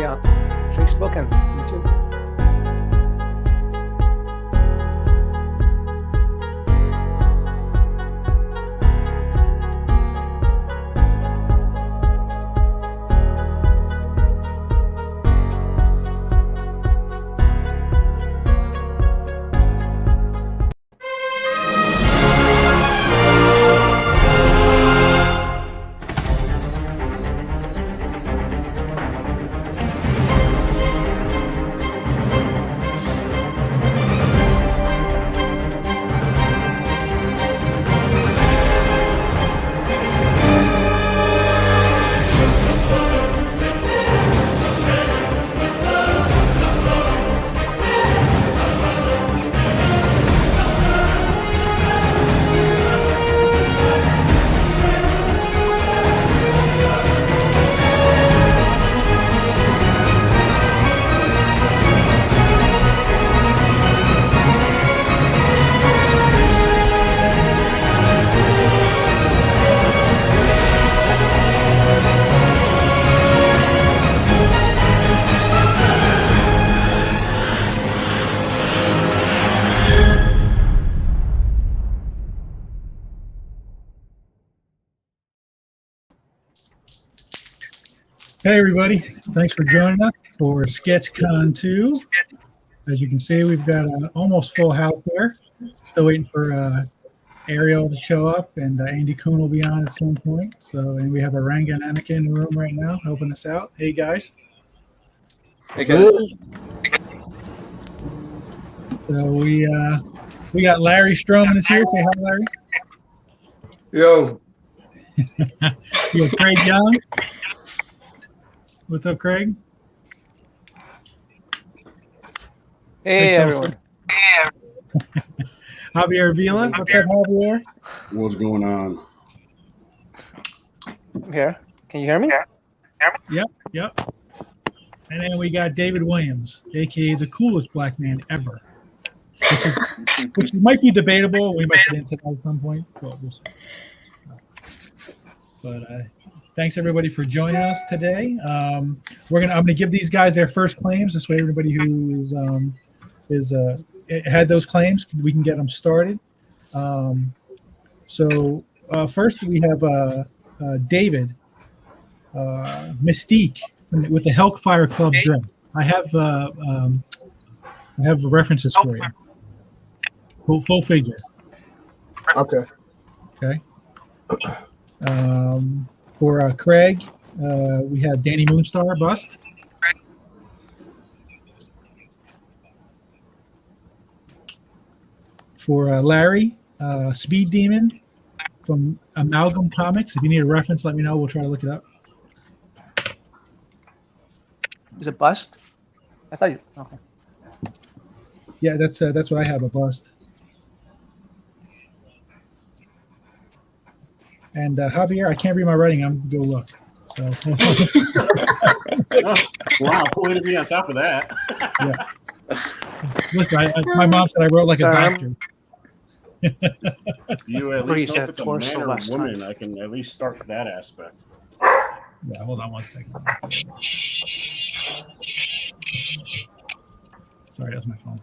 we on Facebook and YouTube. Hey everybody, thanks for joining us for SketchCon 2. As you can see, we've got an almost full house there. Still waiting for Ariel to show up, and Andy Kuhn will be on at some point. And we have Aranga and Annika in the room right now helping us out. Hey guys. Hey guys. So we got Larry Stroman is here. Say hi, Larry. Yo. You have Craig Young. What's up, Craig? Hey, everyone. Javier Vila. What's up, Javier? What's going on? I'm here. Can you hear me? Yep. And then we got David Williams, aka the coolest black man ever. Which might be debatable. We might get into that at some point. Well, we'll see. But thanks everybody for joining us today. I'm gonna give these guys their first claims. This way, everybody who is had those claims, we can get them started. First we have David Mystique with the Hellfire Club dress. I have references for you. Full figure. Okay. For Craig, we have Danny Moonstar bust. For Larry, Speed Demon from Amalgam Comics. If you need a reference, let me know. We'll try to look it up. Is it bust? I thought you. Okay. Yeah, that's what I have, a bust. And Javier, I can't read my writing. I'm going to go look. So. Wow, way to be on top of that. Yeah. Listen, my mom said I wrote like a doctor. You at least know if it's a man or a woman. I can at least start that aspect. Yeah, hold on one second. Sorry, that's my phone.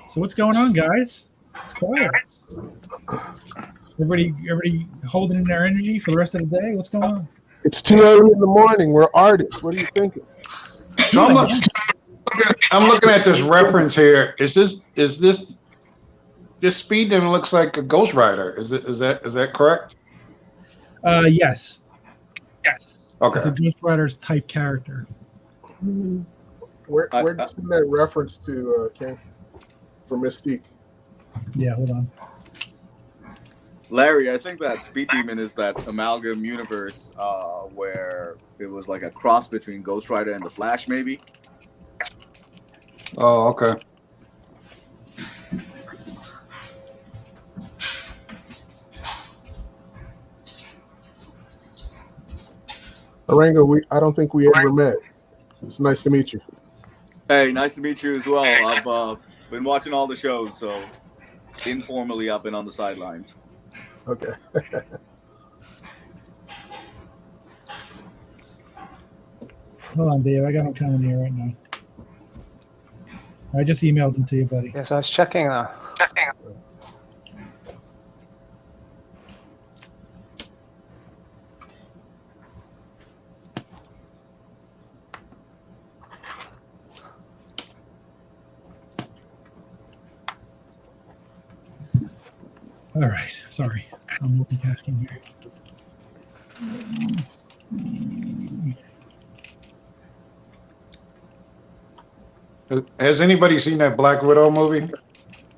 So what's going on, guys? It's quiet. Everybody holding in their energy for the rest of the day? What's going on? It's too early in the morning. We're artists. What are you thinking? So I'm looking at this reference here. Is this Speed Demon looks like a Ghost Rider? Is that correct? Yes. Okay. It's a Ghost Rider's type character. Where did you send that reference to, Ken? For Mystique. Yeah, hold on. Larry, I think that Speed Demon is that amalgam universe where it was like a cross between Ghost Rider and the Flash, maybe. Oh, okay. Aranga, I don't think we ever met. It's nice to meet you. Hey, nice to meet you as well. I've been watching all the shows, so informally I've been on the sidelines. Okay. Hold on, Dave. I got them coming here right now. I just emailed them to you, buddy. Yes, I was checking. All right. Sorry. I'm multitasking here. Has anybody seen that Black Widow movie?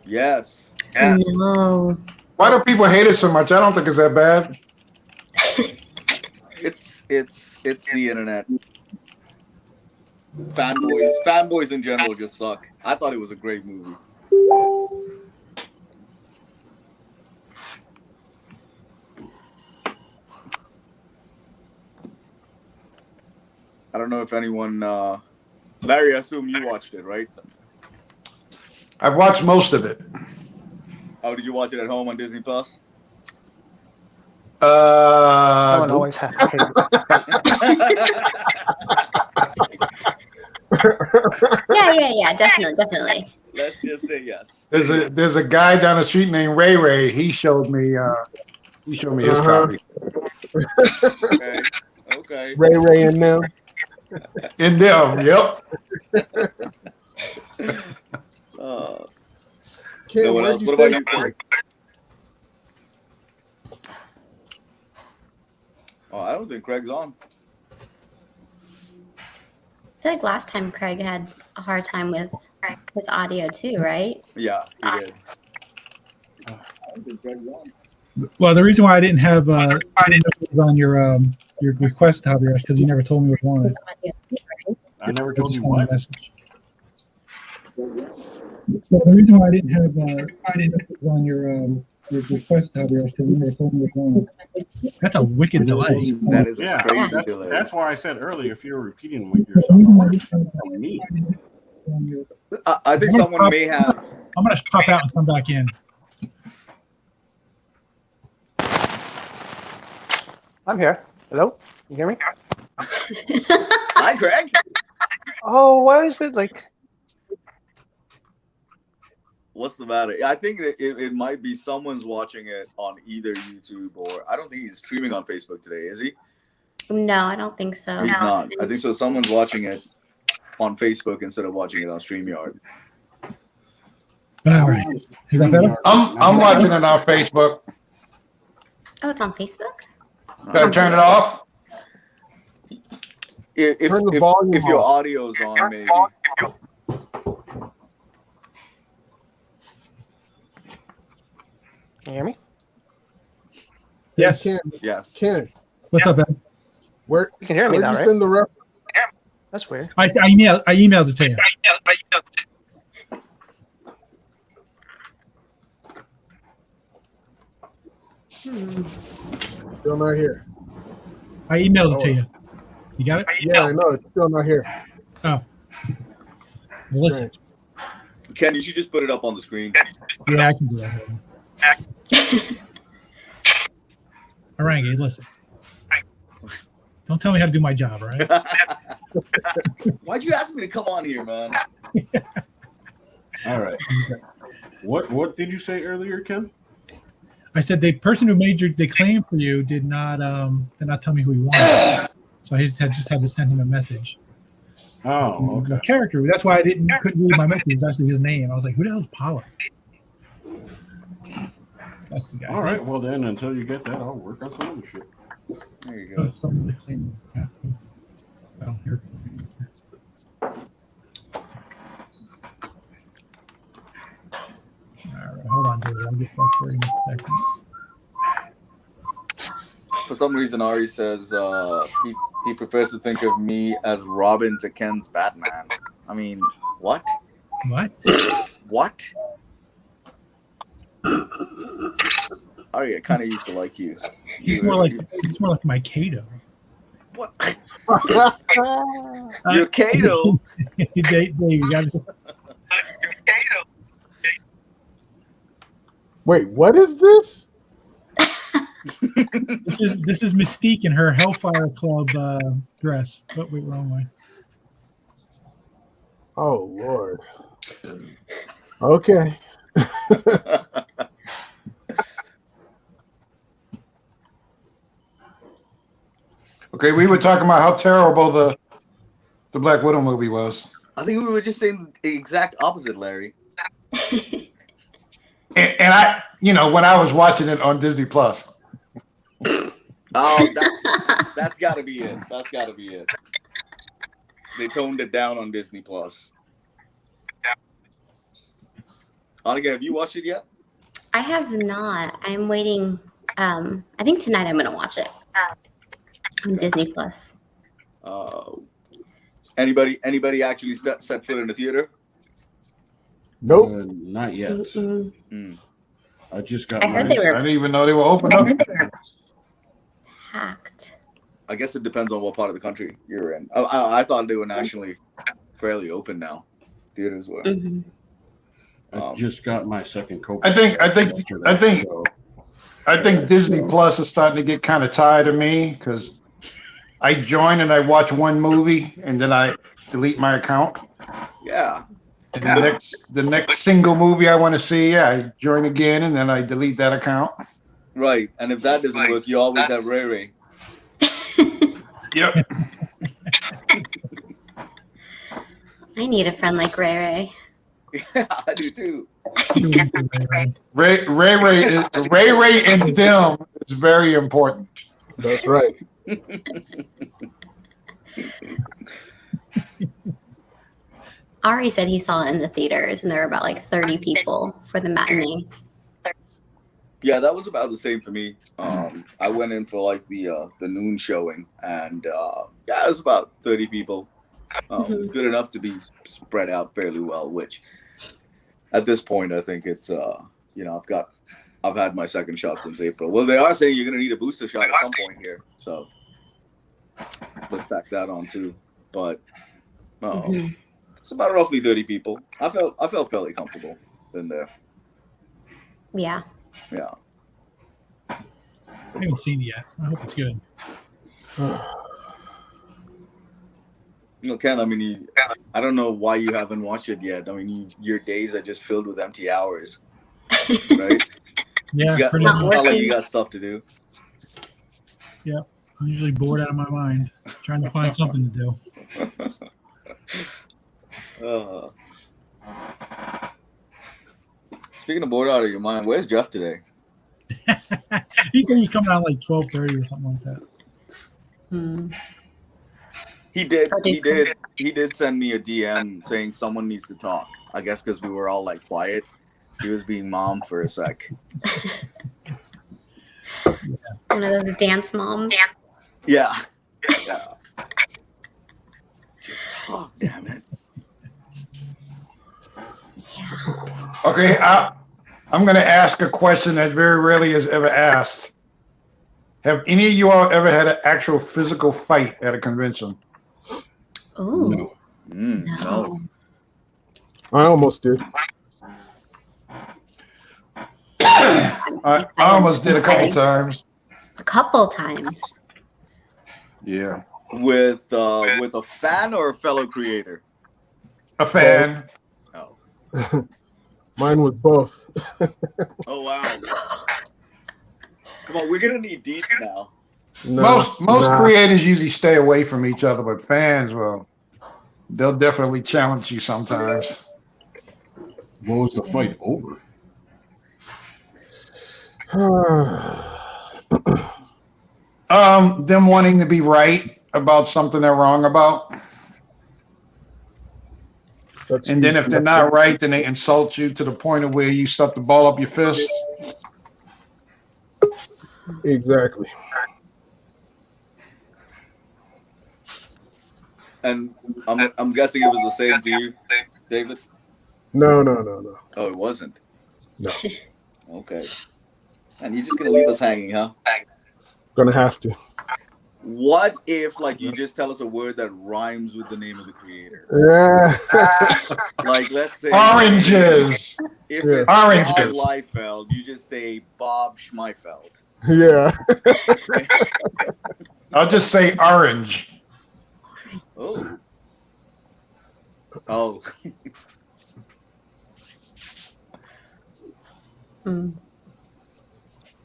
Yes. No. Why do people hate it so much? I don't think it's that bad. It's the internet. Fanboys in general just suck. I thought it was a great movie. I don't know if anyone, Larry, I assume you watched it, right? I've watched most of it. Oh, did you watch it at home on Disney Plus? Someone always has to hate. Yeah, definitely. Let's just say yes. There's a guy down the street named Ray. He showed me his copy. Okay. Ray and them. In them, yep. Ken, No one where'd else. you What say about you, Craig? Oh, I don't think Craig's on. I feel like last time Craig had a hard time with audio too, right? Yeah, he did. Well, the reason why I didn't have I didn't know it was on your request, Javier, is because you never told me what you wanted. I never I told just you wanted a what. message. Well, the reason why I didn't have I didn't know it was on your request, Javier, is because you never told me what you wanted. That's a wicked delay. That is a Yeah, crazy delay. that's why I said earlier if you're repeating yourself, I'm me. I think someone may have. I'm gonna pop out and come back in. I'm here. Hello? You hear me? Hi, Craig. Oh, why is it like? What's the matter? I think that it might be someone's watching it on either YouTube or I don't think he's streaming on Facebook today, is he? No, I don't think so. He's not. I think so. Someone's watching it on Facebook instead of watching it on StreamYard. All right. Is that better? I'm watching it on Facebook. Oh, it's on Facebook? Gotta turn it off. Turn the volume If your off. audio's on, maybe. Can you hear me? Yes. Ken, Yes. Ken, What's up, Ben? where You can hear me where'd now, you right? send the reference? That's weird. I emailed it to you. Still not here. I emailed it to you. You got it? Yeah, I know. It's still not here. Oh. Well, listen. Ken, you should just put it up on the screen. Yeah, I can do that. All right, Gabe, listen. Don't tell me how to do my job, all right? Why'd you ask me to come on here, man? All right. What did you say earlier, Ken? I said the person who made the claim for you did not tell me who he wanted. So I just had to send him a message. Oh, okay. The character. That's why I couldn't read my message. It's actually his name. I was like, who the hell is Paula? That's the guy. All right. Well, then, until you get that, I'll work on some other shit. There you Oh, go. someone to claim. Yeah. Oh, here. All right, hold on, David. I'll get back for you in a second. For some reason, Ari says he prefers to think of me as Robin to Ken's Batman. I mean, what? What? What? Ari, I kind of used to like you. He's more like my Kato. What? You're Kato. Dave, you got to Wait, what is this? This is Mystique in her Hellfire Club dress. Oh, wait, wrong way. Oh Lord. Okay. Okay, we were talking about how terrible the Black Widow movie was. I think we were just saying the exact opposite, Larry. And I, when I was watching it on Disney Plus. Oh, that's got to be it. That's got to be it. They toned it down on Disney Plus. Annika, have you watched it yet? I have not. I'm waiting. I think tonight I'm going to watch it on Disney Plus. Anybody actually set foot in the theater? Nope. Not yet. I just got. I heard they I were didn't even know they were open up. packed. I guess it depends on what part of the country you're in. I thought they were nationally fairly open now. Theaters were. Mm-hmm. I just got my second Coke. I think Disney Plus is starting to get kind of tired of me because I join and I watch one movie and then I delete my account. Yeah. And the next single movie I want to see, I join again and then I delete that account. Right. And if that doesn't work, you always have Ray Ray. Yep. I need a friend like Ray Ray. Yeah, I do too. Ray Ray and Dim is very important. That's right. Ari said he saw it in the theaters, and there were about like 30 people for the matinee. Yeah, that was about the same for me. I went in for like the noon showing, and yeah, it was about 30 people. Good enough to be spread out fairly well. Which, at this point, I think it's I've had my second shot since April. Well, they are saying you're going to need a booster shot at some point here, so let's tack that on too. But it's about roughly 30 people. I felt fairly comfortable in there. Yeah. Yeah. I haven't seen it yet. I hope it's good. Ken, I mean, I don't know why you haven't watched it yet. I mean, your days are just filled with empty hours, right? Yeah, It's pretty not much. like you got stuff to do. Yeah, I'm usually bored out of my mind, trying to find something to do. Speaking of bored out of your mind, where's Jeff today? He said he's coming out like 12:30 or something like that. He did send me a DM saying someone needs to talk. I guess because we were all like quiet. He was being mom for a sec. One of those dance moms. Yeah. Just talk, damn it. Okay, I'm going to ask a question that very rarely is ever asked. Have any of you all ever had an actual physical fight at a convention? Ooh. No. I almost did. I almost did a couple times. A couple times. Yeah. With a fan or a fellow creator? A fan. Oh. Mine was both. Oh wow. Come on, we're gonna need deets now. Most creators usually stay away from each other, but fans, well, they'll definitely challenge you sometimes. What was the fight over? Them wanting to be right about something they're wrong about. And then if they're not right, then they insult you to the point of where you start to ball up your fist. Exactly. And I'm guessing it was the same to you, David? No. Oh, it wasn't? No. Okay. And you're just gonna leave us hanging, huh? Gonna have to. What if, like, you just tell us a word that rhymes with the name of the creator? Yeah. Like, let's say Oranges. If it's Yeah. Oranges. Bob Liefeld, you just say Bob Schmeifeld. Yeah. I'll just say orange. Oh. Oh. Mm,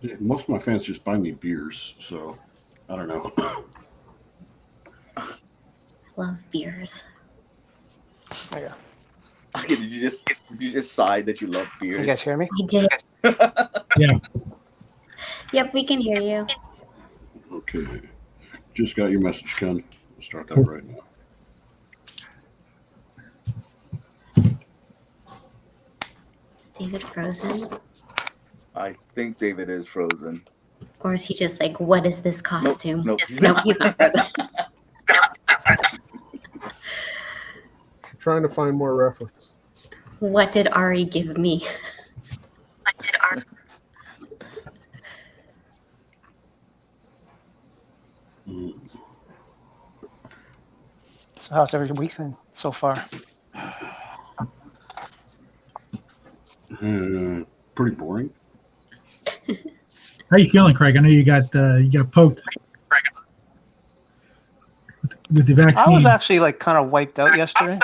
Yeah, most of my fans just buy me beers, so I don't know. love beers. There you go. Okay, did you just sigh that you love You beers? guys hear me? I did. Yeah. Yep, we can hear you. Okay. Just got your message, Ken. I'll start that Cool. right now. Is David frozen? I think David is frozen. Or is he just like, what is this costume? Nope, he's Nope, not. he's not frozen. Trying to find more reference. What did Ari give me? Mm. So how's every week then so far? Pretty boring. How you feeling, Craig? I know you got poked with the vaccine. I was actually like kind of wiped out yesterday.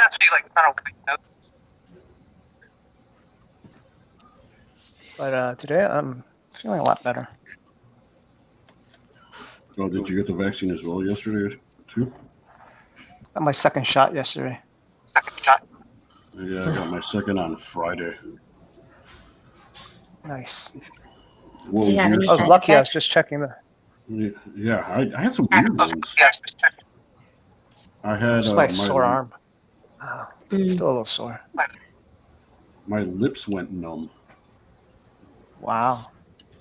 But today I'm feeling a lot better. Oh, did you get the vaccine as well yesterday too? Got my second shot yesterday. Yeah, I got my second on Friday. Nice. What Did you was have yours? any I was side lucky. I was effects? just checking the. Yeah, I had some weird ones. I had Just my sore arm. Oh, Mm, still a little sore. my lips went numb. Wow.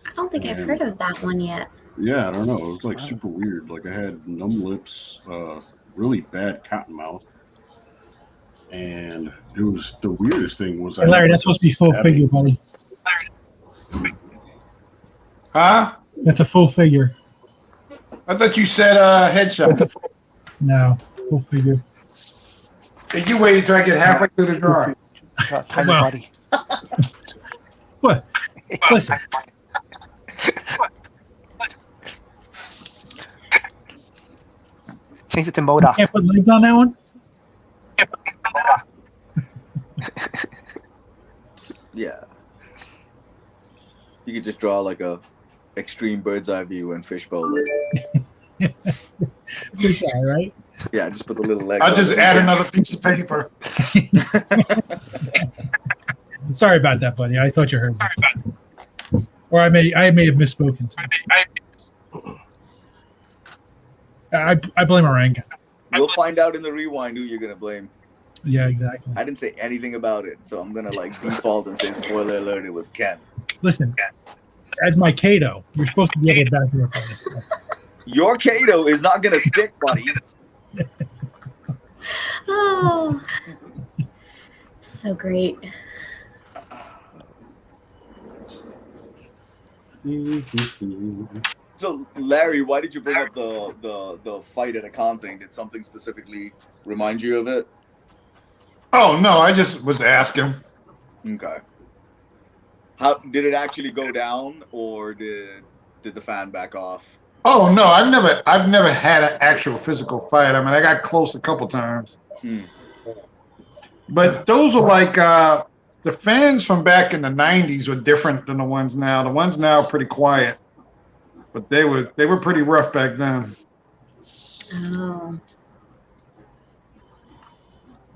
I don't think I've heard of that one yet. Yeah, I don't know. It was like Wow. super weird. Like I had numb lips, really bad cotton mouth, and it was the weirdest thing was Hey, Larry, that's supposed to be full Yeah. figure, buddy. Huh? That's a full figure. I thought you said headshot. No, full figure. Hey, you waited till I get halfway through the drawing. Tiny Wow. buddy. What? Listen, Change it to Modoc. can't put legs on that one. Yeah. You could just draw like a extreme bird's eye view and fishbowl it. Good guy, right? Yeah, just put the little leg. I'll on just it. add another piece of paper. Sorry about that, buddy. I thought you heard me. Or I may have misspoken. I blame Orang. We'll find out in the rewind who you're gonna blame. Yeah, exactly. I didn't say anything about it, so I'm gonna like default and say spoiler alert. It was Ken. Listen, as my Kato, you're supposed to be able to back me up on this stuff. Your Kato is not gonna stick, buddy. Oh, so great. So Larry, why did you bring up the fight at a con thing? Did something specifically remind you of it? Oh no, I just was asking. Okay. How did it actually go down, or did the fan back off? Oh no, I've never had an actual physical fight. I mean, I got close a couple times. But those are like the fans from back in the '90s were different than the ones now. The ones now are pretty quiet, but they were pretty rough back then. Oh,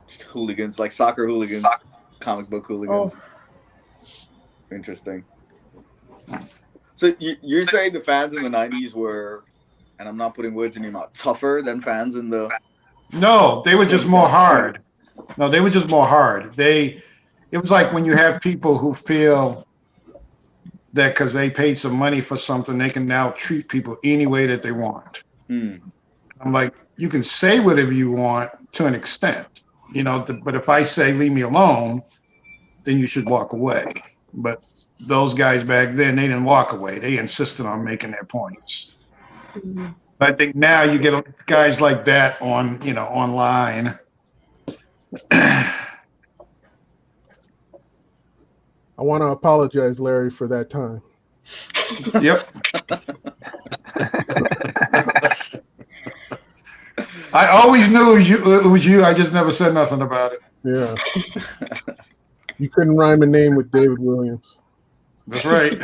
Just hooligans, like soccer hooligans, comic book hooligans. Interesting. So you're saying the fans in the '90s were, and I'm not putting words in your mouth, tougher than fans in the? No, they were just more hard. No, they were just more hard. It was like when you have people who feel that because they paid some money for something, they can now treat people any way that they want. I'm like, you can say whatever you want to an extent, but if I say, leave me alone, then you should walk away. But those guys back then, they didn't walk away. They insisted on making their points. But I think now you get guys like that on, online. I want to apologize, Larry, for that time. Yep. I always knew it was you. I just never said nothing about it. Yeah. You couldn't rhyme a name with David Williams. That's right.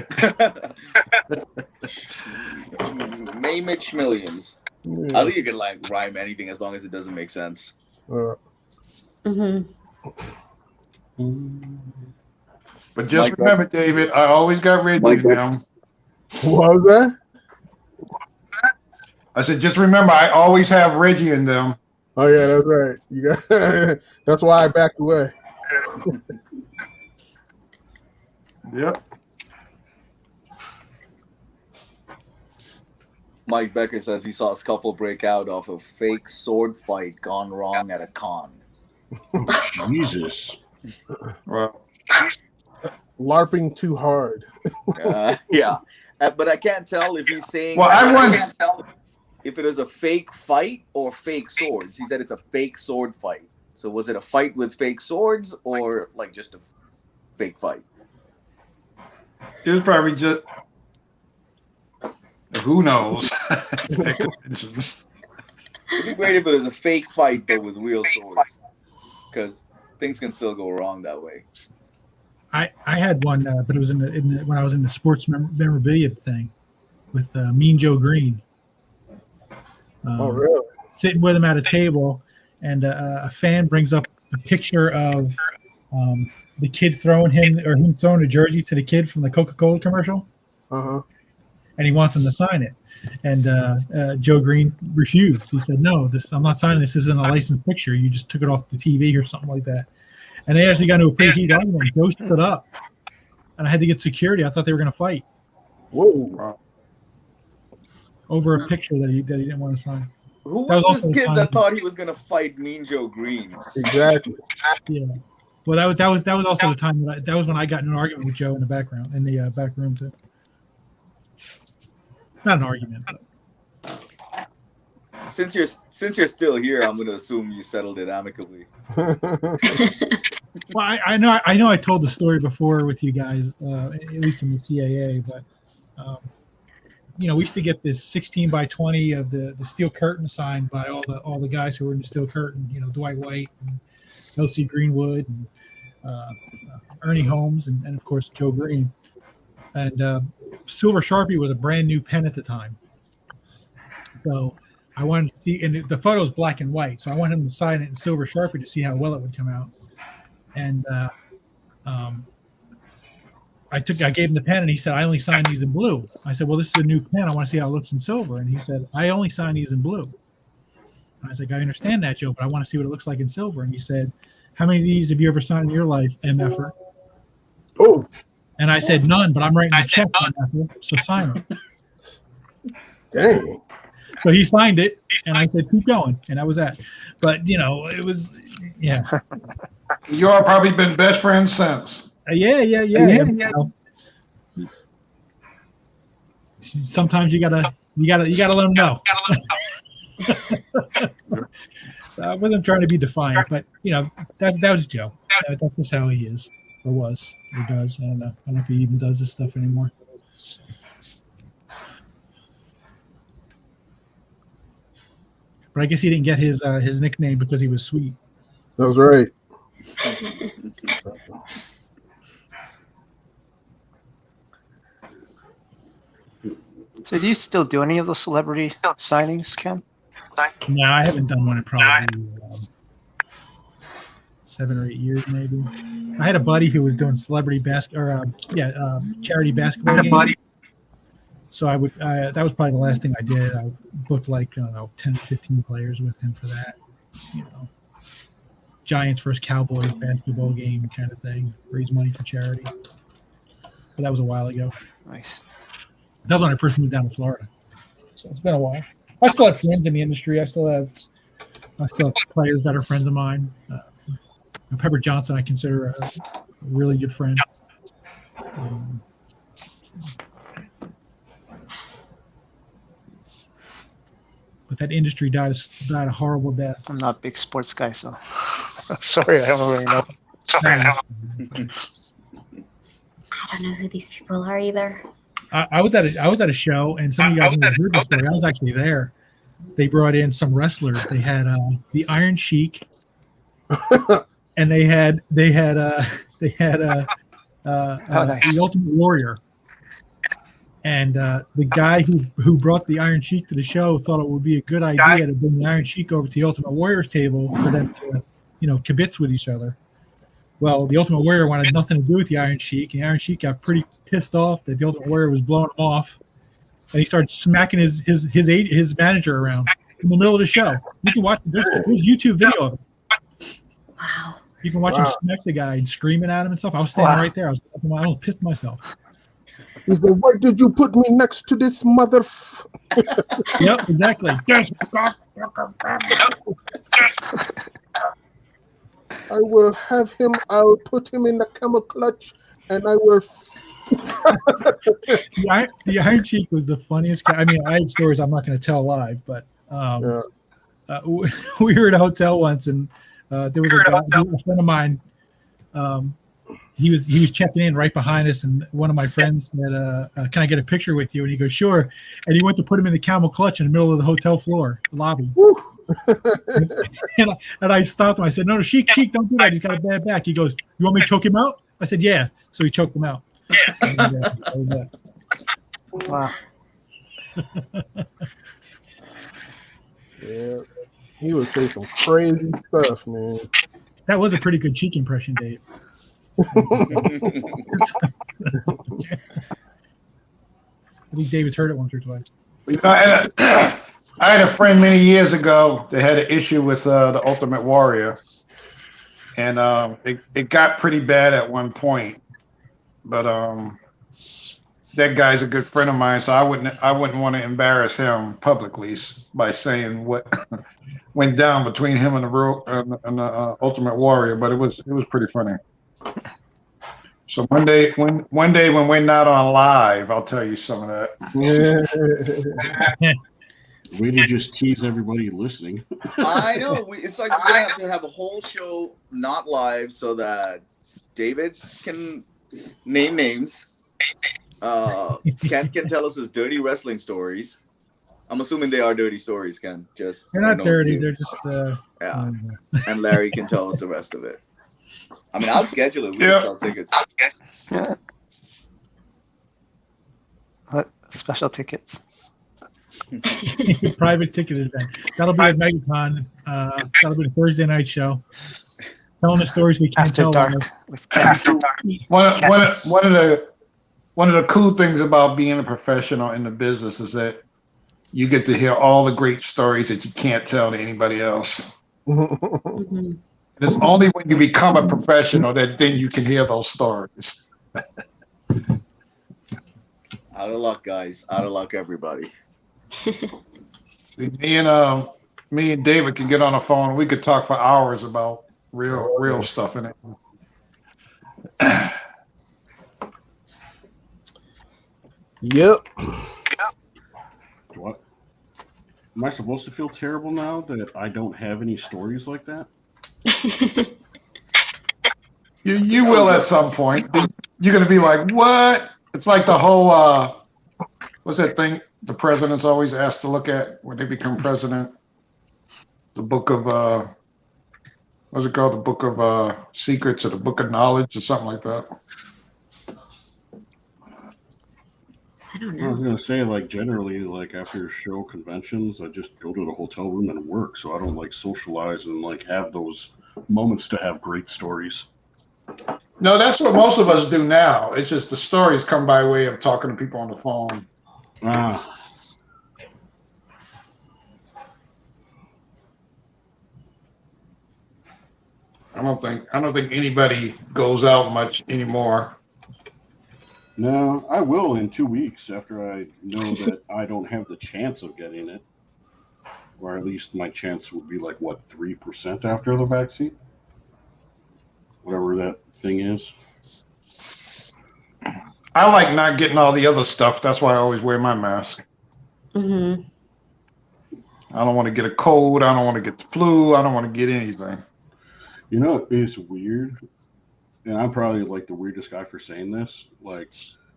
Mitch Williams. Yeah. I think you can like rhyme anything as long as it doesn't make sense. Mhm. But just Mike, remember, David, I always got Reggie in them. What was that? I said, just remember, I always have Reggie in them. Oh yeah, that's right. You got. That's why I backed away. Yep. Mike Becker says he saw a scuffle break out of a fake sword fight gone wrong at a con. Jesus. Well, LARPing too hard. Yeah. But I can't tell if he's saying well, I once. can't tell if it is a fake fight or fake swords. He said it's a fake sword fight. So was it a fight with fake swords or like just a fake fight? It was probably just. Who knows? It'd be great if it was a fake fight but with real swords, because things can still go wrong that way. I had one, but it was when I was in the sports memorabilia thing with Mean Joe Green. Oh really? Sitting with him at a table, and a fan brings up a picture of the kid throwing him throwing a jersey to the kid from the Coca-Cola commercial. And he wants him to sign it. And Joe Green refused. He said, "No, I'm not signing this. This isn't a licensed picture. You just took it off the TV or something like that." And they actually got into a pretty heated argument. Joe stood up, and I had to get security. I thought they were going to fight. Whoa! Over a picture that he didn't want to sign. Who was also this kid fun. that thought he was gonna fight Mean Joe Green? Exactly. Yeah. Well, that was also the time that was when I got in an argument with Joe in the background in the back room too. Not an argument. But. Since you're still here, I'm gonna assume you settled it amicably. Well, I know I told the story before with you guys, at least in the CAA, but we used to get this 16 by 20 of the steel curtain signed by all the guys who were in the steel curtain. Dwight White and L.C. Greenwood and Ernie Holmes and of course Joe Green. And Silver Sharpie was a brand new pen at the time, so I wanted to see, and the photo is black and white, so I wanted him to sign it in Silver Sharpie to see how well it would come out. And I gave him the pen, and he said, "I only sign these in blue." I said, "Well, this is a new pen. I want to see how it looks in silver." And he said, "I only sign these in blue." And I was like, "I understand that, Joe, but I want to see what it looks like in silver." And he said, "How many of these have you ever signed in your life, MFer?" Oh. And I said, "None, but I'm writing a check, MFer, so sign them." Dang. So he signed it, and I said, "Keep going," and that was that. But it was, yeah. You all probably been best friends since. Yeah. Sometimes you gotta let them know. I wasn't trying to be defiant, but that was Joe. That's just how he is, or was, or does. I don't know. I don't know if he even does this stuff anymore. But I guess he didn't get his nickname because he was sweet. That was right. So do you still do any of those celebrity signings, Ken? No, I haven't done one in probably 7 or 8 years, maybe. I had a buddy who was doing celebrity charity basketball games. So I would. That was probably the last thing I did. I booked 10 or 15 players with him for that. Giants versus Cowboys basketball game kind of thing. Raise money for charity. But that was a while ago. Nice. That was when I first moved down to Florida. So it's been a while. I still have friends in the industry. I still have players that are friends of mine. Pepper Johnson, I consider a really good friend. But that industry died a horrible death. I'm not a big sports guy, so sorry, I don't really know. I don't know who these people are either. I was at a show, and some of you guys may have heard this story. I was actually there. They brought in some wrestlers. They had the Iron Sheik, and they had the Ultimate Warrior. And the guy who brought the Iron Sheik to the show thought it would be a good idea to bring the Iron Sheik over to the Ultimate Warrior's table for them to, kibitz with each other. Well, the Ultimate Warrior wanted nothing to do with the Iron Sheik, and the Iron Sheik got pretty pissed off that the Ultimate Warrior was blowing him off, and he started smacking his manager around in the middle of the show. You can watch. There's a YouTube video of it. Wow. You can watch him smack the guy and screaming at him and stuff. I was standing right there. I was pissed myself. He said, "Why did you put me next to this mother?" Yep, exactly. Yes. I will have him. I'll put him in the camel clutch, and I will. The Iron Sheik was the funniest guy. I mean, I have stories I'm not going to tell live, but we were at a hotel once, and there was a friend of mine. He was checking in right behind us, and one of my friends said, "Can I get a picture with you?" And he goes, "Sure." And he went to put him in the camel clutch in the middle of the hotel floor lobby. and I stopped him. I said, "No, Sheik, don't do that. He's got a bad back." He goes, "You want me to choke him out?" I said, "Yeah." So he choked him out. And, that was that. Wow. Yeah, he would say some crazy stuff, man. That was a pretty good Sheik impression, Dave. I think David's heard it once or twice. I had a friend many years ago that had an issue with the Ultimate Warrior, and it got pretty bad at one point. But that guy's a good friend of mine, so I wouldn't want to embarrass him publicly by saying what went down between him and the Ultimate Warrior. But it was pretty funny. So one day when we're not on live, I'll tell you some of that. Way to just tease everybody listening. I know. It's like we're gonna have to have a whole show not live so that David can name names. Ken can tell us his dirty wrestling stories. I'm assuming they are dirty stories, Ken. They're not dirty. They're just yeah. And Larry can tell us the rest of it. I mean, I'll schedule it. We can sell tickets. Yeah. What special tickets? Private ticket event. That'll be at Megaton. That'll be the Thursday night show. Telling the stories we can't After tell. dark. After dark. One of the cool things about being a professional in the business is that you get to hear all the great stories that you can't tell to anybody else. Mhm. And it's only when you become a professional that then you can hear those stories. Out of luck, guys. Out of luck, everybody. Me and David can get on the phone. We could talk for hours about real stuff in it. Yep. What? Am I supposed to feel terrible now that I don't have any stories like that? You will at some point. You're gonna be like, what? It's like the whole what's that thing the president's always asked to look at when they become president? The book of what's it called? The book of secrets or the book of knowledge or something like that. I don't I was know. gonna say, like, generally, like after show conventions, I just go to the hotel room and work, so I don't like socialize and like have those moments to have great stories. No, that's what most of us do now. It's just the stories come by way of talking to people on the phone. Ah, I don't think anybody goes out much anymore. no, I will in 2 weeks after I know that I don't have the chance of getting it, or at least my chance would be like what 3% after the vaccine, whatever that thing is. I like not getting all the other stuff. That's why I always wear my mask. Mm-hmm. I don't want to get a cold. I don't want to get the flu. I don't want to get anything. You know, it's weird, and I'm probably like the weirdest guy for saying this. Like,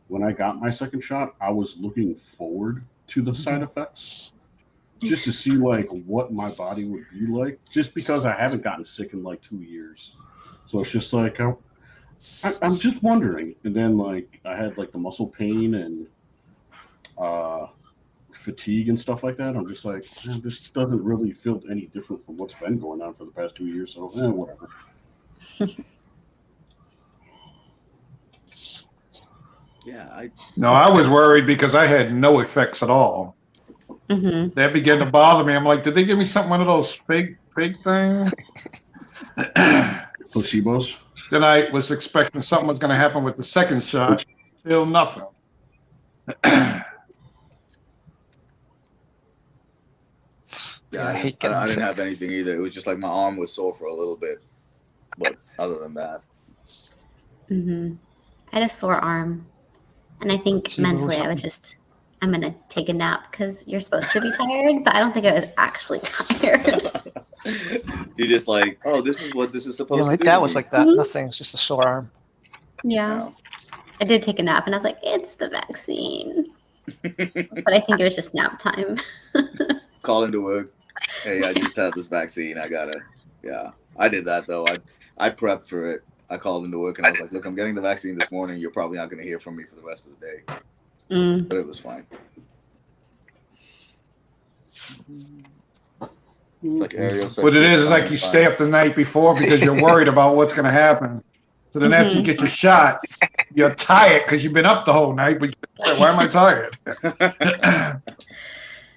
when I got my second shot, I was looking forward to the side effects just to see like what my body would be like, just because I haven't gotten sick in like 2 years. So it's just like I'm just wondering. And then like I had like the muscle pain and fatigue and stuff like that. I'm just like, this doesn't really feel any different from what's been going on for the past 2 years. So whatever. Yeah, No, I was worried because I had no effects at all. Mm-hmm. That began to bother me. I'm like, did they give me one of those fake things? Placebos. Then I was expecting something was going to happen with the second shot. Still nothing. Yeah, I hate getting I didn't sick. have anything either. It was just like my arm was sore for a little bit, but other than that, Mm-hmm. I had a sore arm, and I think See, what was mentally I was happening? just, I'm gonna take a nap because you're supposed to be tired, but I don't think I was actually tired. you're just like, oh, this is what this is Yeah, supposed my to do. dad to was me. like that. Mhm. Nothing. It's just a sore arm. Yeah, I did take a nap, and I was like, it's the vaccine, but I think it was just nap time. Call into work. Hey, I just had this vaccine. I gotta. Yeah, I did that though. I prepped for it. I called into work and I was like, look, I'm getting the vaccine this morning. You're probably not going to hear from me for the rest of the day. Mm. But it was fine. It's like Ariel said. What it is like you stay up the night before because you're worried about what's going to happen. So then after you get your shot, you're tired because you've been up the whole night. But you're like, why am I tired?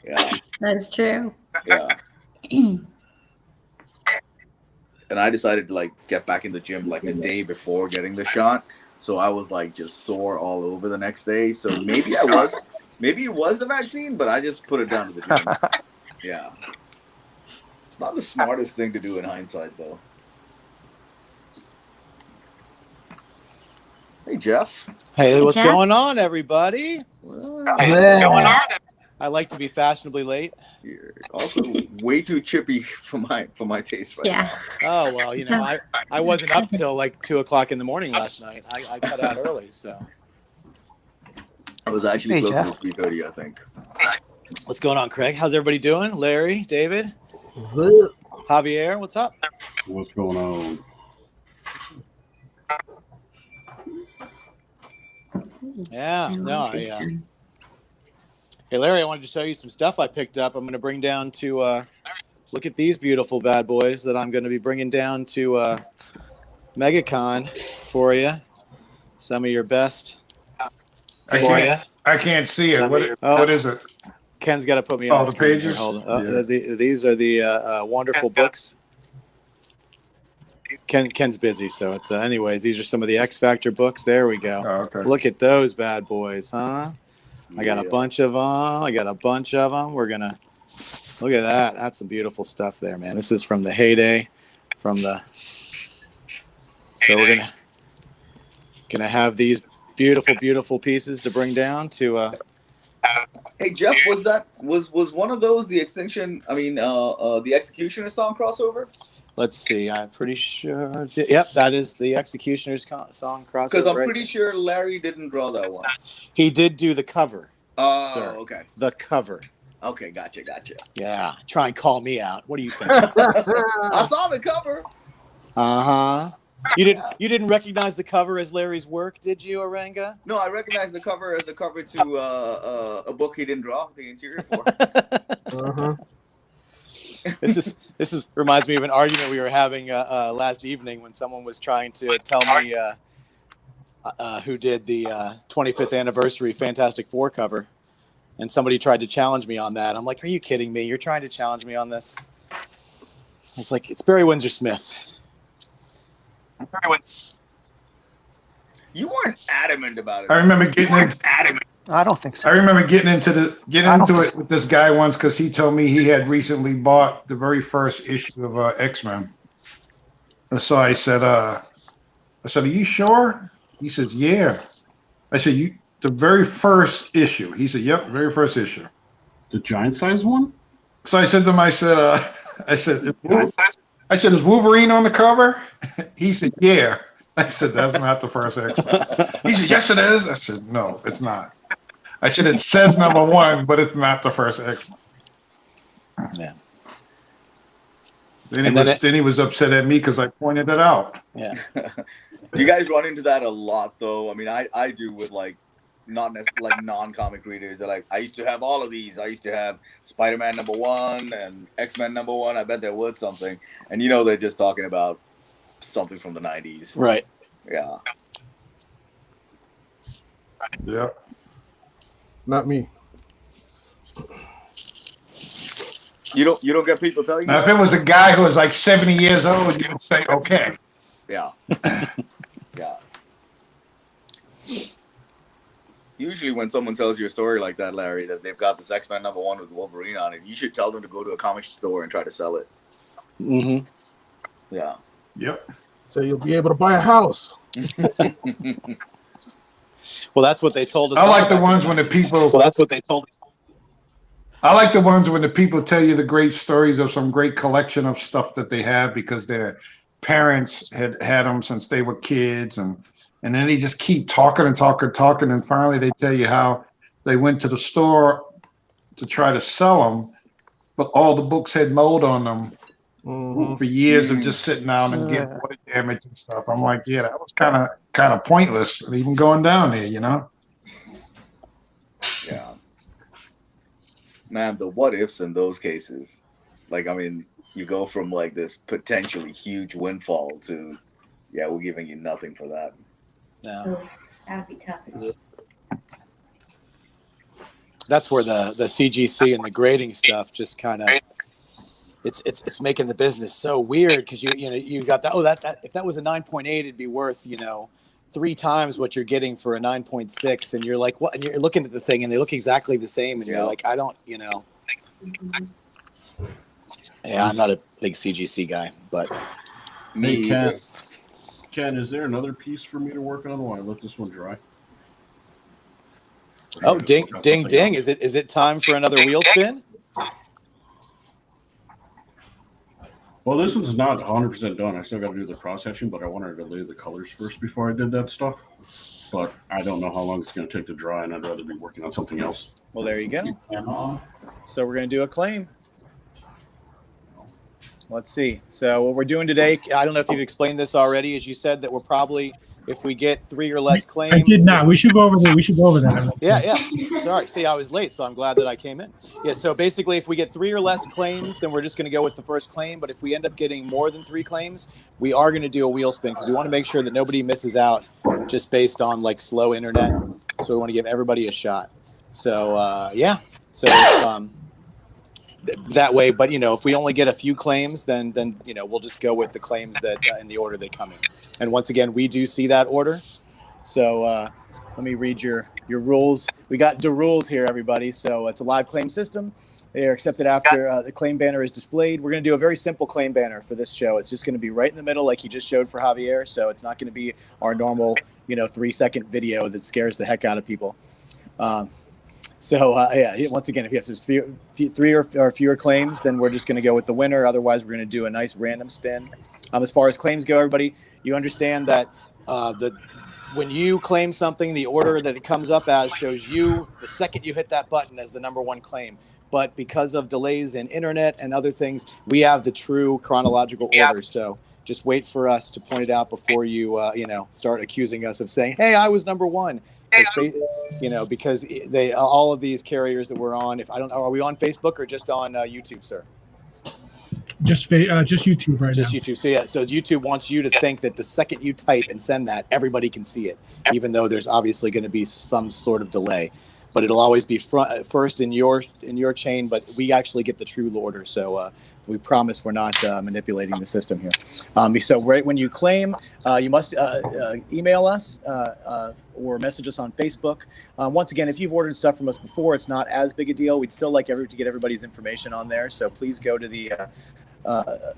Yeah. That's true. Yeah. And I decided to like get back in the gym like the day before getting the shot. So I was like just sore all over the next day. So maybe it was the vaccine, but I just put it down to the gym. Yeah. It's not the smartest thing to do in hindsight though. Hey Jeff. Hey, what's Jeff? going on, everybody? Hey, what's going on? I like to be fashionably late. You're also way too chippy for my taste right Yeah. Oh well, you know, I wasn't up till like 2:00 in the morning last night. I cut out early, so. now. I was actually Hey, close Jeff. to 3:30, I think. What's going on, Craig? How's everybody doing? Larry, David, Javier, what's up? What's going on? Yeah, I no, love Houston. Hey, Larry, I wanted to show you some stuff I picked up. I'm going to bring down to look at these beautiful bad boys that I'm going to be bringing down to MegaCon for you. Some of your best. I can't see it. What is it? Ken's got to put me on Oh, the the screen here. pages? Hold on. Yeah. These are the wonderful books. Ken's busy, so it's anyways. These are some of the X Factor books. There we go. Oh, okay. Look at those bad boys, huh? I got a bunch of them. We're gonna look at that. That's some beautiful stuff there, man. This is from the heyday, So we're gonna have these beautiful pieces to bring down to. Hey Jeff, was one of those the extinction? I mean, the Executioner song crossover? Let's see. I'm pretty sure. Yep, that is the Executioner's song crossover. Because I'm right pretty sure Larry didn't draw that one. He did do the cover. Oh, Sir. okay. The cover. Okay, gotcha. Yeah. Try and call me out. What do you think? I saw the cover. Uh-huh. You didn't recognize the cover as Larry's work, did you, Arenga? No, I recognize the cover as a cover to a book he didn't draw the interior for. Uh-huh. This reminds me of an argument we were having last evening when someone was trying to tell me who did the 25th anniversary Fantastic Four cover, and somebody tried to challenge me on that. I'm like, are you kidding me? You're trying to challenge me on this? It's like, it's Barry Windsor Smith. You weren't adamant about it. I remember getting I don't think so. I remember getting into it with this guy once because he told me he had recently bought the very first issue of X-Men. And so I said, "Are you sure?" He says, "Yeah." I said, the very first issue." He said, "Yep, very first issue." The giant size one? So I said to him, I said, "Is Wolverine on the cover?" He said, "Yeah." I said, that's not the first X-Men. He said, yes, it is. I said, no, it's not. I said, it says number 1, but it's not the first X-Men. Yeah. Then he was upset at me because I pointed it out. Yeah. Do you guys run into that a lot, though? I mean, I do with like not necessarily like non-comic readers. They're like, I used to have all of these. I used to have Spider-Man #1 and X-Men #1. I bet they're worth something. And you know, they're just talking about something from the 90s. Right. Yeah. Yeah. Not me. You don't get people telling you Now, if that? it was a guy who was like 70 years old, you would say, okay. Yeah. Yeah. Usually when someone tells you a story like that, Larry, that they've got this X-Men #1 with Wolverine on it, you should tell them to go to a comic store and try to sell it. Mm-hmm. Yeah. Yep. So you'll be able to buy a house. Well, that's what they told us. I like the ones when the people. Well, that's what they told us. I like the ones when the people tell you the great stories of some great collection of stuff that they have because their parents had them since they were kids, and then they just keep talking, and finally they tell you how they went to the store to try to sell them, but all the books had mold on them for years of just sitting down and getting water damage and stuff. I'm like, yeah, that was kind of pointless, even going down there, you know. Yeah. Man, the what ifs in those cases. Like, I mean, you go from like this potentially huge windfall to, yeah, we're giving you nothing for that. Yeah. Oh, that would be tough. That's where the CGC and the grading stuff just kind of it's making the business so weird because you got that if that was a 9.8 it'd be worth 3 times what you're getting for a 9.6, and you're like, what? And you're looking at the thing and they look exactly the same, and you're like, I don't, Yeah, I'm not a big CGC guy, but Me, Hey, Ken, is there another piece for me to work on while I let this one dry? oh, ding, is it time for another wheel spin? Well, this one's not 100% done. I still got to do the cross hatching, but I wanted to lay the colors first before I did that stuff. But I don't know how long it's going to take to dry, and I'd rather be working on something else. Well, there you go. So we're going to do a claim. Let's see. So what we're doing today, I don't know if you've explained this already, as you said that we're probably, if we get 3 or less claims. I did not. We should go over that. Yeah. Sorry. See, I was late, so I'm glad that I came in. Yeah, so basically, if we get 3 or less claims, then we're just going to go with the first claim. But if we end up getting more than 3 claims, we are going to do a wheel spin because we want to make sure that nobody misses out just based on like slow internet. So we want to give everybody a shot. So, yeah. So that way, but if we only get a few claims, then we'll just go with the claims that in the order they come in. And once again, we do see that order. So let me read your rules. We got the rules here, everybody. So it's a live claim system. They are accepted after the claim banner is displayed. We're going to do a very simple claim banner for this show. It's just going to be right in the middle, like you just showed for Javier. So it's not going to be our normal 3-second video that scares the heck out of people. Once again, if you have 3 or fewer claims, then we're just going to go with the winner. Otherwise, we're going to do a nice random spin. As far as claims go, everybody, you understand that when you claim something, the order that it comes up as shows you the second you hit that button as the number 1 claim. But because of delays in internet and other things, we have the true chronological order. So just wait for us to point it out before you, start accusing us of saying, "Hey, I was number 1." Because they all of these carriers that we're on. Are we on Facebook or just on YouTube, sir? Just YouTube right Just now. YouTube. So YouTube wants you to think that the second you type and send that, everybody can see it, even though there's obviously going to be some sort of delay. But it'll always be first in your chain, but we actually get the true order. So we promise we're not manipulating the system here. So right when you claim, you must email us or message us on Facebook. Once again, if you've ordered stuff from us before, it's not as big a deal. We'd still like to get everybody's information on there. So please go to the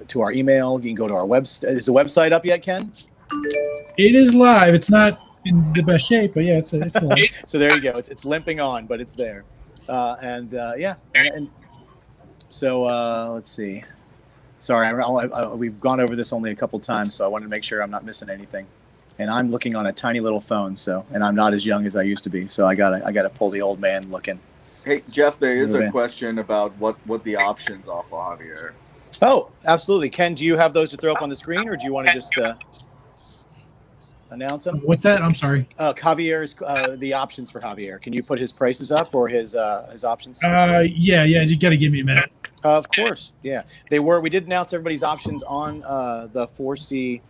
to our email. You can go to our website. Is the website up yet, Ken? It is live. It's not in the best shape, but yeah, it's live. So there you go. It's limping on, but it's there. And so let's see. Sorry, we've gone over this only a couple times, so I wanted to make sure I'm not missing anything. and I'm looking on a tiny little phone. So, and I'm not as young as I used to be. So I gotta pull the old man looking. Hey Jeff, there is Move a in. question about what the options are for Javier. Oh, absolutely. Ken, do you have those to throw up on the screen, or do you want to just announce them? What's that? I'm sorry. Javier's the options for Javier. Can you put his prices up or his options? Yeah. You got to give me a minute. Of course, yeah. We did announce everybody's options on the 4C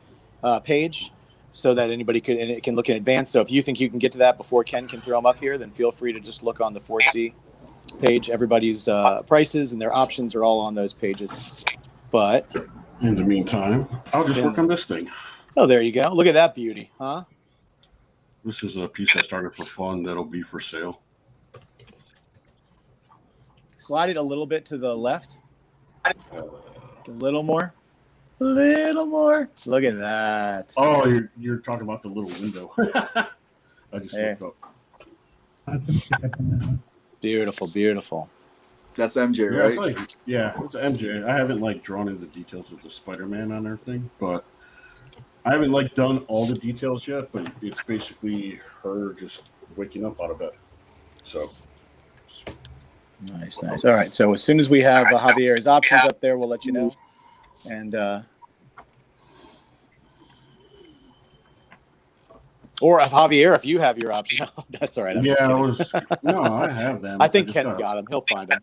page, so that anybody can look in advance. So if you think you can get to that before Ken can throw them up here, then feel free to just look on the 4C page. Everybody's prices and their options are all on those pages. But in the meantime, I'll just work on this thing. Oh, there you go. Look at that beauty, huh? This is a piece I started for fun that'll be for sale. Slide it a little bit to the left. A little more. A little more. Look at that. Oh, you're talking about the little window. I just looked up. Beautiful, beautiful. That's MJ, Yeah, right? It's MJ. I haven't drawn in the details of the Spider-Man on everything, but I haven't done all the details yet. But it's basically her just waking up out of bed. So nice. All right. So as soon as we have Javier's options up there, we'll let you know. And or if Javier, if you have your option, no, that's all right. I have them. I think Ken's got them. He'll find them.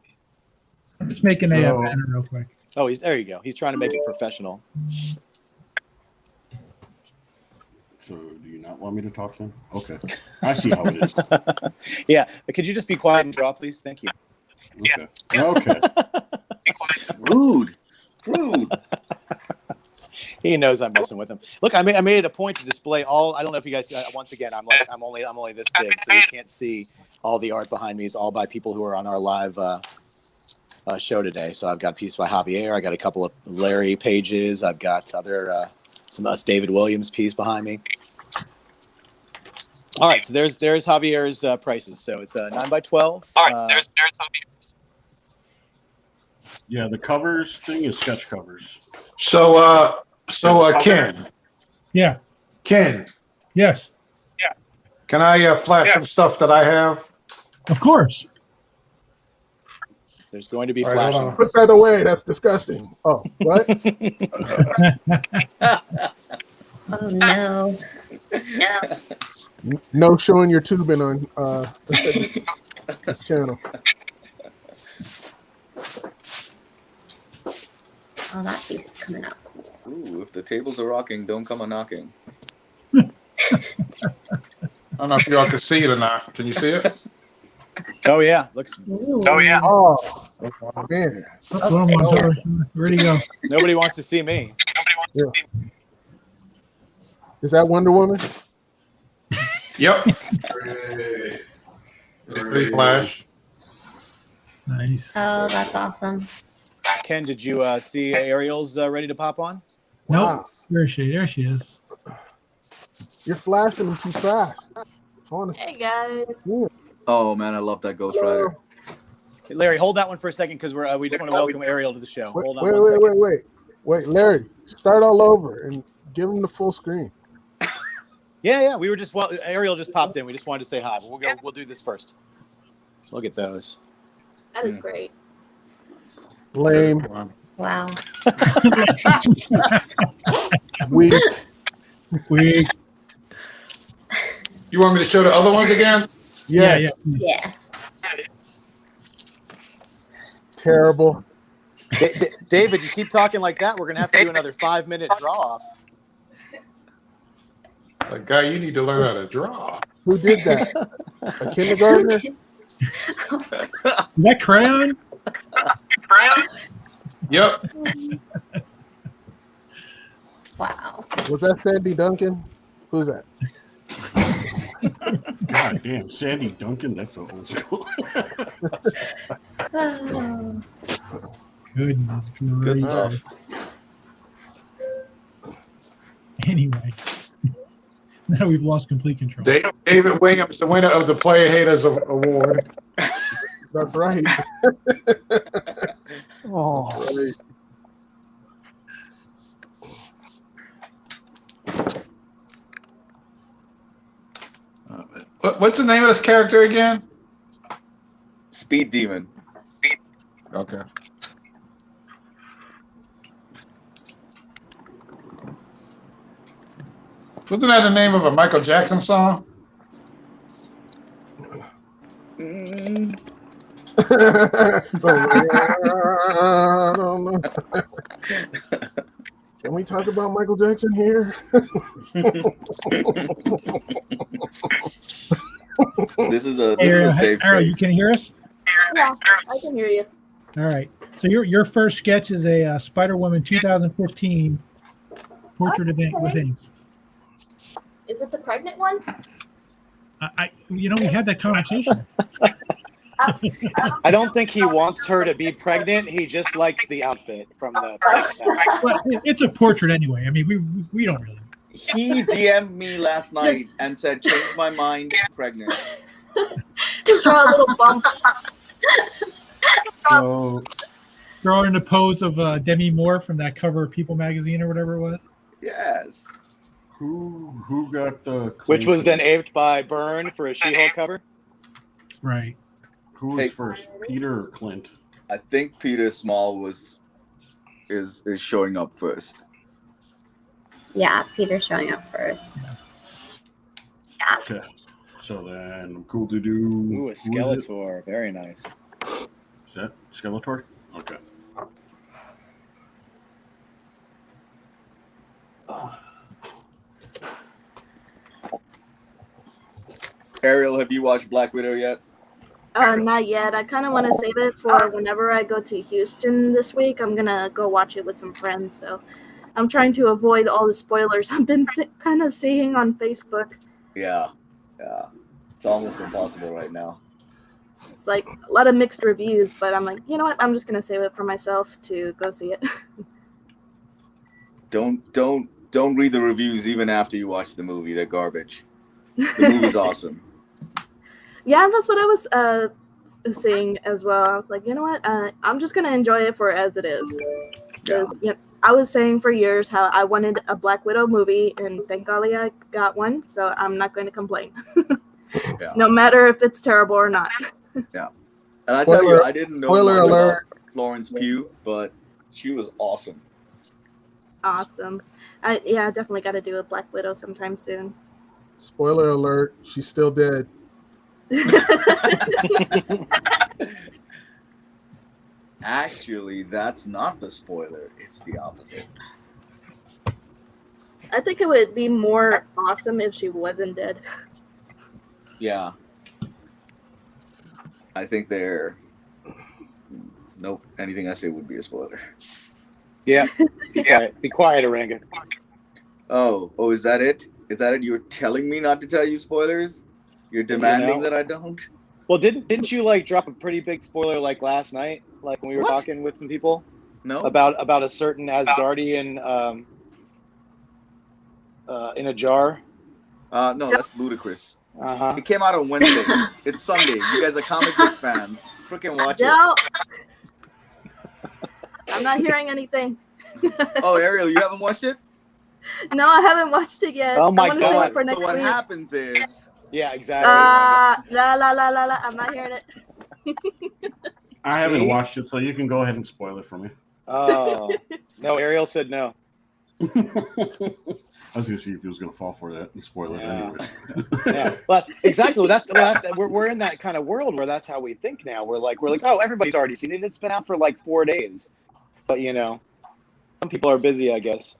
I'm just making a banner real quick. Oh, there you go. He's trying to make it professional. So do you not want me to talk to him? Okay. I see how it is. Yeah. Could you just be quiet and draw, please? Thank you. Okay. Rude. He knows I'm messing with him. Look, I made it a point to display all. I don't know if you guys. Once again, I'm only this big, so you can't see all the art behind me. It's all by people who are on our live show today. So I've got a piece by Javier. I got a couple of Larry pages. I've got some David Williams piece behind me. All right, so there's Javier's prices. So it's 9x12. All right, there's Javier. Yeah, the covers thing is sketch covers. So Ken. Yeah. Ken. Yes. Yeah. Can I flash some stuff that I have? Of course. There's going to be All right, flashing. Put that away. That's disgusting. Oh, what? Oh no. No showing your tubing on this channel. Oh, that piece is coming up. Ooh, if the tables are rocking, don't come a knocking. I don't know if y'all can see it or not. Can you see it? Oh yeah, looks. Ooh. Oh yeah. Oh, man. Where'd he go? Nobody wants to see me. Is that Wonder Woman? Yep. Pretty flash. Nice. Oh, that's awesome. Ken, did you see Ariel's ready to pop on? Nope. There she is. You're flashing them too fast. Honestly. Hey guys. Yeah. Oh man, I love that Ghost Rider. Hey, Larry, hold that one for a second because we just want to welcome Ariel to the show. Hold on Wait, one second. Wait, Larry, start all over and give him the full screen. Yeah. We were just Ariel just popped in. We just wanted to say hi, but we'll do this first. Look at those. That is great. Lame. Wow. Weak. You want me to show the other ones again? Yeah. Yeah. Terrible. David, you keep talking like that, we're going to have to do another 5-minute draw-off. Like, guy, you need to learn how to draw. Who did that? A kindergartner? Is that crayon? Yep. Wow. Was that Sandy Duncan? Who's that? God damn, Sandy Duncan, that's so old school. Oh. Goodness Good gracious. stuff. Anyway, now we've lost complete control. David Williams, the winner of the Player Haters Award. That's right. Oh, right. What's the name of this character again? Speed Demon. Okay. Wasn't that the name of a Michael Jackson song? Can we talk about Michael Jackson here? This is a Ariel, safe Ariel, you space. can hear us? Yeah, I can hear you. All right. So your first sketch is a Spider-Woman 2015 portrait event with Okay. Inks. Is it the pregnant one? We had that conversation. I don't think he wants her to be pregnant. He just likes the outfit from the. Well, it's a portrait anyway. I mean, we don't really. He DM'd me last night and said, "Change my mind, pregnant." Just draw a little bump. So Throw her in the pose of Demi Moore from that cover of People magazine or whatever it was. Yes. who got the Which was then aped by Byrne for a She-Hulk cover. Right. Who was first, Peter or Clint? I think Peter Small is showing up first. Yeah, Peter's showing up first. Okay. So then I'm cool to do. Ooh, a Skeletor. Very nice. Is that Skeletor? Okay. Ariel, have you watched Black Widow yet? Not yet. I kind of want to save it for whenever I go to Houston this week. I'm gonna go watch it with some friends, so I'm trying to avoid all the spoilers I've been kind of seeing on Facebook. Yeah. It's almost impossible right now. It's like a lot of mixed reviews, but I'm like, you know what? I'm just gonna save it for myself to go see it. Don't read the reviews even after you watch the movie. They're garbage. The movie's awesome. Yeah, that's what I was seeing as well. I was like, you know what? I'm just gonna enjoy it for as it is. Because I was saying for years how I wanted a Black Widow movie, and thank golly I got one. So I'm not going to complain, no matter if it's terrible or not. Yeah, and I tell you, I didn't know much about Florence Pugh, but she was awesome. Awesome. I definitely got to do a Black Widow sometime soon. Spoiler alert: she's still dead. Actually, that's not the spoiler. It's the opposite. I think it would be more awesome if she wasn't dead. Yeah. I think nope. Anything I say would be a spoiler. Yeah. Be quiet, Oranga. Oh, is that it? Is that it? You're telling me not to tell you spoilers? You're demanding that I don't? Well, didn't you like drop a pretty big spoiler like last night, like when we were talking with some people? No. About a certain Asgardian in a jar. No, that's ludicrous. Uh-huh. It came out on Wednesday. It's Sunday. You guys are comic book fans. Freaking watch No. it. I'm not hearing anything. Oh, Ariel, you haven't watched it? No, I haven't watched it yet. Oh my I God. For So next what week. happens is... Yeah, exactly. La la la la la. I'm not hearing it. I haven't watched it, so you can go ahead and spoil it for me. Oh. No, Ariel said no. I was gonna see if he was gonna fall for that and spoil it anyway. Yeah, but exactly. We're in that kind of world where that's how we think now. We're like, oh, everybody's already seen it. It's been out for like 4 days, but some people are busy, I guess.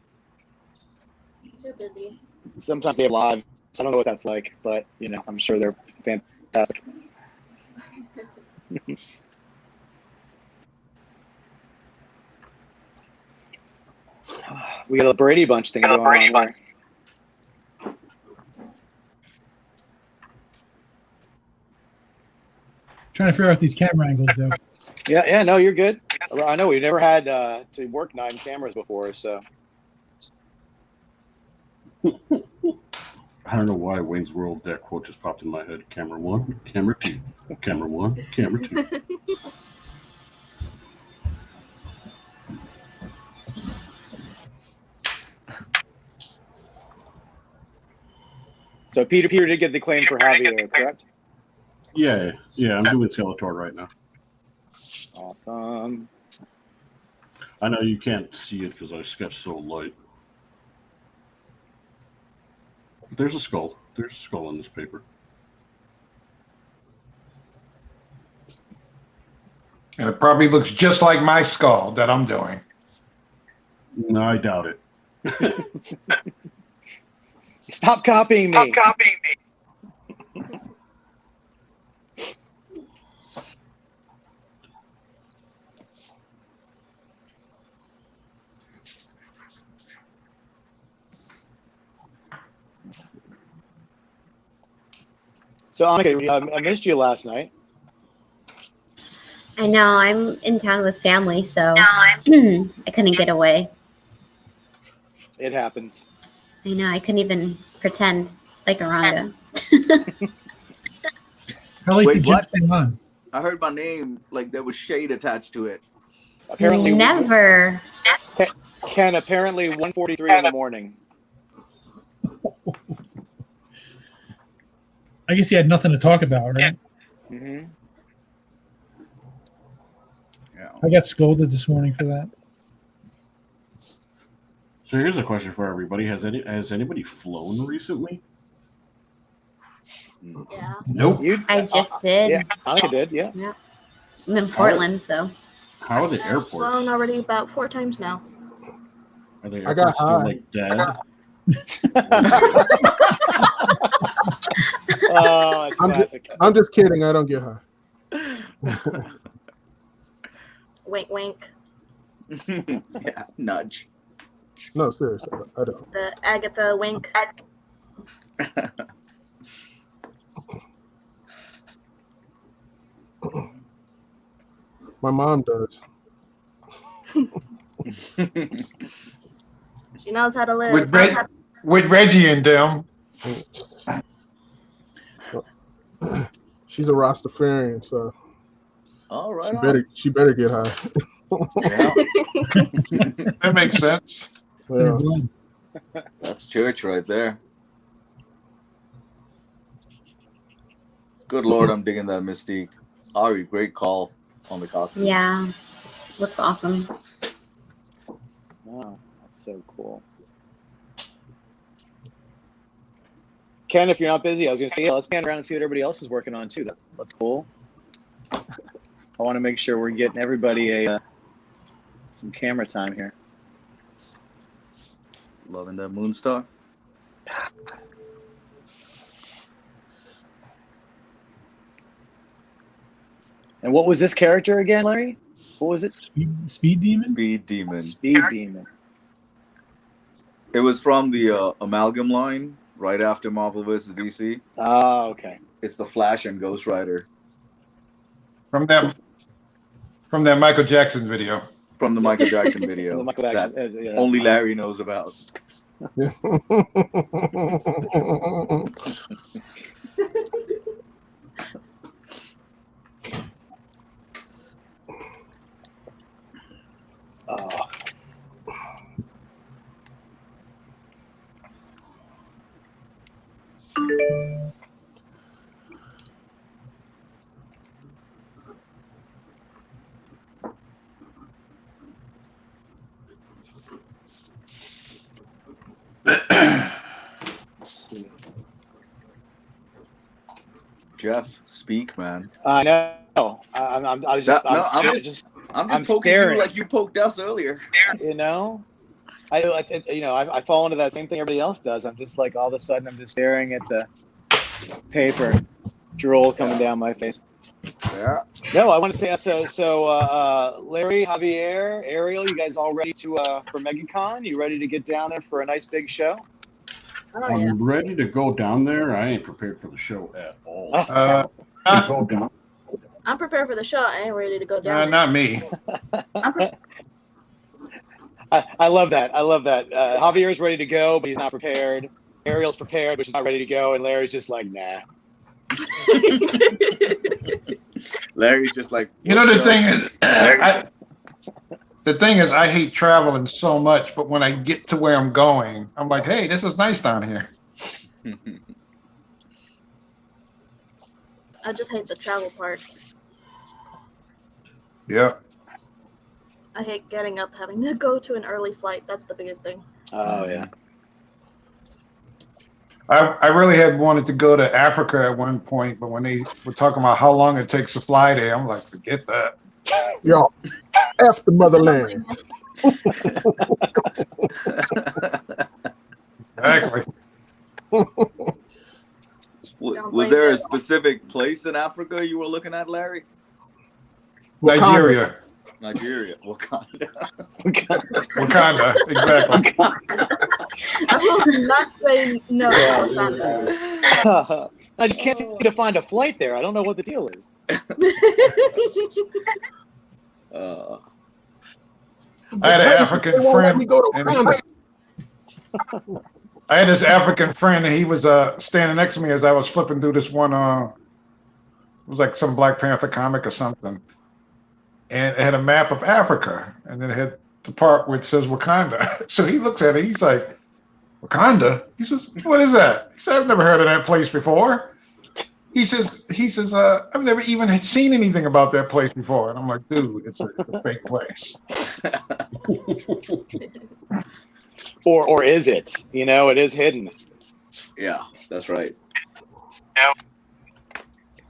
Too busy. Sometimes they have lives. I don't know what that's like, but I'm sure they're fantastic. We got a Brady Bunch thing going on. Trying to figure out these camera angles, though. Yeah, no, you're good. I know we've never had to work 9 cameras before, so. I don't know why Wayne's World, that quote just popped in my head. Camera 1, camera 2, camera 1, camera 2. So Peter did get the claim for Javier, correct? Yeah, I'm doing Skeletor right now. Awesome. I know you can't see it because I sketched so light. There's a skull. There's a skull on this paper. And it probably looks just like my skull that I'm doing. No, I doubt it. Stop copying me. So, Annika, I missed you last night. I know, I'm in town with family, so I couldn't get away. It happens. I know, I couldn't even pretend like Aranda. How late Wait, did you what? stay on? I heard my name like there was shade attached to it. Apparently, Never. Ken, apparently 1:43 in the morning. I guess you had nothing to talk about, right? Mm-hmm. Yeah. I got scolded this morning for that. So here's a question for everybody: Has anybody flown recently? Yeah. Nope. I just did. Yeah, Annika did. Yeah. I'm in Portland, so. How are the I've airports? flown already about 4 times now. Are the I got airports still high. like dead? Oh, it's classic. I'm just kidding. I don't get high. Wink, wink. Yeah, nudge. No, seriously, I don't. The Agatha wink. My mom does. She knows how to live. With Reggie and them. She's a Rastafarian, so All right. she better get high. Yeah, That makes sense. Yeah. that's church right there. Good Lord, I'm digging that Mystique. Ari, great call on the costume. Yeah. Looks awesome. Wow, that's so cool. Ken, if you're not busy, I was going to say, yeah, let's pan around and see what everybody else is working on too. That's cool. I want to make sure we're getting everybody some camera time here. Loving that Moonstar. And what was this character again, Larry? What was it? Speed Demon? Speed Demon. Speed Demon. It was from the Amalgam line right after Marvel vs. DC. Oh, okay. It's the Flash and Ghost Rider. From that Michael Jackson video. From the Michael Jackson video The Michael that Jackson, yeah. only Larry knows about. Oh. Jeff, speak, man. I know. I'm just I'm poking staring. you like you poked us earlier. You know, I fall into that same thing everybody else does. I'm just like all of a sudden I'm just staring at the paper, drool coming down my face. Yeah. No, I want to say so. Larry, Javier, Ariel, you guys all ready to for MegaCon? You ready to get down there for a nice big show? Oh, yeah. I'm ready to go down there. I ain't prepared for the show at all. Go down. I'm prepared for the show. I ain't ready to go down. Not me. I love that. I love that. Javier's ready to go, but he's not prepared. Ariel's prepared, but she's not ready to go, and Larry's just like, nah. Larry's just like, You know, the thing is, I hate traveling so much, but when I get to where I'm going, I'm like, hey, this is nice down here. I just hate the travel part. Yeah. I hate getting up, having to go to an early flight. That's the biggest thing. Oh yeah. I really had wanted to go to Africa at one point, but when they were talking about how long it takes to fly there, I'm like, forget that. Yo, F the motherland. Exactly. Was there a specific place in Africa you were looking at, Larry? Nigeria. Nigeria. Wakanda. Wakanda, exactly. I will not say no. I just can't seem to find a flight there. I don't know what the deal is. I had an African friend. I had this African friend, and he was standing next to me as I was flipping through this one. It was like some Black Panther comic or something, and it had a map of Africa, and then it had the part where it says Wakanda. So he looks at it, he's like, "Wakanda?" He says, "What is that?" He said, "I've never heard of that place before." He says, "I've never even seen anything about that place before." And I'm like, "Dude, it's a fake place." Or is it? You know, it is hidden. Yeah, that's right.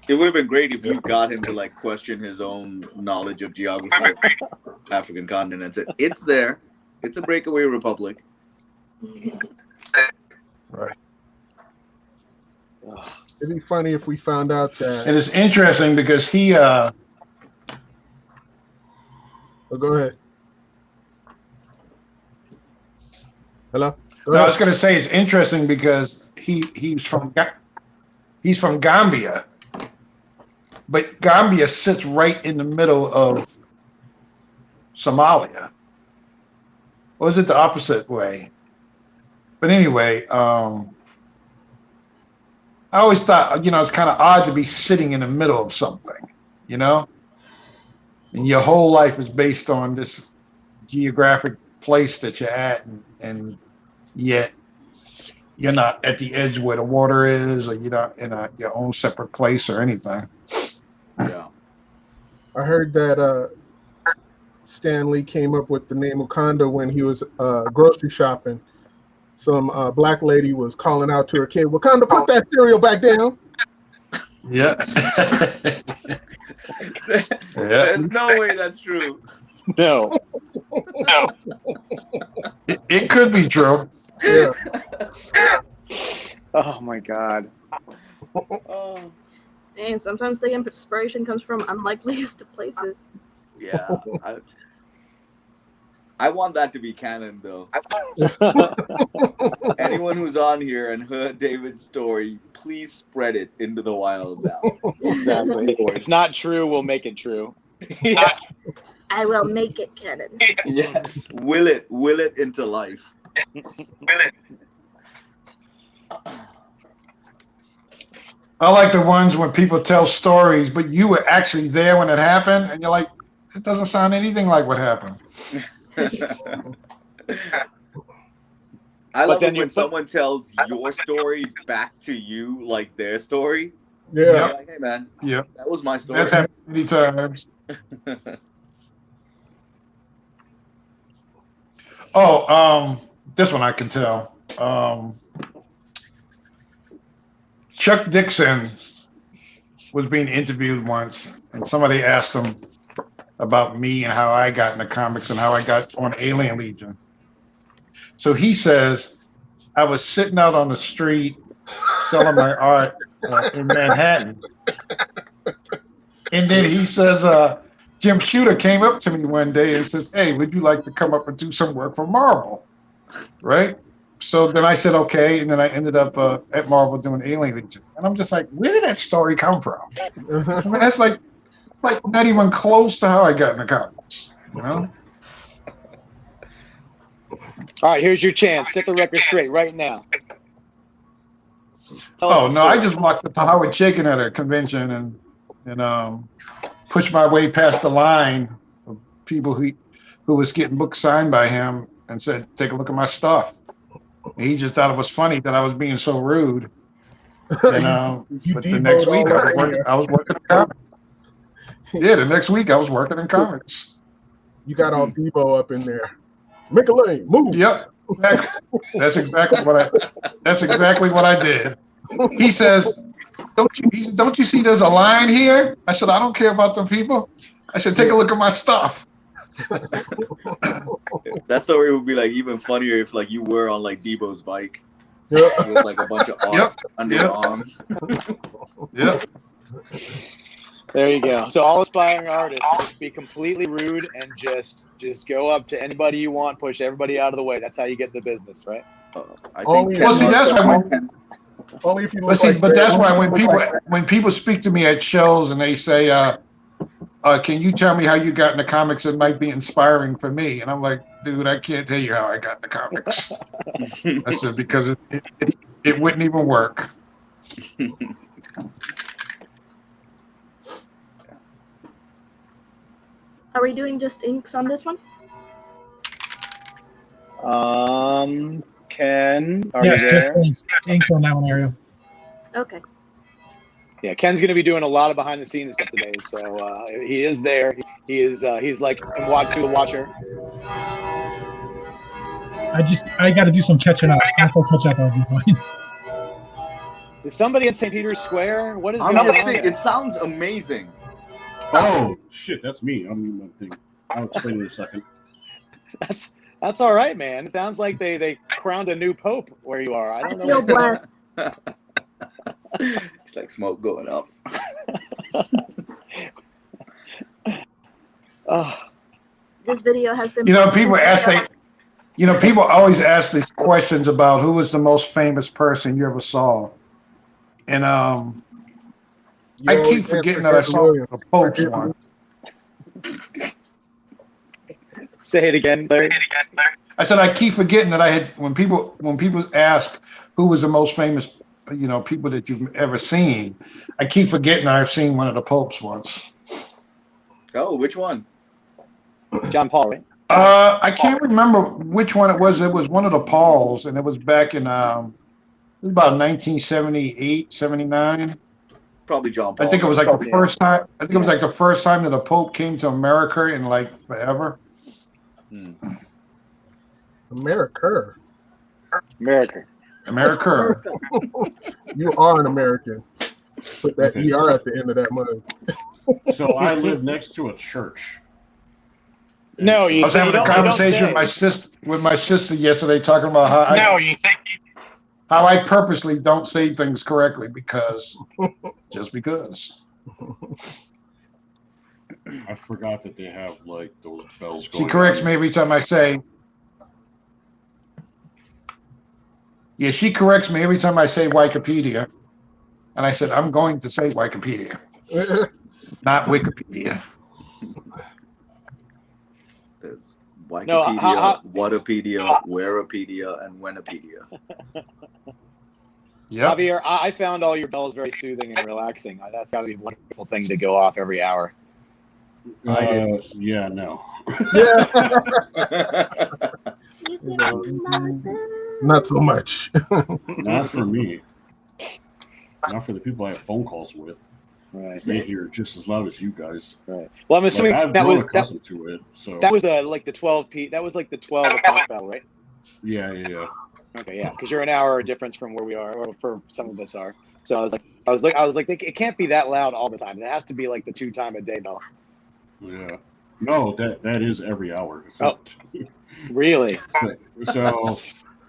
It would have been great if you got him to like question his own knowledge of geography of African continents. It's there. It's a breakaway republic. Right. It'd be funny if we found out that. And it's interesting because he. Oh, go ahead. Hello. Go No, I ahead. was going to say it's interesting because he's from Gambia, but Gambia sits right in the middle of Somalia. Or is it the opposite way? But anyway, I always thought, it's kind of odd to be sitting in the middle of something, and your whole life is based on this geographic place that you're at, and yet you're not at the edge where the water is, or you're not in your own separate place or anything. Yeah. I heard that Stan Lee came up with the name Wakanda when he was grocery shopping. Some black lady was calling out to her kid, "Wakanda, put that cereal back down." Yeah. There's no way that's true. No. It could be true. Yeah. Oh my God. Oh, And sometimes the inspiration comes from unlikeliest of places. yeah. I want that to be canon, though. Anyone who's on here and heard David's story, please spread it into the wild now. Exactly. If it's not true, we'll make it true. Yeah. I will make it canon. Yes. Will it into life. I like the ones when people tell stories, but you were actually there when it happened, and you're like, it doesn't sound anything like what happened. I love it when someone tells your story back to you like their story. Yeah. You're like, hey man, Yeah. that was my story. That's happened many times. This one I can tell. Chuck Dixon was being interviewed once, and somebody asked him about me and how I got into comics and how I got on Alien Legion. So he says, I was sitting out on the street selling my art in Manhattan. And then he says, Jim Shooter came up to me one day and says, "Hey, would you like to come up and do some work for Marvel?" Right? So then I said, okay. And then I ended up at Marvel doing Alien Legion. And I'm just like, where did that story come from? I mean, it's like not even close to how I got into comics, All right, here's your chance. Set the record straight right now. Oh, no, I just walked up to Howard Chaykin at a convention and pushed my way past the line of people who was getting books signed by him and said, take a look at my stuff. And he just thought it was funny that I was being so rude. And You but the next Debo'd week all over there. I was working in comics. Yeah, the next week I was working in comics. You got all Debo up in there. Make a lane, move. Yep. That's exactly what I did. He says, don't you see there's a line here? I said, I don't care about them people. I said, take a look at my stuff. That story would be like even funnier if like you were on like Debo's bike Yeah. with like a bunch of art under your arm. Yep. There you go. So all aspiring artists, just be completely rude and just go up to anybody you want, push everybody out of the way. That's how you get the business, right? I Only- think Well, see, that's why Only if you But look see, like but that's Barry. why when people speak to me at shows and they say, can you tell me how you got into comics? It might be inspiring for me. And I'm like, dude, I can't tell you how I got into comics. I said, because it wouldn't even work. Are we doing just inks on this one? Ken, are Yes, you just there? inks on that one, Ariel. Okay. Yeah, Ken's going to be doing a lot of behind the scenes stuff today, so he is there. He's like to the watcher. I got to do some catching up. Once I catch up, I'll be fine. Is somebody in St. Peter's Square? What is I'm going just on saying, there? it sounds amazing. Oh shit, that's me. I'll mute my thing. I'll explain in a second. That's all right, man. It sounds like they crowned a new pope where you are. I I don't feel know. blessed. It's like smoke going up. Oh, This video has been. People always ask these questions about who was the most famous person you ever saw. And I keep forgetting that I saw the Pope's one. say it again, Larry. I said I keep forgetting that I had when people ask who was the most famous, people that you've ever seen, I keep forgetting that I've seen one of the Popes once. Oh, which one? John Paul, right? I can't remember which one it was. It was one of the Pauls, and it was back in it was about 1978, 79. Probably John Paul. I think it was like the first time. I think it was like the first time that a Pope came to America in like forever. America. You are an American. Put that ER at the end of that mug. So I live next to a church. No, I was having a conversation with my sister yesterday, talking about how I purposely don't say things correctly because. I forgot that they have like those bells going. She corrects me every time I say. Yeah, she corrects me every time I say Wikipedia, and I said I'm going to say Wikipedia, not Wikipedia. There's Wikipedia, Whatapedia, Wherepedia, and Whenapedia. Yeah. Javier, I found all your bells very soothing and relaxing. That's got to be a wonderful thing to go off every hour. Yeah, no. Yeah. Not so much. Not for me. Not for the people I have phone calls with. Right. They hear just as loud as you guys. Right. Well, I'm assuming I've that grown was accustomed to it. So that was like the 12 That was like the 12 o'clock bell, right? Yeah. Okay, yeah, because you're an hour difference from where we are, or for some of us are. So I was like, it can't be that loud all the time. It has to be like the 2 time a day bell. Yeah. No, that is every hour. Oh, really? So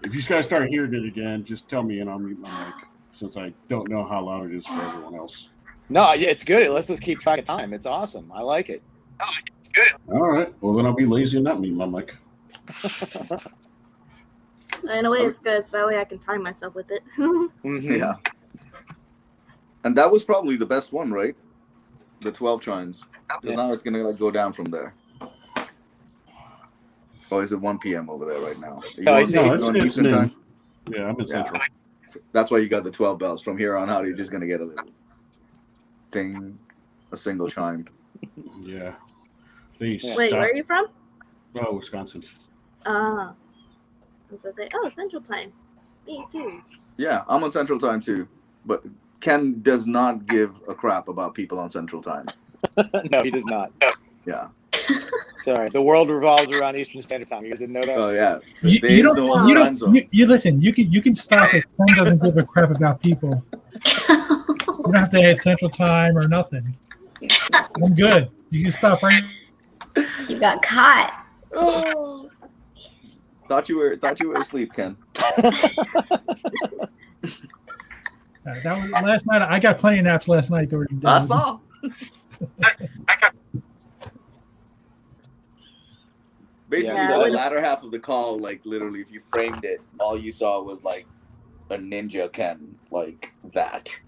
if you guys start hearing it again, just tell me and I'll mute my mic, since I don't know how loud it is for everyone else. No, yeah, it's good. Let's just keep track of time. It's awesome. I like it. Oh, it's good. All right. Well, then I'll be lazy and not mute my mic. In a way, it's good. So that way I can time myself with it. Mm-hmm. Yeah. And that was probably the best one, right? The 12 chimes. Yeah. Now it's gonna go down from there. Or is it 1 p.m. over there right now? Are you on it's Eastern noon. time? Yeah, I'm in Central. So that's why you got the 12 bells. From here on out, you're just gonna get a little ding, a single chime. Yeah. Wait, where are you from? Oh, Wisconsin. I was going to say, Central Time. Me too. Yeah, I'm on Central Time too. but Ken does not give a crap about people on Central Time. No, he does not. Yeah. Sorry, the world revolves around Eastern Standard Time. You guys didn't know that? Oh yeah. You There is don't. no You other time don't. zone. You listen. You can stop it. Ken doesn't give a crap about people. You don't have to add Central Time or nothing. I'm good. You can stop right. You got caught. Oh. Thought you were asleep, Ken. That was last night. I got plenty of naps last night during the day. I saw. Basically, Yeah. the latter half of the call, like literally, if you framed it, all you saw was like a ninja Ken, like that.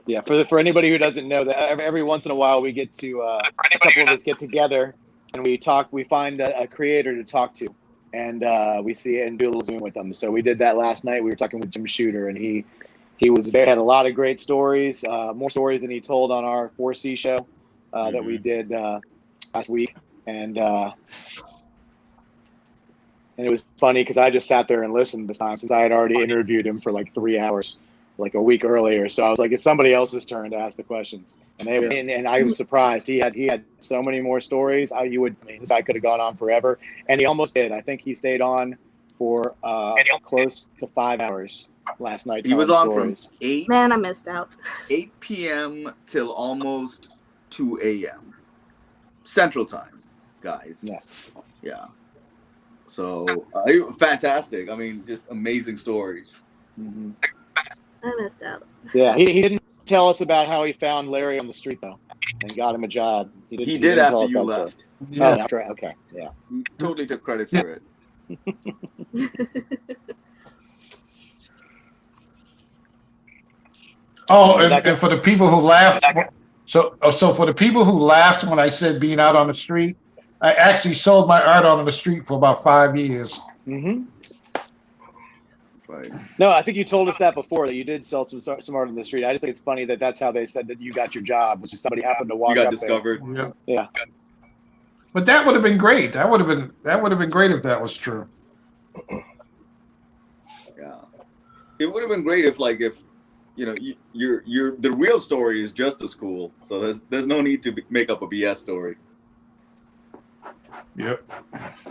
Yeah. For anybody who doesn't know, that every once in a while we get to a couple of us get together and we talk. We find a creator to talk to, and we see it and do a little Zoom with them. So we did that last night. We were talking with Jim Shooter, and he had a lot of great stories, more stories than he told on our 4C show that we did last week. And it was funny because I just sat there and listened this time since I had already interviewed him for like 3 hours, like a week earlier. So I was like, it's somebody else's turn to ask the questions. And I was surprised. He had so many more stories. This guy could have gone on forever, and he almost did. I think he stayed on for close to 5 hours last night. He was on stories. from 8. Man, I missed out. 8 p.m. till almost 2 a.m. Central Time, guys. Yeah. So fantastic. I mean, just amazing stories. Mm-hmm. I missed out. Yeah, He didn't tell us about how he found Larry on the street though, and got him a job. He didn't did tell after us you that left. story. Yeah. Oh, after, okay, yeah. He totally took credit for it. Oh, and for the people who laughed, so for the people who laughed when I said being out on the street, I actually sold my art out on the street for about 5 years. Mm-hmm. Right. No, I think you told us that before, that you did sell some art in the street. I just think it's funny that that's how they said that you got your job, which is somebody happened to walk You got up discovered. there. Yeah. But that would have been great. That would have been great if that was true. Yeah. It would have been great if you're the real story is just as cool. So there's no need to make up a BS story. Yep.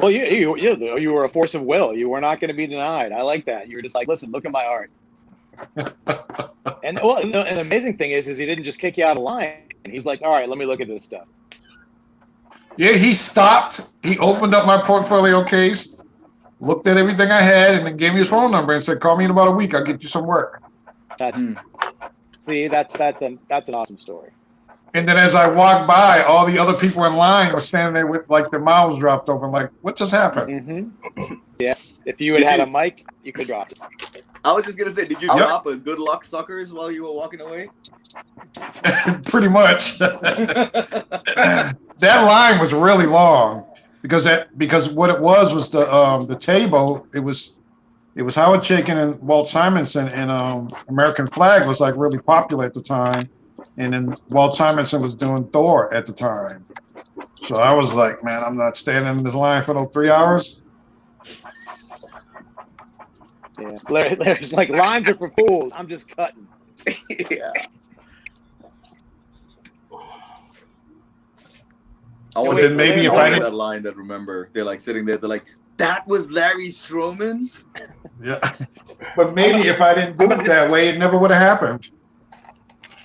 Well, you were a force of will. You were not going to be denied. I like that. You were just like, listen, look at my art. And the amazing thing is he didn't just kick you out of line. He's like, all right, let me look at this stuff. Yeah, he stopped. He opened up my portfolio case, looked at everything I had, and then gave me his phone number and said, "Call me in about a week. I'll get you some work." That's an awesome story. And then as I walked by, all the other people in line were standing there with like their mouths dropped open, like, "What just happened?" Mm-hmm. Yeah. If you had a mic, you could drop it. I was just gonna say, did you drop a good luck suckers while you were walking away? Pretty much. That line was really long because what it was the table. It was Howard Chaykin and Walt Simonson, and American Flag was like really popular at the time, and then Walt Simonson was doing Thor at the time. So I was like, man, I'm not standing in this line for no 3 hours. Yeah. Larry's like, lines are for fools. I'm just cutting. Yeah. I wonder if maybe if I did that line that remember they're like sitting there, they're like, that was Larry Stroman? Yeah. But maybe if I didn't do it that way, it never would have happened.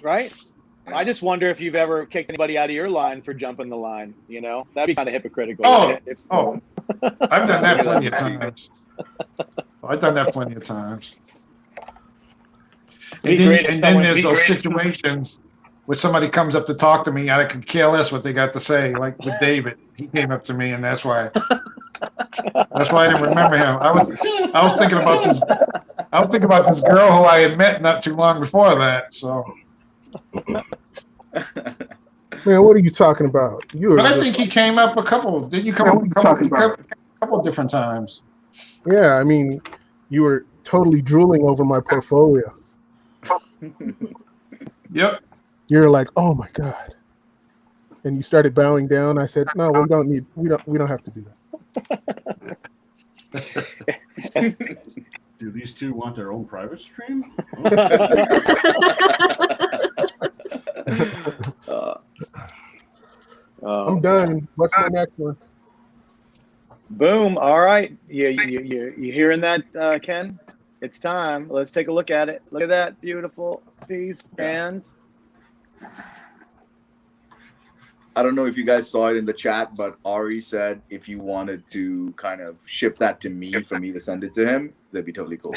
Right? I just wonder if you've ever kicked anybody out of your line for jumping the line, you know? That'd be kind of hypocritical. I've done that plenty of times. I've done that plenty of times. And then there's those situations where somebody comes up to talk to me, and I could care less what they got to say. Like with David, he came up to me, and that's why I didn't remember him. I was thinking about this. I was thinking about this girl who I had met not too long before that. So, man, what are you talking about? But I think he came up a couple. Did you come up a couple different times? Yeah, I mean, you were totally drooling over my portfolio. Yep. You're like, oh my God. And you started bowing down. I said, no, we don't have to do that. Do these two want their own private stream? I'm done. What's my next one? Boom. All right. You hearing that, Ken? It's time. Let's take a look at it. Look at that beautiful piece. And I don't know if you guys saw it in the chat, but Ari said if you wanted to kind of ship that to me for me to send it to him, that'd be totally cool.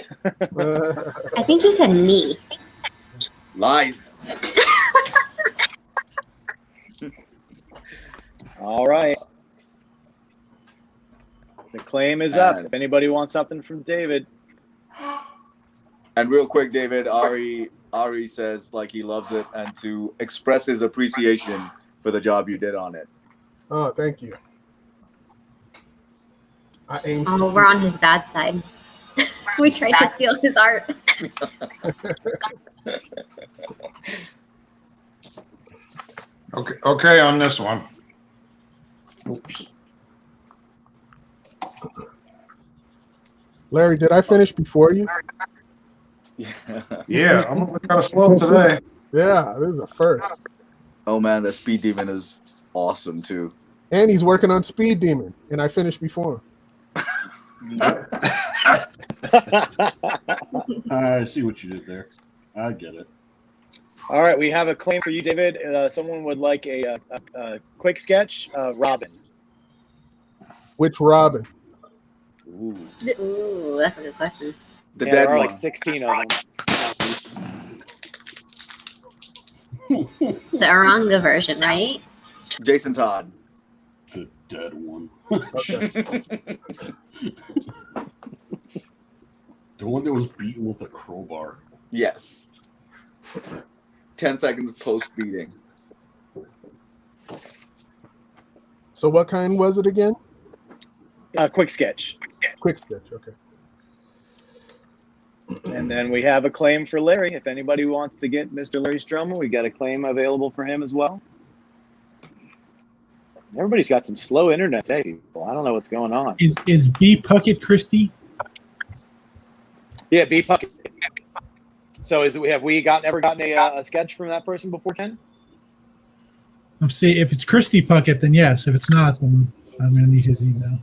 I think he said me. Lies. all right. The claim is up. If anybody wants something from David. And real quick, David, Ari says like he loves it and to express his appreciation for the job you did on it. Oh, thank you. I aim. Oh, we're on his bad side. We tried to steal his art. Okay, on this one. Oops. Larry, did I finish before you? Yeah, I'm kind of slow today. Yeah, this is a first. Oh man, the Speed Demon is awesome too. And he's working on Speed Demon, and I finished before him. I see what you did there. I get it. All right, we have a claim for you, David. Someone would like a quick sketch. Robin. Which Robin? Ooh. Ooh, that's a good question. The Yeah, dead there are one. like 16 of them. The Oranga version, right? Jason Todd. The dead one. Okay. The one that was beaten with a crowbar. Yes. 10 seconds post beating. So what kind was it again? Quick sketch. Quick sketch. Okay. And then we have a claim for Larry. If anybody wants to get Mr. Larry Stroman, we got a claim available for him as well. Everybody's got some slow internet today, people. I don't know what's going on. Is B Puckett Christie? Yeah, B Puckett. So have we ever gotten a sketch from that person before, Ken? Let's see. If it's Christie Puckett, then yes. If it's not, then I'm going to need his email.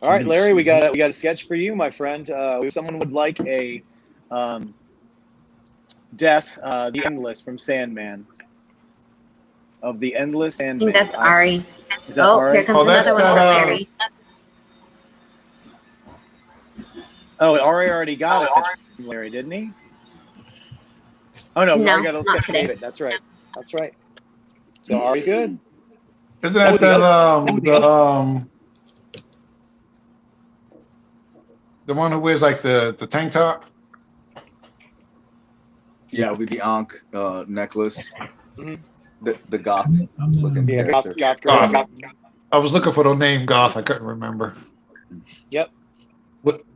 All right, Larry, we got a sketch for you, my friend. If someone would like a Death, the Endless from Sandman. Of the Endless I Sandman. think that's Ari. Is that Oh, Ari? here comes another one for Larry. Oh, Ari already got a sketch from Larry, didn't he? Oh no, No, Ari got a not sketch from today. David. That's right. That's right. So Ari's good. Isn't that the one who wears like the tank top? Yeah, with the Ankh necklace. The goth I'm not looking Yeah, character. Goth girl. I was looking for the name Goth. I couldn't remember. Yep.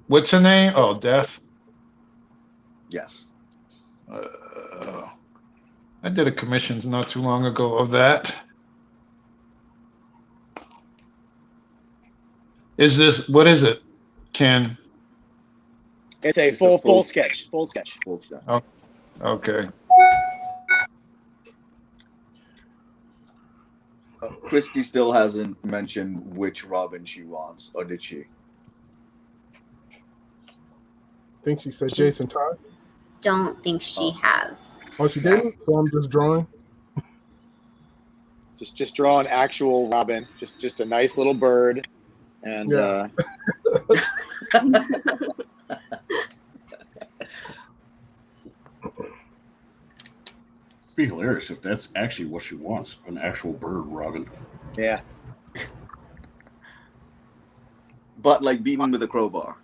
What's her name? Oh, Death. Yes. I did a commission not too long ago of that. What is it, Ken? It's a full sketch. Full sketch. Full sketch. Okay. Christy still hasn't mentioned which Robin she wants, or did she? I think she said Jason Todd. Don't think she has. Oh, she didn't? So I'm just drawing. Just draw an actual Robin. Just a nice little bird. And Yeah. It'd be hilarious if that's actually what she wants, an actual bird Robin. yeah. But like beaten with a crowbar.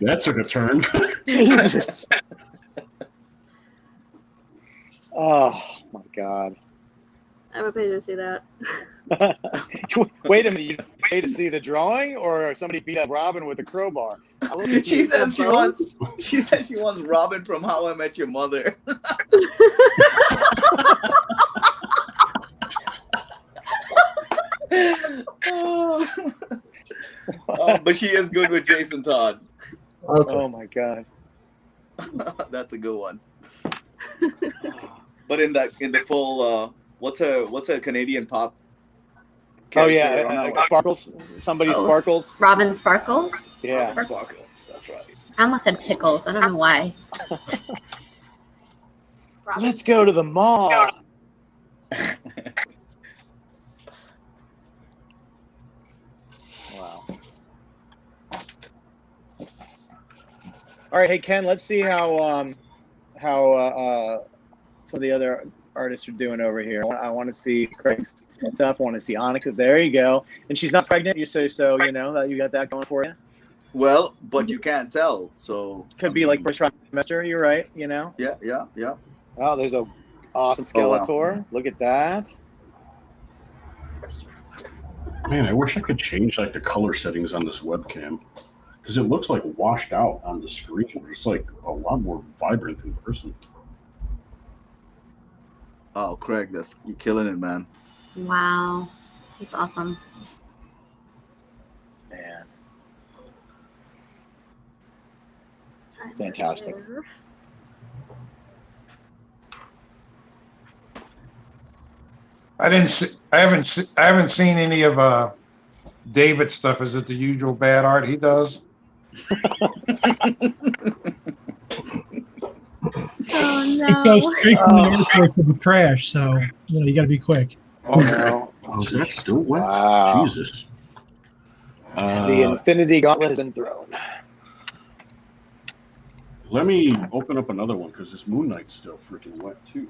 That took a turn. Jesus. Oh my God. I would pay to see that. Wait a minute, you pay to see the drawing, or somebody beat up Robin with a crowbar? I look at She you. said she wants Robin from How I Met Your Mother. but she is good with Jason Todd. Okay. Oh my god. That's a good one. But in the full, what's a Canadian pop? Oh character on that yeah, one? Sparkles. Somebody Oh, Sparkles. Robin Sparkles. Yeah. Robin Sparkles. That's right. I almost said pickles. I don't know why. Let's go to the mall. Wow. All right, hey Ken, let's see how some of the other artists are doing over here. I want to see Craig's stuff. I want to see Annika. There you go. And she's not pregnant. You say so. You know that you got that going for you. Well, but you can't tell, so Could be like first trimester. You're right. You know. Yeah. Oh, there's a awesome Oh, wow. Skeletor. Look at that. Man, I wish I could change like the color settings on this webcam because it looks like washed out on the screen. It's like a lot more vibrant in person. Oh, Craig, you're killing it, man. Wow, that's awesome. Man. Fantastic. I haven't seen any of David's stuff. Is it the usual bad art he does? Oh It no. goes straight from the airport to the trash, so you got to be quick. Okay. Oh, is that still wet? Wow. Jesus. The Infinity Gauntlet has been thrown. Let me open up another one because this Moon Knight's still freaking wet too.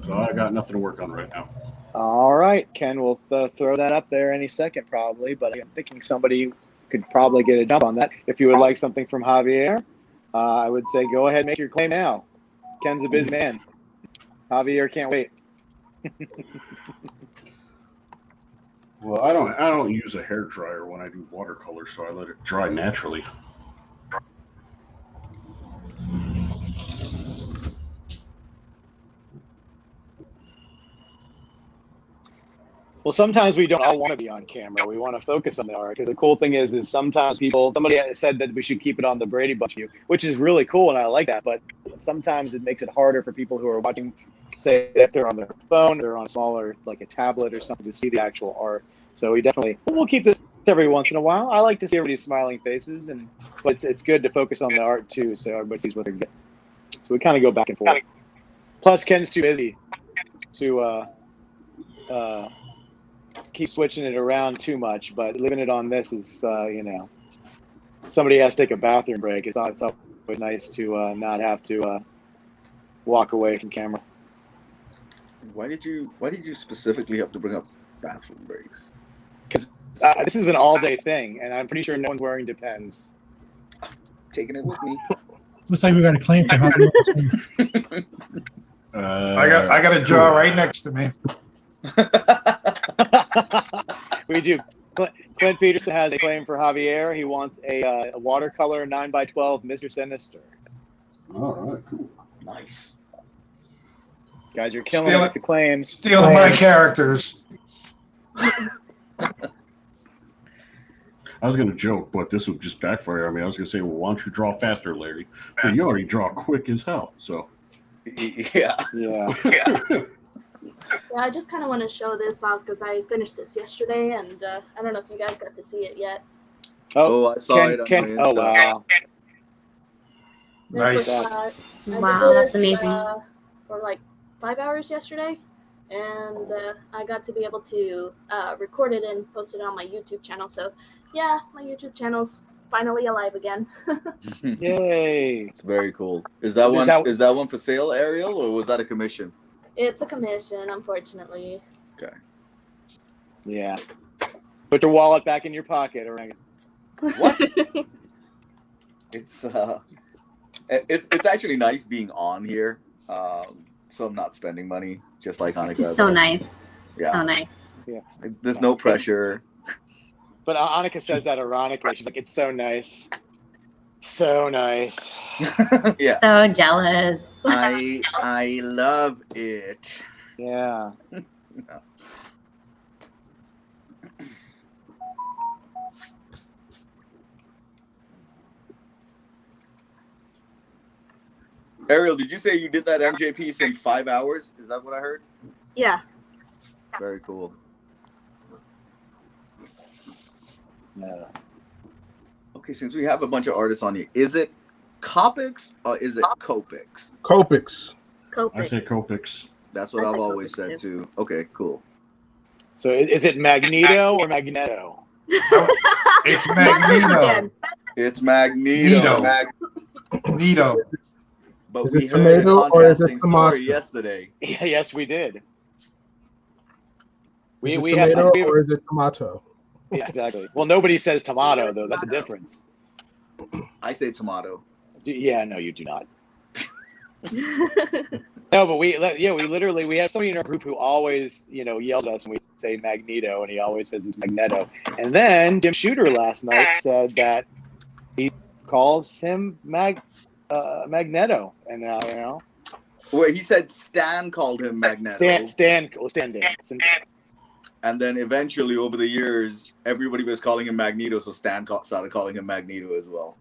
So I got nothing to work on right now. All right, Ken, we'll throw that up there any second probably, but I'm thinking somebody could probably get a jump on that. If you would like something from Javier, I would say go ahead and make your claim now. Ken's a busy man. Javier can't wait. Well, I don't use a hair dryer when I do watercolor, so I let it dry naturally. Well, sometimes we don't all want to be on camera. We want to focus on the art. Because the cool thing is sometimes somebody said that we should keep it on the Brady Bunch view, which is really cool, and I like that. But sometimes it makes it harder for people who are watching, say, if they're on their phone or on a smaller, like a tablet or something, to see the actual art. So we'll keep this every once in a while. I like to see everybody's smiling faces, but it's good to focus on the art too, so everybody sees what they're getting. So we kind of go back and forth. Plus, Ken's too busy to keep switching it around too much, but leaving it on this is, somebody has to take a bathroom break. It's always nice to not have to walk away from camera. Why did you specifically have to bring up bathroom breaks? Because this is an all-day thing, and I'm pretty sure no one's wearing Depends. Taking it with me. Looks like we got a claim for Javier. I got a jar right next to me. We do. Clint Peterson has a claim for Javier. He wants a watercolor 9x12 Mr. Sinister. All right, cool. Nice. Guys, you're killing it with the claims. Stealing my characters. I was going to joke, but this would just backfire on me. I was going to say, well, why don't you draw faster, Larry? But you already draw quick as hell, so. Yeah. So I just kind of want to show this off because I finished this yesterday, and I don't know if you guys got to see it yet. Oh, I saw it on my Insta. Oh, wow. Nice. This was, I did Wow, this, that's amazing. For like 5 hours yesterday, and I got to be able to record it and post it on my YouTube channel. So, yeah, my YouTube channel's finally alive again. Yay. It's very cool. Is that one for sale, Ariel, or was that a commission? It's a commission, unfortunately. Okay. Yeah. Put your wallet back in your pocket, Orangutan. What? It's actually nice being on here. So I'm not spending money, just like Hanukkah. He's so nice. Yeah. So nice. Yeah. There's no pressure. But Annika says that ironically. She's like, it's so nice. So nice. Yeah. So jealous. I love it. Yeah. Ariel, did you say you did that MJ piece in 5 hours? Is that what I heard? Yeah. Very cool. Yeah. Okay, since we have a bunch of artists on here, is it Copics or is it Copics? Copics. I say Copics. Copics. That's what I I've say always Copics, said too. too. Okay, cool. So is it Magneto or Magneto? It's Magneto. Again. It's Magneto. Nito. But Is we it heard a tomato or is it contrasting tomato? story yesterday. Yeah, yes, we did. Is We it have tomato or is it tomato? yeah, exactly. Well, nobody says tomato though. That's the difference. I say tomato. Yeah, no, you do not. No, but we have somebody in our group who always, yells at us when we say Magneto, and he always says it's Magneto. And then Dim Shooter last night said that he calls him Magneto, and now Wait, he said Stan called him Magneto. Stan Dan. And then eventually, over the years, everybody was calling him Magneto, so Stan started calling him Magneto as well.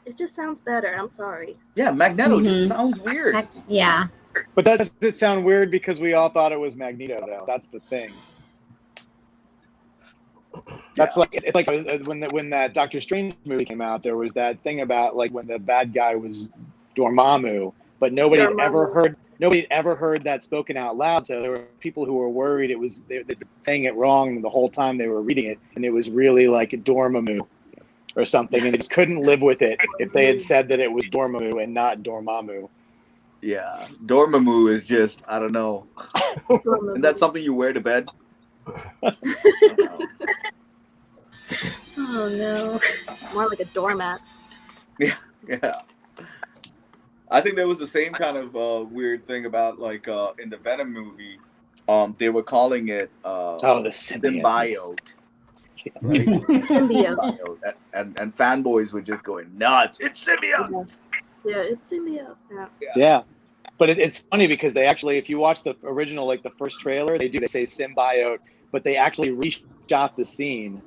It just sounds better. I'm sorry. Yeah, Magneto just Mhm. sounds weird. Yeah. But does it sound weird because we all thought it was Magneto, though? That's the thing. That's like it's like when that Doctor Strange movie came out, there was that thing about like when the bad guy was Dormammu, but nobody had ever heard that spoken out loud. So there were people who were worried they were saying it wrong the whole time they were reading it, and it was really like Dormammu or something, and they just couldn't live with it if they had said that it was Dormammu and not Dormammu. Yeah, Dormammu is just, I don't know. Isn't that something you wear to bed? Oh no. More like a doormat. Yeah. I think there was the same kind of weird thing about like in the Venom movie. They were calling it The symbiote. Right? Symbiote. And fanboys were just going nuts. It's symbiote. Yeah, it's symbiote. Yeah. Yeah. But it's funny because they actually, if you watch the original, like the first trailer, they say symbiote, but they actually reshot the scene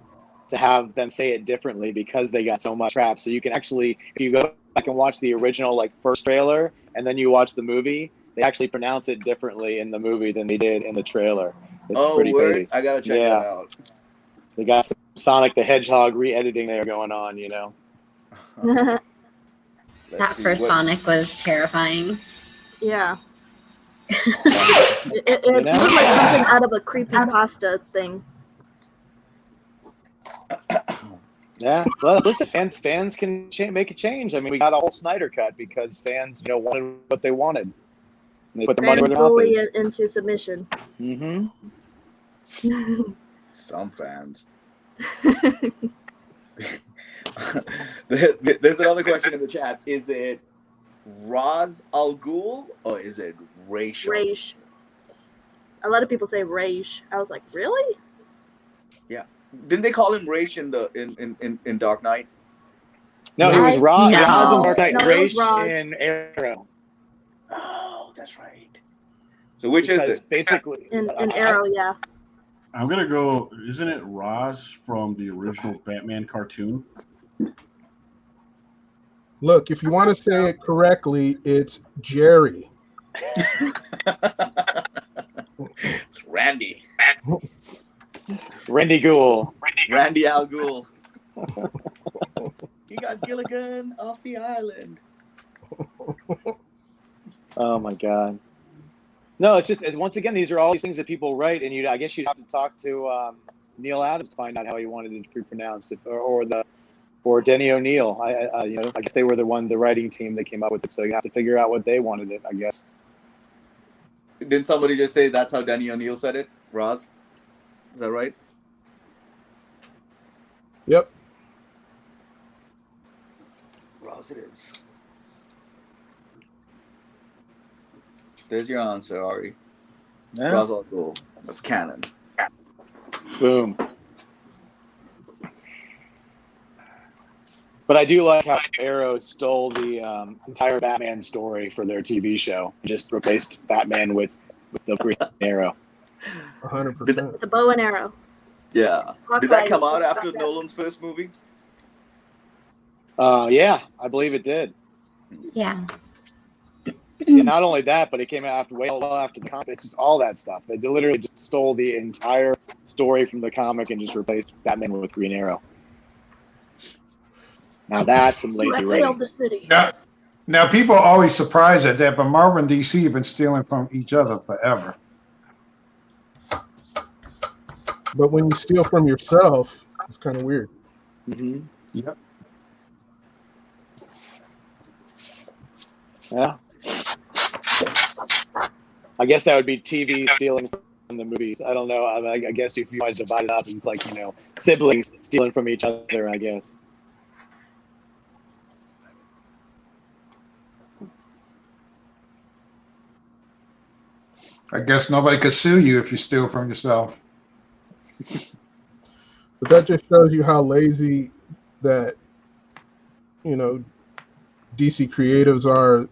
to have them say it differently because they got so much crap. So you can actually, if you go back and watch the original like first trailer and then you watch the movie, they actually pronounce it differently in the movie than they did in the trailer. It's pretty word? crazy. I gotta check that out. They got some Sonic the Hedgehog re-editing there going on, That first Sonic was terrifying. Yeah. It looked like something out of a creepypasta thing. Yeah, well, listen, fans can make a change. I mean, we got a whole Snyder cut because fans, wanted what they wanted. And they put their money where their mouth Bully is. it into submission. Mm-hmm. Some fans. There's another question in the chat. Is it Ra's al Ghul or is it Raish? Raish. A lot of people say Raish. I was like, really? Yeah. Didn't they call him Raish in Dark Knight? No, he was Ra's in Dark Knight, No, Raish Ra's. in Arrow. Oh, that's right. So which is it? Basically, In Arrow, yeah. I'm gonna go. Isn't it Roz from the original Batman cartoon? Look, if you want to say it correctly, it's Jerry. It's Randy. Randy Ghoul. Randy Al Ghul. He got Gilligan off the island. Oh my God. No, it's just once again, these are all these things that people write, and I guess you'd have to talk to Neil Adams to find out how he wanted it to be pronounced, or Denny O'Neil. I guess they were the writing team that came up with it, so you have to figure out what they wanted it, I guess. Didn't somebody just say that's how Denny O'Neil said it? Roz? Is that right? Yep. Roz it is. There's your answer, Ari. Yeah. Ra's al Ghul. That's canon. Boom. But I do like how Arrow stole the entire Batman story for their TV show. Just replaced Batman with with the Green Arrow. 100%. The bow and arrow. Yeah. Did that come out after Nolan's first movie? Yeah, I believe it did. Yeah. Yeah, not only that, but it came out after well after the comics, all that stuff. They literally just stole the entire story from the comic and just replaced Batman with Green Arrow. Now that's some lazy Directly writing. on the city. Now people are always surprised at that, but Marvel and DC have been stealing from each other forever. But when you steal from yourself, it's kind of weird. Mm-hmm. Yep. Yeah. I guess that would be TV stealing from the movies. I don't know. I guess if you want to divide it up, it's like, siblings stealing from each other, I guess. I guess nobody could sue you if you steal from yourself. But that just shows you how lazy that, DC creatives are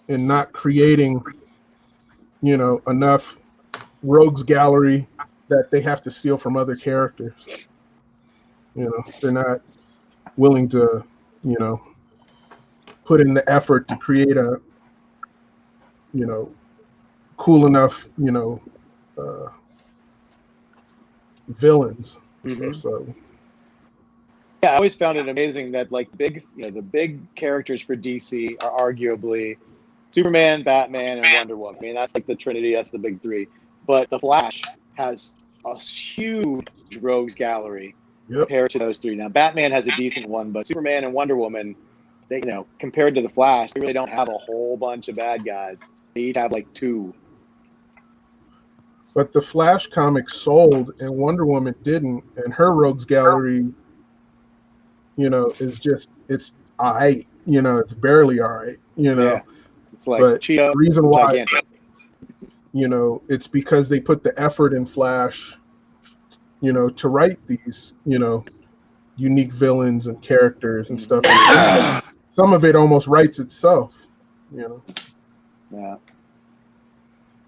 in not creating, enough rogues gallery that they have to steal from other characters. They're not willing to, put in the effort to create a, cool enough, villains. Mm-hmm. So yeah, I always found it amazing that the big characters for DC are arguably Superman, Batman, and Wonder Woman. I mean, that's like the Trinity. That's the big three. But the Flash has a huge rogues gallery compared to those three. Now, Batman has a decent one, but Superman and Wonder Woman, they, compared to the Flash, they really don't have a whole bunch of bad guys. They each have like two. But the Flash comic sold and Wonder Woman didn't, and her rogues gallery, is just, it's all right. It's barely all right. Yeah. It's like but Cheetah, the reason why, gigantic. It's because they put the effort in Flash, to write these, unique villains and characters and stuff. Some of it almost writes itself, Yeah.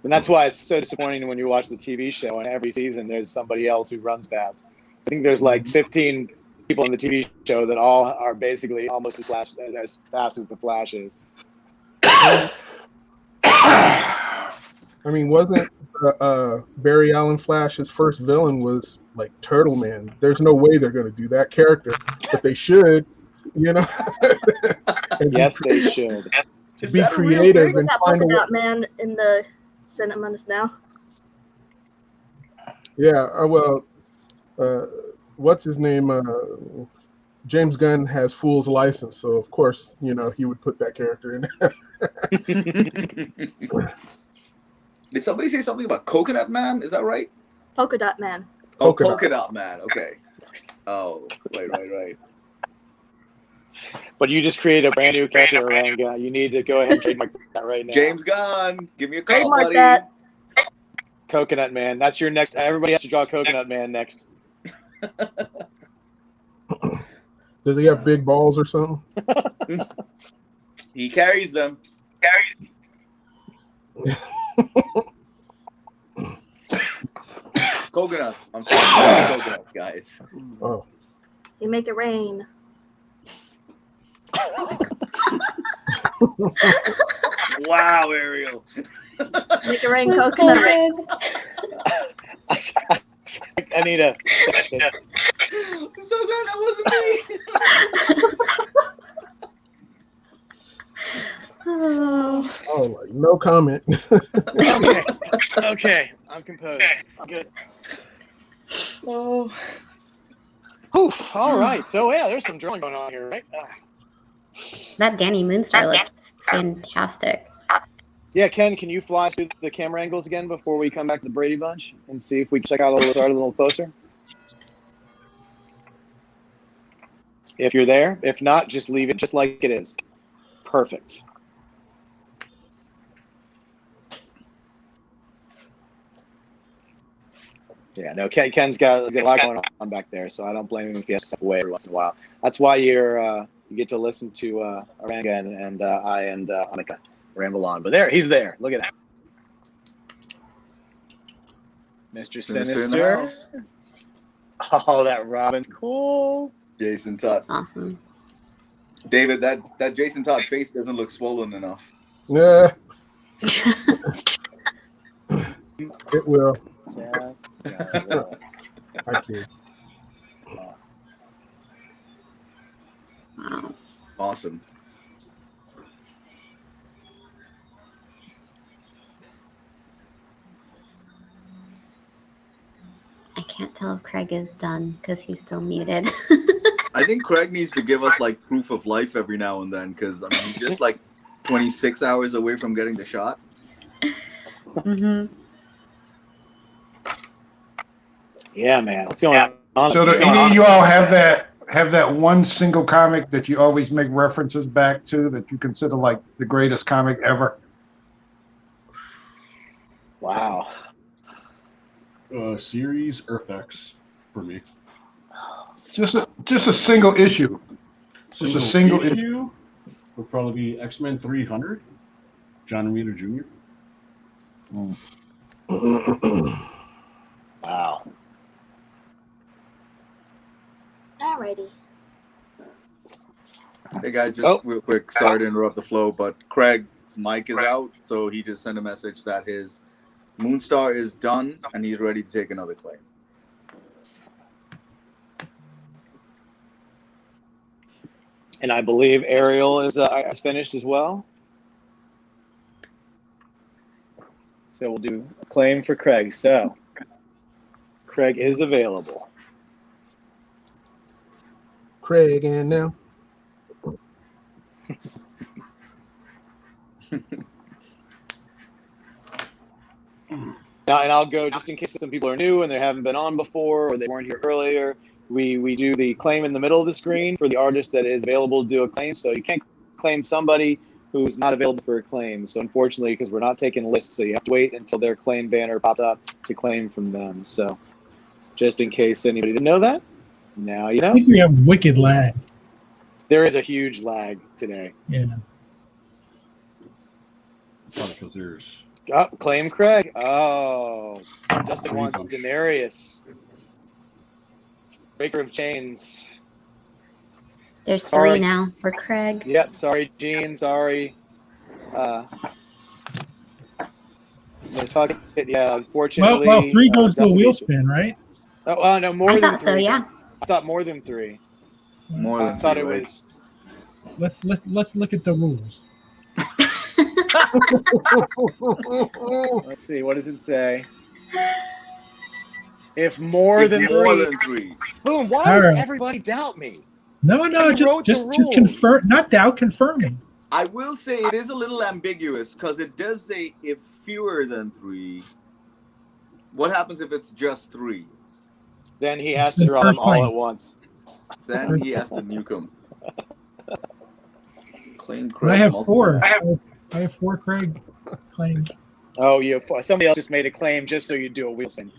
And that's why it's so disappointing when you watch the TV show and every season there's somebody else who runs fast. I think there's like 15 people in the TV show that all are basically almost as fast as the Flash is. I mean, wasn't Barry Allen Flash's first villain was like Turtle Man? There's no way they're going to do that character, but they should, Yes, they should. Be creative and That find a way. polka dot man in the cinemas now. Yeah, well, what's his name? James Gunn has Fool's License, so of course, he would put that character in there. Did somebody say something about Coconut Man? Is that right? Polka dot man. Oh, Polka Dot Man. Okay. Oh, right. But you just create a brand new character, Oranga. You need to go ahead and trademark that right now. James Gunn, give me a call, Trademark buddy. that. Coconut Man. That's your next. Everybody has to draw Coconut Man next. Does he have big balls or something? He carries them. Coconuts. I'm talking about coconuts, guys. Oh, You make it rain. Wow, Ariel. Make it rain, That's so coconut rain. good. I need a. I'm so glad that wasn't me. oh, like, no comment. Okay. I'm composed. I'm good. Oh. Oof. All right. So yeah, there's some drawing going on here, right? That Danny Moonstar looks fantastic. Yeah, Ken, can you fly through the camera angles again before we come back to the Brady Bunch and see if we can check out a little closer? If you're there. If not, just leave it just like it is. Perfect. Yeah, no, Ken's got a lot going on back there, so I don't blame him if he has to step away every once in a while. That's why you get to listen to Oranga and I and Annika ramble on. But he's there. Look at that. Mr. Sinister in the Sinister. house. Oh, that Robin's cool. Jason Todd. Awesome. David, that Jason Todd face doesn't look swollen enough. Yeah, it will. Yeah. I kid. Wow. Awesome. I can't tell if Craig is done because he's still muted. I think Craig needs to give us like proof of life every now and then, because I mean, he's just like 26 hours away from getting the shot. Mm-hmm. Yeah, man. What's going on? So do any of you all have that one single comic that you always make references back to that you consider like the greatest comic ever? Wow. Series Earth-X for me. Just a single issue. Just a single issue. Would probably be X-Men 300. John Romita Jr. Wow. Alrighty. Hey guys, just real quick, sorry to interrupt the flow, but Craig's mic is out, so he just sent a message that his Moonstar is done and he's ready to take another claim. And I believe Ariel is finished as well. So we'll do a claim for Craig. So Craig is available. Craig, and now. Now, and I'll go just in case some people are new and they haven't been on before or they weren't here earlier. We do the claim in the middle of the screen for the artist that is available to do a claim. So you can't claim somebody who's not available for a claim. So unfortunately, because we're not taking lists, so you have to wait until their claim banner pops up to claim from them. So just in case anybody didn't know that, now you know. I think we have wicked lag. There is a huge lag today. Yeah. Probably because there's Oh, claim Craig. Oh, Justin wants Daenerys. Breaker of Chains. There's Sorry. 3 now for Craig. Yep, sorry, Gene. Sorry. Yeah, unfortunately. Well, 3 goes to a Dustin- wheel spin, right? Oh, no, more I than thought so, 3. yeah. I thought more than 3. More I than thought 3, it right? was. Let's look at the rules. Let's see. What does it say? If more If than more 3. than 3. Boom! Why All does right. everybody doubt me? No, You wrote the just rules. confirm, not doubt, confirming. I will say it is a little ambiguous because it does say if fewer than 3. What happens if it's just 3? Then he has to draw them all at once. Then he has to nuke them. Claim But Craig. I have multiple- 4. I have 4 Craig claims. Oh, somebody else just made a claim just so you do a wheel spin.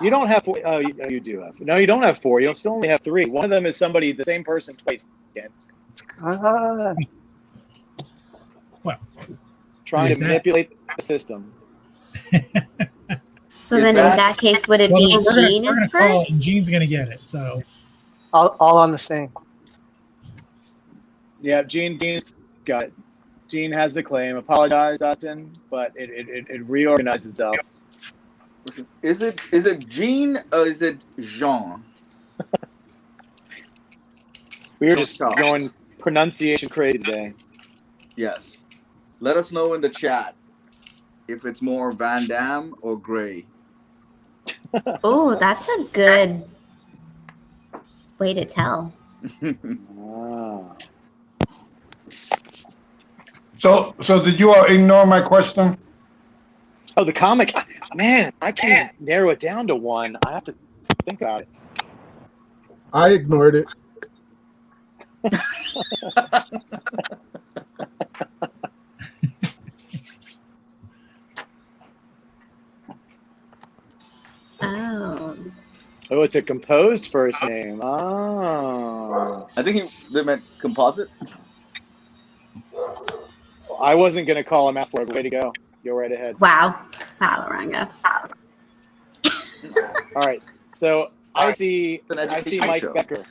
You don't have 4. Oh, you do have. No, you don't have 4. You'll still only have 3. One of them is somebody, the same person twice again. Ah, Well, Trying is to that- manipulate the system. So Is then that- in that case, would it well, be we're gonna Gene is call it, first? and Gene's gonna get it. So all on the same. Yeah, Gene's got it. Gene has the claim. Apologize, Dustin, but it reorganized itself. Is it Jean or is it Jean? We were just Charles. going pronunciation crazy today. Yes. Let us know in the chat if it's more Van Damme or Gray. Oh, that's a good way to tell. Ah. So did you all ignore my question? Oh, the comic. Man, I can't narrow it down to one. I have to think about it. I ignored it. Oh. Oh, it's a composed first name. Oh. I think they meant composite. I wasn't going to call him out for it, but way to go. Go right ahead. Wow. Wow, Ranga. All right. So I see It's an I see educational Mike show. Becker.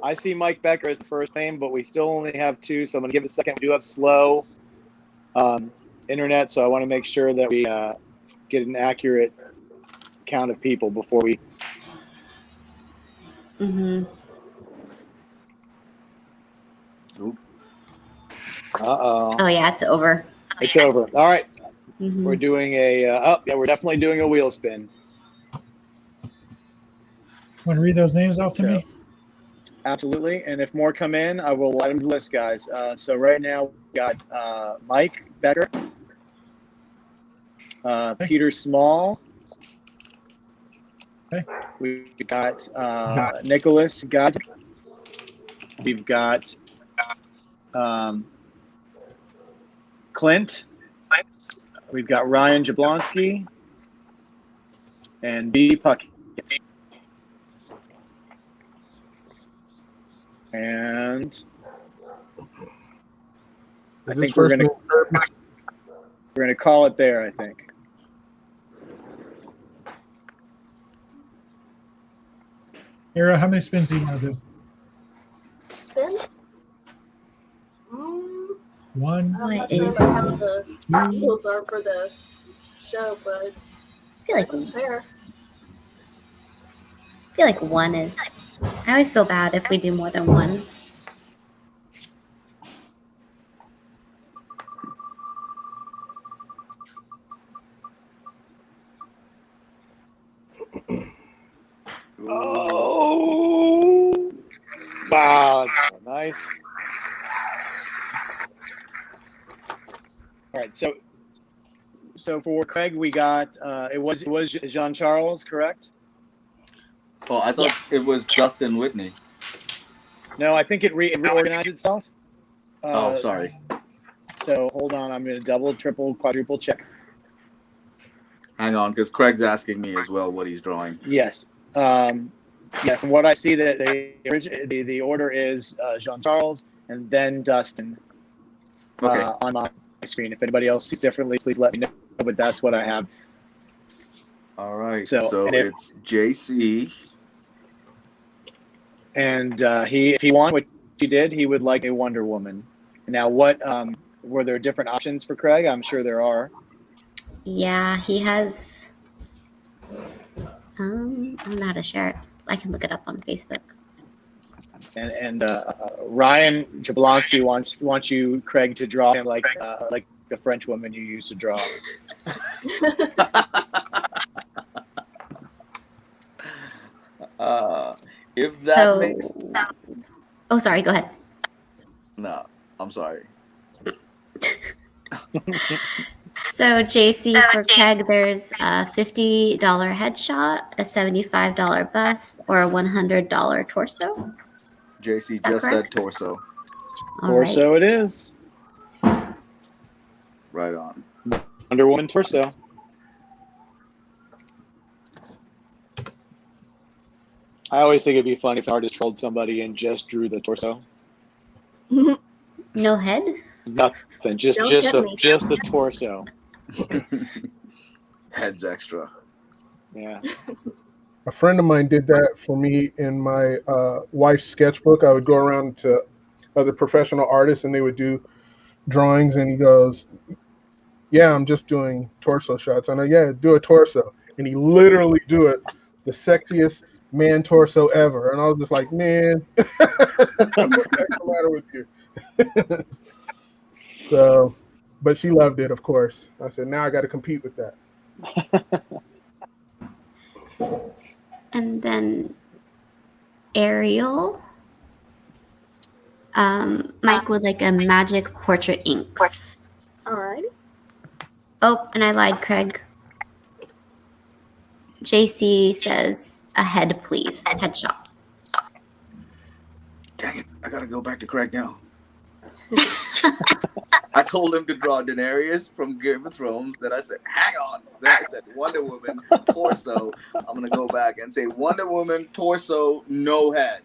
I see Mike Becker as the first name, but we still only have two. So I'm gonna give it a second. We do have slow internet, so I want to make sure that we get an accurate count of people before we. Mm-hmm. Oh yeah, it's over. It's over. All right. Mm-hmm. We're doing a. We're definitely doing a wheel spin. Want to read those names off to So- me? Absolutely. And if more come in, I will add them to the list, guys. So right now we got Mike Becker, Peter Small. Okay. We've got Nicholas God. We've got Clint. We've got Ryan Jablonski and B. Puckett. And I think we're gonna call it there. I think. Era, how many spins do you want to do? Spins? One. I'm not What sure is like how the rules are for the show, but I feel like it's fair. one is. I always feel bad if we do more than one. Oh! Wow, that's nice. All right, so for Craig, we got it was Jean Charles, correct? Oh, I thought Yes. it was Dustin Whitney. No, I think it reorganized itself. Oh, sorry. So hold on, I'm going to double, triple, quadruple check. Hang on, because Craig's asking me as well what he's drawing. Yes. Yeah, from what I see, that the order is Jean Charles and then Dustin Okay. on my screen. If anybody else sees differently, please let me know. But that's what I have. All right. So, So and if- it's JC. And if he won, what he did, he would like a Wonder Woman. Now, what were there different options for Craig? I'm sure there are. Yeah, he has. I don't know how to share it. I can look it up on Facebook. And Ryan Jablonski wants you, Craig, to draw him like the French woman you used to draw. If that So- makes Oh, sorry. Go ahead. no, I'm sorry. So JC for Craig, there's a $50 headshot, a $75 bust, or a $100 torso. JC that just correct? said torso. All right. Torso it is. Right on. Wonder Woman torso. I always think it'd be funny if an artist trolled somebody and just drew the torso. No head? Nothing, just Don't just tempt me. just the torso. Heads extra. Yeah. A friend of mine did that for me in my wife's sketchbook. I would go around to other professional artists and they would do drawings, and he goes, "Yeah, I'm just doing torso shots." I know, yeah, do a torso. And he literally do it, the sexiest man torso ever. And I was just like, man, what the heck's the matter with you? So, but she loved it, of course. I said, now I got to compete with that. And then Ariel. Mike would like a magic portrait inks. All right. Oh, and I lied, Craig. JC says a head, please. Headshot. Dang it! I gotta go back to Craig now. I told him to draw Daenerys from Game of Thrones. Then I said, hang on. Then I said Wonder Woman torso. I'm gonna go back and say Wonder Woman torso, no head.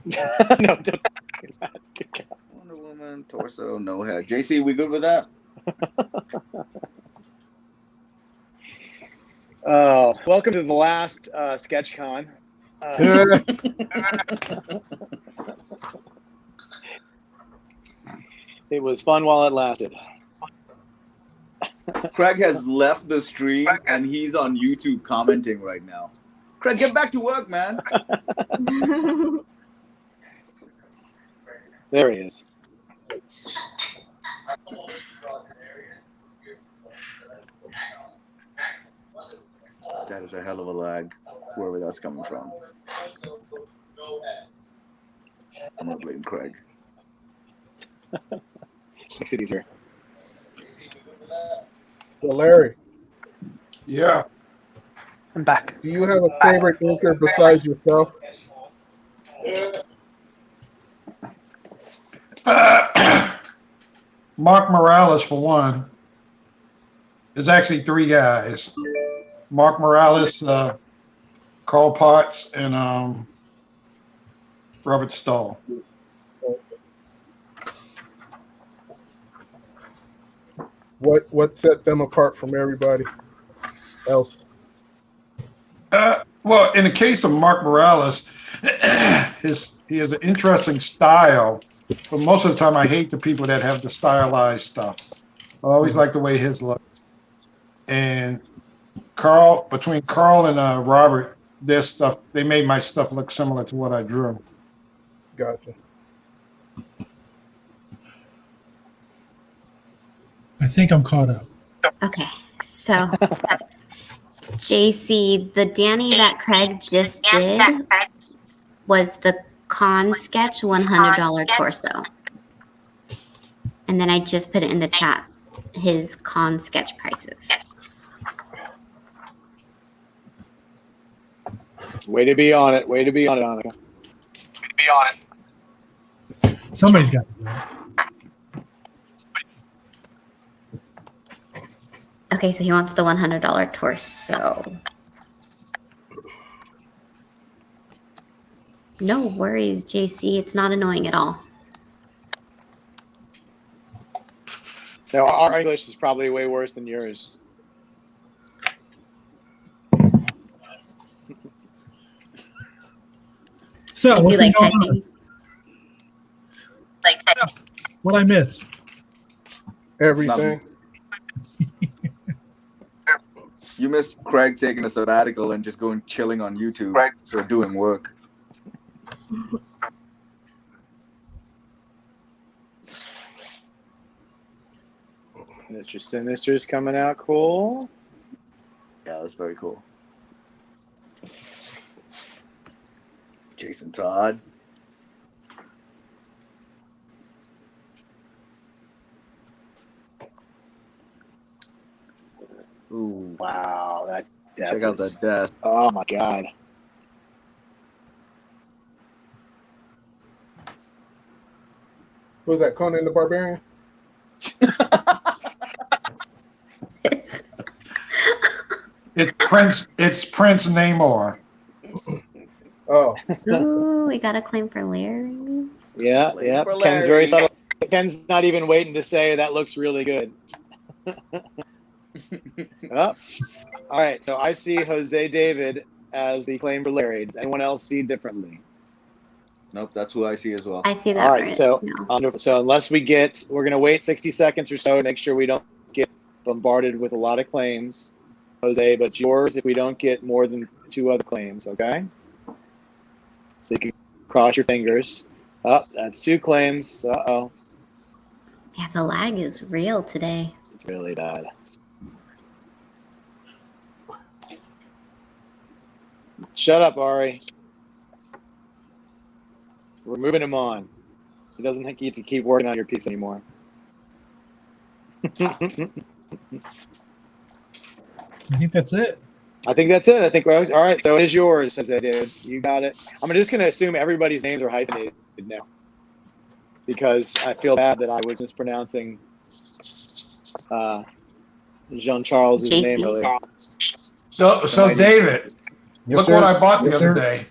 No, don't do that. Wonder Woman torso, no head. JC, we good with that? Welcome to the last SketchCon. It was fun while it lasted. Craig has left the stream and he's on YouTube commenting right now. Craig, get back to work, man. There he is. That is a hell of a lag, wherever that's coming from. I'm gonna blame Craig. Makes it easier. So Larry, Yeah. I'm back. do you have a favorite inker besides yourself? Mark Morales, for one. There's actually three guys. Mark Morales, Carl Potts, and Robert Stahl. What set them apart from everybody else? Well, in the case of Mark Morales, he has an interesting style, but most of the time I hate the people that have the stylized stuff. I always like the way his looks. And between Carl and Robert, their stuff, they made my stuff look similar to what I drew. Gotcha. I think I'm caught up. Okay, so JC, the Danny that Craig just did was the con sketch $100 torso. And then I just put it in the chat, his con sketch prices. Way to be on it. Way to be on it, Annika. Somebody's got to do it. Okay, so he wants the $100 torso. No worries, JC. It's not annoying at all. No, our English is probably way worse than yours. So, I do what's been like going on? typing. What I miss? Everything. You missed Craig taking a sabbatical and just going chilling on YouTube, so doing work. Mr. Sinister's coming out cool. Yeah, that's very cool. Jason Todd. Ooh, Wow, that death check out is- that death. Oh my god. Was that Conan the Barbarian? It's Prince Namor. Oh, Ooh, we got a claim for Larry. Yeah, Claim yeah. for Ken's very Larry. subtle. Ken's not even waiting to say that looks really good. Oh. All right, so I see Jose David as the claim for Larry. Does anyone else see differently? Nope, that's who I see as well. I see that All right, right so now. so unless we're going to wait 60 seconds or so to make sure we don't get bombarded with a lot of claims, Jose, but it's yours if we don't get more than 2 other claims, okay? So you can cross your fingers. Oh, that's 2 claims. Uh-oh, Yeah, the lag is real today. it's really bad. Shut up, Ari. We're moving him on. He doesn't get to keep working on your piece anymore. I think that's it. I think that's it. I think we're all right. So it is yours, Jose David. You got it. I'm just going to assume everybody's names are hyphenated now because I feel bad that I was mispronouncing Jean Charles' JC. name earlier. So David, look sir. what I bought the Yes, other sir. day.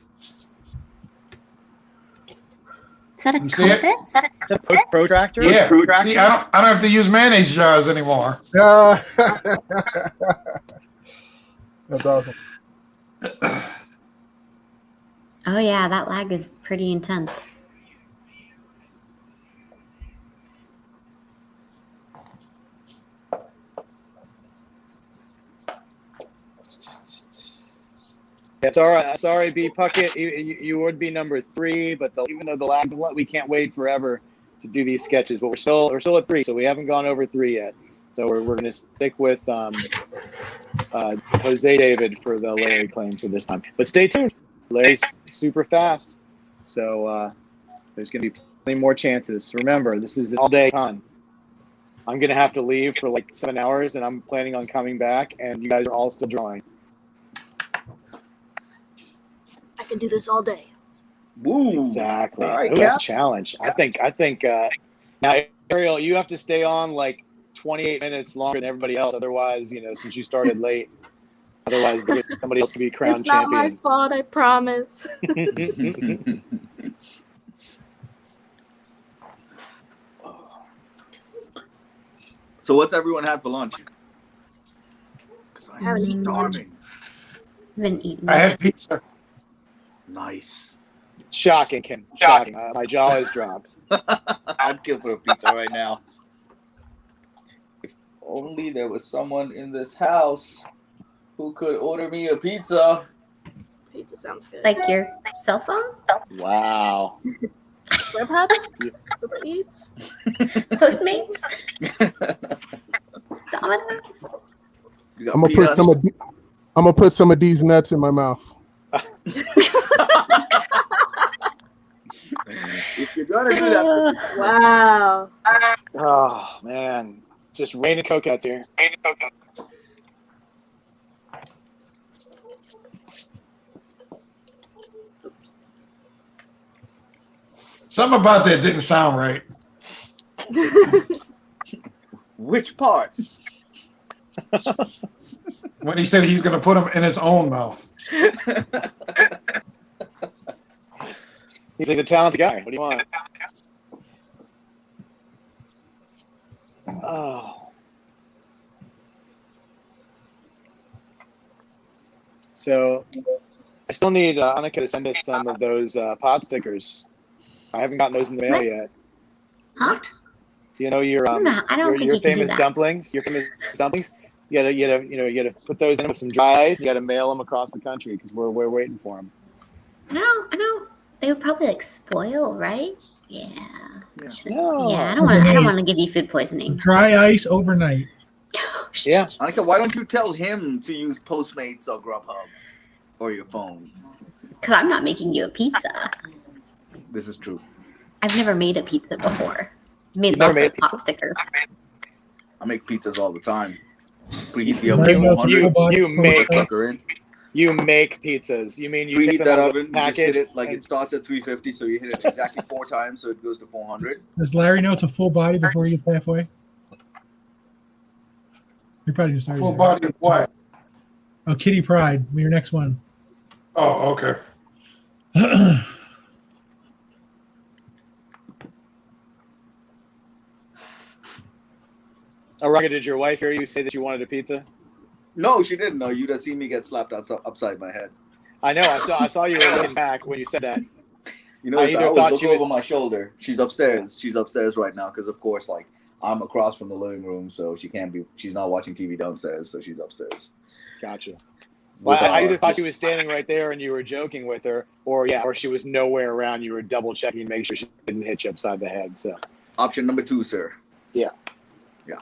Is that a You see it? compass? It's a protractor. Yeah. Protractor? See, I don't have to use mayonnaise jars anymore. That's awesome. Oh yeah, that lag is pretty intense. Yeah, sorry, B Puckett. You would be number 3, but even though the lag, we can't wait forever to do these sketches. But we're still at 3, so we haven't gone over 3 yet. So we're going to stick with Jose David for the Larry claim for this time. But stay tuned. Larry's super fast, so there's going to be plenty more chances. Remember, this is the all-day con. I'm going to have to leave for like 7 hours, and I'm planning on coming back, and you guys are all still drawing. I can do this all day. Woo! Exactly. All right, Ooh, that's Cap. a challenge. I think. Now, Ariel, you have to stay on like 28 minutes longer than everybody else. Otherwise, since you started late, otherwise somebody else could be crowned It's not my champion. fault, I promise. So what's everyone had for lunch? Because I am haven't eaten lunch. starving. Haven't eaten. I had pizza. Nice. Shocking, Kim. Shocking. My jaw is dropped. I'd kill for a pizza right now. If only there was someone in this house who could order me a pizza. Pizza sounds good. Like your cell phone? Wow. Grubhub? Uber Eats? Postmates? Domino's? You got I'm gonna peanuts? put some of these nuts in my mouth. If you're gonna do that, Wow. Oh man, just raining coconuts here. Something about that didn't sound right. which part? When he said he's going to put them in his own mouth. He's a talented guy. What do you want? Oh. So I still need Annika to send us some of those pod stickers. I haven't gotten those in the mail yet. Huh? Do you know your I don't think your you can do famous that. dumplings? Your famous dumplings. You gotta put those in with some dry ice. You gotta mail them across the country because we're waiting for them. I know. They would probably spoil, right? Yeah. No. Yeah, I don't want to give you food poisoning. Dry ice overnight. Yeah. Annika, why don't you tell him to use Postmates or Grubhub or your phone? Because I'm not making you a pizza. This is true. I've never made a pizza before. Made Never lots made of pot stickers. I make pizzas all the time. Preheat the Right, oven well, to 400. You Put make that sucker in. You make pizzas. You mean you Preheat take them that out of oven. the You just hit package it like and- it starts at 350, so you hit it exactly 4 times, so it goes to 400. Does Larry know it's a full body before he gets halfway? You're probably just started. Full body of what? Oh, Kitty Pride. Your next one. Oh, okay. Oh, Rocket, did your wife hear you say that you wanted a pizza? No, she didn't know. You'd have seen me get slapped upside my head. I know. I saw you were looking back when you said that. You know, I I either always thought look she over was- my shoulder. She's upstairs. She's upstairs right now because, of course, like I'm across from the living room, so she can't be. She's not watching TV downstairs, so she's upstairs. Gotcha. Well, I either thought she was standing right there and you were joking with her, or she was nowhere around. You were double checking to make sure she didn't hit you upside the head. So Option number 2, sir. Yeah. Yeah.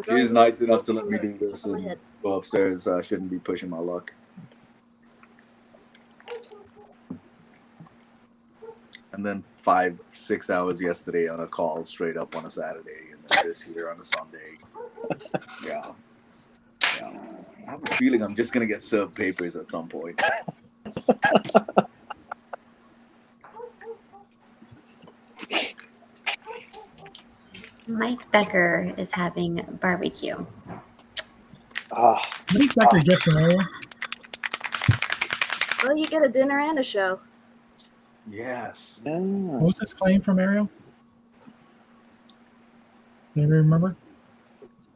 She's nice enough to let me do this and go upstairs. I shouldn't be pushing my luck. And then 5-6 hours yesterday on a call straight up on a Saturday, and then this here on a Sunday. Yeah. I have a feeling I'm just gonna get served papers at some point. Mike Becker is having barbecue. What did Becker get from Ariel? Well, you get a dinner and a show. Yes. What was his claim from Ariel? Do you remember?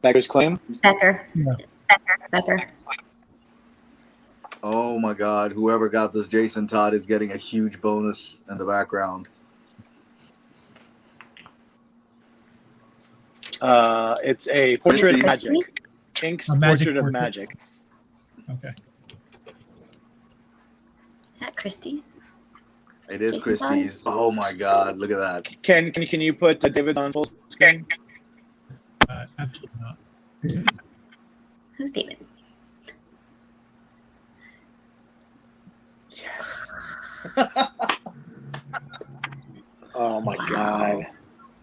Becker's claim. Becker. Yeah. Becker. Oh my God! Whoever got this, Jason Todd, is getting a huge bonus in the background. It's a portrait of Christie. magic. Ink's A magic portrait of portrait. magic. Okay. Is that Christie's? It is Jason Christie's. Oh my God! Look at that. Can you put David on full screen? Absolutely not. Who's David? Yes. Oh my God.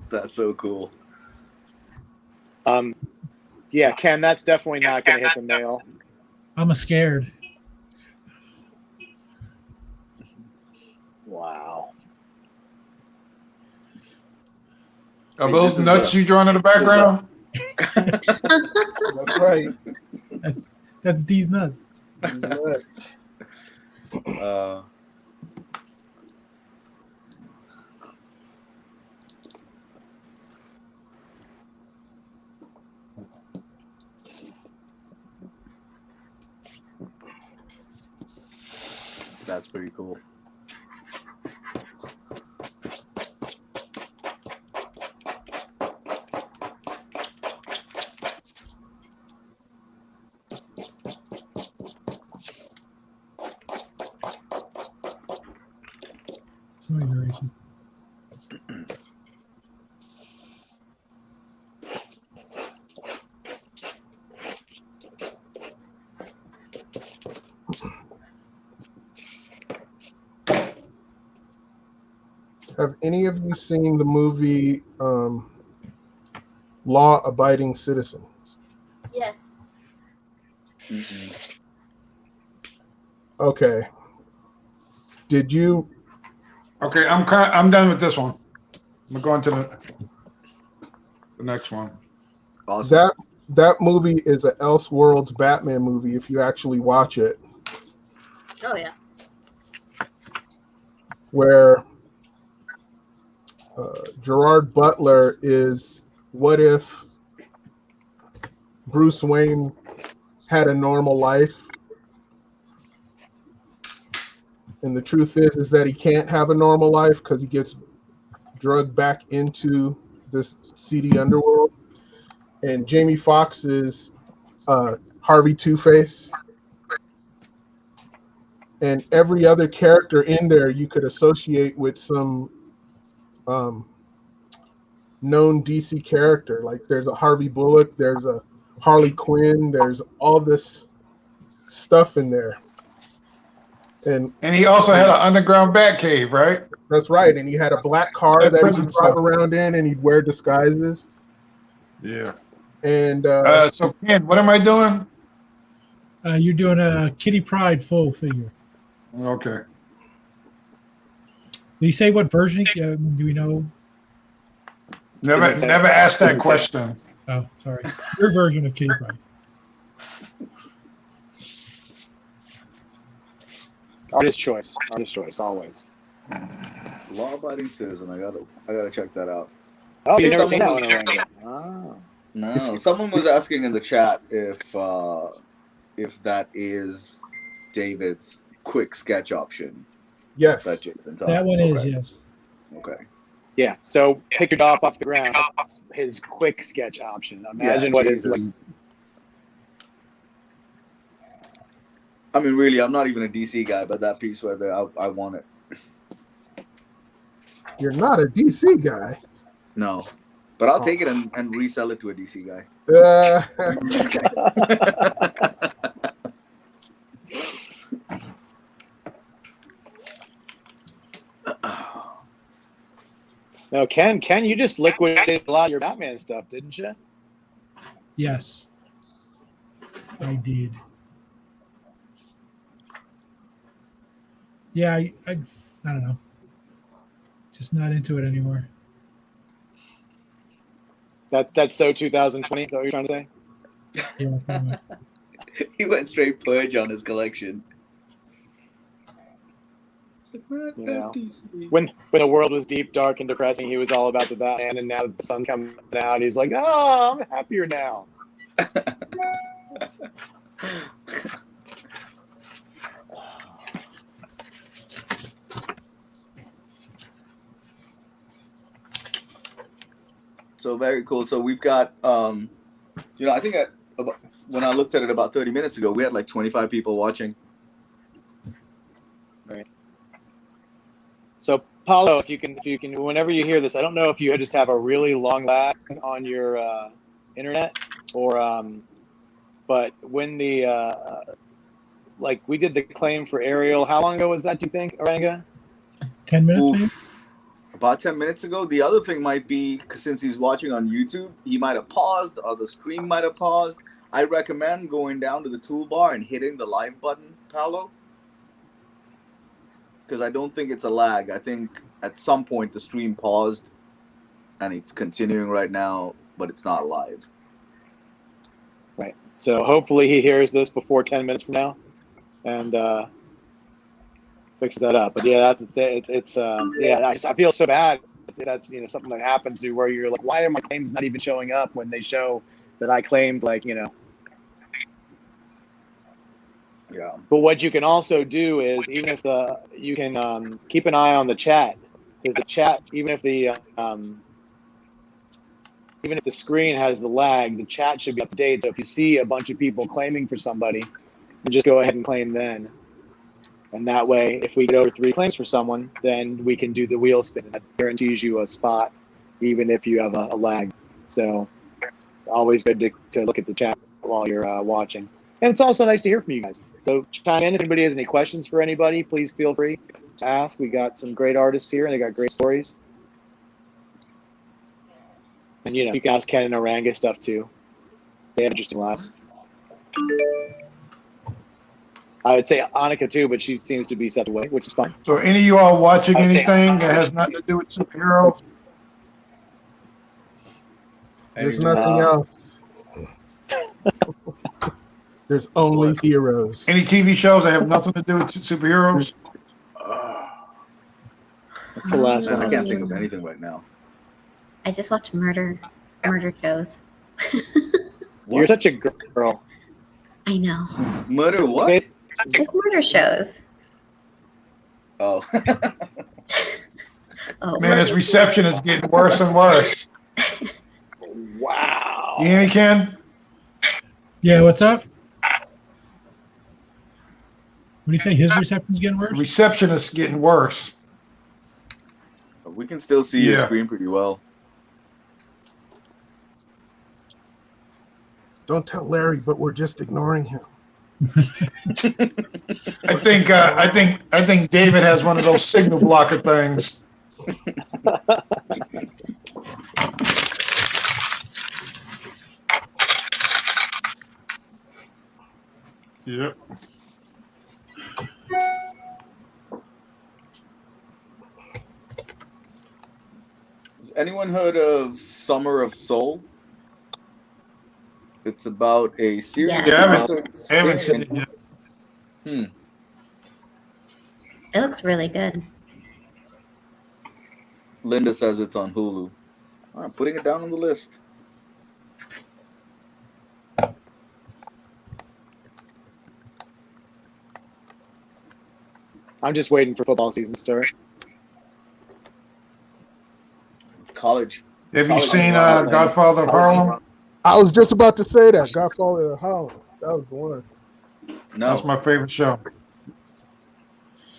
That's so cool. Yeah, Ken, that's definitely not going to hit the mail. I'm scared. Wow. Are Hey, those this is nuts a- you drawing in the background? That's right. That's D's nuts. Nuts. That's pretty cool. Some iteration. Have any of you seen the movie Law Abiding Citizen? Yes. Mm-mm. Okay. Did you? Okay, I'm done with this one. I'm going to the next one. Awesome. That movie is an Elseworlds Batman movie. If you actually watch it, Oh yeah. where Gerard Butler is, what if Bruce Wayne had a normal life? And the truth is that he can't have a normal life because he gets drugged back into this seedy underworld. And Jamie Foxx is Harvey Two-Face. And every other character in there you could associate with some known DC character. Like there's a Harvey Bullock, there's a Harley Quinn, there's all this stuff in there. And he also had an underground bat cave, right? that's right. And he had a black car That that he prison would drive stuff. around in, and he'd wear disguises. Yeah. And So Ken, what am I doing? You're doing a Kitty Pryde full figure. Okay. Did you say what version? Do we know? Never asked that question. Oh, sorry. Your version of Kitty Pryde. Artist choice, always. Law-abiding citizen. I gotta check that out. Oh, you've Hey, never seen that someone one? was- Elaine? Oh. No, someone was asking in the chat if that is David's quick sketch option. yes, That Jason Todd. That one is, Okay. yes. Okay. Yeah, so pick your dog off the ground. His quick sketch option. Imagine what his like. Jesus. I mean, really, I'm not even a DC guy, but that piece right there, I want it. you're not a DC guy. No, but I'll take it and resell it to a DC guy. I'm just kidding. No, Ken, you just liquidated a lot of your Batman stuff, didn't you? Yes. I did. Yeah, I don't know. Just not into it anymore. That's so 2020. Is that what you're trying to say? Yeah, pretty much. He went straight purge on his collection. Yeah. When the world was deep, dark, and depressing, he was all about the Batman, and now that the sun's coming out, he's like, oh, I'm happier now. So very cool. So we've got, I think when I looked at it about 30 minutes ago, we had like 25 people watching. Right. So Paulo, if you can, whenever you hear this, I don't know if you just have a really long lag on your internet or, but when the like we did the claim for Ariel, how long ago was that? Do you think, Oranga? 10 minutes, maybe? About 10 minutes ago. The other thing might be, because since he's watching on YouTube, he might have paused or the stream might have paused. I recommend going down to the toolbar and hitting the live button, Paolo. Because I don't think it's a lag. I think at some point the stream paused and it's continuing right now, but it's not live. Right. So hopefully he hears this before 10 minutes from now and fixes that up. But yeah, I feel so bad. That's something that happens to you where you're like, why are my claims not even showing up when they show that I claimed Yeah. But what you can also do is even if you can keep an eye on the chat, because the chat, even if the screen has the lag, the chat should be up to date. So if you see a bunch of people claiming for somebody, you just go ahead and claim then. And that way, if we get over 3 claims for someone, then we can do the wheel spin. That guarantees you a spot, even if you have a lag. So always good to look at the chat while you're watching. And it's also nice to hear from you guys. So chime in if anybody has any questions for anybody. Please feel free to ask. We got some great artists here, and they got great stories. And you can ask Ken and Oranga stuff too. They have interesting lives. I would say Annika too, but she seems to be set away, which is fine. So any of you all watching anything that has nothing to do with superheroes? There's nothing else. There's only heroes. Any TV shows that have nothing to do with superheroes? That's the last Man, one. I can't think of anything right now. I just watch murder shows. You're such a girl. I know. Murder what? Like murder shows. Oh. Oh, Man, this reception is getting worse and worse. Wow. You hear me, Ken? Yeah, what's up? What do you say? His reception's getting worse? Reception is getting worse. We can still see your screen pretty well. Don't tell Larry, but we're just ignoring him. I think David has one of those signal blocker things. Yep. Has anyone heard of Summer of Soul? It's about a series Yeah. of I episodes. haven't seen it yet. it looks really good. Linda says it's on Hulu. I'm putting it down on the list. I'm just waiting for football season to start. College. Have you seen Godfather of Harlem? I was just about to say that. Godfather of Harlem. That was the one. No. That's my favorite show.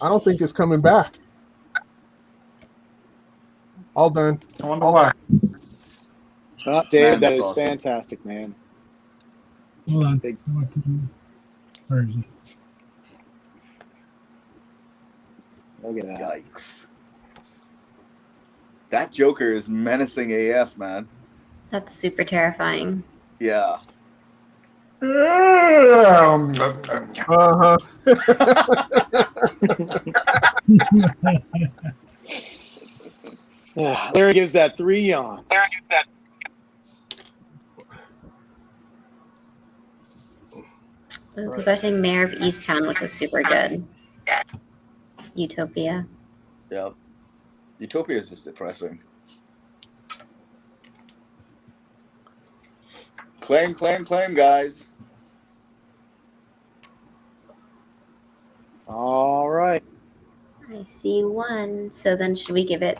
I don't think it's coming back. All done. I wonder why. Oh, Dave, Man, that that's is awesome. fantastic, man. Hold on. Big- Where is he? Look at that. Yikes. That Joker is menacing AF, man. That's super terrifying. Yeah. Uh-huh. Larry gives that 3 yawns. People are saying Mayor of Easttown, which is super good. Utopia. Yeah. Utopia is just depressing. Claim, guys. All right. I see one. So then should we give it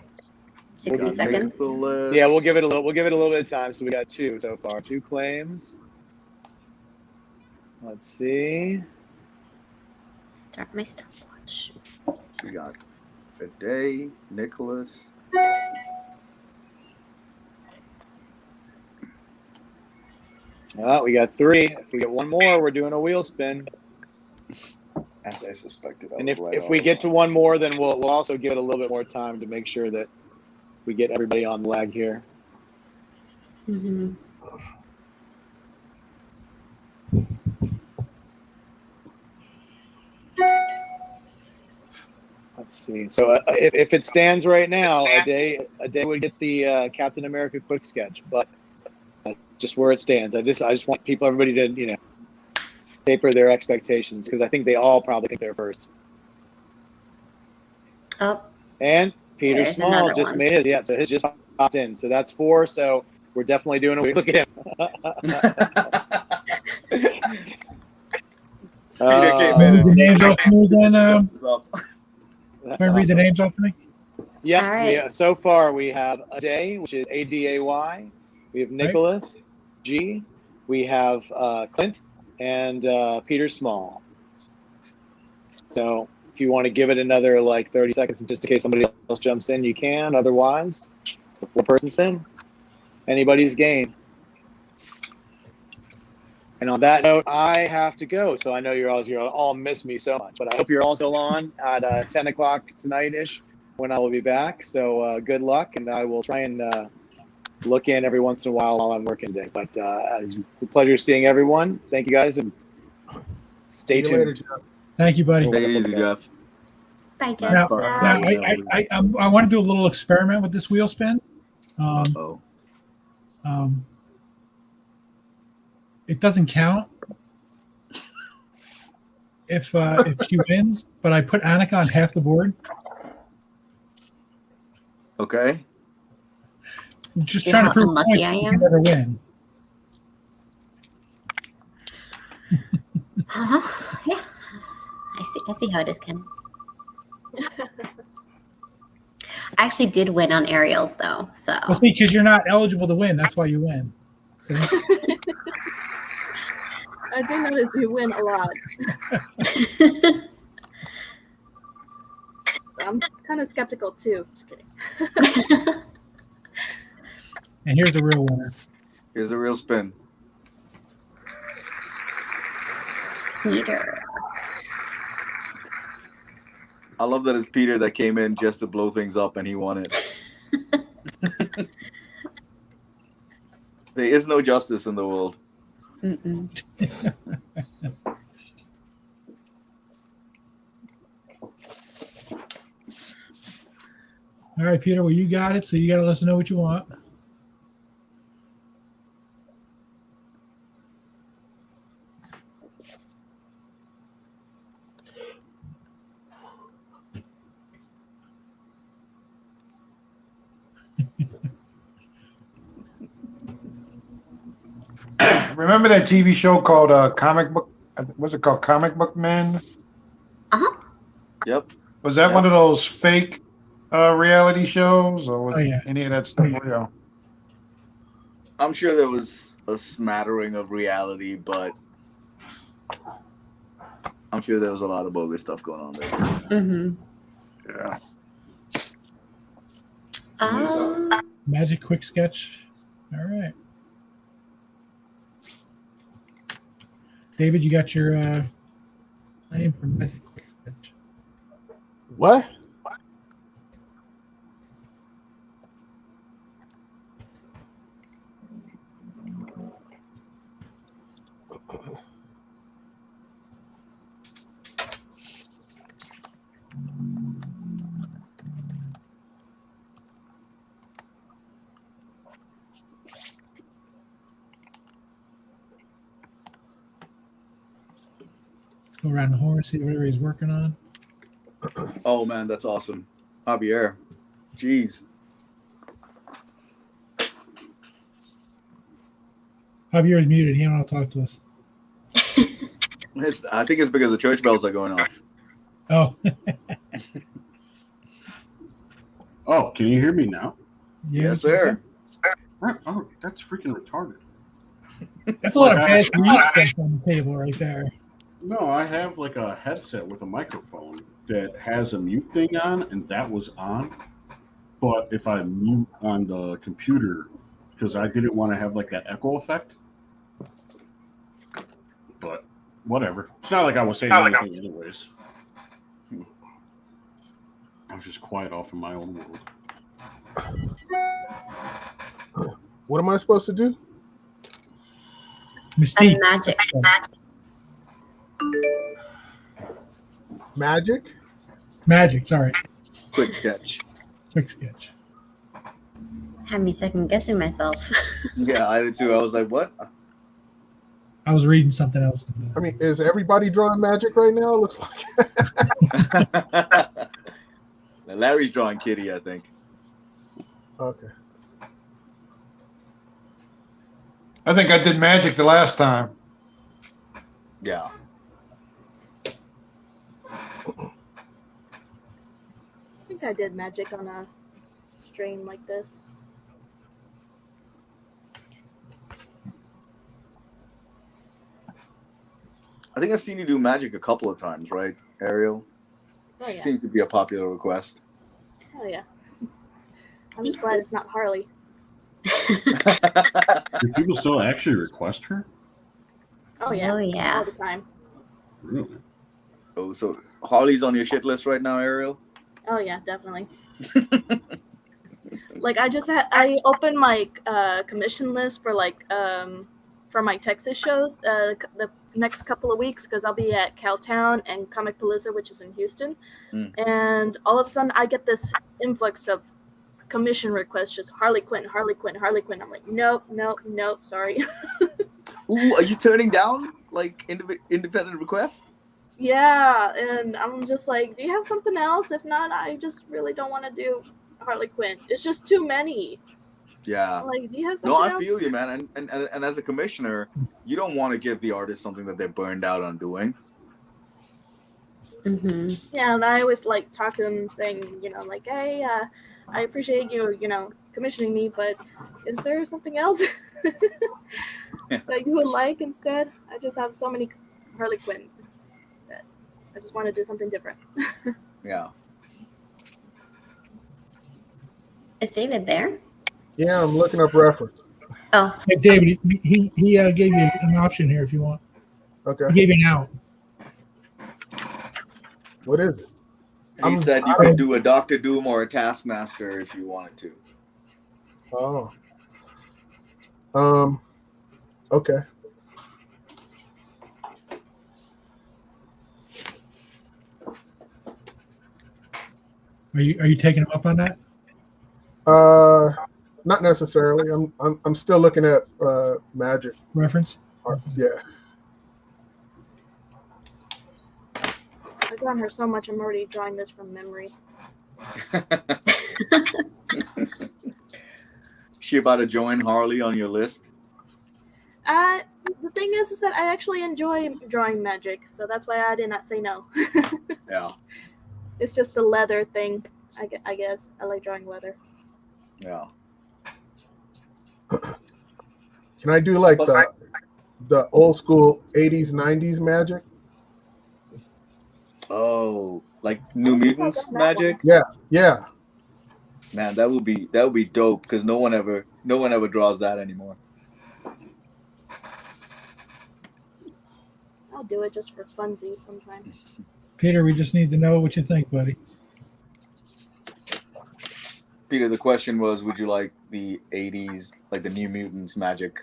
60 Got seconds? Nicholas. Yeah, we'll give it a little bit of time. So we got 2 so far. 2 claims. Let's see. Start my stopwatch. We got a day, Nicholas. We got 3. If we get one more, we're doing a wheel spin. As I suspected. And if we get to one more, then we'll also give it a little bit more time to make sure that we get everybody on the lag here. Mm-hmm. Let's see. So if it stands right now, a day would get the Captain America quick sketch, but just where it stands. I just want everybody to taper their expectations because I think they all probably think they're first. Oh, And Peter there's Small another just one. made his. Yeah, so his just popped in. So that's 4. So we're definitely doing it. Look at him. Peter came Read in. the names off to me again. What's up? That's Can I read the awesome. names off to me? Yeah, All right. so far we have a day, which is ADAY. We have Nicholas G. We have Clint and Peter Small. So if you want to give it another 30 seconds, just in case somebody else jumps in, you can. Otherwise, it's a 4-person spin. Anybody's game. And on that note, I have to go. So I know you're all miss me so much, but I hope you're all still on at 10 o'clock tonight-ish when I will be back. So good luck, and I will try and look in every once in a while I'm working today. But it's a pleasure seeing everyone. Thank you guys, and stay See you later, tuned. Jeff. Thank you, buddy. Take it easy, Jeff. Bye, Jeff. Now, Bye. I want to do a little experiment with this wheel spin. Uh-oh. It doesn't count if she wins, but I put Annika on half the board. Okay. Just See trying how to prove a unlucky point I that you am? can never win. Yeah, I see how it is, Ken. I actually did win on aerials though, so Well, see, because you're not eligible to win, that's why you win. See? I do notice you win a lot. So I'm kind of skeptical too. Just kidding. And here's the real winner. Here's a real spin. Peter. I love that it's Peter that came in just to blow things up and he won it. There is no justice in the world. Mm-mm. All right, Peter, well, you got it, so you got to let us know what you want. Remember that TV show called Comic Book? What's it called? Comic Book Men? Uh-huh. Yep. Was that one of those fake reality shows, or was Oh, yeah. any of that stuff real? I'm sure there was a smattering of reality, but I'm sure there was a lot of bogus stuff going on there too. Mm-hmm. Yeah. Magic quick sketch. All right. David, you got your name for magic quick sketch. What? Let's go around the horn, see whatever he's working on. Oh man, that's awesome. Javier. Jeez. Javier is muted. He don't want to talk to us. I think it's because the church bells are going off. Oh. Oh, can you hear me now? Yes, sir. Oh, that's freaking retarded. That's a lot of bad mute stuff on the table right there. No, I have like a headset with a microphone that has a mute thing on, and that was on. But if I mute on the computer, because I didn't want to have like that echo effect. But whatever. It's not like I was saying anything anyways. I was just quiet off in my own world. What am I supposed to do? Mystique. Magic. Magic? Magic, sorry. Quick sketch. Quick sketch. Had me second guessing myself. Yeah, I did too. I was like, what? I was reading something else. I mean, is everybody drawing magic right now? Looks like. Now, Larry's drawing Kitty, I think. Okay. I think I did magic the last time. Yeah. I think I did magic on a stream like this. I think I've seen you do magic a couple of times, right, Ariel? Oh, yeah. Seems to be a popular request. Oh yeah. I'm just glad it's not Harley. Do people still actually request her? Oh yeah. Oh, yeah. All the time. Really? Oh, so Harley's on your shit list right now, Ariel? Oh yeah, definitely. Like I opened my commission list for for my Texas shows the next couple of weeks because I'll be at Cowtown and Comic Palooza, which is in Houston, and all of a sudden I get this influx of commission requests, just Harley Quinn, Harley Quinn, Harley Quinn. I'm like, nope, sorry. Ooh, are you turning down like independent requests? Yeah, and I'm just like, do you have something else? If not, I just really don't want to do Harley Quinn. It's just too many. Yeah. I'm like, do you have No, something I else? feel you, man. And as a commissioner, you don't want to give the artist something that they're burned out on doing. Mm-hmm. Yeah, and I always like talk to them saying, like, hey, I appreciate you, commissioning me, but is there something else that you would like instead? I just have so many Harley Quinns that I just want to do something different. Yeah. Is David there? Yeah, I'm looking up reference. Oh. Hey, David, he gave you an option here if you want. Okay. He gave you an out. What is it? He said you could do a Doctor Doom or a Taskmaster if you wanted to. Oh. Okay. Are you taking him up on that? Not necessarily. I'm still looking at magic. Reference? Yeah. I've drawn her so much, I'm already drawing this from memory. She about to join Harley on your list? The thing is that I actually enjoy drawing magic, so that's why I did not say no. Yeah. It's just the leather thing, I guess. I like drawing leather. Yeah. Can I do like the old school 80s, 90s magic? Oh, like New Mutants magic? Yeah. Man, that would be dope because no one ever draws that anymore. I'll do it just for funsies sometimes. Peter, we just need to know what you think, buddy. Peter, the question was, would you like the 80s, like the New Mutants magic?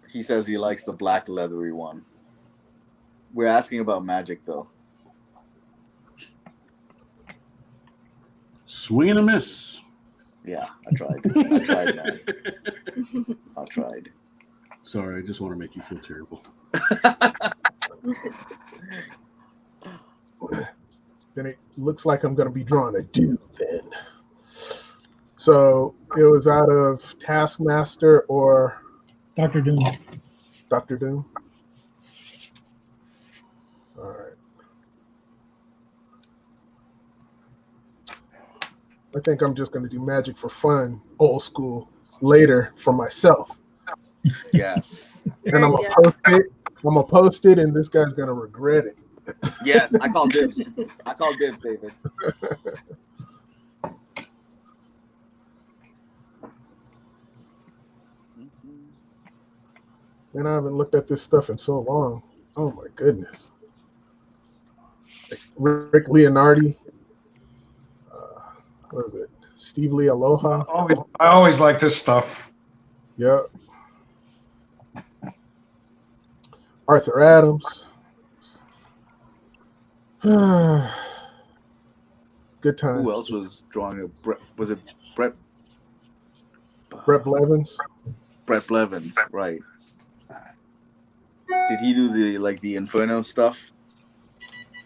He says he likes the black leathery one. We're asking about magic, though. Swing and a miss. Yeah, I tried. I tried that. I tried. Sorry, I just want to make you feel terrible. Then it looks like I'm going to be drawing a dude then. So it was out of Taskmaster or Dr. Doom. Dr. Doom. All right. I think I'm just going to do magic for fun, old school, later for myself. Yes. And I'm going to post it. I'm going to post it, and this guy's going to regret it. Yes, I call dibs. I call dibs, David. And I haven't looked at this stuff in so long. Oh my goodness. Like Rick Leonardi. What is it? Steve Lee Aloha. I always like this stuff. Yep. Arthur Adams. Good times. Who else was drawing a Brett? Was it Brett? Brett Blevins. Brett Blevins, right? Did he do the Inferno stuff?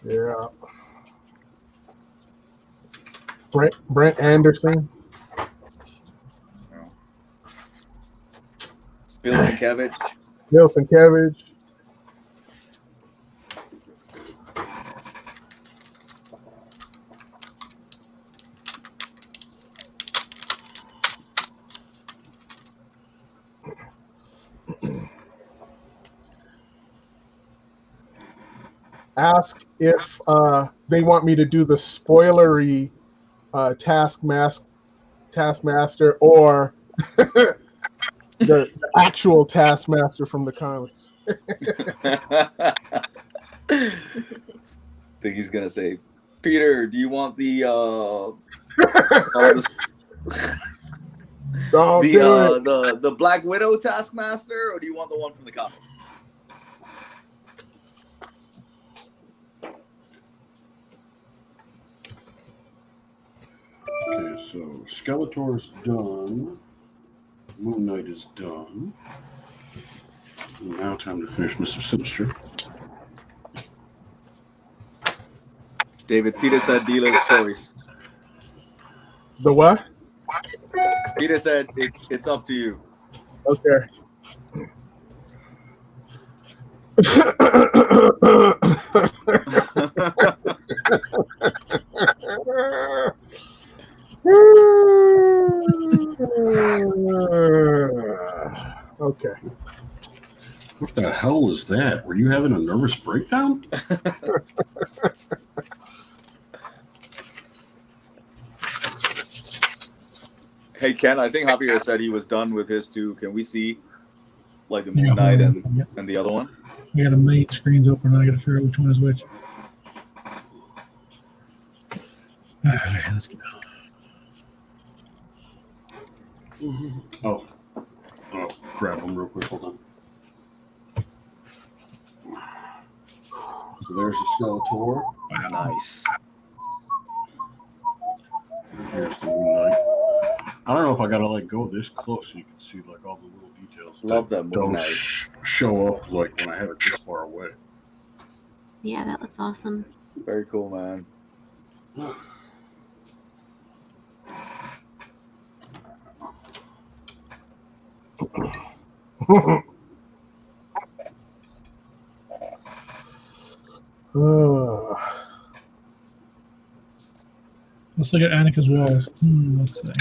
Yeah. Brent Anderson. Bill Sienkiewicz. Bill Sienkiewicz. Ask if they want me to do the spoilery Taskmaster or the actual Taskmaster from the comics. Think he's gonna say, Peter, do you want the the Black Widow Taskmaster, or do you want the one from the comics? Okay, so Skeletor's done. Moon Knight is done. And now time to finish Mr. Sinister. David, Peter said dealer's choice. The what? Peter said it's up to you. Okay. Okay. What the hell was that? Were you having a nervous breakdown? Hey, Ken, I think Javier said he was done with his too. Can we see like the Moon Knight and the other one? We got a million screens open, and I got to figure out which one is which. All right, let's go. Oh, grab them real quick. Hold on. So there's the Skeletor. Nice. And here's the Moon Knight. I don't know if I gotta go this close so you can see all the little details. Love that Moon don't Knight. Show up when I have it this far away. Yeah, that looks awesome. Very cool, man. Let's look at Annika's walls. Let's see.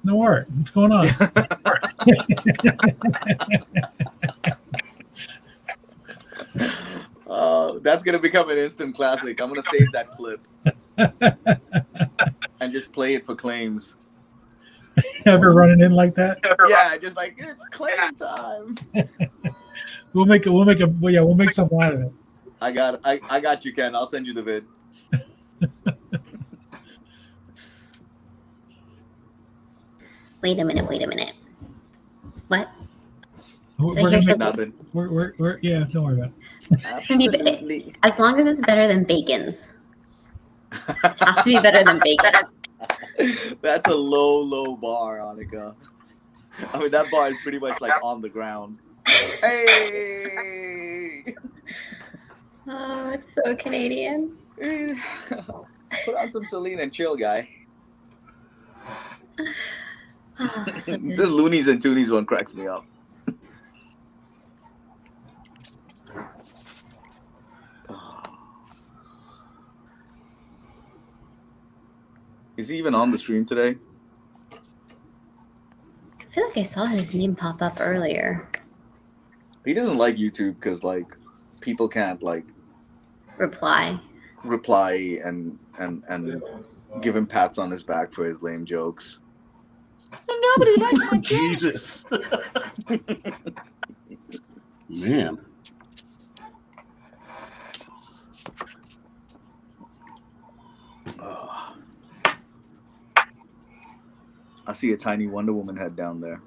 No art. What's going on? That's gonna become an instant classic. I'm gonna save that clip and just play it for claims. Ever running in like that? Yeah, just it's claim time. We'll make something out of it. I got you, Ken. I'll send you the vid. Wait a minute. What? Nothing. Yeah, don't worry about it. Absolutely. As long as it's better than bacon's. It has to be better than bacon's. That's a low bar, Annika. I mean, that bar is pretty much like on the ground. Hey! Oh, it's so Canadian. Put on some Celine and chill, guy. Oh, so good. This Loonies and Toonies one cracks me up. Is he even on the stream today? I feel like I saw his name pop up earlier. He doesn't like YouTube because like people can't like Reply. and give him pats on his back for his lame jokes. Nobody likes my Jesus. Man. I see a tiny Wonder Woman head down there.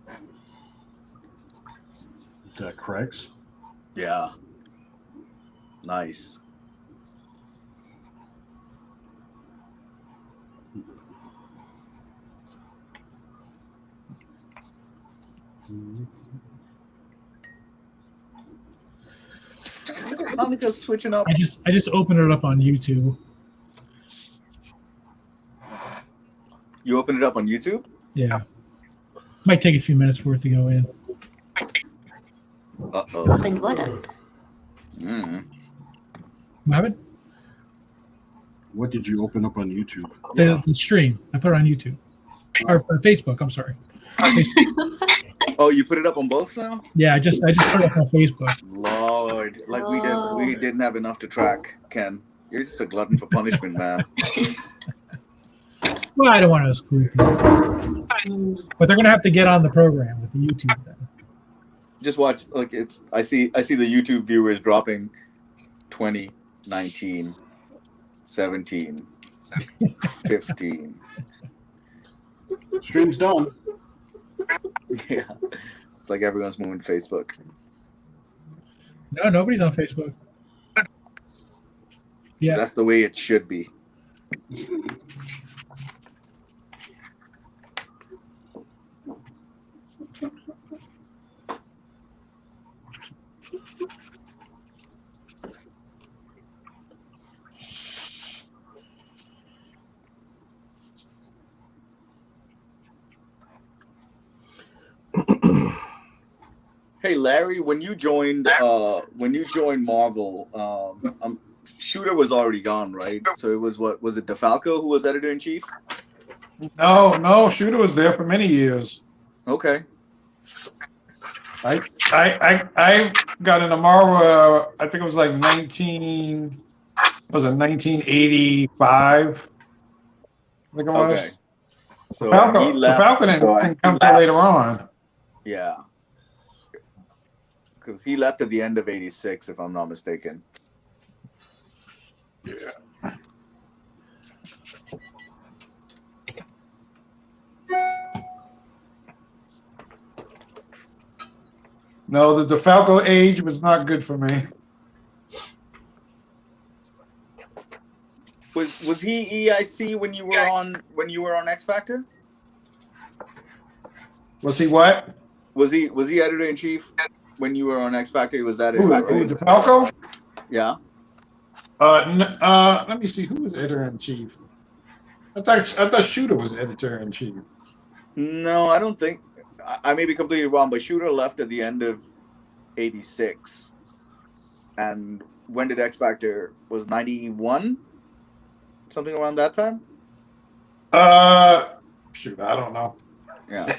Is that Craig's? Yeah. Nice. Monica's switching up. I just opened it up on YouTube. You opened it up on YouTube? Yeah. Might take a few minutes for it to go in. Uh-oh. Opened what up? Mm. What happened? What did you open up on YouTube? The stream. I put it on YouTube. Or Facebook, I'm sorry. Oh, you put it up on both now? Yeah, I just put it up on Facebook. Lord, like we Oh. didn't have enough to track, Ken. You're just a glutton for punishment, man. Well, I don't want to screw people. But they're gonna have to get on the program with the YouTube then. Just watch, like I see the YouTube viewers dropping 20, 19, 17, 15. Stream's done. Yeah. It's like everyone's moving to Facebook. No, nobody's on Facebook. Yeah. That's the way it should be. Hey Larry, when you joined Marvel, Shooter was already gone, right? So it was was it DeFalco who was editor in chief? No, Shooter was there for many years. Okay. I got into Marvel. I think it was like 1985. I think it was. Okay. So Falcon, he left. the Falcon didn't come till later on. Yeah. Because he left at the end of '86, if I'm not mistaken. Yeah. No, the DeFalco age was not good for me. Was he EIC when you were on X Factor? Was he what? Was he editor in chief when you were on X Factor? Was that it? Who, Right? DeFalco? Yeah. Let me see. Who was editor in chief? I thought Shooter was editor in chief. No, I don't think. I may be completely wrong, but Shooter left at the end of '86. And when did X Factor? Was 91? Something around that time? Shoot, I don't know. Yeah.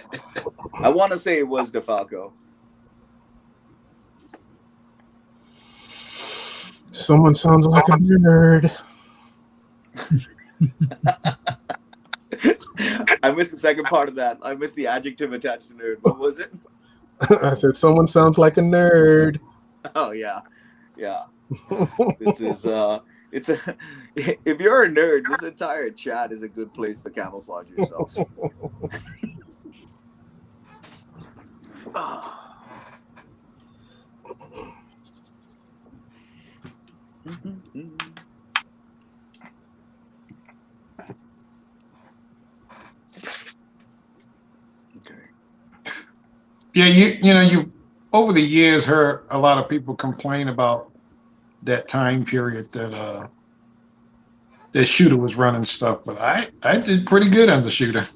I want to say it was DeFalco. Someone sounds like a nerd. I missed the second part of that. I missed the adjective attached to nerd. What was it? I said someone sounds like a nerd. Oh yeah, yeah. This is it's a. If you're a nerd, this entire chat is a good place to camouflage yourself. Yeah, you over the years heard a lot of people complain about that time period that that Shooter was running stuff, but I did pretty good under Shooter.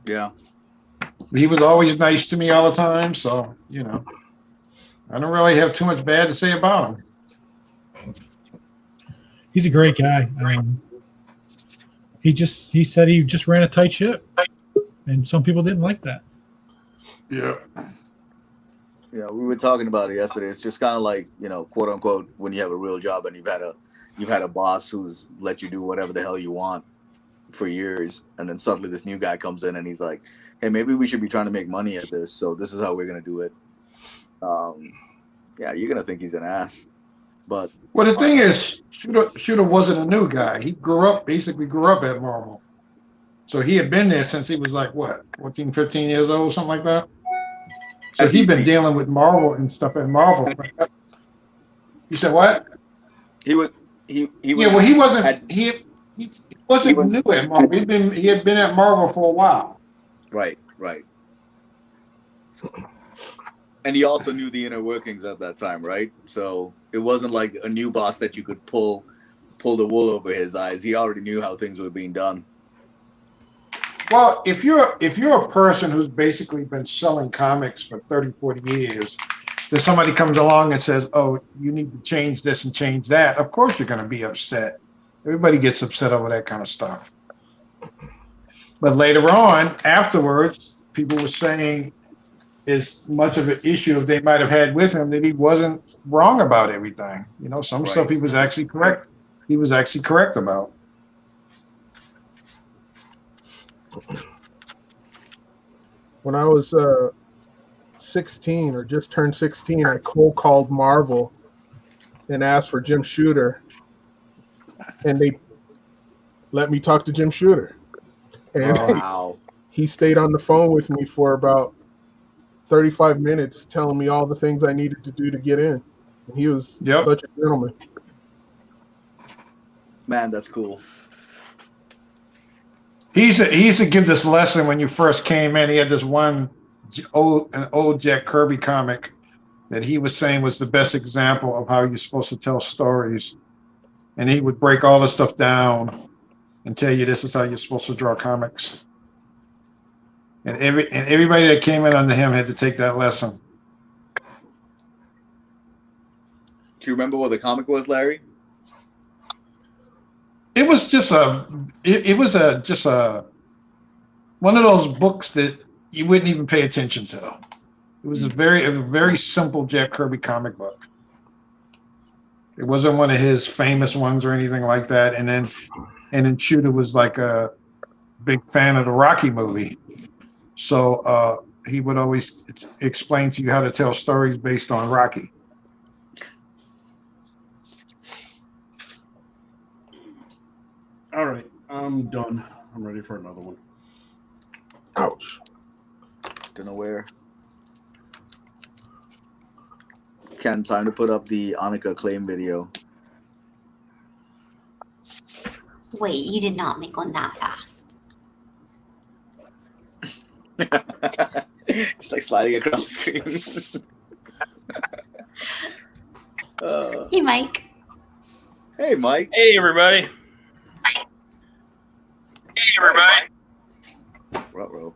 Yeah. He was always nice to me all the time, so I don't really have too much bad to say about him. He's a great guy. He said he just ran a tight ship, and some people didn't like that. Yeah. Yeah, we were talking about it yesterday. It's just kind of like, quote unquote, when you have a real job and you've had a boss who's let you do whatever the hell you want for years, and then suddenly this new guy comes in and he's like, hey, maybe we should be trying to make money at this, so this is how we're gonna do it. Yeah, you're gonna think he's an ass. But the thing is, Shooter wasn't a new guy. He basically grew up at Marvel. So he had been there since he was like, what, 14, 15 years old, something like that? So he's been dealing with Marvel and stuff at Marvel. You said what? He was. Yeah, well, he wasn't. He wasn't new at Marvel. He had been at Marvel for a while. Right. And he also knew the inner workings at that time, right? So it wasn't like a new boss that you could pull the wool over his eyes. He already knew how things were being done. Well, if you're a person who's basically been selling comics for 30, 40 years, then somebody comes along and says, oh, you need to change this and change that, of course you're going to be upset. Everybody gets upset over that kind of stuff. But later on, afterwards, people were saying as much of an issue they might have had with him that he wasn't wrong about everything. Some stuff he was actually correct. He was actually correct about. When I was 16 or just turned 16, I cold called Marvel and asked for Jim Shooter, and they let me talk to Jim Shooter. And wow. He stayed on the phone with me for about 35 minutes telling me all the things I needed to do to get in. And he was such a gentleman. Man, that's cool. He used to give this lesson when you first came in. He had this an old Jack Kirby comic that he was saying was the best example of how you're supposed to tell stories. And he would break all this stuff down and tell you this is how you're supposed to draw comics. And everybody that came in under him had to take that lesson. Do you remember what the comic was, Larry? It was just one of those books that you wouldn't even pay attention to. It was a very simple Jack Kirby comic book. It wasn't one of his famous ones or anything like that. And then Shooter was like a big fan of the Rocky movie. So he would always explain to you how to tell stories based on Rocky. All right, I'm done. I'm ready for another one. Ouch. Don't know where. Ken, time to put up the Annika claim video. Wait, you did not make one that fast. It's like sliding across the screen. Hey, Mike. Hey, Mike. Hey, everybody. Ruh-roh.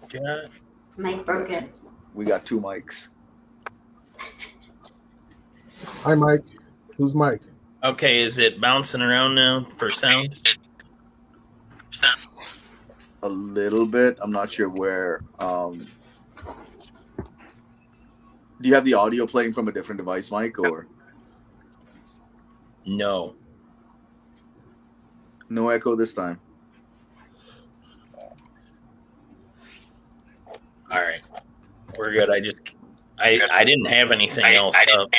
God. Mike broke it. We got two mics. Hi, Mike. Who's Mike? Okay, is it bouncing around now for sound? A little bit. I'm not sure where. Do you have the audio playing from a different device, Mike, or No. no echo this time? All right. We're good. I didn't have anything else up.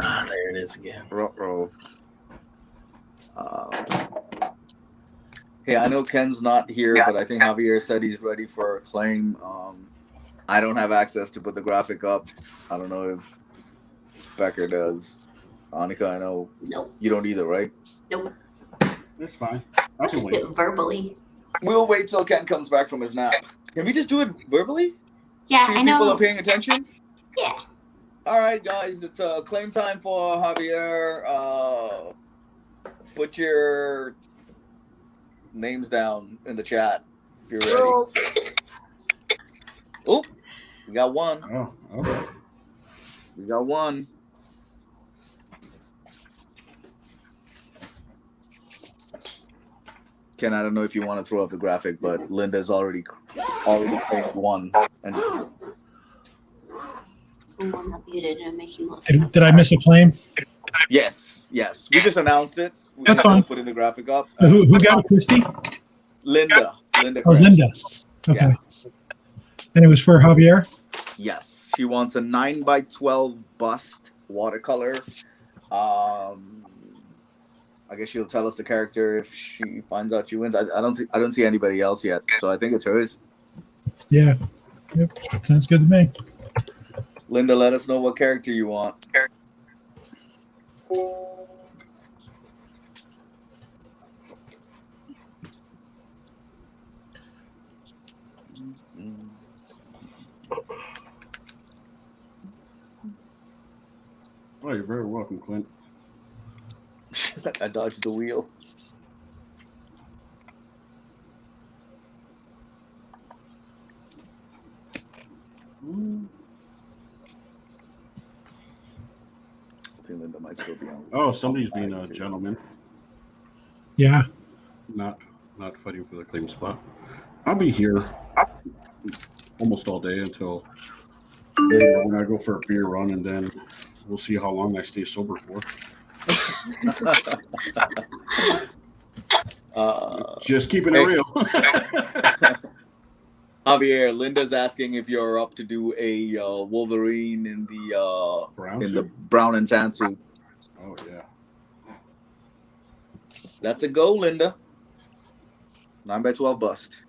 Ah, there it is again. Ruh-roh. Hey, I know Ken's not here, but I think Javier said he's ready for a claim. I don't have access to put the graphic up. I don't know if Becker does. Annika, I know you don't either, right? Nope. That's fine. Let's just do it verbally. We'll wait till Ken comes back from his nap. Can we just do it verbally? Yeah, See if I know. people are paying attention. Yeah. All right, guys, it's claim time for Javier. Put your names down in the chat if you're ready. Rules. Oh, we got one. Oh, okay. We got one. Ken, I don't know if you want to throw up the graphic, but Linda's already claimed one. And I'm not muted and making lots. Did I miss a claim? yes, we just announced it. We That's just fine. putting the graphic up. So who got it, Christy? Linda. Oh, Kress. Linda. Okay. Yeah. And it was for Javier? Yes, she wants a 9x12 bust watercolor. I guess she'll tell us the character if she finds out she wins. I don't see anybody else yet, so I think it's hers. Yeah. Yep. Sounds good to me. Linda, let us know what character you want. Oh, you're very welcome, Clint. She's like, I dodged the wheel. I think Linda might still be on. Oh, somebody's being a gentleman, Yeah. not fighting for the claim spot. I'll be here almost all day until when I go for a beer run, and then we'll see how long I stay sober for. Just keeping it real. Javier, Linda's asking if you're up to do a Wolverine in the brown and tan suit. Oh yeah, that's a go, Linda. 9x12 bust.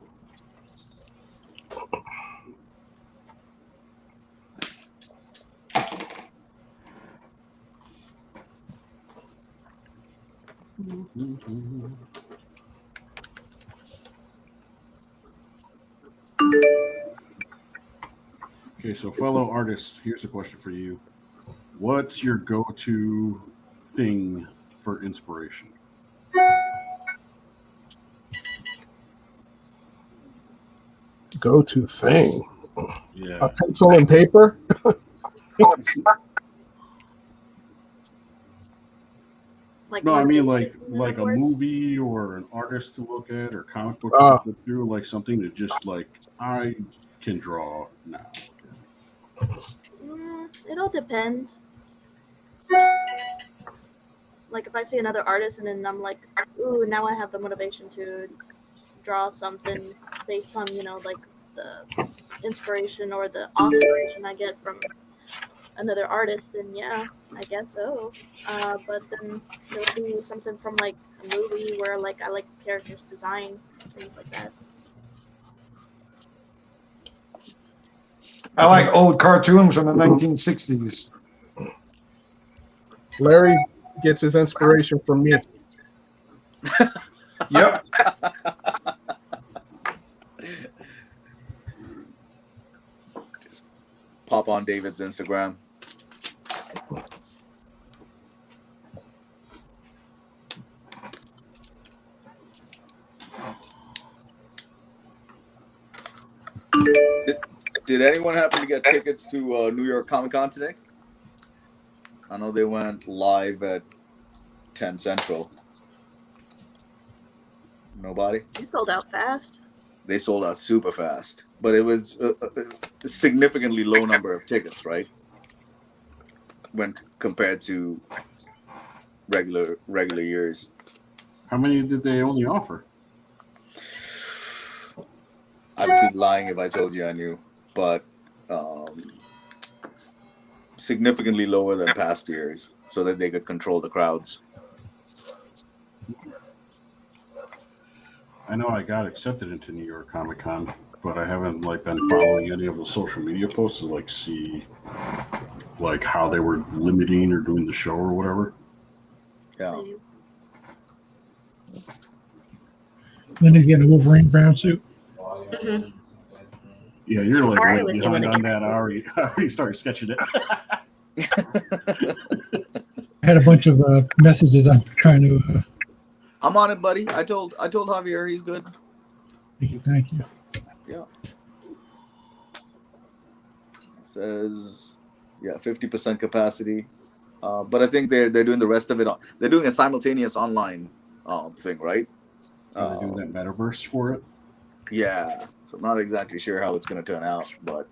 Okay, so fellow artists, here's a question for you. What's your go-to thing for inspiration? Go-to thing. Yeah. A pencil and paper. No, I mean like a movie or an artist to look at or comic book to look through, like something that just like I can draw now. It all depends. Like if I see another artist and then I'm like, ooh, now I have the motivation to draw something based on, like the inspiration or the inspiration I get from another artist, then yeah, I guess so. But then there'll be something from like a movie where like I like characters' design, things like that. I like old cartoons from the 1960s. Larry gets his inspiration from me. Yep. Just pop on David's Instagram. Did anyone happen to get tickets to New York Comic Con today? I know they went live at 10 Central. Nobody? They sold out fast. They sold out super fast, but it was a significantly low number of tickets, right? When compared to regular years. How many did they only offer? I'd be lying if I told you I knew, but significantly lower than past years, so that they could control the crowds. I know I got accepted into New York Comic Con, but I haven't like been following any of the social media posts to like see like how they were limiting or doing the show or whatever. Yeah. Linda's getting a Wolverine brown suit. Mm-hmm. Yeah, you're like Ari way was able behind to on get that. I already started sketching it. I had a bunch of messages I'm trying to. I'm on it, buddy. I told Javier he's good. Thank you. Yeah. It says, yeah, 50% capacity. But I think they're doing the rest of it. They're doing a simultaneous online thing, right? Are they doing that metaverse for it? Yeah. So I'm not exactly sure how it's going to turn out, but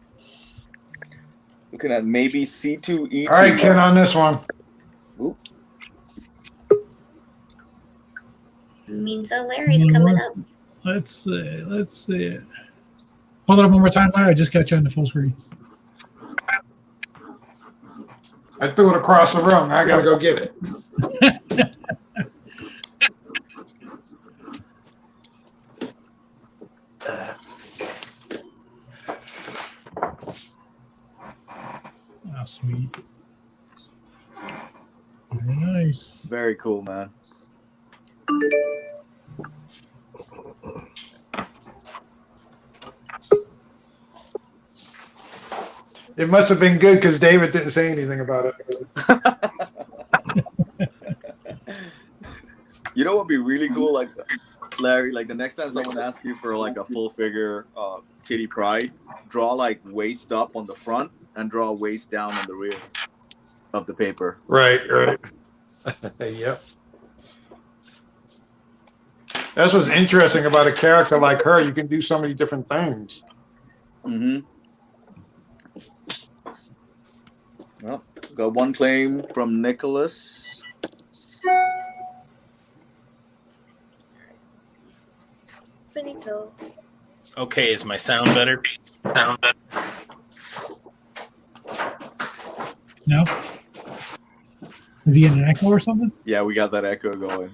looking at maybe C2E2. All right, Ken, on this one. Oop. Means that Larry's coming up. Let's see. Hold it up one more time, Larry. I just got you on the full screen. I threw it across the room. I gotta go get it. Oh, sweet. Very nice. Very cool, man. It must have been good because David didn't say anything about it. You know what would be really cool, like Larry, like the next time someone asks you for like a full figure Kitty Pryde, draw like waist up on the front and draw waist down on the rear of the paper. Right. Yep. That's what's interesting about a character like her. You can do so many different things. Mm-hmm. Well, got one claim from Nicholas. Benito. Okay, is my sound better? No? Is he in an echo or something? Yeah, we got that echo going.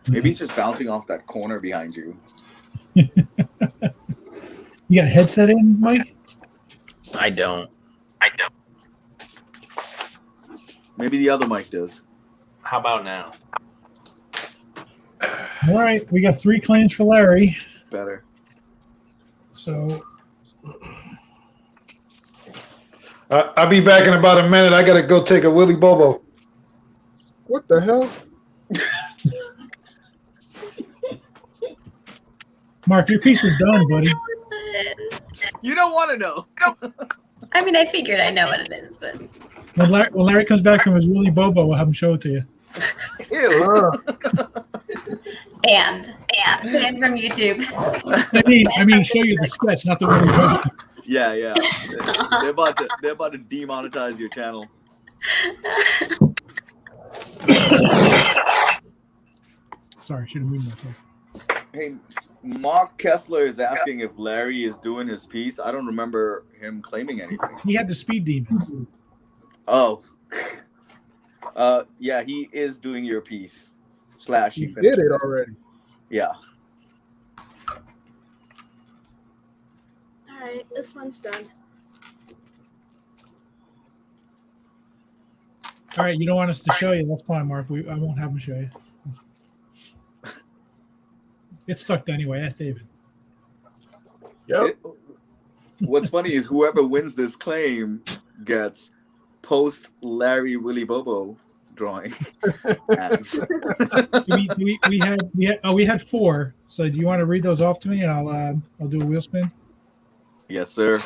Maybe he's just bouncing off that corner behind you. You got a headset in, Mike? I don't. Maybe the other mic does. How about now? All right, we got 3 claims for Larry. Better. So I'll be back in about a minute. I gotta go take a Willy Bobo. What the hell? Mark, your piece is done, buddy. You don't want to know. I mean, I figured I know what it is, but When Larry comes back from his Willy Bobo, we'll have him show it to you. Ew. banned from YouTube. I mean, show you the sketch, not the Willy Bobo. Yeah. They're about to demonetize your channel. Sorry, should have moved myself. Hey, Mark Kessler is asking if Larry is doing his piece. I don't remember him claiming anything. He had the speed demon. Oh. Yeah, he is doing your piece. / You did it already. Yeah. All right, this one's done. All right, you don't want us to show you. That's fine, Mark. I won't have him show you. It's sucked anyway. Ask David. Yep. What's funny is whoever wins this claim gets post Larry Willy Bobo drawing ads. we had 4. So do you want to read those off to me, and I'll do a wheel spin? Yes, sir.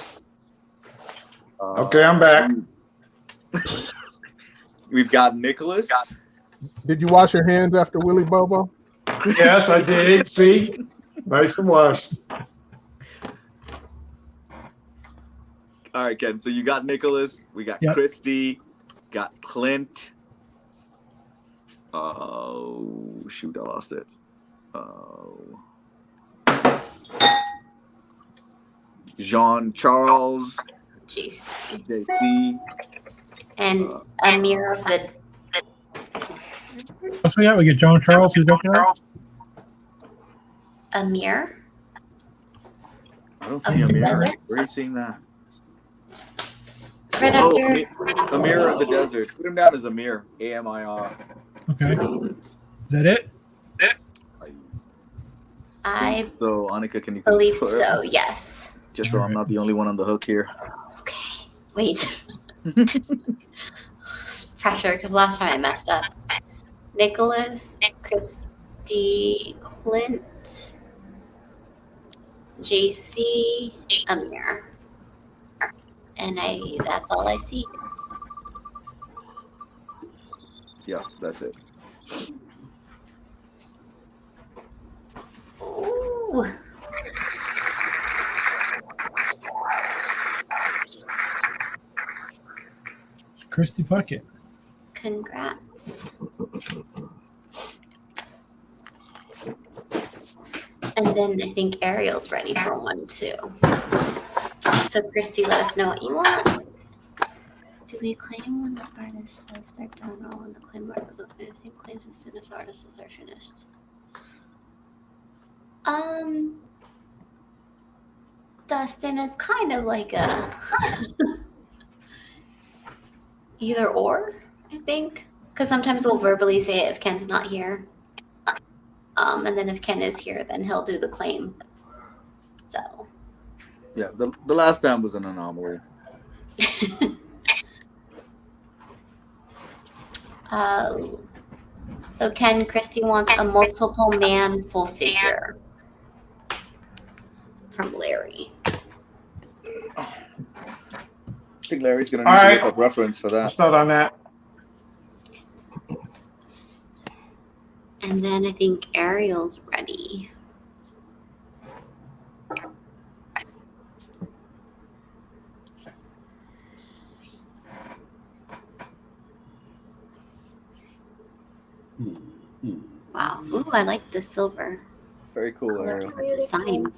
Okay, I'm back. We've got Nicholas. Did you wash your hands after Willy Bobo? Yes, I did. See? Nice and washed. All right, Ken. So you got Nicholas. We got Christy. Got Clint. Oh, shoot. I lost it. Oh. Jean Charles. Jeez. JC. And Amir of the. Oh, so yeah, we get John Charles. Who's up there? Amir. I don't see Amir. Desert? Where are you seeing that? Right up here. Amir of the Desert. Put him down as Amir. AMIR. Okay. Is that it? I So, Annika, can you believe confirm? so. Yes. Just so I'm not the only one on the hook here. Okay. Wait. Pressure, because last time I messed up. Nicholas, Christy, Clint, JC, Amir. And that's all I see. Yeah, that's it. Ooh. Christy Puckett. Congrats. And then I think Ariel's ready for one too. So Christy, let us know what you want. Do we claim when the artist says they're done or when the claim artist is finishing claims as soon as artists are finished? Dustin, it's kind of like a either or, I think. Because sometimes we'll verbally say it if Ken's not here. And then if Ken is here, then he'll do the claim. So. Yeah, the last time was an anomaly. So Ken, Christy wants a multiple man full figure from Larry. I think Larry's going to need to look up reference for that. I'll start on that. And then I think Ariel's ready. Wow. Ooh, I like the silver. Very cool, Ariel. Design.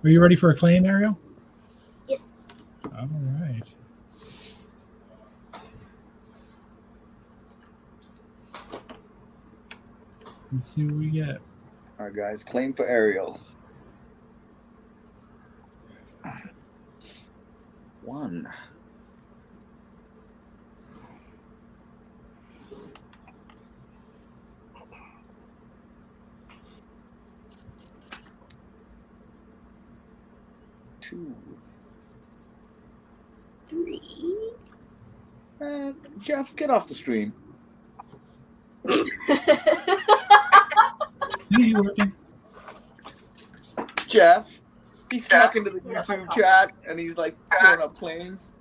Are you ready for a claim, Ariel? Yes. All right. Let's see what we get. All right, guys. Claim for Ariel. 1. Two. 3. Jeff, get off the stream. Easy working. Jeff, he's snuck into the YouTube chat and he's like throwing up claims.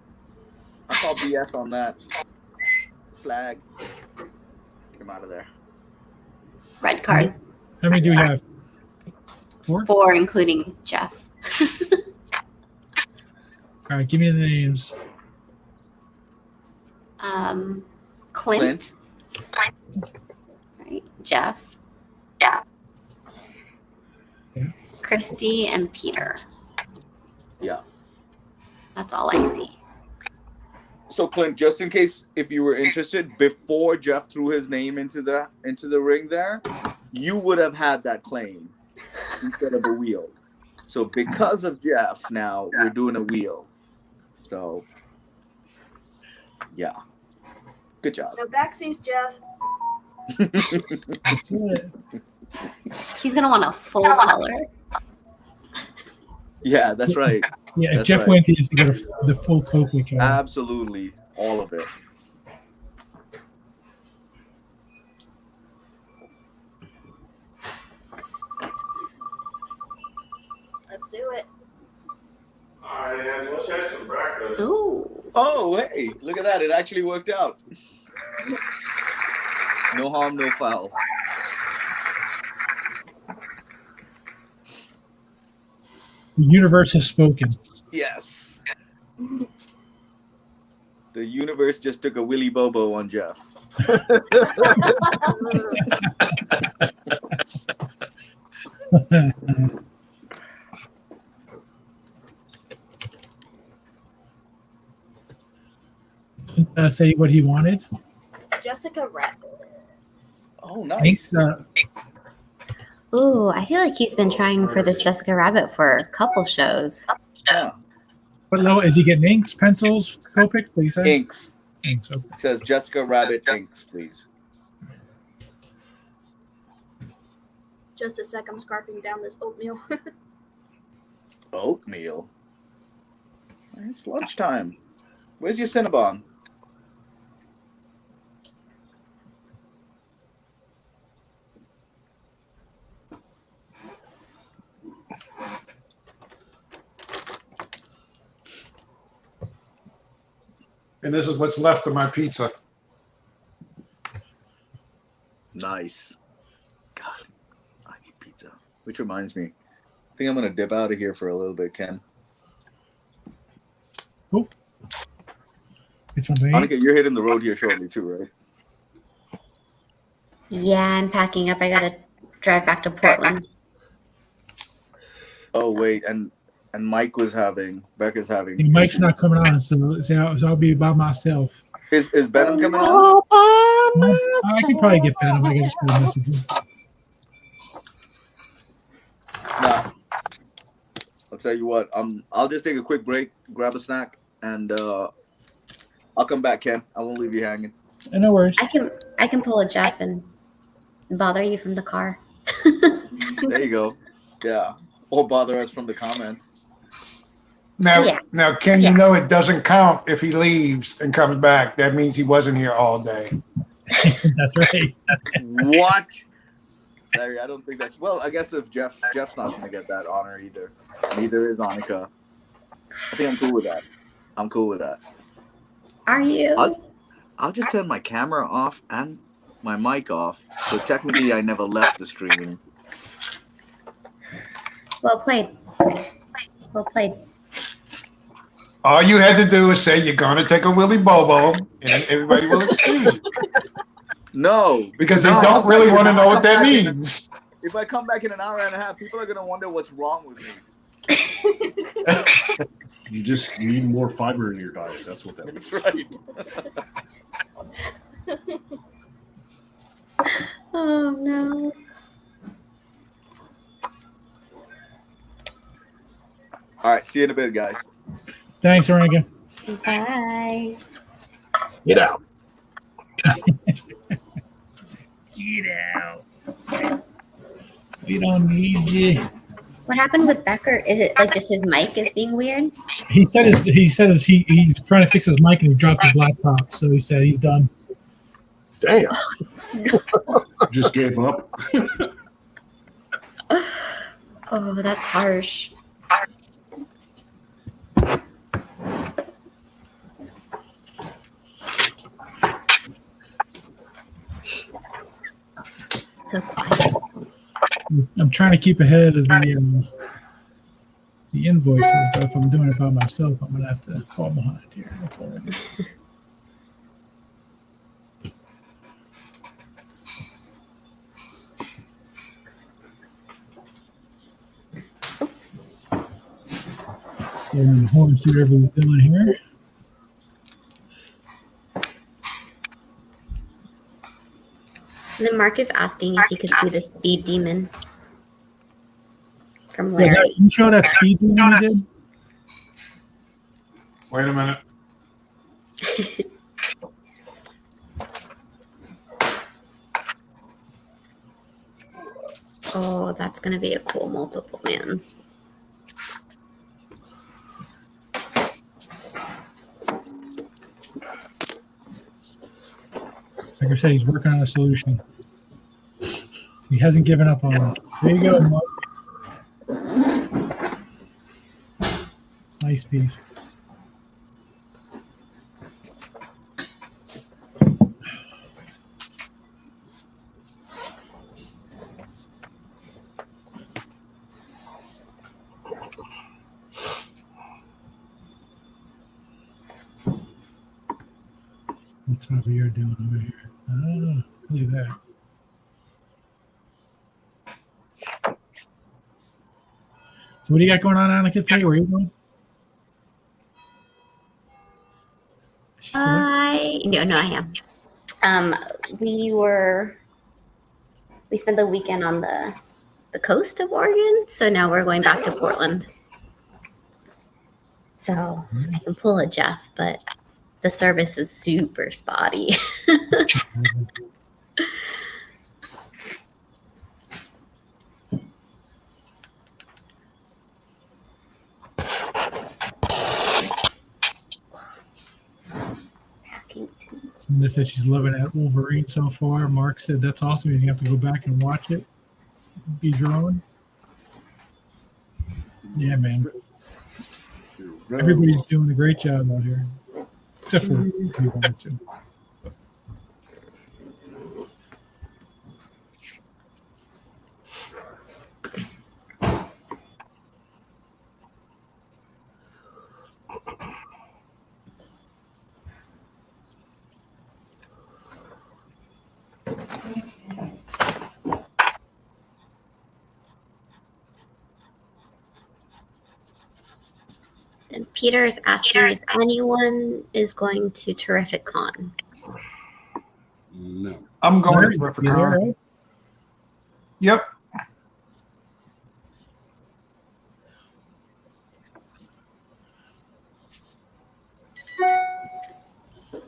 I call BS on that. Flag. Get him out of there. Red card. How many do we have? 4? 4, including Jeff. All right, give me the names. Clint. Right. Jeff. Christy and Peter. Yeah. That's all I see. So Clint, just in case if you were interested, before Jeff threw his name into the ring there, you would have had that claim instead of a wheel. So because of Jeff, now we're doing a wheel. So yeah. Good job. No backsies, Jeff. That's it. He's gonna want a full color. Yeah, that's right. Yeah, if That's Jeff right. wins, he has to get the full Coakley card. Absolutely. All of it. Let's do it. Let's have some breakfast. Ooh. Oh, hey, look at that. It actually worked out. No harm, no foul. The universe has spoken. Yes. The universe just took a Willy Bobo on Jeff. Say what he wanted. Jessica Rabbit. Oh, nice. Ooh, I feel like he's been trying for this Jessica Rabbit for a couple shows. Yeah. What level is he getting? Inks, pencils, Copic? What do you say? Inks. Inks. Okay. It says Jessica Rabbit Inks, please. Just a sec, I'm scarfing down this oatmeal. Oatmeal. It's lunchtime. Where's your Cinnabon? And this is what's left of my pizza. Nice. God, I need pizza. Which reminds me, I think I'm gonna dip out of here for a little bit, Ken. Oh. It's on the Annika, you're hitting the road here shortly too, right? Yeah, I'm packing up. I gotta drive back to Portland. Oh wait, and Becca's having Mike's issues. not coming on, so I'll be by myself. Is Benham coming on? I can probably get Benham. I can just go message him. Nah. I'll tell you what. I'll just take a quick break, grab a snack, and I'll come back, Ken. I won't leave you hanging. No worries. I can pull a Jeff and bother you from the car. There you go. Yeah. Or bother us from the comments. Now, Ken, you know it doesn't count if he leaves and comes back. That means he wasn't here all day. That's right. What? Larry, I don't think that's well. I guess if Jeff's not going to get that honor either. Neither is Annika. I think I'm cool with that. I'm cool with that. Are you? I'll just turn my camera off and my mic off. So technically, I never left the stream. Well played. Well played. All you had to do is say you're going to take a Willy Bobo, and everybody will excuse you. No, because they don't really want to know what that means. If I come back in an hour and a half, people are going to wonder what's wrong with me. You just need more fiber in your diet. That's what that means. That's right. Oh no. All right, see you in a bit, guys. Thanks, Oregon. Bye. Get out. Get out. We don't need you. What happened with Becker? Is it like just his mic is being weird? He said he's trying to fix his mic and he dropped his laptop, so he said he's done. Damn. Just gave up. Oh, that's harsh. So quiet. I'm trying to keep ahead of the invoices, but if I'm doing it by myself, I'm gonna have to fall behind here. That's all right. Oops. We're in the horn, see whatever we're doing here. Then Mark is asking if he could see the speed demon from Yeah, Larry. you show that speed demon you did? Wait a minute. Oh, that's gonna be a cool multiple, man. Like I said, he's working on a solution. He hasn't given up on us. There you go, Mark. Nice piece. What's Javier doing over here? Oh, look at that. So what do you got going on, Annika? Today? Where are you going? She's still there? No, I am. We spent the weekend on the coast of Oregon, so now we're going back to Portland. So I can pull a Jeff, but the service is super spotty. Linda said she's loving that Wolverine so far. Mark said that's awesome. He's gonna have to go back and watch it. Be drawing. Yeah, man. Everybody's doing a great job out here, except for you. Then Peter is asking if anyone is going to Terrific Con. No. I'm going Larry, to Terrific you there, Con. right? Yep.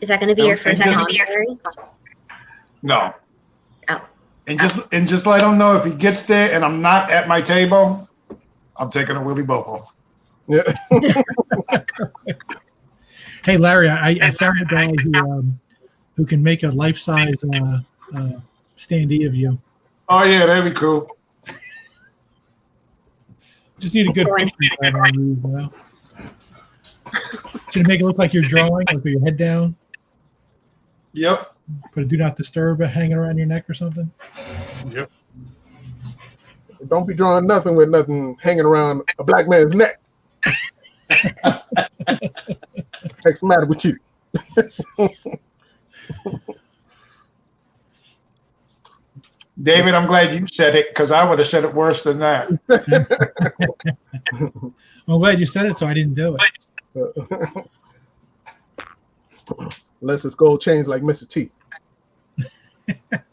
Is that going to be your first con, Larry? No. Oh. And just let him know if he gets there and I'm not at my table, I'm taking a Willy Bobo. Yeah. Hey, Larry, I found a guy who can make a life-size standee of you. Oh yeah, that'd be cool. Just need a good picture of that on you, you know? Should make it look like you're drawing, like with your head down. Yep. Put a do not disturb hanging around your neck or something. Yep. Don't be drawing nothing with nothing hanging around a black man's neck. What's the matter with you? David, I'm glad you said it because I would have said it worse than that. I'm glad you said it, so I didn't do it. Unless it's gold chains like Mr. T. That's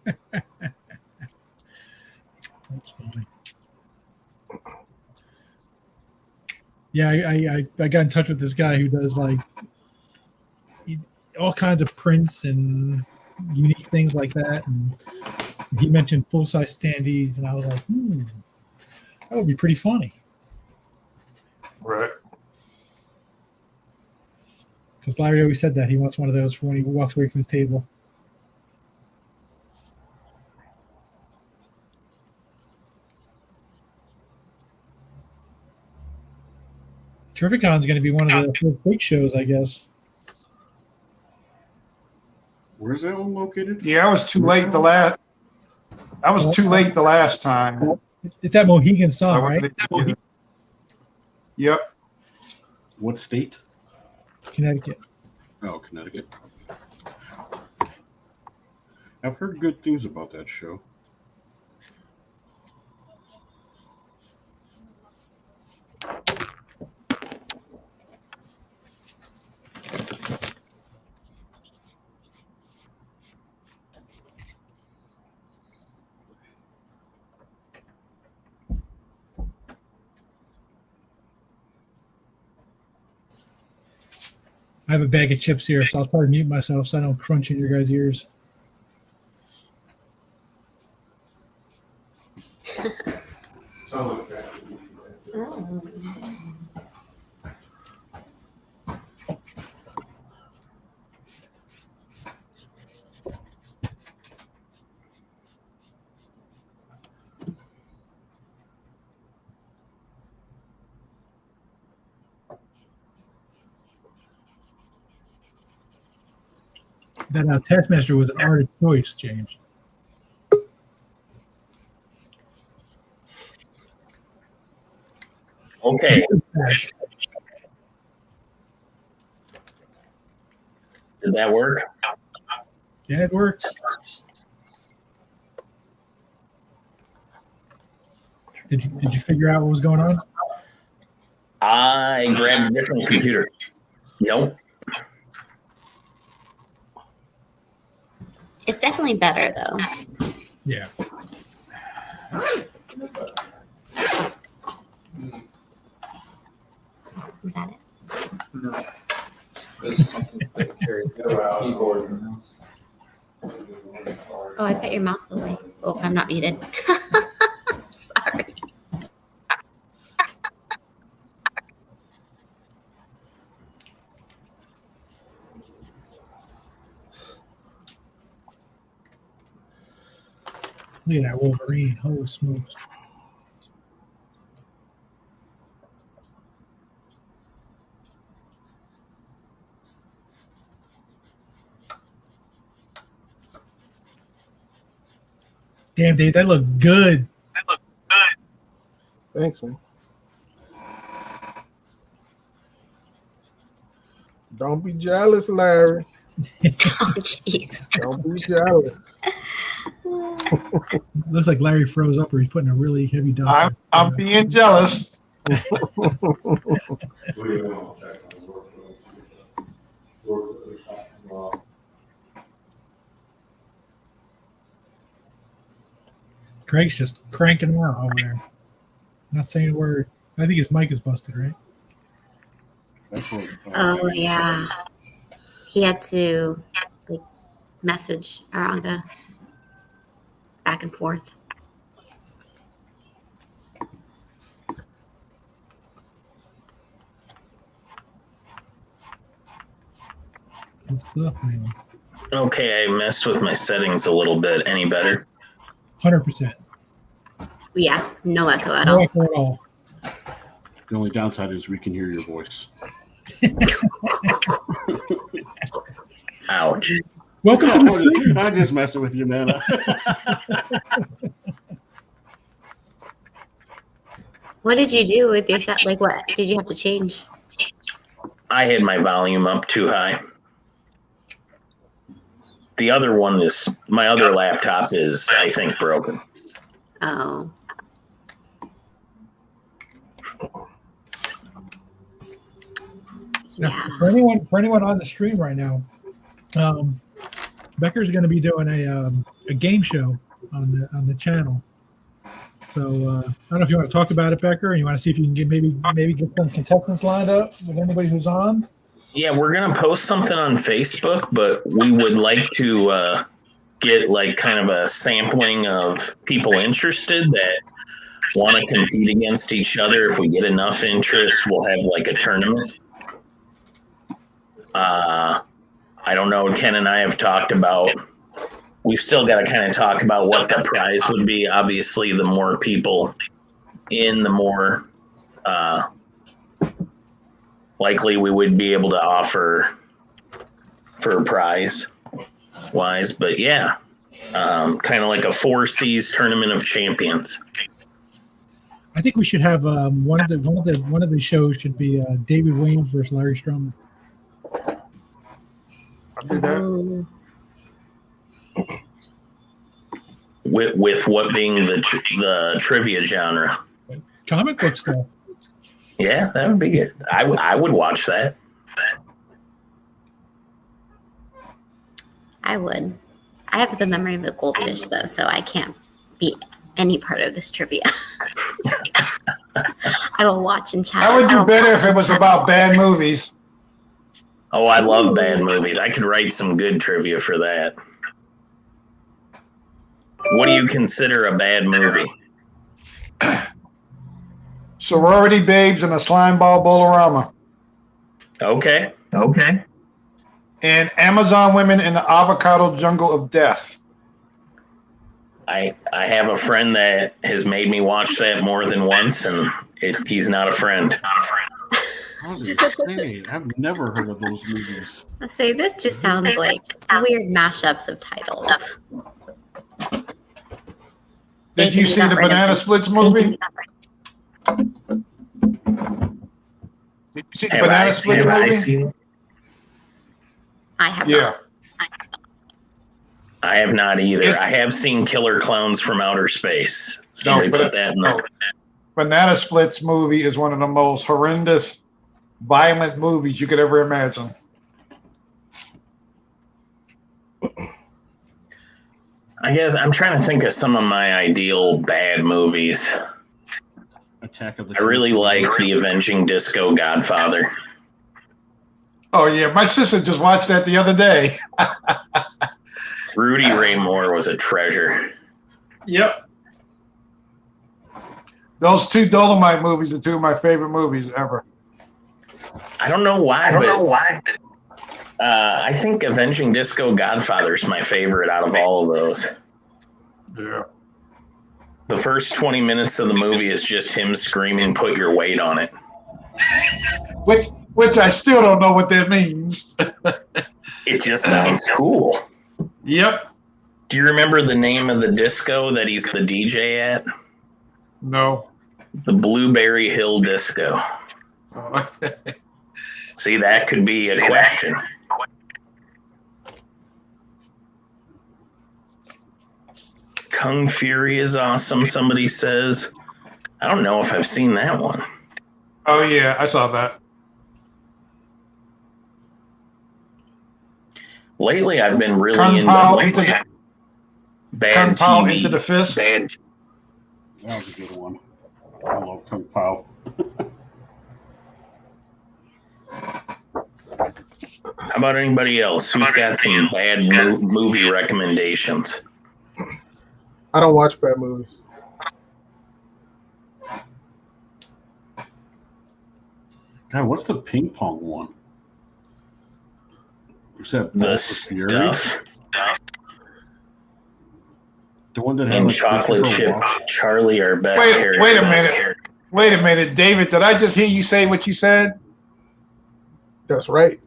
funny. Yeah, I got in touch with this guy who does like all kinds of prints and unique things like that. And he mentioned full-size standees, and I was like, that would be pretty funny. Right. Because Larry always said that he wants one of those for when he walks away from his table. Terrificon is going to be one of the first big shows, I guess. Where's that one located? Yeah, I was too late the last. I was too late the last time. It's at Mohegan Sun, right? Yep. What state? Connecticut. Oh, Connecticut. I've heard good things about that show. I have a bag of chips here, so I'll try to mute myself so I don't crunch in your guys' ears. Oh. That Taskmaster was an art of choice, James. Okay. Did that work? Yeah, it works. Did you figure out what was going on? I grabbed a different computer. Nope. It's definitely better, though. Yeah. Was that it? No. There's something that carried the keyboard and mouse. Oh, I put your mouse away. Oh, I'm not muted. Sorry. Look at that Wolverine. Holy smokes. Damn, Dave, that looked good. Thanks, man. Don't be jealous, Larry. Oh, jeez. Don't be jealous. Looks like Larry froze up or he's putting a really heavy dump. I'm being jealous. Craig's just cranking them out over there. Not saying a word. I think his mic is busted, right? Oh yeah. He had to like message Aranga back and forth. Good stuff, man. Okay, I messed with my settings a little bit. Any better? 100%. Yeah, no echo at No all. echo at all. The only downside is we can hear your voice. Ouch. Welcome to the stream. I'm just messing with you, man. What did you do with your set? Like, what did you have to change? I had my volume up too high. The other one is, my other laptop is, I think, broken. Oh. Now, Yeah. for anyone on the stream right now, Becker's going to be doing a game show on the channel. So I don't know if you want to talk about it, Becker, and you want to see if you can get maybe get some contestants lined up with anybody who's on. Yeah, we're going to post something on Facebook, but we would like to get like kind of a sampling of people interested that want to compete against each other. If we get enough interest, we'll have like a tournament. I don't know. Ken and I have talked about, we've still got to kind of talk about what the prize would be. Obviously, the more people in, the more likely we would be able to offer for a prize wise. But yeah, kind of like a 4 C's tournament of champions. I think we should have one of the shows should be David Williams versus Larry Stroman. I'll do that. Oh. With what being the trivia genre. Comic book stuff. Yeah, that would be good. I would watch that. I would. I have the memory of a goldfish, though, so I can't be any part of this trivia. I will watch and chat. I would do better if it was about bad movies. Oh, I love bad movies. I could write some good trivia for that. What do you consider a bad movie? Sorority Babes and a Slime Ball Bolorama. Okay. And Amazon Women in the Avocado Jungle of Death. I have a friend that has made me watch that more than once, and he's not a friend. I've never heard of those movies. I'll say this just sounds like weird mashups of titles. Did you see the Banana Splits movie? Did you see the Banana Splits movie? I have Yeah. not. I have not either. I have seen Killer Clowns from Outer Space. Somebody put that in there. Banana Splits movie is one of the most horrendous, violent movies you could ever imagine. I guess I'm trying to think of some of my ideal bad movies. Attack of the I really like The Avenging Disco Godfather. Oh yeah, my sister just watched that the other day. Rudy Ray Moore was a treasure. Yep. Those two Dolomite movies are two of my favorite movies ever. I don't know why, I think Avenging Disco Godfather is my favorite out of all of those. Yeah. The first 20 minutes of the movie is just him screaming, "Put your weight on it." Which I still don't know what that means. It just sounds cool. Yep. Do you remember the name of the disco that he's the DJ at? No. The Blueberry Hill Disco. Oh. See, that could be a question. Kung Fury is awesome, somebody says. I don't know if I've seen that one. Oh, yeah, I saw that. Lately, I've been really Kung into Pao into the, bad Kung Pao TV. into the fist. Bad. That was a good one. I love Kung Pao. How about anybody else who's got some bad movie recommendations? I don't watch bad movies. God, what's the ping pong one? Was that The Balls of Fury? stuff. The one that had And like chocolate chip Christopher Walken? Charlie, our best character. Wait a minute. Wait a minute, David. Did I just hear you say what you said? That's right.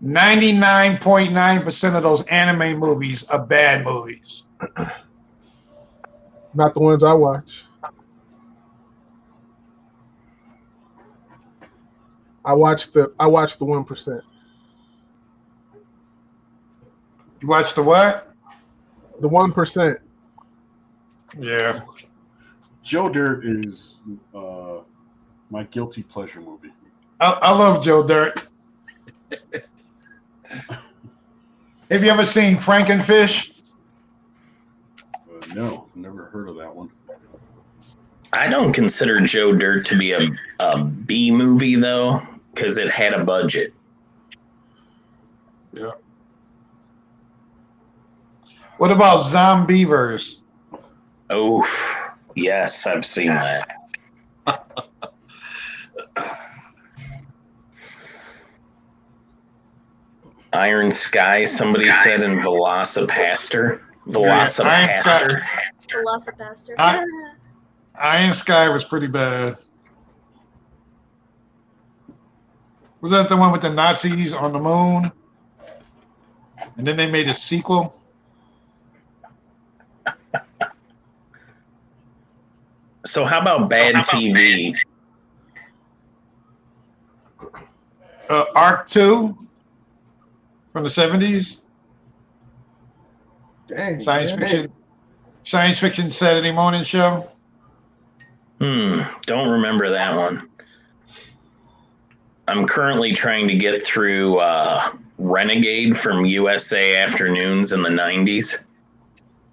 99.9% of those anime movies are bad movies. Not the ones I watch. I watch the 1%. You watch the what? The 1%. Yeah. Joe Dirt is my guilty pleasure movie. I love Joe Dirt. Have you ever seen Frankenfish? No, never heard of that one. I don't consider Joe Dirt to be a B movie, though, because it had a budget. Yeah. What about Zombievers? Oh, yes, I've seen that. Iron Sky, somebody said, in Velocipaster. Velocipaster. Velocipaster. Iron Sky was pretty bad. Was that the one with the Nazis on the moon? And then they made a sequel? So how about bad TV? Arc 2 from the 70s. Dang. Science fiction Saturday morning show. Don't remember that one. I'm currently trying to get through Renegade from USA Afternoons in the 90s.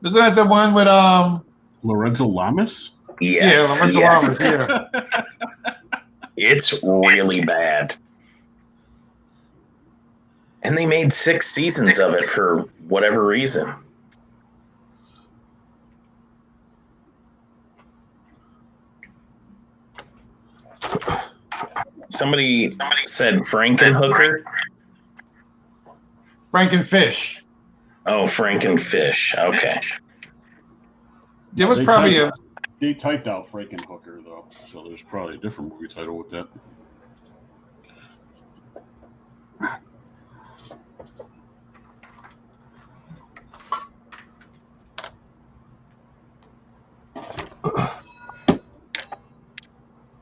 Isn't that the one with Lorenzo Lamas? Yes. Yeah, Lorenzo Lamas, yeah. It's really bad. And they made 6 seasons of it for whatever reason. Somebody said Frankenhooker. Frankenfish. Oh, Frankenfish. Okay. There was probably They typed out Frankenhooker, though, so there's probably a different movie title with that.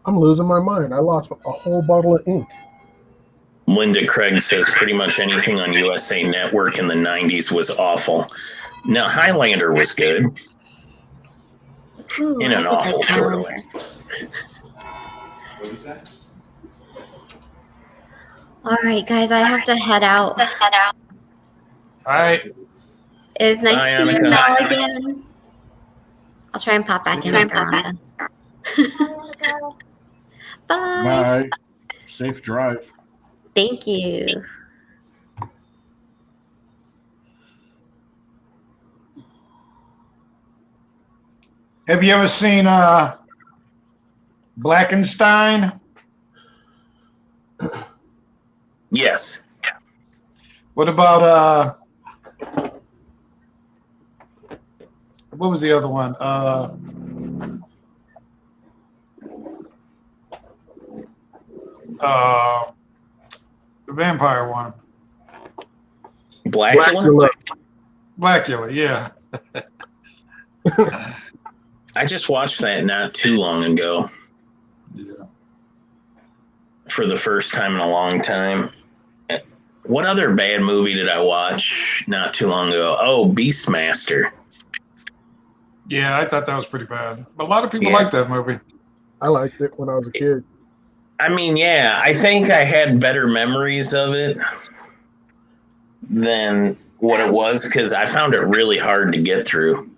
I'm losing my mind. I lost a whole bottle of ink. Linda Craig says pretty much anything on USA Network in the 90s was awful. Now, Highlander was good. Ooh, In an I think awful I sort of found- way. All right, guys, I have to head out. all right. It was nice Bye, seeing you Annika. all again. I'll try and pop back in after Rhonda. Bye. Bye. Safe drive. Thank you. Have you ever seen Blackenstein? Yes. What about what was the other one? The vampire one. Blackula? Blackula, yeah. I just watched that not too long ago. Yeah. For the first time in a long time. What other bad movie did I watch not too long ago? Oh, Beastmaster. Yeah, I thought that was pretty bad. But a lot of people Yeah. like that movie. I liked it when I was a kid. I mean, yeah, I think I had better memories of it than what it was because I found it really hard to get through.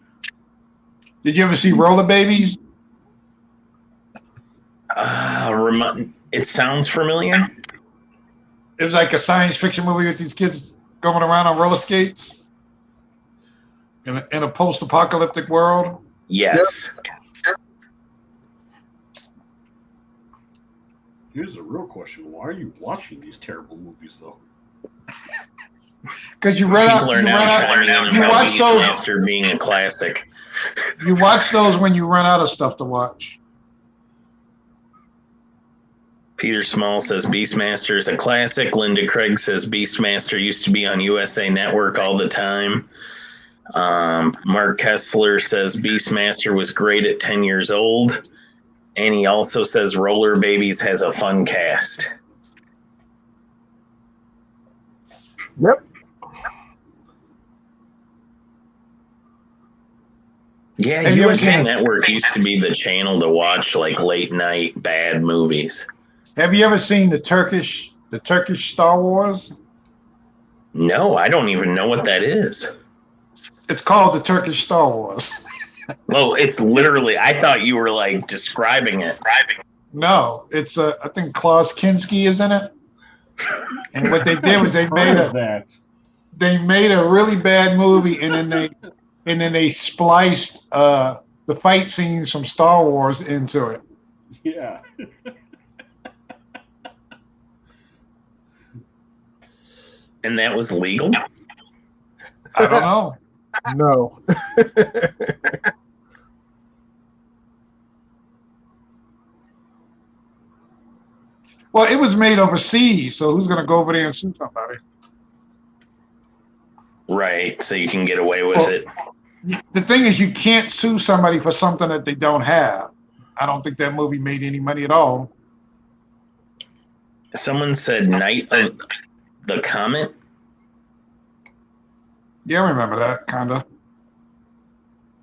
Did you ever see Roller Babies? It sounds familiar. It was like a science fiction movie with these kids going around on roller skates in a post-apocalyptic world. Yes. Yep. Here's the real question: why are you watching these terrible movies, though? Because you run out. People are now chiming in about Beastmaster being a classic. You watch those when you run out of stuff to watch. Peter Small says Beastmaster is a classic. Linda Craig says Beastmaster used to be on USA Network all the time. Mark Kessler says Beastmaster was great at 10 years old. And he also says Roller Babies has a fun cast. Yep. Yeah, USA Network used to be the channel to watch like late night bad movies. Have you ever seen the Turkish Star Wars? No, I don't even know what that is. It's called the Turkish Star Wars. Well, it's literally, I thought you were like describing it. No, it's I think Klaus Kinski is in it. And what they did was they made a really bad movie, and then they spliced the fight scenes from Star Wars into it. Yeah. And that was legal? I don't know. No. Well, it was made overseas, so who's going to go over there and sue somebody? Right, so you can get away with it. The thing is, you can't sue somebody for something that they don't have. I don't think that movie made any money at all. Someone said Night of the Comet. Yeah, I remember that, kind of.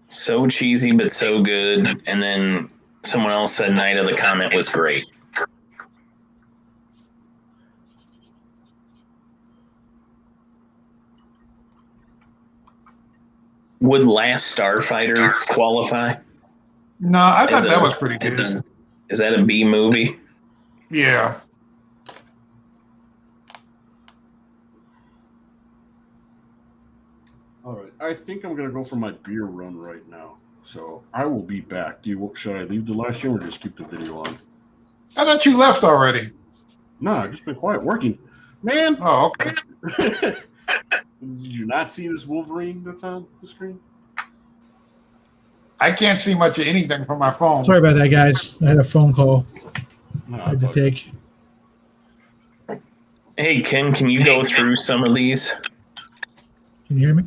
So cheesy, but so good. And then someone else said Night of the Comet was great. Would Last Starfighter qualify? No, I thought that was pretty good. Is that a B movie? Yeah. All right, I think I'm gonna go for my beer run right now. So I will be back. Should I leave the live stream or just keep the video on? I thought you left already. No, I've just been quiet working. Man. Oh, okay. Did you not see this Wolverine that's on the screen? I can't see much of anything from my phone. Sorry about that, guys. I had a phone call I had to take. Hey, Ken, can you go through some of these? Can you hear me?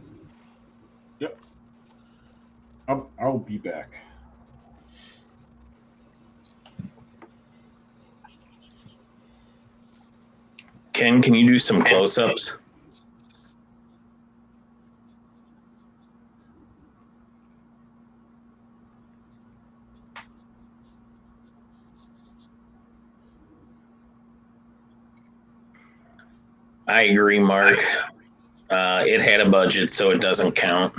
Yep. I'll be back. Ken, can you do some close-ups? I agree, Mark. It had a budget, so it doesn't count.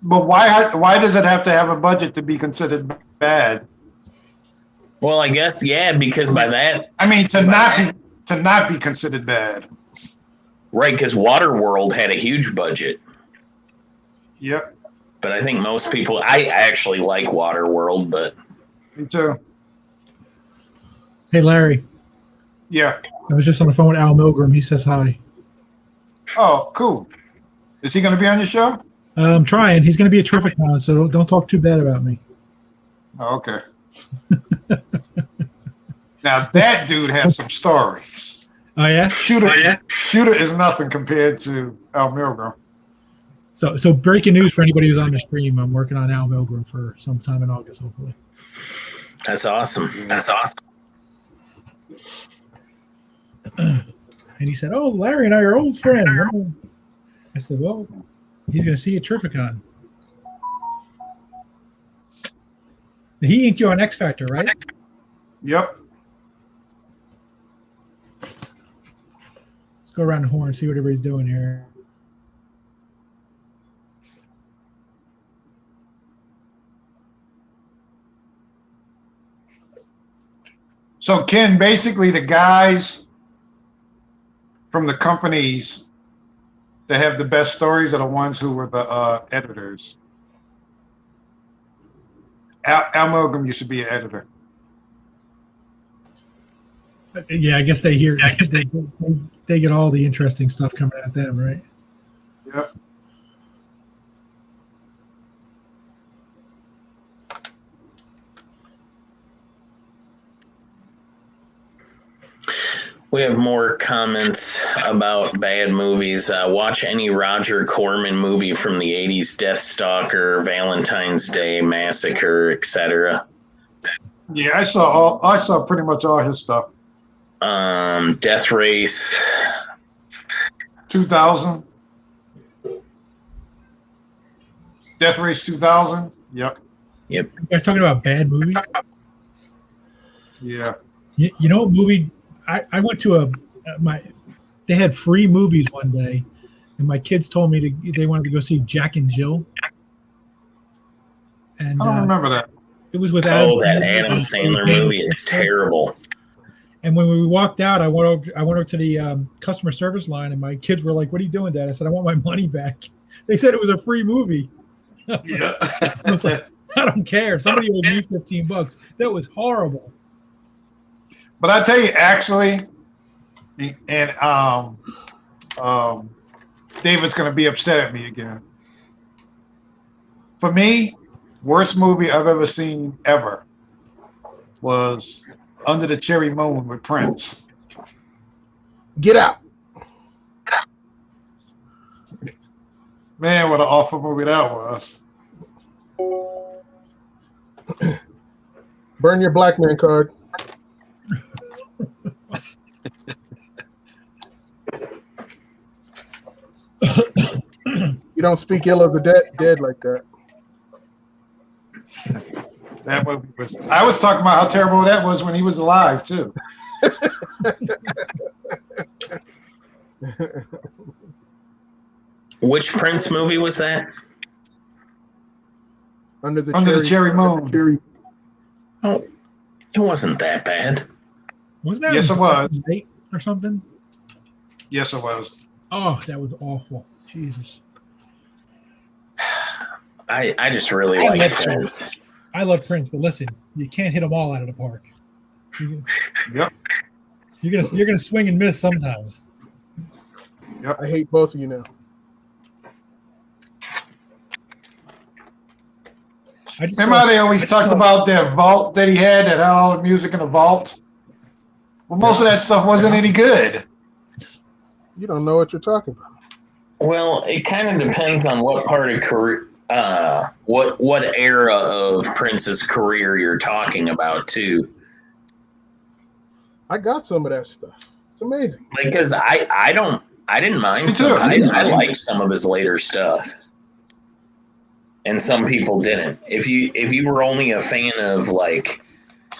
But why does it have to have a budget to be considered bad? Well, I guess because by that, I mean to not be considered bad. Right, because Waterworld had a huge budget. Yep. But I think most people, I actually like Waterworld, but Me too. Hey, Larry. Yeah. I was just on the phone with Al Milgram. He says hi. Oh, cool. Is he going to be on your show? I'm trying. He's going to be a Terrificon, so don't talk too bad about me. Oh, okay. Now that dude has some stories. Oh yeah. Shooter is nothing compared to Al Milgrom. So breaking news for anybody who's on the stream. I'm working on Al Milgrom for sometime in August, hopefully. That's awesome. That's awesome. And he said, "Oh, Larry and I are old friends." I said, "Well, he's going to see you at Terrificon." He inked you on X Factor, right? Yep. Let's go around the horn and see what everybody's doing here. So Ken, basically the guys from the companies that have the best stories are the ones who were the editors. Al Milgrom used to be an editor. Yeah, I guess they hear. They get all the interesting stuff coming at them, right? Yep. We have more comments about bad movies. Watch any Roger Corman movie from the 80s, Deathstalker, Valentine's Day Massacre, etc. Yeah, I saw pretty much all his stuff. Death Race. 2000. Death Race 2000. Yep. Yep. You guys talking about bad movies? Yeah. You know what movie? I went to they had free movies one day, and my kids told me they wanted to go see Jack and Jill. And I don't remember that. It was with Adam that Sandler. Adam Sandler movie is terrible. And when we walked out, I went over to the customer service line, and my kids were like, "What are you doing, Dad?" I said, "I want my money back." They said it was a free movie. Yeah. I was like, I don't care. Somebody owed me $15. That was horrible. But I tell you, actually, and David's going to be upset at me again. For me, worst movie I've ever seen ever was Under the Cherry Moon with Prince. Get out. Man, what an awful movie that was. Burn your black man card. You don't speak ill of the dead like that. That movie was. I was talking about how terrible that was when he was alive too. Which Prince movie was that? Under the Cherry Moon. Oh, it wasn't that bad. Wasn't that? Yes, it was. Or something. Yes, it was. Oh, that was awful. Jesus. I just really like Prince. I love Prince, but listen, you can't hit them all out of the park. Yep. You're gonna swing and miss sometimes. Yep. I hate both of you now. Remember they always talked about that vault that he had that had all the music in the vault? Well, most of that stuff wasn't any good. You don't know what you're talking about. Well, it kind of depends on what part of career, what era of Prince's career you're talking about too. I got some of that stuff. It's amazing. Because I didn't mind some. I liked some of his later stuff. And some people didn't. If you were only a fan of, like,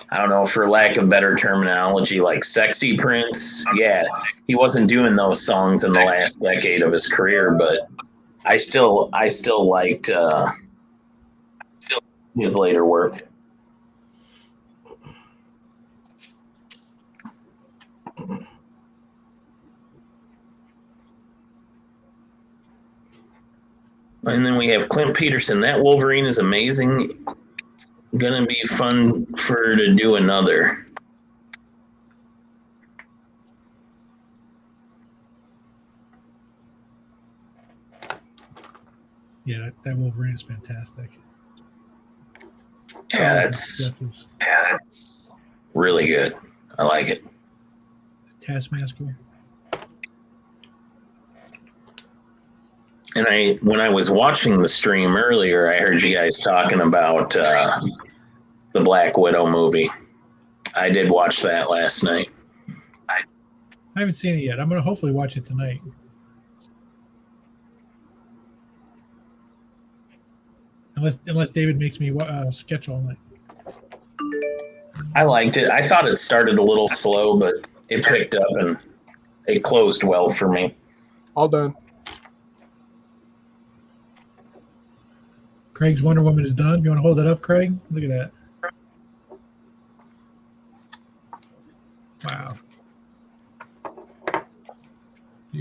I don't know, for lack of better terminology, like sexy Prince, yeah, he wasn't doing those songs in the last decade of his career, but I still liked his later work. And then we have Clint Peterson. That Wolverine is amazing. Gonna be fun to do another. Yeah, that Wolverine is fantastic. Yeah, that's really good. I like it. Taskmaster. And when I was watching the stream earlier, I heard you guys talking about the Black Widow movie. I did watch that last night. I haven't seen it yet. I'm going to hopefully watch it tonight. Unless David makes me sketch all night. I liked it. I thought it started a little slow, but it picked up and it closed well for me. All done. Craig's Wonder Woman is done. You want to hold it up, Craig? Look at that. Wow.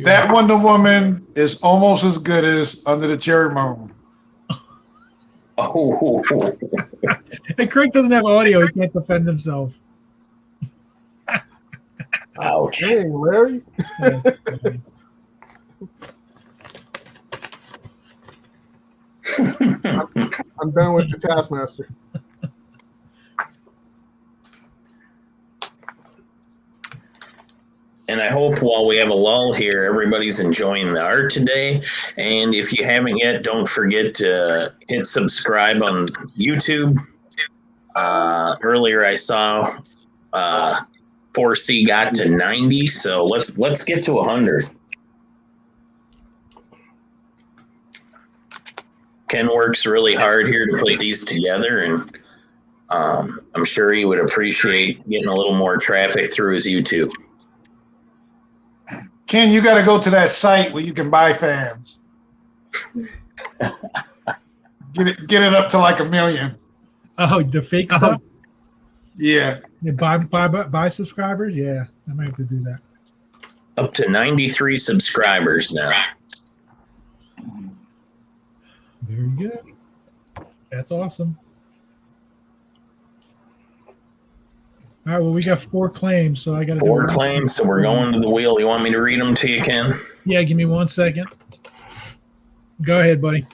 That Wonder Woman is almost as good as Under the Cherry Moon. Oh. And Craig doesn't have audio. He can't defend himself. Ouch. Dang, Larry. I'm done with the Taskmaster. And I hope while we have a lull here, everybody's enjoying the art today. And if you haven't yet, don't forget to hit subscribe on YouTube. Earlier I saw 4C got to 90, so let's get to 100. Ken works really hard here to put these together, and I'm sure he would appreciate getting a little more traffic through his YouTube. Ken, you got to go to that site where you can buy fans. Get it up to like 1 million. Oh, the fake stuff? Yeah. Buy subscribers? Yeah, I might have to do that. Up to 93 subscribers now. Very good. That's awesome. All right, well, we got 4 claims, so I got to do 4 claims, so we're going to the wheel. You want me to read them to you, Ken? Yeah, give me 1 second. Go ahead, buddy.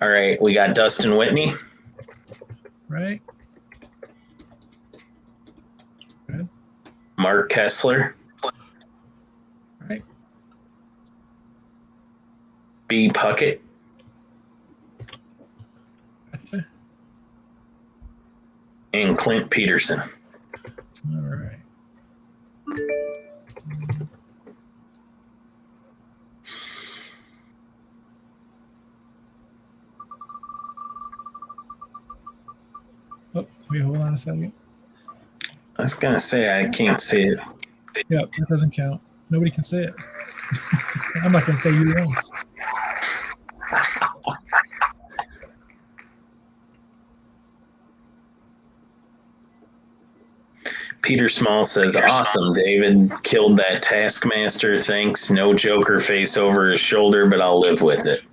All right, we got Dustin Whitney. Right. Good. Mark Kessler. Right. B. Puckett. Gotcha. And Clint Peterson. All right. Oh, wait, hold on a second. I was going to say, I can't see it. Yeah, that doesn't count. Nobody can say it. I'm not going to tell you wrong. Peter Small says, awesome, David. Killed that Taskmaster. Thanks. No Joker face over his shoulder, but I'll live with it.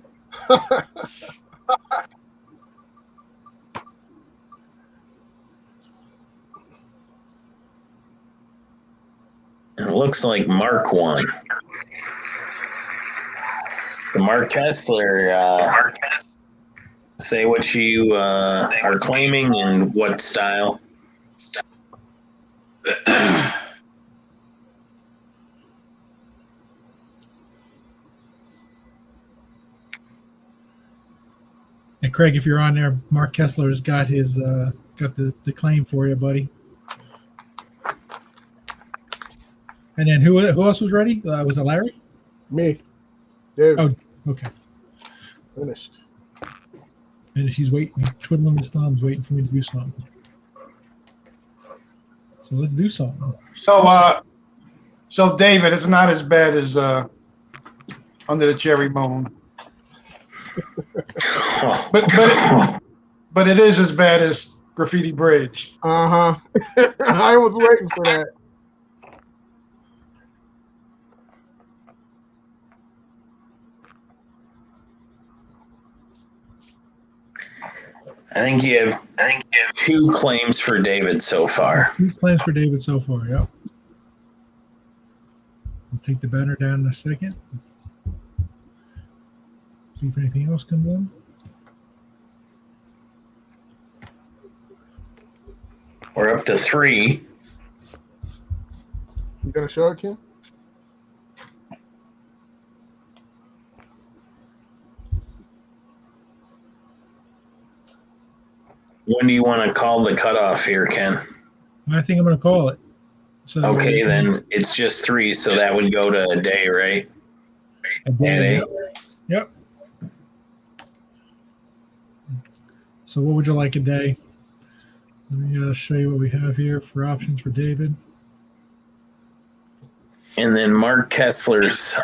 And it looks like Mark won. So Mark Kessler, say what you are claiming and what style. And Craig, if you're on there, Mark Kessler's got his got the claim for you, buddy. And then who else was ready? Was it Larry? Me. David. Oh, okay. Finished. And he's waiting. He's twiddling his thumbs, waiting for me to do something. So let's do something. So David, it's not as bad as Under the Cherry Moon, but it is as bad as Graffiti Bridge. I was waiting for that. I think you have 2 claims for David so far. 2 claims for David so far, yep. I'll take the banner down in a second. See if anything else comes in. We're up to 3. You gonna show it, Ken? When do you want to call the cutoff here, Ken? I think I'm going to call it. So Okay, then it's just 3, so that would go to a day, right? A day. Day. Yep. So what would you like a day? Let me show you what we have here for options for David. And then Mark Kessler's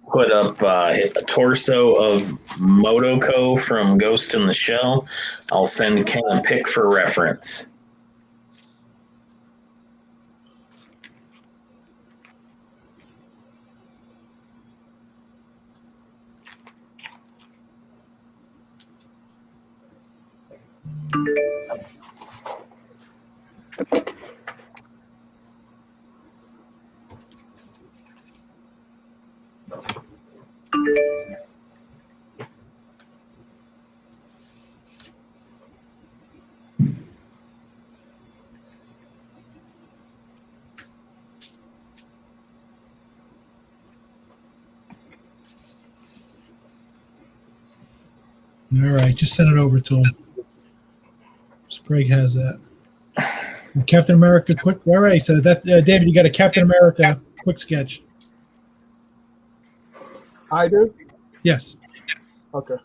put up a torso of Motoko from Ghost in the Shell. I'll send Ken a pic for reference. All right, just send it over to him. So Greg has that. And Captain America quick. All right, so that David, you got a Captain America quick sketch. I do? Yes. Okay.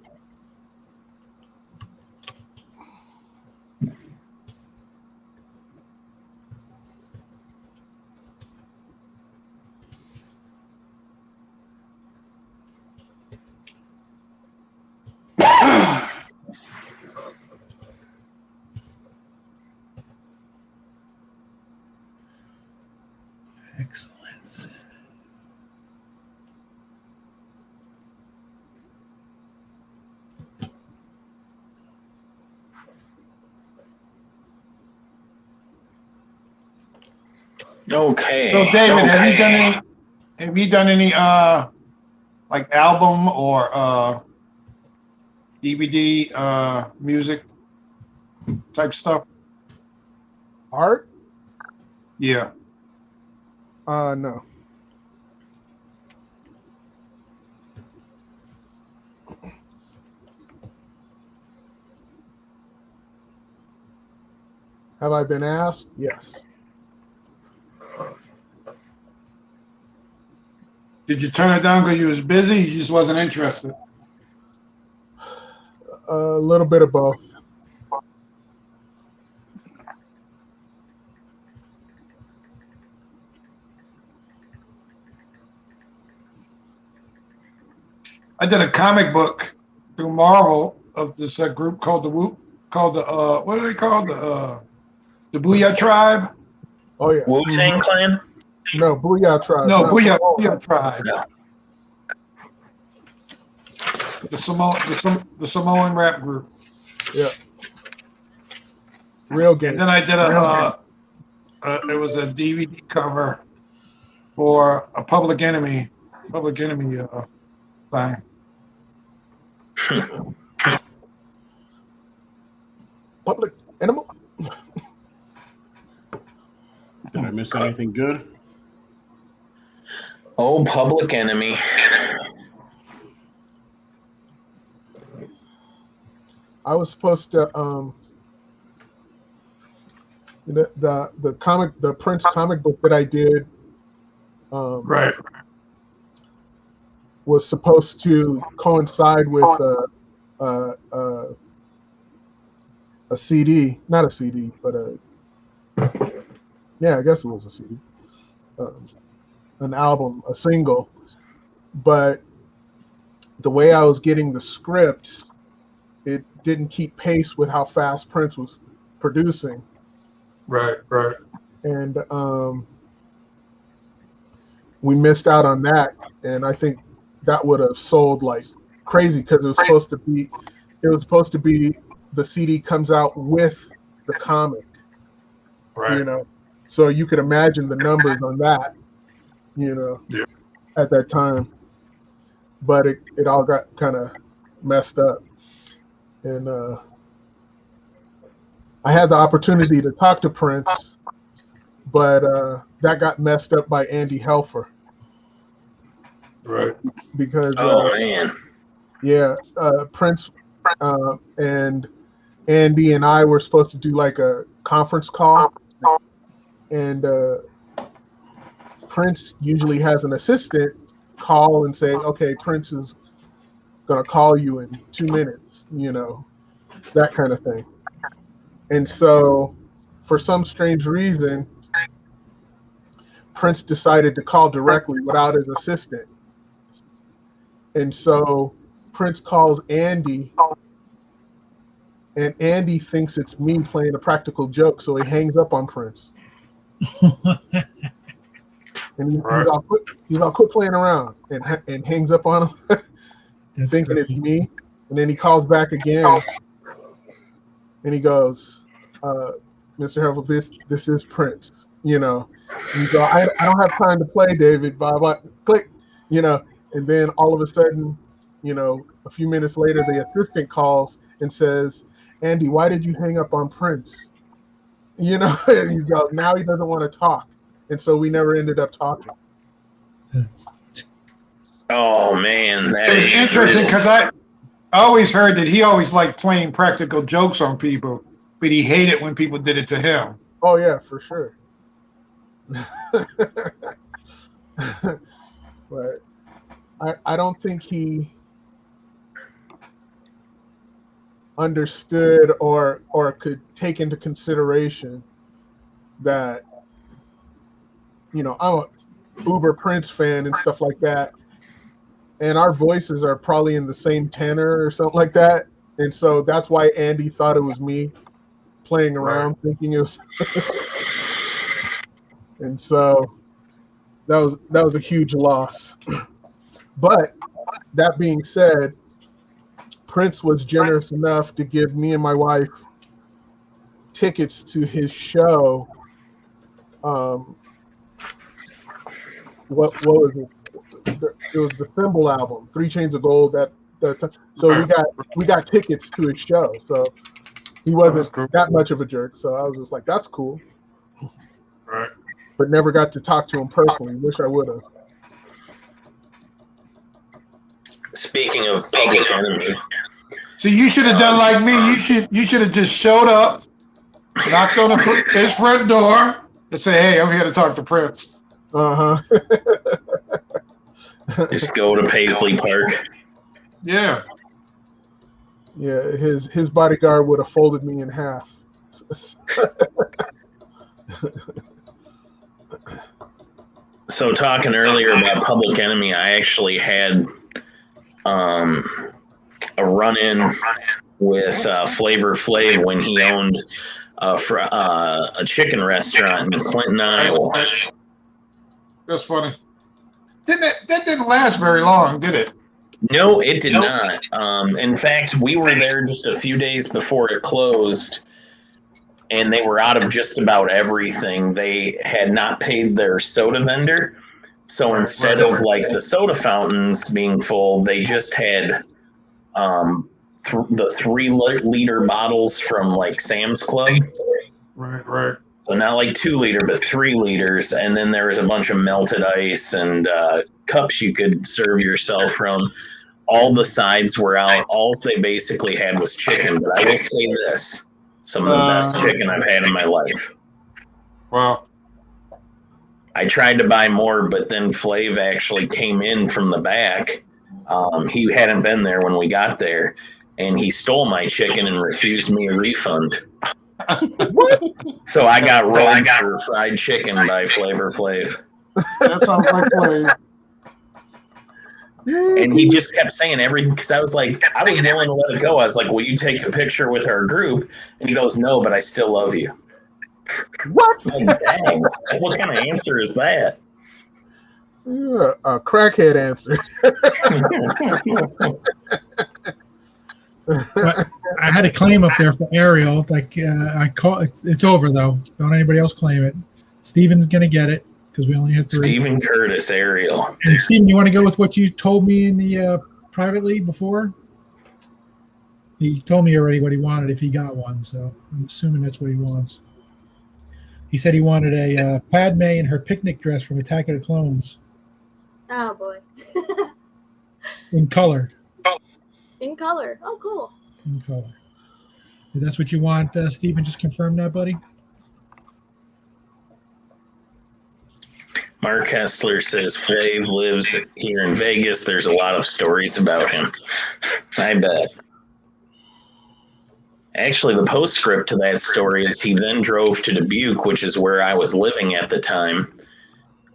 Excellent. Okay. So David, have you done any like album or DVD music type stuff? Art? Yeah. No. Have I been asked? Yes. Did you turn it down because you was busy? You just wasn't interested. A little bit of both. I did a comic book through Marvel of this group called the what are they called? The Booyah Tribe? Oh yeah. Wu-Tang Clan? No, Booyah Tribe. No, not Booyah Samoan. Tribe. The Samoan rap group. Yeah. Real game. And then I did it was a DVD cover for a Public Enemy thing. Public Animal. Did I miss anything good? Oh, Public Enemy. I was supposed to the Prince comic book that I did Right. was supposed to coincide with a CD, not a CD, but I guess it was a CD, an album, a single. But the way I was getting the script, it didn't keep pace with how fast Prince was producing. Right. And we missed out on that. And I think that would have sold like crazy because it was supposed to be the CD comes out with the comic. Right. You know, so you could imagine the numbers on that, Yeah. at that time. but it all got kind of messed up. And I had the opportunity to talk to Prince, but that got messed up by Andy Helfer. Right. Because man. yeah, Prince and Andy and I were supposed to do like a conference call, and Prince usually has an assistant call and say, okay, Prince is gonna call you in 2 minutes, that kind of thing. And so for some strange reason, Prince decided to call directly without his assistant. And so Prince calls Andy, and Andy thinks it's me playing a practical joke, so he hangs up on Prince. And he's all quit playing around, and hangs up on him, thinking it's me. And then he calls back again, and he goes, Mr. Helfer, this is Prince, And you go, I don't have time to play, David, blah, blah, click, And then all of a sudden, a few minutes later, the assistant calls and says, Andy, why did you hang up on Prince? And you go, now he doesn't want to talk. And so we never ended up talking. Oh, man. That It was is interesting because I always heard that he always liked playing practical jokes on people, but he hated when people did it to him. Oh, yeah, for sure. But I don't think he understood or could take into consideration that, I'm a uber Prince fan and stuff like that, and our voices are probably in the same tenor or something like that, and so that's why Andy thought it was me playing around, thinking it was. And so that was a huge loss. But that being said, Prince was generous enough to give me and my wife tickets to his show. What was it? It was the Thimble album, 3 Chains of Gold. So we got tickets to his show. So he wasn't that much of a jerk. So I was just like, that's cool. Right. But never got to talk to him personally. Wish I would have. Speaking of Public Enemy. So you should have done like me. You should have just showed up, knocked on his front door, and say, "Hey, I'm here to talk to Prince." Just go to Paisley Park. Yeah. Yeah, his bodyguard would have folded me in half. So talking earlier about Public Enemy, I actually had a run-in with Flavor Flav when he owned a chicken restaurant in Clinton, Iowa. That's funny. That didn't last very long, did it? No, it did not. In fact, we were there just a few days before it closed, and they were out of just about everything. They had not paid their soda vendor, so instead of like the soda fountains being full, they just had the 3-liter bottles from like Sam's Club. Right. So not like 2 liter, but 3 liters, and then there was a bunch of melted ice and cups you could serve yourself from. All the sides were out. All they basically had was chicken. But I will say this: some of the best chicken I've had in my life. Wow. I tried to buy more, but then Flav actually came in from the back. He hadn't been there when we got there, and he stole my chicken and refused me a refund. What? So I got rolled for fried chicken by Flavor Flav. That sounds like Flav. And he just kept saying everything because I was like, I was willing to let it go. I was like, will you take a picture with our group? And he goes, no, but I still love you. What? Like, dang, what kind of answer is that? Yeah, a crackhead answer. I had a claim up there for Ariel. Like I call it's over though. Don't anybody else claim it. Steven's gonna get it. because we only had 3. Stephen Curtis, Ariel. And Stephen, you want to go with what you told me in the privately before? He told me already what he wanted if he got one, so I'm assuming that's what he wants. He said he wanted a Padme in her picnic dress from Attack of the Clones Oh boy. in color. In color. Oh, cool. In color. If that's what you want, Stephen, just confirm that, buddy. Mark Hessler says Flav lives here in Vegas. There's a lot of stories about him. I bet. Actually, the postscript to that story is he then drove to Dubuque, which is where I was living at the time,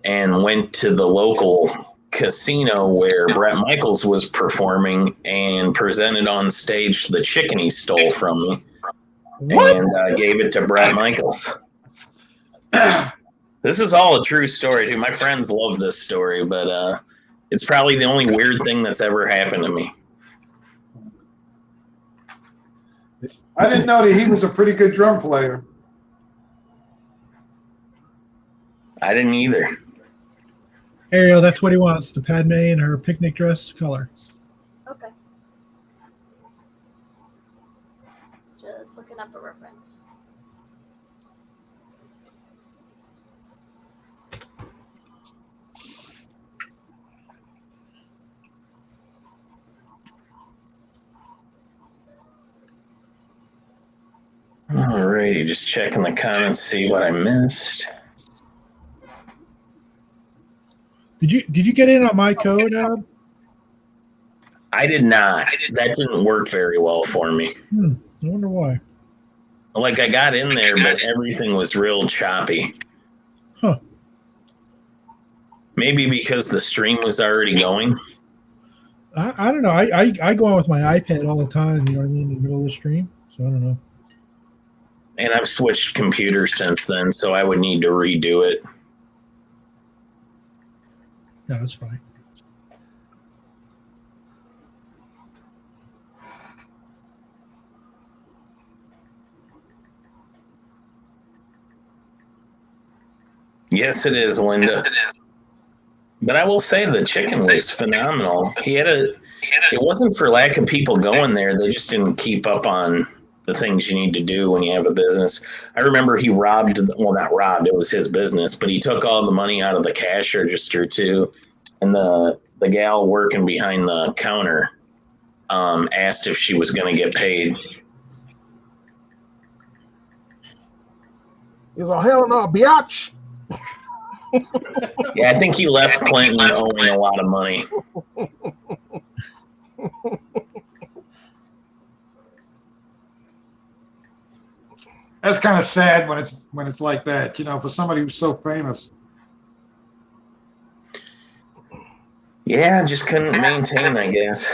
and went to the local casino where Bret Michaels was performing and presented on stage the chicken he stole from me. What? And gave it to Bret Michaels. This is all a true story, too. My friends love this story, but it's probably the only weird thing that's ever happened to me. I didn't know that he was a pretty good drum player. I didn't either. Ariel, that's what he wants, the Padme in her picnic dress color. Okay. Just looking up a reference. Alrighty, just checking the comments, see what I missed. Did you get in on my code? I did not. That didn't work very well for me. I wonder why. Like I got in there, but everything was real choppy. Huh. Maybe because the stream was already going. I don't know. I go on with my iPad all the time, you know what I mean, in the middle of the stream. So I don't know. And I've switched computers since then, so I would need to redo it. No, that's fine. Yes, it is, Linda. But I will say the chicken was phenomenal. It wasn't for lack of people going there. They just didn't keep up on the things you need to do when you have a business. I remember he not robbed, it was his business, but he took all the money out of the cash register too. And the gal working behind the counter asked if she was going to get paid. He's like, hell no, biatch. Yeah, I think he left Clinton owing a lot of money. That's kind of sad when it's like that, you know, for somebody who's so famous. Yeah, just couldn't maintain, I guess.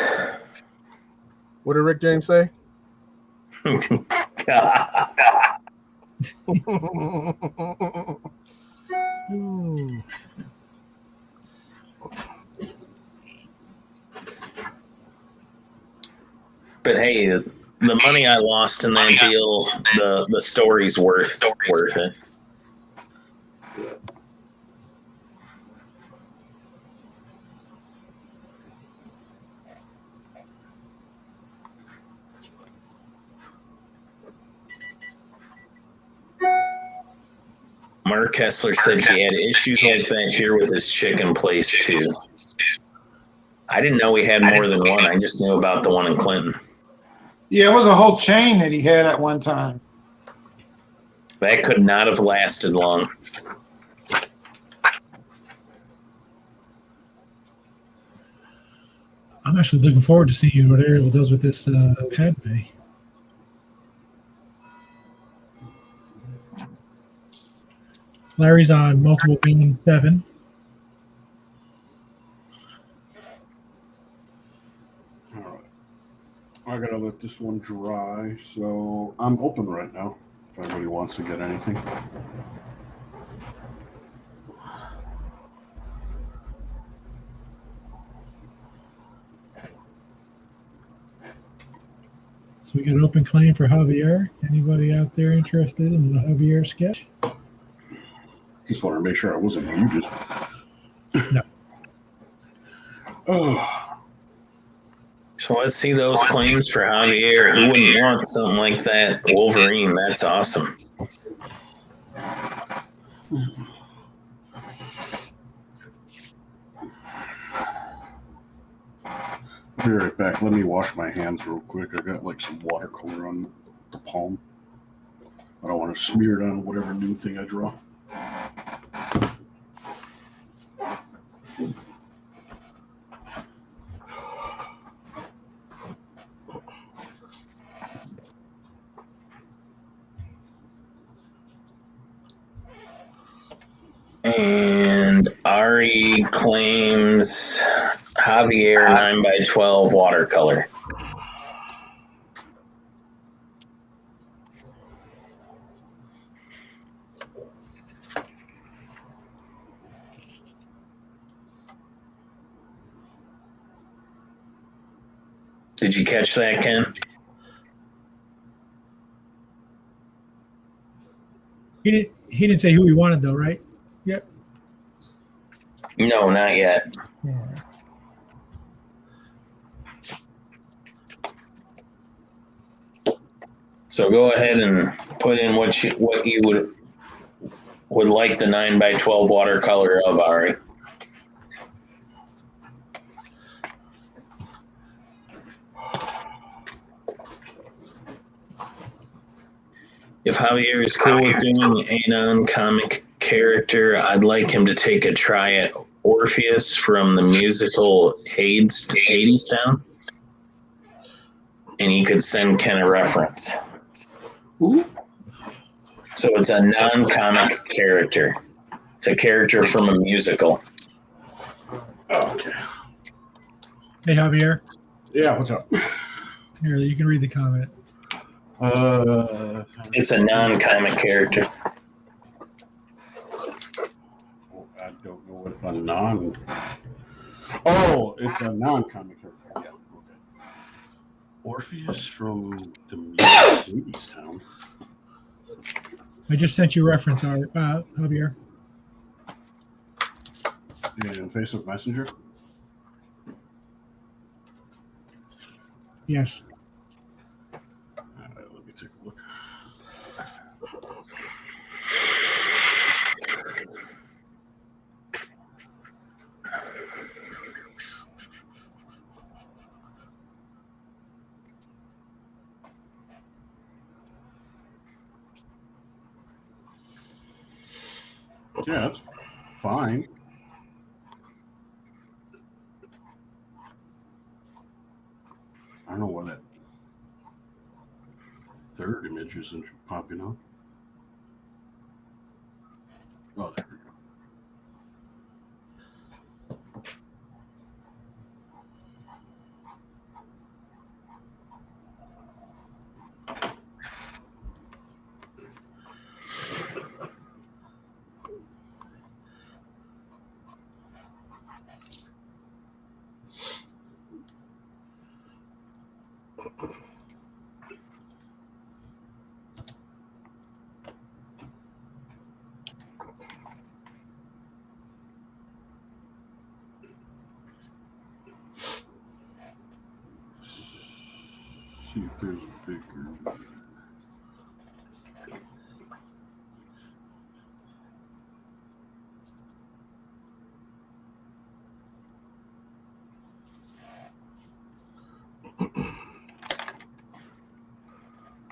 What did Rick James say? But hey, the money I lost in that deal, the story's worth it. Mark Kessler said he had issues like that here with his chicken place too. I didn't know he had more than one. I just knew about the one in Clinton. Yeah, it was a whole chain that he had at one time. That could not have lasted long. I'm actually looking forward to seeing what Ariel does with this Padme. Larry's on multiple gaming 7. All right. I gotta let this one dry, so I'm open right now if anybody wants to get anything. So we got an open claim for Javier. Anybody out there interested in the Javier sketch? Just wanted to make sure I wasn't muted. No. Oh, So let's see those claims for Javier. Who wouldn't want something like that? Wolverine, that's awesome. be right back. Let me wash my hands real quick. I got like some watercolor on the palm. I don't want to smear it on whatever new thing I draw. And Ari claims Javier 9x12 watercolor. Did you catch that, Ken? He didn't say who he wanted though, right? Yep. No, not yet. All right. So go ahead and put in what you would like the 9x12 watercolor of, Ari. If Javier is cool with doing a non-comic character, I'd like him to take a try at Orpheus from the musical Hadestown. And he could send Ken a reference. Ooh. So it's a non-comic character. It's a character from a musical. Okay. Hey, Javier. Yeah, what's up? Here, you can read the comment. It's a non-comic character. I don't know what a non. Oh, it's a non-comic character. Yeah. Okay. Orpheus from the Hadestown. I just sent you a reference, Javier. In Facebook Messenger. Yes. Let me take a look. Yeah, that's fine. I don't know why that third image isn't popping up. Oh, there we go. See if there's a bigger.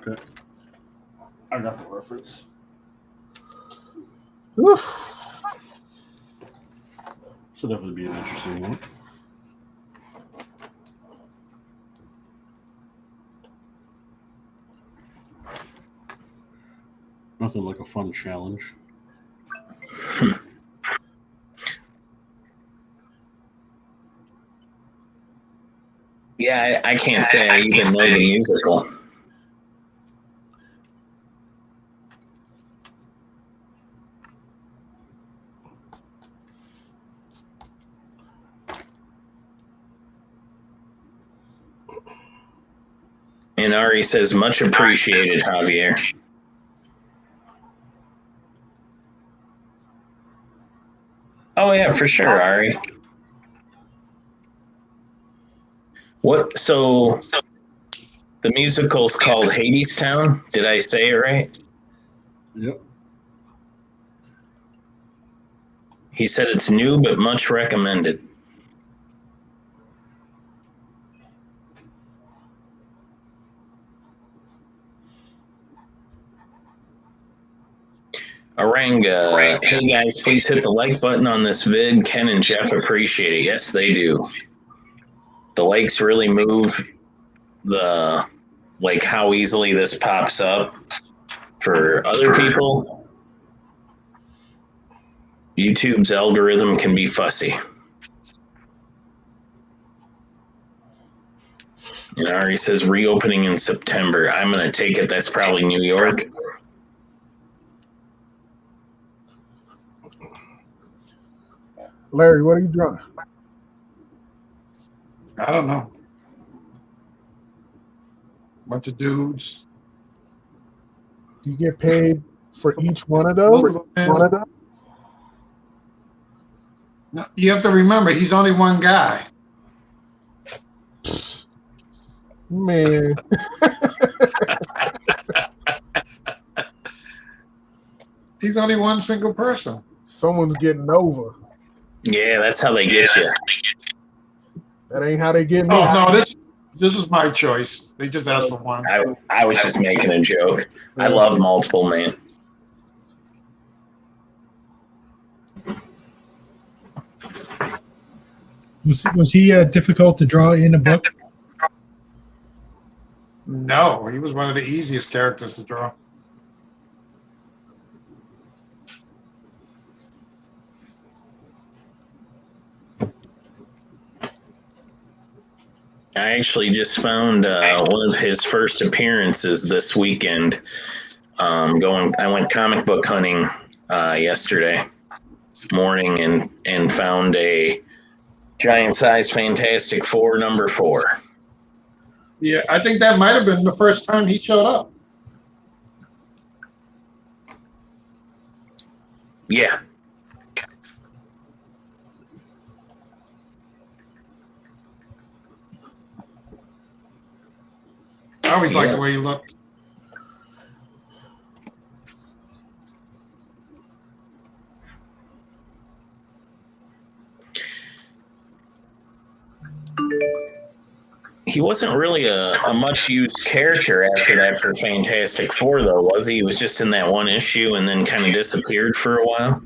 Okay. I got the reference. Oof. Should definitely be an interesting one. Nothing like a fun challenge. Yeah, I can't say I even know the musical. And Ari says, much appreciated, Javier. Oh yeah, for sure, Ari. What? So the musical's called Hadestown. Did I say it right? Yep. He said it's new but much recommended. Aranga, hey guys, please hit the like button on this vid. Ken and Jeff appreciate it. Yes, they do. The likes really move the, like, how easily this pops up for other people. YouTube's algorithm can be fussy. And Ari says reopening in September. I'm going to take it that's probably New York. Larry, what are you drawing? I don't know. Bunch of dudes. Do you get paid for each one of those? No, you have to remember, he's only one guy. Man. He's only one single person. Someone's getting over. Yeah, that's how they get you. That ain't how they get me. Oh no, this is my choice. They just asked for one. I was just making a joke. I love multiple, man. Was he difficult to draw in a book? No, he was one of the easiest characters to draw. I actually just found one of his first appearances this weekend. I went comic book hunting yesterday morning and found a giant size Fantastic Four #4. Yeah, I think that might have been the first time he showed up. Yeah. I always liked the way he looked. He wasn't really a much used character after that for Fantastic Four, though, was he? He was just in that one issue and then kind of disappeared for a while.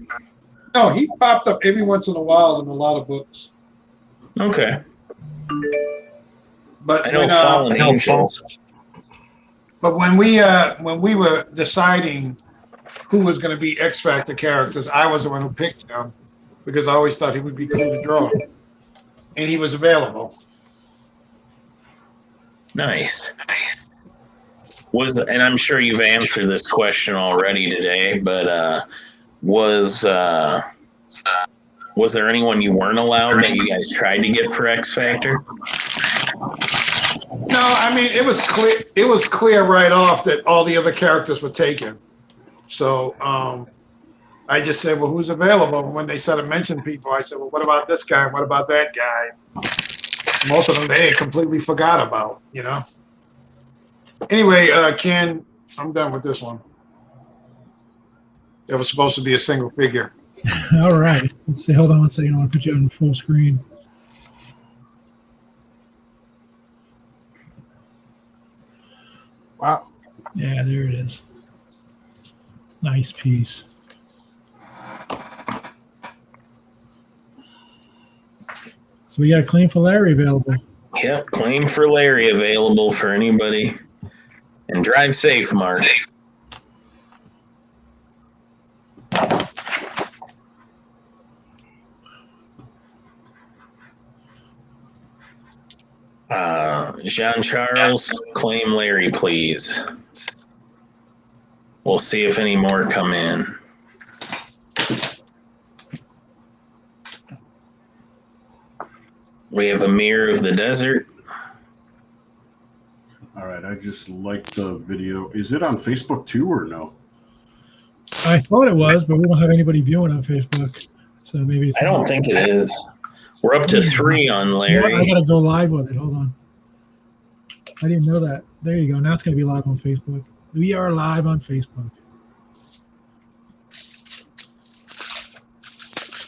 No, he popped up every once in a while in a lot of books. Okay. But I know Fallen Angels. But when we were deciding who was going to be X Factor characters, I was the one who picked him because I always thought he would be cool to draw, and he was available. Nice. And I'm sure you've answered this question already today, but was there anyone you weren't allowed that you guys tried to get for X Factor? No, I mean it was clear. It was clear right off that all the other characters were taken. So I just said, "Well, who's available?" And when they started mentioning people, I said, "Well, what about this guy? What about that guy?" Most of them they completely forgot about, you know. Anyway, Ken, I'm done with this one. It was supposed to be a single figure. All right. Let's see. Hold on one second. I want to put you on full screen. Wow. Yeah, there it is. Nice piece. So we got a claim for Larry available. Yep, claim for Larry available for anybody. And drive safe, Mark. Jean-Charles, claim Larry, please. We'll see if any more come in. We have a Mirror of the Desert. All right, I just liked the video. Is it on Facebook too or no? I thought it was, but we don't have anybody viewing on Facebook. So maybe it's I don't think it is. We're up to 3 on I Larry. gotta go live with it. Hold on. I didn't know that. There you go. Now it's gonna be live on Facebook. We are live on Facebook.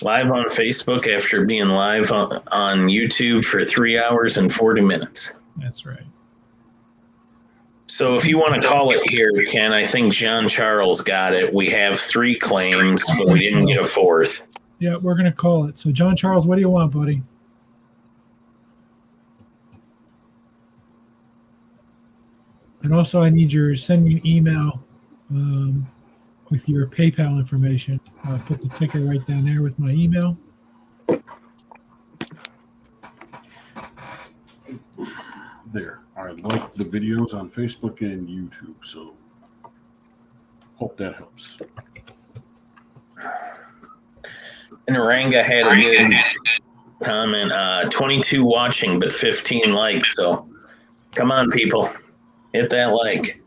Live on Facebook after being live on YouTube for 3 hours and 40 minutes. That's right. So if you want to call it here, Ken, I think Jean Charles got it. We have 3 claims, but we didn't get a 4th. Yeah, we're gonna call it. So John Charles, what do you want, buddy? And also, I need your send me an email with your PayPal information. I'll put the ticker right down there with my email. There. I like the videos on Facebook and YouTube, so hope that helps. And Naranga had a good comment. 22 watching, but 15 likes. So come on, people. Hit that like.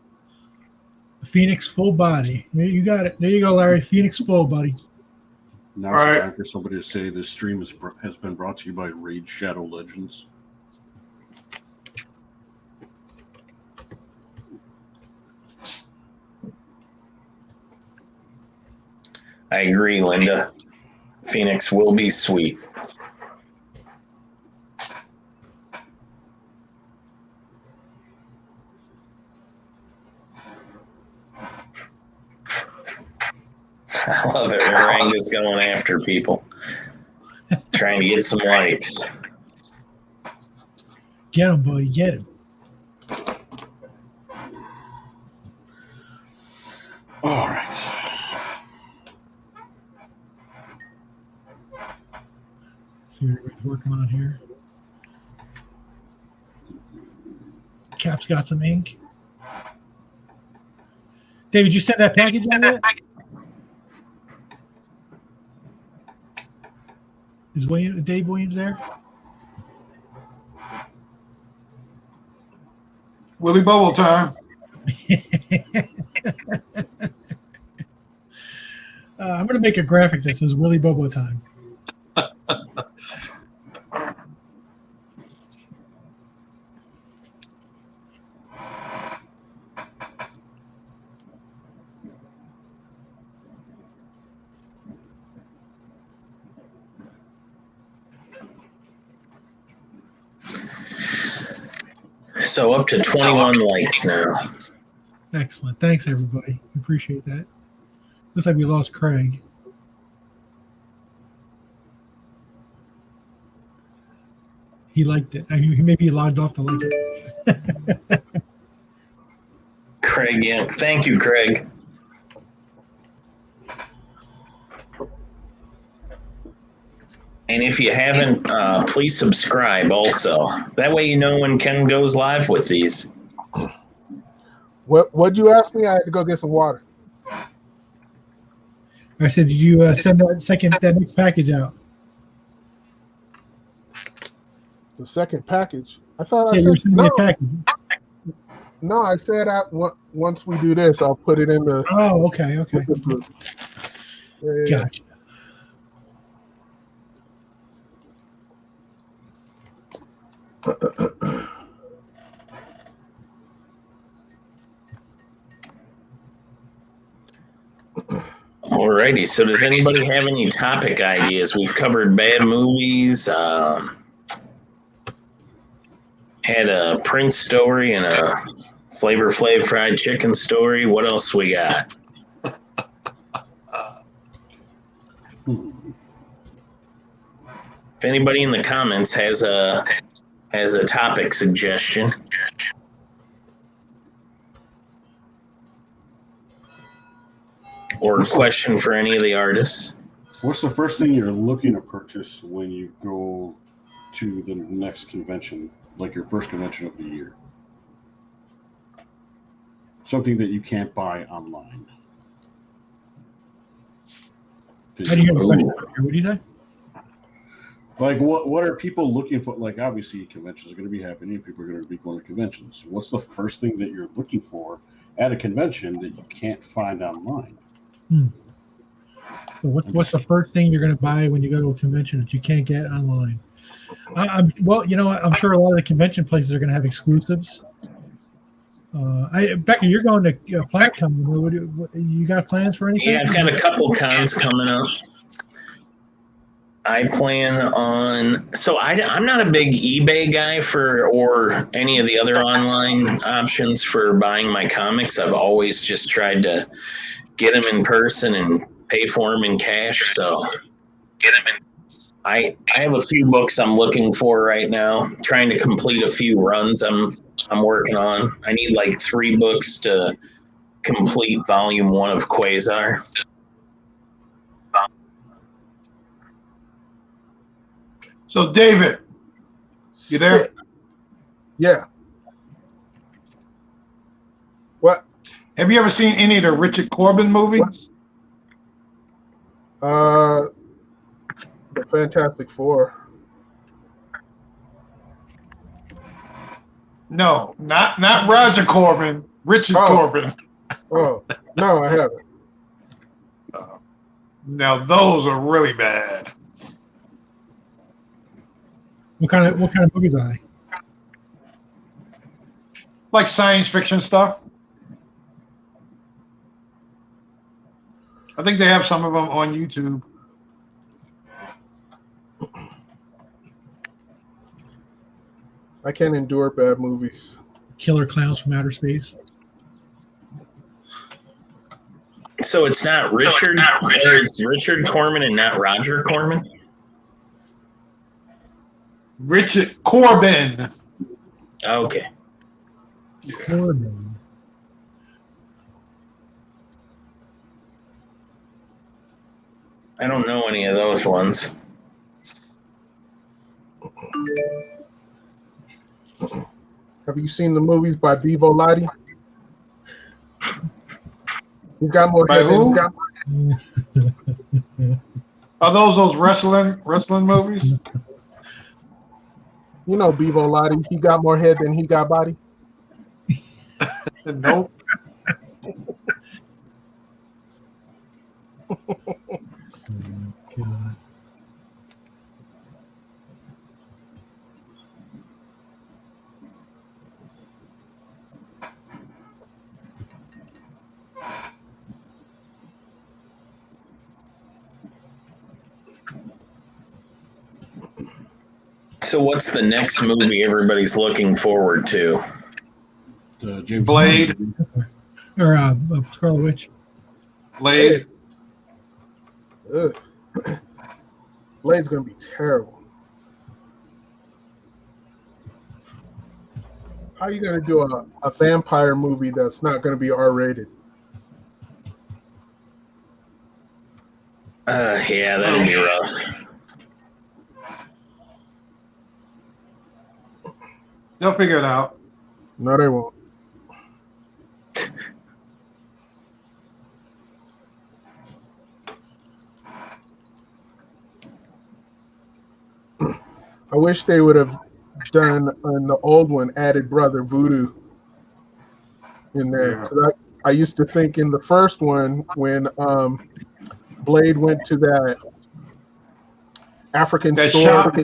Phoenix full body. There you got it. There you go, Larry. Phoenix full, buddy. Now All right. it's time for somebody to say this stream has been brought to you by Raid Shadow Legends. I agree, Linda. Phoenix will be sweet. I love it. Naranga's going after people, trying to get some likes. Get him, buddy. Get him. All right. See what everybody's working on here. Cap's got some ink. David, you sent that package on yet? Is Dave Williams there? Willie Bubble time. I'm going to make a graphic that says Willie Bobo time. So up to 21 likes now. Excellent. Thanks, everybody. Appreciate that. Looks like we lost Craig. He liked it. I mean, maybe he logged off to like it. Craig, yeah. Thank you, Craig. And if you haven't, please subscribe also. That way you know when Ken goes live with these. What'd you ask me? I had to go get some water. I said, did you send that next package out? The second package. I thought Yeah, I you were said sending me no. a package. No, I said once we do this, I'll put it in the. Oh, okay. Yeah. Gotcha. Alrighty, so does anybody have any topic ideas? We've covered bad movies, had a Prince story and a Flavor Flav fried chicken story. What else we got? If anybody in the comments has a topic suggestion. Or a question for any of the artists. What's the first thing you're looking to purchase when you go to the next convention, like your first convention of the year? Something that you can't buy online. How do you hear the question? What do you say? Like, what are people looking for? Like, obviously, conventions are going to be happening. People are going to be going to conventions. What's the first thing that you're looking for at a convention that you can't find online? So what's the first thing you're going to buy when you go to a convention that you can't get online? Well, I'm sure a lot of the convention places are going to have exclusives. Becky, you're going to PlateCon. You got plans for anything? Yeah, I've got a couple cons coming up. I plan on. So I'm not a big eBay guy or any of the other online options for buying my comics. I've always just tried to get them in person and pay for them in cash. So I have a few books I'm looking for right now. Trying to complete a few runs I'm working on. I need like 3 books to complete volume 1 of Quasar. So, David, you there? Yeah. What? Have you ever seen any of the Richard Corbin movies? The Fantastic Four. No, not Roger Corbin. Richard Corbin. Oh, no, I haven't. Now those are really bad. What kind of movies are they? Like science fiction stuff. I think they have some of them on YouTube. I can't endure bad movies. Killer Clowns from Outer Space. So it's not Richard. It's Richard Corman and not Roger Corman. Richard Corbin. Okay. Corbin. I don't know any of those ones. Have you seen the movies by Bevo Lottie? He's got more By head than who? he got. Are those wrestling movies? You know Bevo Lottie. He got more head than he got body. Nope. God. So what's the next movie everybody's looking forward to? James Blade. Or Scarlet Witch. Blade. Ugh. Blade's gonna be terrible. How are you gonna do a vampire movie that's not gonna be R-rated? Yeah, that'll be rough. They'll figure it out. No, they won't. I wish they would have done on the old one, added Brother Voodoo in there. Yeah. 'Cause I used to think in the first one when Blade went to that African That store. shop.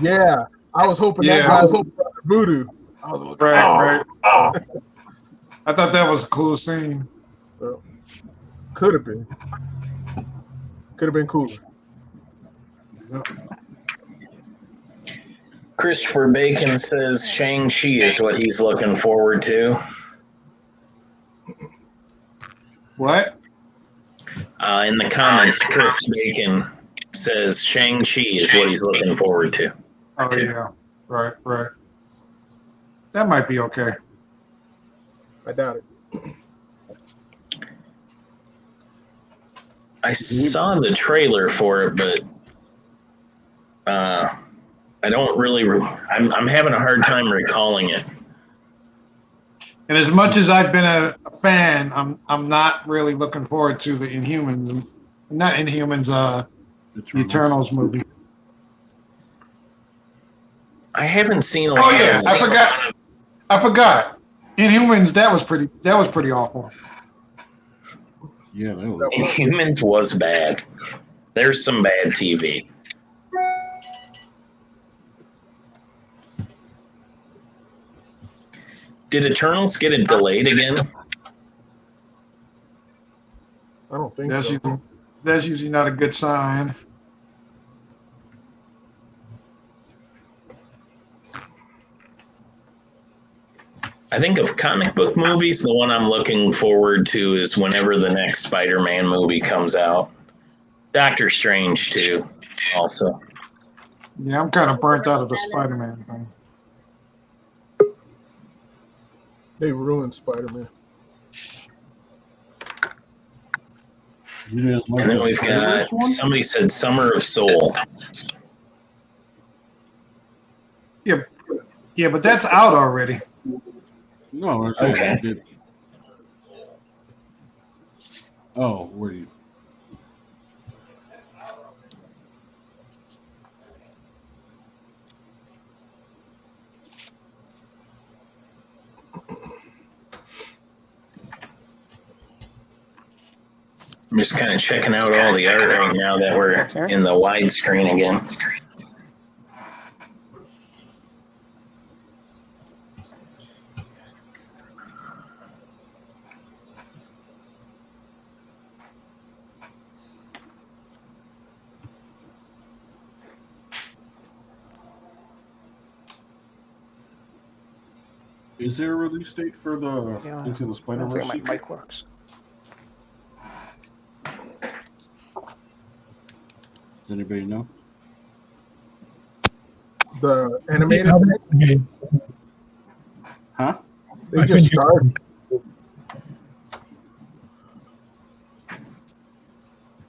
Yeah, I was hoping Yeah. that guy was Brother Voodoo. I was looking, Right. I thought that was a cool scene. Could have been. Could have been cooler. Christopher Bacon says Shang-Chi is what he's looking forward to. What? In the comments, Chris Bacon says Shang-Chi is what he's looking forward to. Oh yeah. Right. That might be okay. I doubt it. I saw the trailer for it, but I don't really. I'm having a hard time recalling it. And as much as I've been a fan, I'm not really looking forward to the Inhumans. Not Inhumans. Eternals movie. I haven't seen a Oh lot yeah, of. I forgot. Inhumans. That was pretty awful. Yeah, that was. Inhumans was bad. There's some bad TV. Did Eternals get it delayed again? I don't think That's so. usually not a good sign. I think of comic book movies, the one I'm looking forward to is whenever the next Spider-Man movie comes out. Doctor Strange, too, also. Yeah, I'm kind of burnt out of the Spider-Man thing. They ruined Spider-Man. You didn't like And then the we've got, Spider-Verse one? somebody said Summer of Soul. Yeah, but that's out already. No, I'm saying Okay. I did. Oh, where do you? I'm just kind of checking out all the art right now that we're in the widescreen again. Is there a release date for the Yeah, Into the I don't Spider-Verse? think my mic works. Does anybody know? The animated, Okay. Huh? they I just couldn't hear started.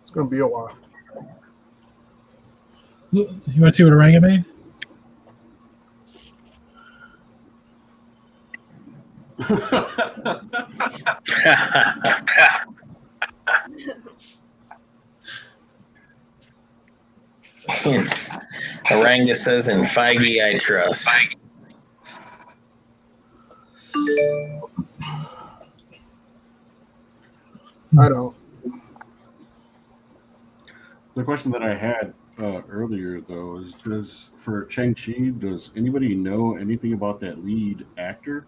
It's gonna be a while. You want to see what Oranga made? Oranga says, in Feige I trust. I don't. The question that I had earlier, though, is for Shang-Chi, does anybody know anything about that lead actor?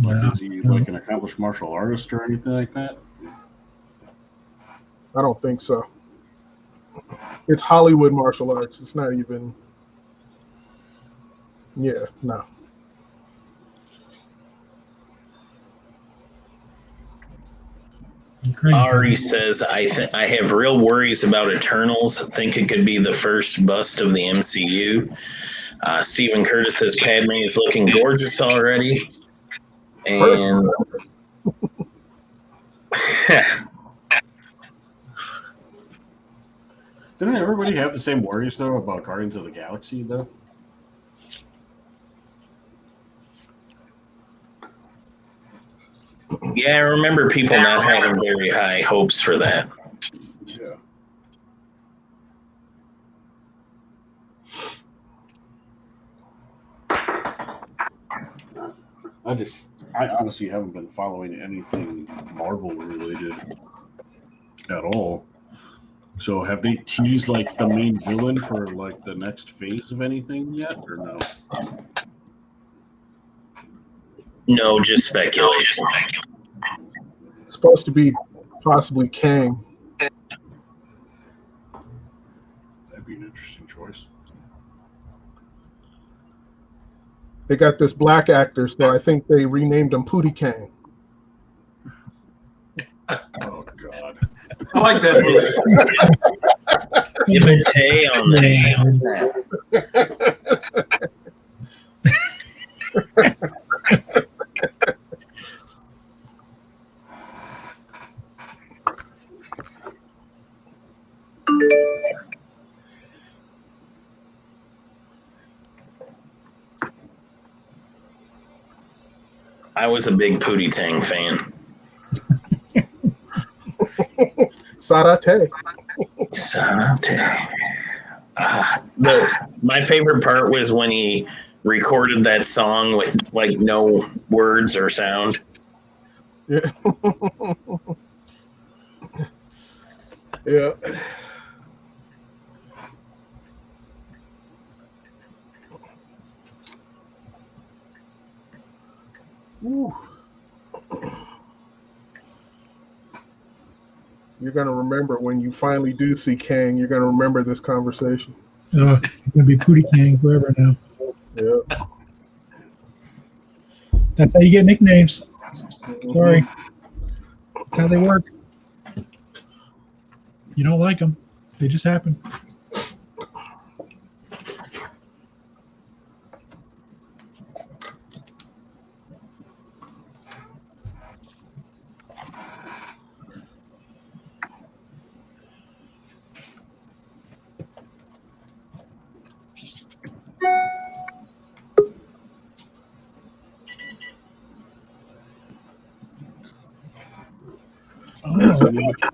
Like, No. is he like an accomplished martial artist or anything like that? I don't think so. It's Hollywood martial arts. It's not even. Yeah, no. Ari says, I have real worries about Eternals. Think it could be the first bust of the MCU. Stephen Curtis says Padme is looking gorgeous already. And Didn't everybody have the same worries, though, about Guardians of the Galaxy, though? yeah, I remember people not having very high hopes for that. Yeah. I honestly haven't been following anything Marvel related at all. So have they teased like the main villain for like the next phase of anything yet, or no? No, just speculation. It's supposed to be possibly Kang. That'd be an interesting choice. They got this black actor, so I think they renamed him Pootie Kang. Oh God. I like that movie. Give a tay on that. I was a big Pootie Tang fan. Sarate. Sarate. My favorite part was when he recorded that song with like no words or sound. Yeah. Yeah. Ooh. You're gonna remember when you finally do see Kang. You're gonna remember this conversation. It's gonna be Pootie Kang forever now. Yeah. That's how you get nicknames. Sorry, that's how they work. You don't like them, they just happen.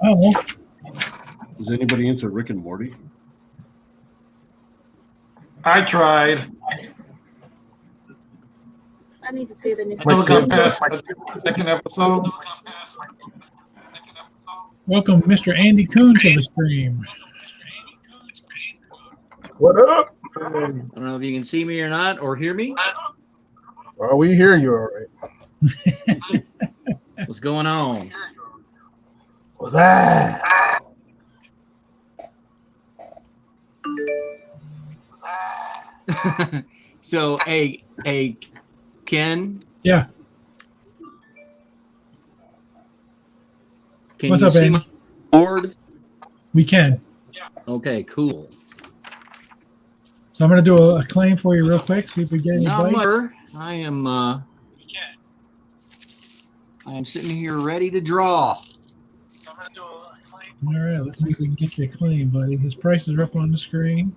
Oh. Does anybody into Rick and Morty? I tried. I need to see the new. Someone got past the second episode. Welcome, Mr. Andy Coon, to the stream. What up? I don't know if you can see me or not, or hear me. Oh, we hear you all right. What's going on? What's that? So, hey, Ken. Yeah. Can What's you up, see Andy? my board? We can. Okay, cool. So I'm going to do a claim for you real quick. See if we get any Not bites. much. I am sitting here ready to draw. All right, let's see if we can get you a claim, buddy. His prices are up on the screen.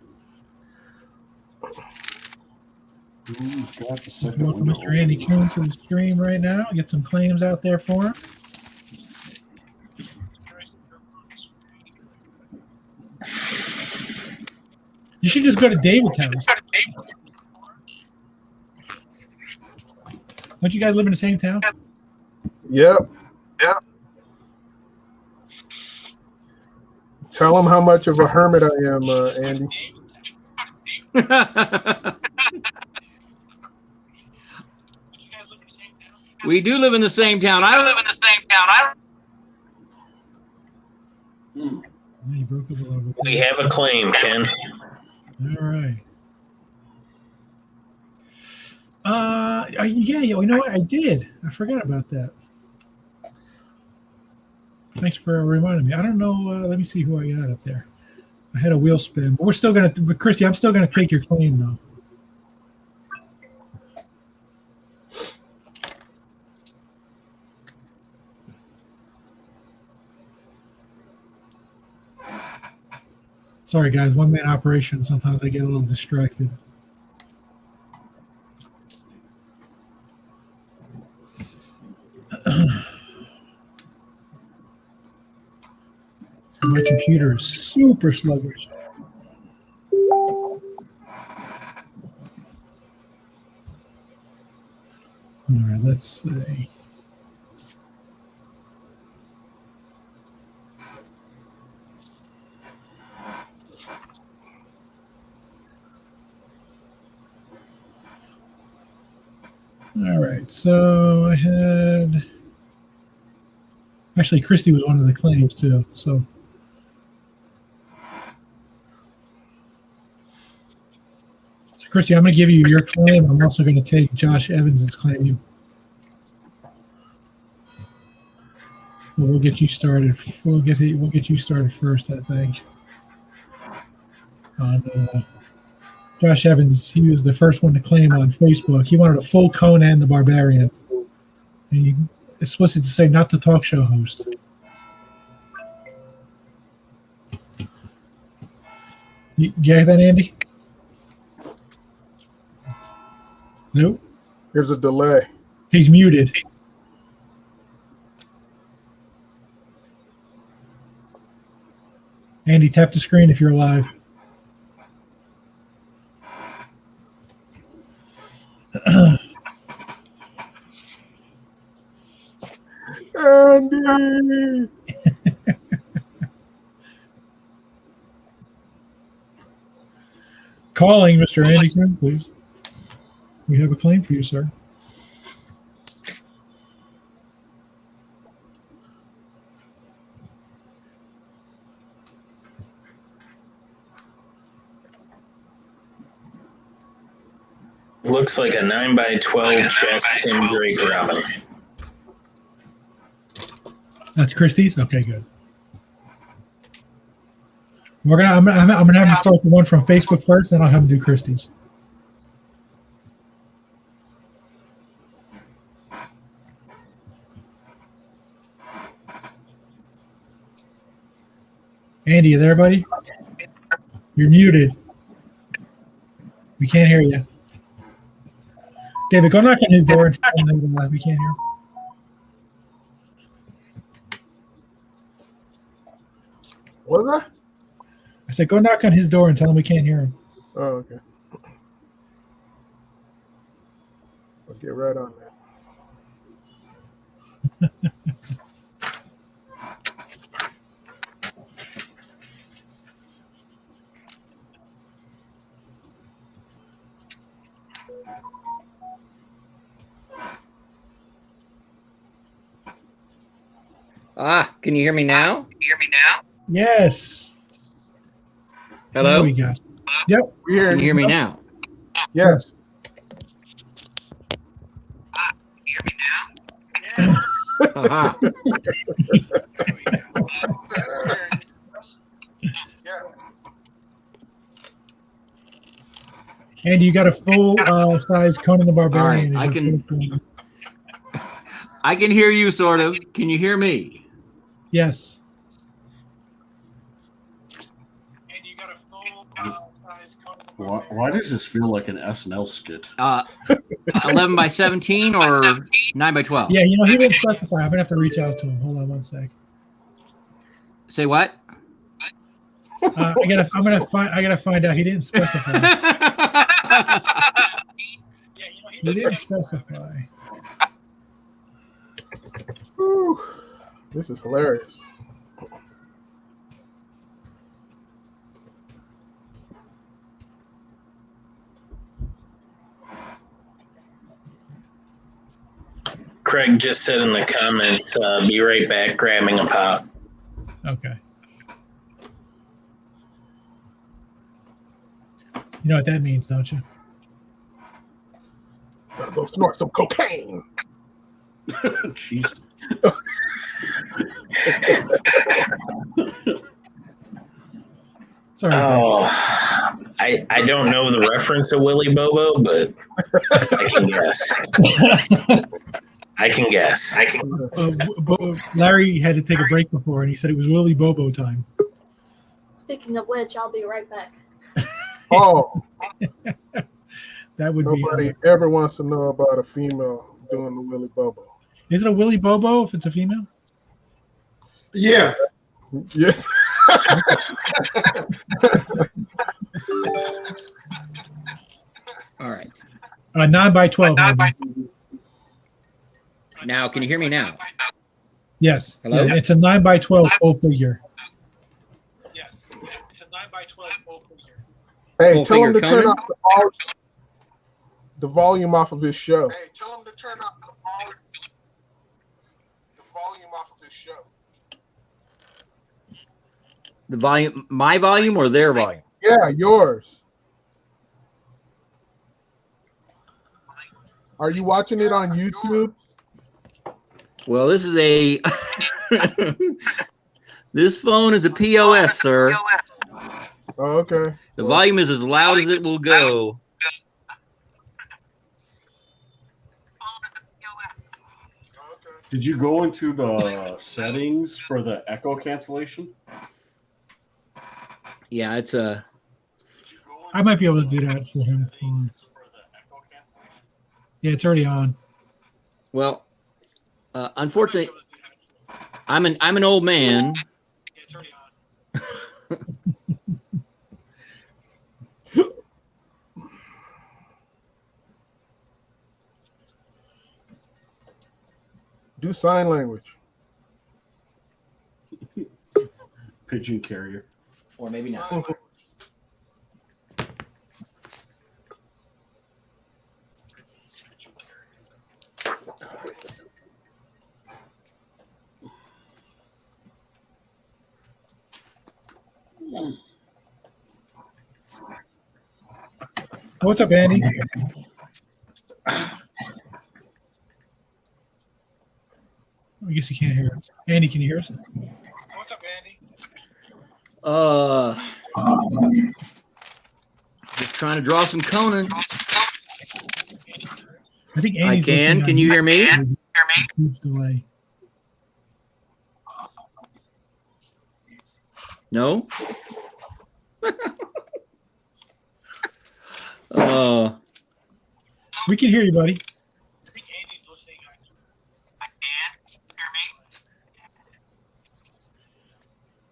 Who's got the second Welcome, window Mr. Andy open? Coon, to the stream right now. Get some claims out there for him. You should just go to David's house. Don't you guys live in the same town? Yep. Yep. Tell him how much of a hermit I am, Andy. We do live in the same town. I live in the same town. He broke up a little bit. We have a claim, Ken. All right. Yeah, you know what? I did. I forgot about that. Thanks for reminding me. I don't know. Let me see who I got up there. I had a wheel spin, but we're still gonna. But Chrissy, I'm still gonna take your claim though. Sorry, guys. One-man operation. Sometimes I get a little distracted. My computer is super sluggish. All right, let's see. All right, so I had actually Christy was one of the claims too. So Christy, I'm going to give you your claim. I'm also going to take Josh Evans's claim. We'll get you started. We'll get you started first, I think. On Josh Evans, he was the first one to claim on Facebook. He wanted a full Conan the Barbarian. And he explicitly to say not the talk show host. You get that, Andy? Nope. There's a delay. He's muted. Andy, tap the screen if you're alive. Andy! Calling Mr. Andy Quinn, please. We have a claim for you, sir. Looks like a 9x12 chest Tim Drake Robin. That's Christie's? Okay, good. I'm gonna have to start the one from Facebook first, then I'll have him do Christie's. Andy, you there, buddy? You're muted. We can't hear you. David, go knock on his door and tell him that we can't hear him. What was that? I said, go knock on his door and tell him we can't hear him. Oh, okay. I'll get right on that. Can you hear me now? Yes. Hello? There we go. Yep. Can you hear me now? Yes. Aha. Andy, you got a full size Conan the Barbarian. All right, I can hear you sort of. Can you hear me? Yes. Why does this feel like an SNL skit? 11 by 17 or 9 by 12? Yeah, he didn't specify. I'm gonna have to reach out to him. Hold on one sec. Say what? I gotta find out. He didn't specify. He didn't specify. Whew. This is hilarious. Craig just said in the comments, be right back, grabbing a pop. Okay. You know what that means, don't you? Gotta go snort some cocaine. Jeez. Sorry. Oh, I don't know the reference to Willy Bobo, but I can guess. Larry had to take a break before, and he said it was Willy Bobo time. Speaking of which, I'll be right back. Oh, That would nobody ever wants to know about a female doing the Willy Bobo. Is it a Willy Bobo if it's a female? Yeah. Yeah. All right. 9 by 12. Now, can you hear me now? Yes. Hello? Yeah, it's a 9 by 12 full figure. Yes. It's a 9 by 12 full figure. Hey, Full tell him to figure turn Conan? off the volume off of his show. Hey, tell him to turn off the volume off of his show. The volume, my volume or their volume? Yeah, yours. Are you watching it on YouTube? Well, this is a this phone is a POS, sir. Oh, okay. The volume is as loud as it will go. Did you go into the settings for the echo cancellation? Yeah, it's a. I might be able to do that for him. Yeah, it's already on. Well, unfortunately, I'm an old man. Do sign language. Pigeon carrier. Or maybe not. What's up, Andy? I guess you can't hear us. Andy, can you hear us? What's up, Andy? Just trying to draw some Conan. I think I Andy's can. listening Can on you hear me? Huge delay. No? We can hear you, buddy. I think Andy's listening.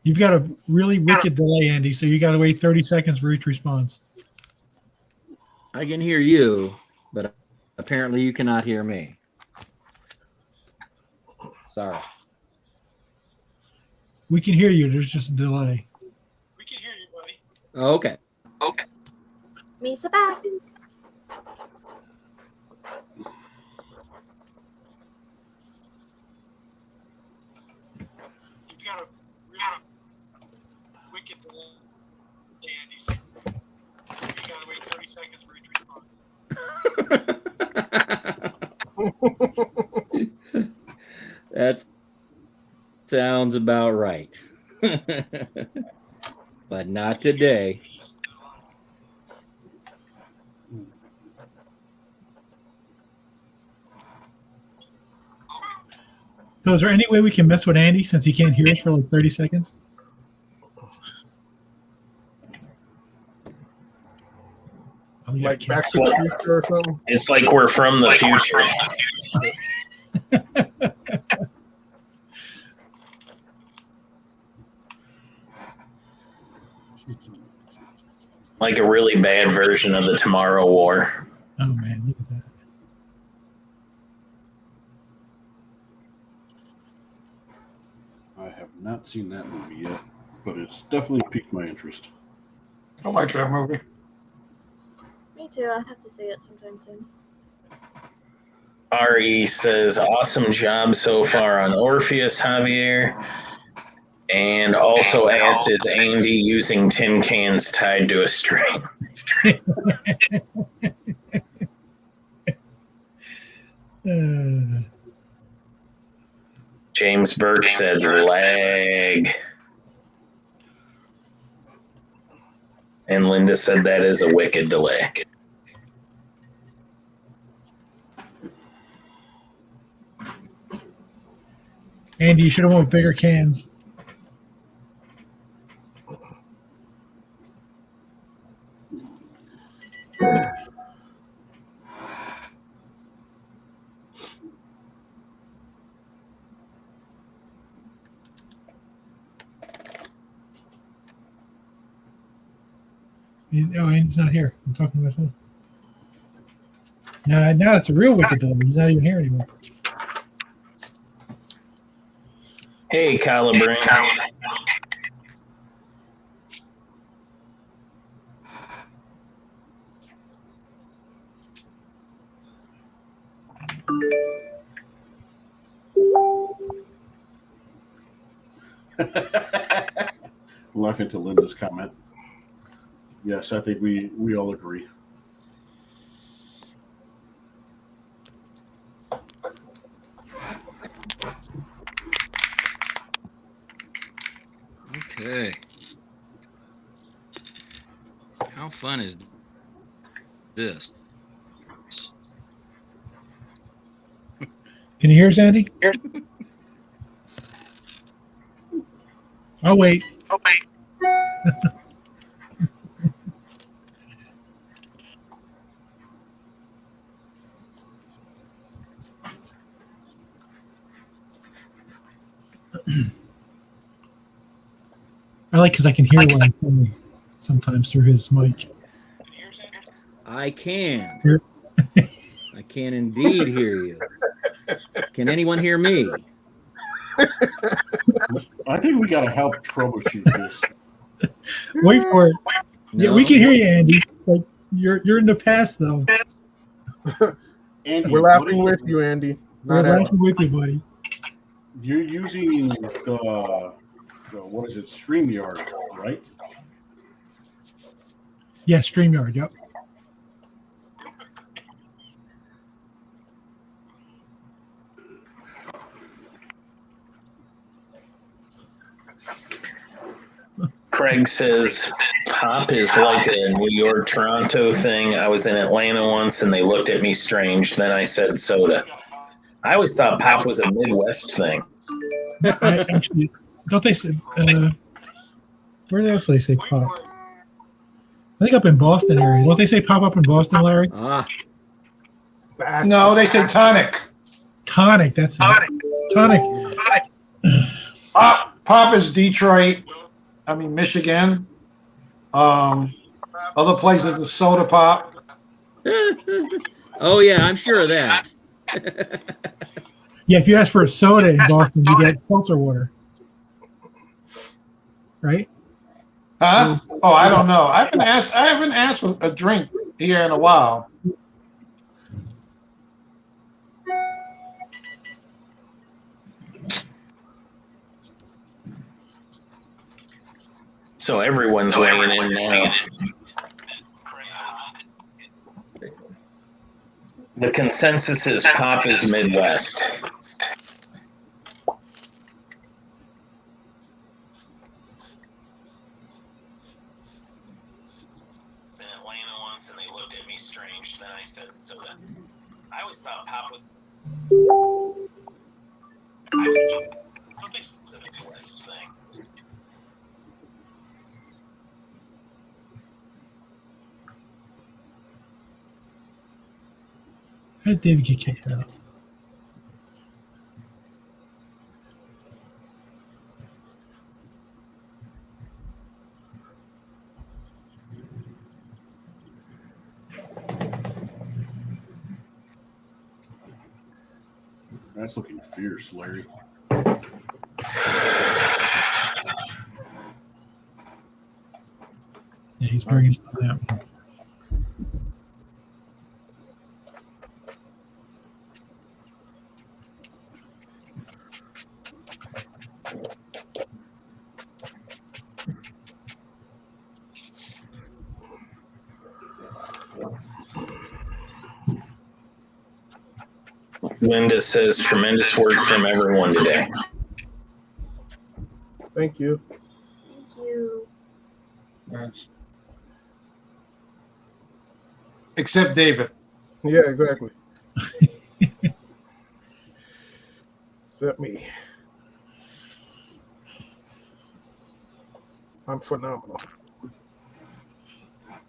You've got a really wicked delay, Andy, so you got to wait 30 seconds for each response. I can hear you, but apparently you cannot hear me. Sorry. We can hear you. There's just a delay. We can hear you, buddy. Okay. Okay. Misa back. You've got a really wicked delay, Andy. So you gotta wait 30 seconds for each response. That sounds about right. But not today. So is there any way we can mess with Andy since he can't hear us for like 30 seconds? Oh, yeah, Like Back to the Future or something? It's like we're from the future. Like a really bad version of the Tomorrow War. Oh, man, look at that. I have not seen that movie yet, but it's definitely piqued my interest. I like that movie. Me too. I have to see it sometime soon. RE says, awesome job so far on Orpheus, Javier. And also asked, is Andy using tin cans tied to a string? James Burke said lag. And Linda said that is a wicked delay. Andy, you should have went with bigger cans. Oh, Andy's not here. I'm talking to myself. Now it's a real wicked delay. He's not even here anymore. Hey, Calibrain. Laughing to Linda's comment. Yes, I think we all agree. Okay. How fun is this? Can you hear us, Andy? Oh, wait. I like because I can hear what I'm saying sometimes through his mic. I can. I can indeed hear you. Can anyone hear me? I think we got to help troubleshoot this. Wait for it. No. Yeah, we can hear you, Andy. But you're in the past, though. Andy, we're laughing with you, Andy. We're Not at laughing with you, buddy. You're using the what is it, StreamYard, right? Yeah, StreamYard. Yep. Craig says pop is like a New York, Toronto thing. I was in Atlanta once and they looked at me strange. Then I said soda. I always thought pop was a Midwest thing. I actually don't they say where else do they say pop? I think up in Boston area. Don't they say pop up in Boston, Larry? No, they say tonic. Tonic, that's it. Tonic. Pop is Detroit. I mean Michigan. Other places is soda pop. Oh yeah, I'm sure of that. Yeah, if you ask for a soda in Boston, you get seltzer water. Right? Huh? Oh, I don't know. I haven't asked for a drink here in a while. So everyone's weighing in now. The consensus is pop is Midwest. In Atlanta once and they looked at me strange. Then I said soda. I always thought pop was a Midwest thing. How did David get kicked out? That's looking fierce, Larry. Yeah, he's bringing that one. Linda says tremendous work from everyone today. Thank you. Thank you. Except David. Yeah, exactly. Except me. I'm phenomenal.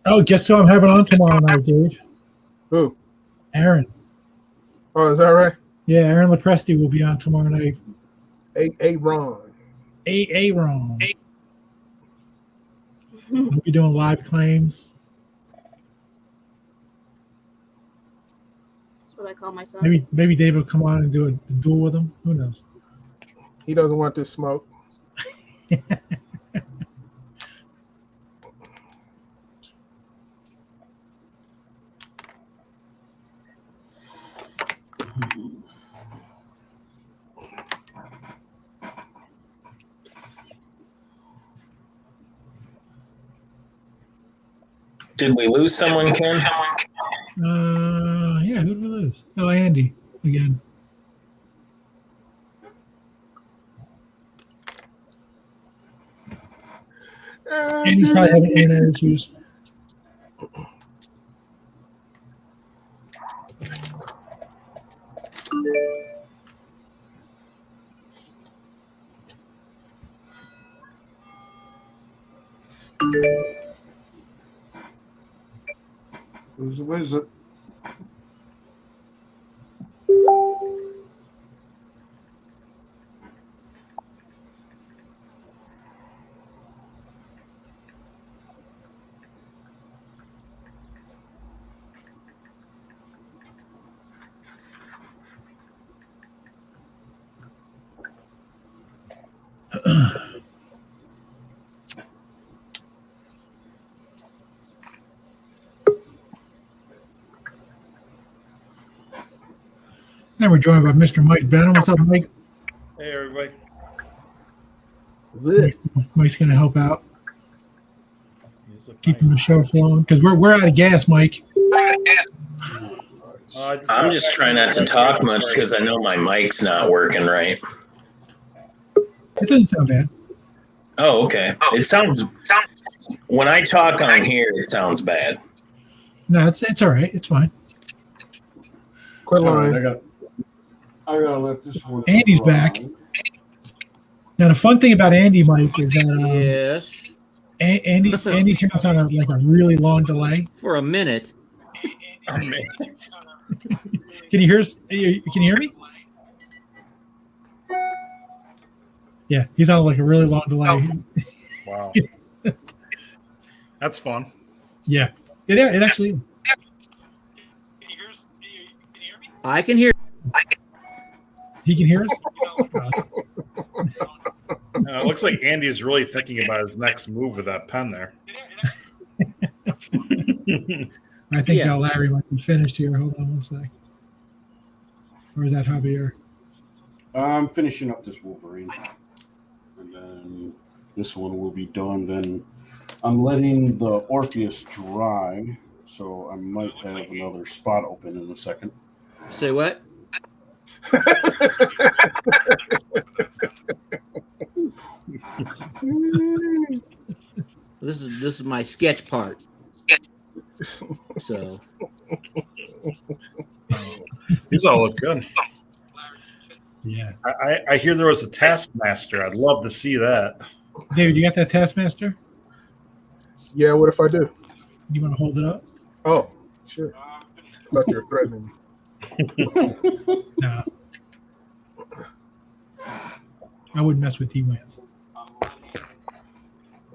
Oh, guess who I'm having on tomorrow night, Dave? Who? Aaron. Oh, is that right? Yeah, Aaron Lepresti will be on tomorrow night. Aaron. Aaron. We'll be doing live claims. That's what I call my son. Maybe David will come on and do a duel with him. Who knows? He doesn't want this smoke. Did we lose someone, Ken? Yeah, who did we lose? Oh, Andy again. Andy's probably having internet issues. Where's it? Now we're joined by Mr. Mike Benham. What's up, Mike? Hey, everybody. Mike's going to help out, keeping the show flowing because we're out of gas, Mike. I'm just trying not to talk much because I know my mic's not working right. It doesn't sound bad. Oh, okay. It sounds when I talk on here, it sounds bad. No, it's all right. It's fine. Quit All lying. right, I gotta let this one. Andy's run. back. Now the fun thing about Andy, Mike, is that Yes. Andy's turns on a really long delay. For a minute. Can you hear us? Can you hear me? Yeah, he's on a really long delay. Wow. That's fun. Yeah, it actually. I can hear. He can hear us. It looks like Andy's really thinking about his next move with that pen there. I think Larry might be finished here. Hold on one sec. Or is that Javier? I'm finishing up this Wolverine, and then this one will be done. Then I'm letting the Orpheus dry, so I might have another spot open in a second. Say what? This is my sketch part. So These all look good. Yeah. I hear there was a Taskmaster. I'd love to see that. David, you got that Taskmaster? Yeah, what if I do? You want to hold it up? Oh, sure. I thought you were threatening me. No. I wouldn't mess with T-Wans.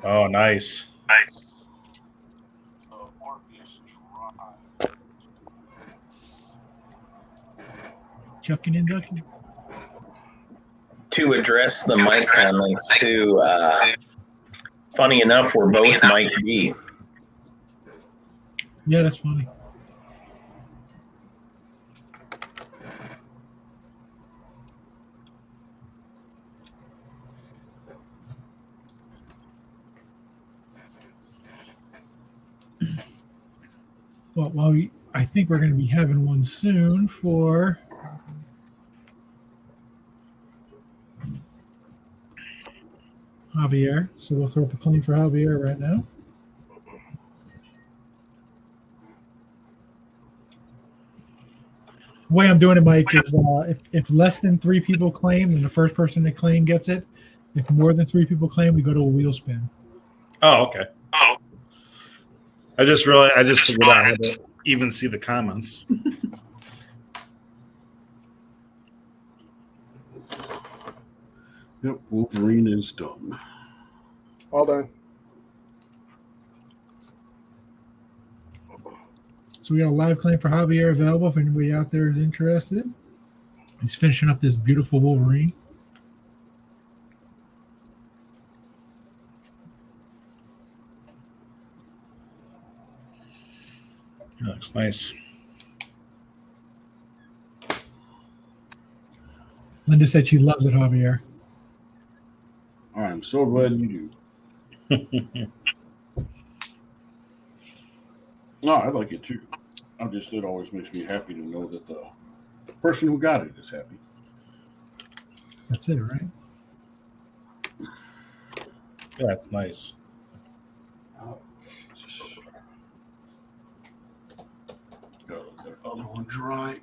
Oh, nice. Chucking and ducking. To address the Mike comments too, funny enough, we're both Mike B. Yeah, that's funny. Well, I think we're going to be having one soon for Javier. So we'll throw up a claim for Javier right now. The way I'm doing it, Mike, is if less than 3 people claim, then the first person to claim gets it. If more than 3 people claim, we go to a wheel spin. Oh, okay. I just figured out how to even see the comments. Yep, Wolverine is done. All done. So we got a live claim for Javier available if anybody out there is interested. He's finishing up this beautiful Wolverine. That looks nice. Linda said she loves it, Javier. I'm so glad you do. No, I like it too. It always makes me happy to know that the person who got it is happy. That's it, right? Yeah, it's nice. Gotta let that other one dry.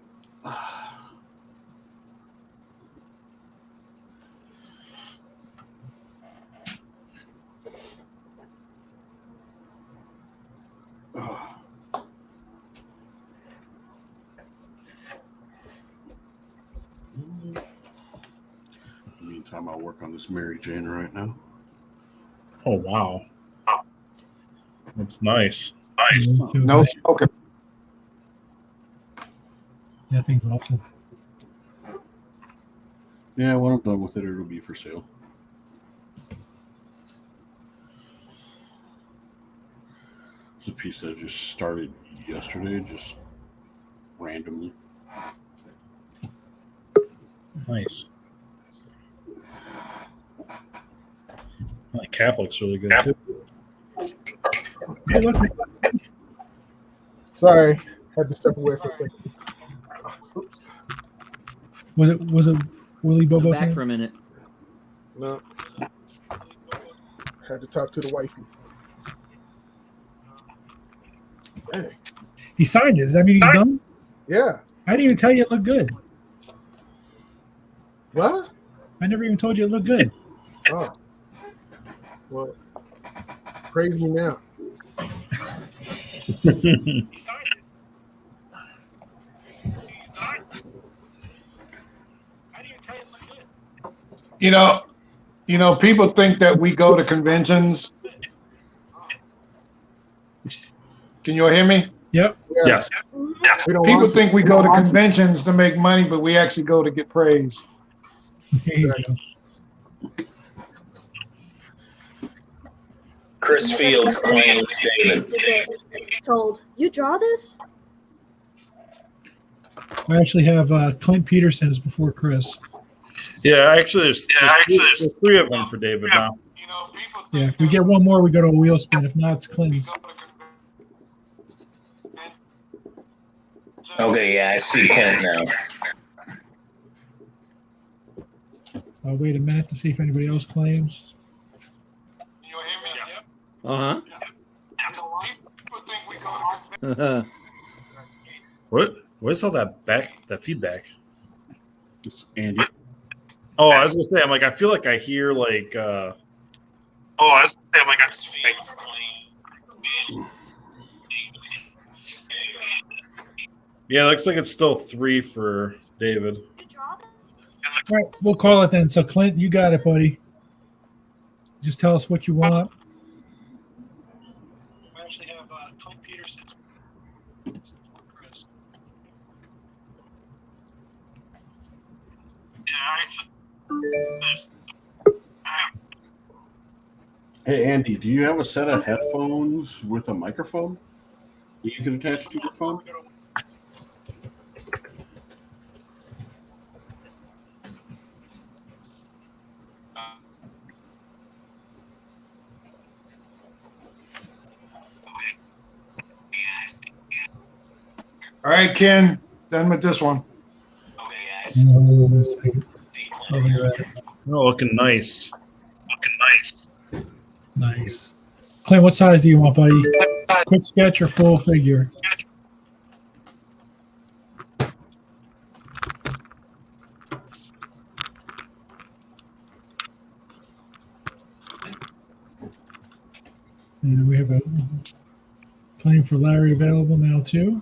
Meantime, I'll work on this Mary Jane right now. Oh, wow. Looks nice. No smoking. That thing's awesome. Yeah, when I'm done with it, it'll be for sale. It's a piece that just started yesterday, just randomly. Nice. That cap looks really good too. Hey, look, Sorry, had to step away for a second. was it Willie Bobo? Back fan? for a minute. No. Had to talk to the wifey. Dang. He signed it. Does that mean he's done? Yeah. I didn't even tell you it looked good. What? I never even told you it looked good. Oh. Well, praise me now. You know, people think that we go to conventions. Can you all hear me? Yep. Yeah. Yes. We don't People want to. think we go to conventions to make money, but we actually go to get praised. There you go. Chris Fields claims David. Told you draw this? I actually have Clint Peterson is before Chris. Yeah, actually, there's three of them for David now. Yeah, if we get one more, we go to a wheel spin. If not, it's Clint's. Okay, yeah, I see Clint now. I'll wait a minute to see if anybody else claims. Uh People huh. Where's all that feedback? It's Andy. Oh, I was gonna say, I'm like, I feel like I hear like yeah, it looks like it's still 3 for David. All right, we'll call it then. So, Clint, you got it, buddy. Just tell us what you want. I actually have Clint Peterson. Chris. Hey, Andy, do you have a set of headphones with a microphone that you can attach to your phone? All right, Ken, done with this one. Oh, looking nice. Nice. Clint, what size do you want, buddy? Quick sketch or full figure? And we have a claim for Larry available now, too.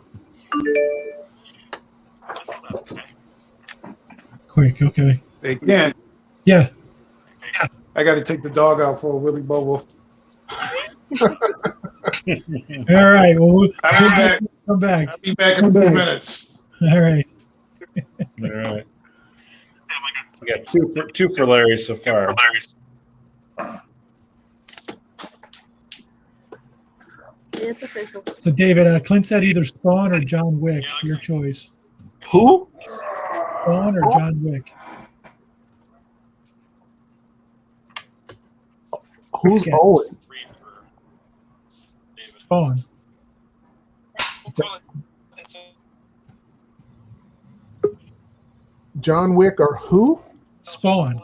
Quick, okay. Hey, Ken, Yeah. I got to take the dog out for a Willy Bobo. All right. Well, we'll I'll be back. come back. I'll be back in a few minutes. All right. All right. We got two for Larry so far. It's official. So, David, Clint said either Spawn or John Wick. Your choice. Who? Spawn or John Wick? Who's Sketch. Owen? Spawn. John Wick or who? Spawn.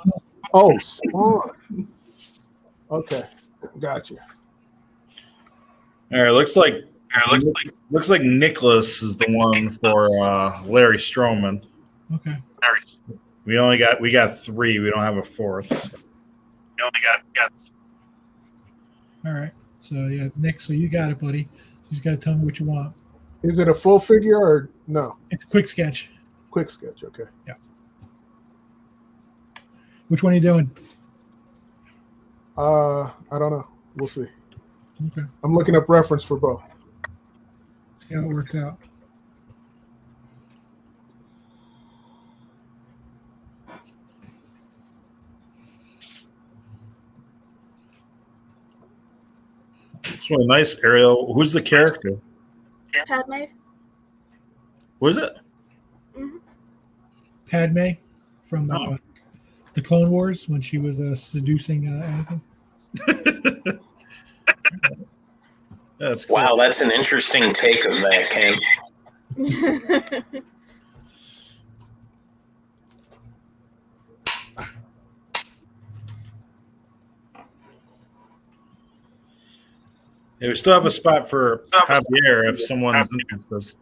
Oh, Spawn. Okay, gotcha. All right, looks like Nicholas is the one for Larry Stroman. Okay. We got 3. We don't have a 4th. All right. So, yeah, Nick, so you got it, buddy. So you just got to tell me what you want. Is it a full figure or no? It's a quick sketch. Quick sketch, okay. Yeah. Which one are you doing? I don't know. We'll see. Okay. I'm looking up reference for both. See how it works out. It's really nice, Ariel. Who's the character? Padme. What is it? Mm-hmm. Padme. from the Clone Wars when she was seducing Anakin. That's cool. Wow, that's an interesting take of that, Ken. Yeah, we still have a spot for Javier if someone's interested.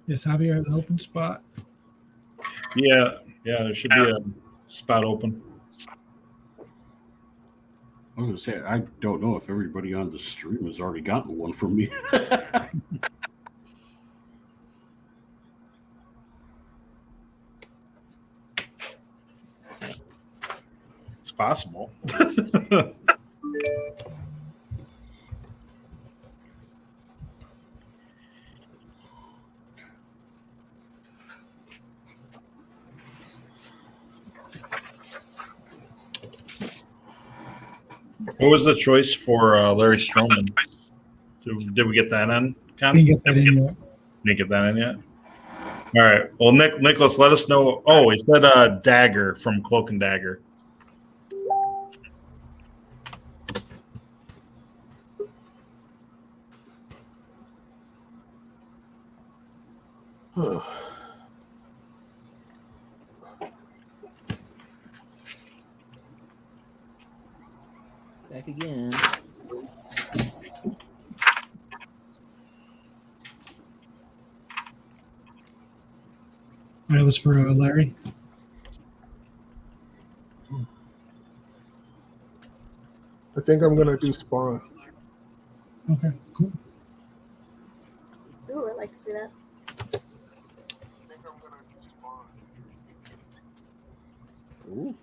Yes, Javier has an open spot. Yeah, there should be a spot open. I was gonna say, I don't know if everybody on the stream has already gotten one from me. It's possible. What was the choice for Larry Stroman? Did we get that in? Didn't get that in yet. Didn't get that in yet? All right. Well, Nicholas, let us know. Oh, he said Dagger from Cloak and Dagger. Back again. That was for Larry. I think I'm gonna do Spawn. Okay, cool. Ooh, I'd like to see that. Ooh.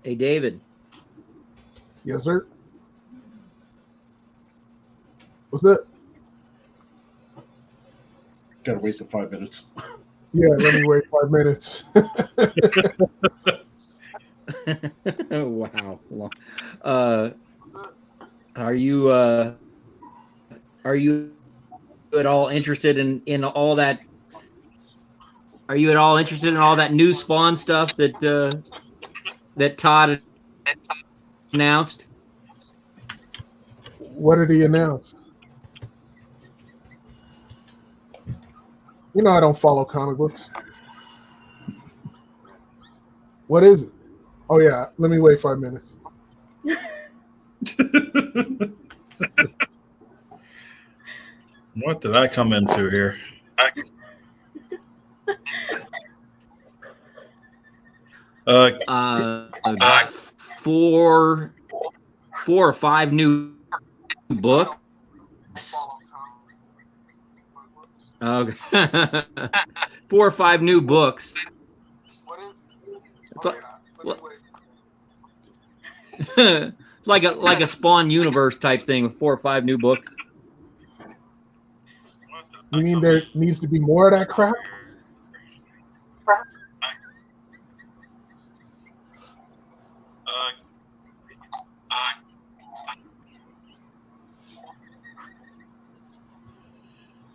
Hey, David. Yes, sir. What's that? Gotta wait the 5 minutes. Yeah, let me wait 5 minutes. Wow. Are you at all interested in all that? Are you at all interested in all that new Spawn stuff that Todd announced? What did he announce? You know I don't follow comic books. What is it? Oh yeah, let me wait 5 minutes. What did I come into here? Four or five new books. Okay. 4 or 5 new books. It's like a Spawn universe type thing with 4 or 5 new books. You mean there needs to be more of that crap?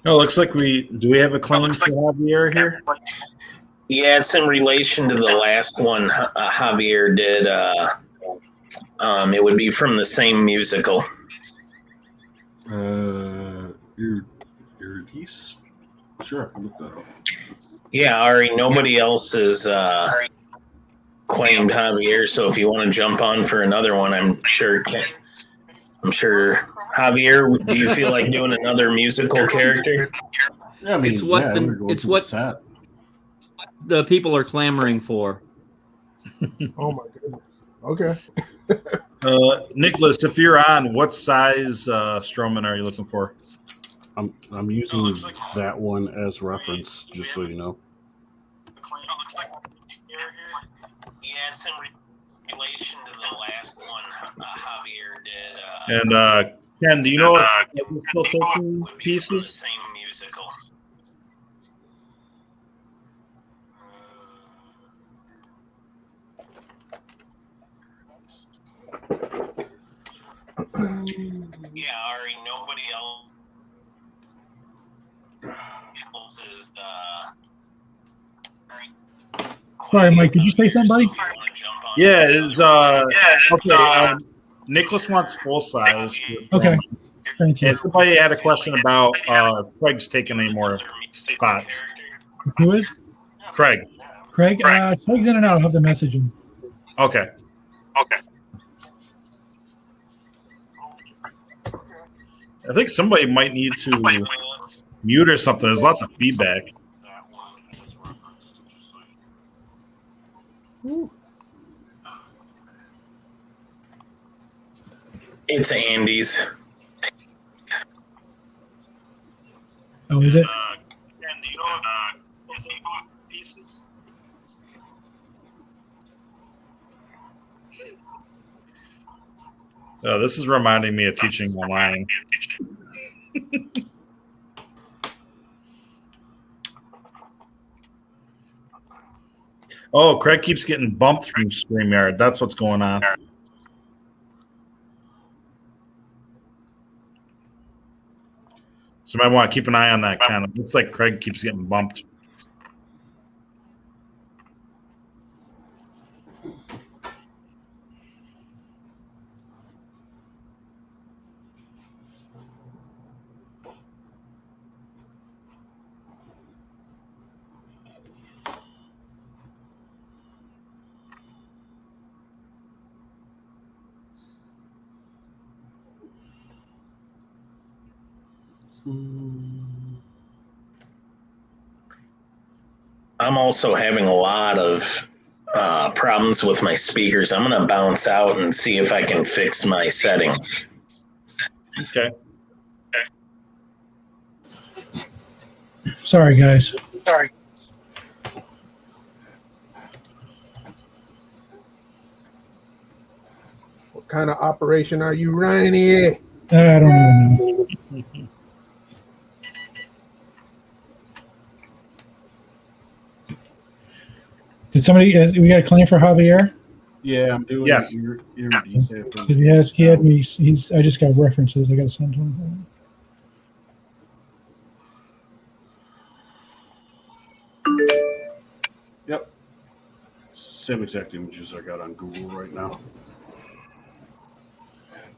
Oh, looks like we have a claim for Javier here. Yeah, it's in relation to the last one Javier did. It would be from the same musical. Eurydice? Sure, I'll look that up. Yeah, Ari, nobody else has claimed Javier, so if you want to jump on for another one, I'm sure Javier, do you feel like doing another musical character? Yeah, I mean, It's what the people are clamoring for. Oh my goodness. Okay. Nicholas, if you're on, what size Strowman are you looking for? I'm using that one as reference, just so you know. Yeah, it's in relation to the last one Javier did. And Ken, do you know if we're still taking pieces? Same musical. Yeah, Ari, nobody else is Sorry, Mike. Did you say somebody? Yeah, Nicholas wants full size. Okay. Thank you. And somebody had a question about if Craig's taking any more spots. Who is? Craig. Craig? Craig's in and out. I'll have to message him. Okay. I think somebody might need to mute or something. There's lots of feedback. It's Andy's. Oh, is it? And do you know if they bought pieces? Oh, this is reminding me of teaching online. Oh, Craig keeps getting bumped from StreamYard. That's what's going on. So you might want to keep an eye on that, Ken. It looks like Craig keeps getting bumped. I'm also having a lot of problems with my speakers. I'm going to bounce out and see if I can fix my settings. Okay. Sorry, guys. Sorry. What kind of operation are you running here? I don't even know. Did somebody? We got a claim for Javier? Yeah, I'm doing Yes. ear desafing. He had me. I just got references. I got to send to him. Yep. Same exact images I got on Google right now.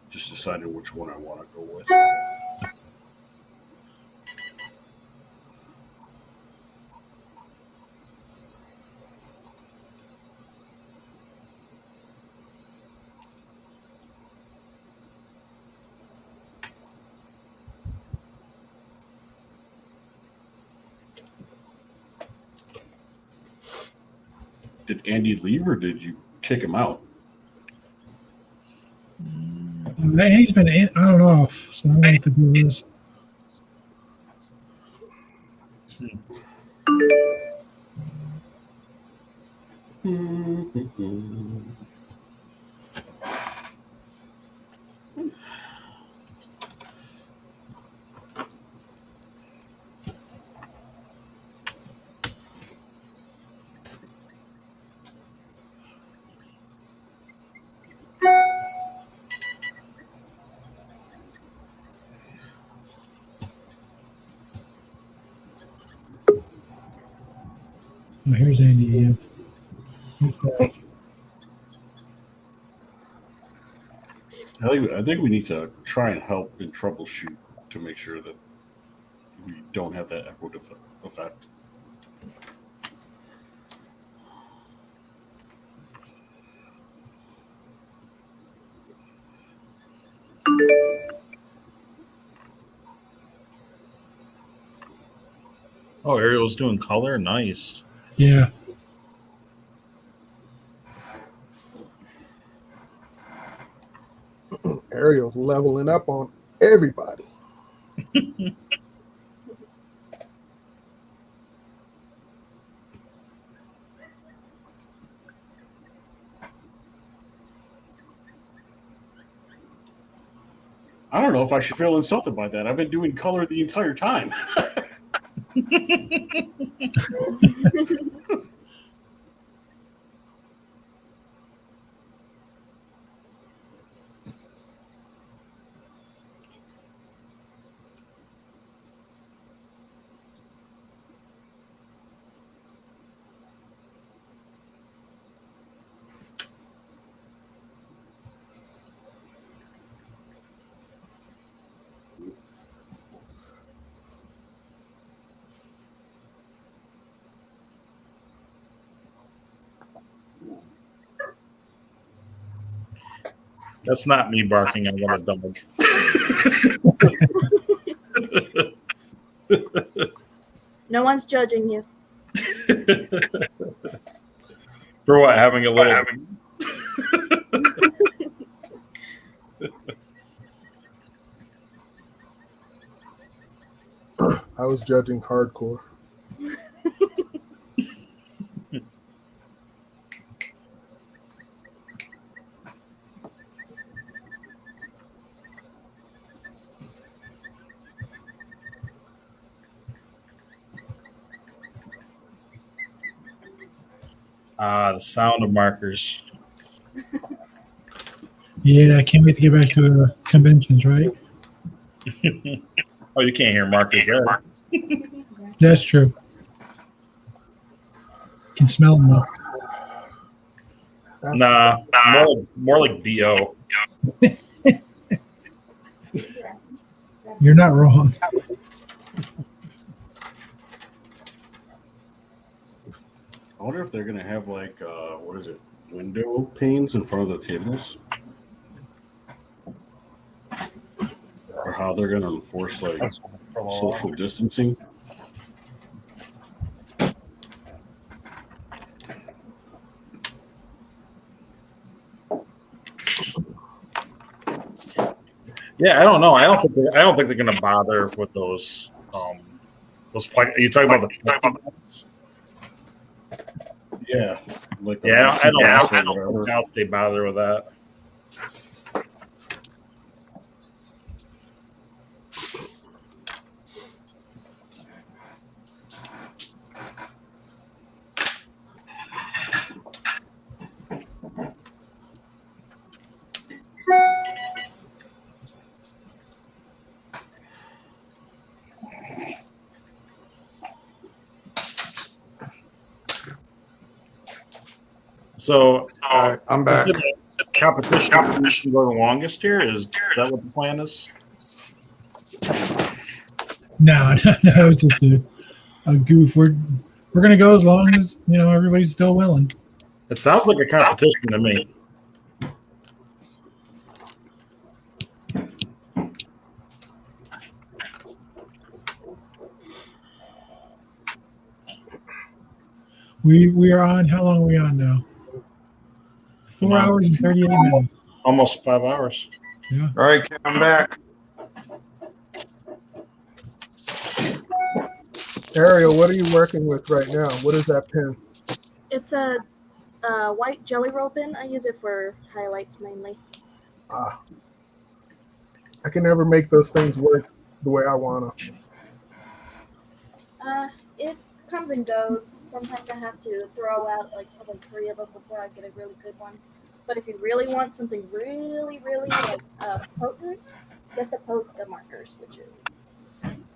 Just deciding which one I want to go with. Did Andy leave or did you kick him out? He's been in on and off, so I don't know what to do with this. Oh, here's Andy. Yeah. He's back. I think we need to try and help and troubleshoot to make sure that we don't have that echo effect. Oh, Ariel's doing color. Nice. Yeah. Ariel's leveling up on everybody. I don't know if I should feel insulted by that. I've been doing color the entire time. That's not me barking. I want a dog. No one's judging you. For what? Having a little. I was judging hardcore. The sound of markers. Yeah, I can't wait to get back to conventions, right? Oh, you can't hear markers there. That's true. Can smell them though. Nah, more like BO. You're not wrong. I wonder if they're going to have like, what is it, window panes in front of the tables? Or how they're going to enforce like social distancing? Yeah, I don't know. I don't think they're gonna bother with those. You talking about the? Yeah. Like Yeah, I don't doubt they bother with that. So, I'm back. Is it a competition to go the longest here? Is that what the plan is? No, it's just a goof. We're gonna go as long as everybody's still willing. It sounds like a competition to me. We are on. How long are we on now? 4 hours and 38 minutes. Almost 5 hours. Yeah. All right, Ken, I'm back. Ariel, what are you working with right now? What is that pen? It's a white jelly roll pen. I use it for highlights mainly. I can never make those things work the way I want to. It comes and goes. Sometimes I have to throw out like probably 3 of them before I get a really good one. But if you really want something really, really potent, get the Posca markers, which is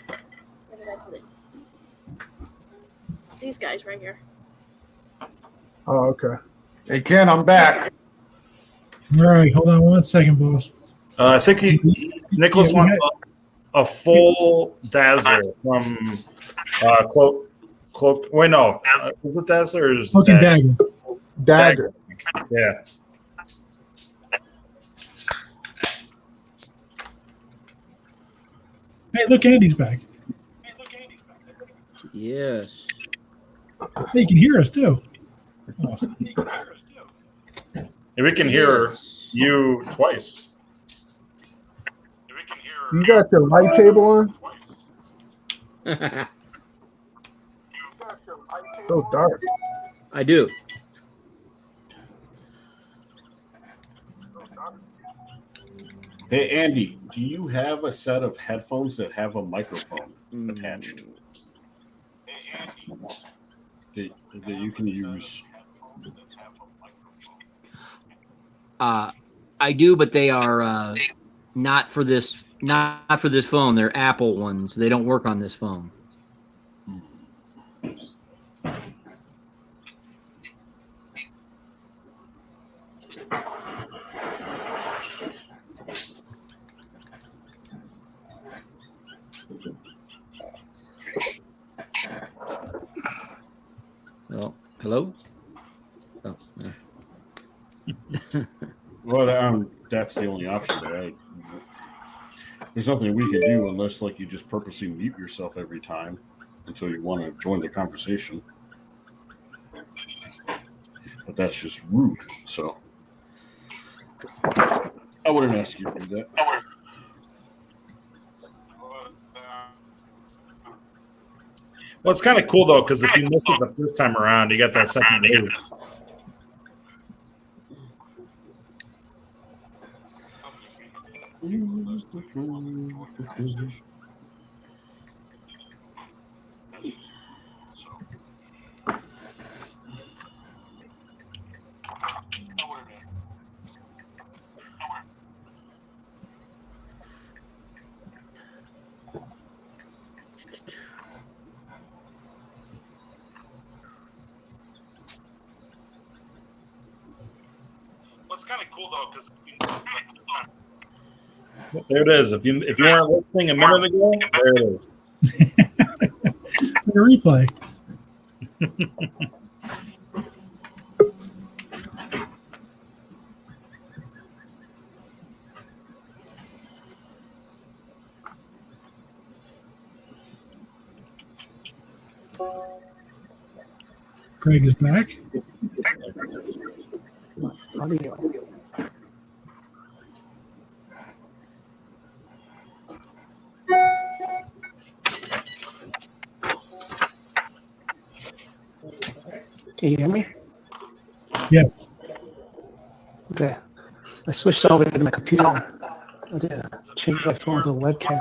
where did I put it? These guys right here. Oh, okay. Hey, Ken, I'm back. All right, hold on 1 second, boss. I think Nicholas wants a full dazzler from Cloak. Wait, no. Is it dazzler or is Cloak and Dagger? Dagger. Yeah. Hey, look, Andy's back. Yes. Hey, you can hear us too. Awesome. We can hear you twice. You got your light table on? So dark. I do. Hey, Andy, do you have a set of headphones that have a microphone attached that you can use? I do, but they are not for this. Not for this phone. They're Apple ones. They don't work on this phone. Oh, hello. Oh, yeah. Well, that's the only option. There's nothing we can do unless, like, you just purposely mute yourself every time until you want to join the conversation. But that's just rude. So I wouldn't ask you to do that. Well, it's kind of cool though, because if you miss it the first time around, you got that second wave. What's kind of cool though, because There it is. If you weren't listening a minute ago, there it is. It's like a replay. Craig is back. Can you hear me? Yes. Okay. I switched over to my computer. I did change my phone to a webcam.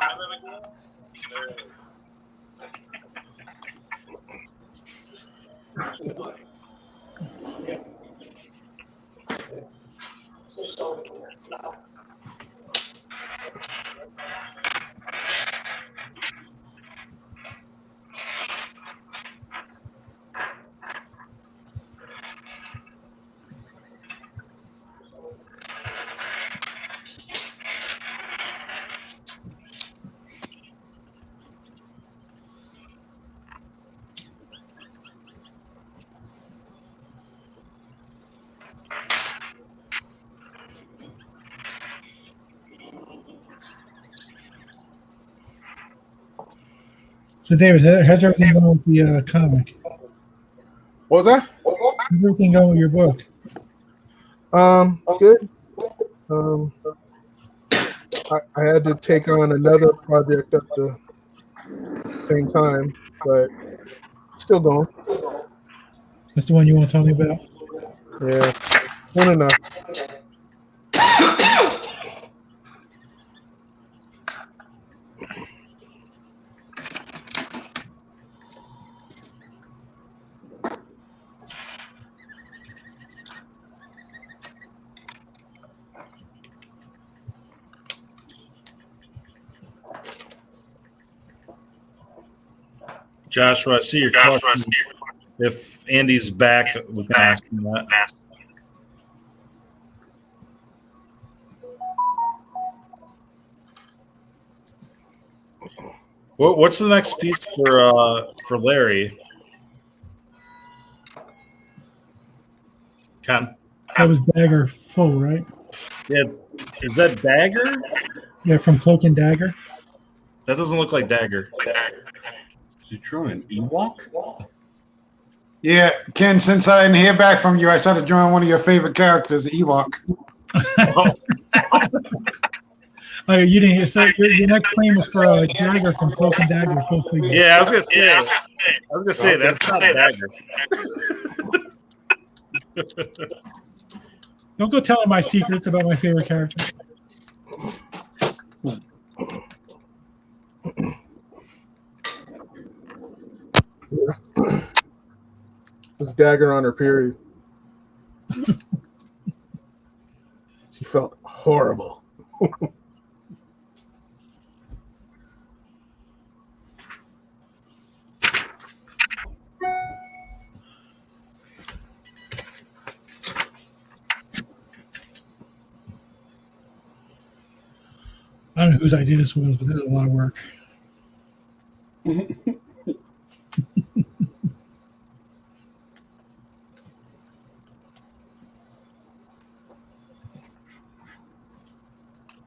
So, David, how's everything going with the comic? What was that? How's everything going with your book? Good. I had to take on another project at the same time, but still going. That's the one you want to tell me about? Yeah, soon enough. Joshua, I see your question. If Andy's back, we can ask him that. What's the next piece for Larry? Ken? That was Dagger Full, right? Yeah. Is that Dagger? Yeah, from Cloak and Dagger. That doesn't look like Dagger. Is he trying an Ewok? Yeah, Ken, since I didn't hear back from you, I started drawing one of your favorite characters, Ewok. Oh, you didn't hear. So your next claim was for Dagger from Cloak and Dagger full figure. Yeah, I was gonna say that's not Dagger. Don't go telling my secrets about my favorite character. This dagger on her period. She felt horrible. I don't know whose idea this was, but this is a lot of work.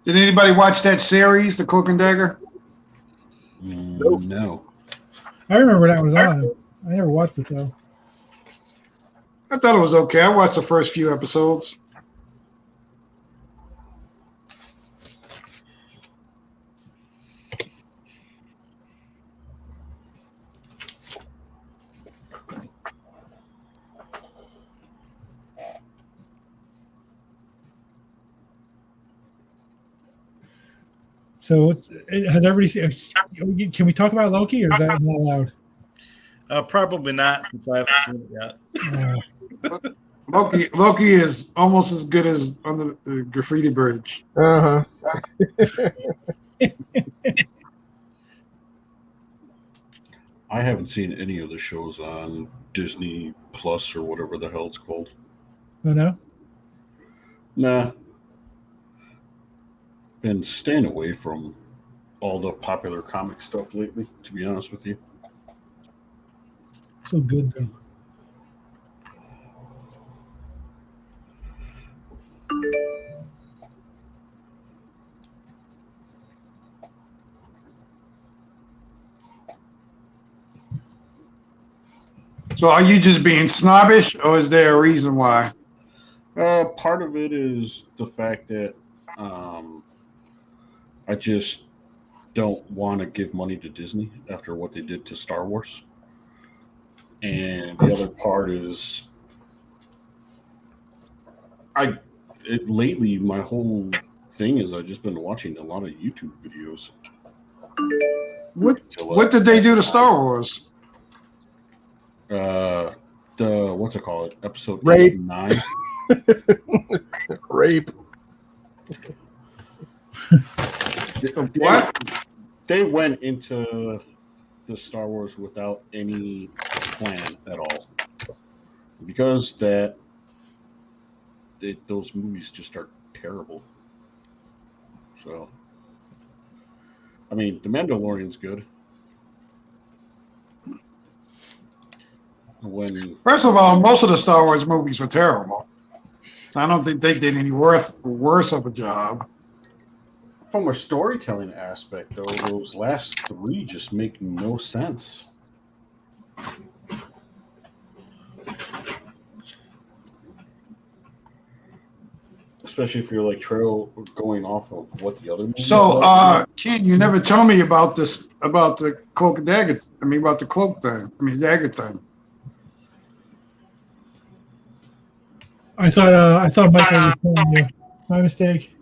Did anybody watch that series, The Cloak and Dagger? No. I remember that was on. I never watched it though. I thought it was okay. I watched the first few episodes. So has everybody seen? Can we talk about Loki, or is that not allowed? Probably not, since I haven't seen it yet. Loki is almost as good as on the Graffiti Bridge. Uh-huh. I haven't seen any of the shows on Disney Plus or whatever the hell it's called. Oh no. Nah. Been staying away from all the popular comic stuff lately, to be honest with you. So good though. So are you just being snobbish, or is there a reason why? Part of it is the fact that I just don't want to give money to Disney after what they did to Star Wars. And the other part is lately my whole thing is I've just been watching a lot of YouTube videos. What did they do to Star Wars? The what's it called? Episode Rape. 9. Rape. What? They went into the Star Wars without any plan at all, because those movies just are terrible. So, I mean, The Mandalorian's good. First of all, most of the Star Wars movies were terrible. I don't think they did any worse of a job. From a storytelling aspect, though, those last 3 just make no sense. Especially if you're like going off of what the other movies So, are. Ken, you never told me about the cloak and dagger. About the cloak thing. Dagger thing. I thought Michael was telling you. My mistake.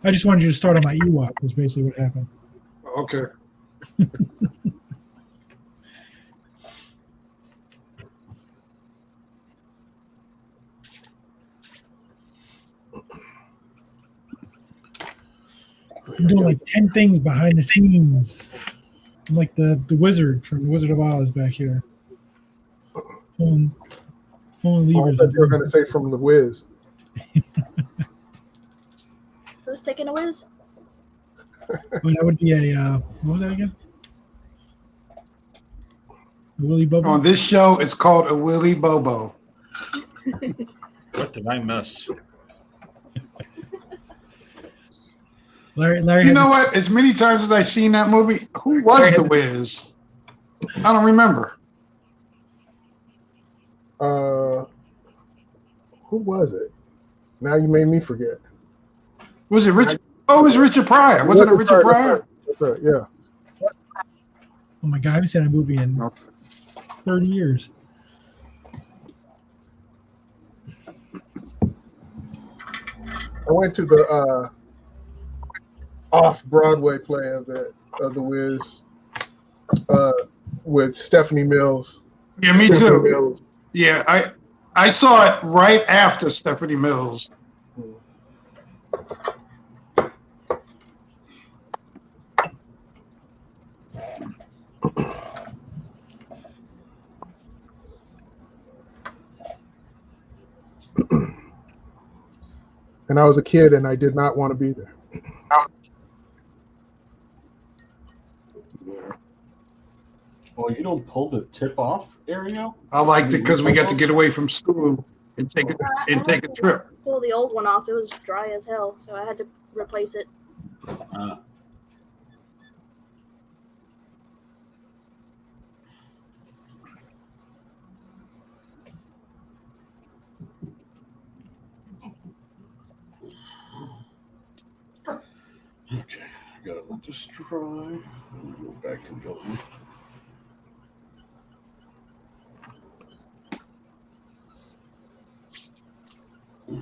I just wanted you to start on my Ewok, was basically what happened. Okay. I'm doing like 10 things behind the scenes. I'm like the wizard from The Wizard of Oz back here. Pulling levers. I thought you were going to say from The Wiz. Who's taking a whiz? Oh, that would be a what was that again? A Willy Bobo. On this show, it's called a Willy Bobo. What did I miss? Larry. You know what? As many times as I've seen that movie, who was the Wiz? I don't remember. Who was it? Now you made me forget. Was it Richard? Oh, it was Richard Pryor. Wasn't it Richard Pryor? That's right, yeah. Oh my God, I haven't seen a movie in 30 years. I went to the off-Broadway play of The Wiz with Stephanie Mills. Yeah, me Stephanie too. Mills. Yeah, I saw it right after Stephanie Mills. And I was a kid and I did not want to be there. Well, you don't pull the tip off, Ariel? I liked it because we got to get away from school and take a trip. Pull the old one off. It was dry as hell, so I had to replace it. Okay, I gotta let this dry. Go back to the building.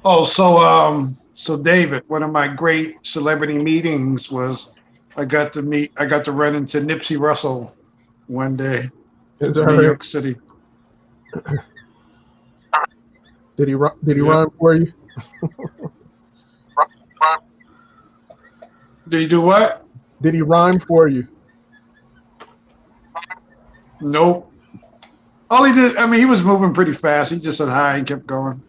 Oh, so David, one of my great celebrity meetings was I got to run into Nipsey Russell one day in New York City. Did he rhyme for you? Did he do what? Did he rhyme for you? Nope. All he did, I mean, he was moving pretty fast. He just said hi and kept going.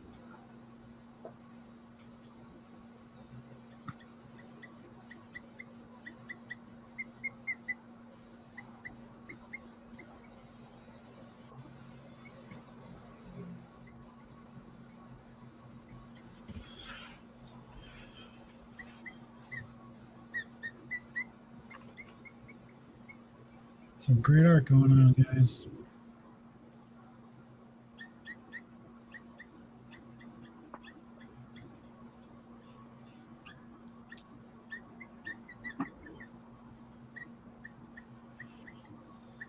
Some great art going on, guys.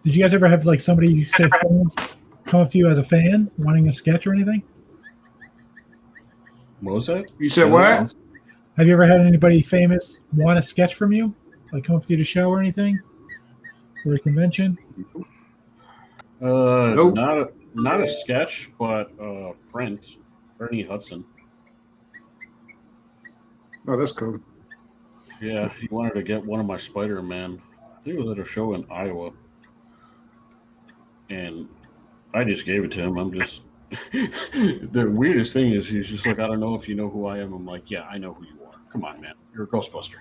Did you guys ever have like somebody say come up to you as a fan wanting a sketch or anything? What was that? You said what? Have you ever had anybody famous want a sketch from you? Like come up to you to show or anything? For a convention? Nope. Not a sketch, but print. Ernie Hudson. Oh, that's cool. Yeah, he wanted to get one of my Spider-Man. I think it was at a show in Iowa. And I just gave it to him. I'm just the weirdest thing is he's just like, I don't know if you know who I am. I'm like, yeah, I know who you are. Come on, man. You're a Ghostbuster.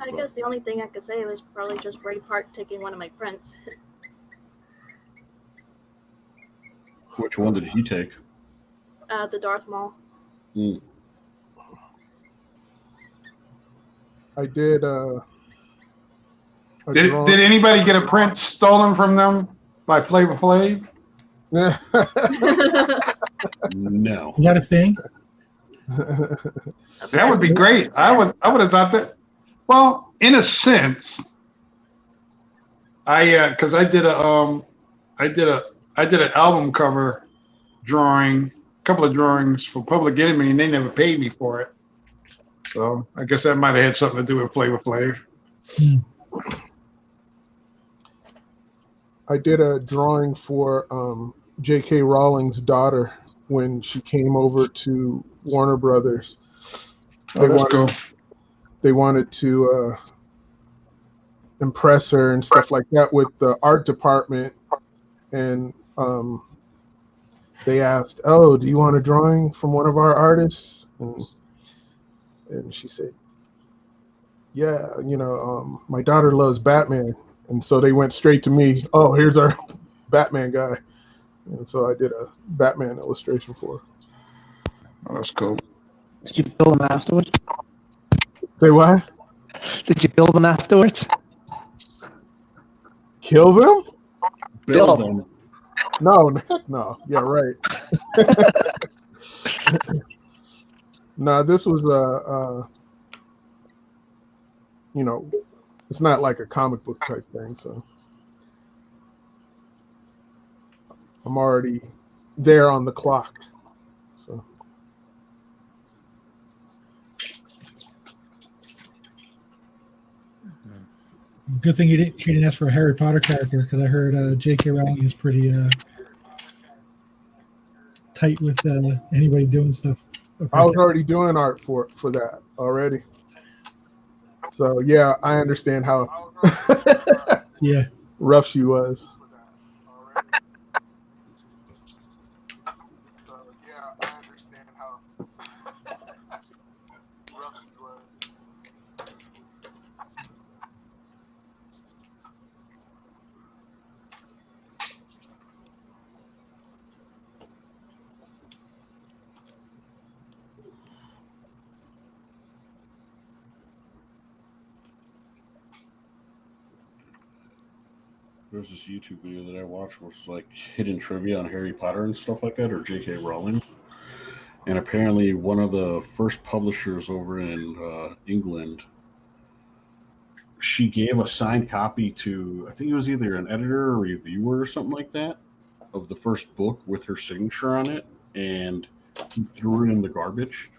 I guess the only thing I could say was probably just Ray Park taking one of my prints. Which one did he take? The Darth Maul. Mm. I did. Did anybody get a print stolen from them by Flavor Flav? Yeah. No. Is that a thing? That would be great. I would have thought that. Well, in a sense, because I did an album cover drawing, a couple of drawings for Public Enemy, and they never paid me for it. So I guess that might have had something to do with Flavor Flav. I did a drawing for J.K. Rowling's daughter when she came over to Warner Brothers. They wanted to impress her and stuff like that with the art department, and they asked, "Oh, do you want a drawing from one of our artists?" And she said, "Yeah, my daughter loves Batman." And so they went straight to me. "Oh, here's our Batman guy." And so I did a Batman illustration for her. Oh, that's cool. Did you bill them afterwards? Say what? Did you bill them afterwards? Kill them? Bill them. No, heck no. Yeah, right. No, this was it's not like a comic book type thing, so I'm already there on the clock. So Good thing she didn't ask for a Harry Potter character, because I heard J.K. Rowling is pretty tight with anybody doing stuff. I was already doing art for that already. So yeah, I understand how Yeah. rough she was. There's this YouTube video that I watched where it's like hidden trivia on Harry Potter and stuff like that, or J.K. Rowling. And apparently one of the first publishers over in England, she gave a signed copy to, I think it was either an editor or reviewer or something like that, of the first book with her signature on it, and he threw it in the garbage.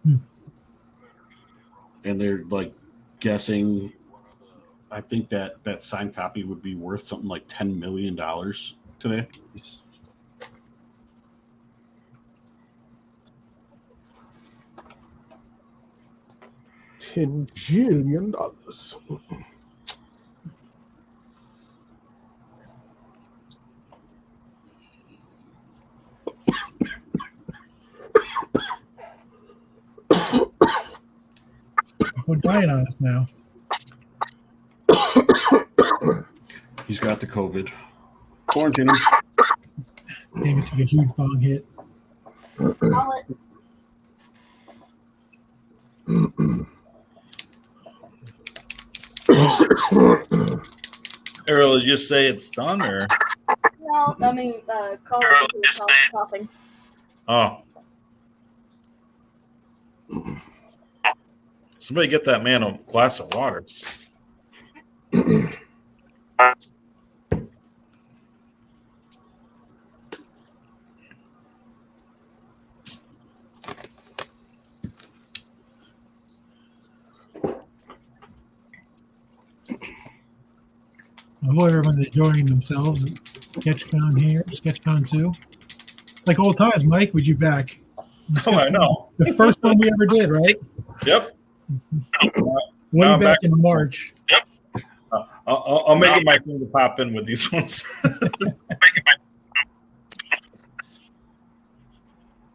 And they're like guessing, I think that signed copy would be worth something like $10 million today. $10 jillion. We're dying on us now. He's got the COVID. Quarantine him. David took a huge bong hit. Errol, did you say it's done or? No, I mean, call it coughing. Oh. Somebody get that man a glass of water. I hope everyone's enjoying themselves. SketchCon here, SketchCon 2. Like old times, Mike, would you back? Oh, I know. The first one we ever did, right? Yep. Way back in March. Yep. I'll make it my thing to pop in with these ones.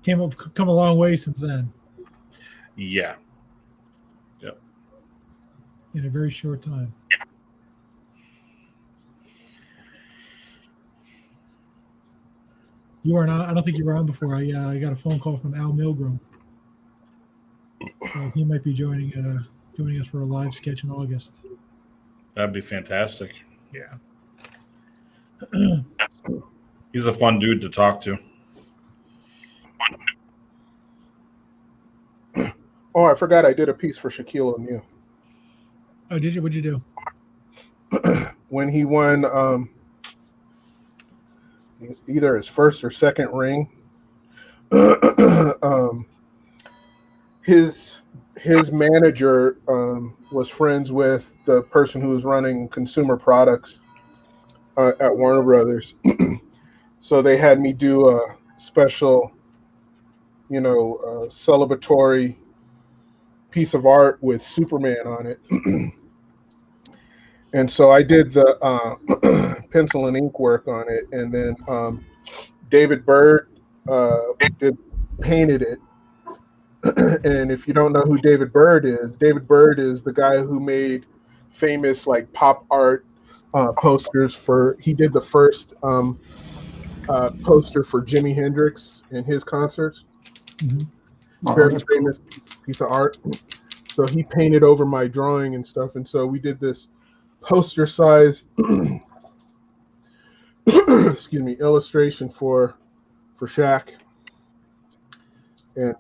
Come a long way since then. Yeah. Yep. In a very short time. You are not. I don't think you were on before. I got a phone call from Al Milgram. He might be joining us for a live sketch in August. That'd be fantastic. Yeah. He's a fun dude to talk to. Oh, I forgot I did a piece for Shaquille O'Neal. Oh, did you? What'd you do? When he won either his first or second ring, his manager was friends with the person who was running consumer products at Warner Brothers. So they had me do a special, celebratory piece of art with Superman on it. And so I did the pencil and ink work on it, and then David Byrd painted it. And if you don't know who David Byrd is the guy who made famous like pop art posters he did the first poster for Jimi Hendrix in his concerts. Mm-hmm. Very famous piece of art. So he painted over my drawing and stuff, and so we did this poster size excuse me, illustration for Shaq, and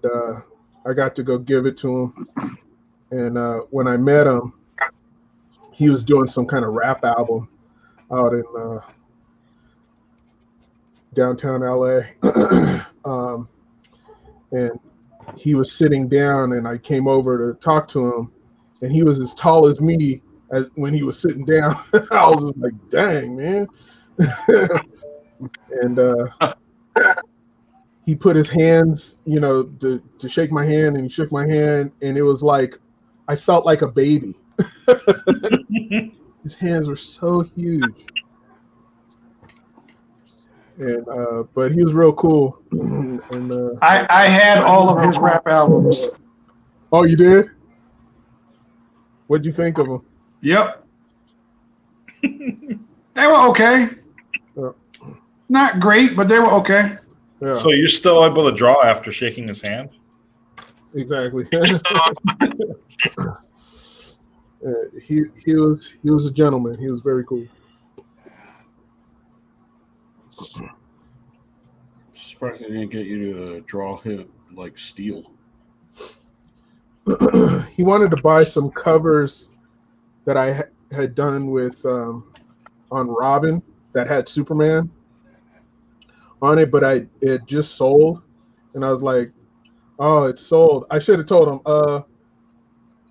I got to go give it to him. And when I met him, he was doing some kind of rap album out in downtown LA. And he was sitting down, and I came over to talk to him, and he was as tall as me as when he was sitting down. I was just like, dang, man. And he put his hands, to shake my hand, and he shook my hand, and it was like I felt like a baby. His hands were so huge. And but he was real cool. And I had all of his rap albums. Oh, you did? What'd you think of them? Yep. They were okay. Not great, but they were okay. Yeah. So you're still able to draw after shaking his hand? Exactly. He was a gentleman. He was very cool. Surprised they didn't get you to draw him like steel. He wanted to buy some covers that I had done with on Robin that had Superman on it, but it just sold, and I was like, "Oh, it's sold." I should have told him,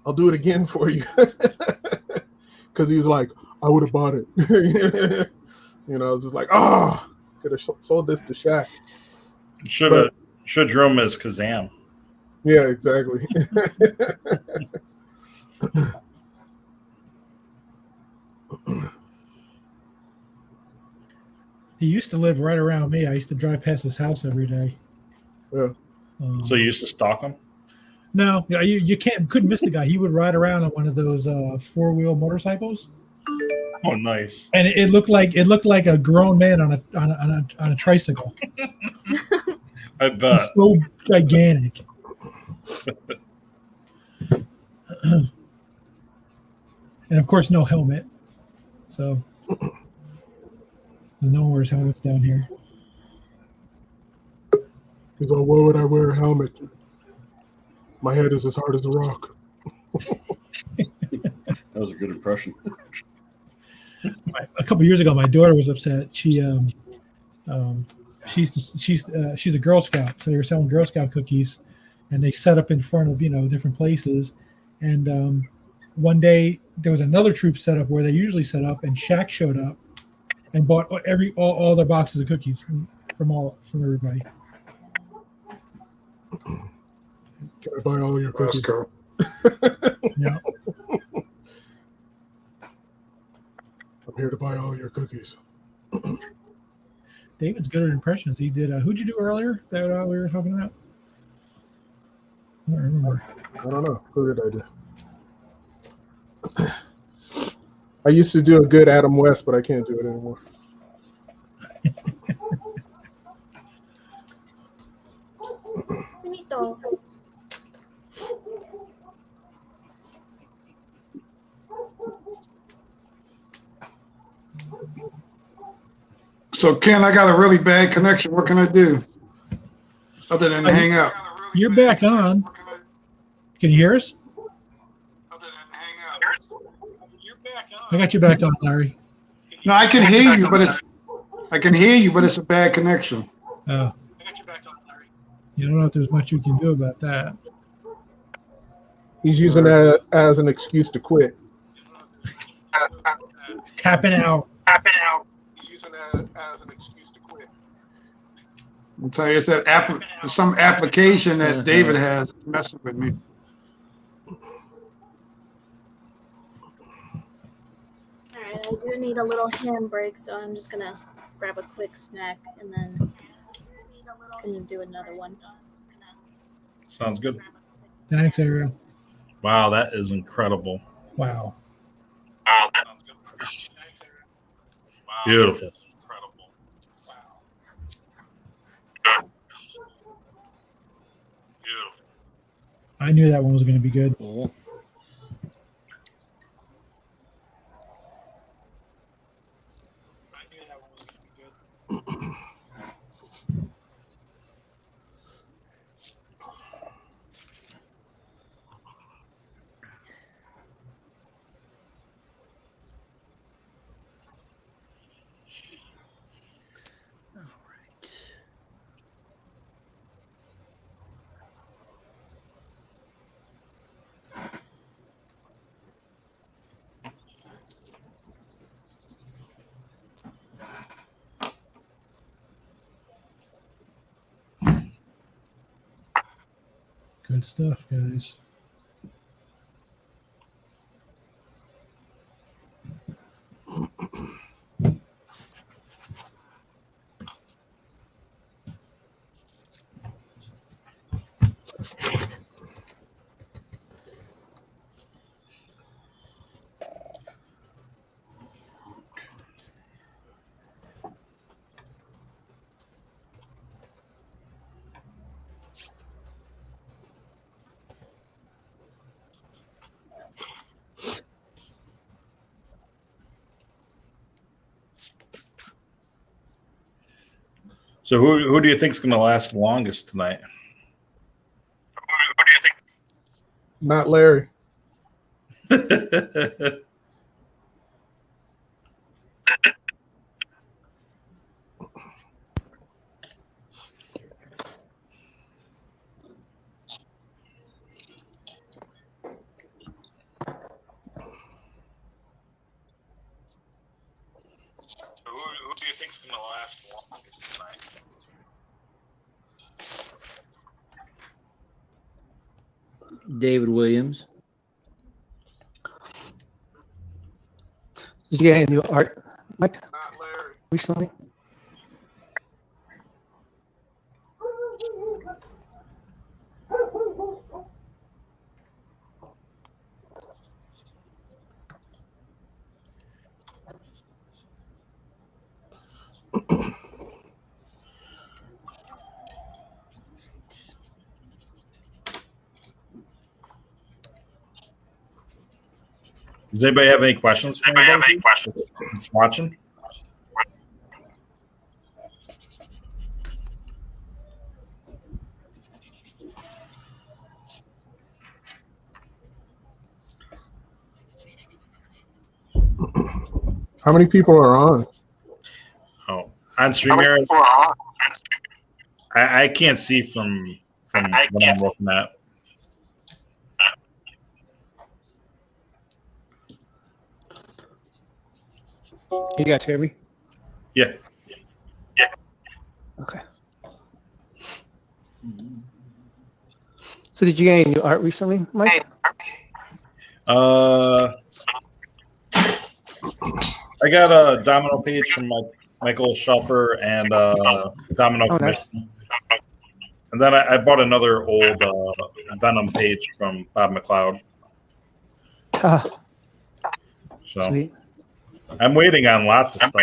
"I'll do it again for you," because he was like, "I would have bought it." I was just like, "Oh, could have sold this to Shaq." Should drew him as Kazam. Yeah, exactly. He used to live right around me. I used to drive past his house every day. Yeah. So you used to stalk him? No, you couldn't miss the guy. He would ride around on one of those 4-wheel motorcycles. Oh, nice! And it looked like a grown man on a tricycle. I bet. He's so gigantic. And of course, no helmet. So no one wears helmets down here. He's like, "Why would I wear a helmet? My head is as hard as a rock." That was a good impression. A couple years ago, my daughter was upset. She's a Girl Scout, so they were selling Girl Scout cookies, and they set up in front of different places. And one day there was another troop set up where they usually set up, and Shaq showed up and bought all their boxes of cookies from everybody. Can I buy all your cookies? Yeah. I'm here to buy all your cookies. David's good at impressions. He did. Who'd you do earlier that we were talking about? I don't remember. I don't know. Who did I do? I used to do a good Adam West, but I can't do it anymore. Benito. So, Ken, I got a really bad connection. What can I do other than hang up? You're back on. Can you hear us? I got you back on, Larry. No, I can hear you, but it's a bad connection. Oh. You don't know if there's much you can do about that. He's using that as an excuse to quit. He's tapping out. He's using that as an excuse to quit. I'll tell you, it's some application that David has messing with me. Alright, I do need a little handbrake, so I'm just gonna grab a quick snack and then can do another one. Sounds good. Thanks, Ariel. Wow, that is incredible. Wow. Beautiful. I knew that one was going to be good. Good stuff, guys. So who do you think is going to last the longest tonight? Not Larry. Who do you think is going to last the longest tonight? David Williams. Did you get any new art, Mike? Not Larry. Recently? Does anybody have any questions for anybody? That's watching? How many people are on? Oh, on StreamYard, I can't see from what I'm looking at. Can you guys hear me? Yeah. Okay. So did you get any new art recently, Mike? I got a domino page from Michael Schuffer and Domino Oh, nice. Commission. And then I bought another old Venom page from Bob McLeod. Ah, So sweet. I'm waiting on lots of stuff.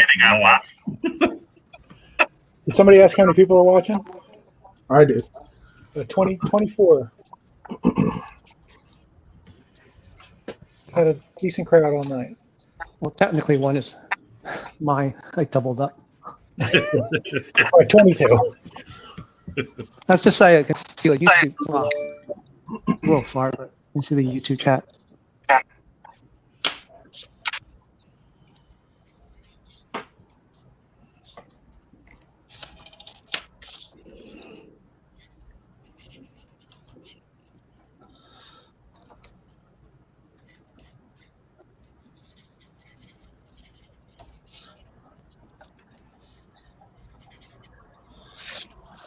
Did somebody ask how many people are watching? I did. 24. Had a decent crowd all night. Well, technically one is mine. I doubled up. All right, 22. That's just so I can see what YouTube. Wow. A little far, but you can see the YouTube chat.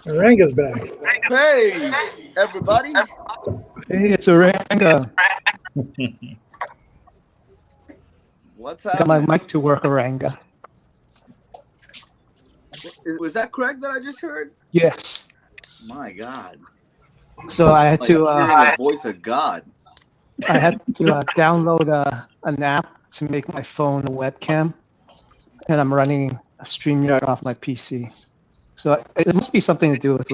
Ranga's back. Hey, everybody. Hey, it's Oranga. What's Got my happening? mic to work, Oranga. Was that Craig that I just heard? Yes. My God. So I had Like to. hearing the voice of God. I had to download an app to make my phone a webcam, and I'm running a StreamYard off my PC. So it must be something to do with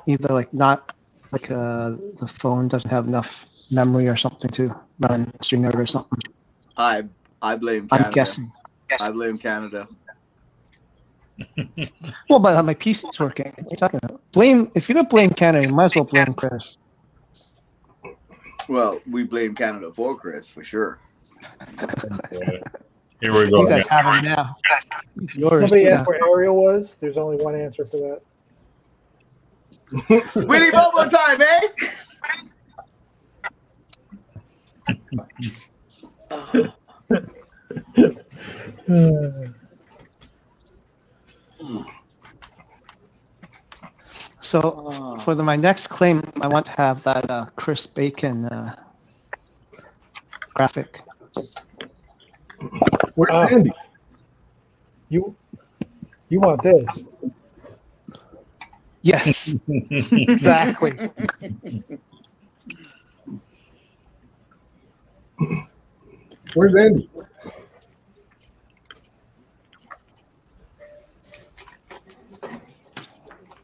either like not like the phone doesn't have enough memory or something to run StreamYard or something. I blame Canada. I'm guessing. I blame Canada. Well, but my PC's working. What are you talking about? If you're gonna blame Canada, you might as well blame Chris. Well, we blame Canada for Chris, for sure. Here we go. You guys have him now. Yours, Somebody yeah. asked where Ariel was. There's only one answer for that. Willy Bobo time, eh? So for my next claim, I want to have that Chris Bacon graphic. Where's Andy? You want this? Yes, exactly. Where's Andy?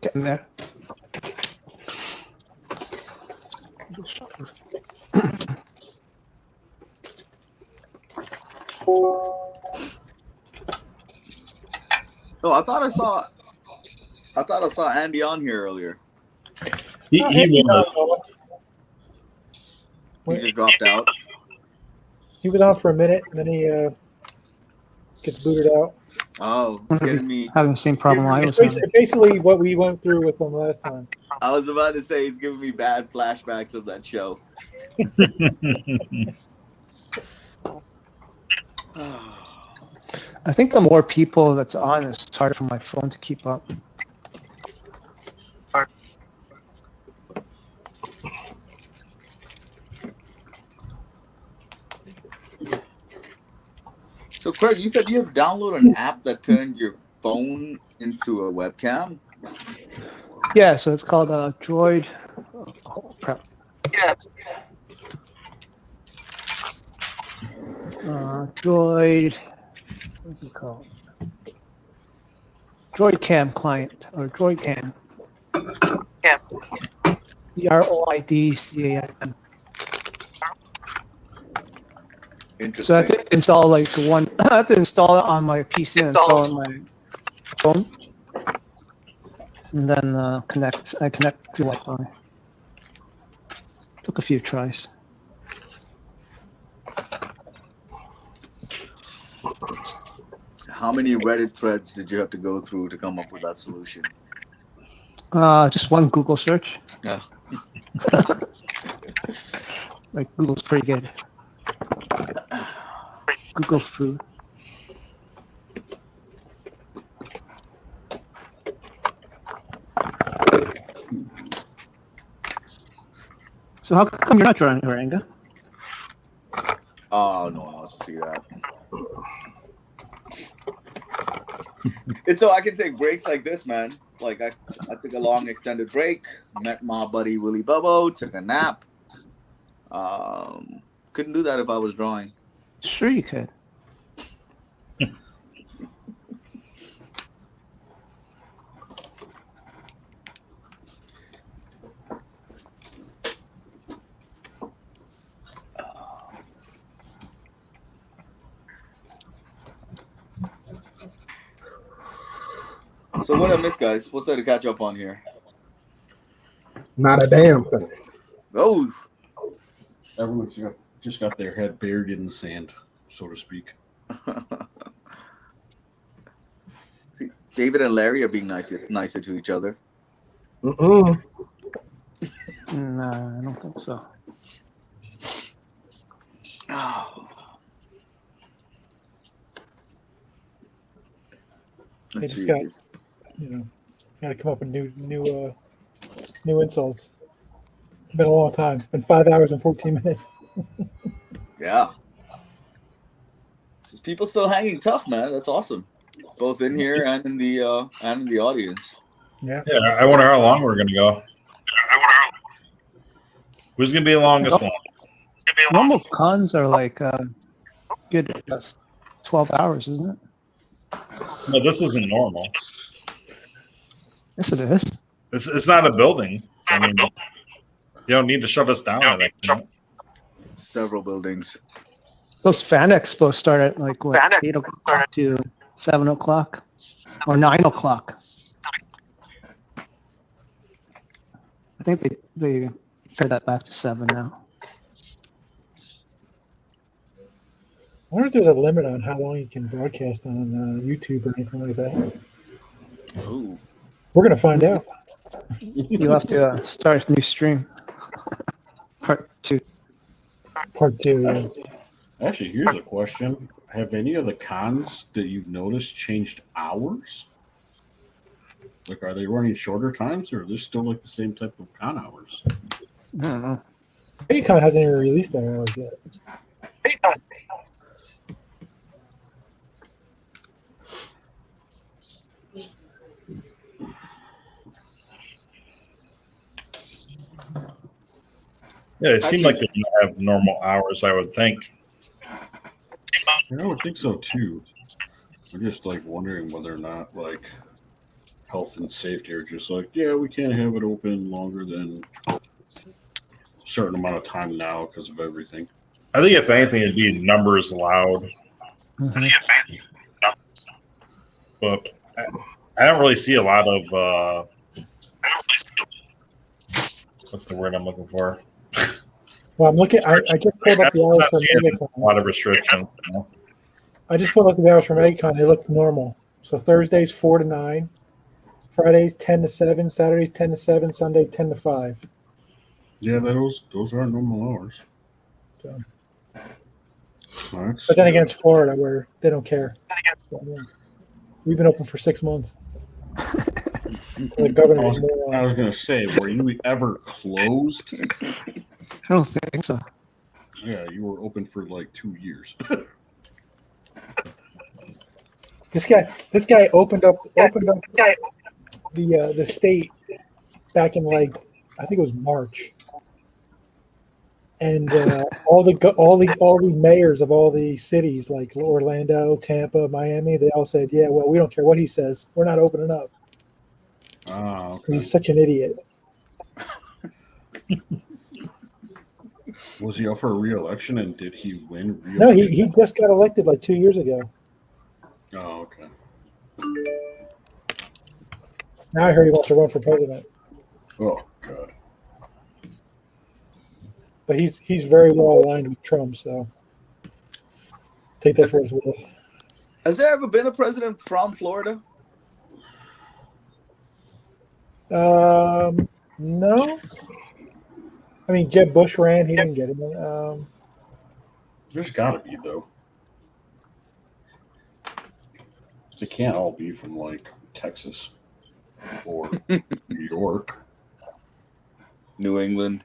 Getting there. Oh, I thought I saw Andy on here earlier. He was. He just dropped out. He was on for a minute, and then he gets booted out. Oh, it's getting me. Having the same problem I was It's having. basically what we went through with him last time. I was about to say it's giving me bad flashbacks of that show. I think the more people that's on, it's harder for my phone to keep up. So, Craig, you said you have downloaded an app that turned your phone into a webcam? Yeah, so it's called Droid. Oh, crap. Droid. What's it called? Droid Cam client or Droid Cam. Yeah. DROIDCAM. Interesting. So I have to install like one. I have to install it on my PC and install it on my phone, and then connect. I connect to Wi-Fi. Took a few tries. How many Reddit threads did you have to go through to come up with that solution? Just one Google search. Yeah. Like Google's pretty good. Google food. So how come you're not drawing Ranga? Oh, no one wants to see that. It's so I can take breaks like this, man. Like I took a long extended break, met my buddy Willie Bubbo, took a nap. Couldn't do that if I was drawing. Sure you could. So what I missed, guys? What's there to catch up on here? Not a damn thing. Oh, Everyone's just got their head buried in the sand, so to speak. see, David and Larry are being nicer to each other. No, I don't think so. Oh. They Let's just see. got, got to come up with new insults. It's been a long time. It's been 5 hours and 14 minutes. Yeah. People still hanging tough, man. That's awesome. Both in here and in the audience. Yeah. Yeah, I wonder how long we're gonna go. Who's gonna be the longest one? Normal cons are like good. That's 12 hours, isn't it? No, this isn't normal. Yes, it is. It's not a building. I mean, you don't need to shut us down. I think. Several buildings. Those fan expos start at like what 8 o'clock to 7 o'clock or 9 o'clock. I think they pared that back to 7 now. I wonder if there's a limit on how long you can broadcast on YouTube or anything like that. Oh. We're going to find out. You'll have to start a new stream. Part 2. Part 2, yeah. Actually, here's a question. Have any of the cons that you've noticed changed hours? Like, are they running shorter times, or are they still like the same type of con hours? I don't know. Con hasn't even released their hours yet. Yeah, it seemed like they didn't have normal hours, I would think. Yeah, I would think so too. I'm just like wondering whether or not like health and safety are just like, yeah, we can't have it open longer than a certain amount of time now because of everything. I think if anything, it'd be numbers allowed. Mm-hmm. But I don't really see a lot of what's the word I'm looking for? Well, I'm looking. I just pulled up the hours Not from seeing MegaCon. a lot of restrictions. You know? I just pulled up the hours from MegaCon. They looked normal. So Thursdays 4 to 9, Fridays 10 to 7, Saturdays 10 to 7, Sunday 10 to 5. Yeah, those are normal hours. So. That's But then again, it's Florida where they don't care. So, yeah. We've been open for 6 months. The governor was more, I was going to say, were you ever closed? I don't think so. Yeah, you were open for like 2 years. This guy opened up the state back in like I think it was March, and all the mayors of all the cities like Orlando, Tampa, Miami, they all said, yeah, well, we don't care what he says, we're not opening up. Oh, okay. He's such an idiot. Was he up for re-election, and did he win re-election? No, he just got elected like 2 years ago. Oh, okay. Now I heard he wants to run for president. Oh, God. But he's very well aligned with Trump, so take that for his worth. Has there ever been a president from Florida? No. I mean, Jeb Bush ran. He didn't get it. There's got to be, though. They can't all be from, like, Texas or New York. New England.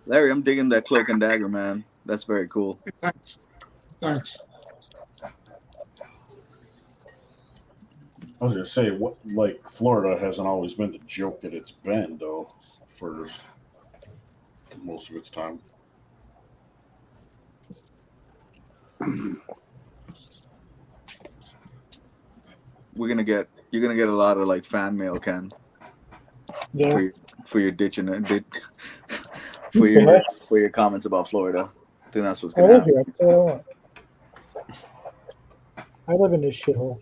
Larry, I'm digging that cloak and dagger, man. That's very cool. Thanks. I was gonna say, what like Florida hasn't always been the joke that it's been, though, for most of its time. You're gonna get a lot of like fan mail, Ken. Yeah. For your ditching it, for your comments about Florida. I think that's what's I gonna live happen. here. I live in this shithole.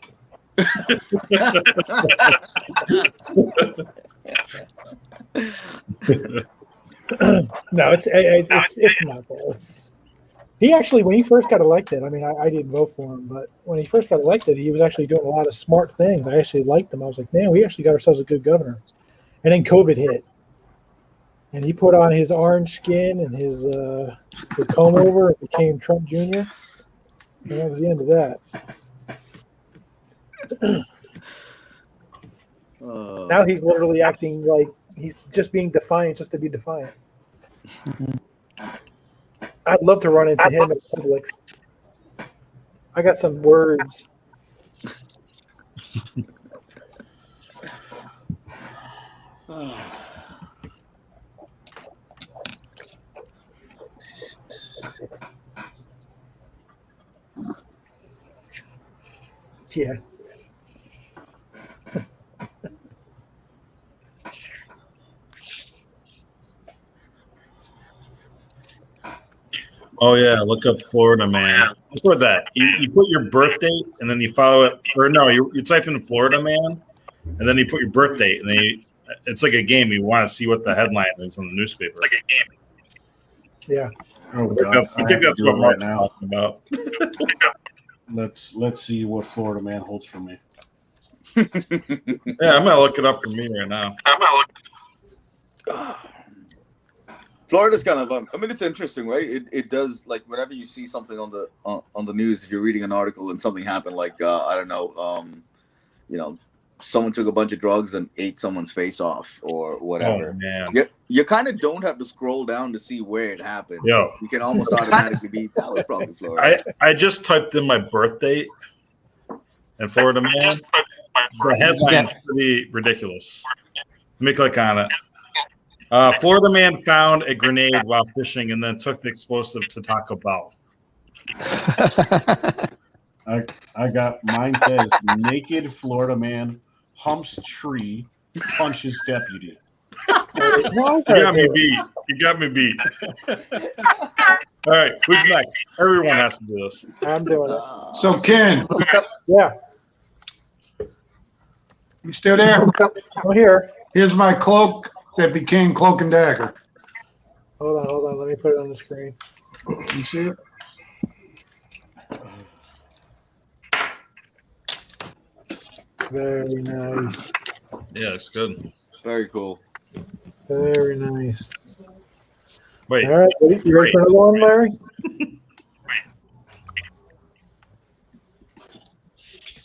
No, it's not that. It's he actually when he first got elected. I mean, I didn't vote for him, but when he first got elected, he was actually doing a lot of smart things. I actually liked him. I was like, man, we actually got ourselves a good governor. And then COVID hit, and he put on his orange skin and his comb over and became Trump Jr. And that was the end of that. Now he's literally acting like he's just being defiant just to be defiant. I'd love to run into him in Publix. I got some words. Yeah. Oh yeah, look up Florida Man. Look for that. You put your birth date and then you follow it, or no, you type in Florida Man, and then you put your birth date, and then it's like a game. You want to see what the headline is on the newspaper. It's like a game. Yeah. Oh God, I think that's what Mark's talking about. Let's see what Florida Man holds for me. Yeah, I'm gonna look it up for me right now. Florida's kind of I mean, it's interesting, right? It does, like, whenever you see something on the news, if you're reading an article and something happened, like I don't know, you know, someone took a bunch of drugs and ate someone's face off or whatever. Oh man. You kind of don't have to scroll down to see where it happened. Yo. You can almost automatically be that was probably Florida. I just typed in my birth date and Florida man. The headline's pretty ridiculous. Let me click on it. Florida man found a grenade while fishing and then took the explosive to Taco Bell. I got mine says naked Florida man humps tree, punches deputy. You got me beat. You got me beat. All right, who's next? Everyone has to do this. I'm doing it. So Ken, Yeah, you still there? I'm here. Here's my cloak that became Cloak and Dagger. Hold on. Let me put it on the screen. You see it? Very nice. Yeah, it's good. Very cool. Very nice. Wait. All right, you ready for another one, Larry?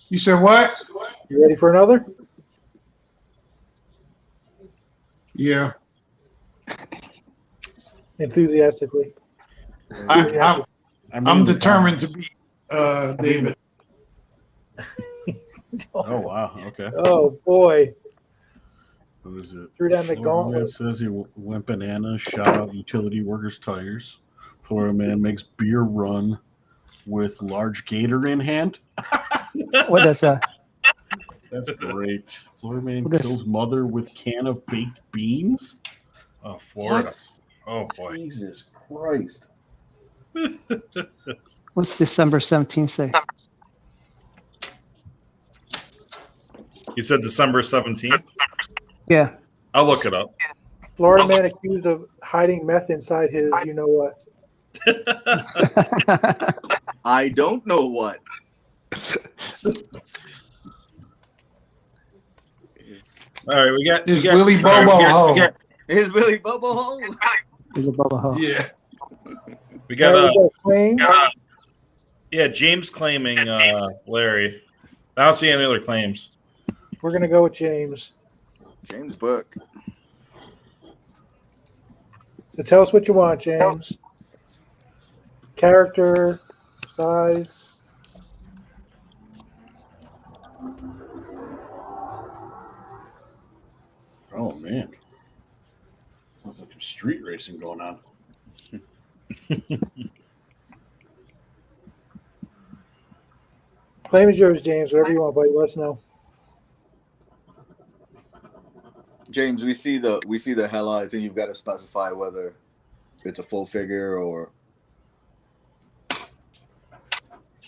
You said what? You ready for another? Yeah. Enthusiastically. I'm determined to beat David. Oh wow. Okay. Oh boy. Who is it? Threw down the Florida gauntlet. Man says he went bananas, shot out utility workers' tires. Florida man makes beer run with large gator in hand. What is that? That's great. Florida man What is- kills mother with can of baked beans. Oh, Florida. Oh boy. Jesus Christ. What's December 17th say? You said December 17th? Yeah. I'll look it up. Florida man accused of hiding meth inside his, you know what? I don't know what. All right, we got Willie Bobo Ho. Is Willie Bobo Ho? There's a Bubba Ho. Yeah. we got claim. yeah, James claiming Larry. I don't see any other claims. We're gonna go with James. James Burke. So tell us what you want, James. Character, size. Oh man. Sounds like some street racing going on. Claim is yours, James. Whatever you want, buddy. Let us know. James, we see the hella. I think you've got to specify whether it's a full figure or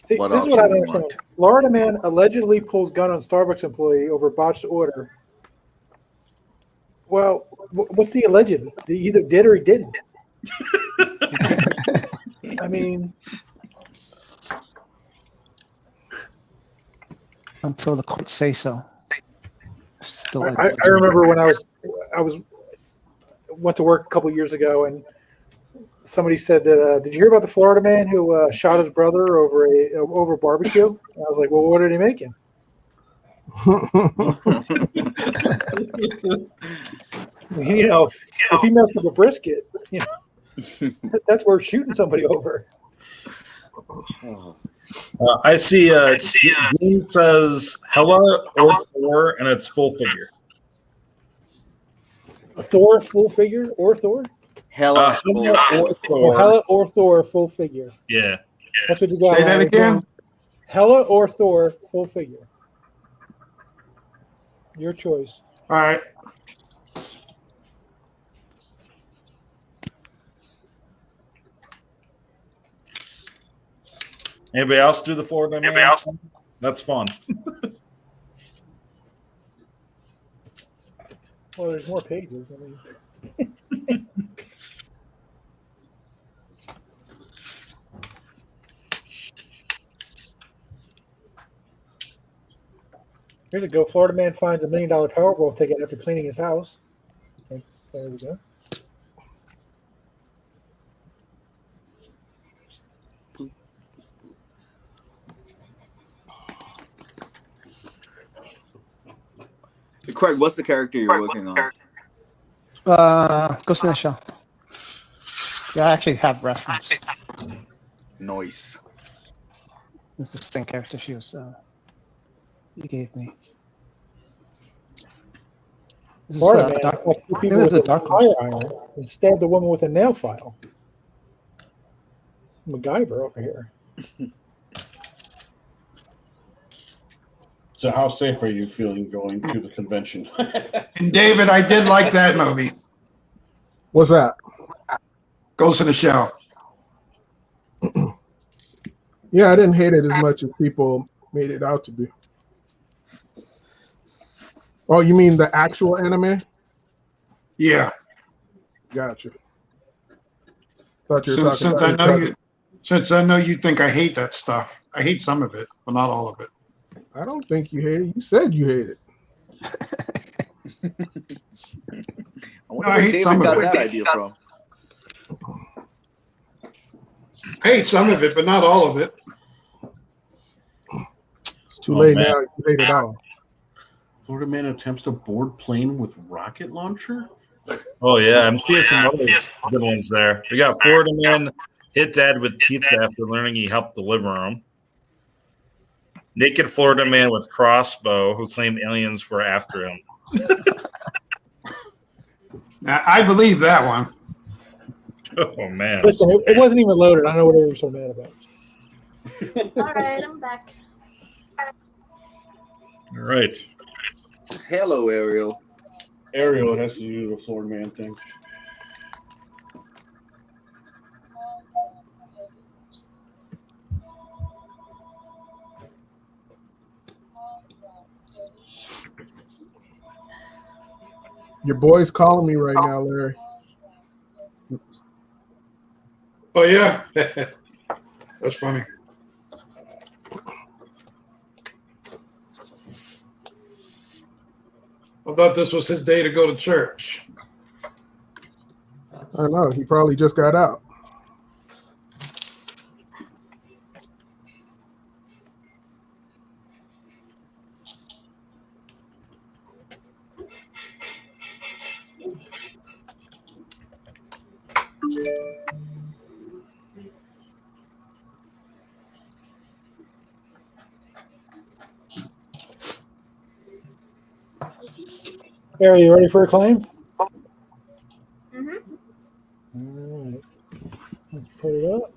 See, what this is option what I don't you understand. want. Florida man allegedly pulls gun on Starbucks employee over botched order. Well, what's the alleged? He either did or he didn't. I mean, Until the courts say so. Still, I remember when I went to work a couple years ago, and somebody said that, did you hear about the Florida man who shot his brother over barbecue? And I was like, well, what are they making? You know, if he messed up a brisket, you know, that's worth shooting somebody over. I see James says Hella or Thor, and it's full figure. A Thor full figure or Thor? Hella or Thor. Or Hella or Thor full figure. Yeah. That's what you got. Say that again. Hella or Thor full figure. Your choice. All right. Anybody else do the Florida man? Anybody else? That's fun. Well, there's more pages. I mean, here's a go. Florida man finds $1 million Powerball ticket after cleaning his house. Okay, there we go. Craig, what's the character you're working on? Ghost in the Shell. Yeah, I actually have reference. Noise. This is the same character she was. You gave me. This Florida is, man, dark, like two I think people this with is a a dark fire horse. iron and stabbed the woman with a nail file. MacGyver over here. So how safe are you feeling going to the convention? And David, I did like that movie. What's that? Ghost in the Shell. Yeah, I didn't hate it as much as people made it out to be. Oh, you mean the actual anime? Yeah. Gotcha. Thought you were Since talking I about know you, since I know you think I hate that stuff. I hate some of it, but not all of it. I don't think you hate it. You said you hate it. I wonder where David got that idea from. I hate some of it, but not all of it. It's too late now. You hate it all. Florida man attempts to board plane with rocket launcher? Oh yeah, I'm seeing some other good ones there. We got Florida man hit dad with pizza after learning he helped deliver him. Naked Florida man with crossbow who claimed aliens were after him. I believe that one. Oh man! Listen, it wasn't even loaded. I don't know what they were so mad about. All right, I'm back. All right. Hello, Ariel. Ariel, it has to do with the Florida man thing. Your boy's calling me right now, Larry. Oh yeah, that's funny. I thought this was his day to go to church. I know. He probably just got out. Harry, you ready for a claim? Mm-hmm. All right. Let's put it up.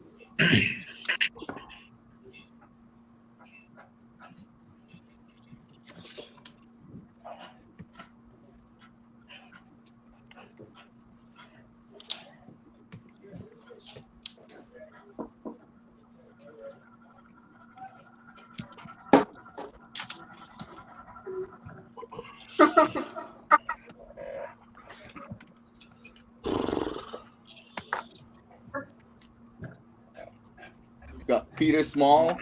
Got Peter Small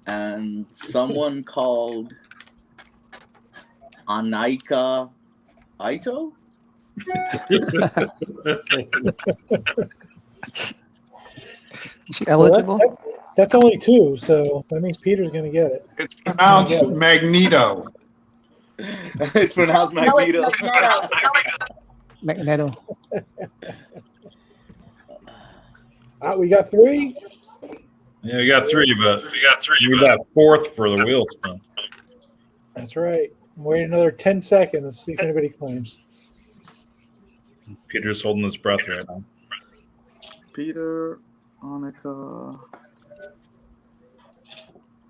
and someone called Anaika Aito. Is she eligible? Well, that's only two, so that means Peter's going to get it. It's pronounced Magneto. It's pronounced Magneto. No, it's Magneto. Magneto. We got three. Yeah, we got three, but we need that fourth for the wheel spin. That's right. Wait another 10 seconds. See if anybody claims. Peter's holding his breath right now. Peter, Annika,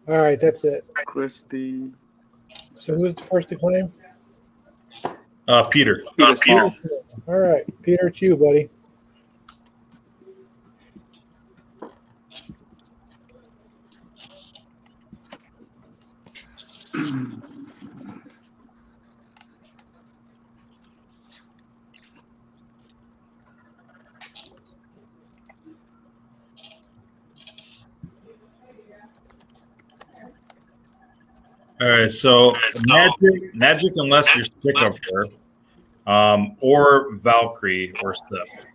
All right, that's it. Christy. So who's the first to claim? Peter. Peter Small. All right, Peter, it's you, buddy. All right, so magic unless you're sick of her, or Valkyrie or Sith.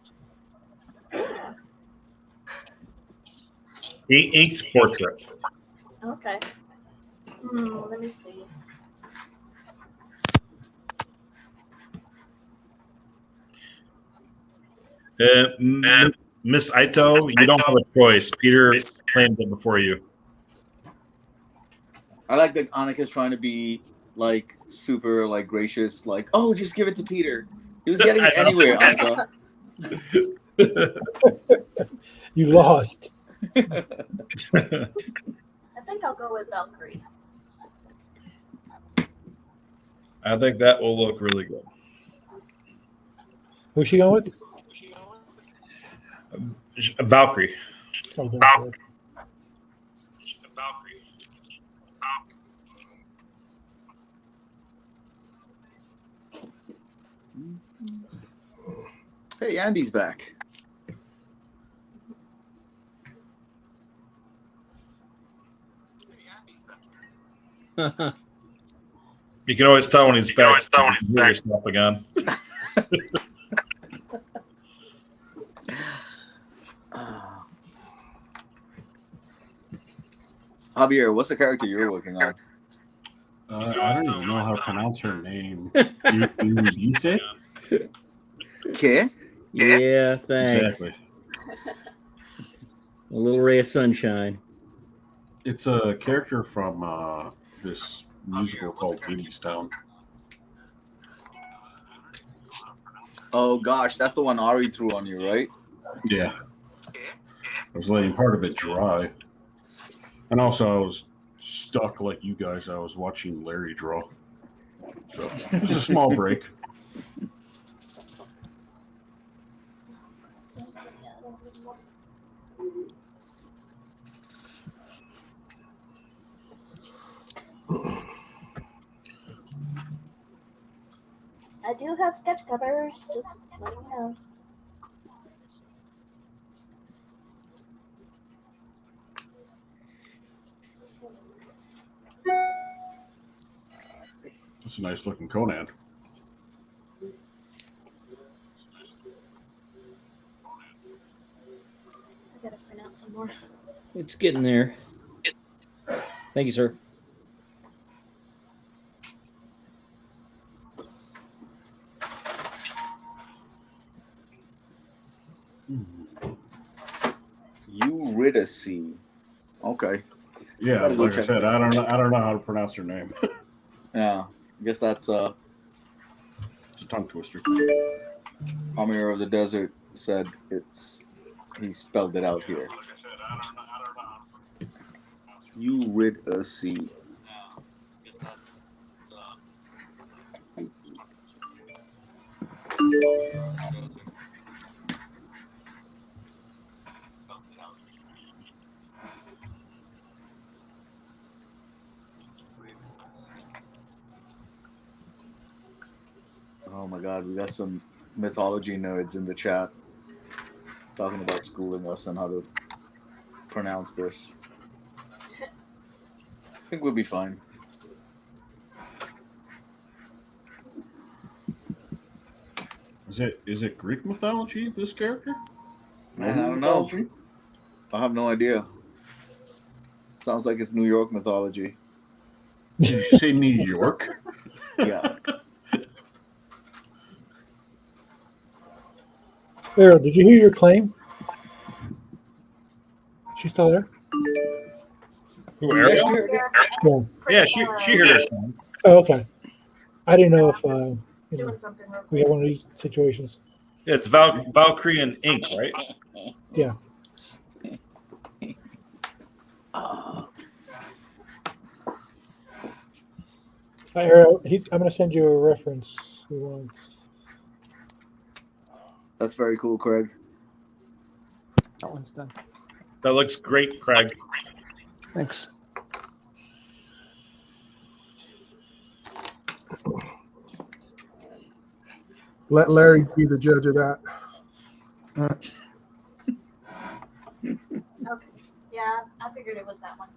Inked portrait. Okay. Let me see. Miss Ito, you don't have a choice. Peter claimed it before you. I like that Annika's trying to be like super like gracious, like, oh, just give it to Peter. He was getting it anyway, Annika. You lost. I think I'll go with Valkyrie. I think that will look really good. Who's she going with? Valkyrie. Oh, Valkyrie. Hey, Andy's back. You can always tell when he's back. Hear stuff again. Javier, what's the character you're working on? I don't even know how to pronounce her name. Udise? Okay. Yeah, thanks. Exactly. A little ray of sunshine. It's a character from this musical called Town. Oh gosh, that's the one Ari threw on you, right? Yeah. I was letting part of it dry. And also I was stuck like you guys. I was watching Larry draw. So it was a small break. I do have sketch covers, just let me know. That's a nice looking Conan. I gotta print out some more. It's getting there. Thank you, sir. Eurydice. Okay. Yeah, like I said, I don't know how to pronounce her name. Yeah, I guess that's it's a tongue twister. Amir of the Desert said he spelled it out here. Eurydice. Oh my God, we got some mythology nerds in the chat talking about schooling us on how to pronounce this. I think we'll be fine. Is it Greek mythology, this character? Man, I don't know. I have no idea. Sounds like it's New York mythology. Did you say New York? Yeah. Errol, did you hear your claim? She's still there? Who, Ariel? Yeah. Yeah, she heard us. Oh, okay. I didn't know if Doing something real we had one of these situations. Yeah, it's Valkyrie and Ink, right? Yeah. Ariel, I'm going to send you a reference. He wants. That's very cool, Craig. That one's done. That looks great, Craig. Thanks. Let Larry be the judge of that. Okay. Yeah, I figured it was that one.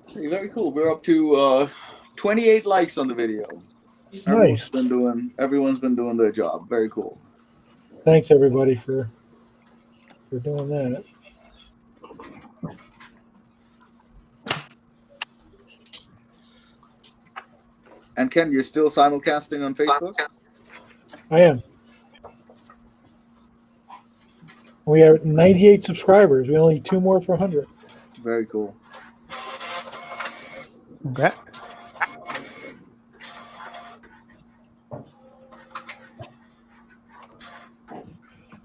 Hey, very cool. We're up to 28 likes on the video. Nice. Everyone's been doing their job. Very cool. Thanks everybody for doing that. And Ken, you're still simulcasting on Facebook? I am. We have 98 subscribers. We only need 2 more for 100. Very cool. Congrats.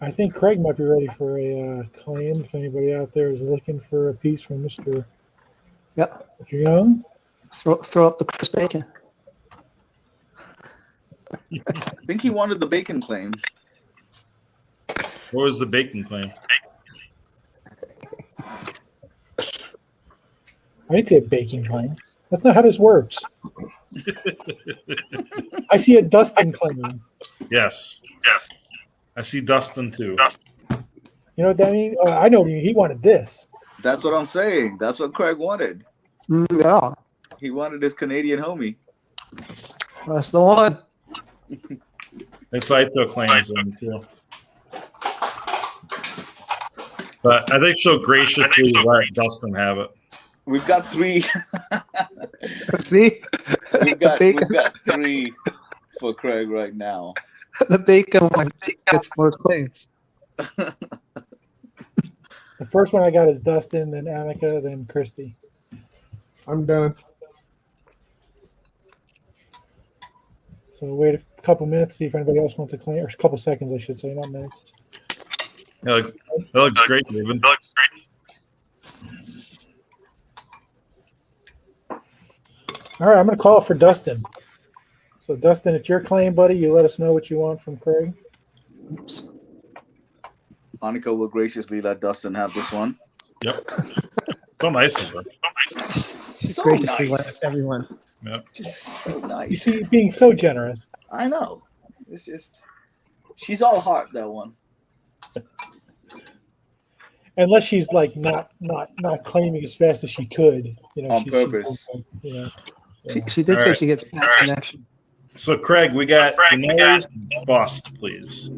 I think Craig might be ready for a claim. If anybody out there is looking for a piece from Mr. Yep. Mr. Young, throw up the Chris Bacon. I think he wanted the bacon claim. What was the bacon claim? I didn't say a baking claim. That's not how this works. I see a Dustin claim. Yes. I see Dustin too. You know what that means? I know he wanted this. That's what I'm saying. That's what Craig wanted. Yeah. He wanted his Canadian homie. That's the one. And Saito claims him too. But I think she'll graciously let Dustin have it. We've got 3. See? We've got 3 for Craig right now. The bacon one gets more claims. The first one I got is Dustin, then Annika, then Christy. I'm done. So wait a couple minutes, see if anybody else wants to claim, or a couple seconds, I should say, not minutes. That looks great, David. All right, I'm going to call for Dustin. So, Dustin, it's your claim, buddy. You let us know what you want from Craig. Oops. Annika will graciously let Dustin have this one. Yep. So nice of her. So graciously nice. let everyone. Yep. Just so nice. You see, being so generous. I know. It's just, she's all heart, that one. Unless she's like not claiming as fast as she could, you know, On purpose. You know, She did All say right. she gets bad connection. So, Craig, we got noise bust, please.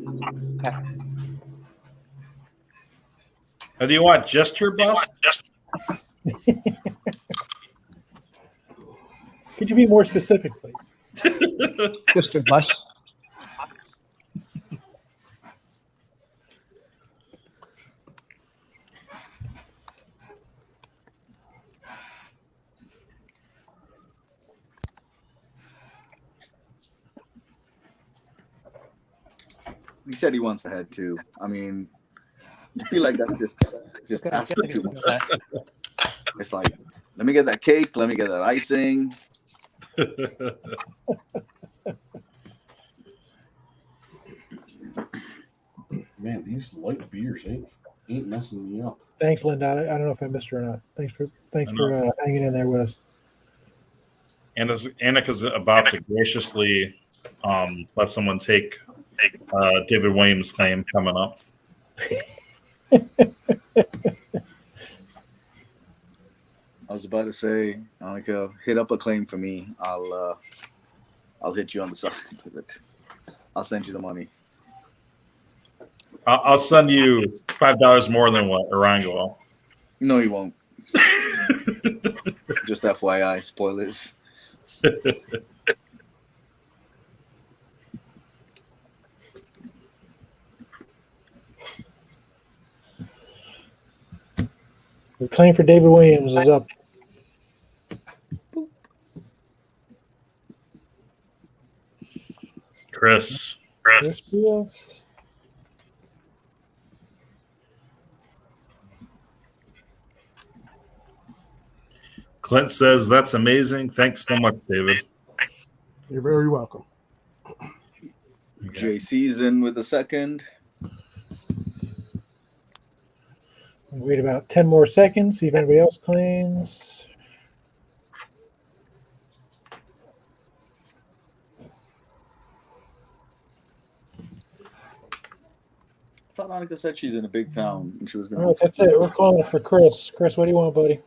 How do you want? Just her bust? Could you be more specific, please? Just her bus. He said he wants a head too. I mean, I feel like that's just asking too much. It's like, let me get that cake, let me get that icing. Man, these light beers ain't messing me up. Thanks, Linda. I don't know if I missed her or not. Thanks for hanging in there with us. Annika's about to graciously let someone take David Williams' claim coming up. I was about to say, Annika, hit up a claim for me. I'll hit you on the side with it. I'll send you the money. I'll send you $5 more than what Orango will. No, you won't. Just FYI, spoilers. The claim for David Williams is up. Chris. Yes. Clint says, that's amazing. Thanks so much, David. You're very welcome. JC's in with the second. Wait about 10 more seconds, see if anybody else claims. thought Annika said she's in a big town and she was going All right, that's it. We're calling it for Chris. Chris, what do you want, buddy?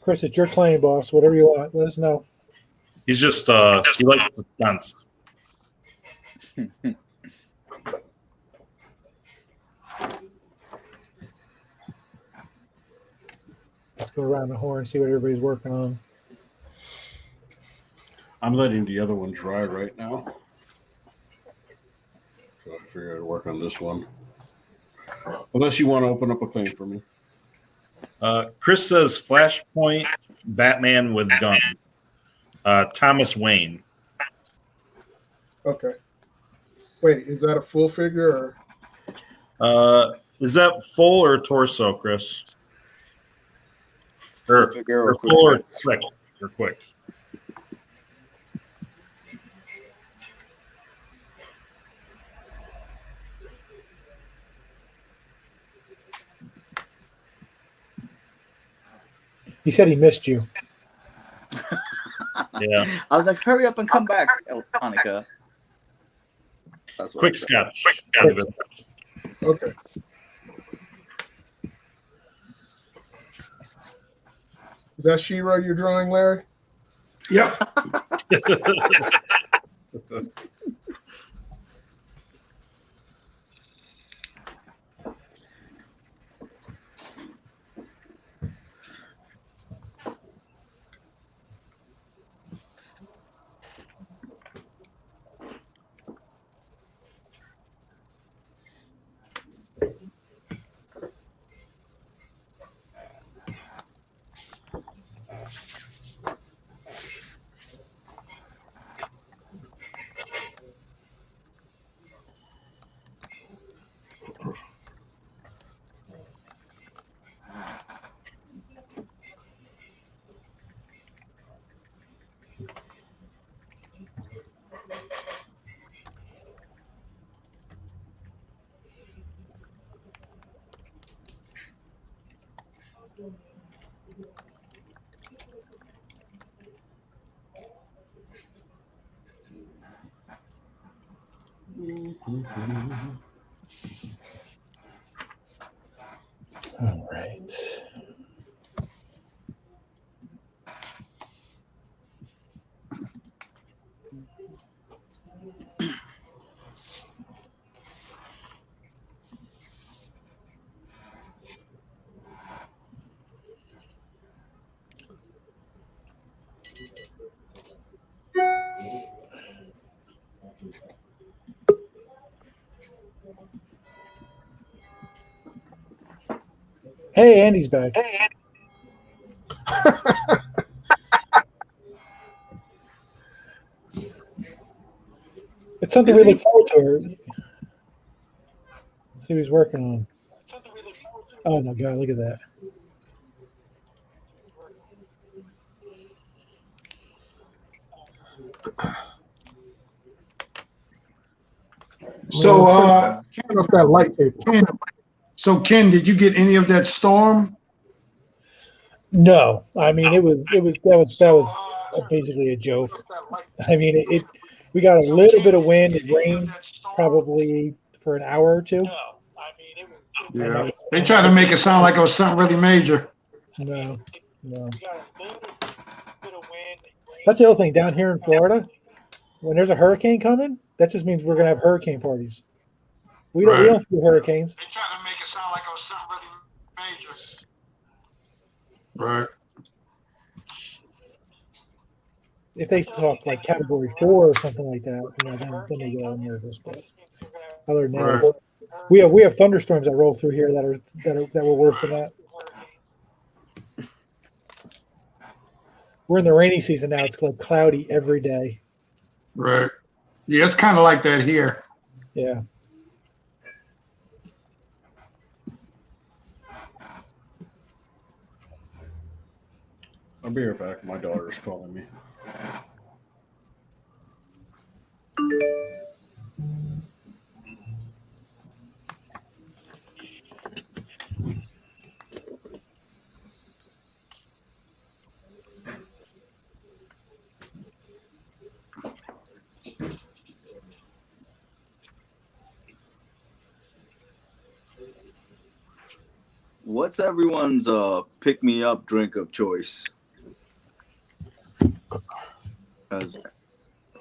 Chris, it's your claim, boss. Whatever you want, let us know. He's just he likes suspense. Let's go around the horn and see what everybody's working on. I'm letting the other one dry right now. So I figured I'd work on this one. Unless you want to open up a thing for me. Chris says Flashpoint Batman with guns. Thomas Wayne. Okay. Wait, is that a full figure Is that full or torso, Chris? Full figure or full or quick? quick? Or quick. He said he missed you. Yeah. I was like, hurry up and come back, Annika. That's what Quick I said. sketch. Okay. Is that She-Ra you're drawing, Larry? Yep. All right. Hey, Andy's back. It's something we look forward to. Let's see what he's working on. Oh my God, look at that. So, turn off that light table. Ken, did you get any of that storm? No, I mean that was basically a joke. I mean we got a little bit of wind and rain probably for an hour or two. Yeah. They tried to make it sound like it was something really major. No. That's the other thing down here in Florida. When there's a hurricane coming, that just means we're gonna have hurricane parties. We don't feel hurricanes. They tried to make it sound like it was something really major. Right. If they talk like Category 4 or something like that, then they get all nervous. But other than that, we have thunderstorms that roll through here that were worse than that. We're in the rainy season now. It's like cloudy every day. Right. Yeah, it's kind of like that here. Yeah. I'll be right back. My daughter's calling me. What's everyone's pick me up drink of choice? Are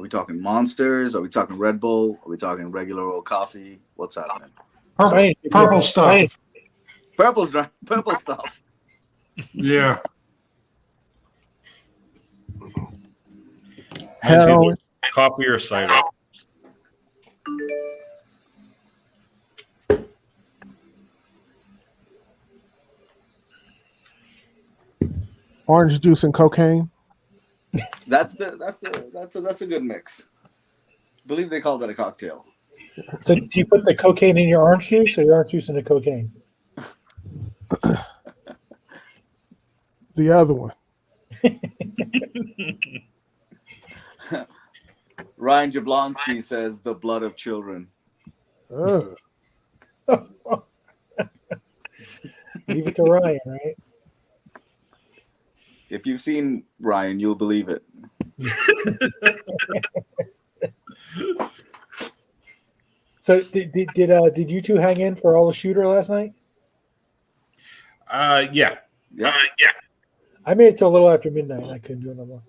we talking Monsters? Are we talking Red Bull? Are we talking regular old coffee? What's happening? Purple stuff. Purple stuff. Yeah. Mine's either coffee or cider. Orange juice and cocaine. That's a good mix. I believe they call that a cocktail. So do you put the cocaine in your orange juice or your orange juice in the cocaine? The other one. Ryan Jablonski says the blood of children. Ugh. Leave it to Ryan, right? If you've seen Ryan, you'll believe it. So did you two hang in for all the shooter last night? Yeah. I made it till a little after midnight. I couldn't do it no more.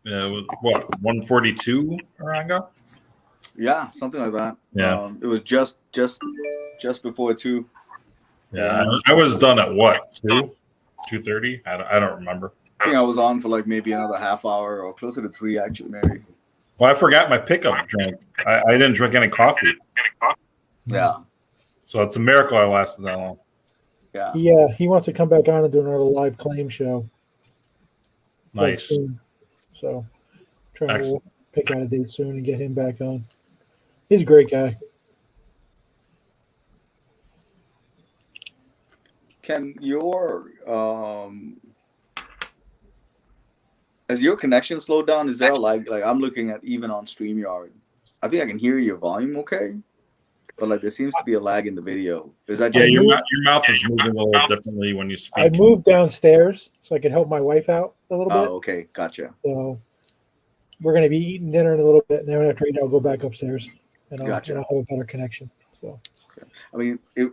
Yeah, it was, what, 142 Aranga? Yeah, something like that. Yeah. It was just before 2. Yeah, I was done at what, 2:30? I don't remember. I think I was on for like maybe another half hour or closer to 3, actually, maybe. Well, I forgot my pickup drink. I didn't drink any coffee. Yeah. So it's a miracle I lasted that long. Yeah. He wants to come back on and do another live claim show. Nice. Soon. So trying Excellent. to pick out a date soon and get him back on. He's a great guy. Can has your connection slowed down? Is there a lag? Like I'm looking at even on StreamYard. I think I can hear your volume okay, but like there seems to be a lag in the video. Is that just your mouth is moving a little differently when you speak. I moved downstairs so I could help my wife out a little bit. Oh, okay, gotcha. So we're going to be eating dinner in a little bit, and then after eat, I'll go back upstairs and I'll have a better connection. So, okay. I mean, it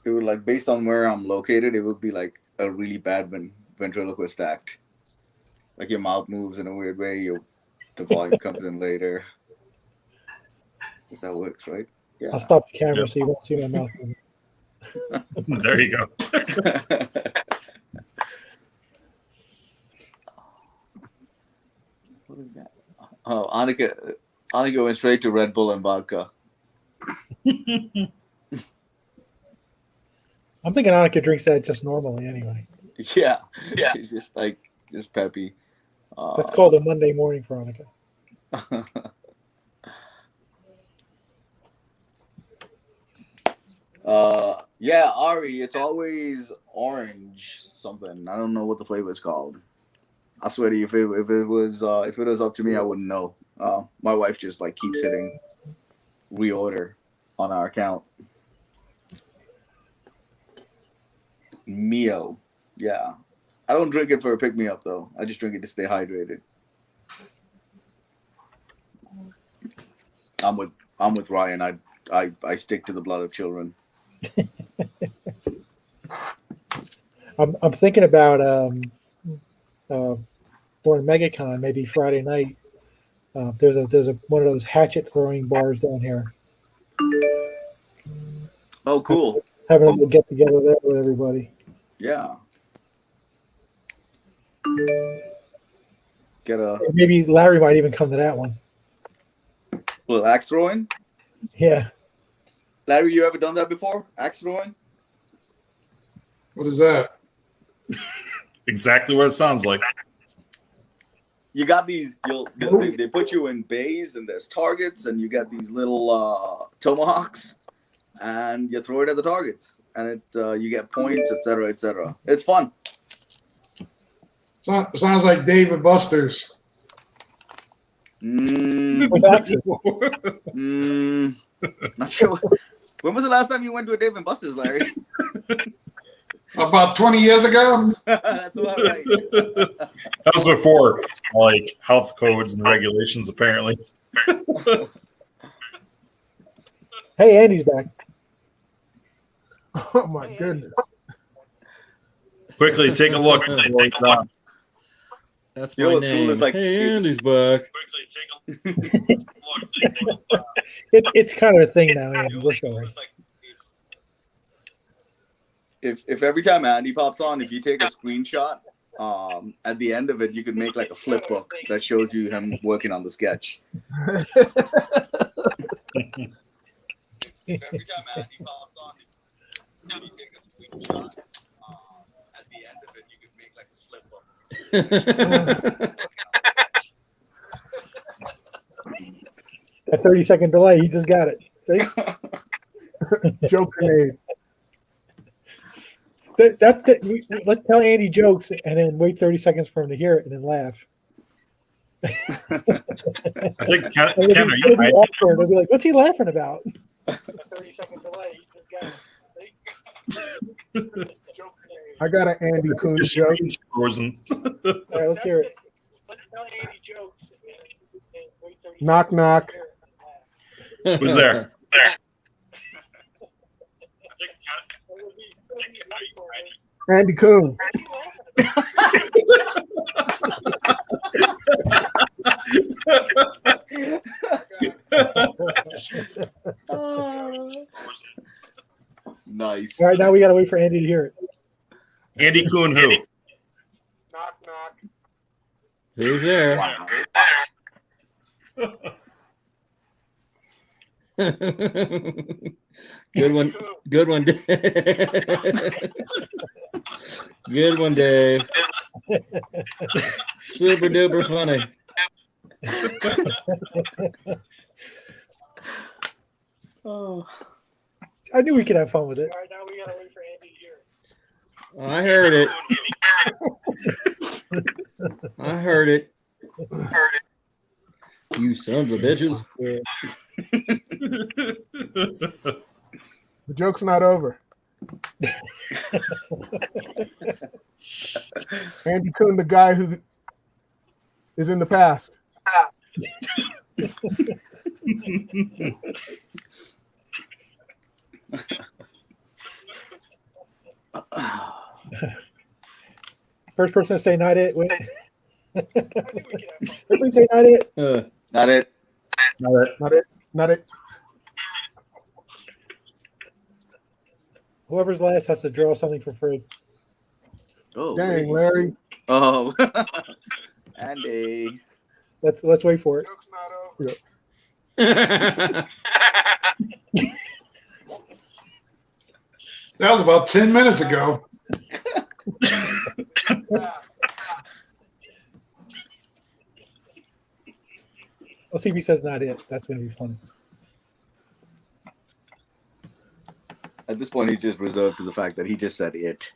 would like based on where I'm located, it would be like a really bad ventriloquist act. Like your mouth moves in a weird way, the volume comes in later. That works, right? Yeah. I'll stop the camera so you won't see my mouth moving. There you go. What is that? Oh, Annika went straight to Red Bull and vodka. I'm thinking Annika drinks that just normally anyway. Yeah. She's just peppy. That's called a Monday morning for Annika. Yeah, Ari, it's always orange something. I don't know what the flavor is called. I swear to you, if it was up to me, I wouldn't know. My wife just like keeps hitting reorder on our account. Mio, yeah. I don't drink it for a pick me up though. I just drink it to stay hydrated. I'm with Ryan. I stick to the blood of children. I'm thinking about during MegaCon, maybe Friday night. There's a one of those hatchet throwing bars down here. Oh, cool! Having a little get together there with everybody. Yeah. Maybe Larry might even come to that one. Well, axe throwing. Yeah. Larry, you ever done that before? Axe throwing? What is that? Exactly what it sounds like. You got these. They put you in bays, and there's targets, and you got these little tomahawks, and you throw it at the targets, and you get points, etc., etc. It's fun. Sounds like Dave and Buster's. With access. Not sure. When was the last time you went to a Dave and Buster's, Larry? About 20 years ago. That's about right. That was before like health codes and regulations, apparently. Hey, Andy's back. Oh my goodness. Quickly take a look before we drop. That's You know my what's cool name. is, like, Hey, Andy's back. It's kind of a thing now, Andy. We're sorry. If every time Andy pops on, if you take a screenshot, at the end of it, you could make like a flip book that shows you him working on the sketch. Every time Andy pops on, if you take a screenshot, at the end of it, you could make like a flip book. A 30-second delay. He just got it. See? Joke grenade. Let's tell Andy jokes and then wait 30 seconds for him to hear it and then laugh. I think Ken, It'll are be you awkward. They'll be like, "What's he laughing about?" A 30-second delay. He just got it. I got an Andy Coon your joke. screen's frozen? All right, let's hear it. Let's tell Andy jokes. And wait 30 Knock knock. Who's there? Andy Coon. Nice. All right, now we got to wait for Andy to hear it. Andy Coon, who? knock knock. Who's there? Good one. Good one, Dave. Good one, Dave. Super duper funny. Oh. I knew we could have fun with it. All right, now we gotta wait for Andy to hear it. I heard it. I heard it. You sons of bitches. The joke's not over. Andy Coon, the guy who is in the past. First person to say not it. Wait. Everybody say not it. Not it. Not it. Not it. Not it. Whoever's last has to draw something for free. Oh, Dang, Larry. Oh. Andy. Let's wait for it. Joke's not over. That was about 10 minutes ago. Let's see if he says not it. That's going to be funny. At this point, he's just reserved to the fact that he just said it.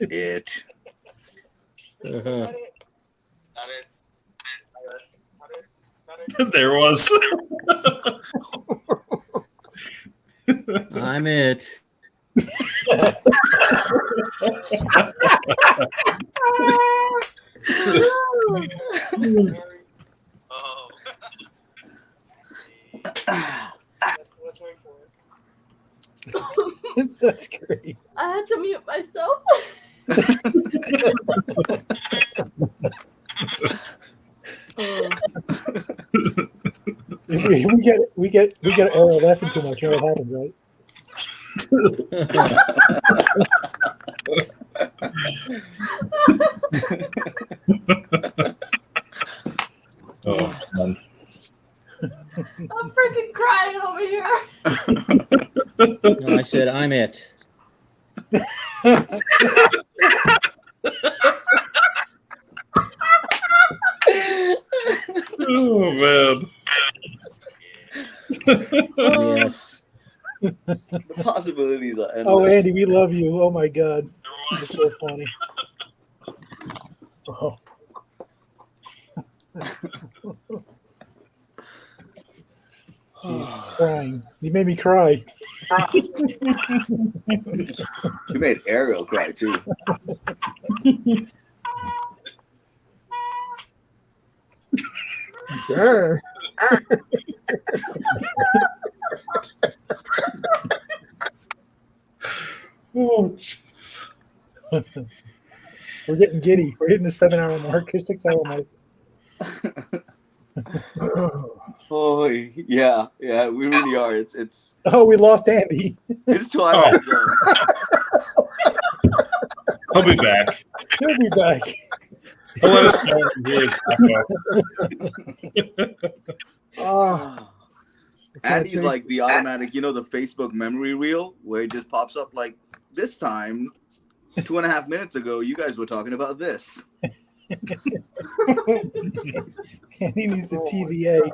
It. Uh-huh. There was. I'm it. Let's wait for it. That's great. I had to mute myself. we get Ariel laughing too much. You know what happens, right? Oh, man. I'm freaking crying over here. No, I said I'm it. Oh man. Yes. The possibilities are endless. Oh, Andy, we love you. Oh my God, it's so funny. Oh. He's crying. You made me cry. You made Ariel cry too. Yeah. Oh, we're getting giddy. We're hitting the 7-hour mark, 6-hour mark. Oh yeah, we really are. It's. Oh, we lost Andy. It's Twilight Zone. He'll be back. He'll be back. He'll let us know when he hears Oh, Andy's like the automatic, the Facebook memory reel where it just pops up like this time 2.5 minutes ago. You guys were talking about this. And he needs a TVA.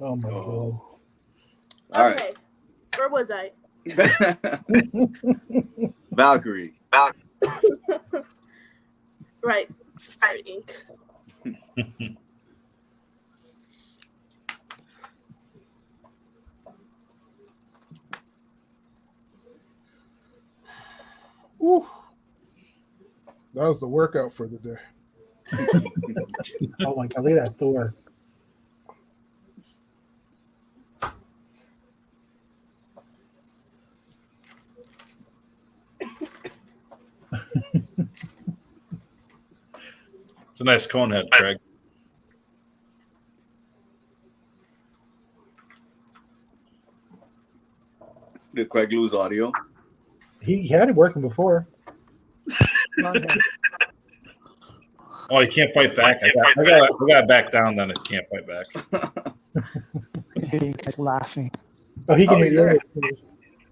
Oh my god! All right. Okay, where was I? Valkyrie. Right, Star Inc. Ooh. That was the workout for the day. Oh my god! Look at that Thor. It's a nice cone head, Craig. Did Craig lose audio? He had it working before. Oh, he can't fight back. I got to back down. Then it can't fight back. You guys laughing. Oh, he can Oh, he's hear there.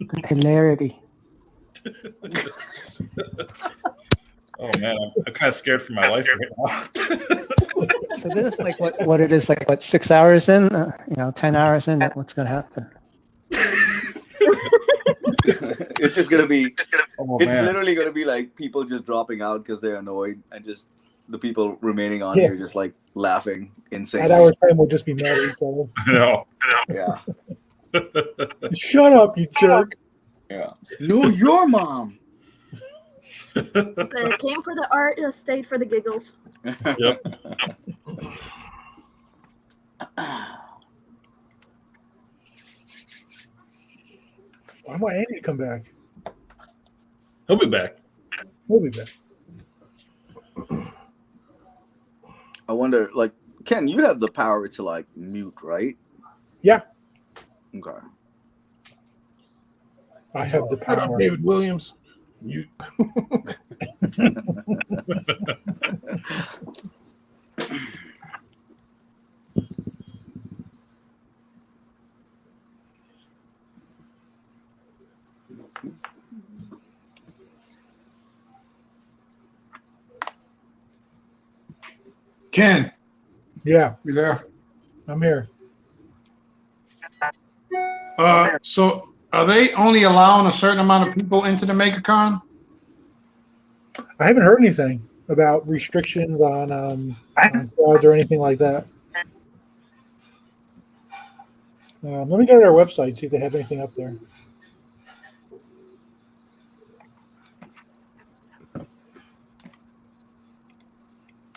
Good hilarity. Oh man, I'm kind of scared for my life right now. So this is like what it is, like what, 6 hours in, 10 hours in, what's going to happen? It's just gonna be. Oh, It's man. literally gonna be like people just dropping out because they're annoyed, and just the people remaining on Yeah. here just like laughing insane. At our time, we'll just be mad at each other. I know. Yeah. Shut up, you jerk! Yeah. No, your mom. So it came for the art, it stayed for the giggles. Yep. I want Andy to come back. He'll be back. We'll be back. I wonder, like, Ken, you have the power to like mute, right? Yeah, Okay. I have the Shut up, power. David Williams. You. Ken, Yeah, you there? I'm here. So are they only allowing a certain amount of people into the MakerCon? I haven't heard anything about restrictions on crowds or anything like that. Let me go to their website, see if they have anything up there.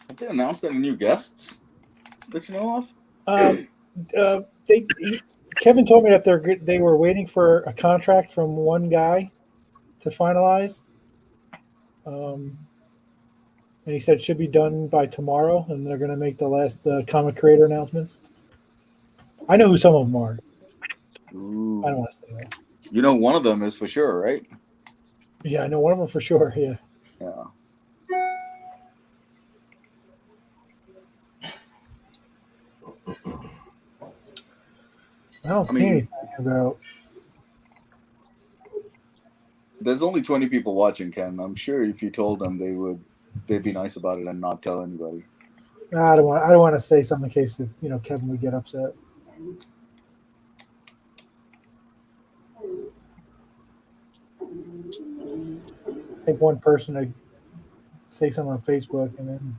Have they announced any new guests that you know of? Kevin told me that they were waiting for a contract from one guy to finalize. And he said it should be done by tomorrow, and they're going to make the last comic creator announcements. I know who some of them are. Ooh. I don't want to say that. You know, one of them is for sure, right? Yeah, I know one of them for sure. Yeah. Yeah. I don't see anything about. There's only 20 people watching, Ken. I'm sure if you told them, they'd be nice about it and not tell anybody. I don't want to say something in case Kevin would get upset. think one person to say something on Facebook, and then.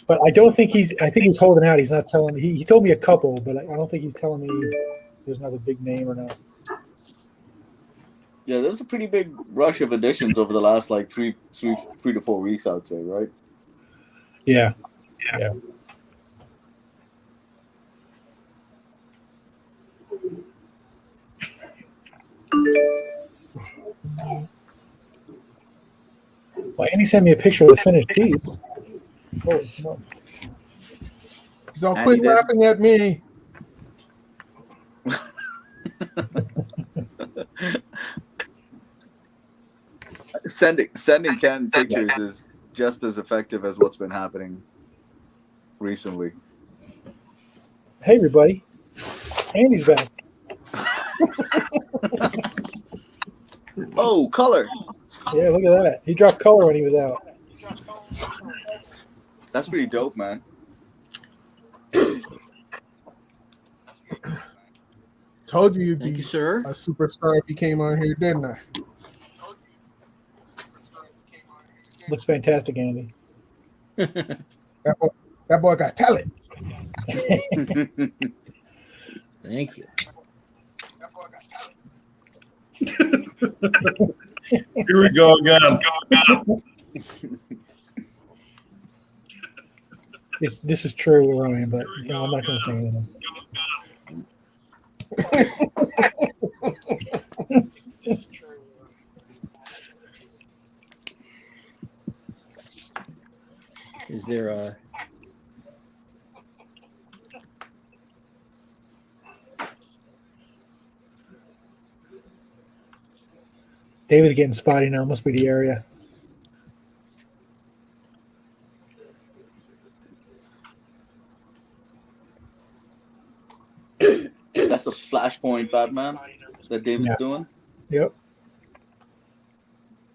But I don't think he's. I think he's holding out. He's not telling me. He told me a couple, but I don't think he's telling me there's another big name or not. Yeah, there's a pretty big rush of additions over the last like three to 4 weeks, I would say, right? Yeah. Well, Andy sent me a picture of the finished piece. Holy smokes. So quit laughing at me. Sending canned pictures is just as effective as what's been happening recently. Hey, everybody. Andy's back. Oh, color. Yeah, look at that. He dropped color when he was out. That's pretty dope, man. Told you you'd Thank be you, sir. a superstar if you came on here, didn't I? Looks fantastic, Andy. That boy got talent. Thank you. Here we go again. This is true, Ryan, but no, I'm not going to say anything. Is there a David's getting spotty now. Must be the area. That's the flashpoint Batman that David's doing. Yep.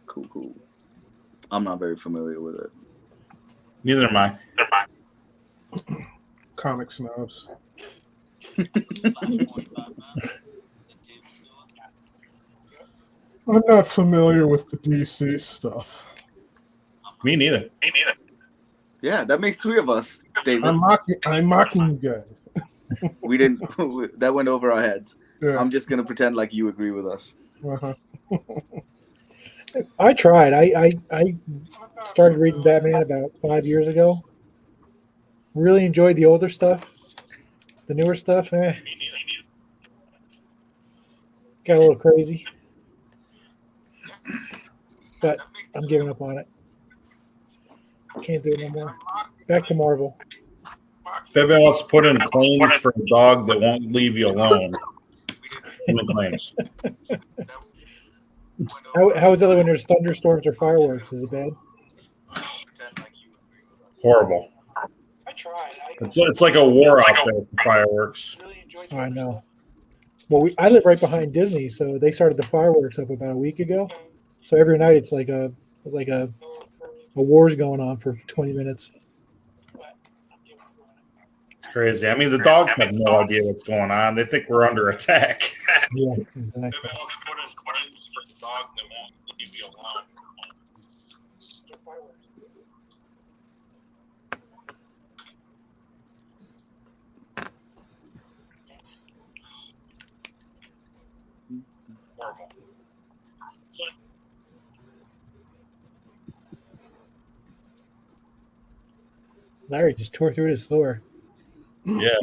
Cool. I'm not very familiar with it. Neither am I. Comic snobs. I'm not familiar with the DC stuff. Me neither. Yeah, that makes 3 of us, David. I'm mocking you guys. We didn't. That went over our heads. Yeah. I'm just gonna pretend like you agree with us. Uh-huh. I tried. I started reading Batman about 5 years ago. Really enjoyed the older stuff. The newer stuff, got a little crazy. But I'm giving up on it. Can't do it no more. Back to Marvel. If anybody wants to put in claims for a dog that won't leave you alone, put in claims. How is it when there's thunderstorms or fireworks? Is it bad? Horrible. I tried. It's like a war out there for fireworks. I know. Well, I live right behind Disney, so they started the fireworks up about a week ago. So every night it's like a war's going on for 20 minutes. It's crazy. I mean, the dogs have no idea what's going on. They think we're under attack. Yeah, exactly. For the dog that won't leave you alone. Larry just tore through his floor. Yeah.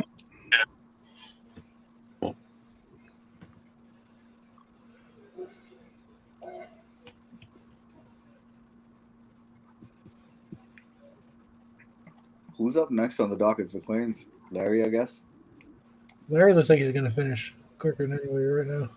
Who's up next on the docket for claims? Larry, I guess. Larry looks like he's going to finish quicker than anybody right now.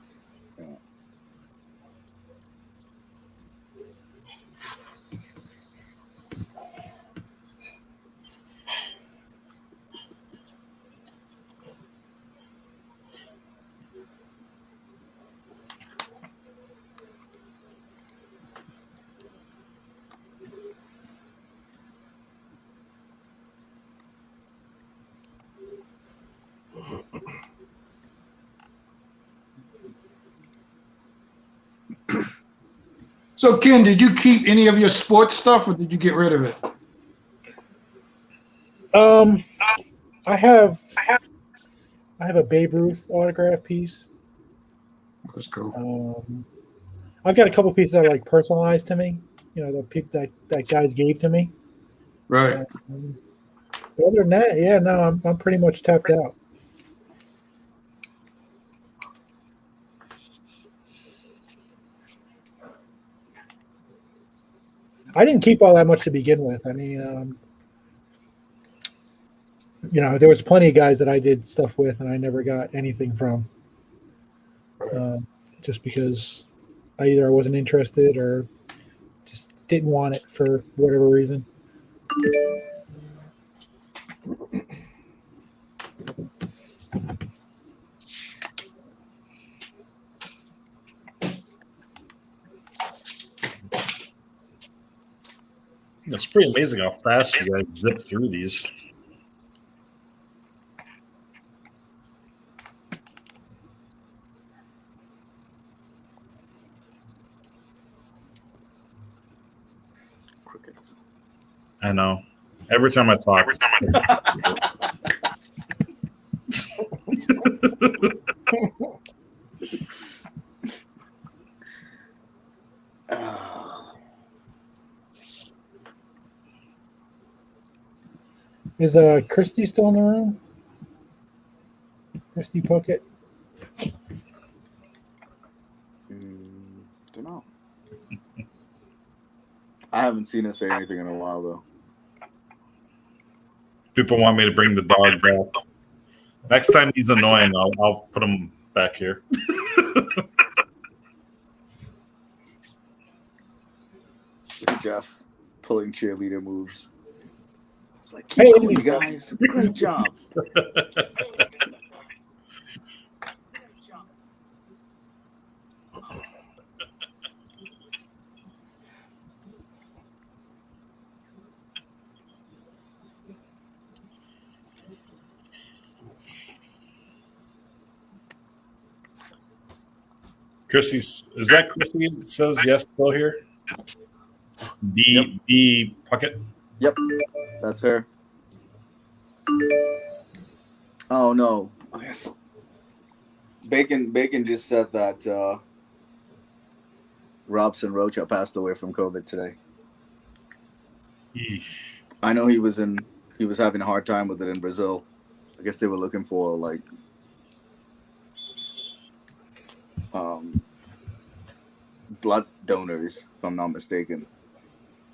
So Ken, did you keep any of your sports stuff, or did you get rid of it? I have a Babe Ruth autograph piece. That's cool. I've got a couple pieces that are like personalized to me. You know, the people that guys gave to me. Right. But other than that, yeah, no, I'm pretty much tapped out. I didn't keep all that much to begin with. I mean, you know, there was plenty of guys that I did stuff with, and I never got anything from, just because I wasn't interested or just didn't want it for whatever reason. It's pretty amazing how fast you guys zip through these. Crickets. I know. Every time I talk. Is Christy still in the room? Christy Puckett? Don't know. I haven't seen her say anything in a while though. People want me to bring the dog back. Next time he's annoying, I'll put him back here. Look at Jeff pulling cheerleader moves. It's like, keep going, you guys. Great job. Chrissy's, is that Chrissy that says yes still here? B Puckett? Yep, that's her. Oh no, I guess Bacon just said that Robson Rocha passed away from COVID today. I know he was having a hard time with it in Brazil. I guess they were looking for like blood donors, if I'm not mistaken,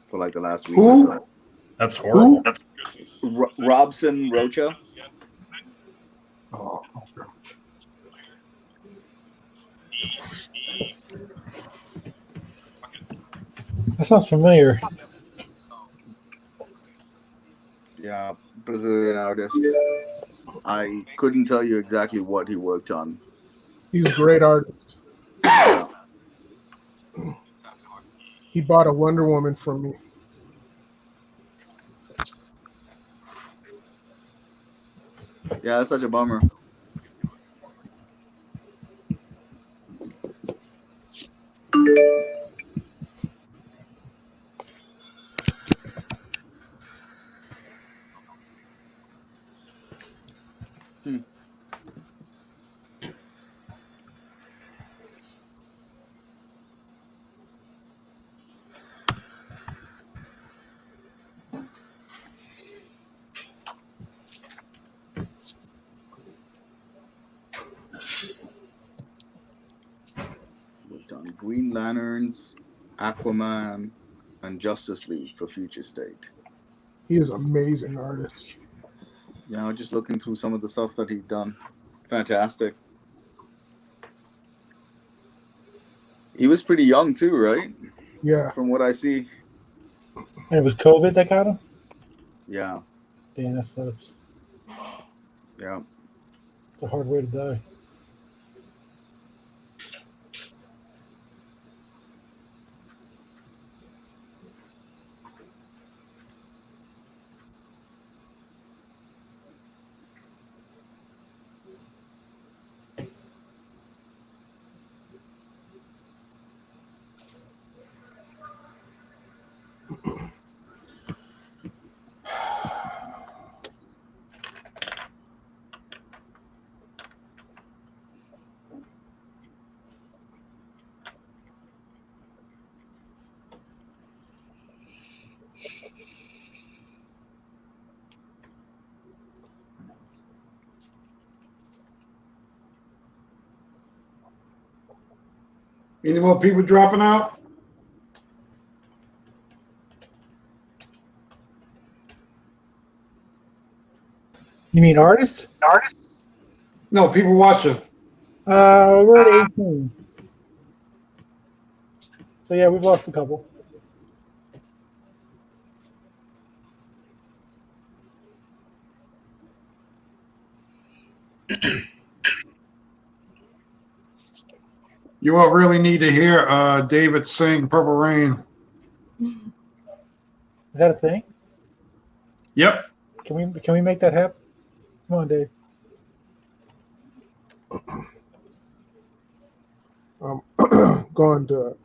for like the last week or so. That's horrible. Robson Rocha. Oh, That sounds familiar. Yeah, Brazilian artist. I couldn't tell you exactly what he worked on. He's a great artist. He bought a Wonder Woman from me. Yeah, that's such a bummer. Worked on Green Lanterns, Aquaman, and Justice League for Future State. He is an amazing artist. Yeah, I'm just looking through some of the stuff that he's done. Fantastic. He was pretty young too, right? Yeah. From what I see. And it was COVID that got him? Yeah. Damn, that sucks. Yeah. It's a hard way to die. Any more people dropping out? You mean artists? No, people watching. We're at 18. So yeah, we've lost a couple. You all really need to hear David sing Purple Rain. Is that a thing? Yep. Can we make that happen? Come on, Dave. Going to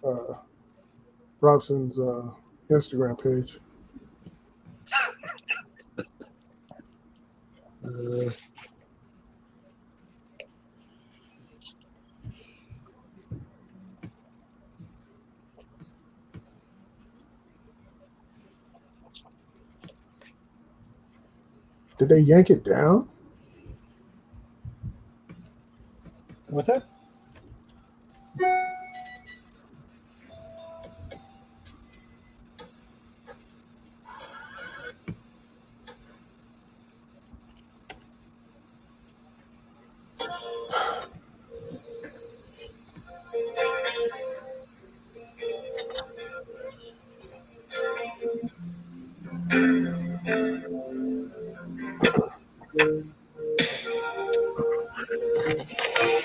Robson's Instagram page. Did they yank it down? What's that?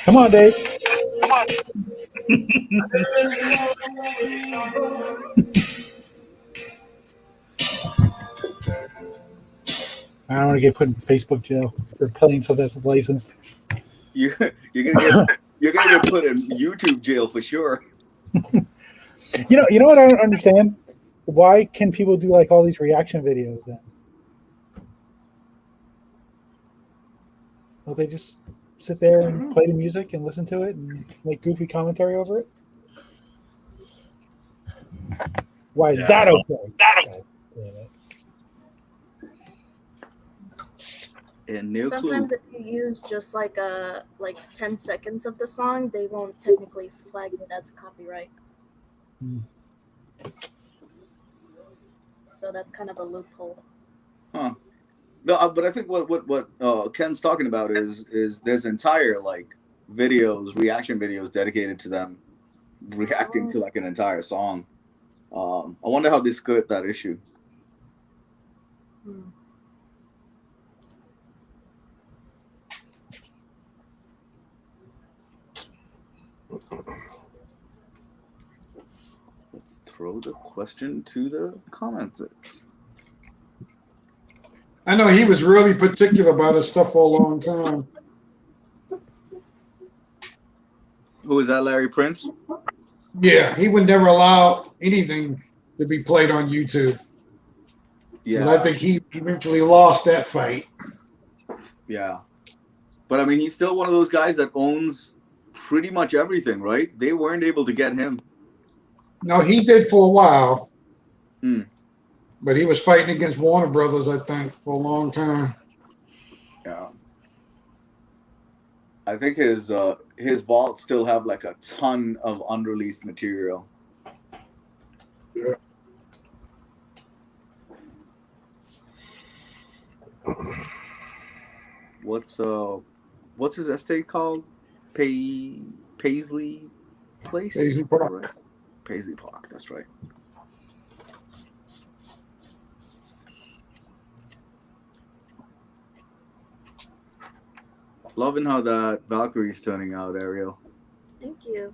Come on, Dave. I don't want to get put in Facebook jail for playing stuff that's licensed. You're gonna get put in YouTube jail for sure. You know what I don't understand? Why can people do like all these reaction videos then? Well, they just sit there and play the music and listen to it and make goofy commentary over it. Why is that okay? And no Sometimes clue. if you use just like 10 seconds of the song, they won't technically flag it as copyright. So that's kind of a loophole. Huh. No, but I think what Ken's talking about is there's entire like videos, reaction videos dedicated to them reacting to like an entire song. I wonder how they skirt that issue. Let's throw the question to the commenters. I know he was really particular about his stuff for a long time. Who is that, Larry Prince? Yeah, he would never allow anything to be played on YouTube. Yeah. And I think he eventually lost that fight. Yeah. But I mean, he's still one of those guys that owns pretty much everything, right? They weren't able to get him. No, he did for a while. Hmm. But he was fighting against Warner Brothers, I think, for a long time. Yeah. I think his vaults still have like a ton of unreleased material. Yeah. What's his estate called? Paisley Place? Paisley Park. Right. Paisley Park, that's right. Loving how that Valkyrie's turning out, Ariel. Thank you.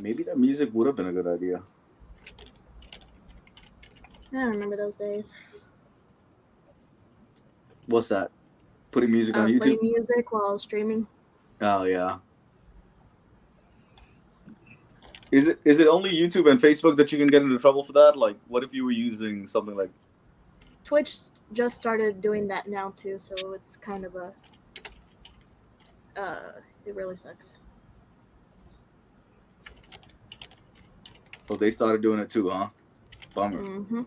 Maybe that music would have been a good idea. I remember those days. What's that? Putting music on YouTube? Playing music while streaming. Oh yeah. Is it only YouTube and Facebook that you can get into trouble for that? Like, what if you were using something like Twitch just started doing that now too, so it's kind of it really sucks. Oh, they started doing it too, huh? Bummer. Mm-hmm.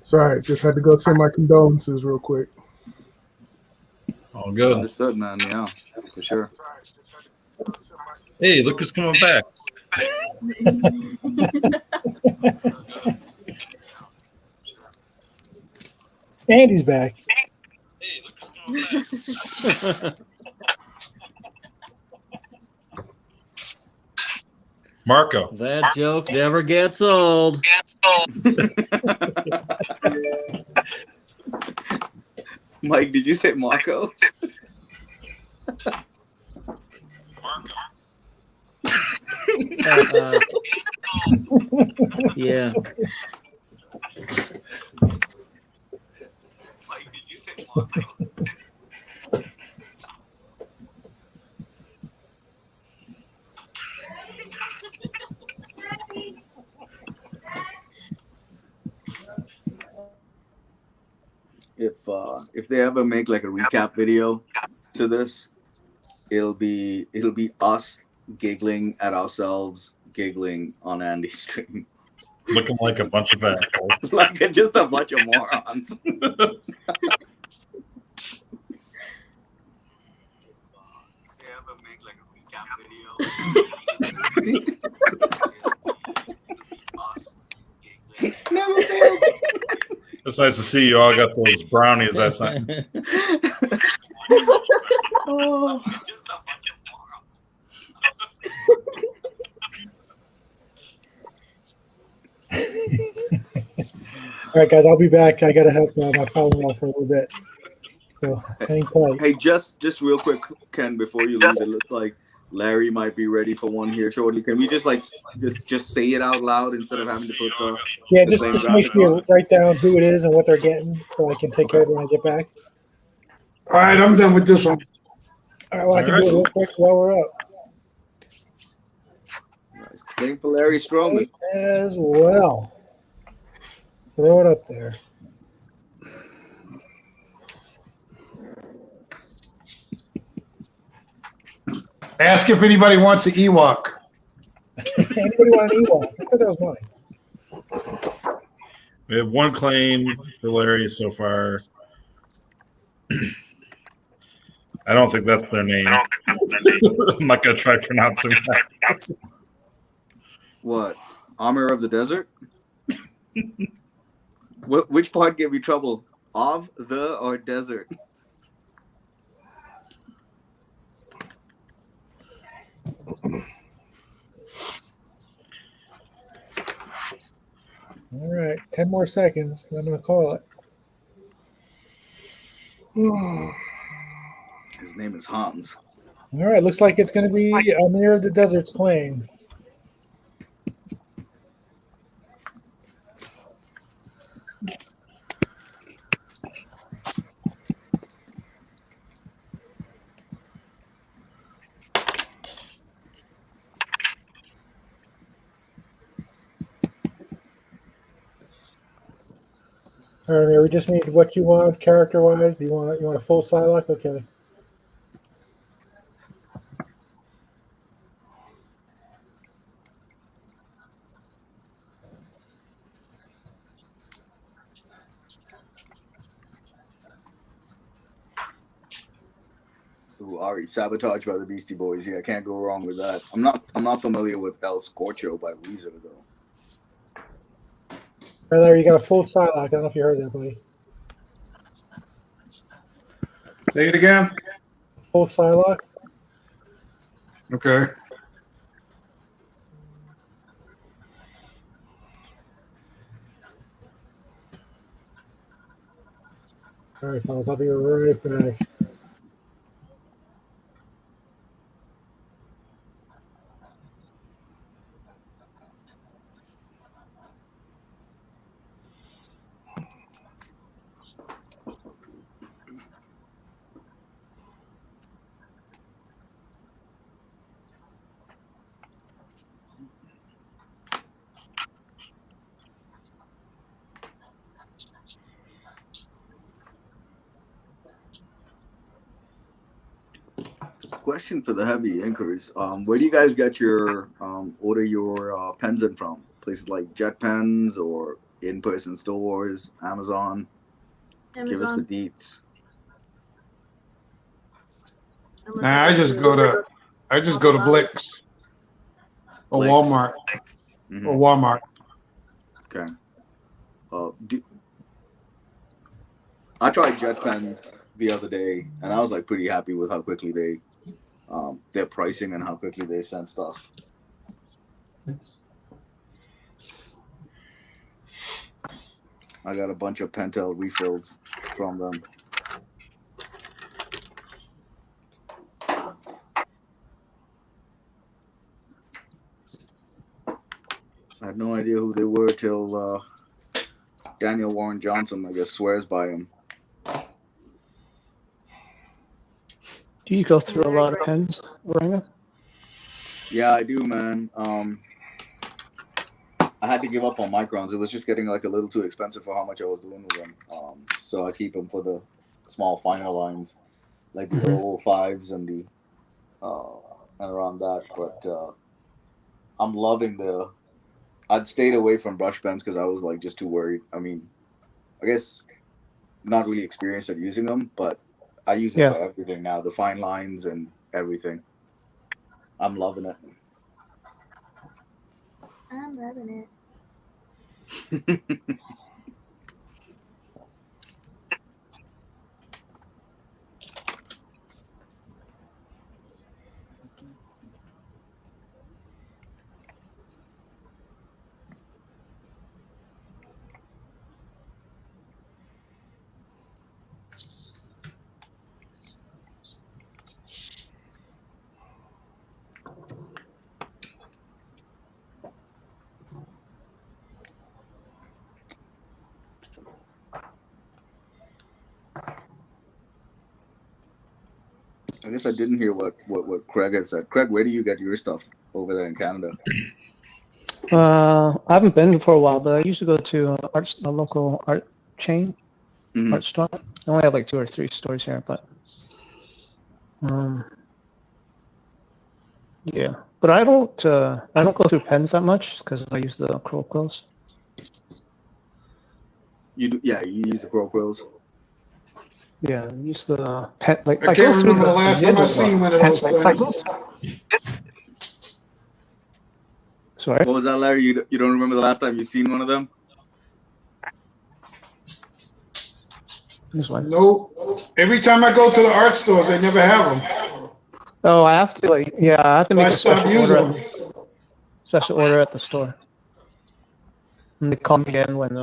Sorry, just had to go send my condolences real quick. All good. Understood, man. Yeah, for sure. Hey, look who's coming back. Andy's back. Marco. That joke never gets old. Mike, did you say Marco? Yeah. Mike, did you say Marco? If they ever make like a recap video to this, it'll be us giggling at ourselves, giggling on Andy's stream. Looking like a bunch of assholes. Like just a bunch of morons. Never fails. It's nice to see you all got those brownies last night. Oh. All right, guys, I'll be back. I got to help my father-in-law for a little bit. So hang tight. Hey, just real quick, Ken, before you leave, it looks like Larry might be ready for one here shortly. Can we just say it out loud instead of having to put the just make sure you write down who it is and what they're getting so I can take care of it when I get back. All right, I'm done with this one. All right, well, I can do it real quick while we're up. Nice. Waiting for Larry Strowman. As well. Throw it up there. Ask if anybody wants an Ewok. Anybody want an Ewok? I thought that was mine. We have one claim for Larry so far. I don't think that's their name. I'm not going to try pronouncing that. What? Armor of the Desert? Which part gave you trouble? Of, the, or desert? All right, 10 more seconds, and I'm going to call it. His name is Hans. All right, looks like it's going to be Amir of the Desert's claim. All right, Amir, we just need what you want character-wise. You want a full Psylocke? Okay. Ooh, Ari, Sabotage by the Beastie Boys. Yeah, can't go wrong with that. I'm not familiar with El Scorcho by Weezer though. Right there, you got a full Psylocke. I don't know if you heard that, buddy. Say it again. Full Psylocke. Okay. All right, fellas, I'll be right back. Question for the heavy inkers. Where do you guys get your order your pens in from? Places like Jet Pens or in-person stores, Amazon? Give us the deets. Nah, I just go to Blix or Blix. Walmart or Walmart. Okay. I tried Jet Pens the other day, and I was like pretty happy with how quickly their pricing and how quickly they send stuff. I got a bunch of Pentel refills from them. I had no idea who they were till Daniel Warren Johnson, I guess, swears by them. Do you go through a lot of pens, Ranga? Yeah, I do, man. I had to give up on microns. It was just getting like a little too expensive for how much I was doing with them. So I keep them for the small finer lines, like the 005s and the and around that. But I'm loving I'd stayed away from brush pens because I was like just too worried. I mean, I guess not really experienced at using them, but I use it for everything now. The fine lines and everything. I'm loving it. I'm loving it. I guess I didn't hear what Craig had said. Craig, where do you get your stuff over there in Canada? I haven't been for a while, but I used to go to a local art chain, art store. I only have like 2 or 3 stores here, but yeah. But I don't go through pens that much because I use the Crow Quills. You do, yeah, you use the Crow Quills. Yeah, I use the pen. Like I can't remember the last time I seen one of those things. Sorry. What was that, Larry? You don't remember the last time you've seen one of them? This one. Nope. Every time I go to the art stores, they never have them. Oh, I have to I have to make a special order at the store. And they call me in when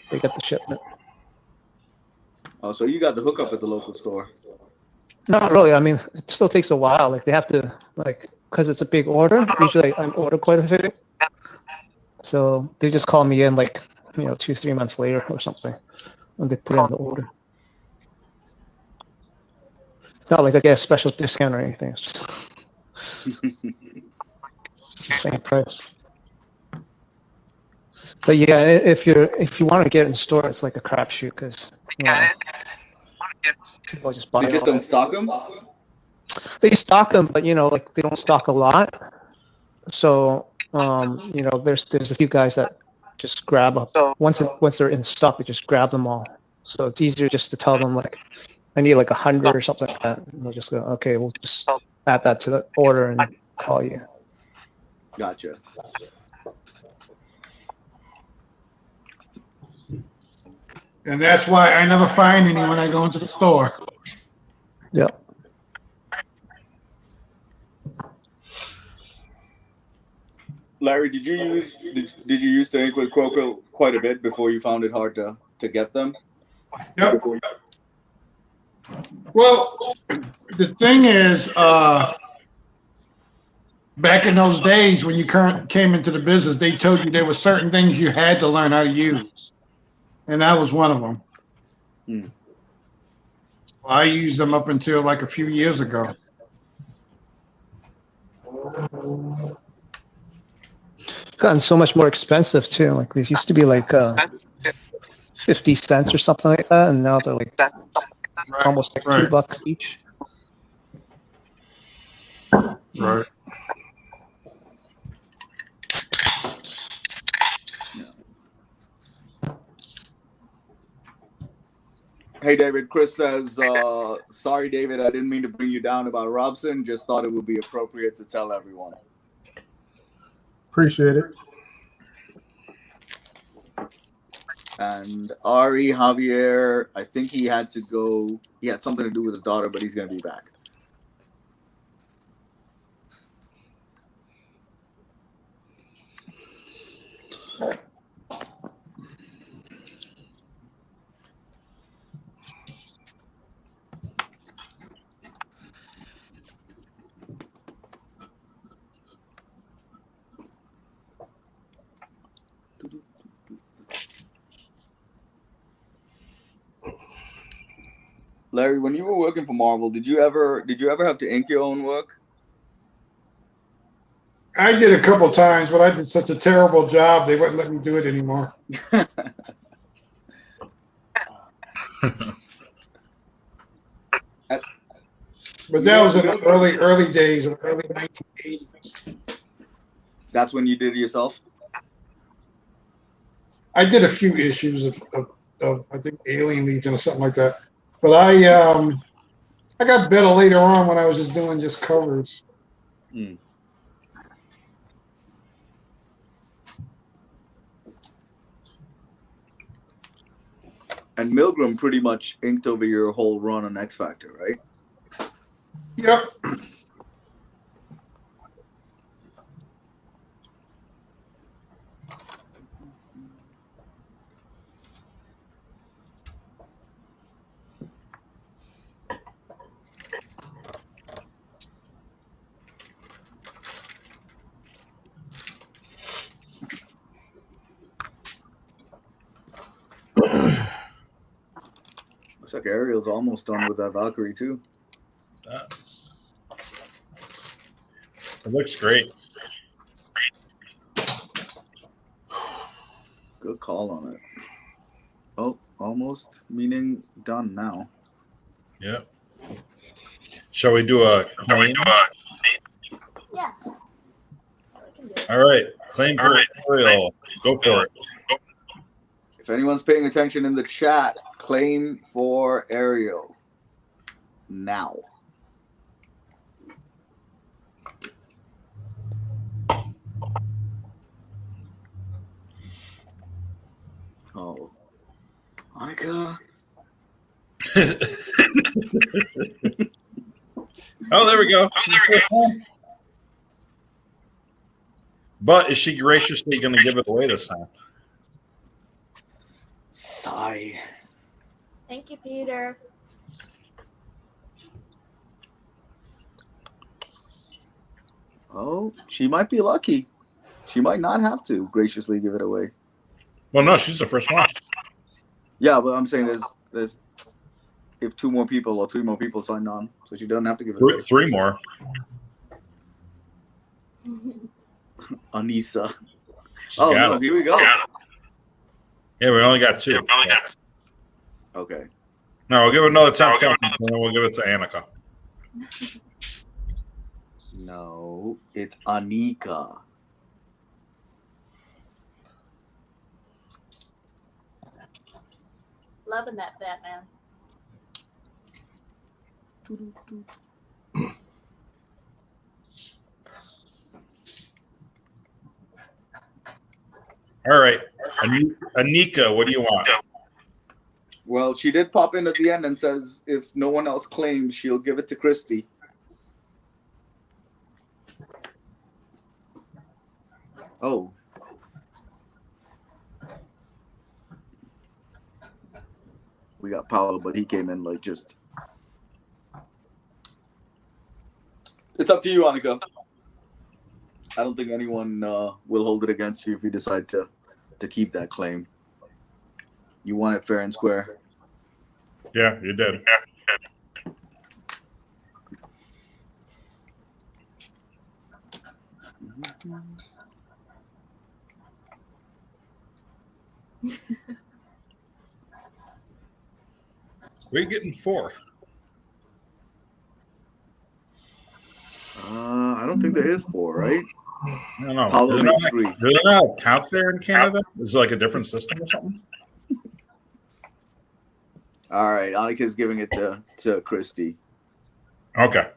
they get the shipment. Oh, so you got the hookup at the local store? Not really. I mean, it still takes a while. Like they have to because it's a big order. Usually, I order quite a bit. So they just call me in 2-3 months later or something when they put in the order. It's not like I get a special discount or anything. It's just it's the same price. But yeah, if you want to get it in the store, it's like a crapshoot because people just buy. They just don't stock them. They stock them, but they don't stock a lot. So there's a few guys that just grab up once they're in stock, they just grab them all. So it's easier just to tell them I need like 100 or something like that. And they'll just go, okay, we'll just add that to the order and call you. Gotcha. And that's why I never find any when I go into the store. Yep. Larry, did you use the ink with Croco quite a bit before you found it hard to get them? Yep. Well, the thing is, back in those days when you came into the business, they told you there were certain things you had to learn how to use, and that was one of them. I used them up until like a few years ago. Gotten so much more expensive too. Like these used to be like 50 cents or something like that, and now they're like almost like $2 each. Right. Hey, David. Chris says, sorry, David, I didn't mean to bring you down about Robson. Just thought it would be appropriate to tell everyone. Appreciate it. And Ari Javier, I think he had to go. He had something to do with his daughter, but he's going to be back. Larry, when you were working for Marvel, did you ever have to ink your own work? I did a couple times, but I did such a terrible job they wouldn't let me do it anymore. But that was in the early days of the early 1980s. That's when you did it yourself? I did a few issues of I think Alien Legion or something like that. But I got better later on when I was just doing just covers. Mm. And Milgram pretty much inked over your whole run on X Factor, right? Yep. Looks like Ariel's almost done with that Valkyrie too. It looks great. Good call on it. Oh, almost, meaning done now. Yep. Shall we do a claim? Yeah. All right. Claim for Ariel. Go for it. If anyone's paying attention in the chat, claim for Ariel now. Oh, Monica. Oh, there we go. But is she graciously going to give it away this time? Sigh. Thank you, Peter. Oh, she might be lucky. She might not have to graciously give it away. Well, no, she's the first one. Yeah, but I'm saying there's if 2 more people or 3 more people signed on, so she doesn't have to give it away. 3 more. Anissa. She's Oh, got no, it. here we go. Yeah, we only got 2. Okay. No, we'll give it another 10 seconds, and then we'll give it to Annika. No, it's Anika. Loving that Batman. All right, Anika, what do you want? Well, she did pop in at the end and says if no one else claims, she'll give it to Christy. Oh. We got Paolo, but he came in like just. It's up to you, Annika. I don't think anyone will hold it against you if you decide to keep that claim. You won it fair and square. Yeah, you did. We're getting 4. I don't think there is 4, right? I don't know. Paolo makes 3. Do they not count there in Canada? Is it like a different system or something? All right, Annika's giving it to Christy. Okay.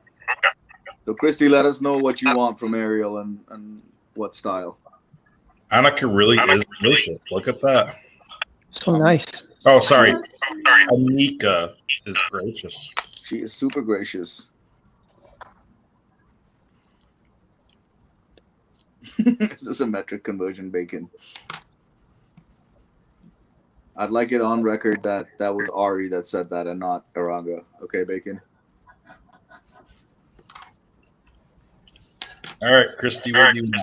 So, Christy, let us know what you want from Ariel and what style. Annika really is gracious. Look at that. So nice. Oh, sorry. Anika is gracious. She is super gracious. Is this a metric conversion, Bacon? I'd like it on record that was Ari that said that and not Aranga. Okay, Bacon? All right, Christy, what do you want?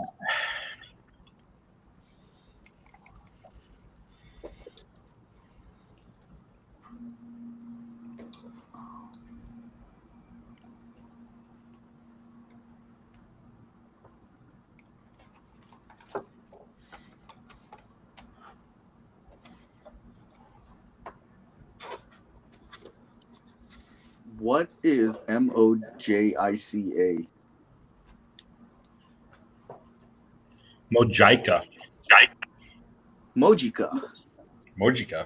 What is MOJICA? Mojica. Mojica. Mojica.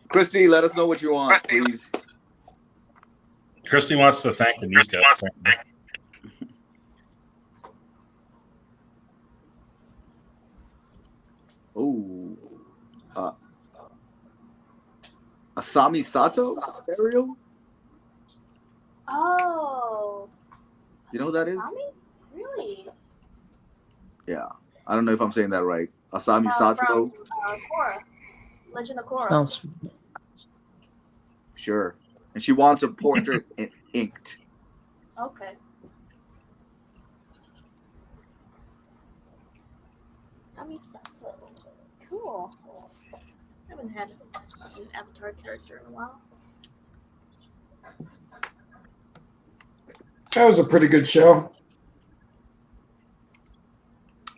Christy, let us know what you want, please. Christy wants to thank Anika. Oh, Asami Sato, Ariel. Oh. You know who that is? Asami? Really? Yeah, I don't know if I'm saying that right. Asami Sato. From Korra. Legend of Korra. Sounds. Sure, and she wants a portrait inked. Okay. Asami Sato. Cool. I haven't had an Avatar character in a while. That was a pretty good show.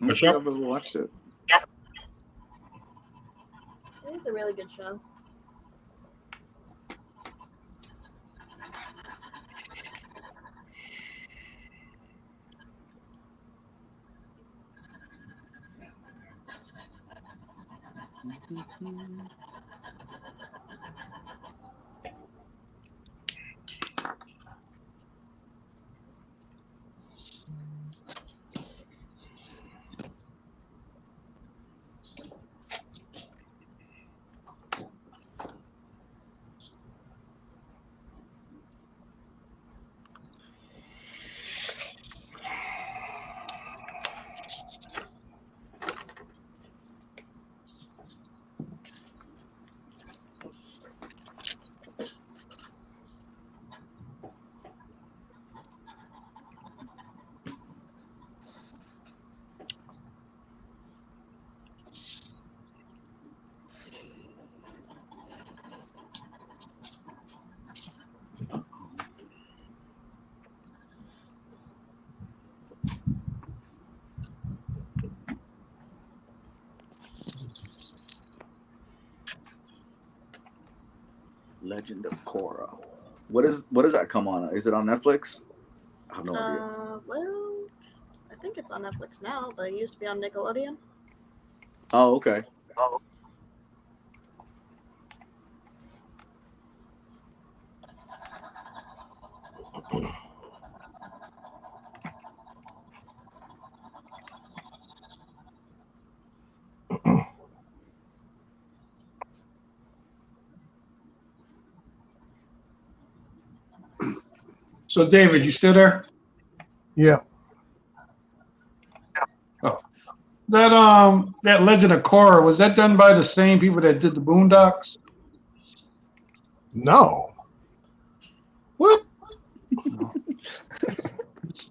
I'm not sure I've ever watched it. It is a really good show. Legend of Korra. What does that come on? Is it on Netflix? I have no idea. Well, I think it's on Netflix now, but it used to be on Nickelodeon. Oh, okay. So, David, you still there? Yeah. Oh, that Legend of Korra, was that done by the same people that did the Boondocks? No. What?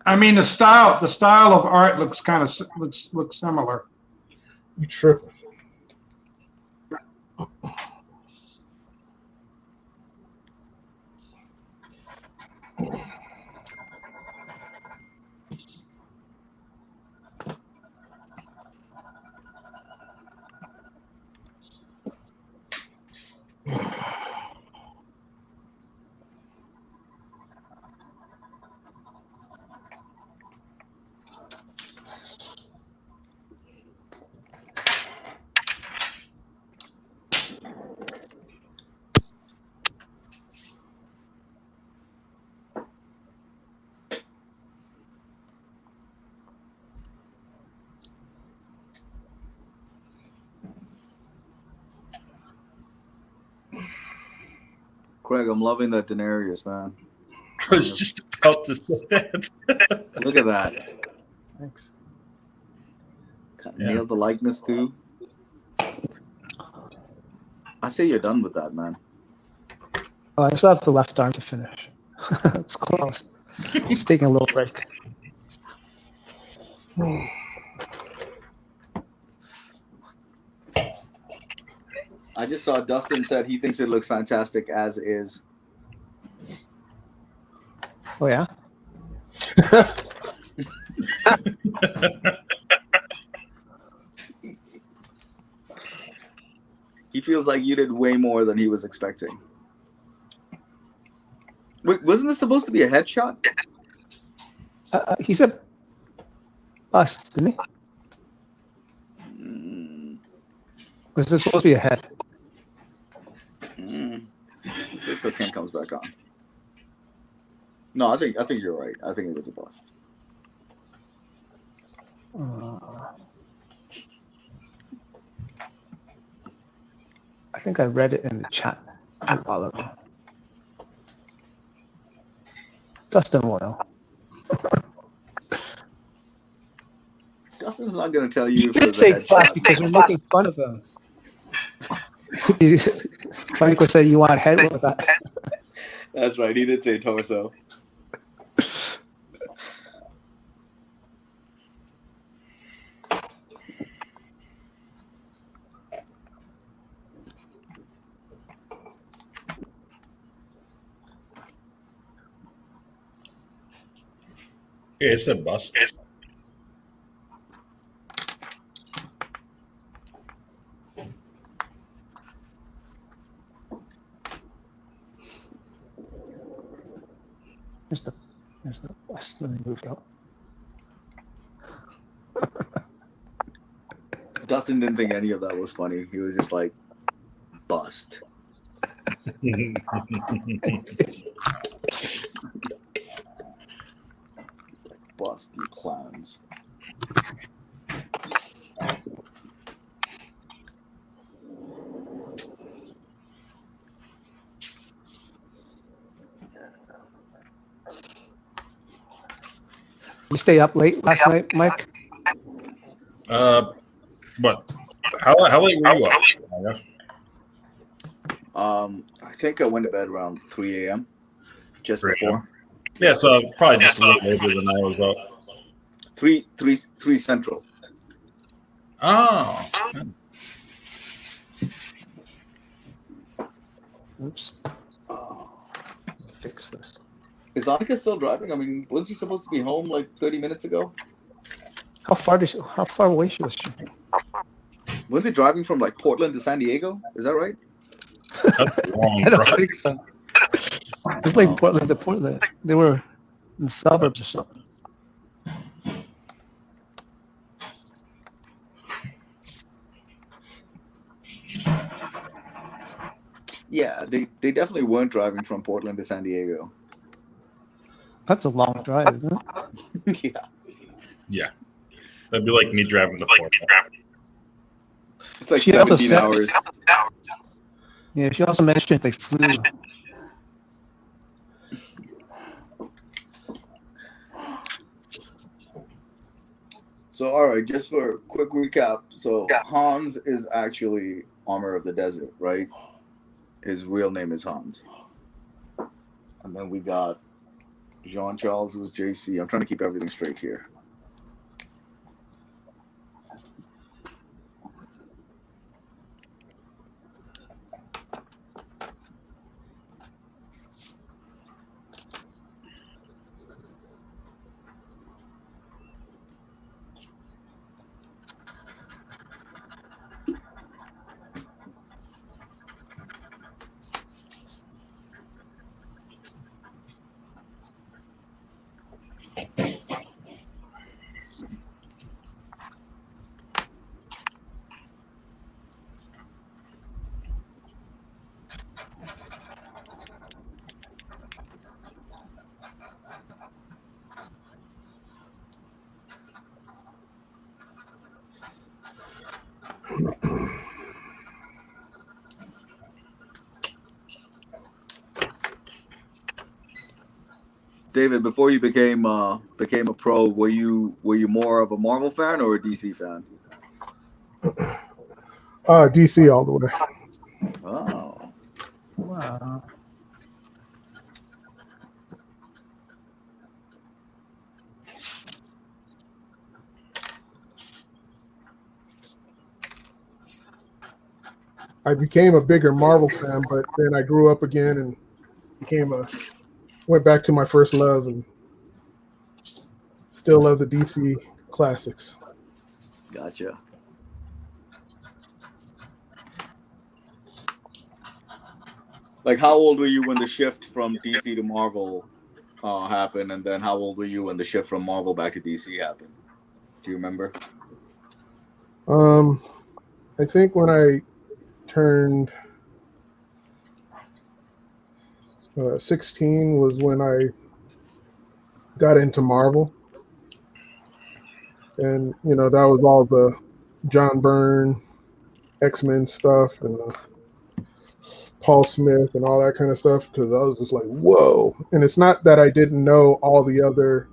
I mean, the style of art looks kind of looks similar. You tripping? Craig, I'm loving that Daenerys, man. I was just about to say that. Look at that. Thanks. Nailed the likeness too. I say you're done with that, man. Oh, I still have the left arm to finish. It's close. Just taking a little break. I just saw Dustin said he thinks it looks fantastic as is. Oh yeah. He feels like you did way more than he was expecting. Wait, wasn't this supposed to be a headshot? He said bust, didn't he? Was this supposed to be a head? Wait till Ken comes back on. No, I think you're right. I think it was a bust. I think I read it in the chat a while ago. Dustin will know. Dustin's not going to tell you. You did say bust because we're making fun of him. Michael said you want head with that. That's right. He did say torso. Yeah, it's a bust. There's the bust. Let me move it up. Dustin didn't think any of that was funny. He was just like, bust. Bust, you clowns. You stay up late last night, Mike? What? How late were you up? I think I went to bed around 3 a.m. just 3 before. Yeah, so probably just a little later than I was up. 3 Central. Oh. Oops. Fix this. Is Annika still driving? I mean, wasn't she supposed to be home like 30 minutes ago? How far away was she? Weren't they driving from like Portland to San Diego? Is that right? That's a long I don't drive. think so. It's like Portland to Portland. They were in the suburbs or something. Yeah, they definitely weren't driving from Portland to San Diego. That's a long drive, isn't it? Yeah. Yeah. That'd be like me driving to Florida. It's like She also 17 said- hours. Yeah, she also mentioned they flew. So, all right, just for a quick recap. So, Hans is actually Armor of the Desert, right? His real name is Hans. And then we got Jean Charles, who's JC. I'm trying to keep everything straight here. David, before you became a pro, were you more of a Marvel fan or a DC fan? DC all the way. Oh, Wow. I became a bigger Marvel fan, but then I grew up again and went back to my first love and still love the DC classics. gotcha. Like, how old were you when the shift from DC to Marvel happened, and then how old were you when the shift from Marvel back to DC happened? Do you remember? I think when I turned 16 was when I got into Marvel, and that was all the John Byrne X-Men stuff and Paul Smith and all that kind of stuff, because I was just like, whoa. And it's not that I didn't know all the other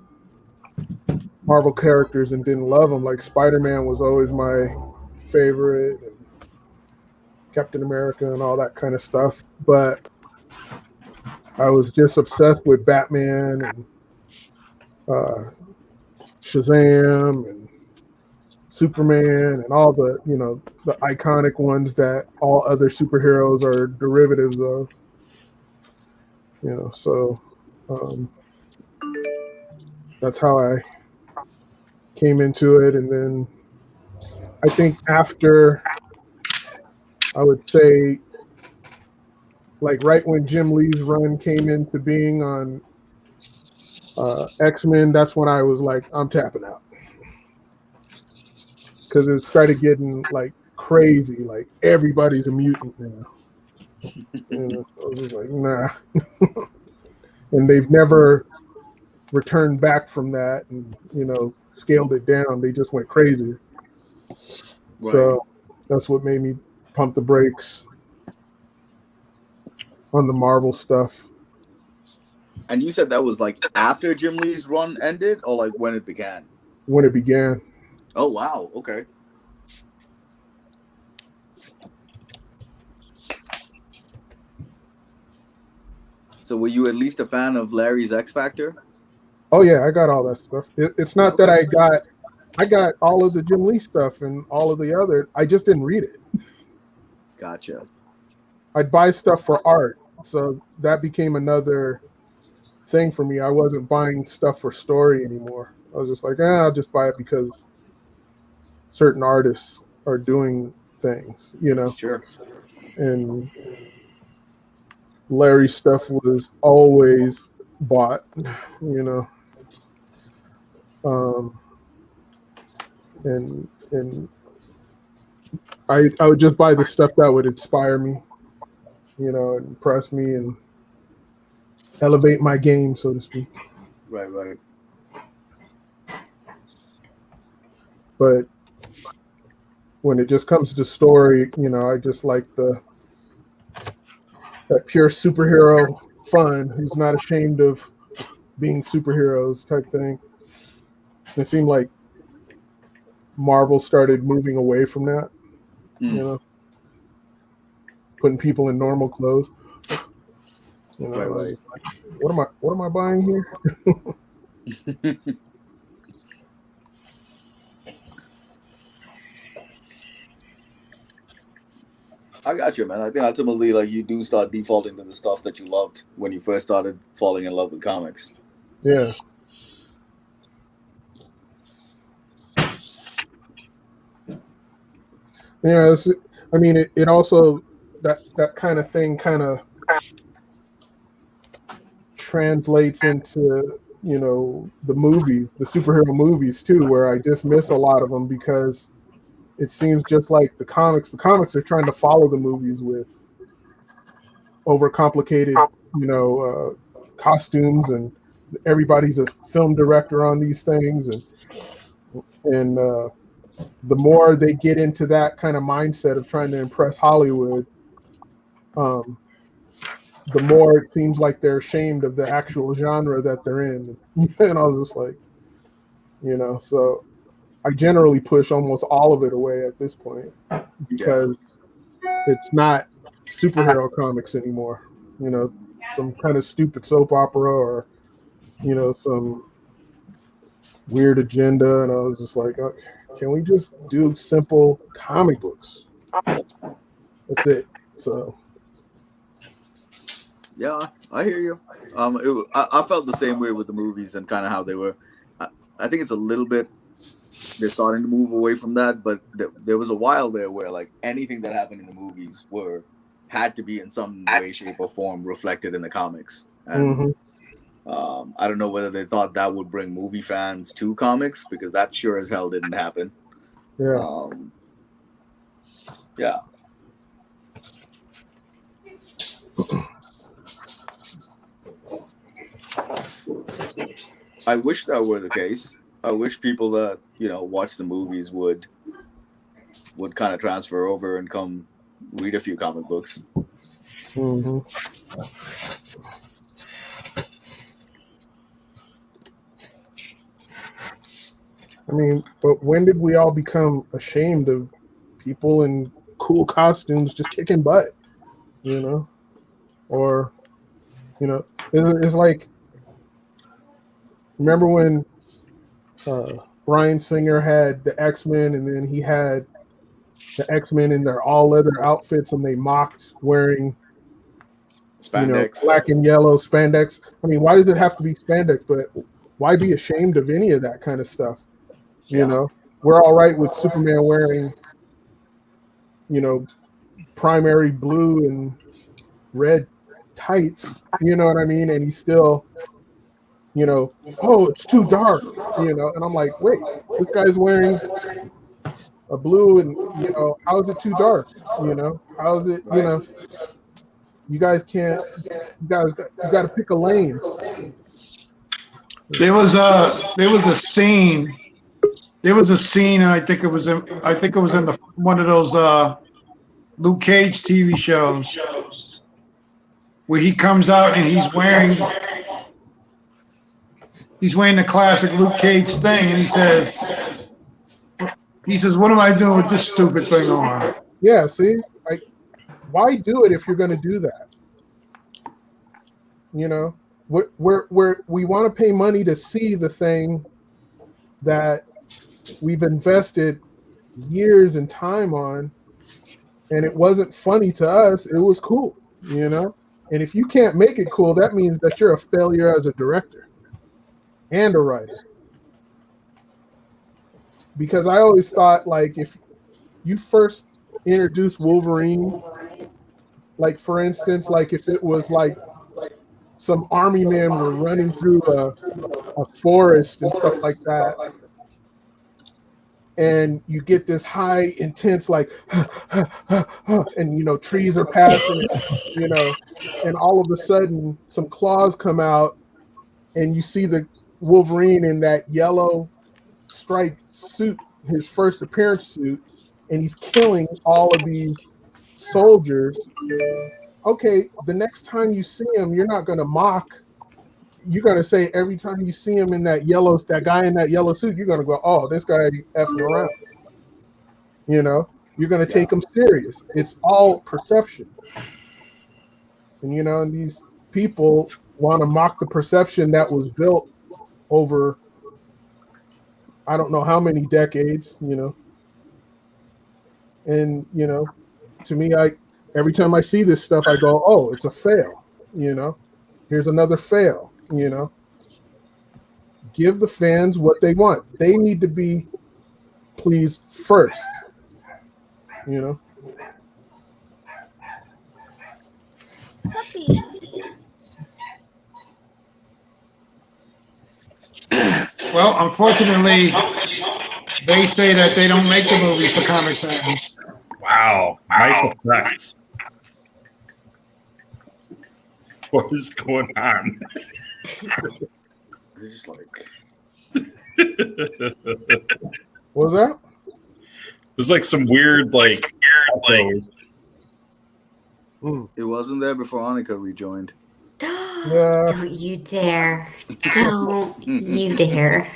Marvel characters and didn't love them. Like Spider-Man was always my favorite, and Captain America and all that kind of stuff. But I was just obsessed with Batman and Shazam and Superman and all the the iconic ones that all other superheroes are derivatives of. So that's how I came into it. And then I think after, I would say, like right when Jim Lee's run came into being on X-Men, that's when I was like, I'm tapping out. Because it started getting like crazy, like everybody's a mutant now. And I was just like, nah. And they've never returned back from that and scaled it down. They just went crazy. Right. So that's what made me pump the brakes on the Marvel stuff. And you said that was like after Jim Lee's run ended, or like when it began? When it began. Oh wow, okay. So were you at least a fan of Larry's X Factor? Oh yeah, I got all that stuff. It's not that I got all of the Jim Lee stuff and all of the other. I just didn't read it. Gotcha. I'd buy stuff for art, so that became another thing for me. I wasn't buying stuff for story anymore. I was just like, I'll just buy it because certain artists are doing things, Sure. And Larry's stuff was always bought, and I would just buy the stuff that would inspire me, impress me and elevate my game, so to speak. Right. But when it just comes to story, I just like that pure superhero fun who's not ashamed of being superheroes type thing. It seemed like Marvel started moving away from that, putting people in normal clothes. Right. Like, what am I buying here? I got you, man. I think ultimately, like, you do start defaulting to the stuff that you loved when you first started falling in love with comics. Yeah. Yeah, it also that kind of thing kind of translates into the movies, the superhero movies too, where I just miss a lot of them because it seems just like the comics. The comics are trying to follow the movies with overcomplicated, costumes, and everybody's a film director on these things, and the more they get into that kind of mindset of trying to impress Hollywood, the more it seems like they're ashamed of the actual genre that they're in. And I was just like, so I generally push almost all of it away at this point because it's not superhero comics anymore. Some kind of stupid soap opera or, some weird agenda. And I was just like, okay, can we just do simple comic books? That's it. So. Yeah, I hear you. I felt the same way with the movies and kind of how they were. I think it's a little bit, they're starting to move away from that, but there was a while there where like anything that happened in the movies had to be in some way, shape, or form reflected in the comics. And I don't know whether they thought that would bring movie fans to comics, because that sure as hell didn't happen. Yeah. Yeah. I wish that were the case. I wish people that watch the movies would kind of transfer over and come read a few comic books. I mean, but when did we all become ashamed of people in cool costumes just kicking butt? Or it's like, remember when Bryan Singer had the X-Men, and then he had the X-Men in their all leather outfits, and they mocked wearing spandex, black and yellow spandex. I mean, why does it have to be spandex? But why be ashamed of any of that kind of stuff? We're all right with Superman wearing, primary blue and red tights. You know what I mean? And he's still, oh, it's too dark. And I'm like, wait, this guy's wearing a blue, and how is it too dark? How is it? You guys can't. You got to pick a lane. There was a scene. There was a scene, and I think it was in one of those Luke Cage TV shows where he comes out and he's wearing the classic Luke Cage thing, and he says, "What am I doing with this stupid thing on?" Yeah, see, why do it if you're going to do that? We want to pay money to see the thing that we've invested years and time on, and it wasn't funny to us. It was cool, And if you can't make it cool, that means that you're a failure as a director and a writer. Because I always thought, like, if you first introduce Wolverine, like, for instance, like if it was like some army men were running through a forest and stuff like that, and you get this high intense like and you know trees are passing, you know, and all of a sudden some claws come out and you see the Wolverine in that yellow striped suit, his first appearance suit, and he's killing all of these soldiers. Okay, the next time you see him, you're not going to mock. You're going to say every time you see him in that guy in that yellow suit, you're going to go, oh, this guy effing around. You know, you're going to take him serious. It's all perception. And, you know, and these people want to mock the perception that was built over, I don't know how many decades, you know. And, you know, to me, every time I see this stuff, I go, oh, it's a fail, you know. Here's another fail, you know. Give the fans what they want. They need to be pleased first, you know. Puppy. Well, unfortunately, they say that they don't make the movies for comic fans. Wow, nice effects. What is going on? It's just like. What was that? There's like some weird like. It wasn't there before Annika rejoined. Don't you dare. Don't you dare.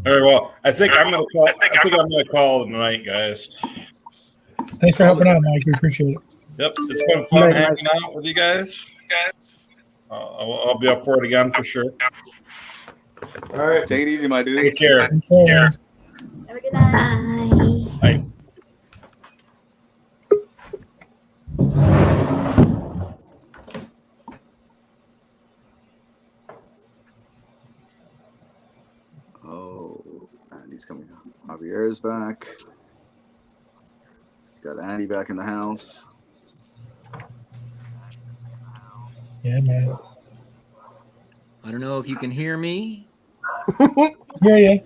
All right, well, I think I'm gonna call it tonight, guys. Thanks for helping out, Mike. We appreciate it. Yep, it's been fun hanging out with you guys. I'll be up for it again for sure. All right, take it easy, my dude. Take care. Have a good night. Bye. Oh, Andy's coming up. Javier's back. Got Andy back in the house. Yeah, man. I don't know if you can hear me. Yeah.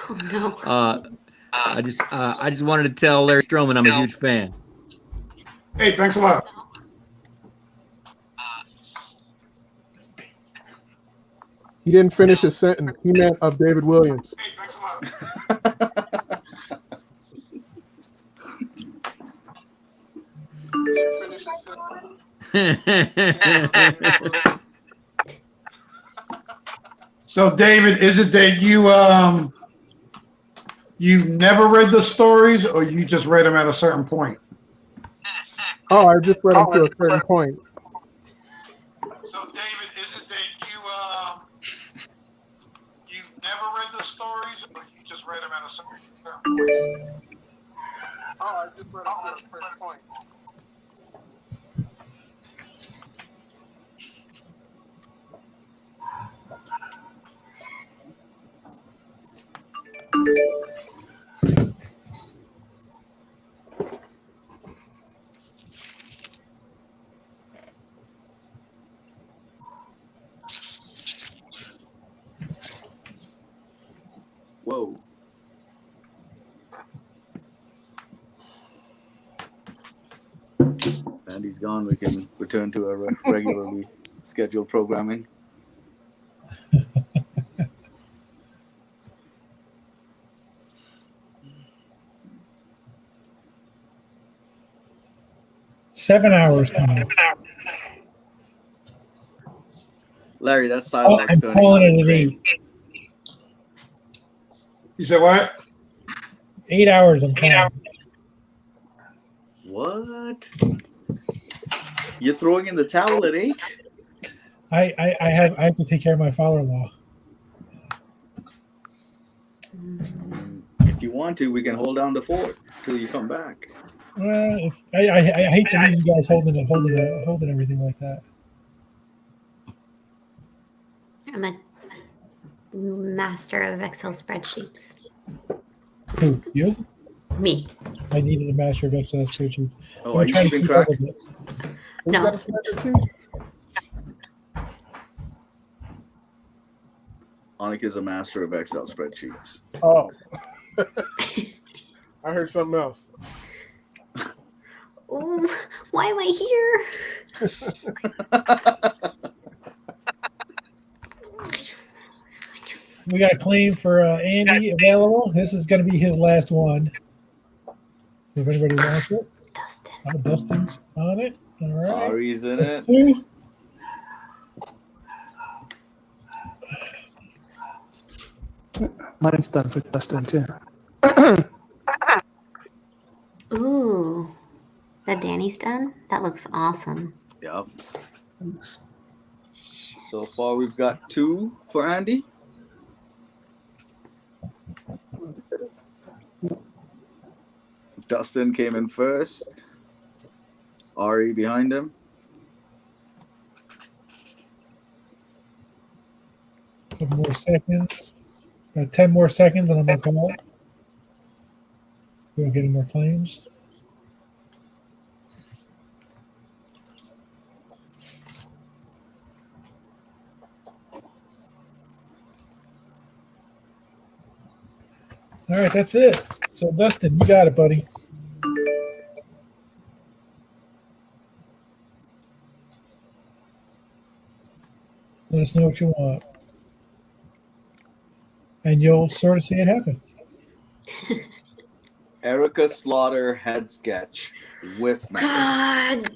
Oh no. I just wanted to tell Larry Stroman I'm a huge fan. Hey, thanks a lot. He didn't finish his sentence. He meant of David Williams. Hey, thanks a lot. So, David, is it that you've never read the stories, or you just read them at a certain point? Oh, I just read them to a certain point. So, David, is it that you've never read the stories, or you just read them at a certain point? Oh, I just read them to a certain point. Whoa. Andy's gone. We can return to our regularly scheduled programming. Seven hours coming up. Larry, that's silent. I'm calling it an 8. You said what? 8 hours. I'm calling. What? You're throwing in the towel at 8? I have to take care of my father-in-law. If you want to, we can hold down the fort till you come back. Well, I hate to leave you guys holding everything like that. I'm a master of Excel spreadsheets. Who, you? me. I needed a master of Excel spreadsheets. Oh, are you keeping track? No. Annika's a master of Excel spreadsheets. Oh. I heard something else. Ooh, why am I here? We got a claim for Andy available. This is going to be his last one. So if anybody wants it, Dustin's on it. All right. Ari's in That's it. 2. Mine's done for Dustin too. Ooh, that Danny's done? That looks awesome. Yep. So far, we've got 2 for Andy. Dustin came in first. Ari behind him. Couple more seconds. Got 10 more seconds, and I'm going to come out. We'll get any more claims. All right, that's it. So, Dustin, you got it, buddy. Let us know what you want. And you'll sort of see it happen. Erica Slaughter head sketch with God.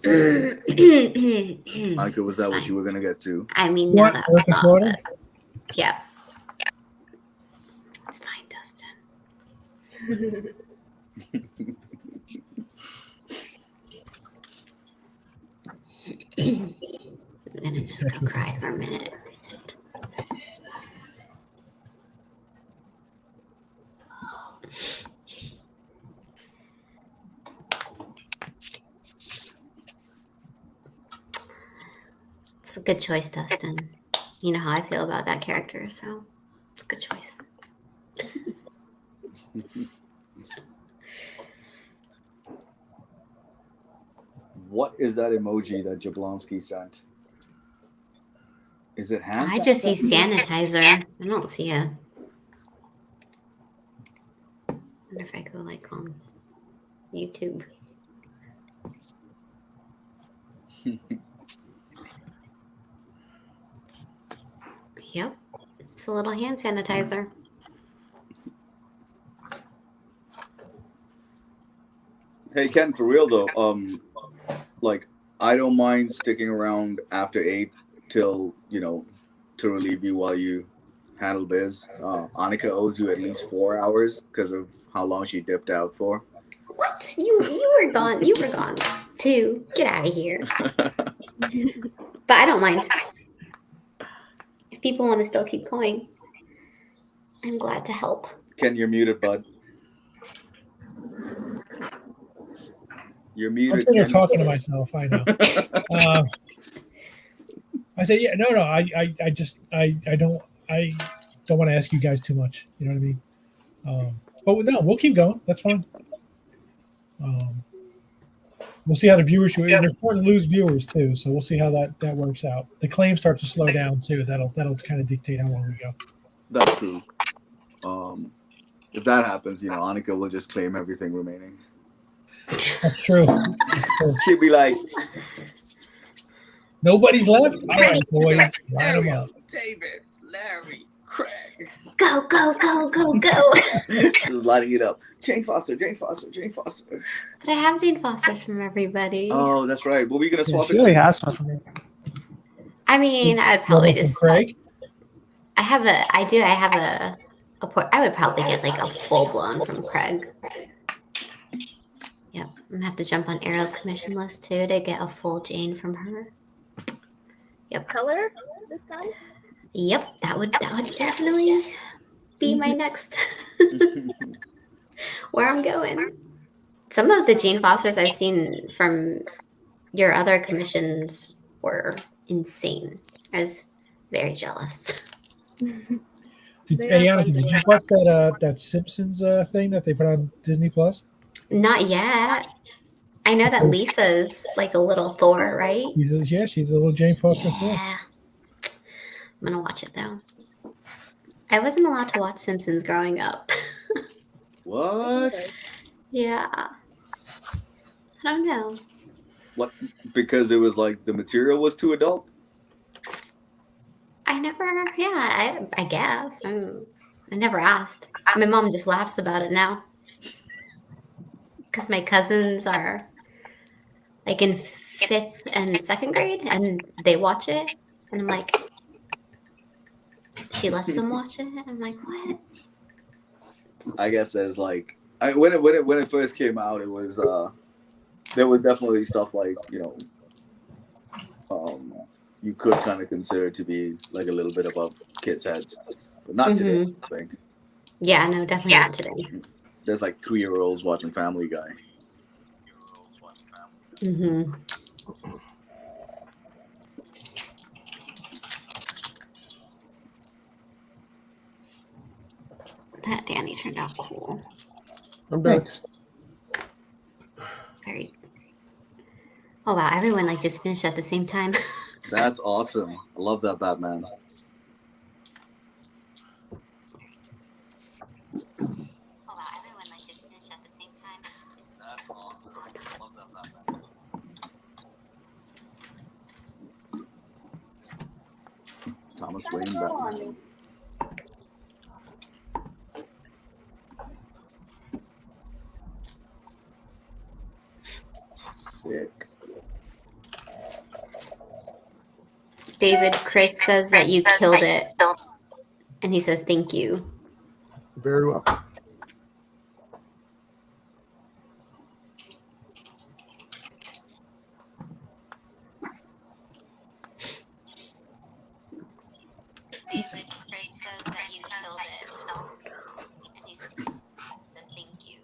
Annika, was that what you were going to get to? I mean, no, that was not. But, yeah. It's fine, Dustin. I'm gonna just go cry for a minute. It's a good choice, Dustin. You know how I feel about that character, so it's a good choice. What is that emoji that Jablonski sent? Is it hand I just see sanitizer? sanitizer. I don't see a. I wonder if I go like on YouTube. Yep, it's a little hand sanitizer. Hey Ken, for real though, like I don't mind sticking around after 8 till, you know, to relieve you while you handle biz. Annika owes you at least 4 hours because of how long she dipped out for. What? You were gone. You were gone too. Get out of here. But I don't mind. If people want to still keep going, I'm glad to help. Ken, you're muted, bud. You're muted. I'm sitting here Ken. talking to myself. I know. I say, yeah, no. I don't want to ask you guys too much. You know what I mean? But no, we'll keep going. That's fine. We'll see how the viewers. We're starting to lose viewers too, so we'll see how that works out. The claim starts to slow down too. That'll kind of dictate how long we go. That's true. If that happens, you know, Annika will just claim everything remaining. That's true. She'll be like, nobody's left. All right, boys, line them up. David, Larry, Craig. Go, go, go, go, go. Just lighting it up. Jane Foster, Jane Foster, Jane Foster. But I have Jane Foster's from everybody. Oh, that's right. What were we gonna swap She it really to? has one for me. I mean, I'd probably From just. Craig. I have a I would probably get like a full blown from Craig. Yep, I'm gonna have to jump on Ariel's commission list too to get a full Jane from her. Yep. Color this time? Yep, that would definitely be my next where I'm going. Some of the Jane Fosters I've seen from your other commissions were insane. I was very jealous. They are Annika, fun to did you watch. watch that Simpsons thing that they put on Disney Plus? Not yet. I know that Lisa's like a little Thor, right? She's a little Jane Foster Thor. Yeah. I'm gonna watch it though. I wasn't allowed to watch Simpsons growing up. What? Yeah. I don't know. What? Because it was like the material was too adult? I never, yeah, I guess. I never asked. My mom just laughs about it now. Because my cousins are like in 5th and 2nd grade and they watch it. And I'm like, she lets them watch it? I'm like, what? I guess there's like when it first came out, it was there was definitely stuff like, you could kind of consider to be like a little bit above kids' heads, but not today. I think. Yeah, no, definitely not today. There's like 3-year-olds watching Family Guy. Mm-hmm. That Danny turned out cool. I'm done. Thanks. Very. Oh wow! Everyone like just finished at the same time. That's awesome. I love that Batman. Thomas Wayne Batman. Sick. David Chris says that you killed it, and he says thank you. Very well. David Chris says that you killed it, and he says thank you.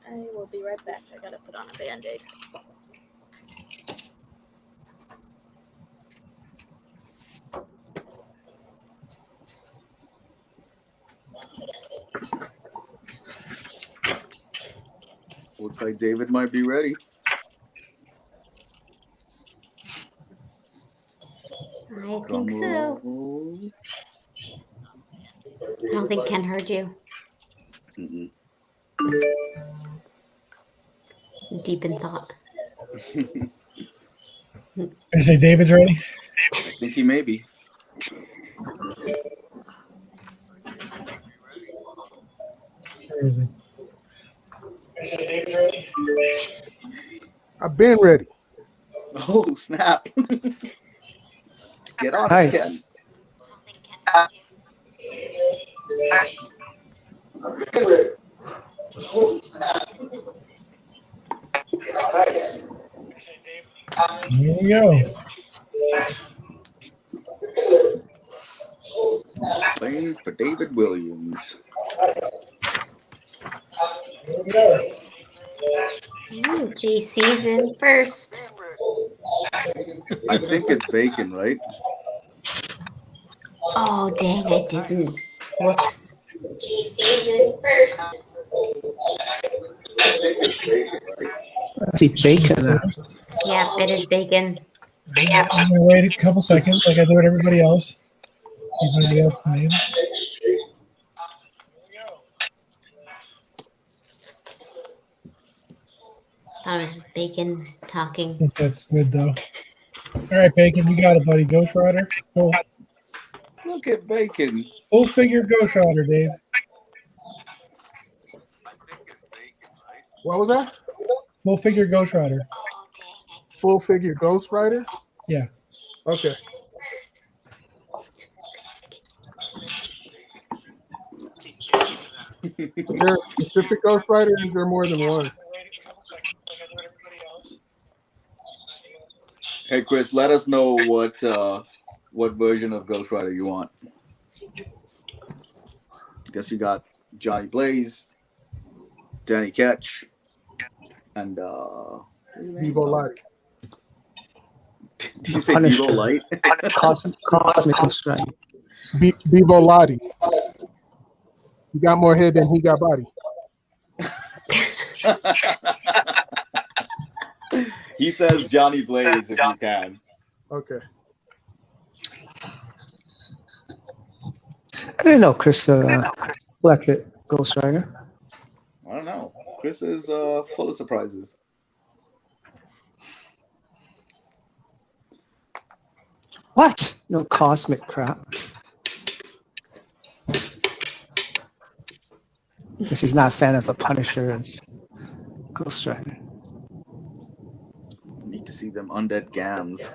I will be right back. I gotta put on a band-aid. Looks like David might be ready. I think so. I don't think Ken heard you. Mm-mm. Deep in thought. I say David's ready. I think he may be. Where is he? I say David's ready. I've been ready. Oh, snap. Get on Nice. it, Ken. Here we go. Playing for David Williams. Ooh, JC's in first. I think it's bacon, right? Oh, dang, I didn't. Whoops. JC's in first. I see bacon. Yeah, it is bacon. I'm gonna wait a couple seconds, like I do with everybody else. Everybody else names. Thought it was just bacon I talking. think that's good though. All right, Bacon, you got it, buddy. Ghost Rider. Look at bacon. Full figure Ghost Rider, Dave. What was that? Full figure Ghost Rider. Full figure Ghost Rider? Yeah. Okay. Is there a specific Ghost Rider? Or is there more than one? Hey, Chris, let us know what version of Ghost Rider you want. Guess you got Johnny Blaze, Danny Ketch, and Devo Lottie. Did you say Devo Light? Cosmic Ghost Rider. Devo Lottie. He got more head than he got body. He says Johnny Blaze if you can. Okay. I didn't know Chris selected Ghost Rider. I don't know. Chris is full of surprises. What? No cosmic crap. Guess he's not a fan of the Punisher as Ghost Rider. Need to see them undead gams.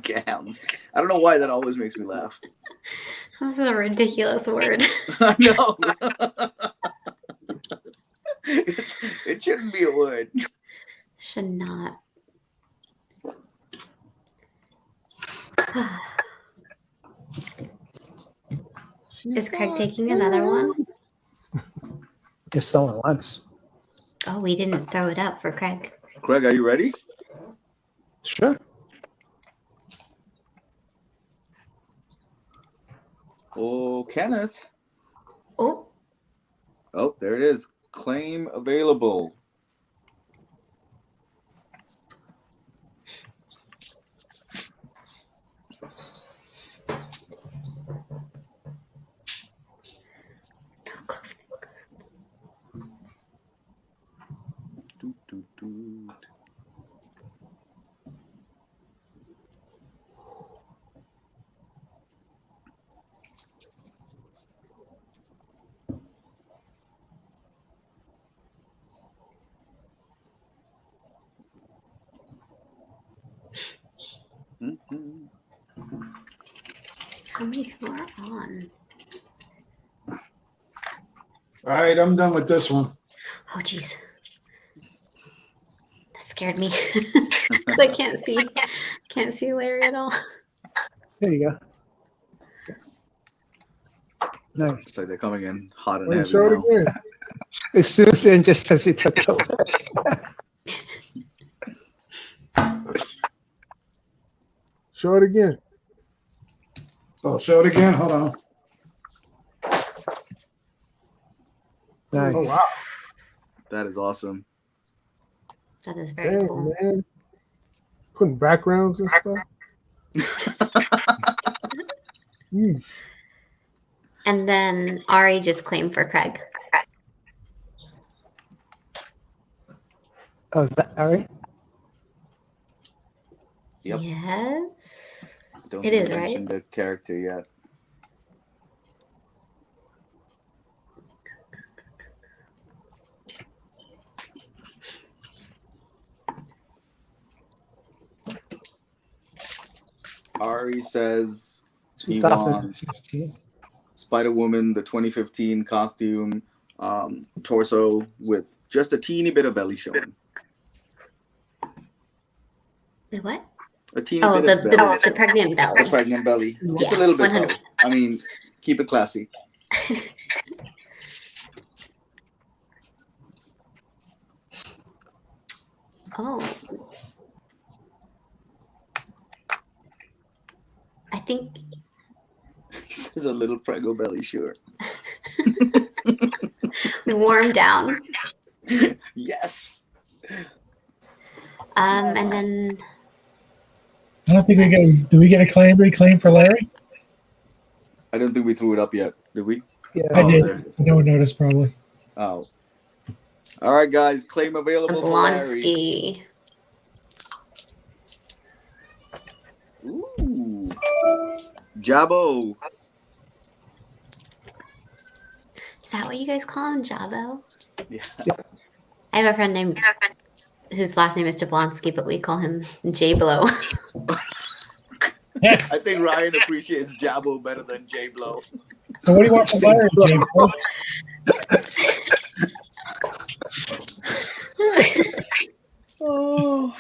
Gams. I don't know why that always makes me laugh. This is a ridiculous word. I know. It shouldn't be a word. Should not. Is Craig taking another one? If someone wants. Oh, we didn't throw it up for Craig. Craig, are you ready? Sure. Oh, Kenneth. Oh. Oh, there it is. Claim available. How many people are on? All right, I'm done with this one. Oh, jeez. That scared me. Because I can't see Larry at all. There you go. Nice. It's like they're coming in hot and Wait, heavy show it now. again. It's zoomed in just as you took it away. Show it again. Oh, show it again. Hold on. Nice. Oh wow. That is awesome. That is very Dang, cool. man. Putting backgrounds and stuff. And then Ari just claimed for Craig. Oh, is that Ari? Yep. Yes. Don't It even is, right? mention the character yet. Ari says he wants 2015. Spider-Woman, the 2015 costume, torso with just a teeny bit of belly showing. Wait, what? A teeny Oh, bit of belly. the pregnant belly. The pregnant belly. Just Yeah, a little bit, though. 100%. I mean, keep it classy. Oh. I think He says a little prego belly, sure. we wore him down. Yes. And then I don't think we get. Do we get a reclaim for Larry? I don't think we threw it up yet, did we? Yeah. I Oh, did. okay. No one noticed probably. Oh. All right, guys. Claim available for Larry. Blonsky. Ooh. Jabbo. Is that what you guys call him, Jabo? Yeah. I have a friend named whose last name is Jablonski, but we call him J-Blow. I think Ryan appreciates Jabbo better than J-Blow. So what do you want from Larry, James? Oh.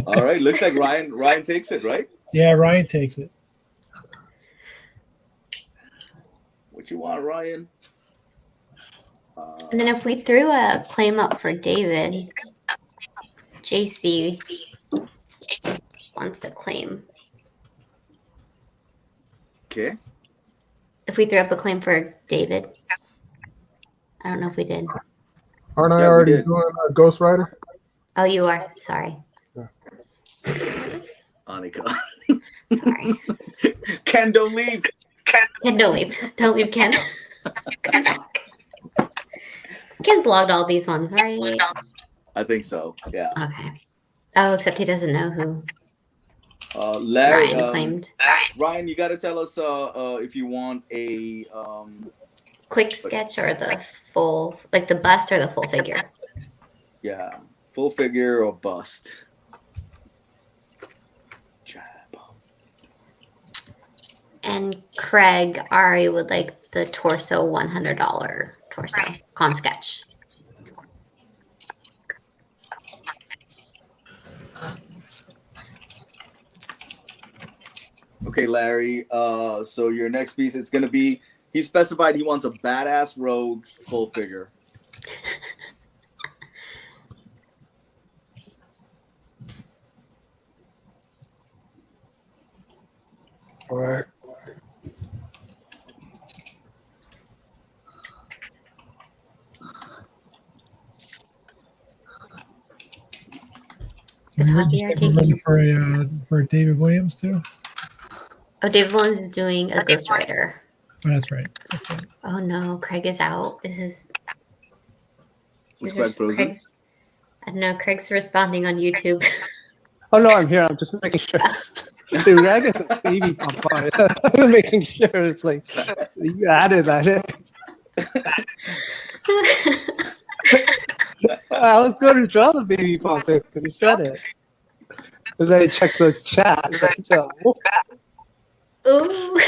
All right. Looks like Ryan takes it, right? Yeah, Ryan takes it. What you want, Ryan? And then if we threw a claim up for David, JC wants to claim. Okay. If we threw up a claim for David, I don't know if we did. Aren't I Yeah, we already did. doing Ghost Rider? Oh, you are. Sorry. Anika. Sorry. Ken, don't leave. Ken, don't leave. Don't leave, Ken. Come back. Ken's logged all these ones, right? I think so. Yeah. Okay. Oh, except he doesn't know who Larry, Ryan claimed. Ryan, you got to tell us if you want a Quick sketch or the full, like the bust or the full figure. yeah, full figure or bust. And Craig Ari would like the torso $100 torso con sketch. Okay, Larry. So your next piece, it's gonna be. He specified he wants a badass rogue full figure. All right. Is Javier We're taking? ready for David Williams too. Oh, David Williams is doing a Ghost Rider. Oh, that's right. Okay. Oh no, Craig is out. Was Craig frozen? I don't know. Craig's responding on YouTube. Oh no, I'm here. I'm just making sure. The rag is a baby pump on it. I'm making sure it's like you added that. I was going to draw the baby pump because you said it. But then I checked the chat. So, Ooh.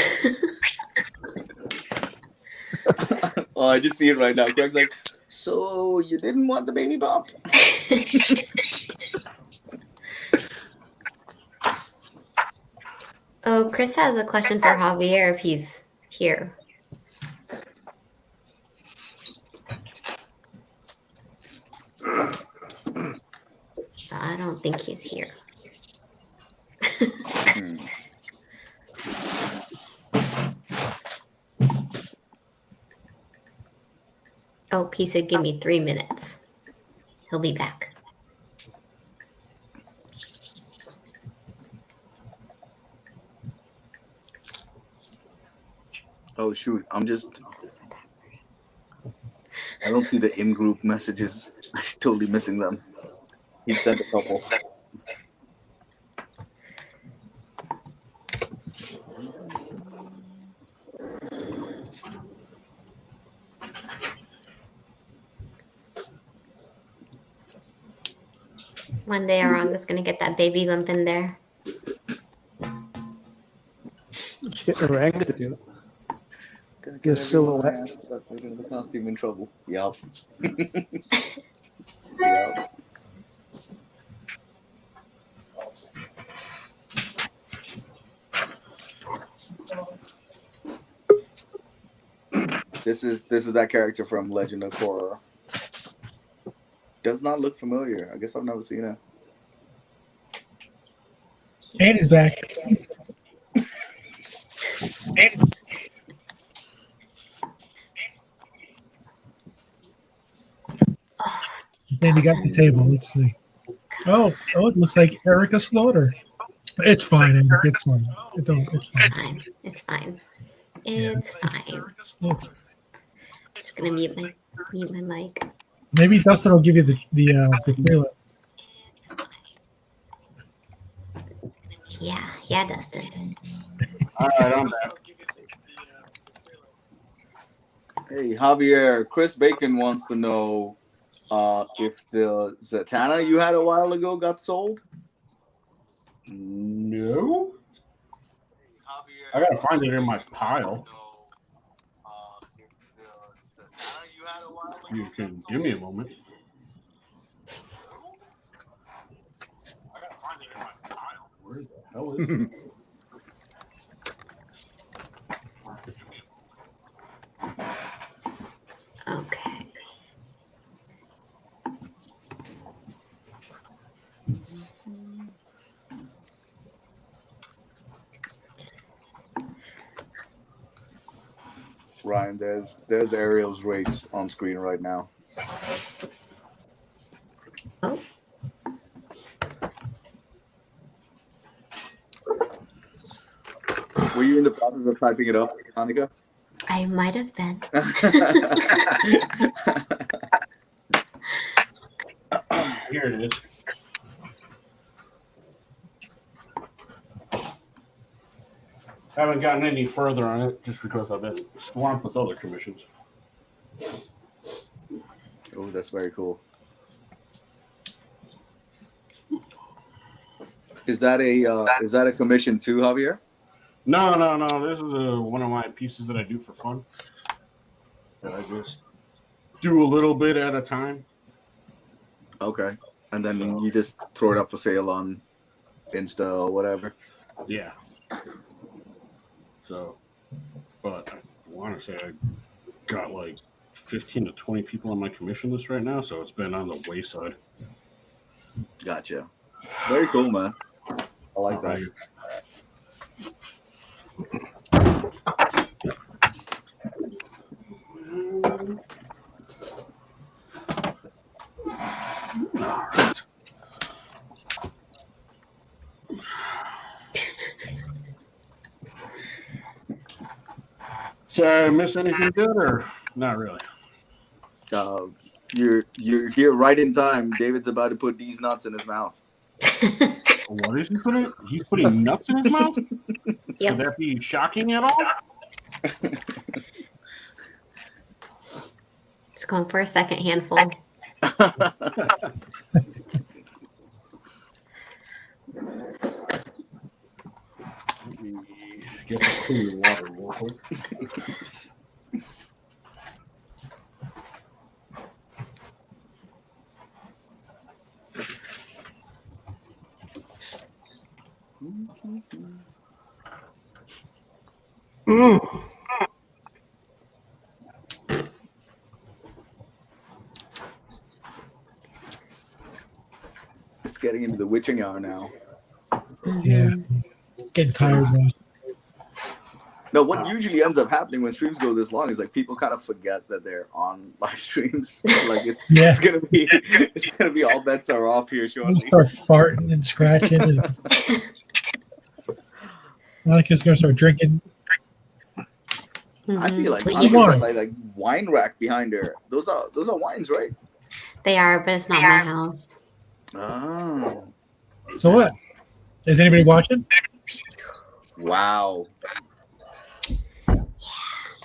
Oh, I just see it right now. Craig's like, so you didn't want the baby bump? Oh, Chris has a question for Javier if he's here. I don't think he's here. Oh, P said, give me 3 minutes. He'll be back. Oh shoot, I don't see the in-group messages. I'm totally missing them. He sent a couple. One day Aranga's gonna get that baby bump in there. get the rag to do. Get a silhouette. The costume in trouble. Yep. Yep. This is that character from Legend of Korra. Does not look familiar. I guess I've never seen it. And he's back. And he got the table. Let's see. Oh, it looks like Erica Slaughter. It's fine, Eric. It's fine. It's fine. It's fine. It's fine. It's Just gonna mute my mic. Maybe Dustin will give you the trailer. Yeah, Dustin. All right, I'm back. Hey, Javier, Chris Bacon wants to know if the Zatanna you had a while ago got sold. No. I gotta find it in my pile. You can give me a moment. I gotta find it in my pile. Where the hell is it? Okay. Ryan, there's Ariel's rates on screen right now. Oh. Were you in the process of typing it up, Annika? I might have been. Here it is. Haven't gotten any further on it just because I've been swamped with other commissions. Oh, that's very cool. Is that a commission too, Javier? No. This is one of my pieces that I do for fun. That I just do a little bit at a time. Okay. And then you just throw it up for sale on Insta or whatever. Yeah. So, but I want to say I got like 15 to 20 people on my commission list right now, so it's been on the wayside. Gotcha. Very cool, man. I like that. All right. Did I miss anything good or not really? You're here right in time. David's about to put these nuts in his mouth. What is he putting? He's putting nuts in his mouth? Yep. Would that be shocking at all? It's going for a second handful. Get the clean water real quick. It's getting into the witching hour now. Yeah. Getting tired now. No, what usually ends up happening when streams go this long is like people kind of forget that they're on live streams. Like it's gonna be all bets are off here shortly. We'll start farting and scratching. And Monica's gonna start drinking. I see like But Monica's you- got like wine rack behind her. Those are wines, right? They are, but it's not my house. Oh. So what? Is anybody watching? Wow.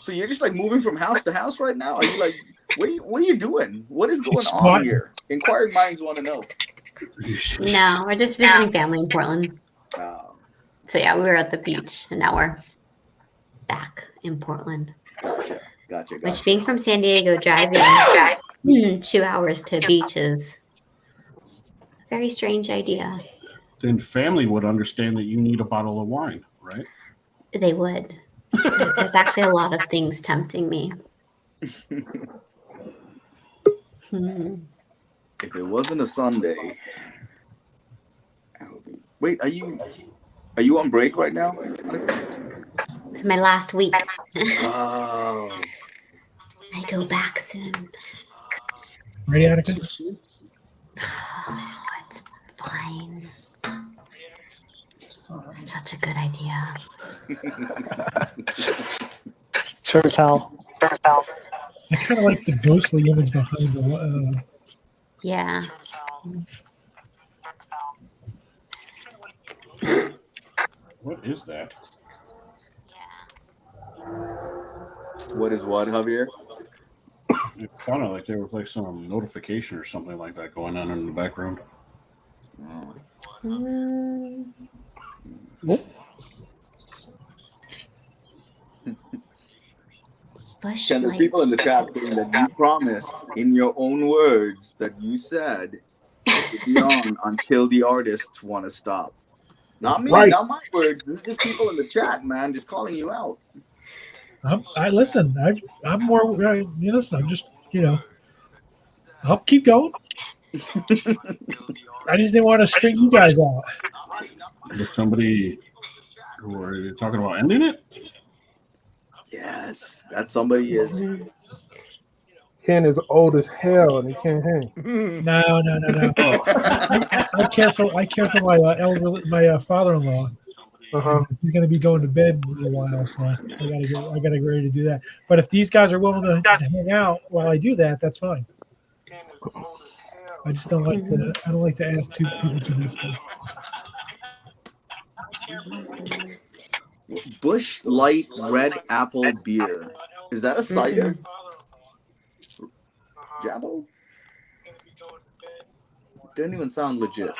So you're just like moving from house to house right now? Are you like what are you doing? What is going on Squatting. here? Inquiring minds want to know. No, we're just visiting family in Portland. Oh, So yeah, we were at the beach, and now we're back in Portland. gotcha. Which, being from San Diego, driving 2 hours to a beach is a very strange idea. Then family would understand that you need a bottle of wine, right? They would. There's actually a lot of things tempting me. If it wasn't a Sunday, wait, are you on break right now? It's my last week. Oh. I go back soon. Ready, Attica? Oh, it's fine. Such a good idea. Turtle. I kind of like the ghostly image behind the. Yeah. What is that? What is what, Javier? It sounded like there was like some notification or something like that going on in the background. Bush Ken, there's light. people in the chat saying that you promised in your own words that you said this would be on until the artists want to stop. Not me, Right. not my words. This is just people in the chat, man, just calling you out. I listen. I'm more. You listen. I'm just. I'll keep going. I just didn't want to string you guys out. There's somebody who are you talking about ending it? Yes, that somebody is. Ken is old as hell and he can't hang. No. I care for my elderly, my father-in-law. He's going to be going to bed in a while, so I gotta get ready to do that. But if these guys are willing to hang out while I do that, that's fine. I just don't like to. I don't like to ask two people too much. Bush Light Red Apple Beer. Is that a cider? Jabbo? Didn't even sound legit.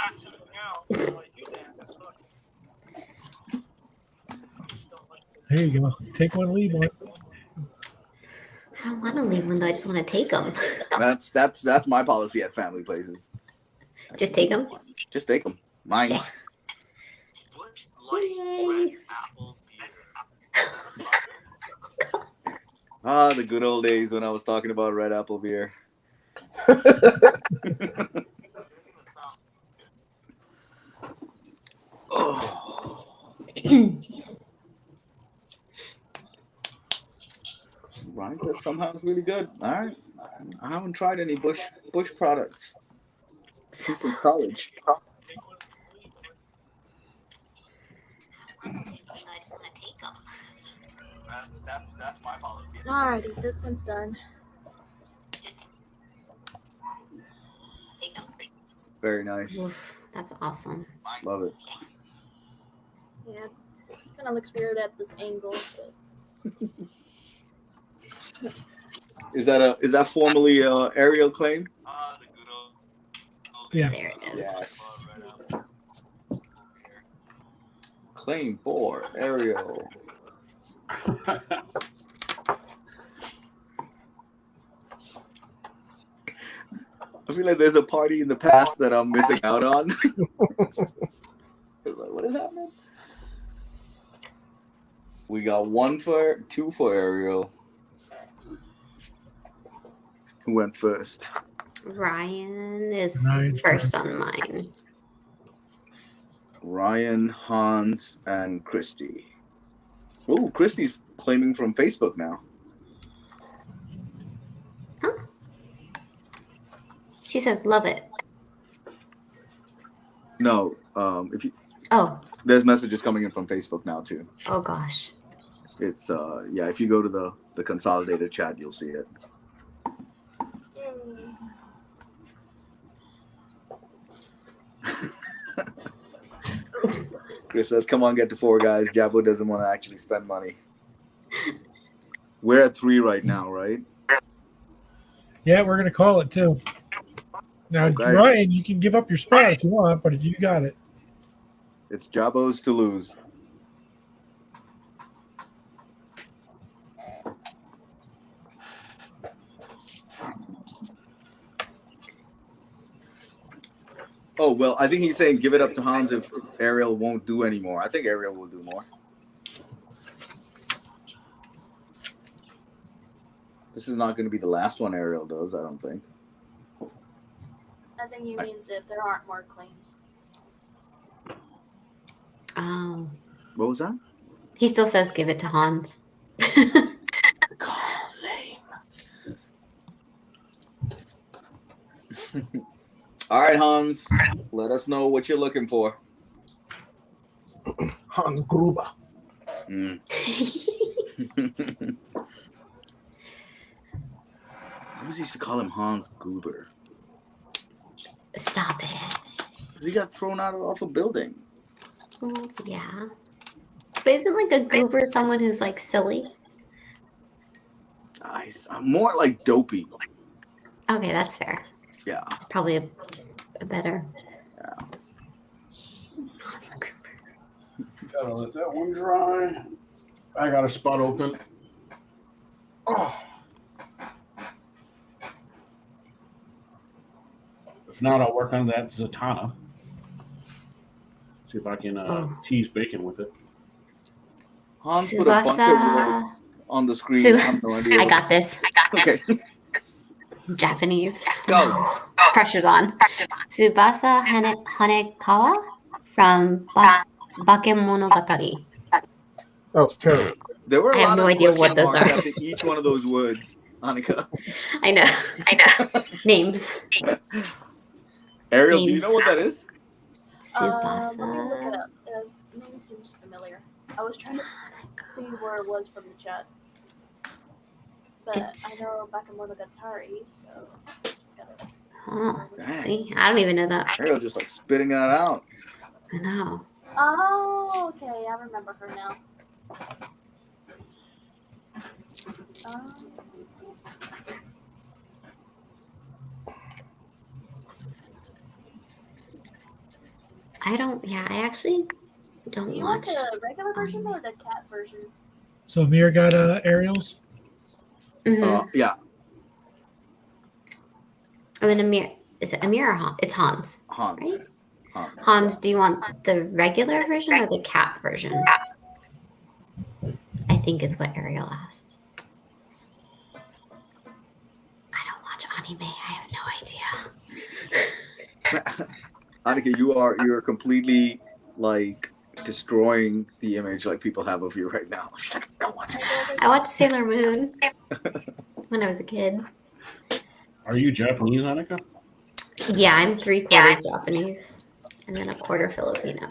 There you go. Take one, leave one. I don't want to leave one though. I just want to take them. That's my policy at family places. Just take them. Just take them. Mine. Yay. Ah, the good old days when I was talking about red apple beer. Oh. Right, that somehow is really good. All right, I haven't tried any Bush products since college. That's my policy. Alrighty, this one's done. Very nice. Oof, that's awesome. Love it. Yeah, it kind of looks weird at this angle. Is that formally aerial claim? Yeah. There it is. Yes. Claim for aerial. I feel like there's a party in the past that I'm missing out on. What is happening? We got two for aerial. Who went first? Ryan is Ryan first on mine. Ryan, Hans, and Christy. Oh, Christy's claiming from Facebook now. Huh? She says, "Love it." No, if you. Oh. There's messages coming in from Facebook now too. Oh gosh. It's yeah. If you go to the consolidated chat, you'll see it. Chris says, "Come on, get to 4 guys." Jabbo doesn't want to actually spend money. We're at 3 right now, right? Yeah, we're gonna call it too. Now, Okay. Ryan, you can give up your spot if you want, but you got it. It's Jabbo's to lose. Oh, well, I think he's saying give it up to Hans if Ariel won't do anymore. I think Ariel will do more. This is not going to be the last one Ariel does, I don't think. I think he means if there aren't more claims. Oh. What was that? He still says give it to Hans. All right, Hans, let us know what you're looking for. Hans Gruber. Mm. I always used to call him Hans Goober. Stop it. Because he got thrown out off a building. Well, yeah. But isn't like a goober someone who's like silly? Nice. I'm more like dopey. Okay, that's fair. Yeah. It's probably a better. Yeah. Gotta let that one dry. I got a spot open. If not, I'll work on that Zatanna. See if I can tease bacon with it. Hans put a bunch of words on the screen. I have no idea. I got this. Okay. Japanese. Go. No. Pressure's on. Tsubasa Hanekawa from Bakemonogatari. That was terrible. There were a I have lot no of idea question what those marks are. after each one of those words, Annika. I know. Names. Ariel, do you know what that is? Tsubasa. Let me look it up. Its name seems familiar. I was trying to see where it was from the chat. But I know Bakemonogatari, so just gotta. Oh, see, I don't even know that. Ariel just like spitting that out. I know. Oh, okay. I remember her now. I actually don't Do you watch. want the regular version or the cat version? So Amir got Ariel's. Yeah. And then Amir, is it Amir or Hans? It's Hans. Hans. Right? Hans, do you want the regular version or the cat version? I think is what Ariel asked. I don't watch anime. I have no idea. Annika, you're completely like destroying the image like people have of you right now. She's like, I don't watch it. I watched Sailor Moon when I was a kid. Are you Japanese, Annika? Yeah, I'm 3/4 Japanese and then a quarter Filipino.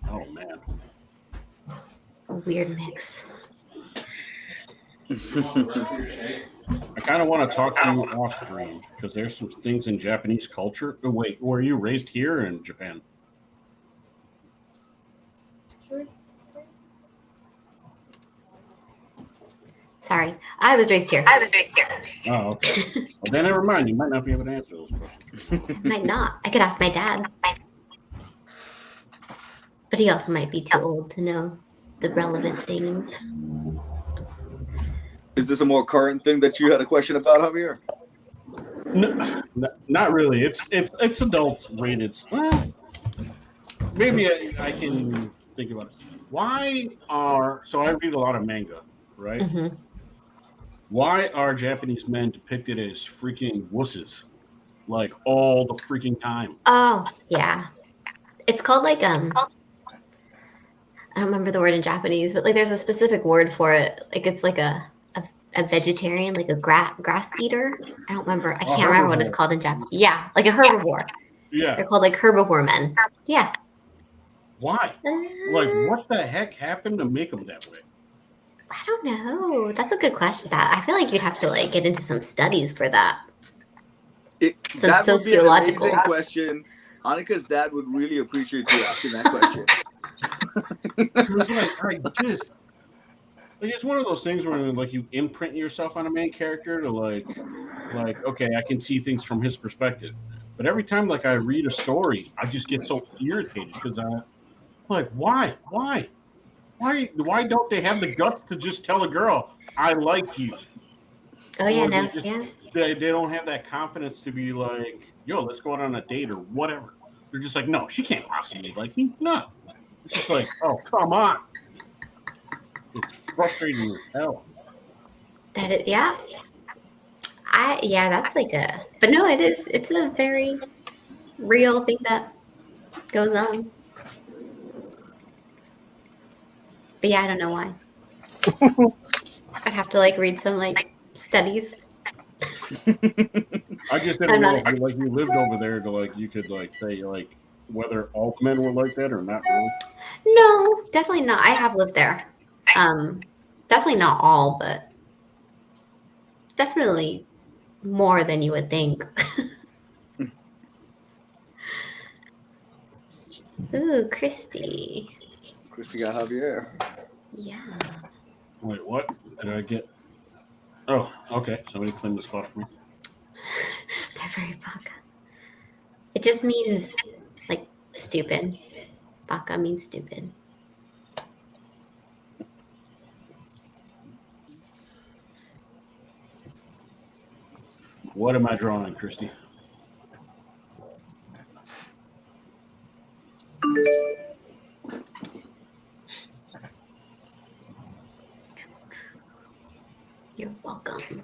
Oh man. A weird mix. I kind of want to talk to you off screen because there's some things in Japanese culture. Oh, wait, were you raised here or in Japan? Sorry, I was raised here. Oh, okay. Well, then never mind. You might not be able to answer those questions. Might not. I could ask my dad. But he also might be too old to know the relevant things. Is this a more current thing that you had a question about, Javier? No, not really. It's adult rated. Well, maybe I can think about it. So I read a lot of manga, right? Mm-hmm. Why are Japanese men depicted as freaking wusses, like all the freaking time? Oh, yeah. It's called like I don't remember the word in Japanese, but like there's a specific word for it. Like it's like a vegetarian, like a grass eater. I don't remember. I can't remember what it's called in Japanese. Yeah, like a herbivore. Yeah. They're called like herbivore men. Yeah. Why? Like, what the heck happened to make them that way? I don't know. That's a good question. I feel like you'd have to like get into some studies for that. Some That would be an sociological amazing question. Annika's dad would really appreciate you asking that question. It's one of those things where like you imprint yourself on a main character to like okay, I can see things from his perspective. But every time like I read a story, I just get so irritated because I'm like, why don't they have the guts to just tell a girl, I like you? Oh yeah, Or no, yeah. They don't have that confidence to be like, yo, let's go out on a date or whatever. They're just like, no, she can't possibly like me. No. It's just like, oh, come on. It's frustrating as hell. That is, yeah. That's like but no, it's a very real thing that goes on. But yeah, I don't know why. I'd have to like read some like studies. I just didn't know if like you lived over there to like you could like say like whether all men were like that or not really. No, definitely not. I have lived there. Definitely not all, but definitely more than you would think. Ooh, Christy. Christy got Javier. Yeah. Wait, what? Did I get? Oh, okay. Somebody claimed the spot for me. They're very baka. It just means like stupid. Baka means stupid. What am I drawing, Christy? You're welcome.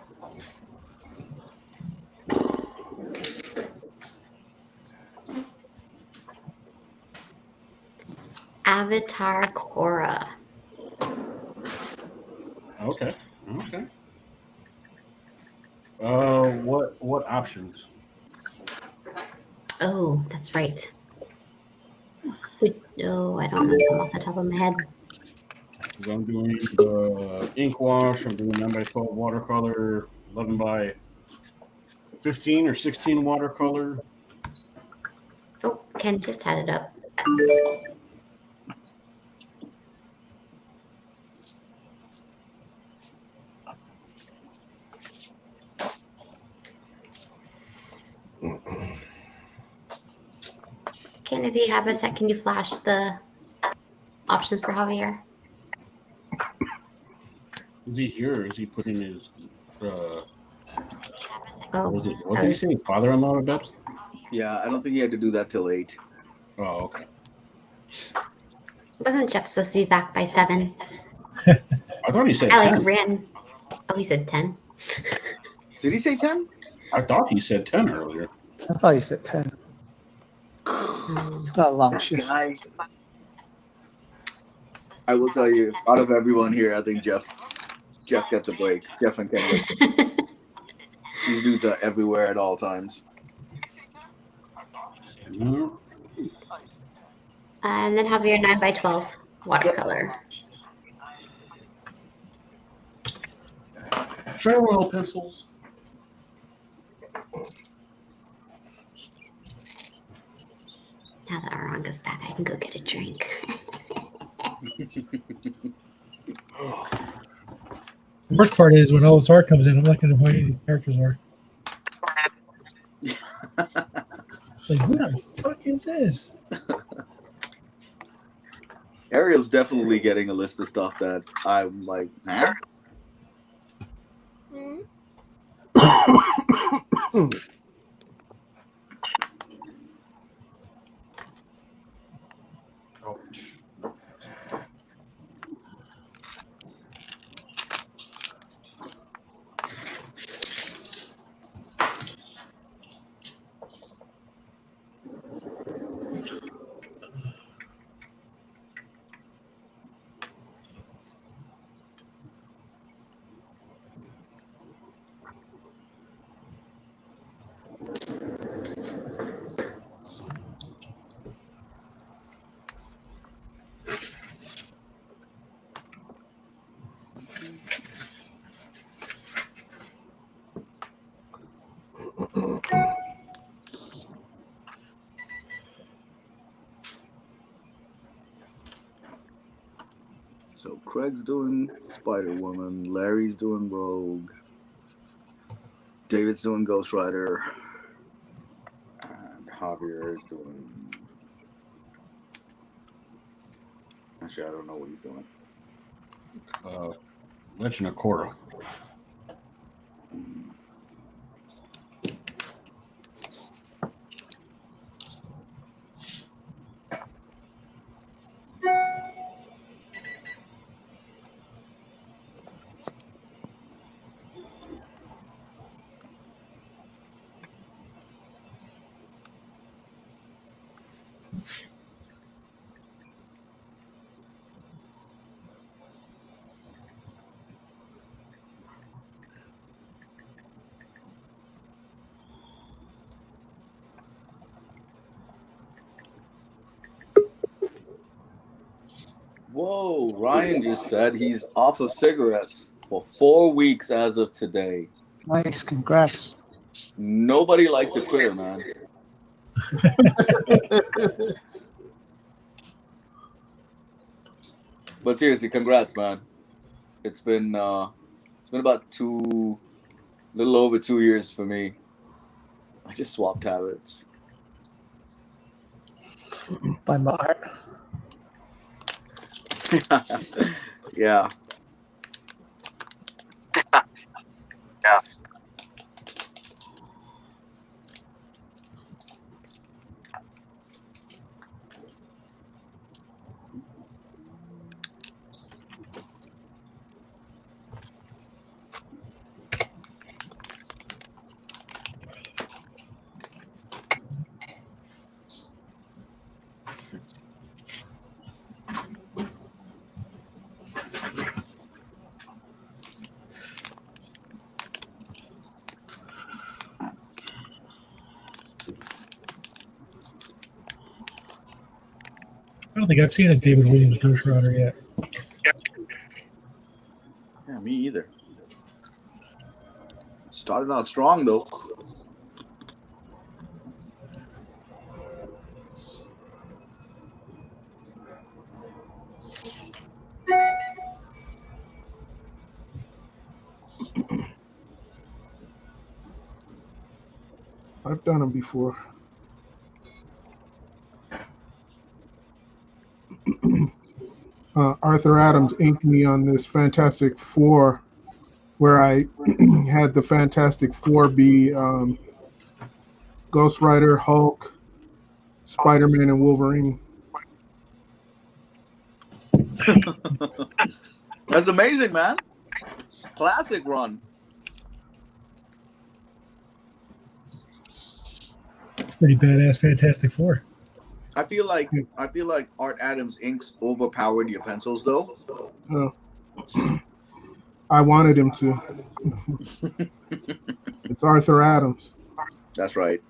Avatar Korra. Okay. Okay. What options? Oh, that's right. Oh, I don't know them off the top of my head. Because I'm doing the ink wash. I'm doing 9x12 watercolor, 11 by 15 or 16 watercolor. Oh, Ken just had it up. Ken, if you have a sec, can you flash the options for Javier? Is he here or is he putting his Oh, what did he say? Father-in-law to bed? Yeah, I don't think he had to do that till 8. Oh, okay. Wasn't Jeff supposed to be back by 7? I thought he said I 10. ran. Oh, he said 10. Did he say 10? I thought he said 10 earlier. I thought you said 10. It's got a long shift. Guy. I will tell you, out of everyone here, I think Jeff gets a break. Jeff and Ken. These dudes are everywhere at all times. And then Javier 9x12 watercolor. Farewell pencils. Now that Aranga's back, I can go get a drink. The worst part is when all this art comes in, I'm not going to know who any of these characters are. Like, who the fuck is this? Ariel's definitely getting a list of stuff that I'm like, huh? So Craig's doing Spider-Woman, Larry's doing Rogue, David's doing Ghost Rider, and Javier is doing... Actually, I don't know what he's doing. Legend of Korra. Whoa, Ryan just said he's off of cigarettes for 4 weeks as of today. Nice, congrats. Nobody likes a quitter, man. But seriously, congrats, man. It's been about little over 2 years for me. I just swapped habits. By my art. Yeah. don't think I've seen a David Williams Ghost Rider yet. Yeah, me either. Started out strong though. I've done them before. Arthur Adams inked me on this Fantastic Four, where I had the Fantastic Four be Ghost Rider, Hulk, Spider-Man, and Wolverine. That's amazing, man. Classic run. It's pretty badass Fantastic Four. I feel like Art Adams inks overpowered your pencils though. I wanted him to. It's Arthur Adams. That's right.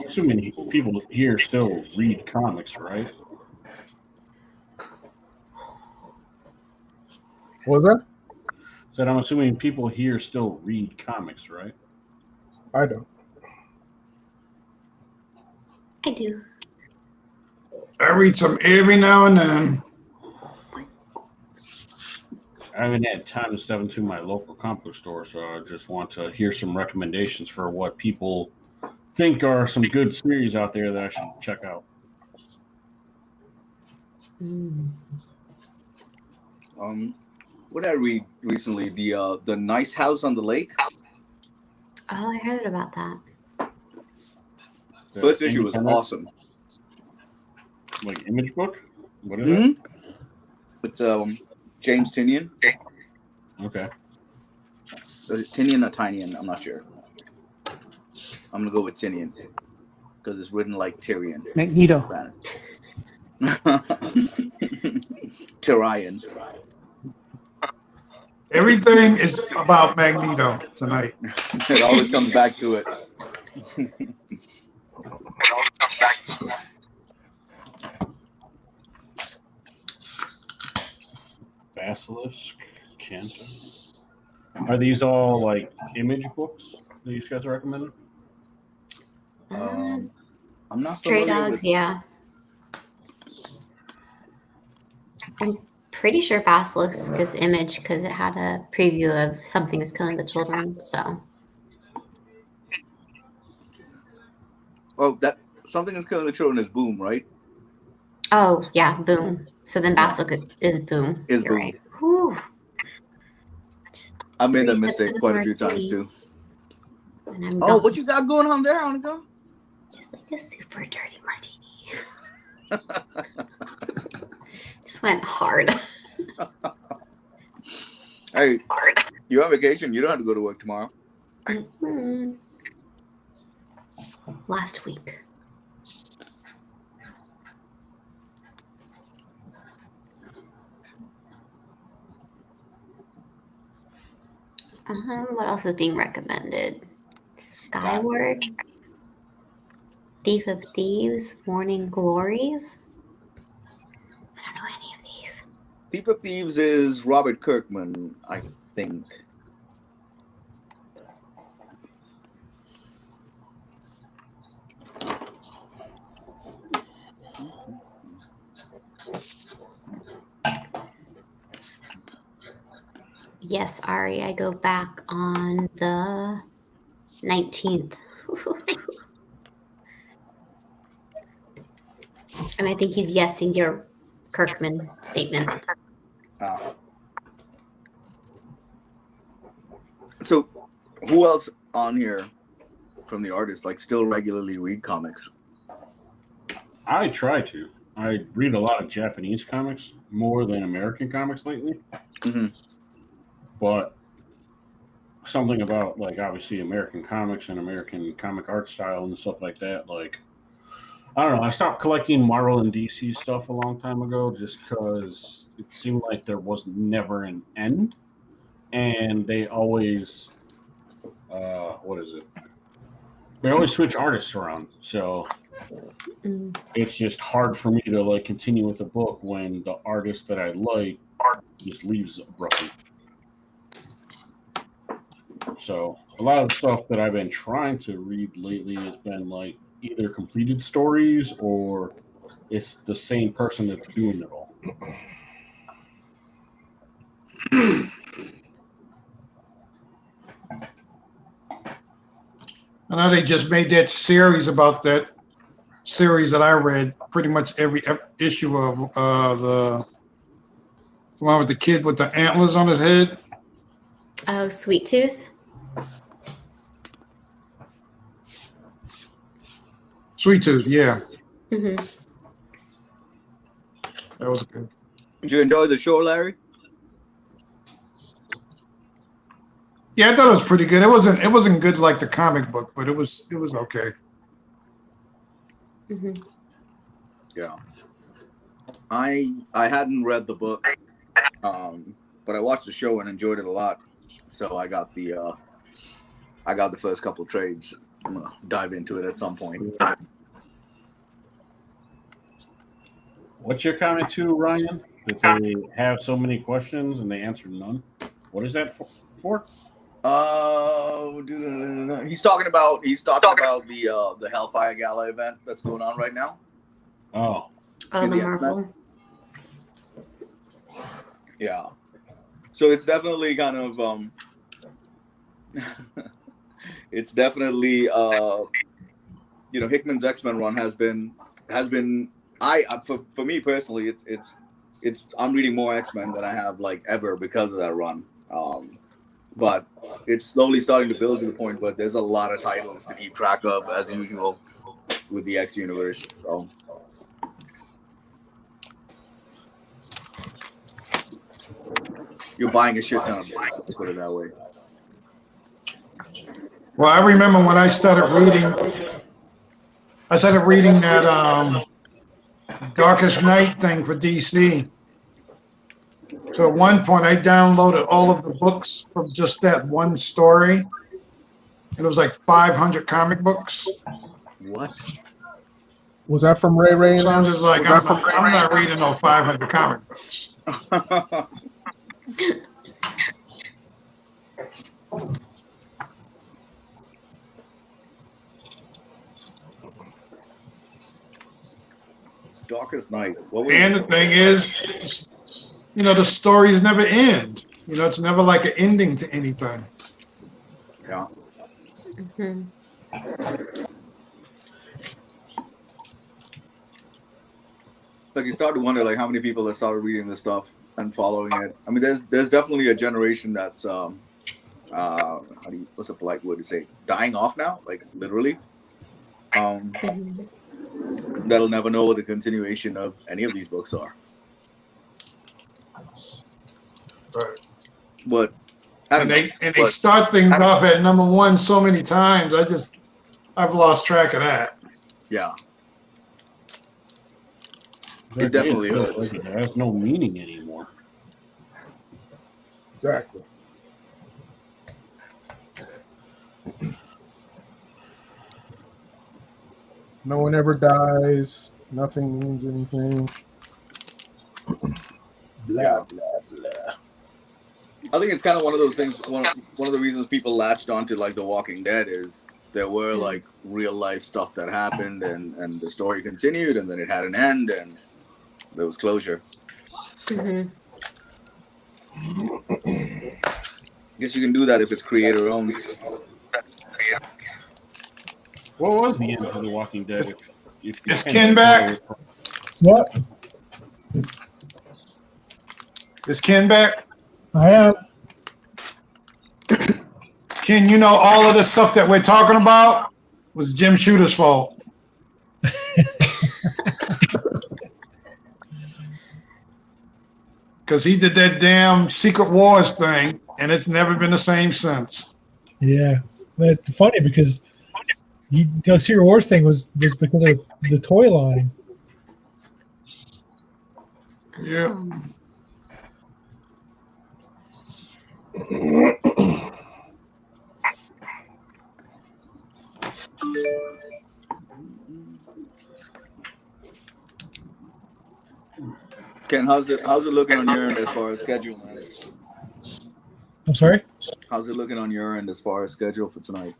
Assuming people here still read comics, right? What was that? Said I'm assuming people here still read comics, right? I don't. I do. I read some every now and then. I haven't had time to step into my local comic book store, so I just want to hear some recommendations for what people think are some good series out there that I should check out. What did I read recently? The Nice House on the Lake. Oh, I heard about that. First issue was awesome. Like image book? What is that? It's James Tinian. Okay. Tinian or Tynian, I'm not sure. I'm gonna go with Tinian because it's written like Tyrion. Magneto. Tyrion. Everything is about Magneto tonight. It always comes back to it. Basilisk, Canto. Are these all like image books that you guys are recommending? I'm not Stray familiar Dogs, with- yeah. I'm pretty sure Basilisk is Image because it had a preview of Something is Killing the Children. So Oh, that Something is Killing the Children is Boom, right? oh yeah, Boom. So then Basilisk is Boom. Is You're Boom. right. Whew. I made that 3 steps mistake to the quite a few times marquee. too. And I'm Oh, gone. what you got going on there, Annika? Just like a super dirty martini. Just went hard. Hey, you're on vacation. You don't have to go to work tomorrow. Mhm. Last week. What else is being recommended? Skyward, Thief of Thieves, Morning Glories. I don't know any of these. Thief of Thieves is Robert Kirkman, I think. Yes, Ari, I go back on the 19th. And I think he's yesing your Kirkman statement. So, who else on here from the artists like still regularly read comics? I try to. I read a lot of Japanese comics more than American comics lately. Mm-hmm. But something about like obviously American comics and American comic art style and stuff like that. Like I don't know. I stopped collecting Marvel and DC stuff a long time ago just because it seemed like there was never an end, and they always what is it? They always switch artists around, so it's just hard for me to like continue with a book when the artist that I like just leaves abruptly. So a lot of the stuff that I've been trying to read lately has been like either completed stories or it's the same person that's doing it all. I know they just made that series about that series that I read. Pretty much every issue of the one with the kid with the antlers on his head. Oh, Sweet Tooth. Sweet Tooth, yeah. Mm-hmm. That was good. Did you enjoy the show, Larry? Yeah, I thought it was pretty good. It wasn't good like the comic book, but it was okay. Mm-hmm. Yeah. I hadn't read the book, but I watched the show and enjoyed it a lot. So I got the first couple of trades. I'm gonna dive into it at some point. What's your comment to Ryan? That they have so many questions and they answer none. What is that for? He's talking about the Hellfire Gala event that's going on right now. Oh, the Marvel. Yeah. So it's definitely kind of it's definitely Hickman's X-Men run has been for me personally it's I'm reading more X-Men than I have like ever because of that run. But it's slowly starting to build to the point where there's a lot of titles to keep track of as usual with the X universe. So you're buying a shit ton of books, let's put it that way. Well, I remember when I started reading that Darkest Night thing for DC. So at one point, I downloaded all of the books from just that one story. And it was like 500 comic books. What? Was that from Ray Ray? So I'm just like, I'm not reading no 500 comic books. Darkest Night. And the thing is, the stories never end. It's never like an ending to anything. Yeah. Mm-hmm. Like you start to wonder, like how many people that started reading this stuff and following it. I mean, there's definitely a generation that's what's a polite word to say? Dying off now, like literally. That'll never know what the continuation of any of these books are. Right. But they start things off at number one so many times. I've lost track of that. Yeah. It definitely hurts. Like it has no meaning anymore. Exactly. No one ever dies. Nothing means anything. Blah, blah, blah. I think it's kind of one of those things. One of the reasons people latched onto like The Walking Dead is there were like real life stuff that happened, and the story continued, and then it had an end, and there was closure. Mm-hmm. Guess you can do that if it's creator owned. What was the end of The Walking Dead? If Is Ken back? What? Is Ken back? I am. Ken, you know all of the stuff that we're talking about was Jim Shooter's fault. Because he did that damn Secret Wars thing, and it's never been the same since. Yeah, but it's funny because the Secret Wars thing was because of the toy line. Yeah. Ken, how's it looking on your end as far as schedule, man? I'm sorry? How's it looking on your end as far as schedule for tonight?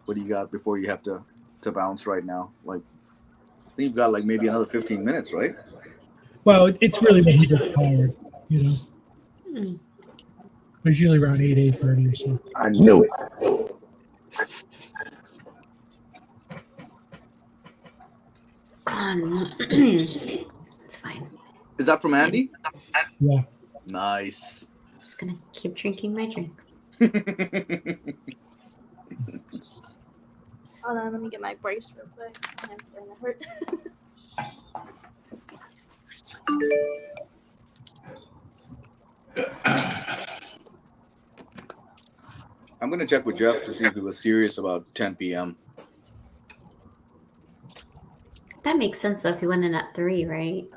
What do you got before you have to bounce right now? Like, I think you've got like maybe another 15 minutes, right? Well, it's really when he gets tired, you know. It's usually around 8:30 or so. I knew it. It's fine. Is that from Andy? Yeah. Nice. I'm just gonna keep drinking my drink. Hold on, let me get my brace real quick. My hand's starting to hurt. I'm gonna check with Jeff to see if he was serious about 10 p.m. That makes sense though if he went in at 3, right?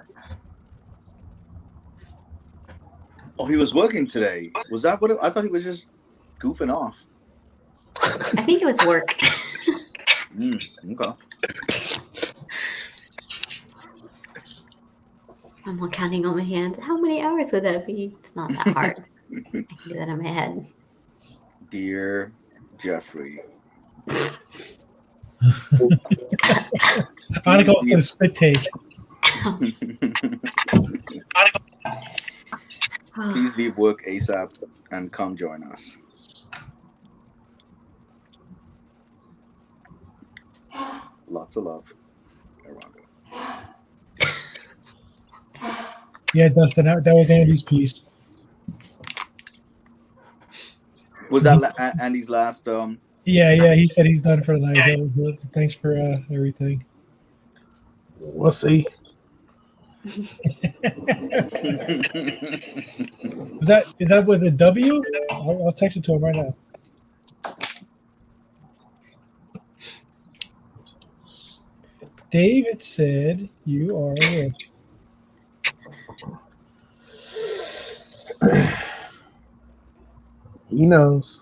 Oh, he was working today. Was that what I thought he was just goofing off? I think it was work. Okay. I'm counting on my hand. How many hours would that be? It's not that hard. I can do that in my head. Dear Jeffrey. Monica's gonna spit take. Please leave work ASAP and come join us. Lots of love. Yeah, Dustin, that was Andy's piece. Was that Andy's last? Yeah, he said he's done for the night. Thanks for everything. We'll see. Is that with a W? I'll text it to him right now. David said you are here. He knows.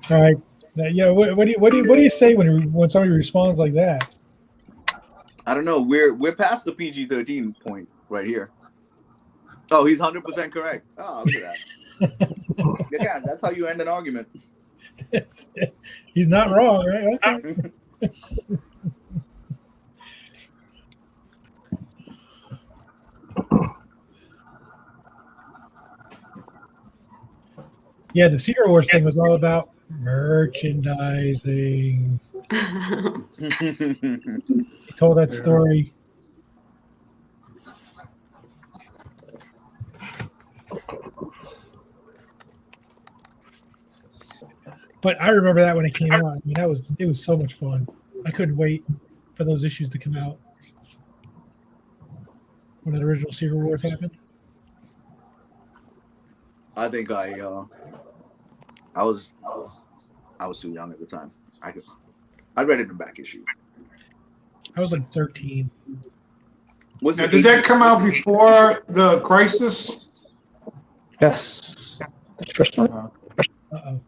All right. Yeah. What do you say when somebody responds like that? I don't know. We're past the PG-13 point right here. Oh, he's 100% correct. Oh, look at that. Yeah, that's how you end an argument. He's not wrong, right? Okay. Yeah, the Secret Wars thing was all about merchandising. He told that story. But I remember that when it came out. I mean, it was so much fun. I couldn't wait for those issues to come out when the original Secret Wars happened. I think I was too young at the time. I read it in back issues. I was like 13. Did that come out before the Crisis? Yes. The first one. Uh-oh.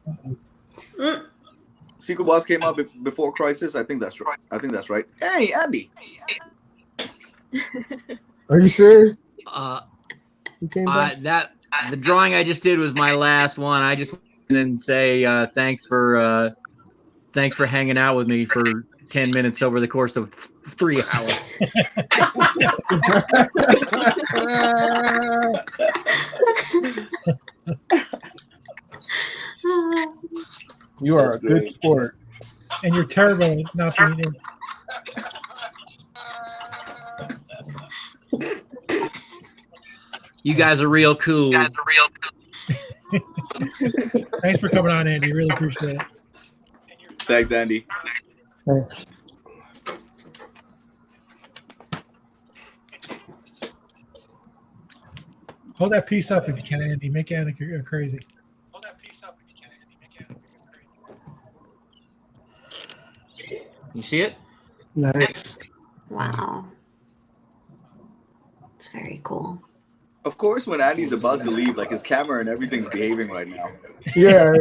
Secret Boss came out before Crisis. I think that's right. Hey, Andy. Are you serious? The drawing I just did was my last one. I just wanted to say thanks for hanging out with me for 10 minutes over the course of 3 hours. You are a good sport. And you're terrible at not being in. You guys are real cool. Thanks for coming on, Andy. Really appreciate it. Thanks, Andy. Thanks. Hold that piece up if you can, Andy. Make Andy crazy. Hold that piece up if you can, Andy. Make it crazy. You see it? Nice. Wow. It's very cool. Of course, when Andy's about to leave, like his camera and everything's behaving right now. Yeah.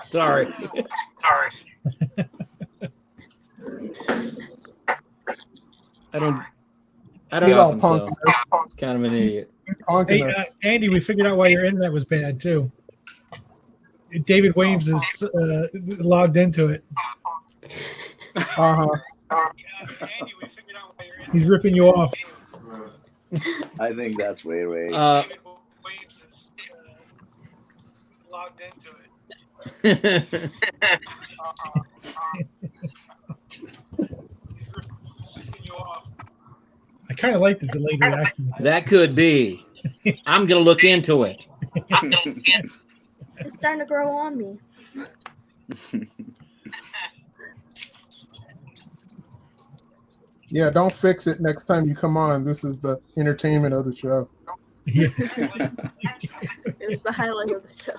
Sorry. I don't often, so kind of an idiot. Hey, Andy, we figured out why your internet was bad too. David Williams is logged into it. He's ripping you off. I think that's Ray Ray. Logged into it. I kind of like the delayed reaction. That could be. I'm gonna look into it. It's starting to grow on me. Yeah, don't fix it next time you come on. This is the entertainment of the show. Yeah. It's the highlight of the show.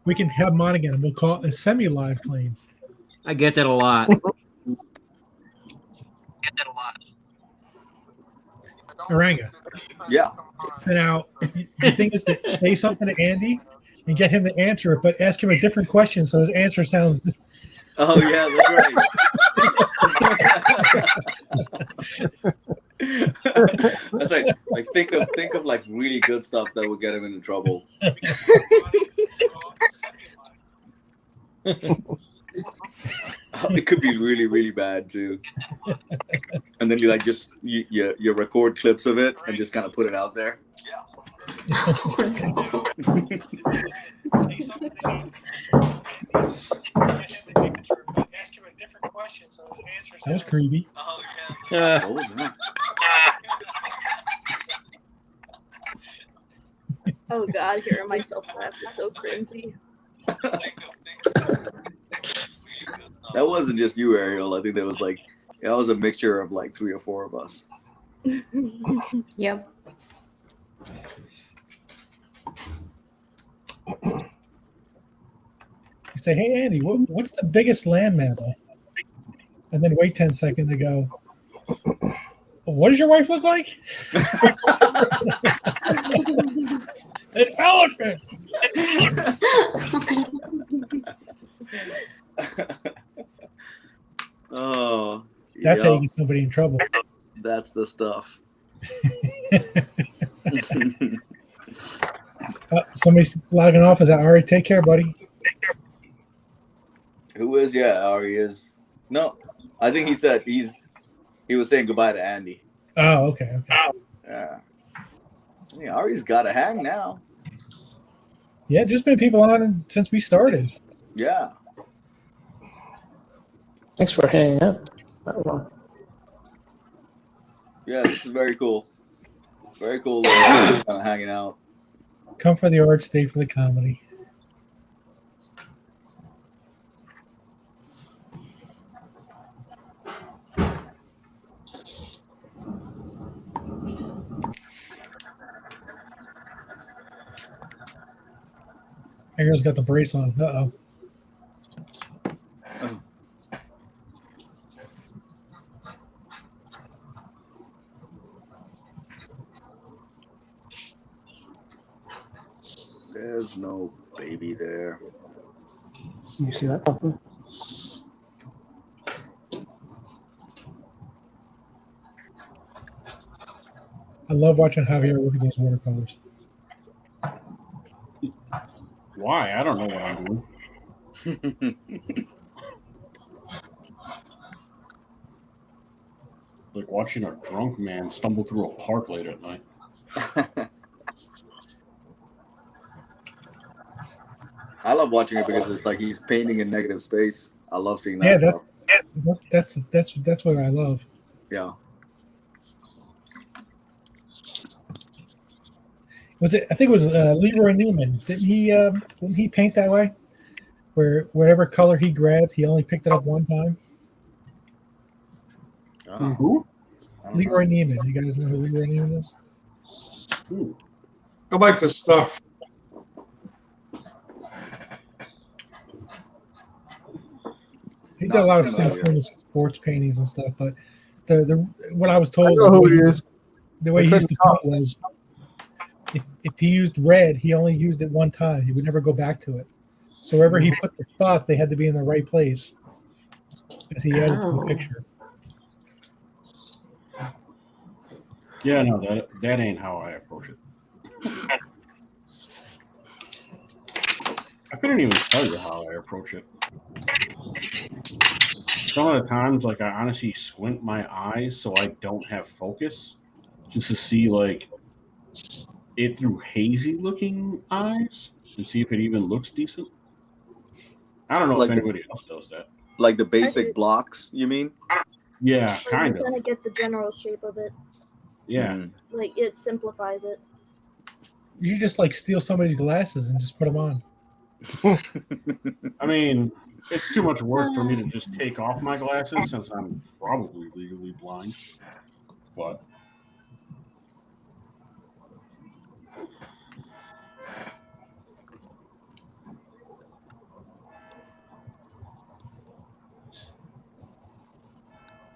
We can have him on again, and we'll call it a semi-live claim. I get that a lot. Aranga. Yeah. So now, the thing is to say something to Andy and get him to answer it, but ask him a different question so his answer sounds. Oh yeah, that's right. That's right. Like think of like really good stuff that would get him into trouble. It could be really, really bad too. And then you like just you record clips of it and just kind of put it out there. That was creepy. What was that? Oh God, hearing myself laugh is so cringy. That wasn't just you, Ariel. I think that was a mixture of like 3 or 4 of us. Yep. You say, "Hey Andy, what's the biggest land mammal?" And then wait 10 seconds and go, "What does your wife look like?" An elephant. Oh, that's how you get somebody in trouble. That's the stuff. Somebody's logging off. Is that Ari? Take care, buddy. Who is? Yeah, Ari is. No, I think he said he was saying goodbye to Andy. Oh, okay. Yeah. Yeah, Ari's got to hang now. Yeah, there's been people on since we started. Yeah. Thanks for hanging out. Yeah, this is very cool. Very cool hanging out. Come for the art, stay for the comedy. Ariel's got the brace on. Uh-oh. There's no baby there. You see that? I love watching Javier work at those watercolors. Why? I don't know what I'm doing. Like watching a drunk man stumble through a park late at night. I love watching it because it's like he's painting in negative space. I llove seeing that stuff. That's what I love. Yeah. Was it? I think it was Leroy Neiman. Didn't he paint that way? Where whatever color he grabbed, he only picked it up one time. Who? Leroy Neiman. You guys know who Leroy Neiman is? I like this stuff. He did a lot of famous sports paintings and stuff, but the what I was told, I know who he is. the way he used to paint was if he used red, he only used it one time. He would never go back to it. So wherever he put the spots, they had to be in the right place as he added to the picture. Yeah, no, that ain't how I approach it. I couldn't even tell you how I approach it. Some of the times, like, I honestly squint my eyes so I don't have focus, just to see, like, it through hazy-looking eyes and see if it even looks decent. I don't know if anybody else does that. Like the basic blocks, you mean? Yeah, kind of. Trying to get the general shape of it. Yeah. Like it simplifies it. You just like steal somebody's glasses and just put them on. I mean, it's too much work for me to just take off my glasses since I'm probably legally blind. But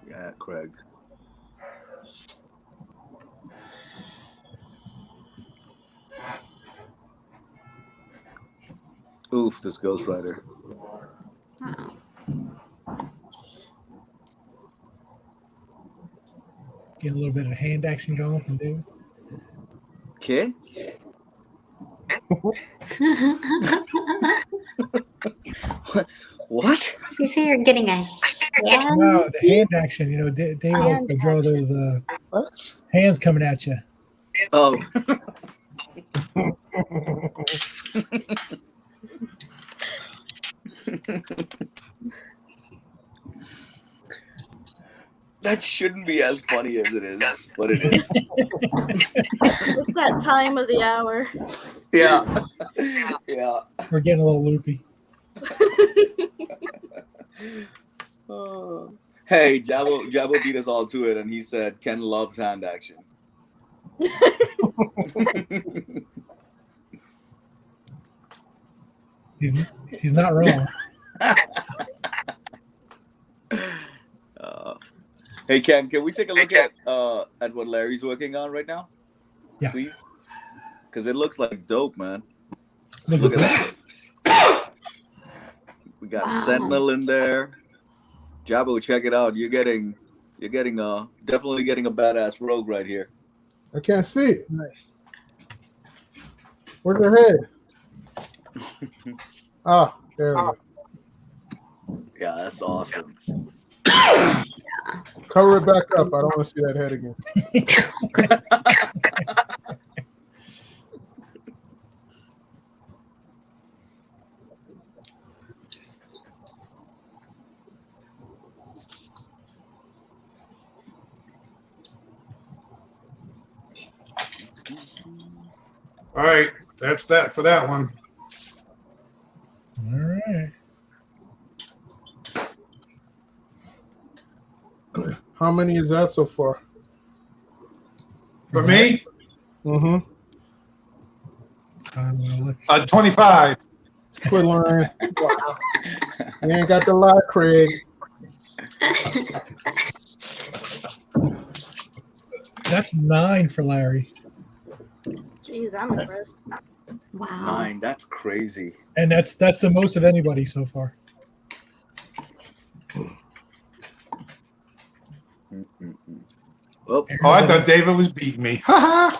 yeah, Craig. Oof, this Ghost Rider. Get a little bit of hand action going from David. Okay. What? You say you're getting a hand? No, the hand action. You know, David likes to draw those hands coming at you. Oh. That shouldn't be as funny as it is, but it is. It's that time of the hour. Yeah. Yeah. We're getting a little loopy. Hey, Jabo beat us all to it, and he said Ken loves hand action. He's not wrong. Hey Ken, can we take a look at what Larry's working on right now? Yeah. Please? Because it looks like dope, man. Look at that. We got a Sentinel in there. Jabo, check it out. You're getting definitely getting a badass rogue right here. I can't see it. Nice. Where's her head? Ah, there we go. Yeah, that's awesome. Cover it back up. I don't want to see that head again. All right, that's that for that one. All right. How many is that so far? For me, 25. Quit lying. Wow. You ain't got the lie, Craig. That's 9 for Larry. Jeez, I'm impressed. Wow. 9. That's crazy. And that's the most of anybody so far. Oh, I thought David was beating me. Ha ha.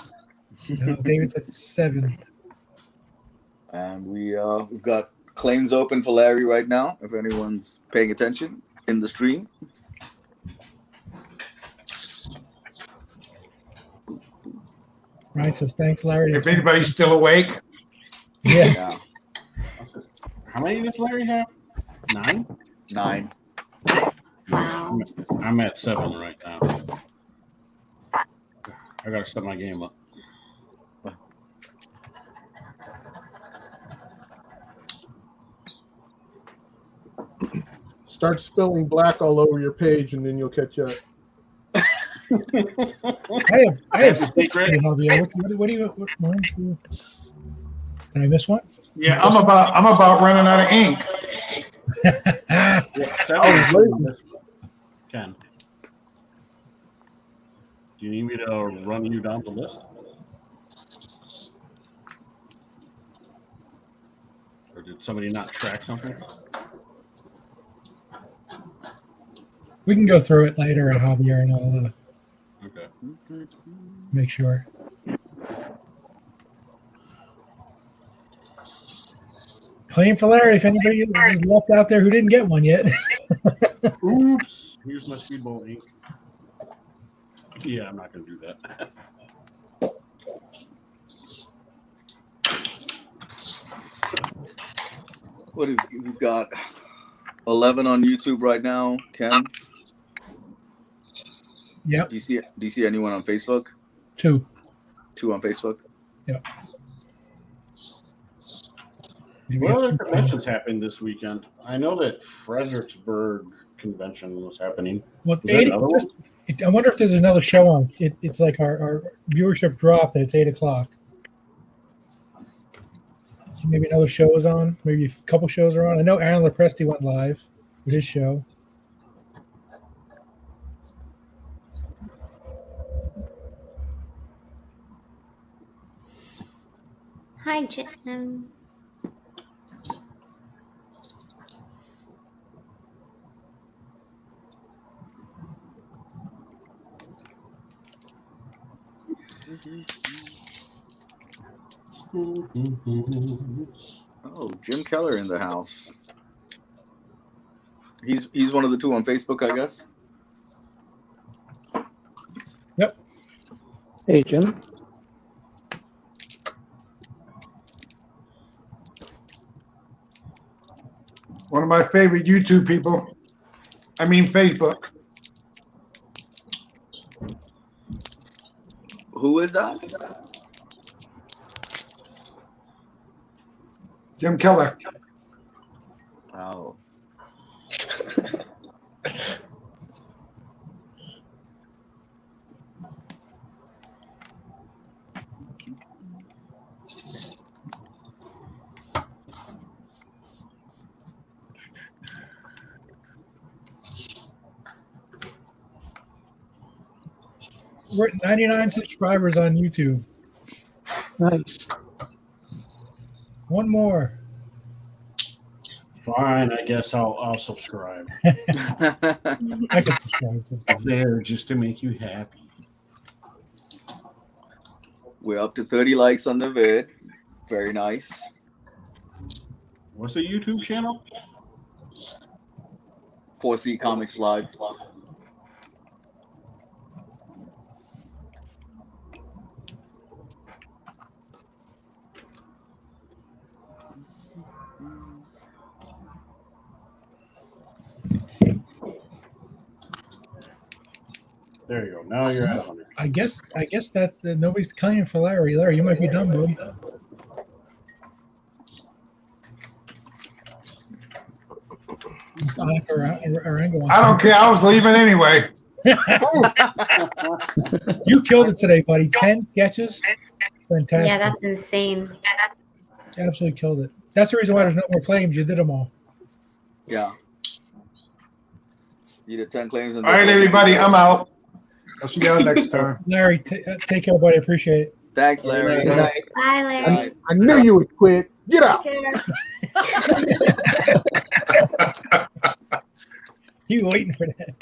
No, David's at 7. And we've got claims open for Larry right now. If anyone's paying attention in the stream. Right, says thanks, Larry. If anybody's still awake. Yeah. How many does Larry have? 9? 9. Wow. I'm at 7 right now. I gotta set my game up. Start spilling black all over your page, and then you'll catch up. I have 6 here, Javier. What do you? What, 1, 2. Did I miss one? Yeah, I'm about running out of ink. Ken, do you need me to run you down the list? Or did somebody not track something? We can go through it later at Javier, and I'll Okay. make sure. Claim for Larry if anybody is left out there who didn't get one yet. Oops. Here's my speedball ink. Yeah, I'm not going to do that. What is we've got 11 on YouTube right now, Ken. Yep. Do you see anyone on Facebook? 2. 2 on Facebook. Yep. What other conventions happened this weekend? I know that Fredericksburg convention was happening. Well, Was there another one? I wonder if there's another show on. It's like our viewership dropped. It's 8 o'clock. So maybe another show is on. Maybe a couple shows are on. I know Aaron Lepresti went live with his show. Hi, Jim. Oh, Jim Keller in the house. He's one of the 2 on Facebook, I guess. Yep. Hey, Jim. One of my favorite YouTube people. I mean Facebook. Who is that? Jim Keller. Oh. We're at 99 subscribers on YouTube. Nice. One more. Fine, I guess I'll subscribe. I can subscribe to. There, just to make you happy. We're up to 30 likes on the vid. Very nice. What's the YouTube channel? 4C Comics Live. There you go. Now you're at 100. I guess that nobody's claiming for Larry. Larry, you might be done, boy. Sonic or Angle. I don't care. I was leaving anyway. You killed it today, buddy. 10 sketches. Fantastic. Yeah, that's insane. Absolutely killed it. That's the reason why there's no more claims. You did them all. Yeah. You did 10 claims. All right, everybody. I'm out. I'll see y'all next time. Larry, take care, buddy. Appreciate it. Thanks, Larry. Good night. Bye, Larry. I knew you would quit. Get out. You waiting for that?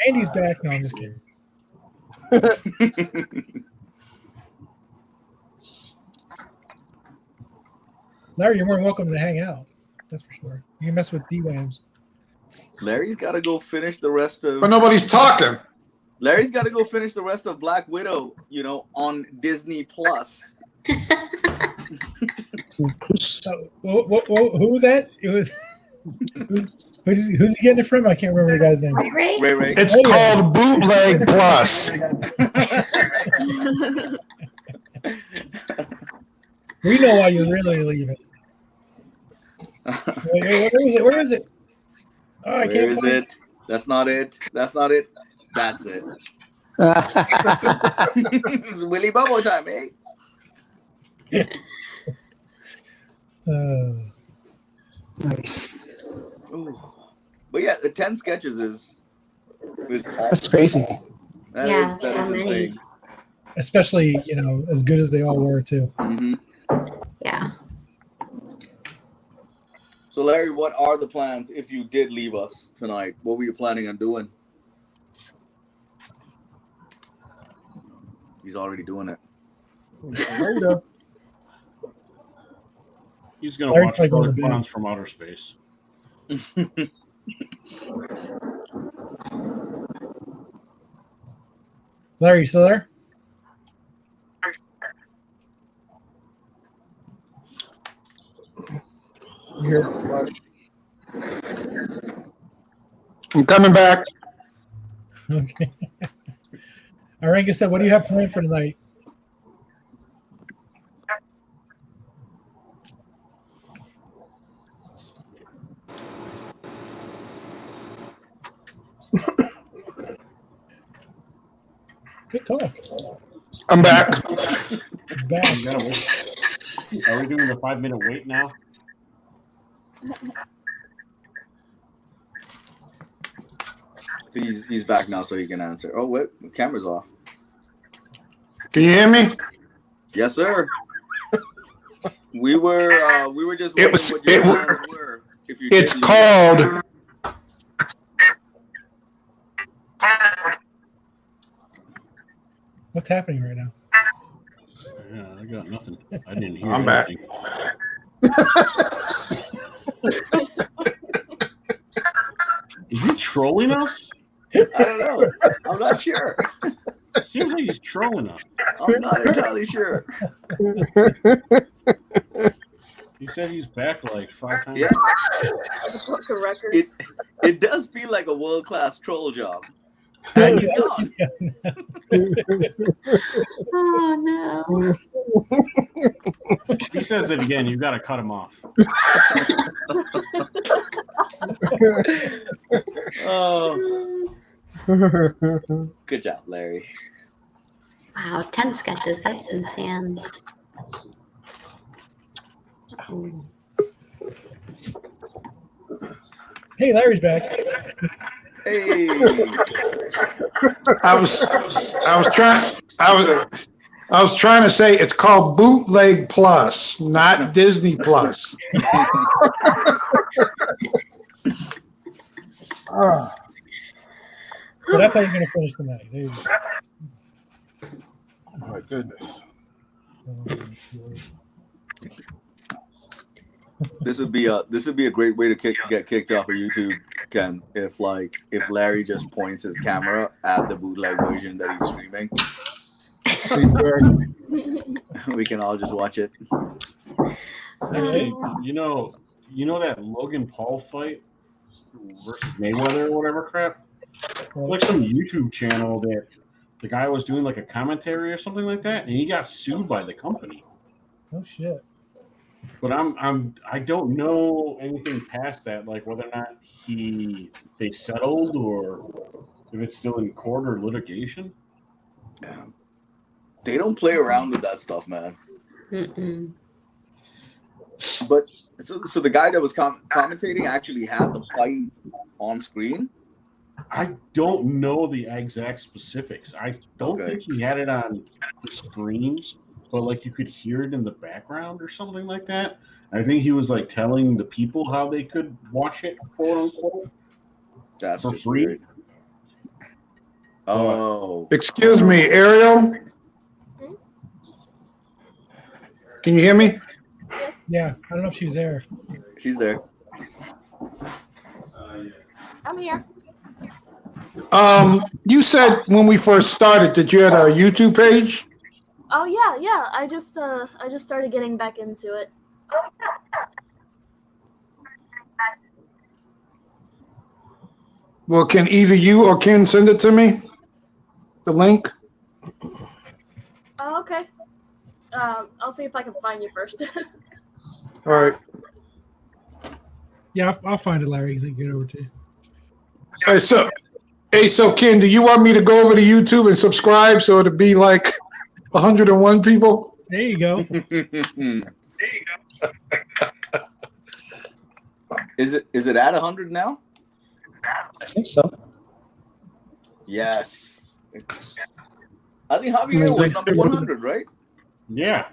Andy's back. No, I'm just kidding. Larry, you're more than welcome to hang out. That's for sure. You can mess with D-Wams. Larry's got to go finish the rest of. But nobody's talking. Larry's got to go finish the rest of Black Widow, on Disney Plus. So, who was that? It was. Who's he getting it from? I can't remember the guy's name. Ray. It's called Bootleg Plus. We know why you're really leaving. Wait, where is it? Oh, I can't Where is it? That's not it. That's not it. That's it. It's Willy Bubble time, eh? Nice. Ooh. But yeah, the 10 sketches is awesome. That's crazy. That Yeah, is so many. insane. Especially, as good as they all were too. Mm-hmm. Yeah. So, Larry, what are the plans if you did leave us tonight? What were you planning on doing? He's already doing it. He's going to watch Brother Clowns from Outer Space. Larry, you still there? Here, flush. I'm coming back. Okay. Aranka said, what do you have planned for tonight? Good talk. I'm back. Back. Are we doing the 5-minute wait now? He's back now, so he can answer. Oh, wait, the camera's off. Can you hear me? Yes, sir. We were just wondering what your plans were. If you It's did called. What's happening right now? Yeah, I got nothing. I didn't hear I'm back. anything. Is he trolling us? I don't know. I'm not sure. Seems like he's trolling us. I'm not entirely sure. He said he's back like 5 times. Yeah. Record. It does feel like a world-class troll job. And he's gone. Oh no. If he says it again, you've got to cut him off. Oh. Good job, Larry. Wow, 10 sketches. That's insane. Hey, Larry's back. Hey. I was trying to say it's called Bootleg Plus, not Disney Plus. So that's how you're going to finish the night. There you go. Oh my goodness. This would be a great way to get kicked off of YouTube, Ken. If Larry just points his camera at the bootleg version that he's streaming, we can all just watch it. Actually, you know that Logan Paul fight versus Mayweather or whatever crap? Like some YouTube channel that the guy was doing like a commentary or something like that, and he got sued by the company. Oh shit. But I don't know anything past that, like whether or not they settled or if it's still in court or litigation. Yeah. They don't play around with that stuff, man. Mm-mm. But So the guy that was commentating actually had the fight on screen. I don't know the exact specifics. I don't think he had it on the screen, but like you could hear it in the background or something like that. I think he was like telling the people how they could watch it, quote unquote. That's for just free. weird. Oh. Excuse me, Ariel. Can you hear me? Yeah, I don't know if she's there. She's there. I'm here. You said when we first started that you had a YouTube page. Oh yeah. I just started getting back into it. Well, can either you or Ken send it to me? The link. Oh, okay. I'll see if I can find you first. All right. Yeah, I'll find it, Larry. Get it over to you. So Ken, do you want me to go over to YouTube and subscribe so it'll be like 101 people? There you go. Is it at 100 now? I think so. Yes. I think Javier was number 100, right? Yeah.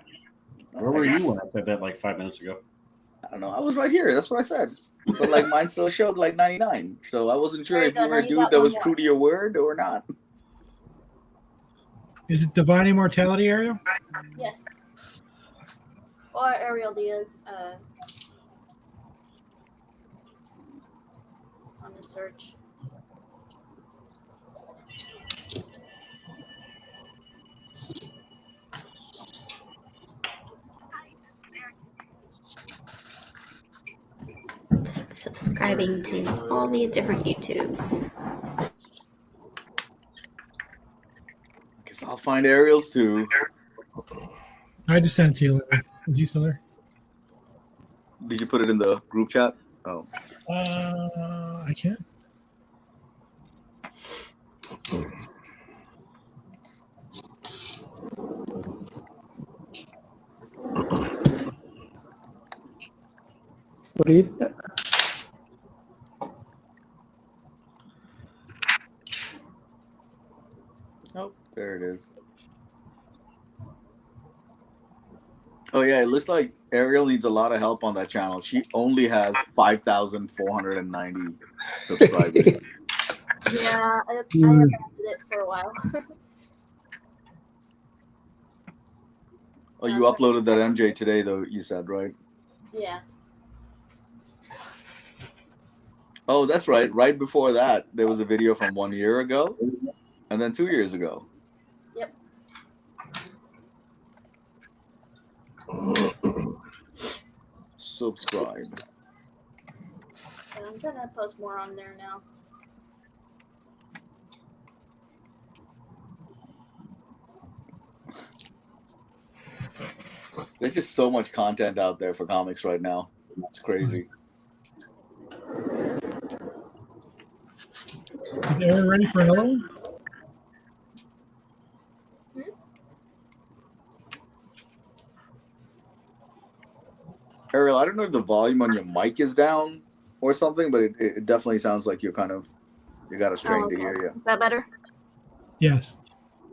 Where were you when I said that like 5 minutes ago? I don't know. I was right here. That's what I said. But like mine still showed like 99. So I wasn't sure if you were a dude that was true to your word or not. Is it Divine Immortality, Ariel? Yes. Or Ariel Diaz. On the search. Subscribing to all these different YouTubes. Guess I'll find Ariel's too. I just sent it to you, Larry. Is you still there? Did you put it in the group chat? Oh. I can't. What do you? Oh, there it is. Oh yeah, it looks like Ariel needs a lot of help on that channel. She only has 5,490 subscribers. Yeah, I haven't did it for a while. Oh, you uploaded that MJ today, though, you said, right? Yeah. Oh, that's right. Right before that, there was a video from 1 year ago, and then 2 years ago. Yep. Subscribe. And I'm gonna post more on there now. There's just so much content out there for comics right now. It's crazy. Is Aaron ready for another one? Ariel, I don't know if the volume on your mic is down or something, but it definitely sounds like you got a strain to hear you. Is that better? Yes.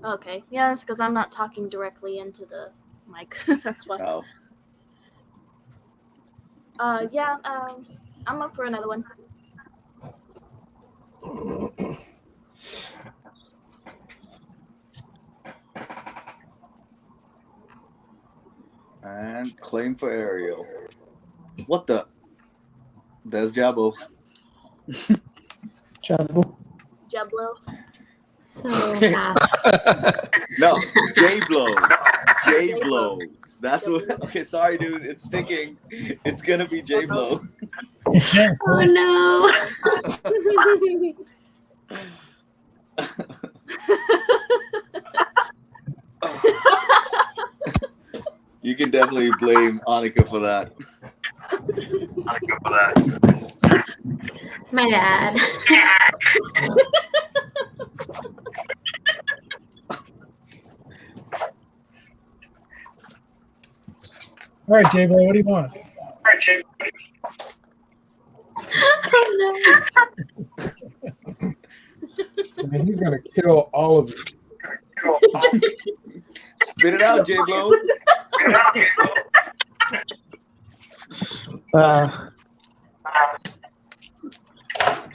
Okay. Yes, because I'm not talking directly into the mic. That's why. Oh. Yeah. I'm up for another one. And claim for Ariel. What the? There's Jabo. Jabo. Jablo. So No, J-Blow. J-Blow. That's what. Okay, sorry, dude. It's sticking. It's gonna be J-Blow. Oh no. You can definitely blame Annika for that. My bad. All right, Jay Boy, what do you want? and he's gonna kill all of you. Spit it out, J Blow.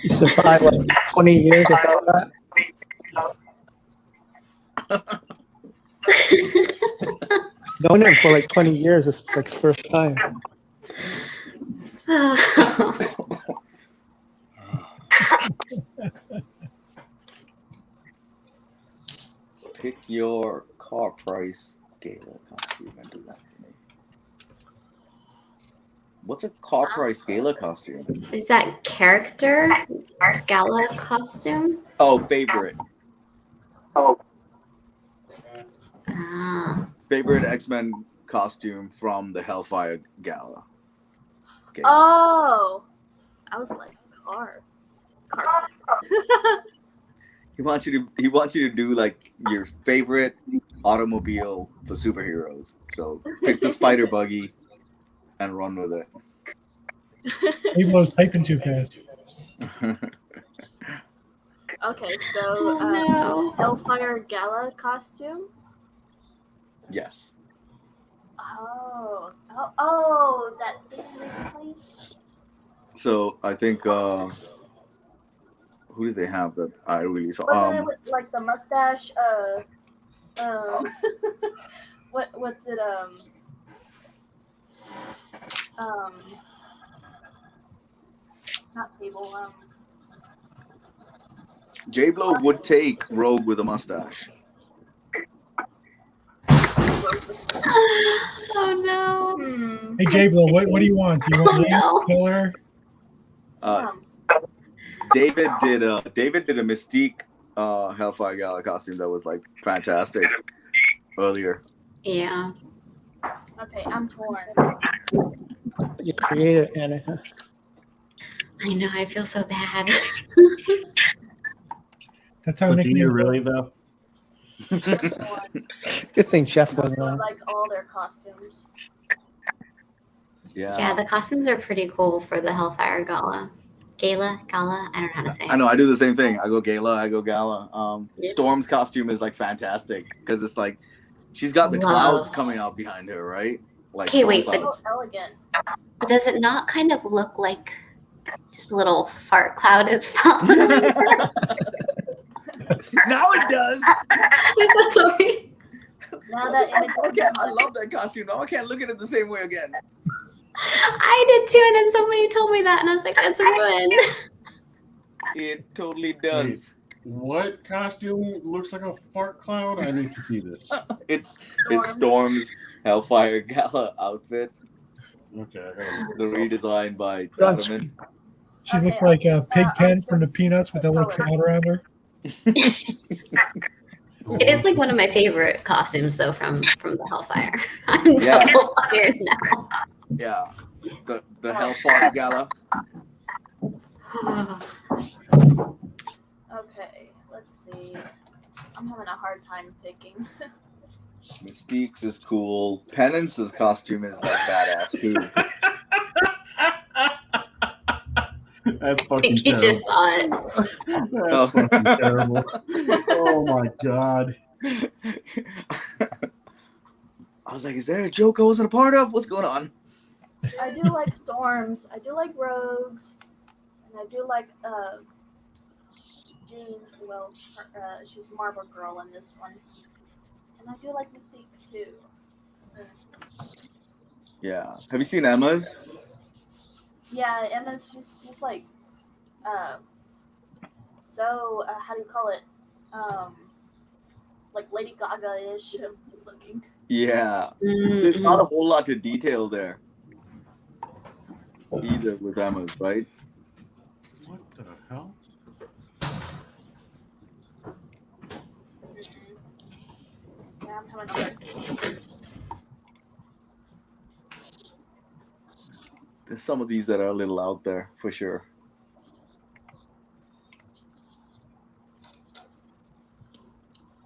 You survived what, 20 years without that? Known him for like 20 years. It's like the first time. Pick your car price gala costume and do that for me. What's a car price gala costume? Is that character gala costume? Oh, favorite. Ah. Favorite X-Men costume from the Hellfire Gala. Okay. Oh, I was like car. He wants you to do like your favorite automobile for superheroes. So pick the spider buggy and run with it. Evo's typing too fast. Okay, so Hellfire Gala costume. Yes. Oh, that thing recently. So I think who did they have that I really saw? Wasn't it with, like the mustache? What's it? Not Cable. J Blow would take Rogue with a mustache. Oh no. Hey, J-Blow, what do you want? Do you want color? David did a Mystique Hellfire Gala costume that was like fantastic earlier. Yeah. Okay, I'm torn. You created Anna. I know. I feel so bad. That's how But Nick do you really though? Good thing Jeff wasn't I on. like all their costumes. Yeah. Yeah, the costumes are pretty cool for the Hellfire Gala. Gala? I don't know how to say it. I know. I do the same thing. I go gala. I go gala. Storm's costume is like fantastic because it's like she's got the clouds coming out behind her, right? Like Okay, wait, storm but clouds. Elegant. does it not kind of look like just a little fart cloud is following? Now it does. I'm so sorry. Now that image. I love that costume. Now I can't look at it the same way again. I did too, and then somebody told me that, and I was like, that's ruined. It totally does. Wait, what costume looks like a fart cloud? I need to see this. It's Storm's Hellfire Gala outfit. Okay. The redesign by Donovan. She looks like a pig pen from the Peanuts with that little cloud around her. It is like one of my favorite costumes, though, from the Hellfire. I'm double fired now. Yeah, the Hellfire Gala. Okay, let's see. I'm having a hard time picking. Mystique's is cool. Penance's costume is like badass too. That's I fucking think you terrible. just saw it. That's fucking terrible. Oh my god. I was like, is there a joke I wasn't a part of? What's going on? I do like Storms. I do like Rogues. And I do like Jean's. Well, she's Marble Girl in this one. And I do like Mystique's too. Yeah. Have you seen Emma's? Yeah, Emma's she's like so how do you call it? Like Lady Gaga-ish looking. Yeah. There's not a whole lot of detail there. Either with Emma's, right? What the hell? Yeah, I'm having a hard time. There's some of these that are a little out there for sure.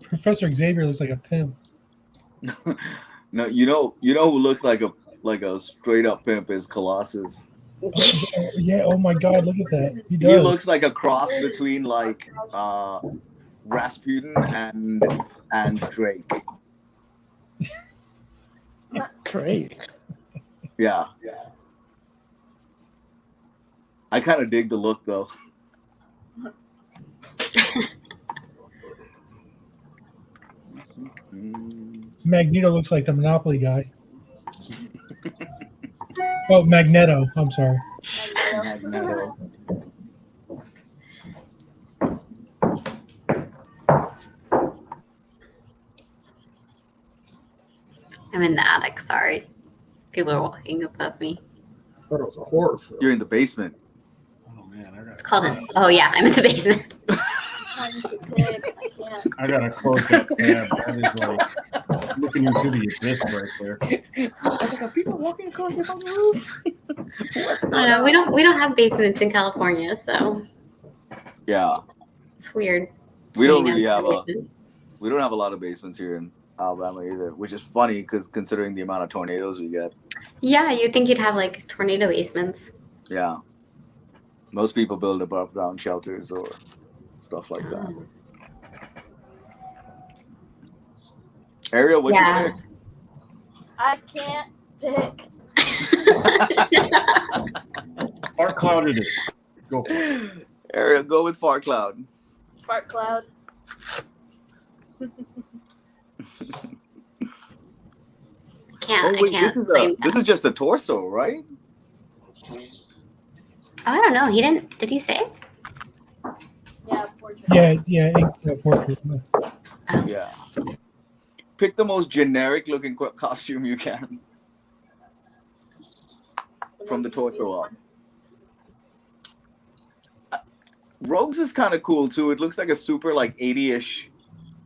Professor Xavier looks like a pimp. No, you know who looks like a straight up pimp is Colossus. Yeah, oh my god, look at that. He He does. looks like a cross between like Rasputin and Drake. Drake. Yeah. I kind of dig the look though. Magneto looks like the Monopoly guy. Oh, Magneto. I'm sorry. Magneto. I'm in the attic. Sorry, people are walking above me. I thought it was a horror film. You're in the basement. Oh man, It's called an. Oh yeah, I'm in the basement. I gotta close that tab. That is like looking into the abyss right there. I was like, are people walking across your roof? What's I going don't know. on? We don't have basements in California, so Yeah, it's weird. we don't staying really in have a a basement. we don't have a lot of basements here in Alabama either, which is funny because considering the amount of tornadoes we get. Yeah, you'd think you'd have like tornado basements. Yeah, most people build above ground shelters or stuff like that. Ariel, what'd you pick? I can't pick. Fart cloud it is. Go for it. Ariel, go with Fart Cloud. Fart cloud. Can't. Oh wait, I can't. this is just a torso, right? Oh, I don't know. He didn't. Did he say? Yeah, portrait. Yeah, portrait. Yeah. Pick the most generic looking costume you can from the torso up. Rogues is kind of cool too. It looks like a super like 80-ish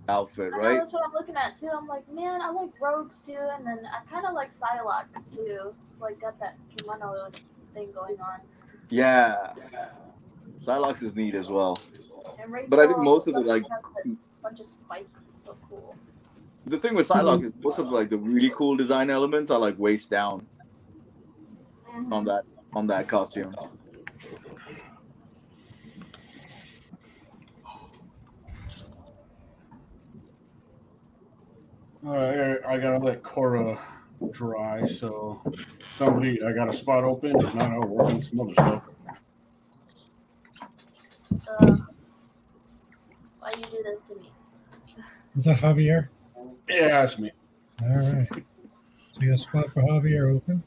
outfit, I know, right? that's what I'm looking at too. I'm like, man, I like Rogues too, and then I kind of like Psylocke too. It's like got that kimono like, thing going on. Yeah. Psylocke is neat as well. And Rachel, But I think most of the like has a bunch of spikes. It's so cool. the thing with Psylocke is most of like the really cool design elements are like waist down on that costume. I gotta let Cora dry, so somebody, I got a spot open. If not, I'll work on some other stuff. Why you do this to me? Is that Javier? Yeah, that's me. All right. So you got a spot for Javier open.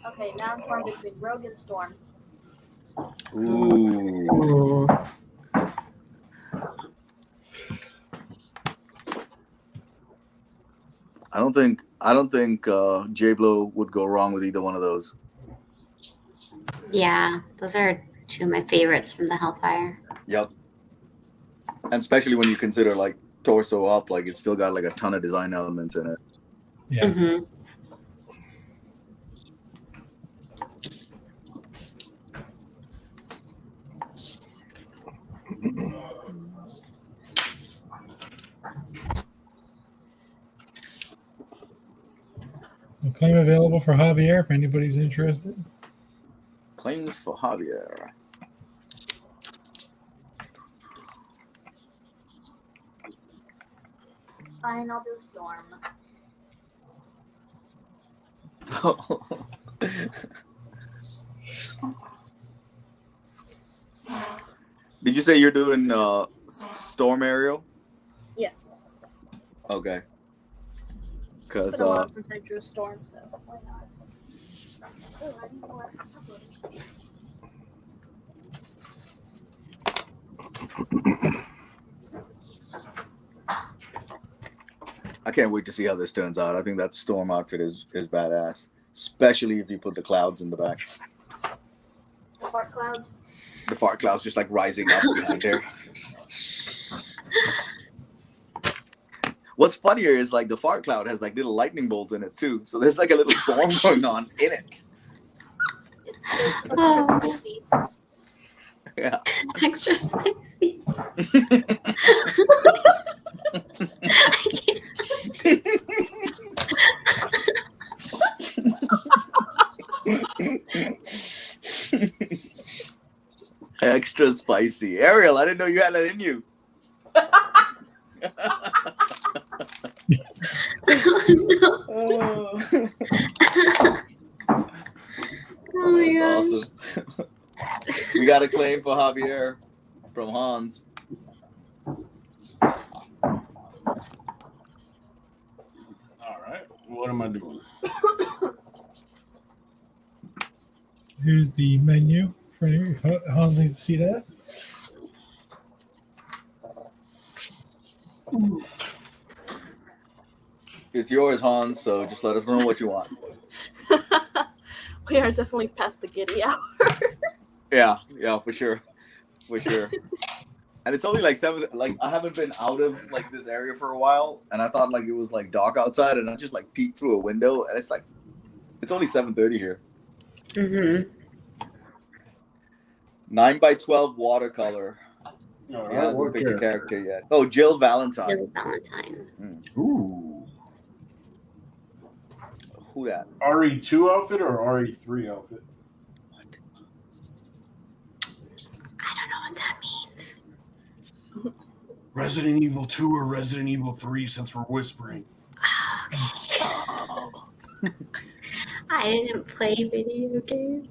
Okay, now I'm torn between Rogue and Storm. Ooh. I don't think J Blow would go wrong with either one of those. Yeah, those are two of my favorites from the Hellfire. Yep. And especially when you consider like torso up, like it's still got like a ton of design elements in it. Yeah. Mm-hmm. A claim available for Javier if anybody's interested. Claims for Javier. Fine, I'll do Storm. Did you say you're doing Storm Ariel? Yes. Okay. It's Because been a while since I drew Storm, so why not? Oh, I didn't know what I can't wait to see how this turns out. I think that Storm outfit is badass, especially if you put the clouds in the back. The fart clouds. The fart clouds just like rising up behind her. What's funnier is like the fart cloud has like little lightning bolts in it too, so there's like a little storm going on in it. It's extra spicy. Yeah. Extra spicy. Extra spicy. Ariel, I didn't know you had that in you. Oh, That's my awesome. We got a claim for Javier from Hans. All right. What am I doing? Here's the menu for you. If Hans needs to see that. It's yours, Hans, so just let us know what you want. We are definitely past the giddy hour. Yeah, for sure. For sure. And it's only like 7, like I haven't been out of like this area for a while, and I thought like it was like dark outside, and I just like peeked through a window, and it's only 7:30 here. Mm-hmm. 9x12 watercolor. All Yeah, right, hasn't what picked a character? character yet. Oh, Jill Valentine. Jill Valentine. Ooh. Who that? RE2 outfit or RE3 outfit? I don't know what that means. Resident Evil 2 or Resident Evil 3 since we're whispering. Okay. I didn't play video games.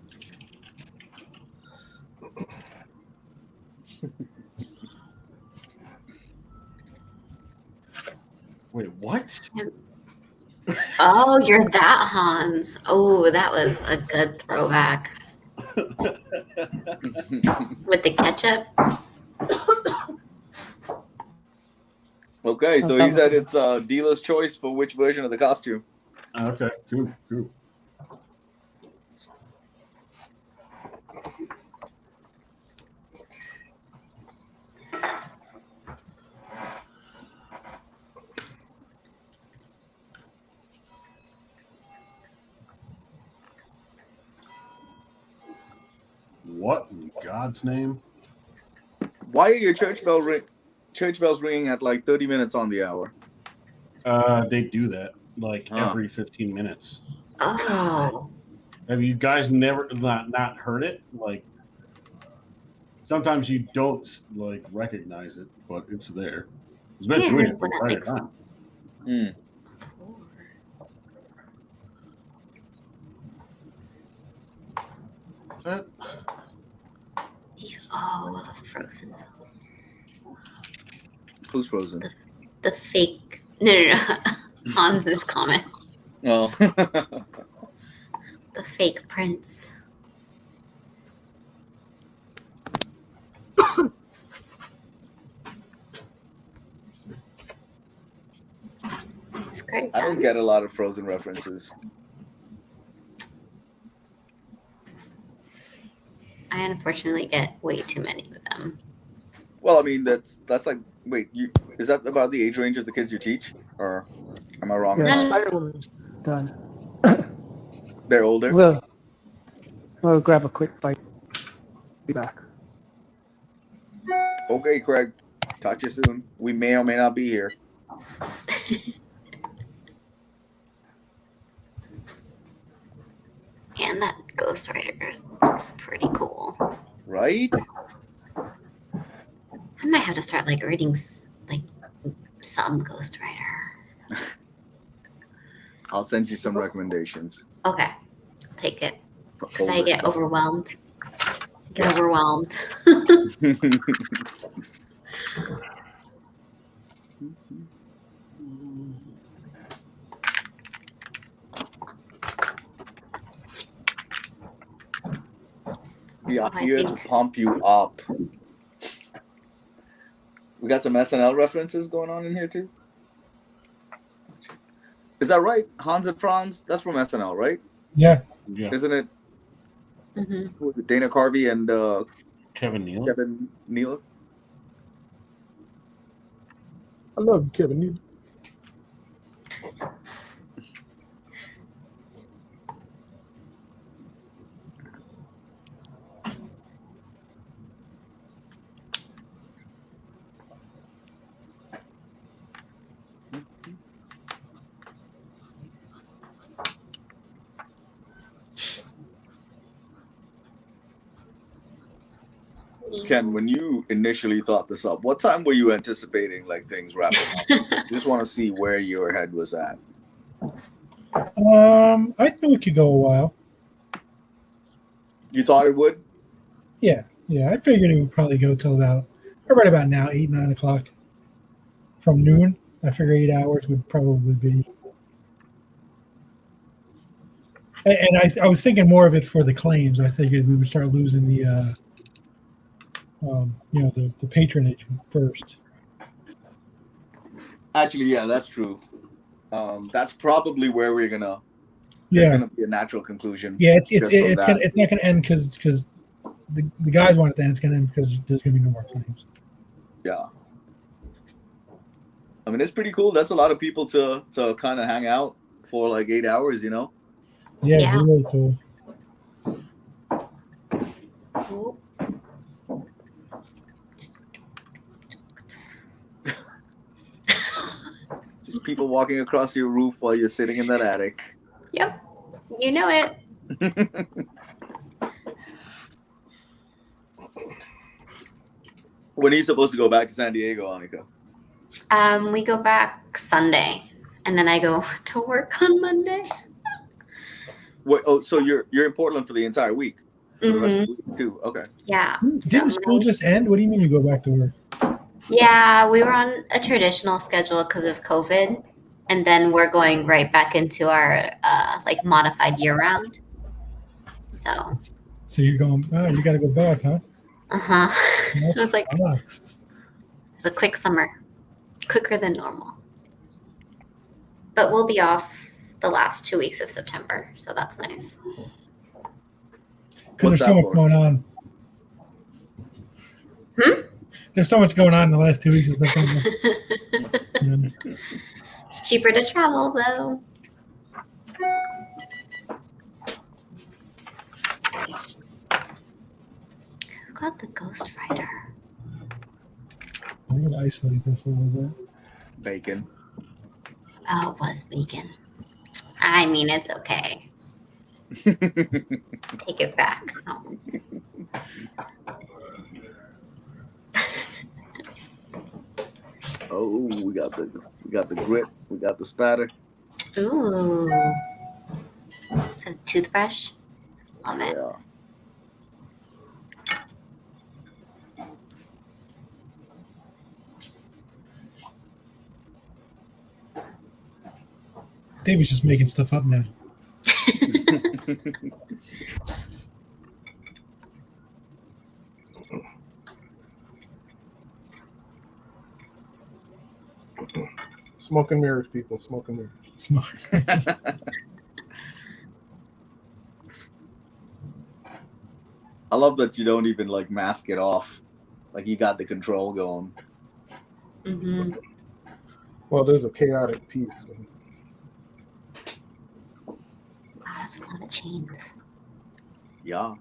Wait, what? Oh, you're that Hans. Oh, that was a good throwback. With the ketchup. Okay, so he said it's dealer's choice for which version of the costume. Okay, cool. What in God's name? Why are your church bells ringing at like 30 minutes on the hour? They do that like every 15 minutes. Oh. Have you guys never not heard it? Like sometimes you don't like recognize it, but it's there. It's been doing it the entire time. Oh, the Frozen. Who's Frozen? The fake. No. Hans's comment. Oh. The fake prince. It's great. I don't get a lot of Frozen references. I unfortunately get way too many of them. Well, I mean that's like is that about the age range of the kids you teach, or am I wrong? Yeah, Spider-Woman's done. They're older. We'll grab a quick bite. Be back. Okay, Craig. Talk to you soon. We may or may not be here. And that Ghost Rider is pretty cool. Right? I might have to start like reading like some Ghost Rider. I'll send you some recommendations. Okay, I'll take it. Because I Older get stuff. overwhelmed. We are here to pump you up. We got some SNL references going on in here too. Is that right? Hans and Franz? That's from SNL, right? Yeah. Isn't it? Mm-hmm. Who was it? Dana Carvey and Kevin Neal. Kevin Neal. I love you, Kevin Neal. Ken, when you initially thought this up, what time were you anticipating like things wrapping up? Just want to see where your head was at. I think it could go a while. You thought it would? Yeah. I figured it would probably go till right about now, 8, 9 o'clock. From noon, I figure 8 hours would probably be. And I was thinking more of it for the claims. I figured we would start losing the the patronage first. Actually, yeah, that's true. That's probably where we're gonna. Yeah. There's gonna be a natural conclusion. Yeah, it's not gonna end because the guys want it to end. It's gonna end because there's gonna be no more claims. Yeah. I mean, it's pretty cool. That's a lot of people to kind of hang out for like 8 hours, you know? Yeah, it's really cool. Just people walking across your roof while you're sitting in that attic. Yep. You know it. When are you supposed to go back to San Diego, Annika? We go back Sunday, and then I go to work on Monday. Wait, oh, so you're in Portland for the entire week? For the rest of the Mm-hmm. week too? Okay. Yeah. Didn't school just end? What do you mean you go back to work? Yeah, we were on a traditional schedule because of COVID, and then we're going right back into our like modified year round. So you're going? Oh, you got to go back, huh? It was like sucks. it's a quick summer, quicker than normal. But we'll be off the last 2 weeks of September, so that's nice. Because there's so much going on. There's so much going on in the last 2 weeks of September. It's cheaper to travel, though. Who got the Ghost Rider? I'm gonna isolate this a little bit. Bacon. Oh, it was bacon. I mean, it's okay. Take it back. Oh. Oh, we got the grit, we got the spatter. Ooh. A toothbrush. Love it. Yeah. David's just making stuff up now. Smoke and mirrors, people. Smoke and mirrors. Smoke. I love that you don't even like mask it off. Like you got the control going. Mm-hmm. Well, there's a chaotic piece. Wow, that's a lot of chains. Yeah.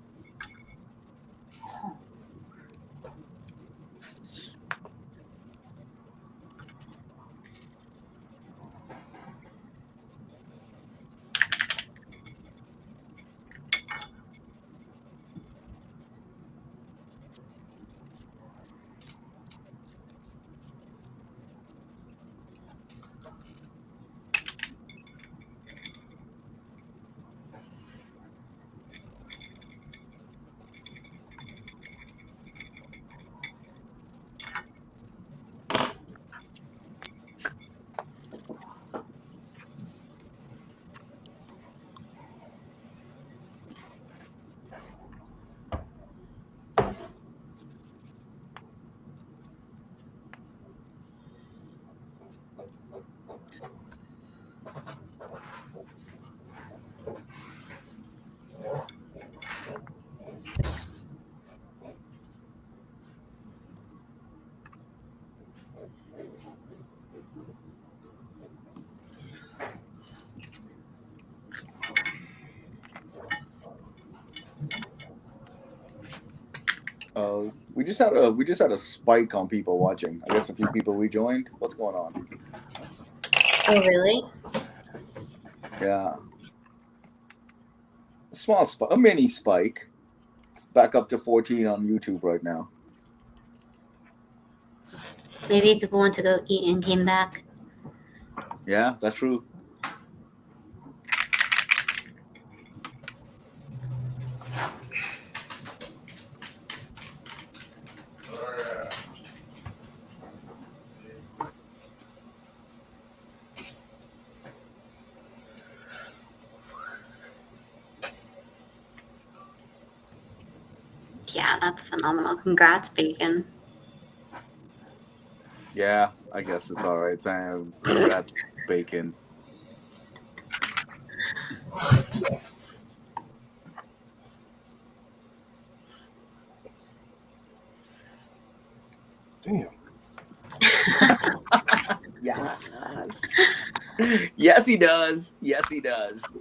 We just had a spike on people watching. I guess a few people rejoined. What's going on? Oh, really? Yeah. A small spike, a mini spike. It's back up to 14 on YouTube right now. Maybe people went to go eat and came back. Yeah, that's true. Yeah, that's phenomenal. Congrats, Bacon. Yeah, I guess it's all right. Congrats, Bacon. Damn. Yes. Yes, he does. Yes, he does.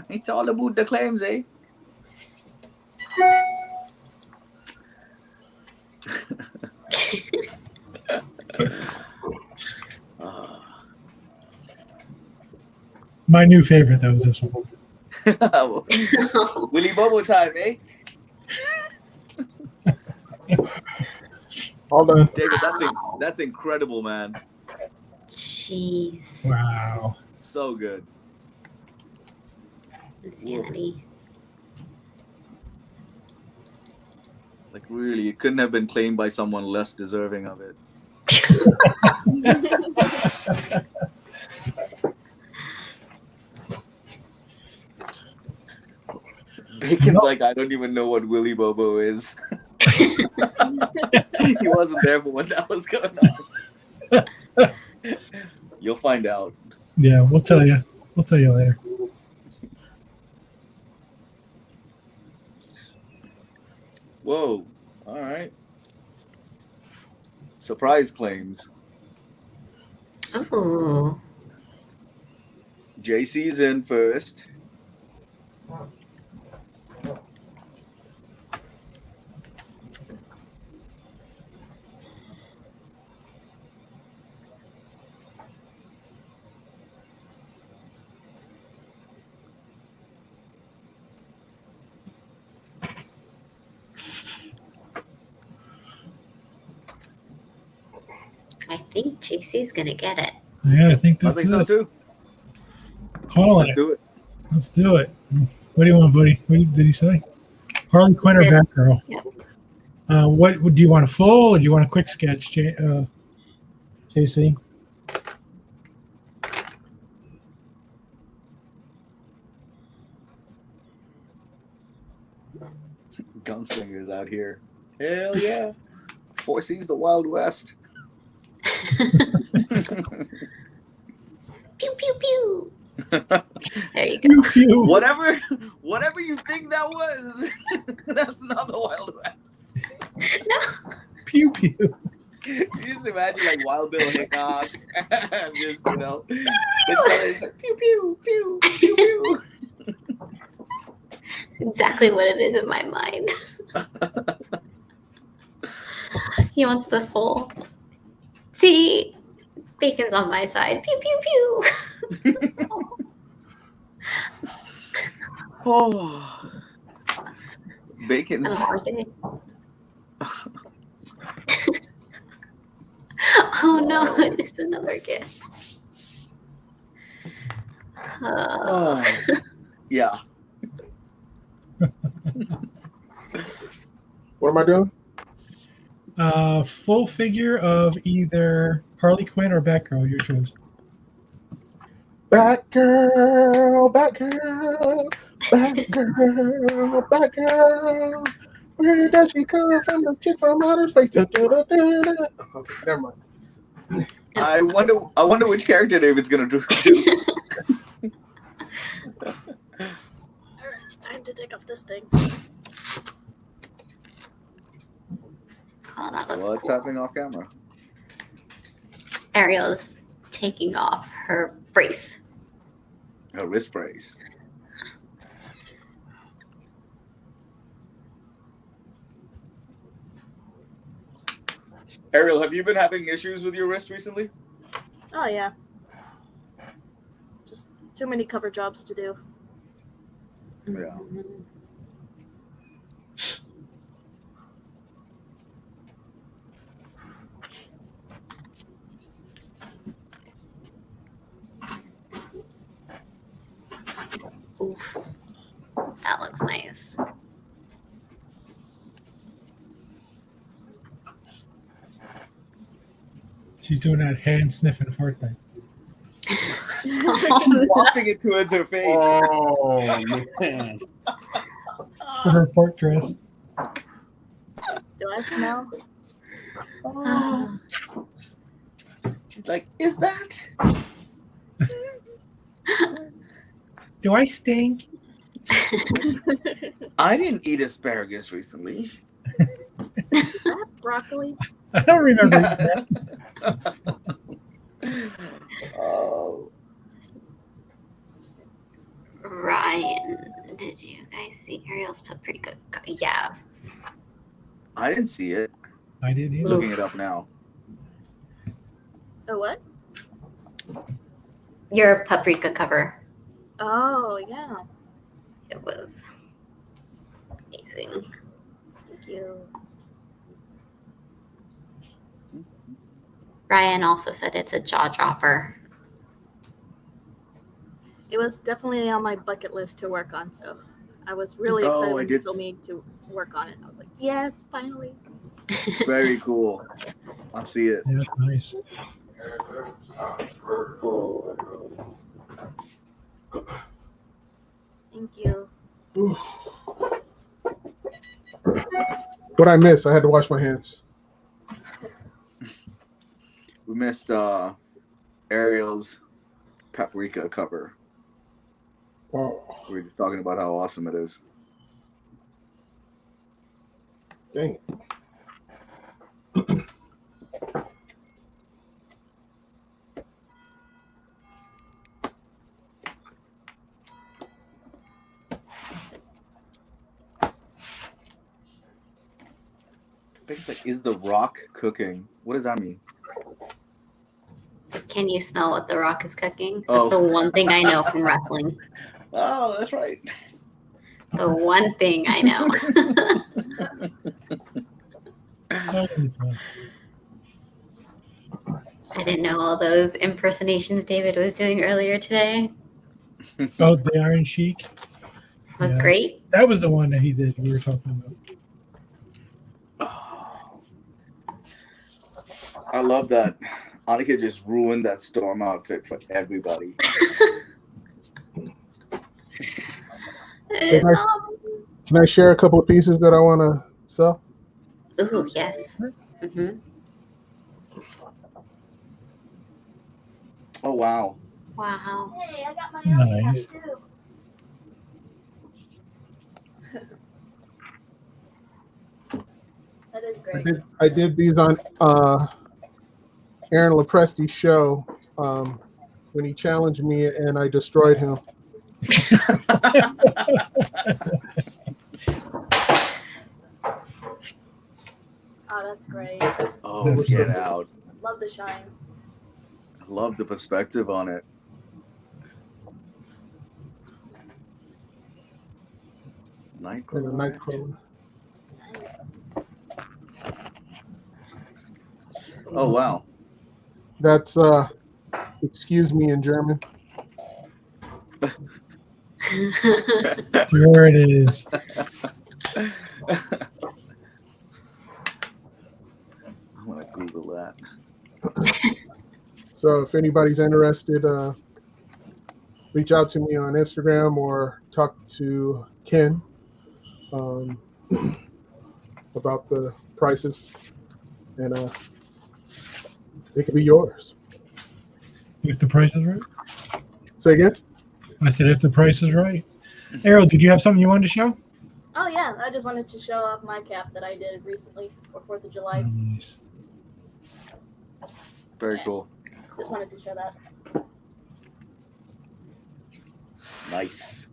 It's all about the claims, eh? My new favorite, though, is this one. Willy Bobo time, eh? Hold on. David, that's incredible, man. Jeez. Wow. So good. Insanity. Like, really, it couldn't have been claimed by someone less deserving of it. Bacon's like, I don't even know what Willy Bobo is. He wasn't there for when that was going on. You'll find out. Yeah, we'll tell you. We'll tell you later. Whoa. All right. Surprise claims. Oh. JC's in first. I think JC's gonna get it. Yeah, I think I that's think so it. too. Call Let's it. do it. Let's do it. What do you want, buddy? What did he say? Harley Quinn or Batgirl? Yep. What do you want? A full or do you want a quick sketch, JC? Gunslingers out here. Hell yeah. Foresees the Wild West. Pew pew pew. There you go. Pew, pew. Whatever you think that was, that's not the Wild West. No. Pew pew. You just imagine like Wild Bill Hickok and just, it's like pew pew pew pew pew. Exactly what it is in my mind. He wants the full. See, Bacon's on my side. Pew pew pew. Oh, Bacon's. Oh no, it's another gift. Yeah. What am I doing? Full figure of either Harley Quinn or Batgirl, your choice. Batgirl, Batgirl, Batgirl, Batgirl. Where does she come from? The chick from outer space. Okay, never mind. I wonder which character David's gonna do. Time to take off this thing. Oh, that looks What's cool. happening off camera? Ariel's taking off her brace. A wrist brace. Ariel, have you been having issues with your wrist recently? Oh yeah. Just too many cover jobs to do. Yeah. Oof. That looks nice. She's doing that hand sniffing fart thing. She's wafting it towards her face. Oh man. For her fart dress. Do I smell? She's like, is that? Do I stink? I didn't eat asparagus recently. Broccoli. I don't remember that. Oh. Ryan, did you guys see Ariel's paprika? Yes. I didn't see it. I didn't either. Looking it up now. A what? Your paprika cover. Oh, yeah. It was amazing. Thank you. Ryan also said it's a jaw dropper. It was definitely on my bucket list to work on, so I was really excited when you told me to work on it. I was like, yes, finally. Very cool. I see it. Yeah, that's nice. Thank you. What I missed? I had to wash my hands. We missed Ariel's paprika cover. Oh, We were just talking about how awesome it is. dang it. I think it's like, is the rock cooking? What does that mean? Can you smell what The Rock is cooking? Oh. That's the one thing I know from wrestling. Oh, that's right. The one thing I know. I didn't know all those impersonations David was doing earlier today. Oh, the Iron Sheik. Was great. That was the one that he did. We were talking about. I love that. Annika just ruined that Storm outfit for everybody. Can I share a couple of pieces that I want to sell? Ooh, yes. Mm-hmm. Oh, wow. Wow. Hey, I got my Nice. too. That is great. I did these on Aaron Lepresti's show when he challenged me and I destroyed him. Oh, that's great. Oh, get out. Love the shine. I love the perspective on it. And a Nightcrawler. Oh, wow. That's excuse me in German. Sure it is. I'm going to Google that. So if anybody's interested, reach out to me on Instagram or talk to Ken about the prices, and it could be yours. If the price is right. Say again? I said if the price is right. Errol, did you have something you wanted to show? Oh yeah, I just wanted to show off my cap that I did recently for 4th of July. Nice. Very cool. Just wanted to show that. Nice.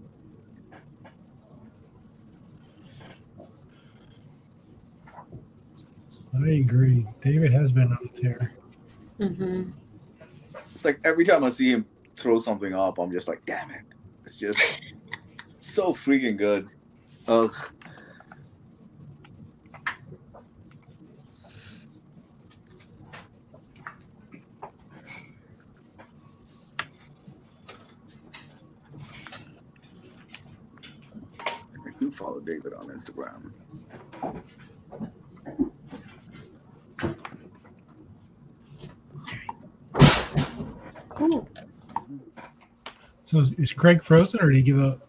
I agree. David has been on a tear. Mm-hmm. It's like every time I see him throw something up, I'm just like, damn it. It's just So freaking good. Ugh. I do follow David on Instagram. Cool. So is Craig frozen, or did he give up?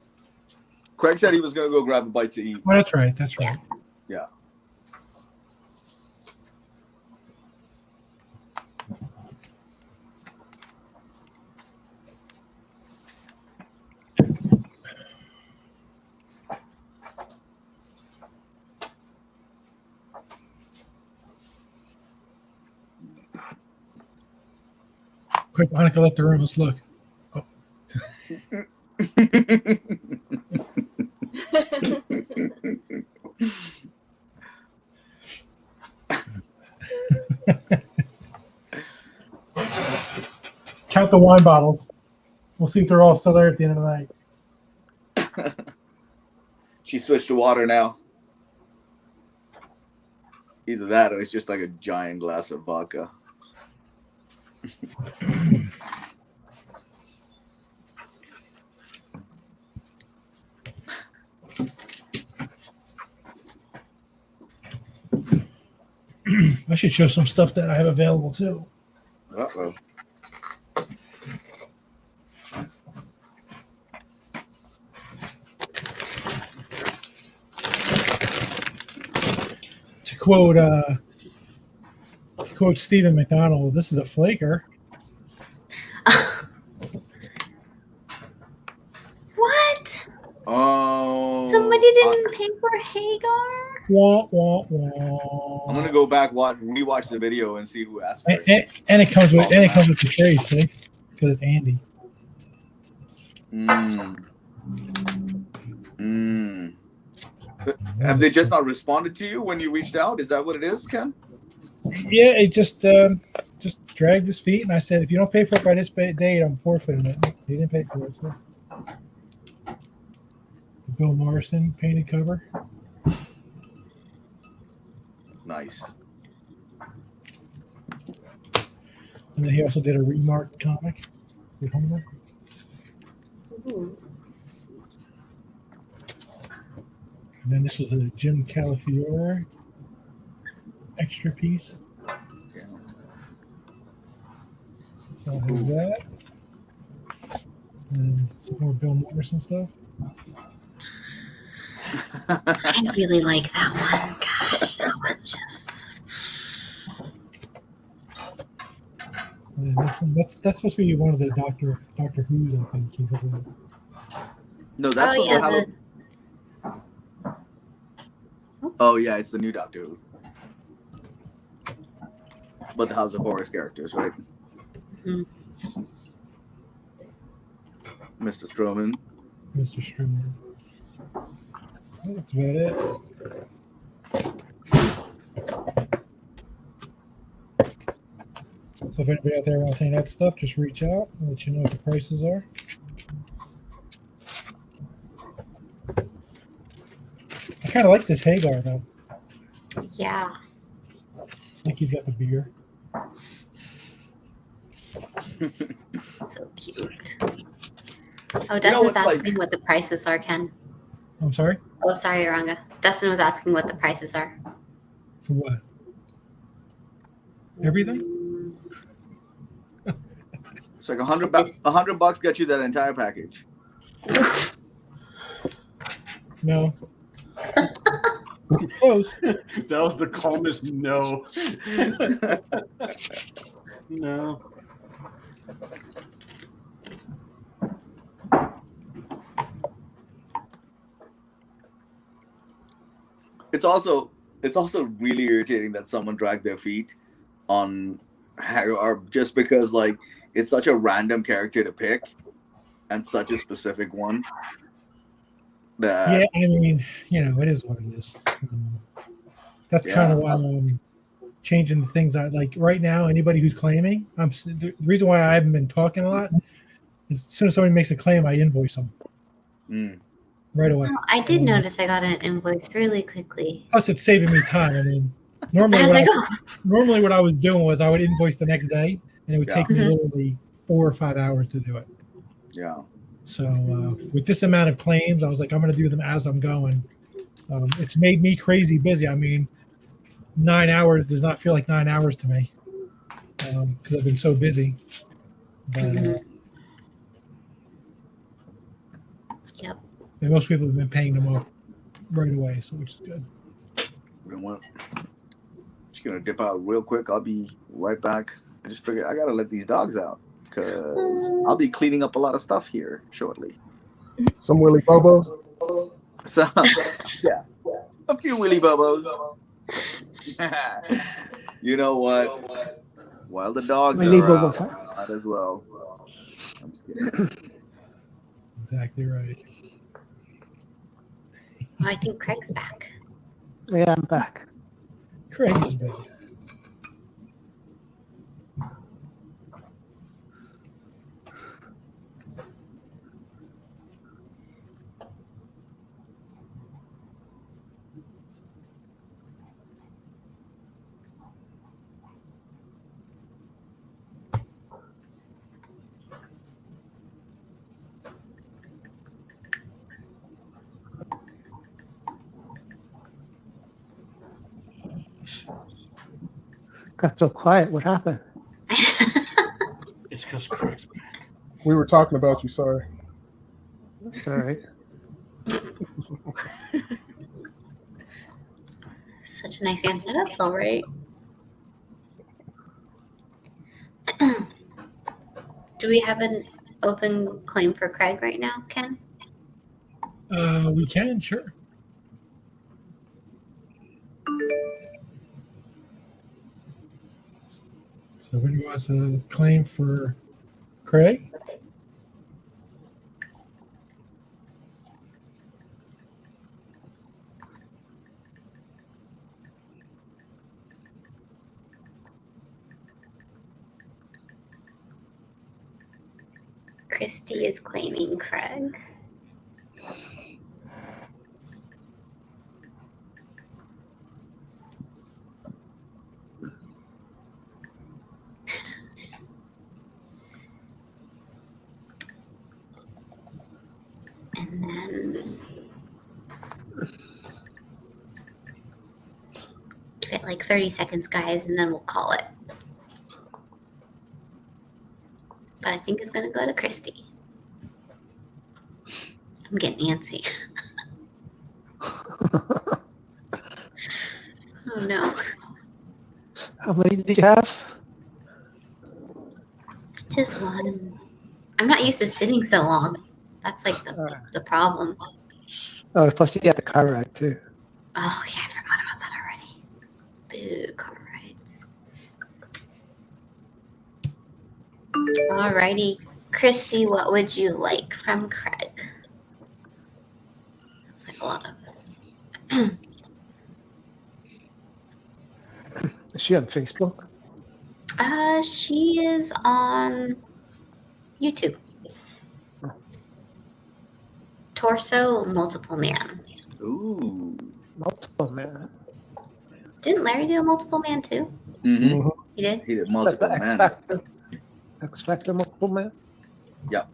Craig said he was going to go grab a bite to eat. Oh, that's right. That's right. Yeah. Quick, Monica left the room. Let's look. Oh. Count the wine bottles. We'll see if they're all still there at the end of the night. She switched to water now. Either that or it's just like a giant glass of vodka. I should show some stuff that I have available too. Uh-oh. To quote Stephen McDonald, this is a flaker. What? Oh. Somebody didn't pay for Hagar? Wah, wah, wah. I'm gonna go back, rewatch the video, and see who asked for it. And it comes with the trace, see? Because it's Andy. Have they just not responded to you when you reached out? Is that what it is, Ken? Yeah, it just dragged his feet, and I said, if you don't pay for it by this date, I'm forfeiting it. He didn't pay for it. So. The Bill Morrison painted cover. Nice. And then he also did a remarked comic with Homer. Ooh. And then this was a Jim Calafiore extra piece. So I have that. And some more Bill Morrison stuff. I really like that one. Gosh, that one just. And then this one, that's supposed to be one of the Doctor Who's, I think. No, that's Oh, what yeah, we'll have. Oh yeah, it's the new Doctor Who. But the House of Horrors characters, right? Mm-hmm. Mr. Strowman. Mr. Strowman. That's about it. So if anybody out there wants any of that stuff, just reach out and let you know what the prices are. I kind of like this Hagar, though. Yeah. I think he's got the beer. So cute. Oh, Dustin's asking what the prices are, Ken. I'm sorry? Oh, sorry, Ranga. Dustin was asking what the prices are. For what? Everything? It's like $100 get you that entire package. No. Close. That was the calmest no. No. It's also really irritating that someone dragged their feet on Hagar just because like it's such a random character to pick and such a specific one. That Yeah, I mean, it is what it is. That's kind of why I'm changing the things I like right now. Anybody who's claiming, the reason why I haven't been talking a lot is as soon as somebody makes a claim, I invoice them. right away. Oh, I did notice I got an invoice really quickly. Plus, it's saving me time. I mean, I normally was what, like, I, oh. normally what I was doing was I would invoice the next day, and it would take me Mhm. literally 4 or 5 hours to do it. Yeah. So with this amount of claims, I was like, I'm going to do them as I'm going. It's made me crazy busy. I mean, 9 hours does not feel like 9 hours to me because I've been so busy. But Yep. and most people have been paying them off right away, so which is good. You know what? Just gonna dip out real quick. I'll be right back. I just figured I gotta let these dogs out because I'll be cleaning up a lot of stuff here shortly. Some Willy Bobos. So yeah, a few Willy Bobos. You know what? While the dogs Willy are Bobo. out, might as well. I'm just kidding. Exactly right. I think Craig's back. Yeah, I'm back. Craig is busy. Got so quiet. What happened? It's because Craig's back. We were talking about you. Sorry. It's all right. Such a nice answer. That's all right. Do we have an open claim for Craig right now, Ken? We can, sure. So who wants a claim for Craig? Christy is claiming Craig. And then give it like 30 seconds, guys, and then we'll call it. But I think it's going to go to Christy. I'm getting antsy. Oh, no. How many did you have? Just one. I'm not used to sitting so long. That's like the problem. Oh, plus you got the car ride too. Oh, yeah, I forgot about that already. Boo, car rides. Alrighty. Christy, what would you like from Craig? It's like a lot of... Is she on Facebook? She is on YouTube. Torso Multiple Man. Ooh. Multiple Man. Didn't Larry do a Multiple Man too? Mm-hmm. He did? He did Multiple Man. X Factor Multiple Man? Yeah.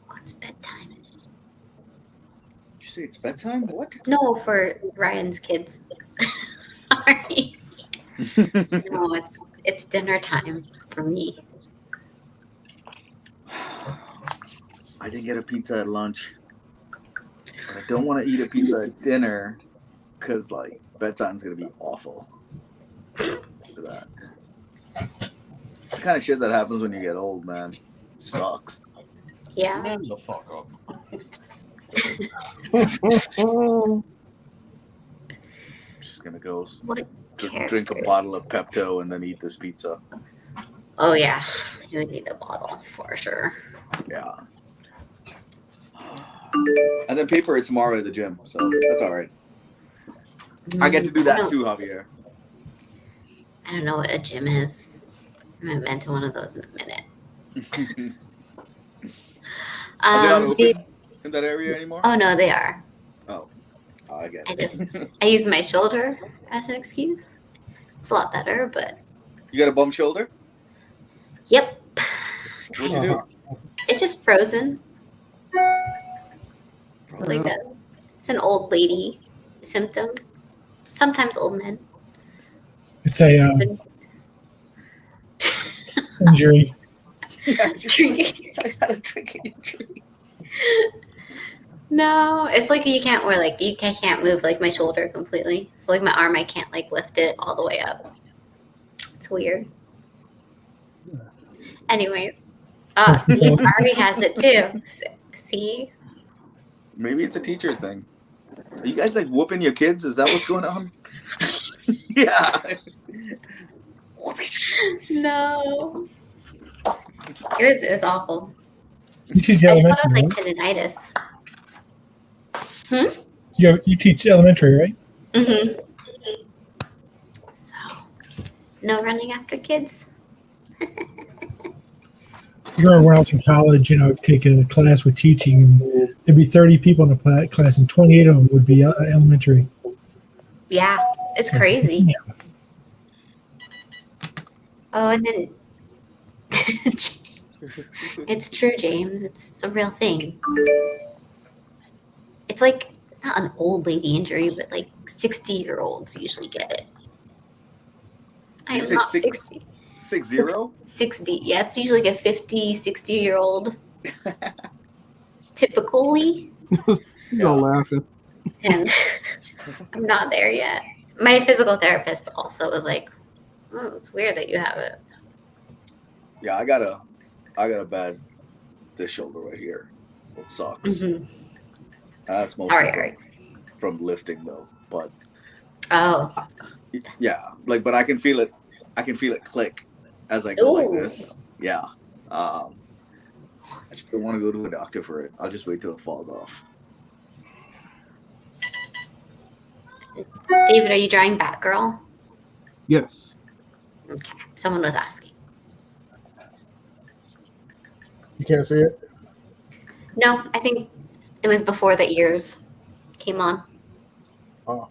What's bedtime? You say it's bedtime? What? No, for Ryan's kids. Sorry. No, it's dinner time for me. I didn't get a pizza at lunch. But I don't want to eat a pizza at dinner because, like, bedtime's going to be awful. For that. It's the kind of shit that happens when you get old, man. It sucks. Yeah. Man the fuck up. Just going to go What drink a bottle of Pepto and then eat this pizza. Oh, yeah. You would need a bottle for sure. Yeah. And then pay for it tomorrow at the gym. So that's all right. I get to do that too, Javier. I don't know what a gym is. I haven't been to one of those in a minute. Are they not open in that area anymore? Oh no, they are. Oh, I get it. I use my shoulder as an excuse. It's a lot better, but You got a bum shoulder? yep, What'd you do? it's just frozen. It's like it's an old lady symptom. Sometimes old men. It's a injury. Yeah, I had a drinking injury. No, it's like you can't wear like I can't move like my shoulder completely. So like my arm, I can't like lift it all the way up. It's weird. Anyways, see, Ari has it too. See, Maybe it's a teacher thing. Are you guys like whooping your kids? Is that what's going on? Yeah. no, it was awful. You teach I just thought elementary, it was like tendinitis. You teach elementary, right? Mm-hmm. So, no running after kids. You remember when I was in college, I'd take a class with teaching, and there'd be 30 people in the class, and 28 of them would be elementary. Yeah, it's crazy. Yeah. Oh, and then it's true, James. It's a real thing. It's like not an old lady injury, but like 60-year-olds usually get it. I You am say not 60? 60? 60. Yeah, it's usually like a 50, 60-year-old. Typically. You're laughing. And I'm not there yet. My physical therapist also was like, "Oh, it's weird that you have it." Yeah, I got a bad this shoulder right here. It sucks. Mm-hmm. That's mostly All right. from lifting though. But Oh. yeah, like but I can feel it. I can feel it click as I go like Ooh. this. Yeah. I just don't want to go to a doctor for it. I'll just wait till it falls off. David, are you drawing Batgirl? Yes. Okay. Someone was asking. You can't see it? No, I think it was before the ears came on. Oh.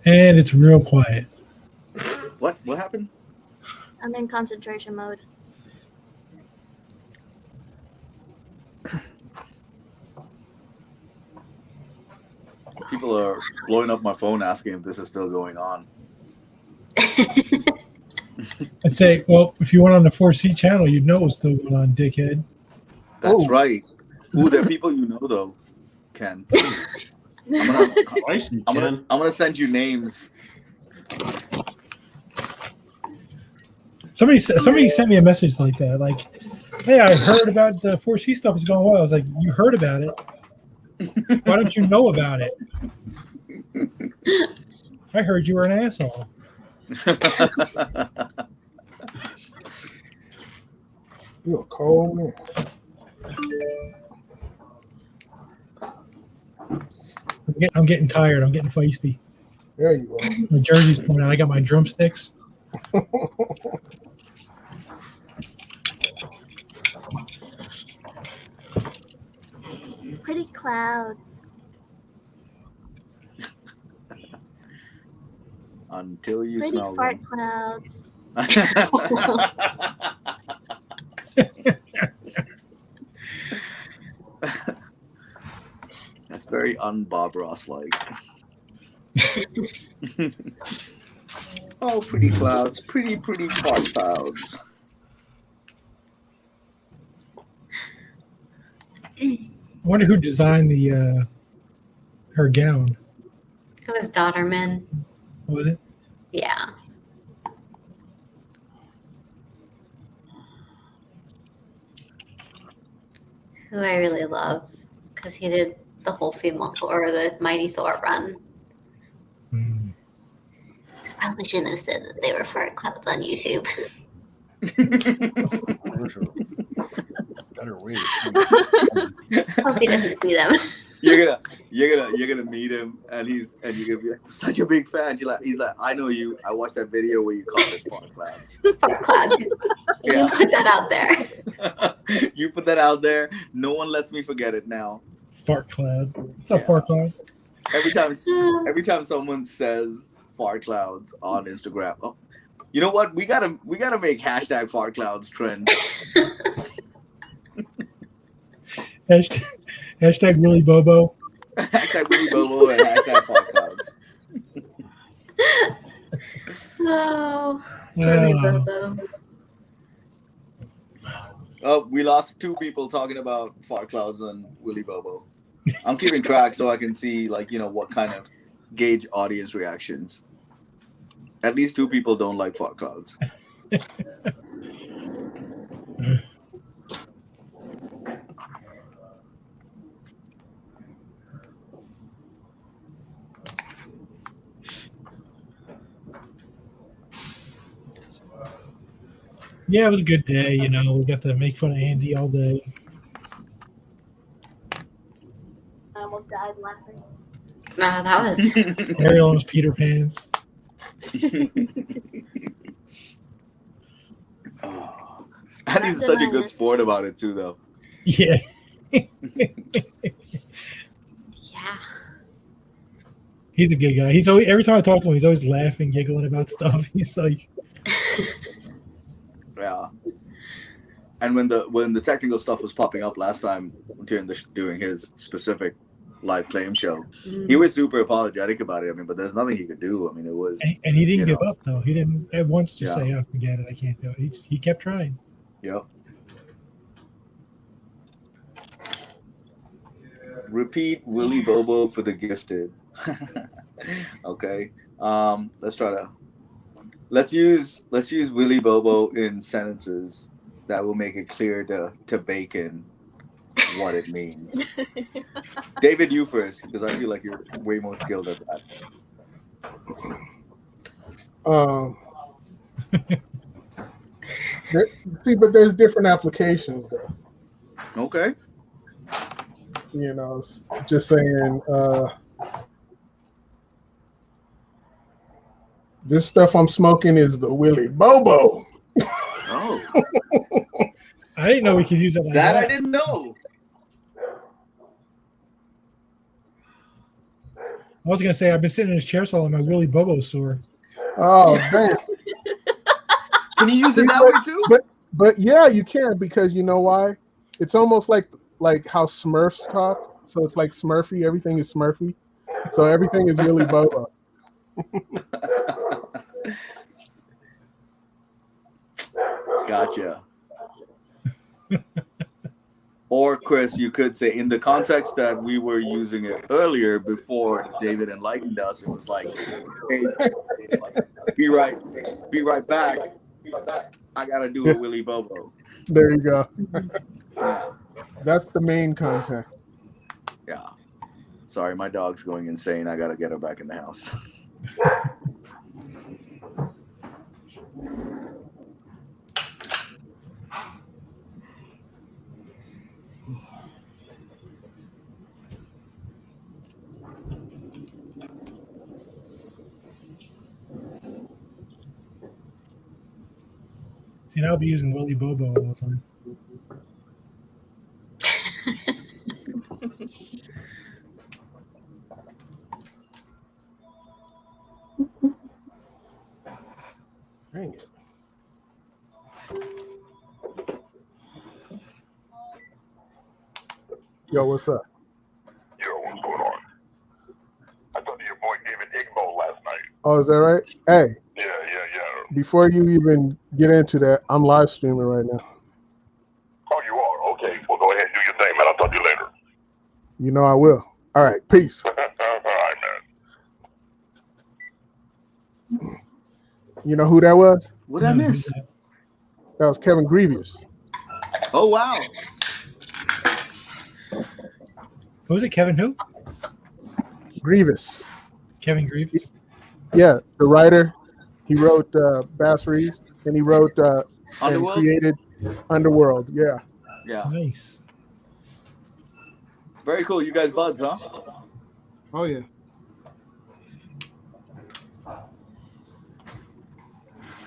And it's real quiet. What happened? I'm in concentration mode. People are blowing up my phone asking if this is still going on. I'd say, well, if you went on the 4C channel, you'd know what's still going on, dickhead. That's right. Ooh, there are people you know though, Ken. I'm gonna send you names. Somebody sent me a message like that, like, "Hey, I heard about the 4C stuff is going well." I was like, "You heard about it? Why don't you know about it?" I heard you were an asshole. You're a cold man. I'm getting tired. I'm getting feisty. There you go. My jersey's coming out. I got my drumsticks. Pretty clouds. Until you Pretty smell fart them. clouds. very un-Bob Ross like. Oh, pretty clouds, pretty fart clouds. I wonder who designed the her gown. It was Daughterman. What was it? Yeah. Who I really love because he did the whole female Thor, or the Mighty Thor run. I probably shouldn't have said that they were fart clouds on YouTube. Better way. Hope he doesn't see them. You're gonna meet him, and you're gonna be like, such a big fan. He's like, I know you. I watched that video where you called it fart clouds. Fart clouds. You put that out there. You put that out there. No one lets me forget it now. Fart cloud. What's up, fart cloud? Every time someone says fart clouds on Instagram, oh, you know what? We gotta make hashtag fart clouds trend. Hashtag Willy Bobo. Hashtag Willy Bobo and hashtag fart clouds. Oh, Willy Bobo. Oh, we lost 2 people talking about fart clouds and Willy Bobo. I'm keeping track so I can see, what kind of gauge audience reactions. At least 2 people don't like fart clouds. Yeah, it was a good day. We got to make fun of Andy all day. I almost died laughing. No, that was Ariel and his Peter Pans. Oh. And he's such a good sport about it too, though. Yeah. Yeah. He's a good guy. He's always, every time I talk to him, he's always laughing, giggling about stuff. He's like, yeah. And when the technical stuff was popping up last time during his specific live claim show, he was super apologetic about it. I mean, but there's nothing he could do. I mean, it was. And he didn't give up though. He didn't at once just say, "Oh, forget it, I can't do it." He kept trying. Yep. Repeat Willy Bobo for the gifted. Okay. Let's use Willy Bobo in sentences that will make it clear to Bacon what it means. David, you first, because I feel like you're way more skilled at that. See, but there's different applications though. Okay. Just saying, this stuff I'm smoking is the Willy Bobo. Oh. I didn't know we could use it like that. I didn't know. I was gonna say I've been sitting in his chair so long, my Willy Bobo sore. Oh damn! Can you use it that way too? But yeah, you can, because you know why? It's almost like how Smurfs talk. So it's like Smurfy. Everything is Smurfy. So everything is Willy Bobo. Gotcha. Or Chris, you could say, in the context that we were using it earlier before David enlightened us, it was like, hey, be right back. I gotta do a Willy Bobo. There you go. That's the main context. Yeah. Sorry, my dog's going insane. I gotta get her back in the house. See, now I'll be using Willy Bobo all the time. Dang it. Yo, what's up? Yo, what's going on? Oh, is that right? Hey. Yeah. Before you even get into that, I'm live streaming right now. Oh, you are? Okay. Well, go ahead and do your thing, man. I'll talk to you later. You know I will. All right. Peace. All right, man. You know who that was? What did I miss? That was Kevin Grievous. Oh, wow. Who was it? Kevin who? Grievous. Kevin Grievous? Yeah, the writer. He wrote Bass Reeves, and he wrote and Underworld? created Underworld. Yeah. Yeah. Nice. Very cool. You guys buds, huh? Oh, yeah.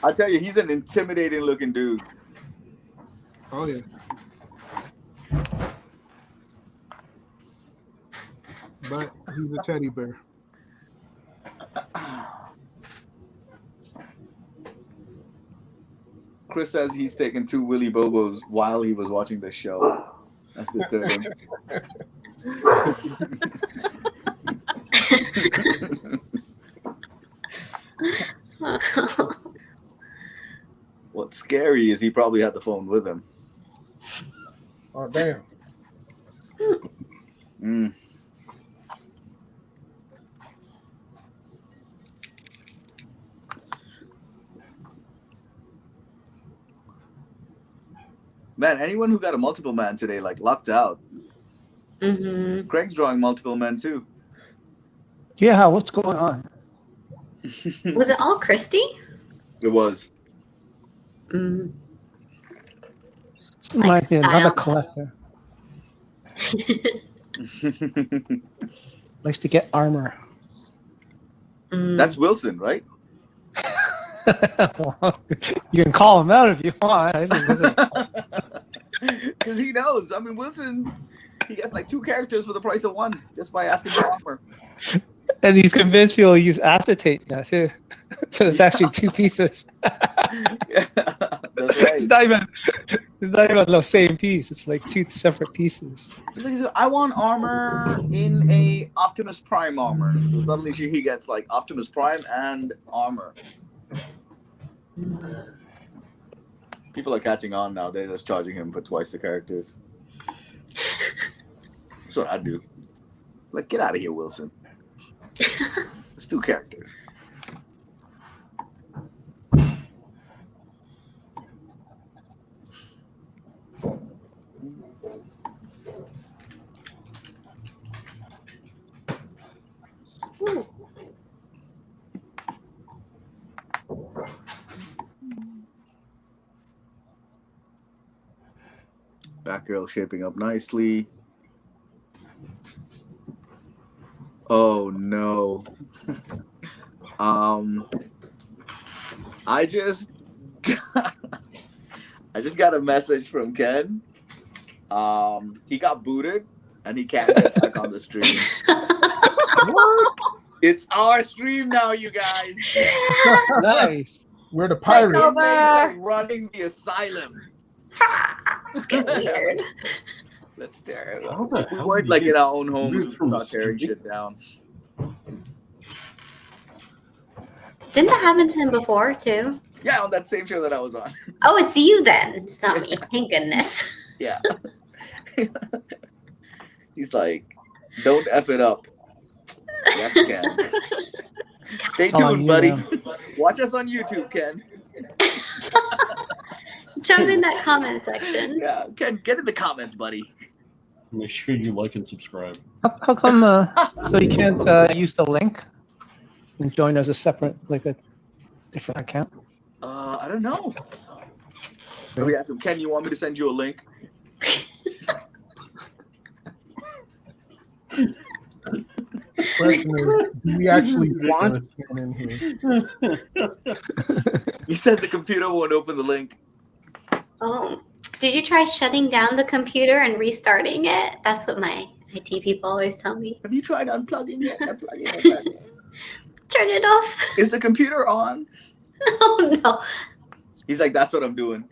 I'll tell you, he's an intimidating looking dude. Oh, yeah. But he's a teddy bear. Chris says he's taken 2 Willy Bobos while he was watching the show. That's disturbing. What's scary is he probably had the phone with him. Oh, damn. Mm. Man, anyone who got a multiple man today, like, lucked out. Mm-hmm. Craig's drawing multiple men, too. Yeah, what's going on? Was it all Christy? It was. Mm. Might be another collector. Likes to get armor. That's Wilson, right? Well, you can call him out if you want. Because he knows. I mean, Wilson, he gets like 2 characters for the price of 1 just by asking for armor. And he's convinced people use acetate now too. So it's actually 2 pieces. Yeah, that's right. It's not even the same piece. It's like 2 separate pieces. He's like, I want armor in a Optimus Prime armor. So suddenly he gets like Optimus Prime and armor. People are catching on now. They're just charging him for twice the characters. That's what I'd do. Like, get out of here, Wilson. It's 2 characters. Batgirl shaping up nicely. Oh no. I just got a message from Ken. He got booted and he can't get back on the stream. What? It's our stream now, you guys. Nice. We're the pirates. Inmates are running the asylum. It's getting weird. Let's tear it up. If we weren't like in our own homes, we'd start tearing shit down. Didn't that happen to him before too? Yeah, on that same show that I was on. Oh, it's you then. It's not me. Thank goodness. Yeah. He's like, don't F it up. Yes, Ken. Stay tuned, buddy. Watch us on YouTube, Ken. Jump in that comment section. Yeah, Ken, get in the comments, buddy. Make sure you like and subscribe. How come so you can't use the link and join as a separate, like a different account? I don't know. Maybe ask him, Ken, you want me to send you a link? Question is, do we actually want Ken in here? He said the computer won't open the link. Oh, did you try shutting down the computer and restarting it? That's what my IT people always tell me. Have you tried unplugging it? Unplugging it. Turn it off. Is the computer on? Oh no. He's like, that's what I'm doing.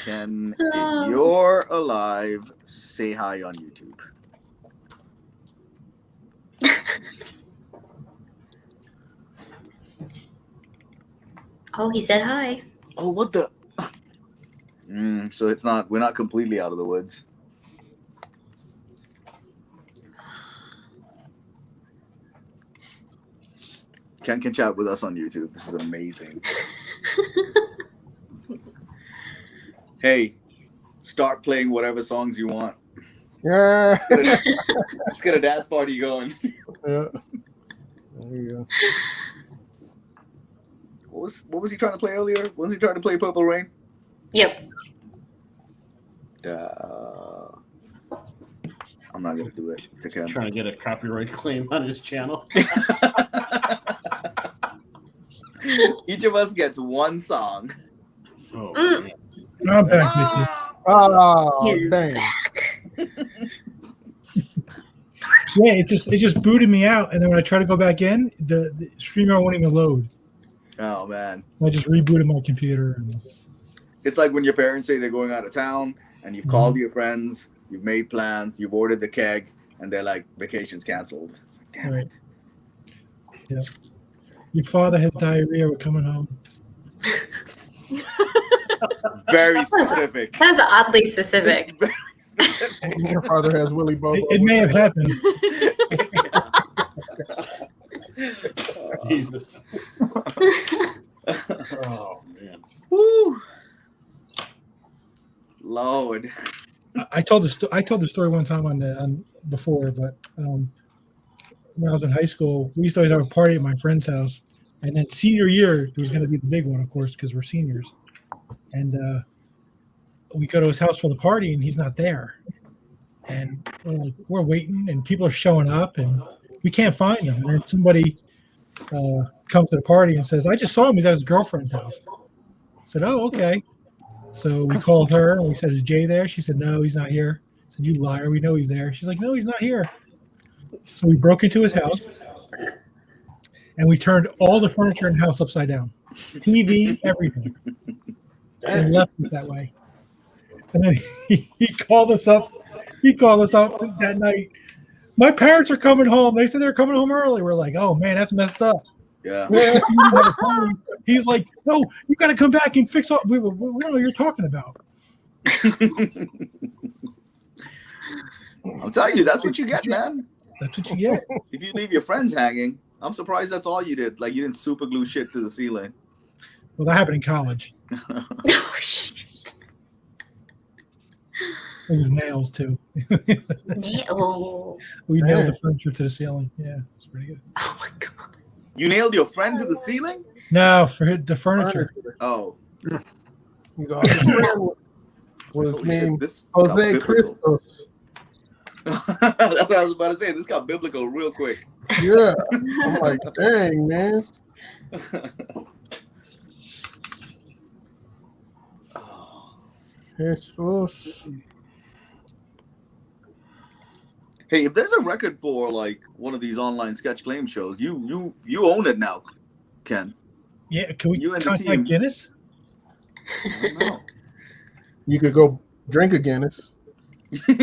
Ken, if you're alive, say hi on YouTube. Oh, he said hi. Oh, what the? So it's not. We're not completely out of the woods. Ken can chat with us on YouTube. This is amazing. Hey, start playing whatever songs you want. Yeah. Let's get a dance party going. Yeah. There you go. What was he trying to play earlier? Was he trying to play Purple Rain? Yep. I'm not gonna do it. Trying to get a copyright claim on his channel. Each of us gets one song. Oh, Mm. I'm back with you. Oh, dang. Yeah, it just booted me out, and then when I try to go back in, the streamer won't even load. Oh man. I just rebooted my computer. And... It's like when your parents say they're going out of town and you've called your friends, you've made plans, you've ordered the keg, and they're like, vacation's canceled. It's like, damn it. Yeah. Your father has diarrhea. We're coming home. Very specific. That was oddly specific. Very specific. Your father has Willy Bobo. It may have happened. Jesus. Oh man. Woo. Lord. I told the story one time on before, but when I was in high school, we used to always have a party at my friend's house, and then senior year there was going to be the big one, of course, because we're seniors, and we go to his house for the party, and he's not there, and we're waiting, and people are showing up, and we can't find him, and then somebody comes to the party and says, "I just saw him. He's at his girlfriend's house." I said, "Oh, okay." So we called her and we said, "Is Jay there?" She said, "No, he's not here." I said, "You liar, we know he's there." She's like, "No, he's not here." So we broke into his house and we turned all the furniture in the house upside down. TV, everything. And left it that way. And then he called us up. He called us up that night. "My parents are coming home. They said they're coming home early." We're like, "Oh man, that's messed up." Yeah. He's like, "No, you got to come back and fix all." We don't know what you're talking about. I'm telling you, that's what you get, man. That's what you get. If you leave your friends hanging, I'm surprised that's all you did. Like you didn't super glue shit to the ceiling. Well, that happened in college. Oh, shit. It was nails too. Oh. We nailed the furniture to the ceiling. Yeah, it's pretty good. Oh my god. You nailed your friend to the ceiling? No, for the furniture. Oh. He's all was named Jose Christos. That's what I was about to say. This got biblical real quick. Yeah. I'm like, dang, man. Jesus. Hey, if there's a record for like one of these online sketch claim shows, you own it now, Ken. Yeah, can we You and the contact team. Guinness? I don't know. You could go drink a Guinness. Well,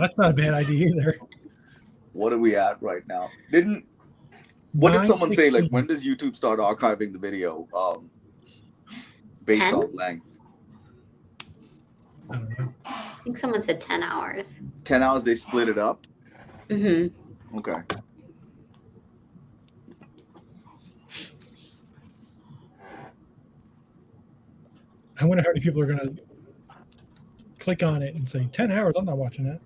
that's not a bad idea either. What are we at right now? What did someone say? Like, 9:16. when does YouTube start archiving the video based 10? on length? I don't know. I think someone said 10 hours. 10 hours, they split it up? Mm-hmm. Okay. I wonder how many people are going to click on it and say 10 hours. I'm not watching that.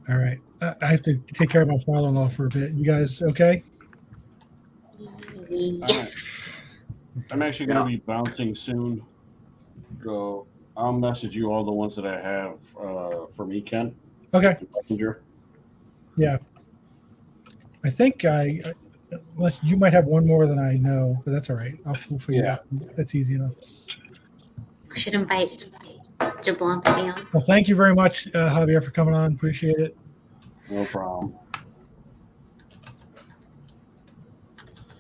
All right. I have to take care of my father-in-law for a bit. You guys okay? Yes. I'm actually going to be bouncing soon. So I'll message you all the ones that I have for me, Ken. Okay. Messenger. Yeah. I think unless you might have one more than I know, but that's all right. We'll figure it out. That's easy enough. We should invite Jablonski on. Well, thank you very much, Javier, for coming on. Appreciate it. No problem.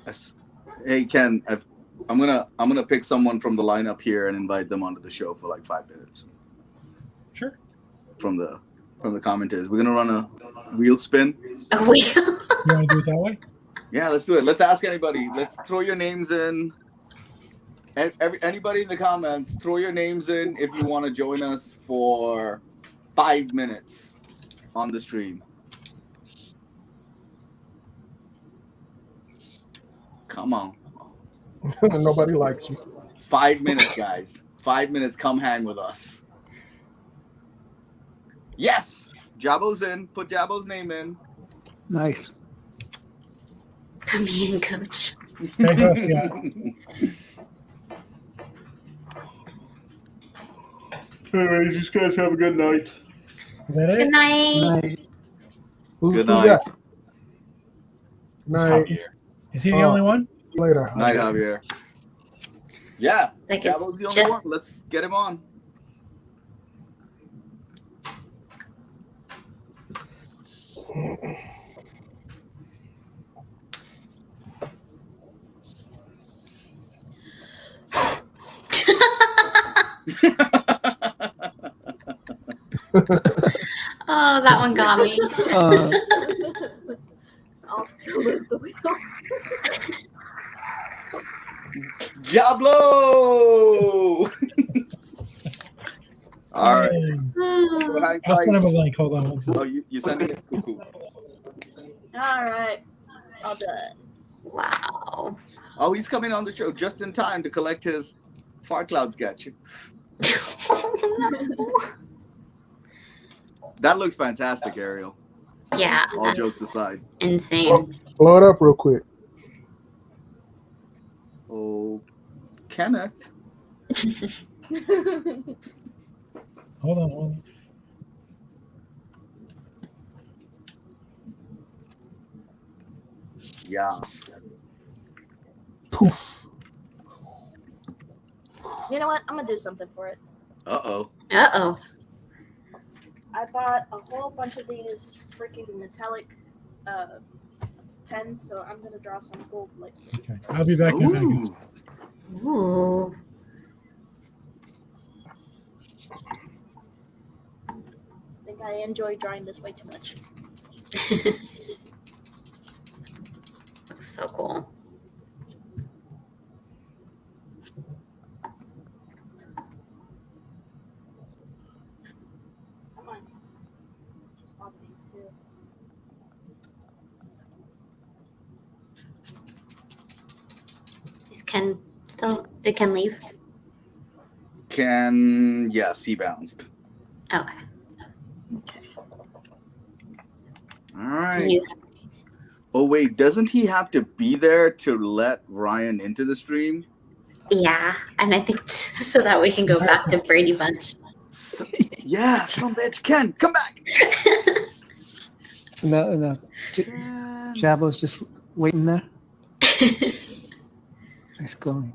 Yes. Hey Ken, I'm gonna pick someone from the lineup here and invite them onto the show for like 5 minutes. Sure. From the commenters, we're gonna run a wheel spin. A wheel. You want to do it that way? Yeah, let's do it. Let's ask anybody. Let's throw your names in. Anybody in the comments, throw your names in if you want to join us for 5 minutes on the stream. Come on. Nobody likes you. 5 minutes, guys. 5 minutes. Come hang with us. Yes, Jabo's in. Put Jabo's name in. Nice. Come in, coach. Yeah. Anyways, you guys have a good night. Is that it? Good night. Good night. Night. Is he the only one? Later. Night, Javier. Yeah, Like it's Jabo's the only just- one. Let's get him on. Oh, that one got me. I'll still lose the wheel. Diablo! All right. So hang I'll send tight. him a link. Hold on one second. Oh, you sending it? Cool. All right. All done. Wow. Oh, he's coming on the show just in time to collect his fart cloud sketch. That looks fantastic, Ariel. Yeah. All jokes aside. Insane. Blow it up real quick. Oh, Kenneth. Hold on. Yes. You know what? I'm gonna do something for it. Uh-oh. Uh-oh. I bought a whole bunch of these freaking metallic pens, so I'm gonna draw some gold like. Okay. I'll be back in a minute. Ooh. I think I enjoy drawing this way too much. Looks so cool. Come on. Swap these two. Is Ken still? Did Ken leave? Yes, he bounced. Okay. All right. You- Oh, wait, doesn't he have to be there to let Ryan into the stream? Yeah, and I think so that we can go back to Brady Bunch. Yeah, some bitch. Ken, come back. No. Jabo's just waiting there. Nice going.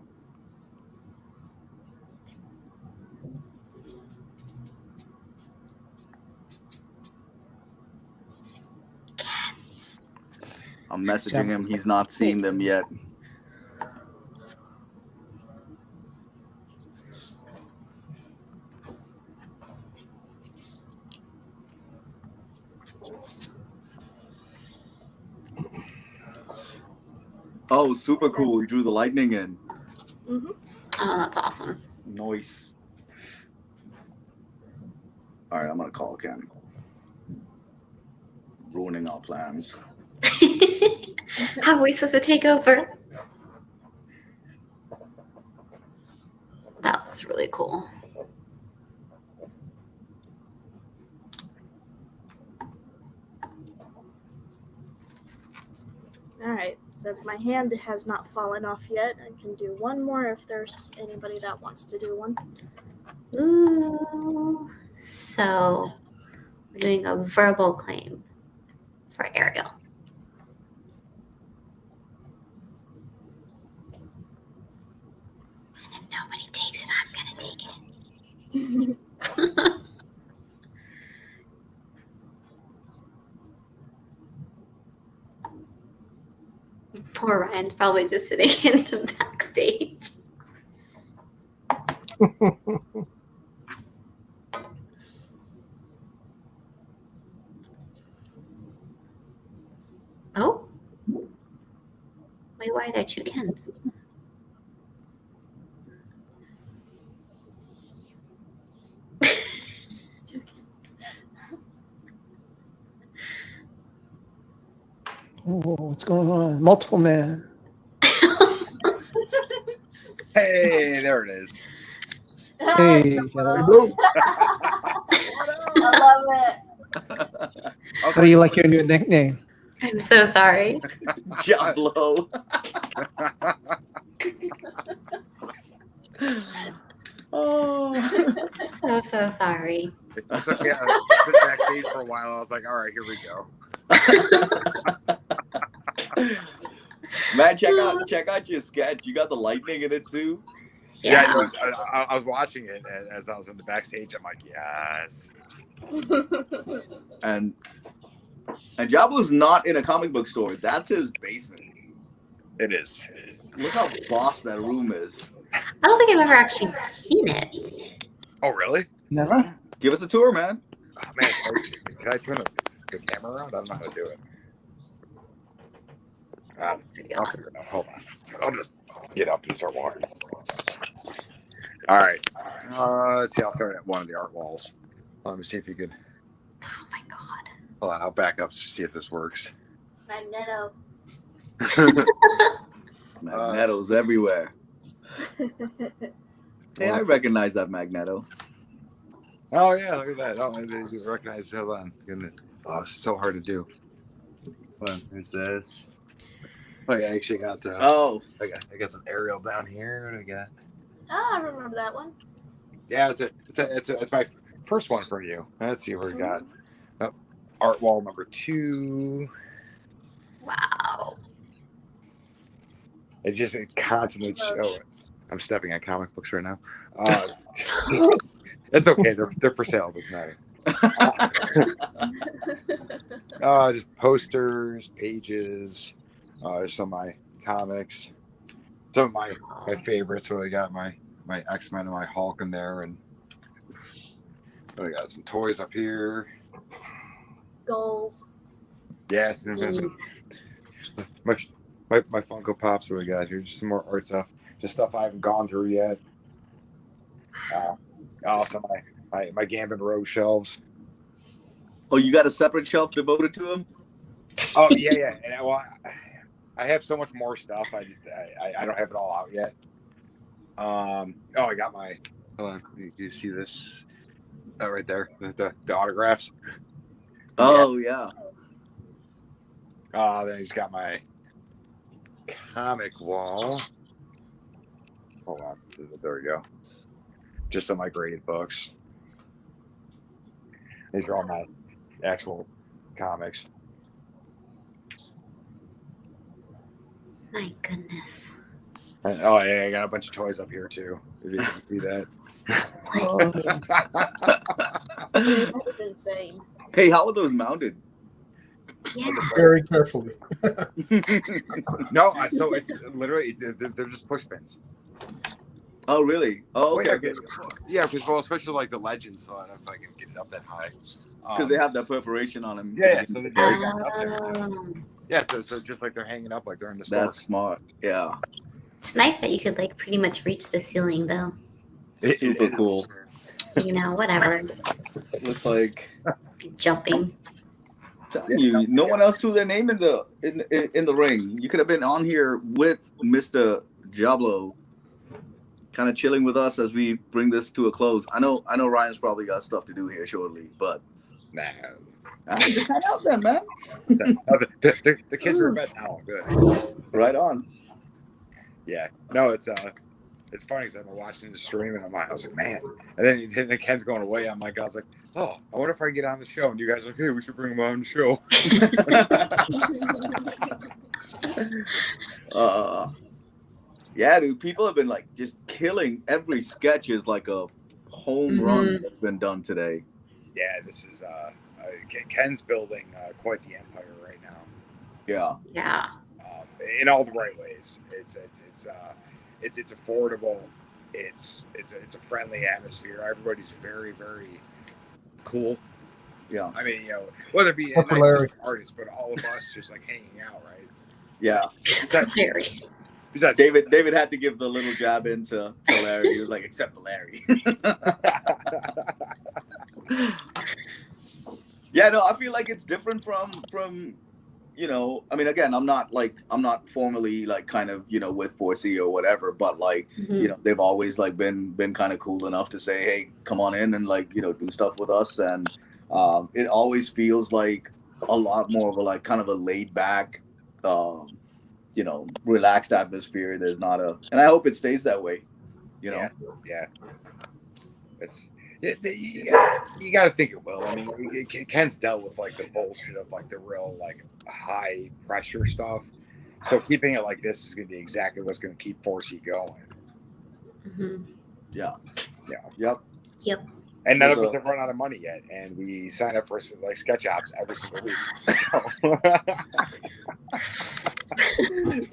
I'm messaging him. He's not seen them yet. Oh, super cool. You drew the lightning in. Mm-hmm. Oh, that's awesome. Nice. All right, I'm going to call Ken. Ruining our plans. How are we supposed to take over? That looks really cool. All right. Since my hand has not fallen off yet, I can do one more if there's anybody that wants to do one. Ooh. So we're doing a verbal claim for Ariel. And if nobody takes it, I'm gonna take it. Poor Ryan's probably just sitting in the backstage. Oh. Wait, why are there two Kens? Oh, what's going on? Multiple man. Hey, there it is. Hey, I love it. how do you like your new nickname? I'm so sorry. Diablo. Oh. So sorry. It's okay. I sit backstage for a while. I was like, all right, here we go. Man, check out your sketch. You got the lightning in it too. Yeah, I was watching it as I was in the backstage. I'm like, yes. And Diablo's not in a comic book store. That's his basement. It is. Look how vast that room is. I don't think I've ever actually seen it. Oh, really? Never. Give us a tour, man. Oh, man, can I turn the camera around? I don't know how to do it. I'll figure it out. Hold on. I'll just get up and start walking. All right. Let's see. I'll start at one of the art walls. Let me see if you could. Oh my god. Hold on. I'll back up to see if this works. Magneto. Magneto's everywhere. Hey, I recognize that Magneto. Oh yeah, look at that. Oh, you recognize. Hold on. Oh, it's so hard to do. Hold on. Here's this. Oh yeah, I actually got the. I got some aerial down here. What do we got? Oh, I remember that one. Yeah, it's my first one from you. Let's see what we got. Art wall number 2. Wow. It just constantly show. I'm stepping on comic books right now. It's okay. They're for sale. Doesn't matter. Just posters, pages. There's some of my comics. Some of my favorites. What I got my X-Men and my Hulk in there, and I got some toys up here. Goals. Yeah, my Funko Pops. What we got here? Just some more art stuff. Just stuff I haven't gone through yet. Also my Gambit Row shelves. Oh, you got a separate shelf devoted to them? Oh yeah. And I have so much more stuff. I don't have it all out yet. I got my. Hold on, you see this? Right there, the autographs. Oh yeah. Then he's got my comic wall. Hold on, there we go. Just some of my graded books. These are all my actual comics. My goodness. Oh yeah, I got a bunch of toys up here too. If you can see that. That's insane. Hey, how are those mounted? Yeah. Very carefully. No, so it's literally they're just push pins. Oh really? Oh okay. Yeah, because especially like the legends, so I don't know if I can get it up that high. Because they have that perforation on them. Yeah, so they got up there too. Yeah, so just like they're hanging up like they're in the store. That's smart. Yeah. It's nice that you could like pretty much reach the ceiling though. Super cool. You know, whatever. Looks like jumping. Telling you, no one else threw their name in the ring. You could have been on here with Mr. Diablo, kind of chilling with us as we bring this to a close. I know Ryan's probably got stuff to do here shortly, but nah. Just hang out there, man. The kids are in bed now. Good. Right on. Yeah. No, it's funny because I've been watching the stream and I was like, man. And then Ken's going away. I was like, oh, I wonder if I can get on the show. And you guys are like, hey, we should bring him on the show. Yeah, dude. People have been like just killing. Every sketch is like a home run that's been done today. Yeah, this is Ken's building quite the empire right now. Yeah. Yeah. in all the right ways. It's affordable. It's a friendly atmosphere. Everybody's very, very cool. Yeah. I mean, whether it be Except for not Larry. just artists, but all of us just like hanging out, right? Yeah. Besides, David had to give the little jab into Larry. He was like, except for Larry. Yeah, no, I feel like it's different from I mean, again, I'm not formally like kind of, with 4C or whatever, but like, they've always like been kind of cool enough to say, hey, come on in and like, do stuff with us. And it always feels like a lot more of a like kind of a laid back, relaxed atmosphere. There's not and I hope it stays that way, Yeah. You got to think it will. I mean, Ken's dealt with like the bullshit of like the real like high pressure stuff. So keeping it like this is going to be exactly what's going to keep 4C going. Mm-hmm. Yeah. Yep. And none of us have run out of money yet, and we sign up for like sketch ops every single week.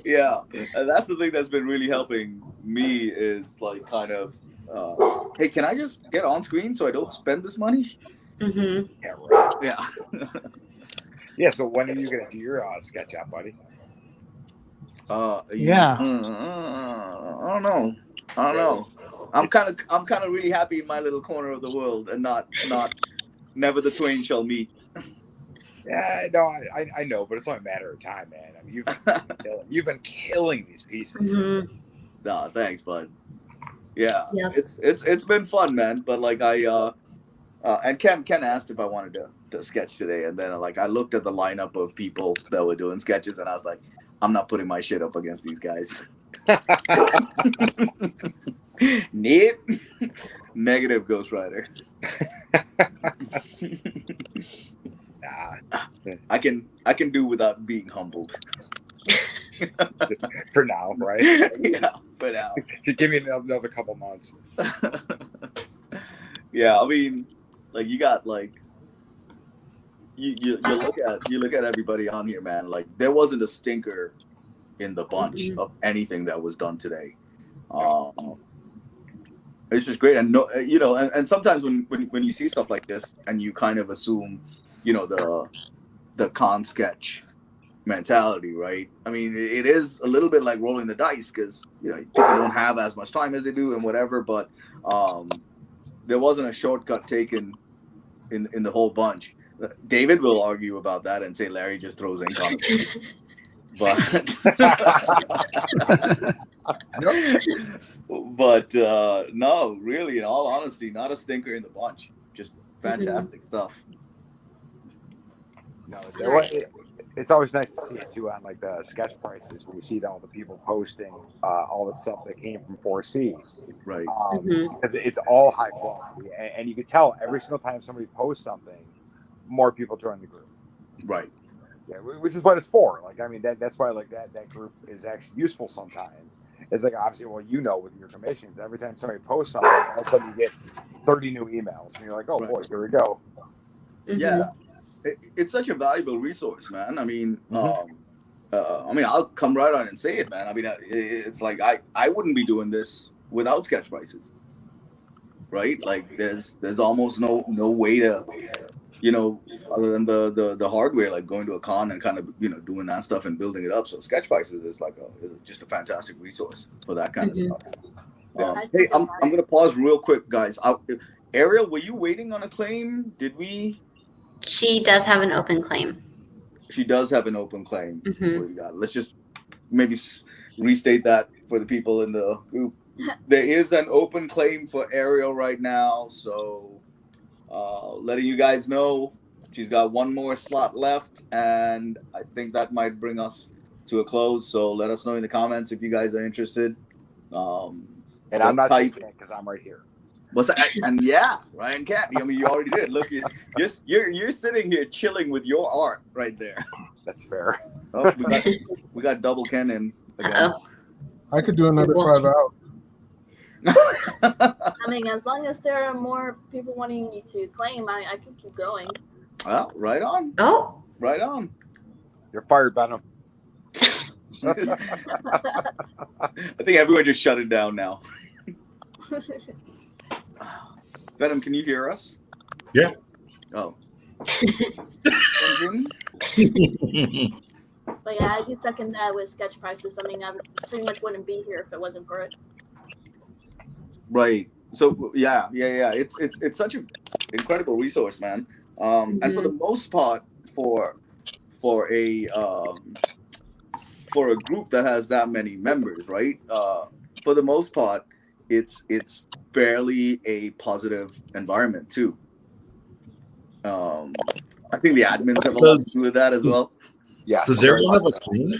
Yeah, and that's the thing that's been really helping me is like kind of, hey, can I just get on screen so I don't spend this money? Mm-hmm. Yeah, right. Yeah. Yeah. So when are you gonna do your sketch op, buddy? Yeah. I don't know. I'm kind of really happy in my little corner of the world, and not never the twain shall meet. Yeah, no, I know, but it's only a matter of time, man. I mean, you've been killing these pieces. Mm-hmm. No, thanks, bud. Yeah, Yep. it's been fun, man. But like and Ken asked if I wanted to sketch today, and then like I looked at the lineup of people that were doing sketches, and I was like, I'm not putting my shit up against these guys. Nope. Negative, Ghost Rider. I can do without being humbled. For now, right? Yeah, for now. Give me another couple months. Yeah, I mean, like you got like you look at everybody on here, man. Like there wasn't a stinker in the bunch of anything that was done today. It's just great, and and sometimes when you see stuff like this, and you kind of assume, the con sketch mentality, right? I mean, it is a little bit like rolling the dice because people don't have as much time as they do and whatever. But there wasn't a shortcut taken in the whole bunch. David will argue about that and say Larry just throws ink on it. But no, really, in all honesty, not a stinker in the bunch. Just fantastic stuff. No, it's always nice to see it too on like the sketch prices when you see all the people posting all the stuff that came from 4C, right? Because it's all high quality, and you can tell every single time somebody posts something, more people join the group, right? Yeah, which is what it's for. Like, I mean, that's why like that group is actually useful sometimes. It's like obviously, well, with your commissions, every time somebody posts something, all of a sudden you get 30 new emails, and you're like, oh boy, here we go. Yeah. It's such a valuable resource, man. I mean, I'll come right on and say it, man. I mean, it's like I wouldn't be doing this without sketch prices, right? Like, there's almost no way to, other than the hardware, like going to a con and kind of doing that stuff and building it up. So sketch prices is like just a fantastic resource for that kind of stuff. Hey, I'm gonna pause real quick, guys. Ariel, were you waiting on a claim? Did we? She does have an open claim. She does have an open claim. Mm-hmm. What do you got? Let's just maybe restate that for the people in the group. There is an open claim for Ariel right now, so letting you guys know she's got one more slot left, and I think that might bring us to a close. So let us know in the comments if you guys are interested. And I'm not taking it because I'm right here. And yeah, Ryan Cat. I mean, you already did. Look, you're sitting here chilling with your art right there. That's fair. Oh, we got double Ken in again. I could do another 5 hours. I mean, as long as there are more people wanting me to claim, I can keep going. Well, right on. Oh, right on. You're fired, Venom. I think everyone just shut it down now. Venom, can you hear us? Yeah. Oh. But yeah, I do second that with sketch prices. I mean, I pretty much wouldn't be here if it wasn't for it. Right. So yeah. It's such an incredible resource, man. And for the most part, for a group that has that many members, right? For the most part, it's fairly a positive environment too. I think the admins have a lot to do with that as well. Yeah. Does everyone have a claim?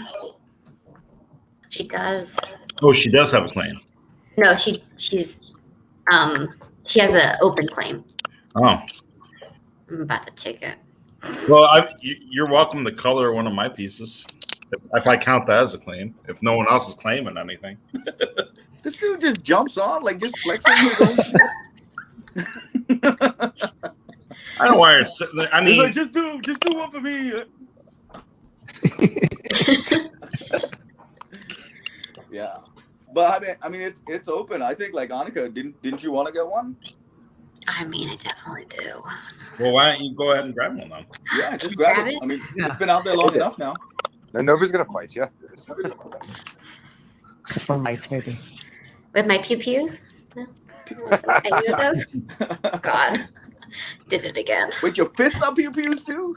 She does. Oh, she does have a claim. No, she has an open claim. Oh. I'm about to take it. Well, you're welcome to color one of my pieces, if I count that as a claim. If no one else is claiming anything. This dude just jumps on, like just flexing his own shit. I don't know why you're sitting there. I He's mean, like, just do one for me. Yeah, but I mean, it's open. I think, like, Annika, didn't you want to get one? I mean, I definitely do. Well, why don't you go ahead and grab one then? Yeah, just grab it. I mean, it's been out there long enough now. No, nobody's gonna fight you. For my maybe. With my pew-pews? No. Any of those? God. Did it again. Wait, your fists are pew-pews too?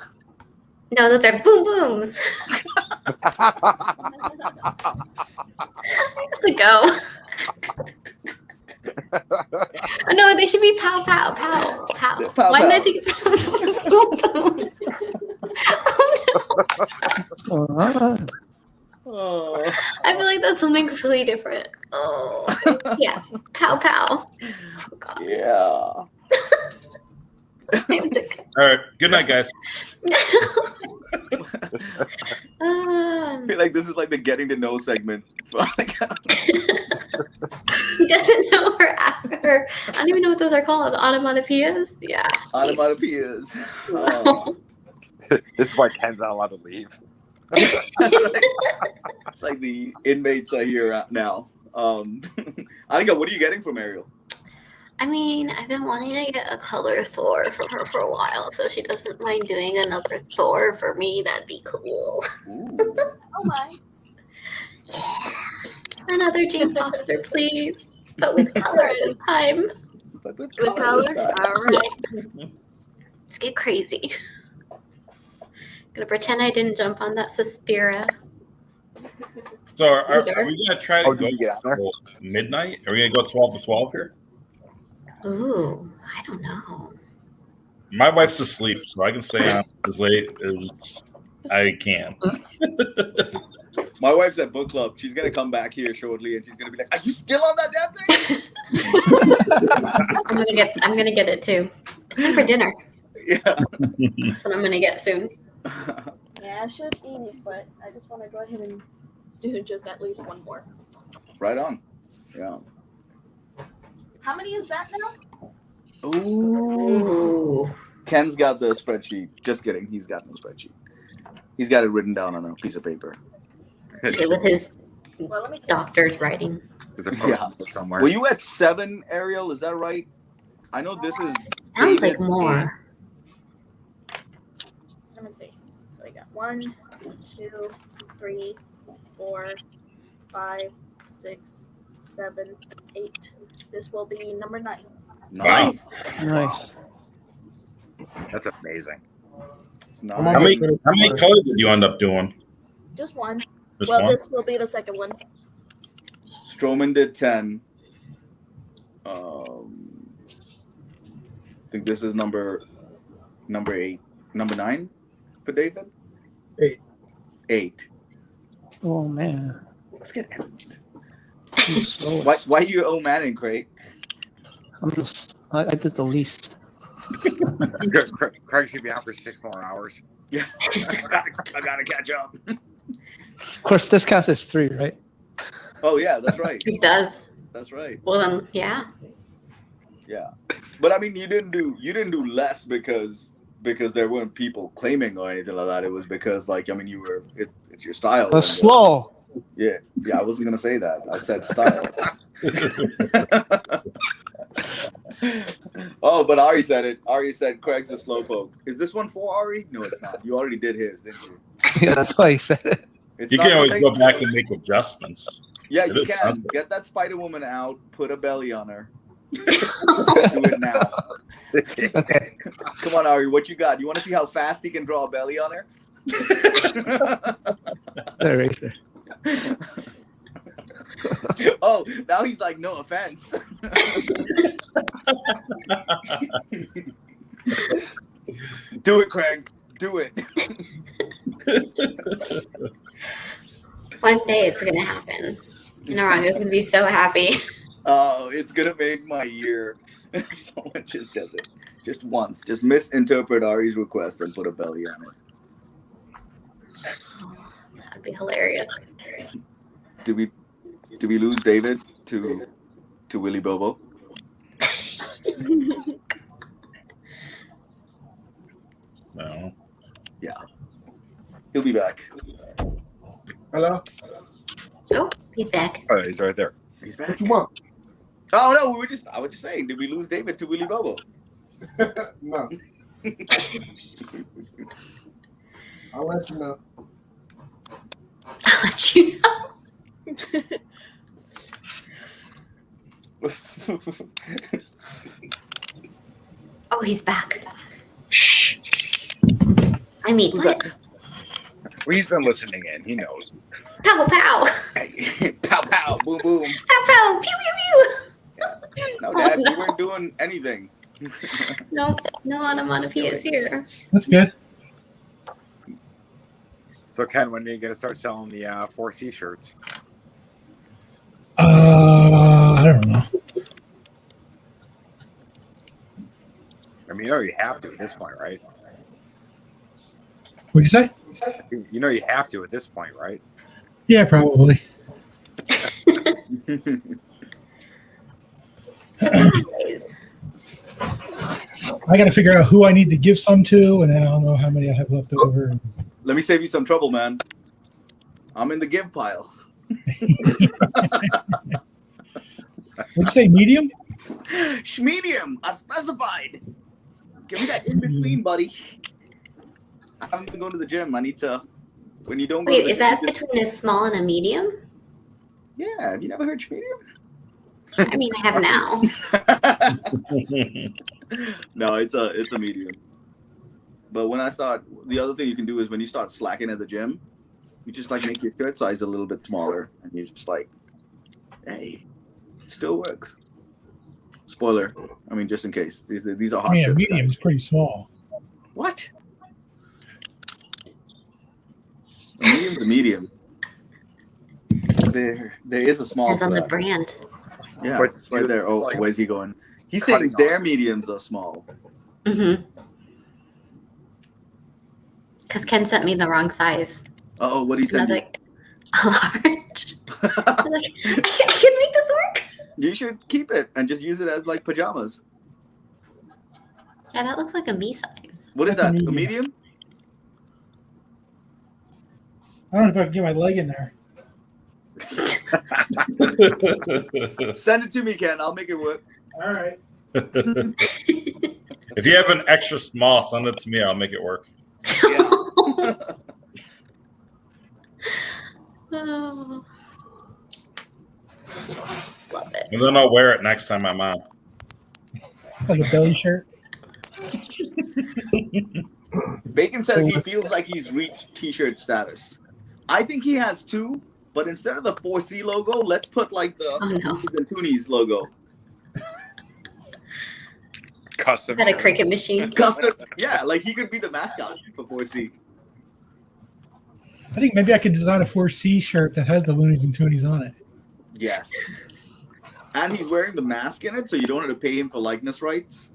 No, those are boom booms. I have to go. Oh, no, they should be pow pow pow pow. Pow, Why did I pow. think boom boom? Oh no. Oh. I feel like that's something completely different. Oh yeah, pow pow. Oh, God. Yeah. All right. Good night, guys. I feel like this is like the getting to know segment. He doesn't know her. I don't even know what those are called. Onomatopoeias? Yeah. Onomatopoeias. Oh. This is why Ken's not allowed to leave. It's like the inmates are here now. Annika, what are you getting from Ariel? I mean, I've been wanting to get a color Thor from her for a while, so if she doesn't mind doing another Thor for me, that'd be cool. Oh my. Yeah. Another Jane Foster, please. But with color this time. But with color? All right. Let's get crazy. Gonna pretend I didn't jump on that Suspira. So are we gonna try to go get out there? midnight? Are we gonna go 12 to 12 here? Ooh, I don't know. My wife's asleep, so I can stay on as late as I can. My wife's at book club. She's gonna come back here shortly, and she's gonna be like, "Are you still on that damn thing?" I'm gonna get it too. It's time for dinner. Yeah. That's what I'm gonna get soon. Yeah, I should eat, but I just want to go ahead and do just at least one more. Right on. Yeah. How many is that now? Ooh. Ken's got the spreadsheet. Just kidding. He's got no spreadsheet. He's got it written down on a piece of paper. With his doctor's writing. There's a post somewhere. Were you at 7, Ariel? Is that right? I know this is. Sounds like David's more. Let me see. So I got 1, 2, 3, 4, 5, 6, 7, 8. This will be number 9. Nice. Nice. That's amazing. It's How many colors did you end up doing? Just one. Just well, one? this will be the second one. Strowman did 10. I think this is number 8. Number 9 for David? 8. Oh man. Let's get I'm slow. Why you owe Manning, Craig? I did the least. Craig should be out for 6 more hours. Yeah. I gotta catch up. Of course, this counts as 3, right? Oh yeah, that's right. It does. That's right. Well then, yeah. Yeah, but I mean, you didn't do less because there weren't people claiming or anything like that. It was because, like, I mean, it's your style. Slow. Yeah, I wasn't gonna say that. I said style. Oh, but Ari said it. Ari said Craig's a slowpoke. Is this one for Ari? No, it's not. You already did his, didn't you? Yeah, that's why he said it. It's You not can always something- go back and make adjustments. Yeah, It you is can. fun. Get that Spider Woman out, put a belly on her. Do it now. Okay. Come on, Ari, what you got? You want to see how fast he can draw a belly on her? Eraser. Oh, now he's like, no offense. Do it, Craig. Do it. One day it's gonna happen. Naranga's gonna be so happy. Oh, it's gonna make my year. If someone just does it. Just once. Just misinterpret Ari's request and put a belly on it. That'd be hilarious. Did we lose David to Willy Bobo? No. Yeah. He'll be back. Hello? Oh, he's back. Oh, he's right there. He's back. Come on. Oh no, I was just saying, did we lose David to Willy Bobo? No. I'll let you know. I'll let you know. Oh, he's back. Shh. I mean, what? Well, he's been listening in. He knows. Pow, pow. Pow pow, boom boom. Pow, pow. Pew, pew, pew. No, Dad, we weren't doing anything. No onomatopoeia is here. That's good. So, Ken, when are you going to start selling the 4C shirts? I don't know. I mean, you know you have to at this point, right? What'd you say? You know you have to at this point, right? Yeah, probably. Surprise. I got to figure out who I need to give some to, and then I'll know how many I have left over. Let me save you some trouble, man. I'm in the give pile. What'd you say, medium? Medium, I specified. Give me that in between, buddy. I haven't been going to the gym. I need to. When you don't go Wait, to the is gym, that between a small and a medium? Yeah, have you never heard medium? I mean, I have now. No, it's a medium. But when I start, the other thing you can do is when you start slacking at the gym, you just like make your shirt size a little bit smaller, and you're just like, hey, it still works. Spoiler. I mean, just in case. These are hot Yeah, tips. medium Guys. is pretty small. What? A medium's a medium. There is a small. Depends for on the that. brand. Yeah, But it's right there. Oh, like where's he going? He's saying their mediums are small. Mm-hmm. Because Ken sent me the wrong size. Oh, what he And I said? was like, a large. I was like, I can make this work. You should keep it and just use it as like pajamas. Yeah, that looks like a me size. What is That's a that? A medium? I don't know if I can get my leg in there. Send it to me, Ken. I'll make it work. All right. If you have an extra small, send it to me. I'll make it work. Oh. Love it. And then I'll wear it next time I'm on. Like a belly shirt. Bacon says he feels like he's reached t-shirt status. I think he has two, but instead of the 4C logo, let's put like the Loonies and Toonies logo. Custom. Is that a cricket machine? Custom, yeah, like he could be the mascot for 4C. I think maybe I could design a 4C shirt that has the Loonies and Toonies on it. Yes. And he's wearing the mask in it, so you don't have to pay him for likeness rights.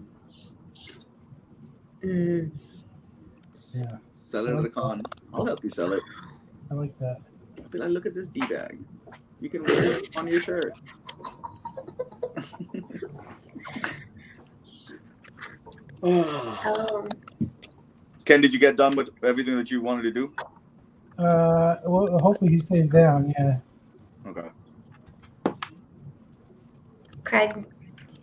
Mm. Yeah. Sell it at a con. I'll help you sell it. I like that. I'll be like, look at this D-bag. You can wear it on your shirt. Oh. Ken, did you get done with everything that you wanted to do? Well, hopefully he stays down. Yeah. Okay. Craig,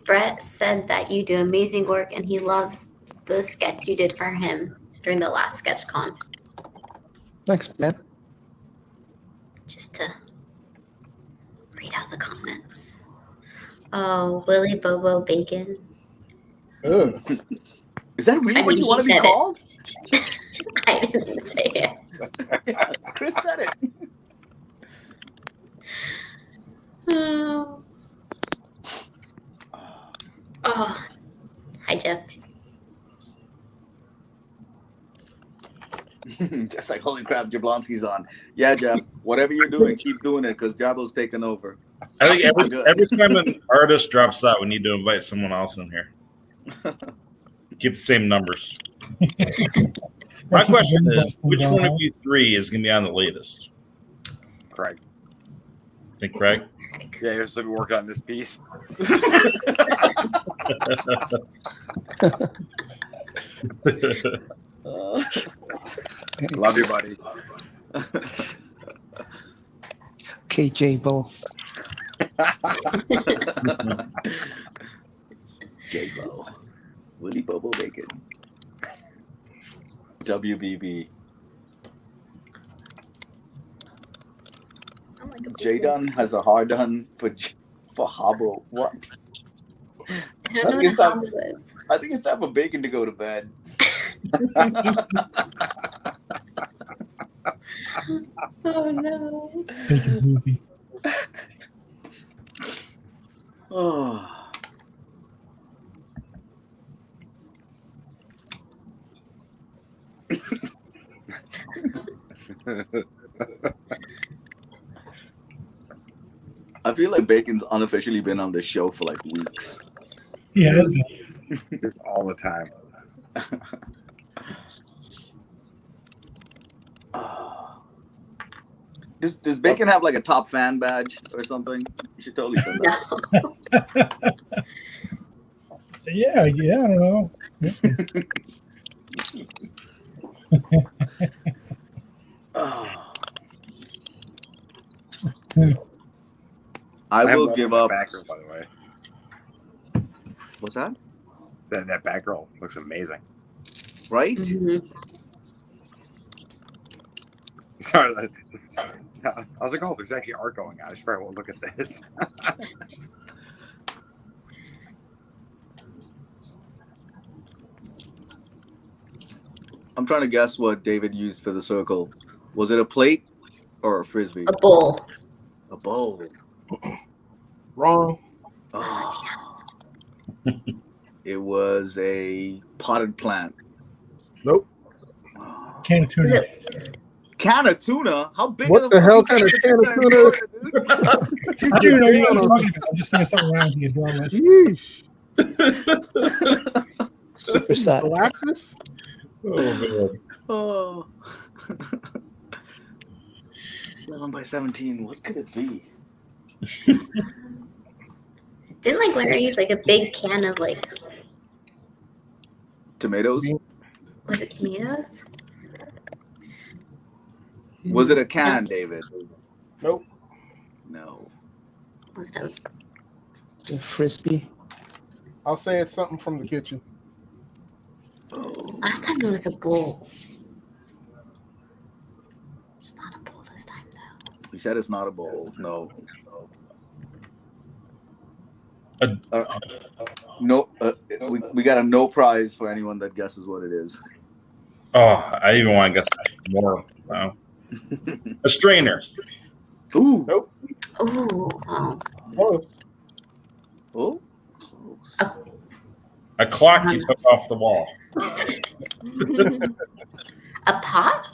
Brett said that you do amazing work and he loves the sketch you did for him during the last SketchCon. Thanks, man. Just to read out the comments. Oh, Willy Bobo Bacon. Is that really I what mean, you want to he be said it. called? I didn't say it. Yeah, Chris said it. Oh. Oh. Hi, Jeff. Jeff's like, holy crap, Jablonski's on. Yeah, Jeff, whatever you're doing, keep doing it because Jabo's taking over. I think every time an artist drops out, we need to invite someone else in here. Keep the same numbers. My question is, which one of you three is going to be on the latest? Craig. Think Craig? Yeah, he's still working on this piece. Love you, buddy. KJ Bo. J-Bo. Willy Bobo Bacon. WBB. J-Dun has a hard done for Hobbo. What? I don't know what a Hobbo is. I think it's time for Bacon to go to bed. Oh no. Bacon's movie. Oh. I feel like Bacon's unofficially been on this show for like weeks. Yeah. Just all the time. Does Bacon have like a top fan badge or something? You should totally send that. Yeah, I don't know. I will love give that up. Back by the way. What's that? That back girl looks amazing. Right? Mm-hmm. Sorry. I was like, oh, there's actually art going on. I should probably look at this. I'm trying to guess what David used for the circle. Was it a plate or a frisbee? A bowl. A bowl. Wrong. Oh. It was a potted plant. Nope. Can of tuna. Can of tuna? How big What is the hell kind of can of tuna? I do know you know what I'm talking about. I'm just thinking something around here. Super sad. Molasses? Oh, man. Oh. 11 by 17. What could it be? Didn't like Larry use like a big can of like Tomatoes? was it tomatoes? Was it a can, David? Nope. No. Was it a Frisbee. I'll say it's something from the kitchen. last time it was a bowl. It's not a bowl this time though. He said it's not a bowl. No. No. We got a no prize for anyone that guesses what it is. Oh, I even want to guess more. Wow. A strainer. Ooh. Nope. Ooh. Oh. Close. Oh. Close. A clock you took off the wall. A pot?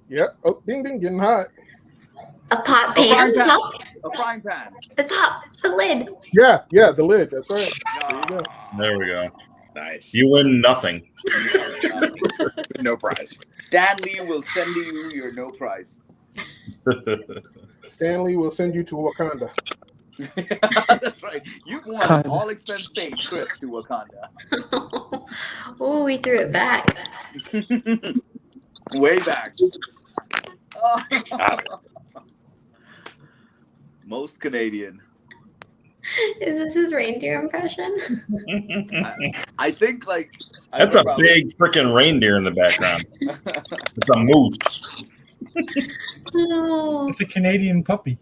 Yeah. Oh, ding, ding, getting hot. A pot A frying pan? The pan. top? A frying pan. The top, the lid. Yeah, the lid. That's right. There you go. There we go. Nice. You win nothing. No prize. Stanley will send you your no prize. Stanley will send you to Wakanda. That's right. You won all expense paid trip to Wakanda. Oh, we threw it back. Way back. Most Canadian. Is this his reindeer impression? I think like That's a big freaking reindeer in the background. It's a moose. No. It's a Canadian puppy.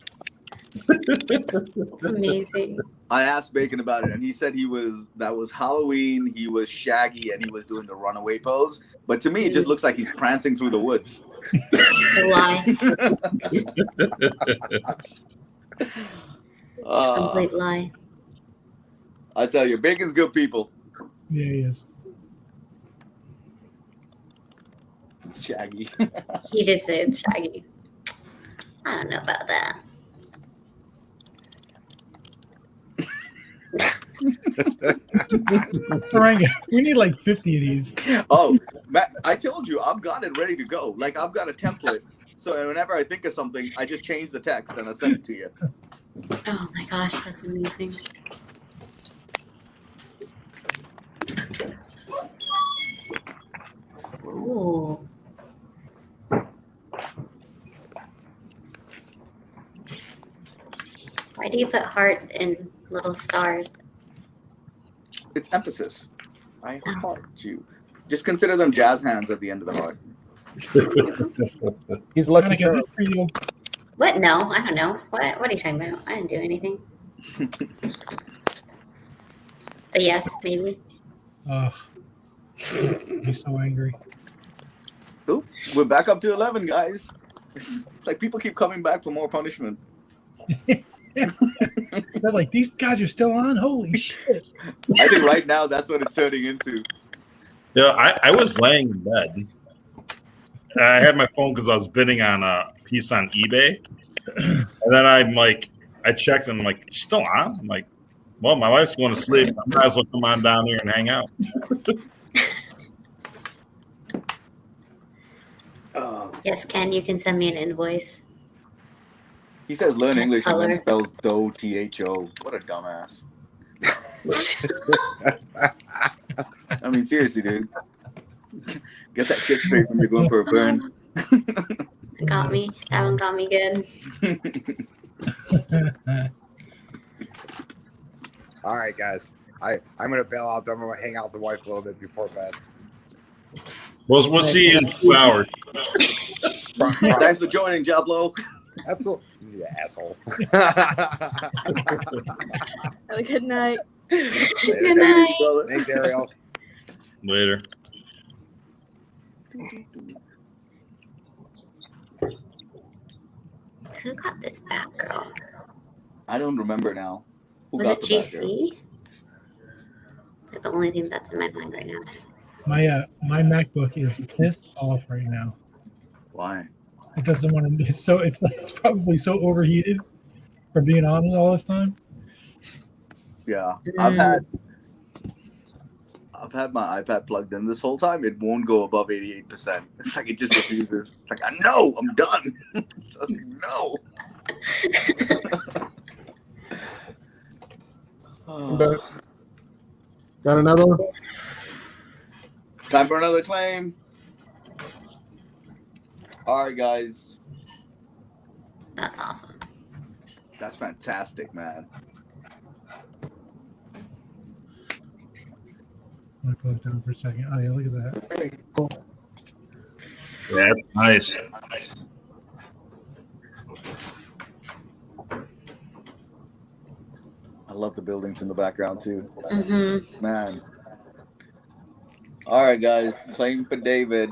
It's amazing. I asked Bacon about it, and he said that was Halloween. He was Shaggy, and he was doing the runaway pose. But to me, it just looks like he's prancing through the woods. A lie. Complete lie. I tell you, Bacon's good people. Yeah, he is. Shaggy. He did say it's Shaggy. I don't know about that. Saranga, we need like 50 of these. Oh, Matt, I told you, I've got it ready to go. Like, I've got a template. So whenever I think of something, I just change the text and I send it to you. Oh my gosh, that's amazing. Ooh. Why do you put heart in little stars? It's emphasis. I heart you. Just consider them jazz hands at the end of the heart. He's lucky. What? No, I don't know. What are you talking about? I didn't do anything. But yes, maybe. Ugh. He's so angry. Oop, we're back up to 11, guys. It's like people keep coming back for more punishment. They're like, these guys are still on? Holy shit. I think right now that's what it's turning into. Yeah, I was laying in bed. I had my phone because I was bidding on a piece on eBay. And then I'm like, I checked and I'm like, you still on? I'm like, well, my wife's going to sleep. I might as well come on down here and hang out. Yes, Ken, you can send me an invoice. He says learn English and then Color. spells dough, THO. What a dumbass. I mean, seriously, dude. Get that shit straight when you're going for a burn. Got me. That one got me good. All right, guys. I'm gonna bail out. I'm gonna hang out with the wife a little bit before bed. We'll see you in 2 hours. Thanks for joining, Jablo. Absolutely, you asshole. Have a good night. Good night. Thanks, Ariel. Later. Who got this back, girl? I don't remember now. Who Was got it the back there? GC? That's the only thing that's in my mind right now. My MacBook is pissed off right now. Why? It doesn't want to. It's probably so overheated from being on it all this time. Yeah, I've had my iPad plugged in this whole time. It won't go above 88%. It's like it just refuses. It's like I know I'm done. It's like, no. Got another one? Time for another claim. All right, guys. That's awesome. That's fantastic, man. Let me pull it down for a second. Oh yeah, look at that. Cool. Yeah, that's nice. I love the buildings in the background too. Mm-hmm. Man. All right, guys. Claim for David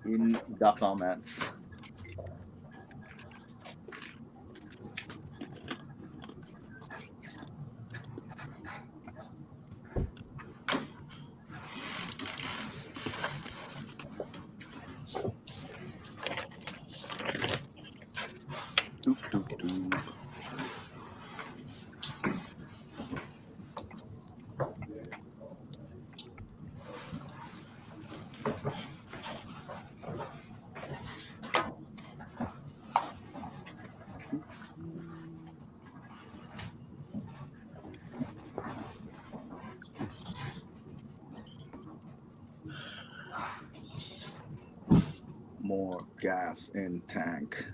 in the comments. Doop, doop, doop. more gas in tank.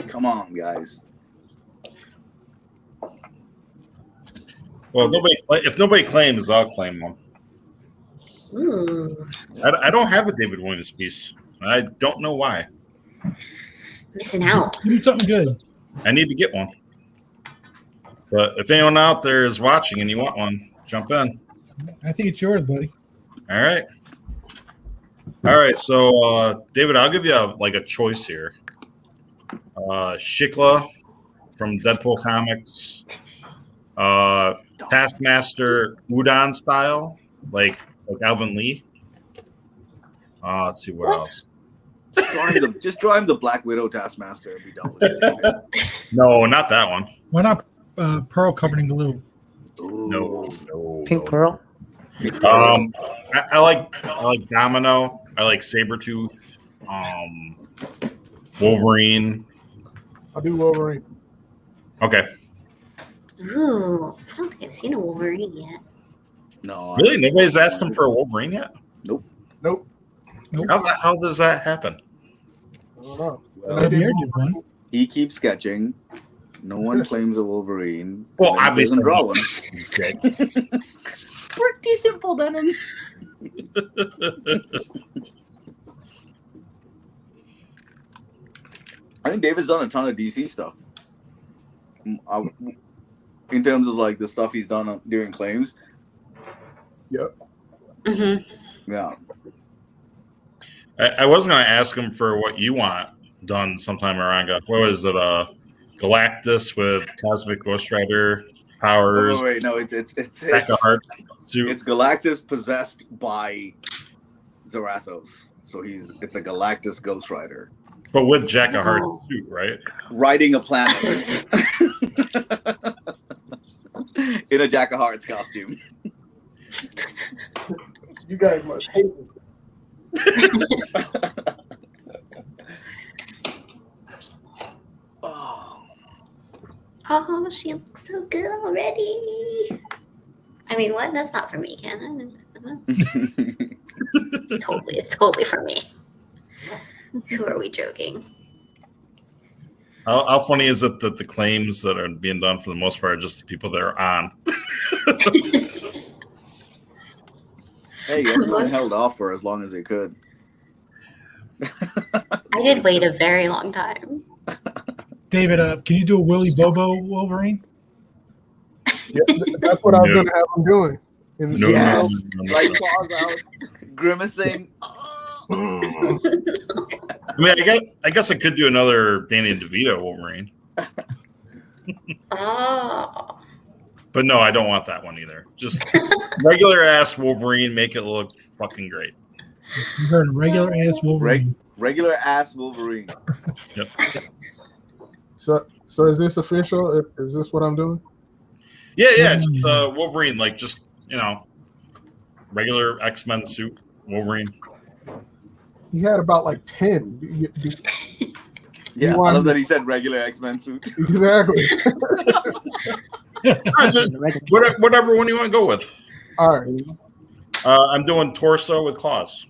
Come on, guys. Well, if nobody claims, I'll claim them. Ooh, I don't have a David Williams piece. I don't know why. missing out. You need something good. I need to get one. But if anyone out there is watching and you want one, jump in. I think it's yours, buddy. All right. All right. So, David, I'll give you a choice here. Shikla from Deadpool Comics. Taskmaster Udon style, like Alvin Lee. Let's see what else. Just draw him the Black Widow Taskmaster and be done with it. No, not that one. Why not Pearl covered in glue? No. Pink Pearl. I like Domino. I like Sabretooth. Wolverine. I'll do Wolverine. Okay. Ooh, I don't think I've seen a Wolverine yet. No. Really? Nobody's asked him for a Wolverine yet? Nope. How does that happen? I don't know. Well, he keeps sketching. No one claims a Wolverine. Well, and then he obviously. doesn't draw one. Okay. Pretty simple, Venom. I think David's done a ton of DC stuff. In terms of like the stuff he's done during claims. Yep. Mm-hmm. Yeah. I was going to ask him for what you want done sometime around. What was it? Galactus with Cosmic Ghost Rider powers. Oh, wait, no, it's Galactus possessed by Zarathos. So it's a Galactus Ghost Rider. But with Jack of Hearts suit, right? Riding a planet. In a Jack of Hearts costume. You guys must hate me. Oh, she looks so good already. I mean, what? That's not for me, Ken. It's totally for me. Who are we joking? How funny is it that the claims that are being done for the most part are just the people that are on? Hey, everyone held off for as long as they could. I did wait a very long time. David, can you do a Willy Bobo Wolverine? Yeah, that's what I was going to have him doing. Yes, like claws out, grimacing. I mean, I guess I could do another Danny DeVito Wolverine. Oh. But no, I don't want that one either. Just regular ass Wolverine, make it look fucking great. You heard regular ass Wolverine. Regular ass Wolverine. Yep. So is this official? Is this what I'm doing? Yeah, just Wolverine, like just regular X-Men suit Wolverine. He had about like 10. Yeah, I love that he said regular X-Men suit. Exactly. Whatever one you want to go with. All right. I'm doing torso with claws.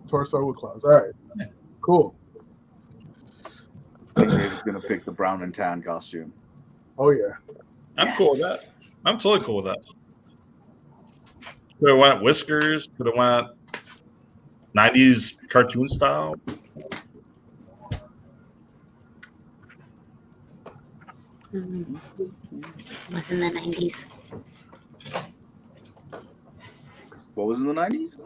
Torso with claws. All right. Cool. I think David's gonna pick the brown and tan costume. Oh yeah. I'm cool with that. I'm totally cool with that. Could have went whiskers. Could have went 90s cartoon style. Was in the 90s. What was in the 90s?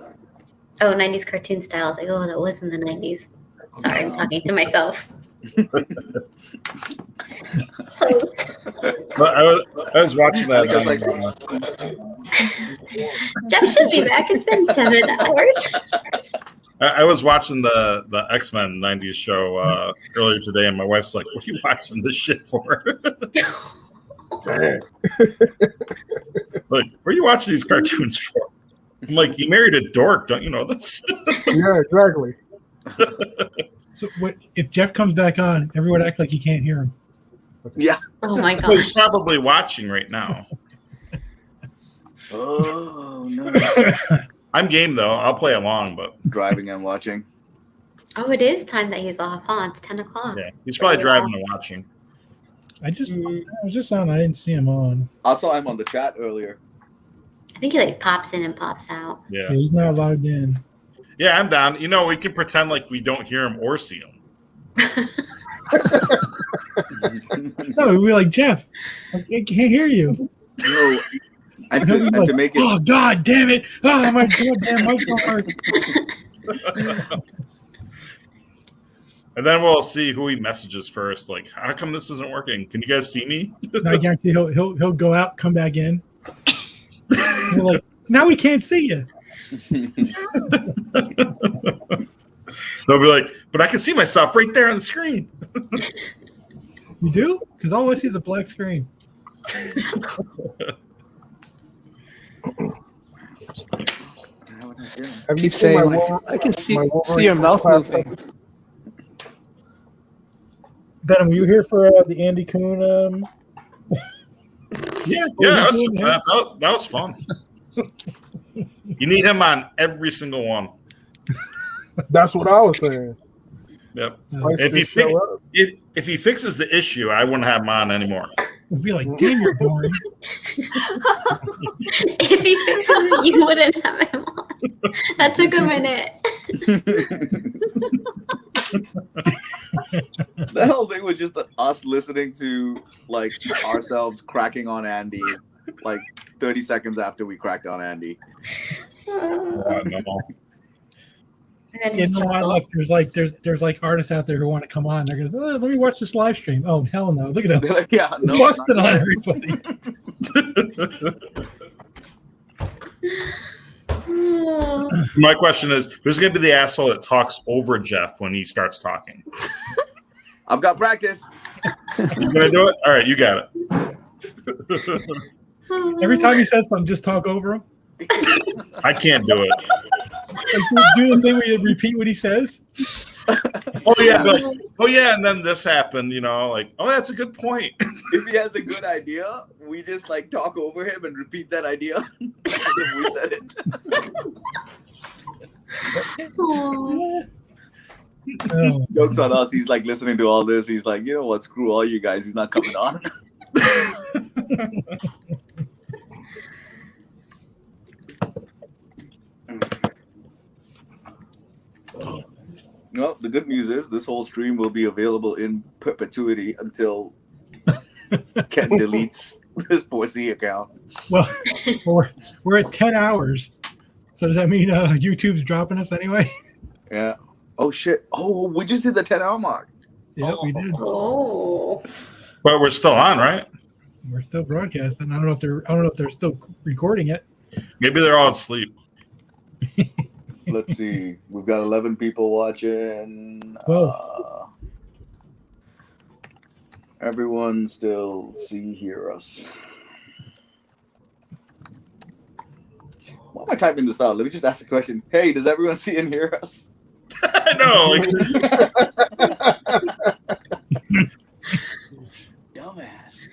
Oh, 90s cartoon styles. Like, oh, that was in the 90s. Sorry, I'm talking to myself. Closed. I was watching that. Jeff should be back. It's been 7 hours. I was watching the X-Men 90s show earlier today, and my wife's like, what are you watching this shit for? Like, what are you watching these cartoons for? I'm like, you married a dork, don't you know this? Yeah, exactly. So what if Jeff comes back on, everyone act like you can't hear him? Yeah. Oh my Well, he's gosh. probably watching right now. Oh no. I'm game though. I'll play along, but driving and watching. Oh, it is time that he's off, huh? It's 10 o'clock. Yeah, he's probably driving and watching. I was just on. I didn't see him on. I saw him on the chat earlier. I think he like pops in and pops out. Yeah, he's not logged in. Yeah, I'm down. We can pretend like we don't hear him or see him. No, we're like, Jeff, I can't hear you. No, and to make it. Oh God damn it! Oh my goddamn microphone. And then we'll see who he messages first. Like, how come this isn't working? Can you guys see me? I guarantee he'll go out, come back in. We're like, now we can't see you. They'll be like, but I can see myself right there on the screen. You do? Because all I see is a black screen. I keep saying, I can see your mouth moving. Ben, were you here for the Andy Kuhn? Yeah, that was fun. You need him on every single one. That's what I was saying. Yep. If he fixes the issue, I wouldn't have him on anymore. We'd be like, damn, you're boring. If he fixes it, you wouldn't have him on. That took a minute. That whole thing was just us listening to like ourselves cracking on Andy like 30 seconds after we cracked on Andy. You know what? Look, there's like artists out there who want to come on. They're going, let me watch this live stream. Oh hell no! Look at them. Yeah, no, busted on everybody. My question is, who's going to be the asshole that talks over Jeff when he starts talking? I've got practice. You gonna do it? All right, you got it. Every time he says something, just talk over him. I can't do it. Like, do the thing where you repeat what he says. Oh yeah, and then this happened. Like, oh, that's a good point. If he has a good idea, we just like talk over him and repeat that idea as if we said it. Jokes on us. He's like listening to all this. He's like, you know what? Screw all you guys. He's not coming on. Well, the good news is this whole stream will be available in perpetuity until Ken deletes his 4C account. Well, we're at 10 hours. So does that mean YouTube's dropping us anyway? Yeah. Oh shit. Oh, we just did the 10-hour mark. Yeah, we did. Oh. But we're still on, right? We're still broadcasting. I don't know if they're still recording it. Maybe they're all asleep. Let's see. We've got 11 people watching. Everyone still hear us. Why am I typing this out? Let me just ask a question. Hey, does everyone see and hear us? No. Dumbass.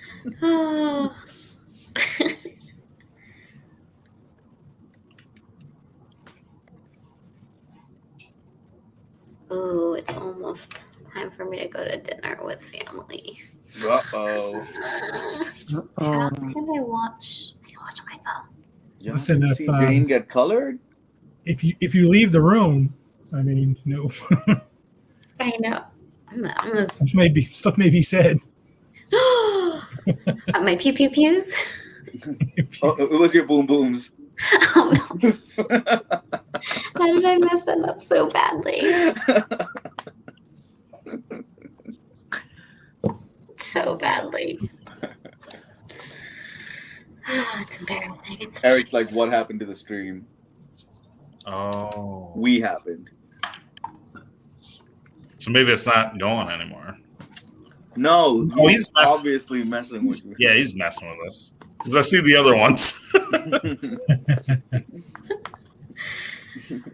Ooh, it's almost time for me to go to dinner with family. Uh-oh. How can I watch? I can watch on my phone. Yeah, Listen, see Jane get colored? If you leave the room, I mean, no. I know. Stuff may be said. My pew pew pews. Oh, it was your boom booms. Oh no! How did I mess that up so badly? So badly. It's embarrassing. Eric's like, what happened to the stream? Oh. We happened. So maybe it's not going anymore. No, he's obviously messing with you. Yeah, he's messing with us. Because I see the other ones.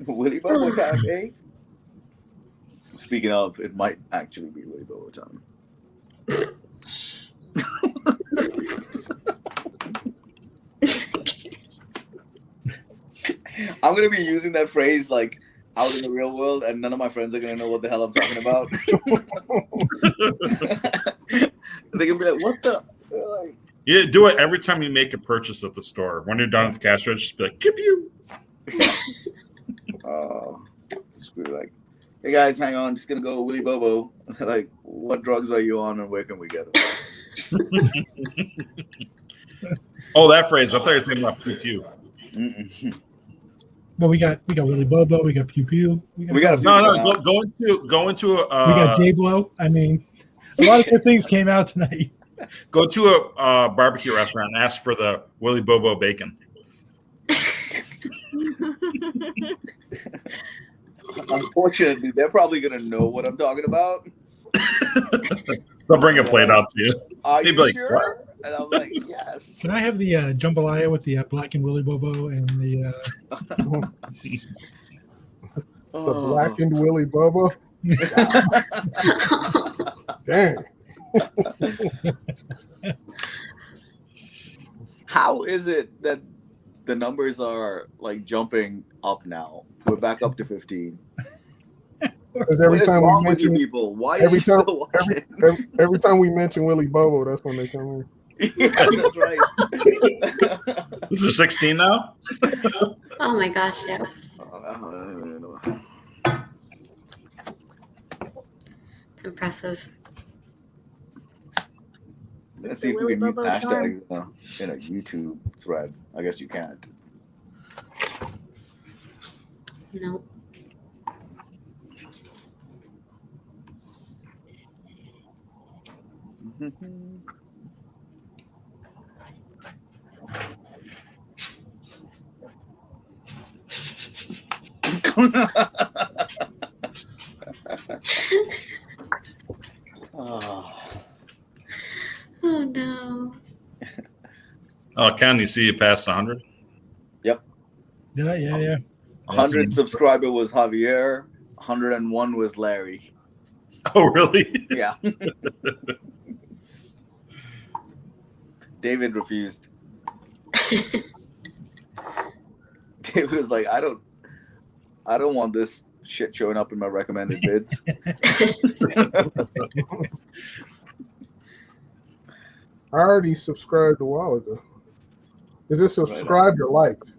Willy Bobo time, eh? Speaking of, it might actually be Willy Bobo time. I'm gonna be using that phrase like out in the real world, and none of my friends are gonna know what the hell I'm talking about. They can be like, "What the?" Like, Yeah, do it every time you make a purchase at the store. When you're done with the cash register, just be like, "Give you." Screw like, hey guys, hang on, just gonna go Willy Bobo. Like, what drugs are you on, and where can we get them? Oh, that phrase. I thought you were talking about pew. Well, we got Willy Bobo, we got Pew Pew. We got a few go into we got J Blow. I mean, a lot of good things came out tonight. Go to a barbecue restaurant and ask for the Willy Bobo bacon. Unfortunately, they're probably gonna know what I'm talking about. They'll bring a plate out to you. Are They'd you be like, sure? "What?" And I'm like, yes. Can I have the jambalaya with the black and Willy Bobo and the The blackened Willy Bobo. Dang. How is it that the numbers are like jumping up now? We're back up to 15. Because What is wrong with you people? Why are you still watching? Every time we mention Willy Bobo, that's when they come in. Yeah, that's right. This is 16 now? Oh my gosh, yeah. It's impressive. Let's see if we can use hashtags in a YouTube thread. I guess you can't. Nope. Oh no. Oh, Ken, you see you passed 100? Yep. Yeah. 100 subscriber was Javier. 101 was Larry. Oh, really? Yeah. David refused. David was like, I don't want this shit showing up in my recommended bids. I already subscribed a while ago. Is it subscribed or liked?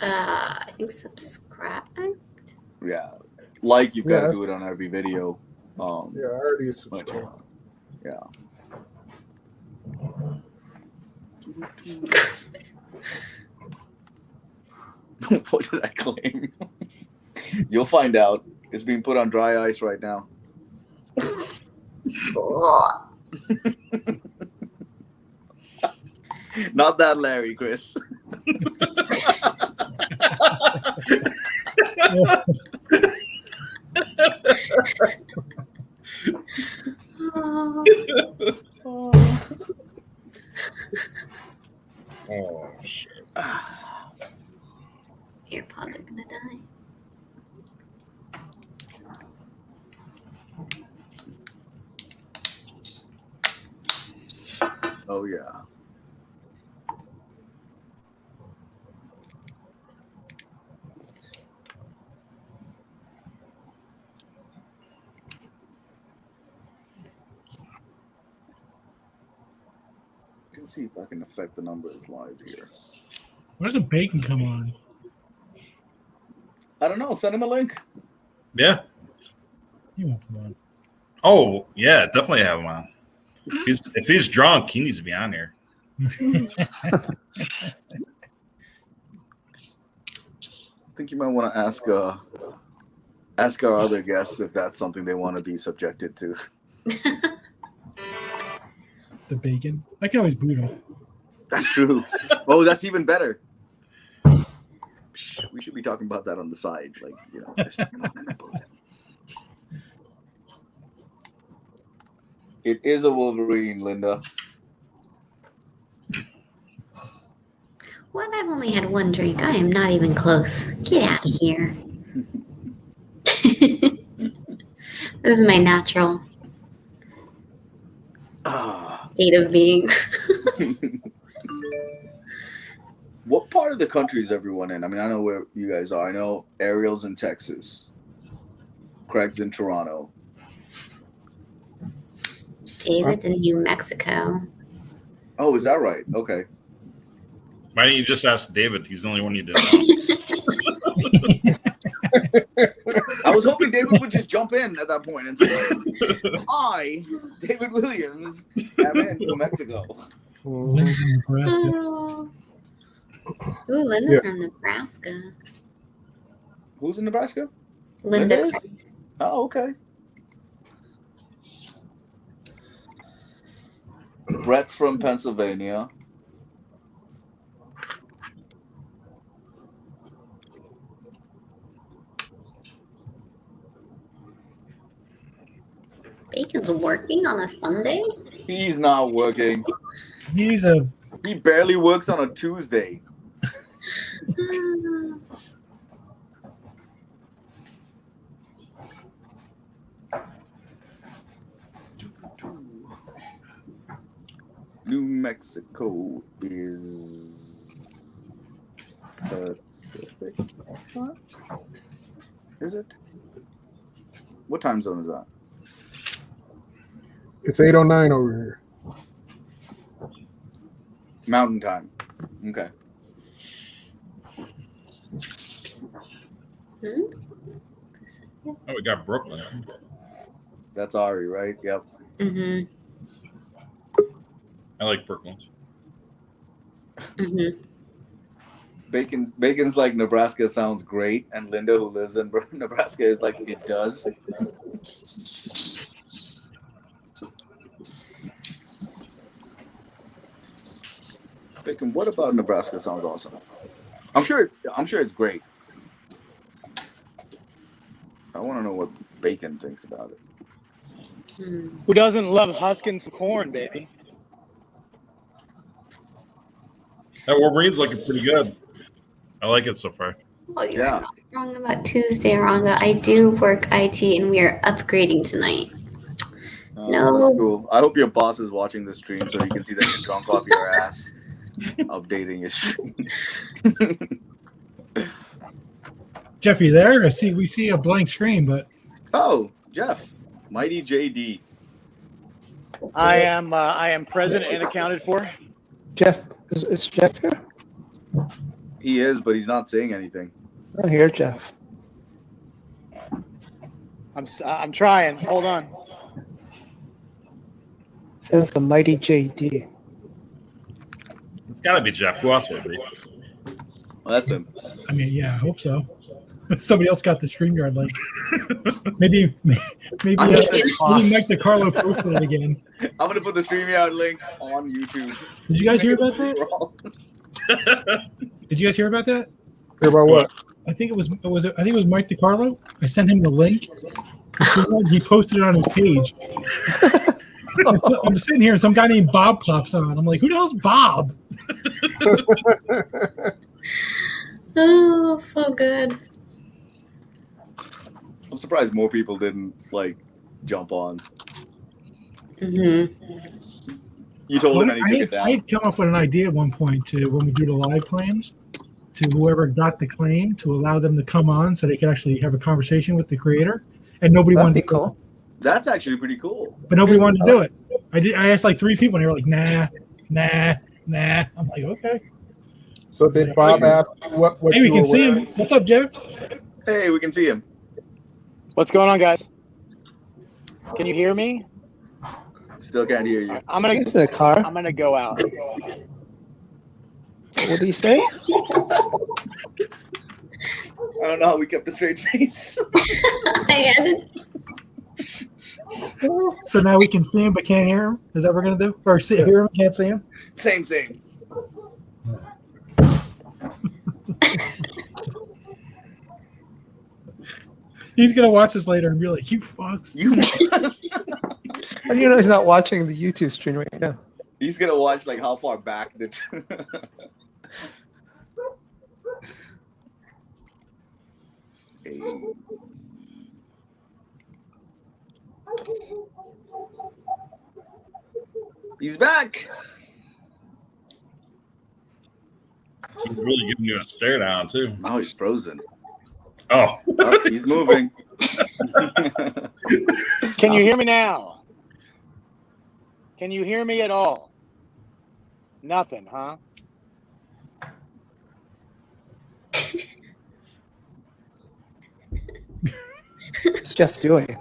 I think subscribe. Yeah. Like you've got to Yeah, do it on every video. Yeah, I already subscribed. Yeah. What did I claim? You'll find out. It's being put on dry ice right now. Not that Larry, Chris. Oh, shit. AirPods are gonna die. Oh, yeah. Let's see if I can affect the numbers live here. Where does the bacon come on? I don't know. Send him a link. Yeah. He won't come on. Oh, yeah, definitely have him on. If he's drunk, he needs to be on here. I think you might want to ask our other guests if that's something they want to be subjected to. The bacon. I can always boot him. That's true. Oh, that's even better. We should be talking about that on the side, like, you know. It is a Wolverine, Linda. What? I've only had one drink. I am not even close. Get out of here. This is my natural state of being. What part of the country is everyone in? I mean, I know where you guys are. I know Ariel's in Texas. Craig's in Toronto. David's in New Mexico. Oh, is that right? Okay. Why didn't you just ask David? He's the only one you didn't know. I was hoping David would just jump in at that point and say, I, David Williams, am in New Mexico. Linda's in Nebraska. Oh. Ooh, Linda's from Nebraska. Who's in Nebraska? Linda. is? Oh, okay. Brett's from Pennsylvania. Bacon's working on a Sunday? He's not working. He barely works on a Tuesday. New Mexico is Pacific. That's not. Is it? What time zone is that? It's 8:09 over here. Mountain time. Okay. Oh, we got Brooklyn. That's Ari, right? Yep. Mm-hmm. I like Brooklyn. Mm-hmm. Bacon's like Nebraska sounds great, and Linda, who lives in Nebraska, is like it does. Bacon, what about Nebraska sounds awesome? I'm sure it's great. I want to know what Bacon thinks about it. Who doesn't love husking some corn, baby? That Wolverine's looking pretty good. I like it so far. Well, you're not wrong about Tuesday, Rhonda. I do work IT, and we are upgrading tonight. No. That's cool. I hope your boss is watching the stream so he can see that you're drunk off your ass, updating his stream. Jeff, you there? We see a blank screen, but Oh, Jeff, Mighty JD. I am present and accounted for. Jeff, is Jeff here? He is, but he's not saying anything. I'm here, Jeff. I'm trying. Hold on. Says the mighty JD. It's got to be Jeff. Who else would be? Well, that's him. I mean, yeah, I hope so. Somebody else got the StreamYard link. maybe Mike DiCarlo posted it again. I'm gonna put the StreamYard link on YouTube. Did you guys hear about that? Did you guys hear about that? Hear about what? I think it was Mike DiCarlo. I sent him the link. He posted it on his page. I'm sitting here and some guy named Bob pops on. I'm like, who the hell's Bob? Oh, so good. I'm surprised more people didn't jump on. Mm-hmm. You told him and he took it down. I had come up with an idea at one point to when we do the live claims, to whoever got the claim to allow them to come on so they could actually have a conversation with the creator, and nobody wanted to cool. That's actually pretty cool. But nobody wanted to do it. I asked like 3 people, and they were like, nah. I'm like, okay. So did Bob ask what hey, we can see him. What's up, Jeff? Hey, we can see him. What's going on, guys? Can you hear me? Still can't hear you. I'm gonna Is it a car? I'm gonna go out. What do you say? I don't know how we kept a straight face. So now we can see him but can't hear him? Is that what we're going to do? Or hear him, can't see him? Same. He's going to watch this later and be like, you fucks. How do you know he's not watching the YouTube stream right now? He's going to watch how far back the... Hey. He's back. He's really giving you a stare down too. Now he's frozen. Oh, Oh, he's moving. Can you hear me now? Can you hear me at all? Nothing, huh? What's Jeff doing?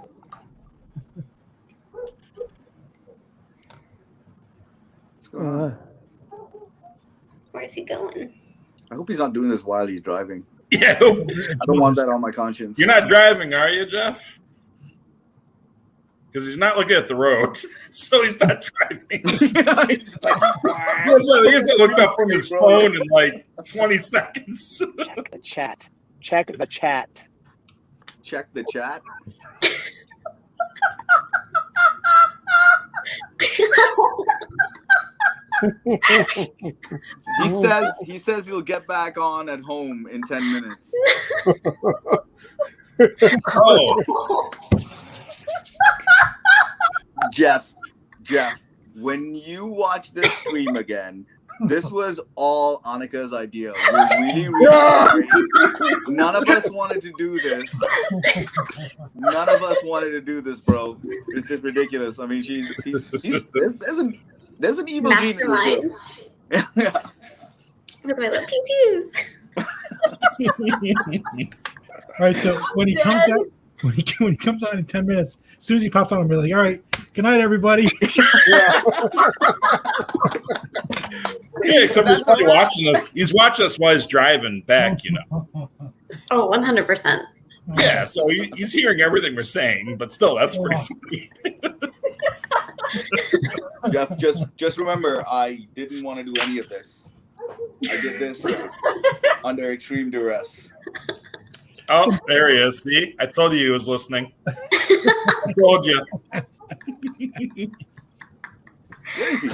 What's going on? Where's he going? I hope he's not doing this while he's driving. Yeah. I don't want that on my conscience. You're not driving, are you, Jeff? Because he's not looking at the road, so he's not driving. He's like, he hasn't looked up from his phone in like 20 seconds. Check the chat. Check the chat. Check the chat. He says he'll get back on at home in 10 minutes. Oh. Jeff, when you watch this stream again, this was all Annika's idea. We're really, really sorry. None of us wanted to do this. None of us wanted to do this, bro. This is ridiculous. I mean, there's an evil gene in this girl. Yeah. With my little pew-pews. All right, so when he comes out, when he comes on in 10 minutes, Susie pops on and be like, "All right, good night, everybody." Yeah, except he's probably watching us. He's watching us while he's driving back, you know. Oh, 100%. Yeah, so he's hearing everything we're saying, but still, that's pretty funny. Jeff, just remember, I didn't want to do any of this. I did this under extreme duress. Oh, there he is. See, I told you he was listening. I told you. Where is he?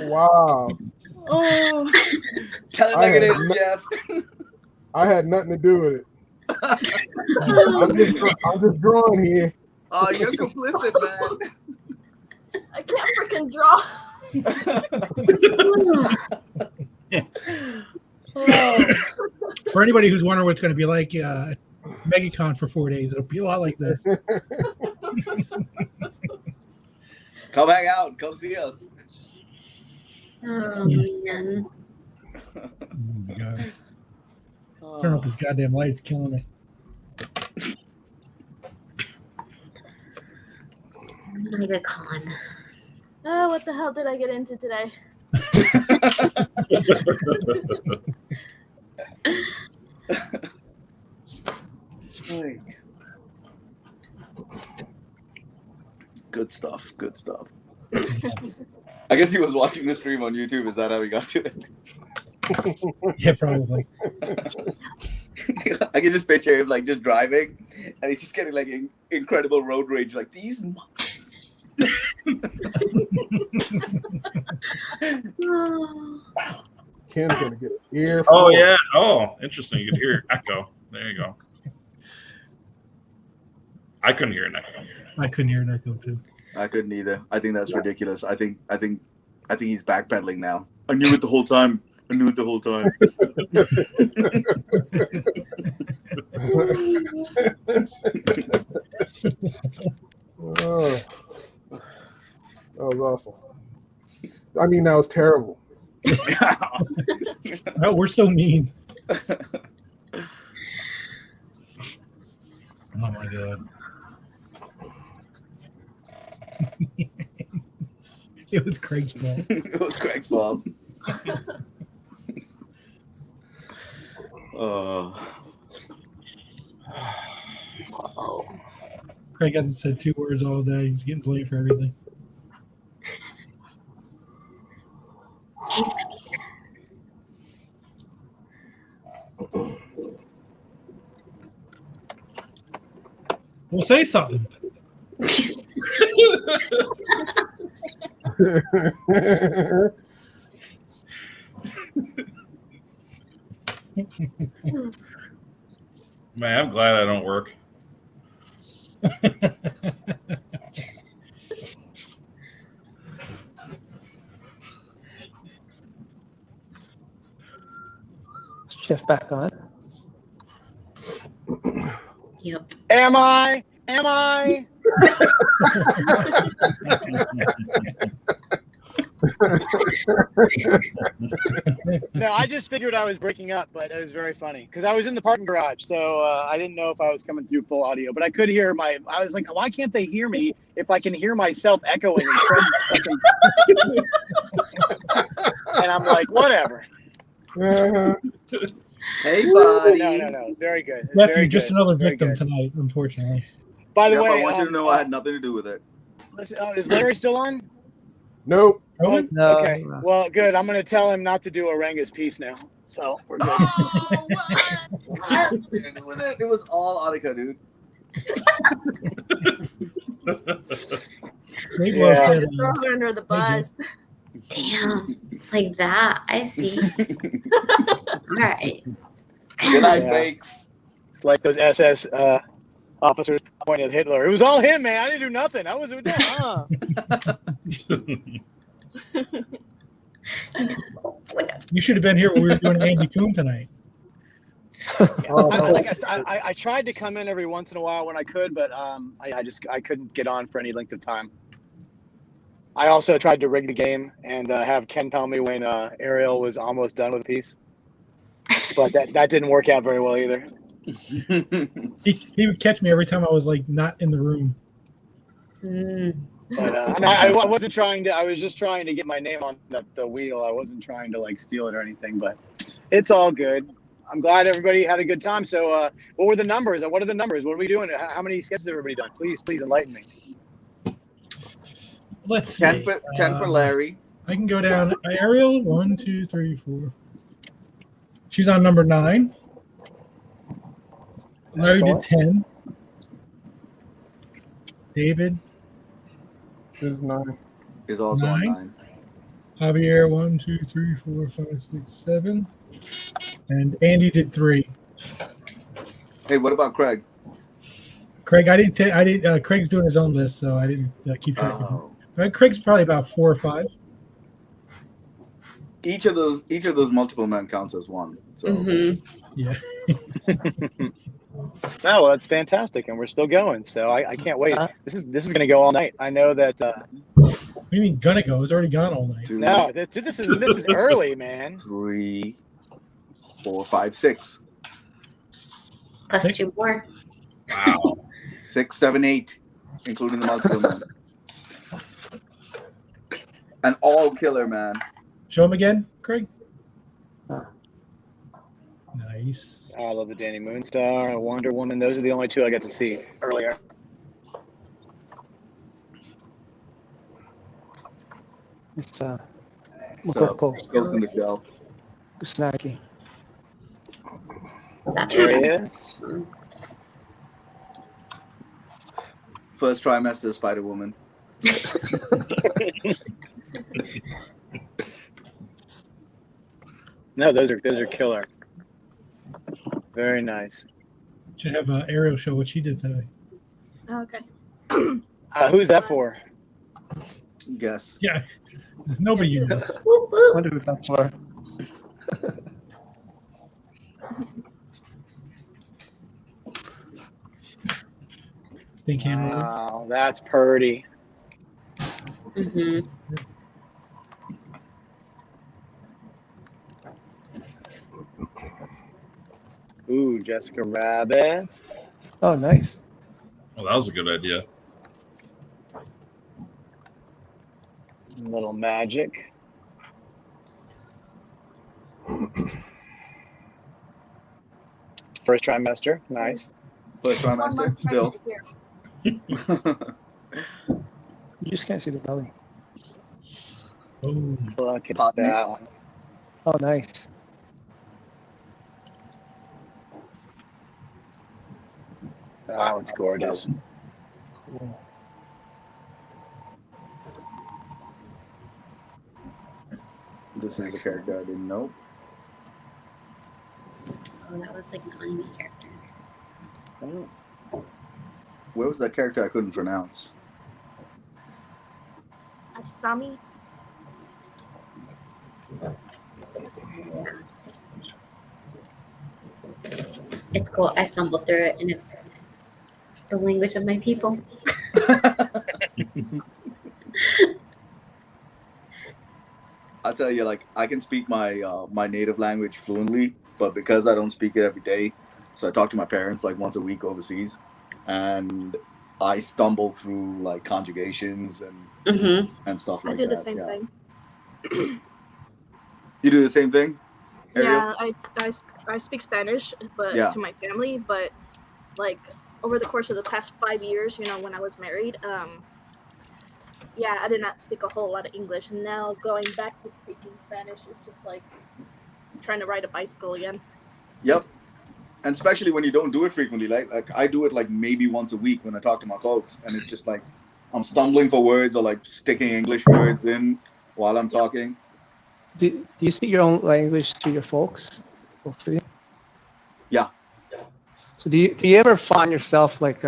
Wow. Oh, tell it like it is, Jeff. I had nothing to do with it. I'm just drawing here. Oh, you're complicit, man. I can't freaking draw. For anybody who's wondering what's going to be like MegaCon for 4 days, it'll be a lot like this. Come hang out. Come see us. Oh, man. Oh, my God. Turn off this goddamn light. It's killing me. MegaCon. Oh, what the hell did I get into today? Good stuff. Good stuff. I guess he was watching the stream on YouTube. Is that how he got to it? Yeah, probably. I can just picture him like just driving, and he's just getting like incredible road rage. Like these. Ken's gonna get an ear. Oh yeah. Oh, interesting. You could hear echo. There you go. I couldn't hear an echo. I couldn't hear an echo too. I couldn't either. I think that's ridiculous. I think he's backpedaling now. I knew it the whole time. I knew it the whole time. Oh, that was awesome. I mean, that was terrible. Oh, we're so mean. Oh my God. It was Craig's fault. It was Craig's fault. Craig hasn't said 2 words all day. He's getting blamed for everything. Well, say something. Man, I'm glad I don't work. Shift back on. Yep. Am I? Am I? No, I just figured I was breaking up, but it was very funny because I was in the parking garage, so I didn't know if I was coming through full audio. But I could hear I was like, why can't they hear me if I can hear myself echoing? And I'm like, whatever. Hey, buddy. No. It's very good. It's Jeff, very you're just good. another Very victim good. tonight, unfortunately. By the Jeff, way, I want you to know I had nothing to do with it. listen, is Larry still on? Nope. Oh, No. okay. Well, good. I'm going to tell him not to do Oranga's piece now. So we're good. I had nothing to do with it. It was all Annika, dude. Yeah, just throw her under the bus. Damn. It's like that. I see. All right. Good night, Bakes. It's like those SS officers pointing at Hitler. It was all him, man. I didn't do nothing. I was with You should have been here when we were doing Andy Coon tonight. Like I said, I tried to come in every once in a while when I could, but I couldn't get on for any length of time. I also tried to rig the game and have Ken tell me when Ariel was almost done with a piece, but that didn't work out very well either. He would catch me every time I was like not in the room. But I wasn't trying to. I was just trying to get my name on the wheel. I wasn't trying to like steal it or anything. But it's all good. I'm glad everybody had a good time. So, what were the numbers? What are the numbers? What are we doing? How many sketches has everybody done? Please enlighten me. Let's see. 10 for Larry. I can go down. Ariel, 1, 2, 3, 4. She's on number 9. Larry did 10. David is 9. Is also on 9. Javier, 1, 2, 3, 4, 5, 6, 7. And Andy did 3. Hey, what about Craig? Craig, I didn't. Craig's doing his own list, so I didn't keep track of him. Craig's probably about 4 or 5. Each of those multiple men counts as one. So yeah. No, well, that's fantastic, and we're still going. So I can't wait. This is going to go all night. I know that. What do you mean gonna go? It's already gone all night. No, this is early, man. 3, 4, 5, 6. Plus 2 more. Wow. 6, 7, 8, including the multiple men. An all killer, man. Show him again, Craig. Nice. I love the Danny Moonstar, Wonder Woman. Those are the only 2 I got to see earlier. It's So, go from the show. Snacky. There he is. First trimester Spider-Woman. No, those are killer. Very nice. Should have Ariel show what she did today. Okay. Who's that for? Guess. Yeah. There's nobody you know. Wonder who that's for. Stink hammer. Wow, that's purty. Ooh, Jessica Rabbit. Oh, nice. Well, that was a good idea. Little magic. First trimester, nice. First trimester, still. You just can't see the belly. Oh, look at that one. Oh, nice. Oh, it's gorgeous. Cool. This is a character I didn't know. Oh, that was like an anime character. Oh. Where was that character I couldn't pronounce? Asami. It's cool. I stumbled through it, and it's the language of my people. I'll tell you, like, I can speak my my native language fluently, but because I don't speak it every day, so I talk to my parents like once a week overseas, and I stumble through like conjugations and stuff like I do the that. same Yeah. thing. You do the same thing, Ariel? Yeah, I speak Spanish, but Yeah. to my family. But like over the course of the past 5 years, when I was married, yeah, I did not speak a whole lot of English, and now going back to speaking Spanish is just like trying to ride a bicycle again. Yep. And especially when you don't do it frequently, like I do it like maybe once a week when I talk to my folks, and it's just like I'm stumbling for words or like sticking English words in while I'm talking. Do you speak your own language to your folks? Hopefully. Yeah. So do you ever find yourself like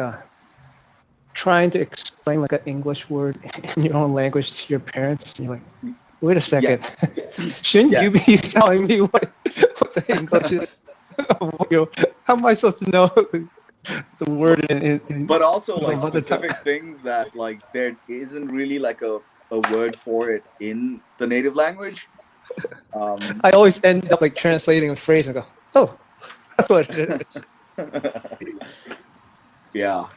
trying to explain like an English word in your own language to your parents? And you're like, wait a second, Yes. shouldn't you Yes. be telling me what the English is? How am I supposed to know the word in But also my like mother tongue? specific things that like there isn't really like a word for it in the native language. I always end up like translating a phrase and go, oh, that's what it is. Yeah.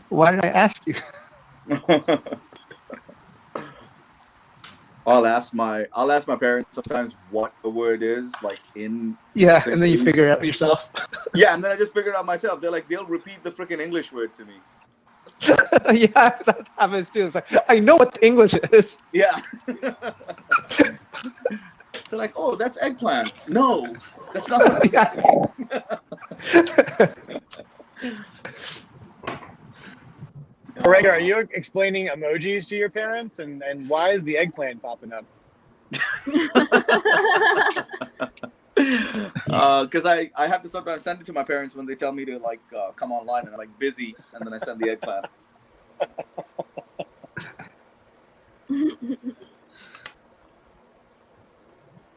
Why did I ask you? I'll ask my parents sometimes what a word is like in Yeah, St. and then you Louis. figure it out yourself. Yeah, and then I just figure it out myself. They'll repeat the freaking English word to me. Yeah, that happens too. It's like, I know what the English is. Yeah. They're like, oh, that's eggplant. No, that's not what I'm saying. Greg, are you explaining emojis to your parents, and why is the eggplant popping up? Because I have to sometimes send it to my parents when they tell me to like come online, and I'm like busy, and then I send the eggplant.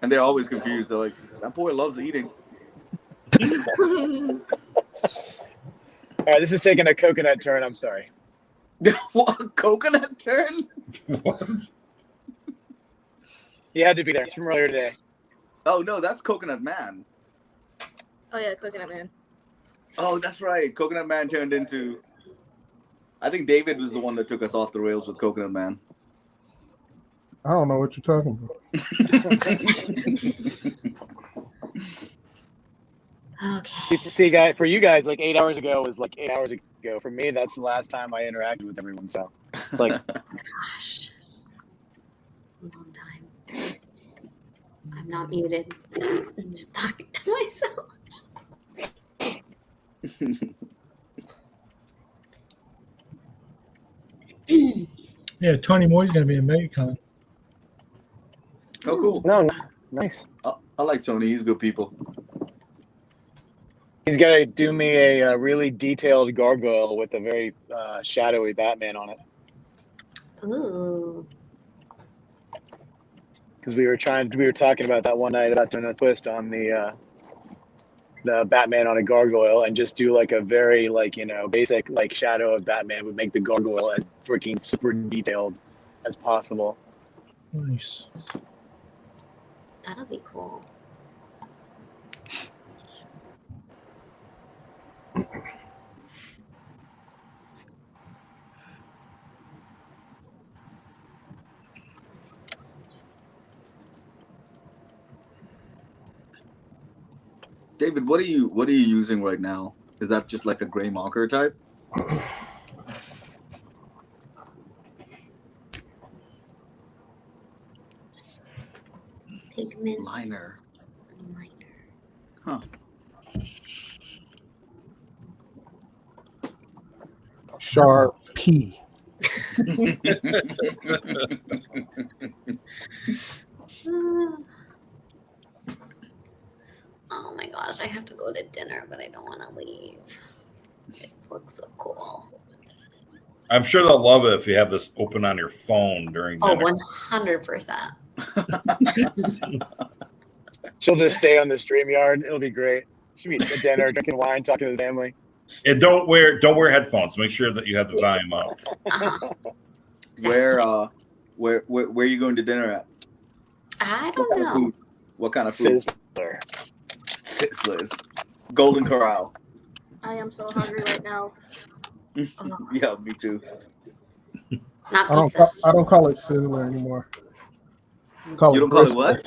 And they're always confused. They're like, that boy loves eating. All right, this is taking a coconut turn. I'm sorry. What, a coconut turn? What? You had to be there. It's from earlier today. Oh no, that's Coconut Man. Oh yeah, Coconut Man. Oh, that's right. Coconut Man turned into. I think David was the one that took us off the rails with Coconut Man. I don't know what you're talking about. Okay. See, guys, for you guys, like 8 hours ago was like 8 hours ago. For me, that's the last time I interacted with everyone. So it's like, Gosh, long time. I'm not muted. I'm just talking to myself. Yeah, Tony Moy's going to be in MegaCon. Oh, cool. No, nice. I like Tony. He's good people. He's gonna do me a really detailed gargoyle with a very shadowy Batman on it. Ooh. Because we were talking about that one night about doing a twist on the Batman on a gargoyle, and just do like a very basic like shadow of Batman would make the gargoyle as freaking super detailed as possible. Nice. That'll be cool. David, what are you using right now? Is that just like a gray marker type? Pigment liner. Huh. Sharpie. Oh my god, gosh, I have to go to dinner, but I don't want to leave. It looks so cool. I'm sure they'll love it if you have this open on your phone during Oh, dinner. 100%. She'll just stay on the StreamYard. It'll be great. She'll be at dinner, drinking wine, talking to the family. And don't wear headphones. Make sure that you have the volume up. Uh-huh. Where are you going to dinner at? I don't know. What kind of food? Sizzlers. Golden Corral. I am so hungry right now. Yeah, me too. Not I don't call it Sizzler anymore. You don't call it what?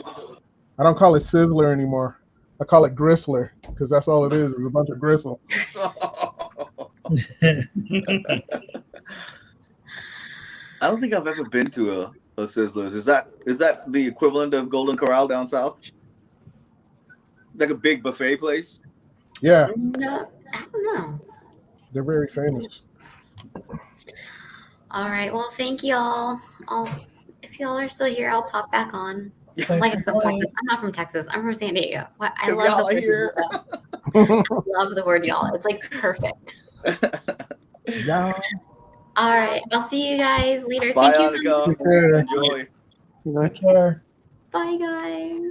I don't call it Sizzler anymore. I call it Gristler because that's all it is a bunch of gristle. I don't think I've ever been to a Sizzlers. Is that the equivalent of Golden Corral down south? Like a big buffet place? Yeah, No, I don't know. they're very famous. All right. Well, thank y'all. If y'all are still here, I'll pop back on. Thank I'm from Texas. I'm not from Texas. I'm from San Diego. I Y'all love are the word here. y'all. I love the word y'all. It's like perfect. Yeah. All right. I'll see you guys later. Bye, Thank you so much. Annika. Enjoy. Take care. Bye, guys.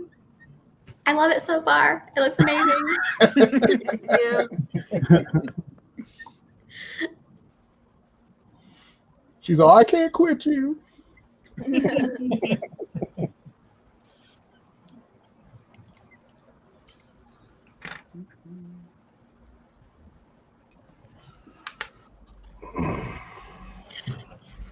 I love it so far. It looks amazing. She's all, I can't quit you.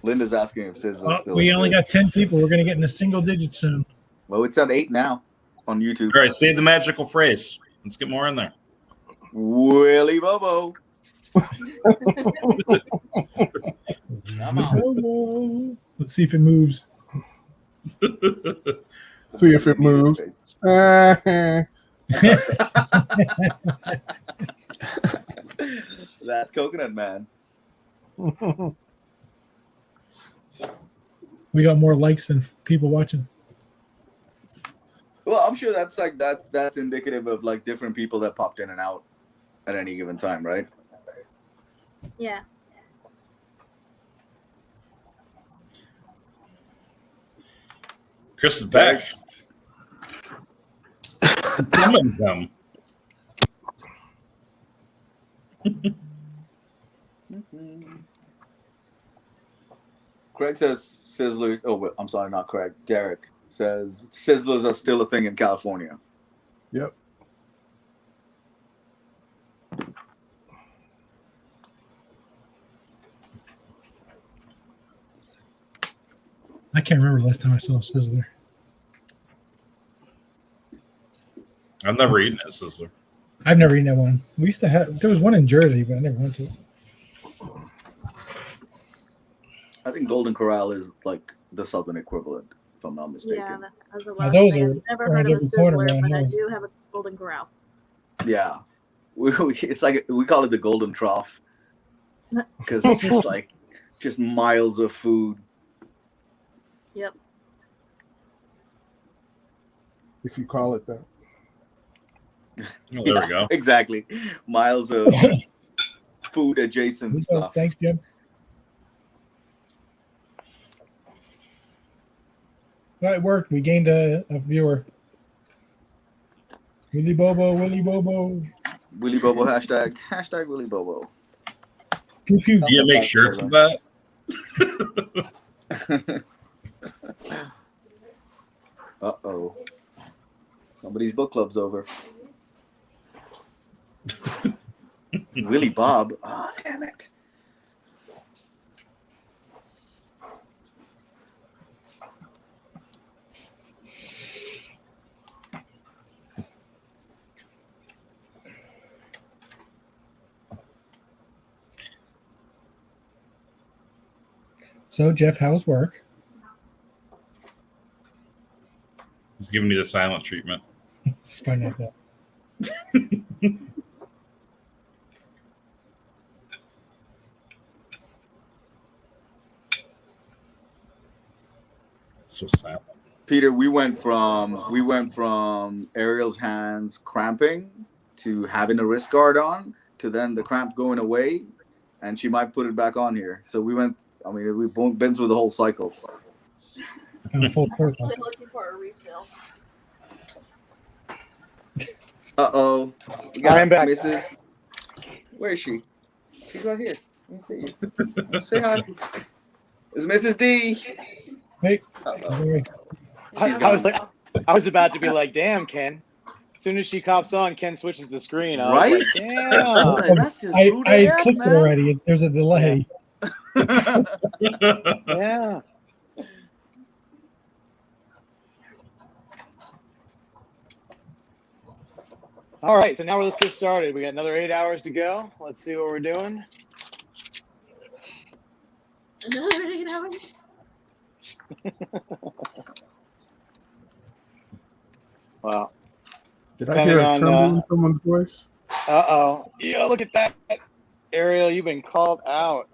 Linda's asking if Sizzler's still We only exists. got 10 people. We're going to get in the single digits soon. Well, it's at 8 now on YouTube. All right, say the magical phrase. Let's get more in there. Willy Bobo. Let's see if it moves. See if it moves. That's Coconut Man. We got more likes than people watching. Well, I'm sure that's indicative of like different people that popped in and out at any given time, right? Yeah. Chris is back. Dumb. Craig says Sizzlers. Oh, wait, I'm sorry, not Craig. Derek says Sizzlers are still a thing in California. Yep. I can't remember the last time I saw a Sizzler. I've never eaten a Sizzler. I've never eaten that one. We used to have, there was one in Jersey, but I never went to it. I think Golden Corral is like the southern equivalent, if I'm not mistaken. Yeah, I was about Now, to those say, are I've never around heard of a every corner Sizzler, around but I here. do have a Golden Corral. Yeah, it's like we call it the Golden Trough because it's just like miles of food. Yep. If you call it that. Oh, there we go. Exactly, miles of food adjacent stuff. Thanks, Jim. Well, it worked. We gained a viewer. Willy Bobo, Willy Bobo. Willy Bobo hashtag Willy Bobo. Pew, pew. You make shirts of that? Uh-oh. Somebody's book club's over. Willy Bob. Oh, damn it. So, Jeff, how's work? He's giving me the silent treatment. It's fine like that. So silent. Peter, we went from Ariel's hands cramping to having a wrist guard on to then the cramp going away, and she might put it back on here. So we've been through the whole cycle. Kind of full circle. They're looking for a refill. Uh-oh. We I am got back. Mrs. Where is she? She's right here. Let me see you. Say hi. It's Mrs. D. Hey. I was about to be like, damn, Ken. As soon as she cops on, Ken switches the screen. I was Right? like, damn. That's just I rude had AF, clicked it man. already. There's a delay. Yeah. All right, so now let's get started. We got another 8 hours to go. Let's see what we're doing. Another 8 hours. Wow. Did I hear a tremble in someone's voice? Uh-oh. Yeah, look at that. Ariel, you've been called out.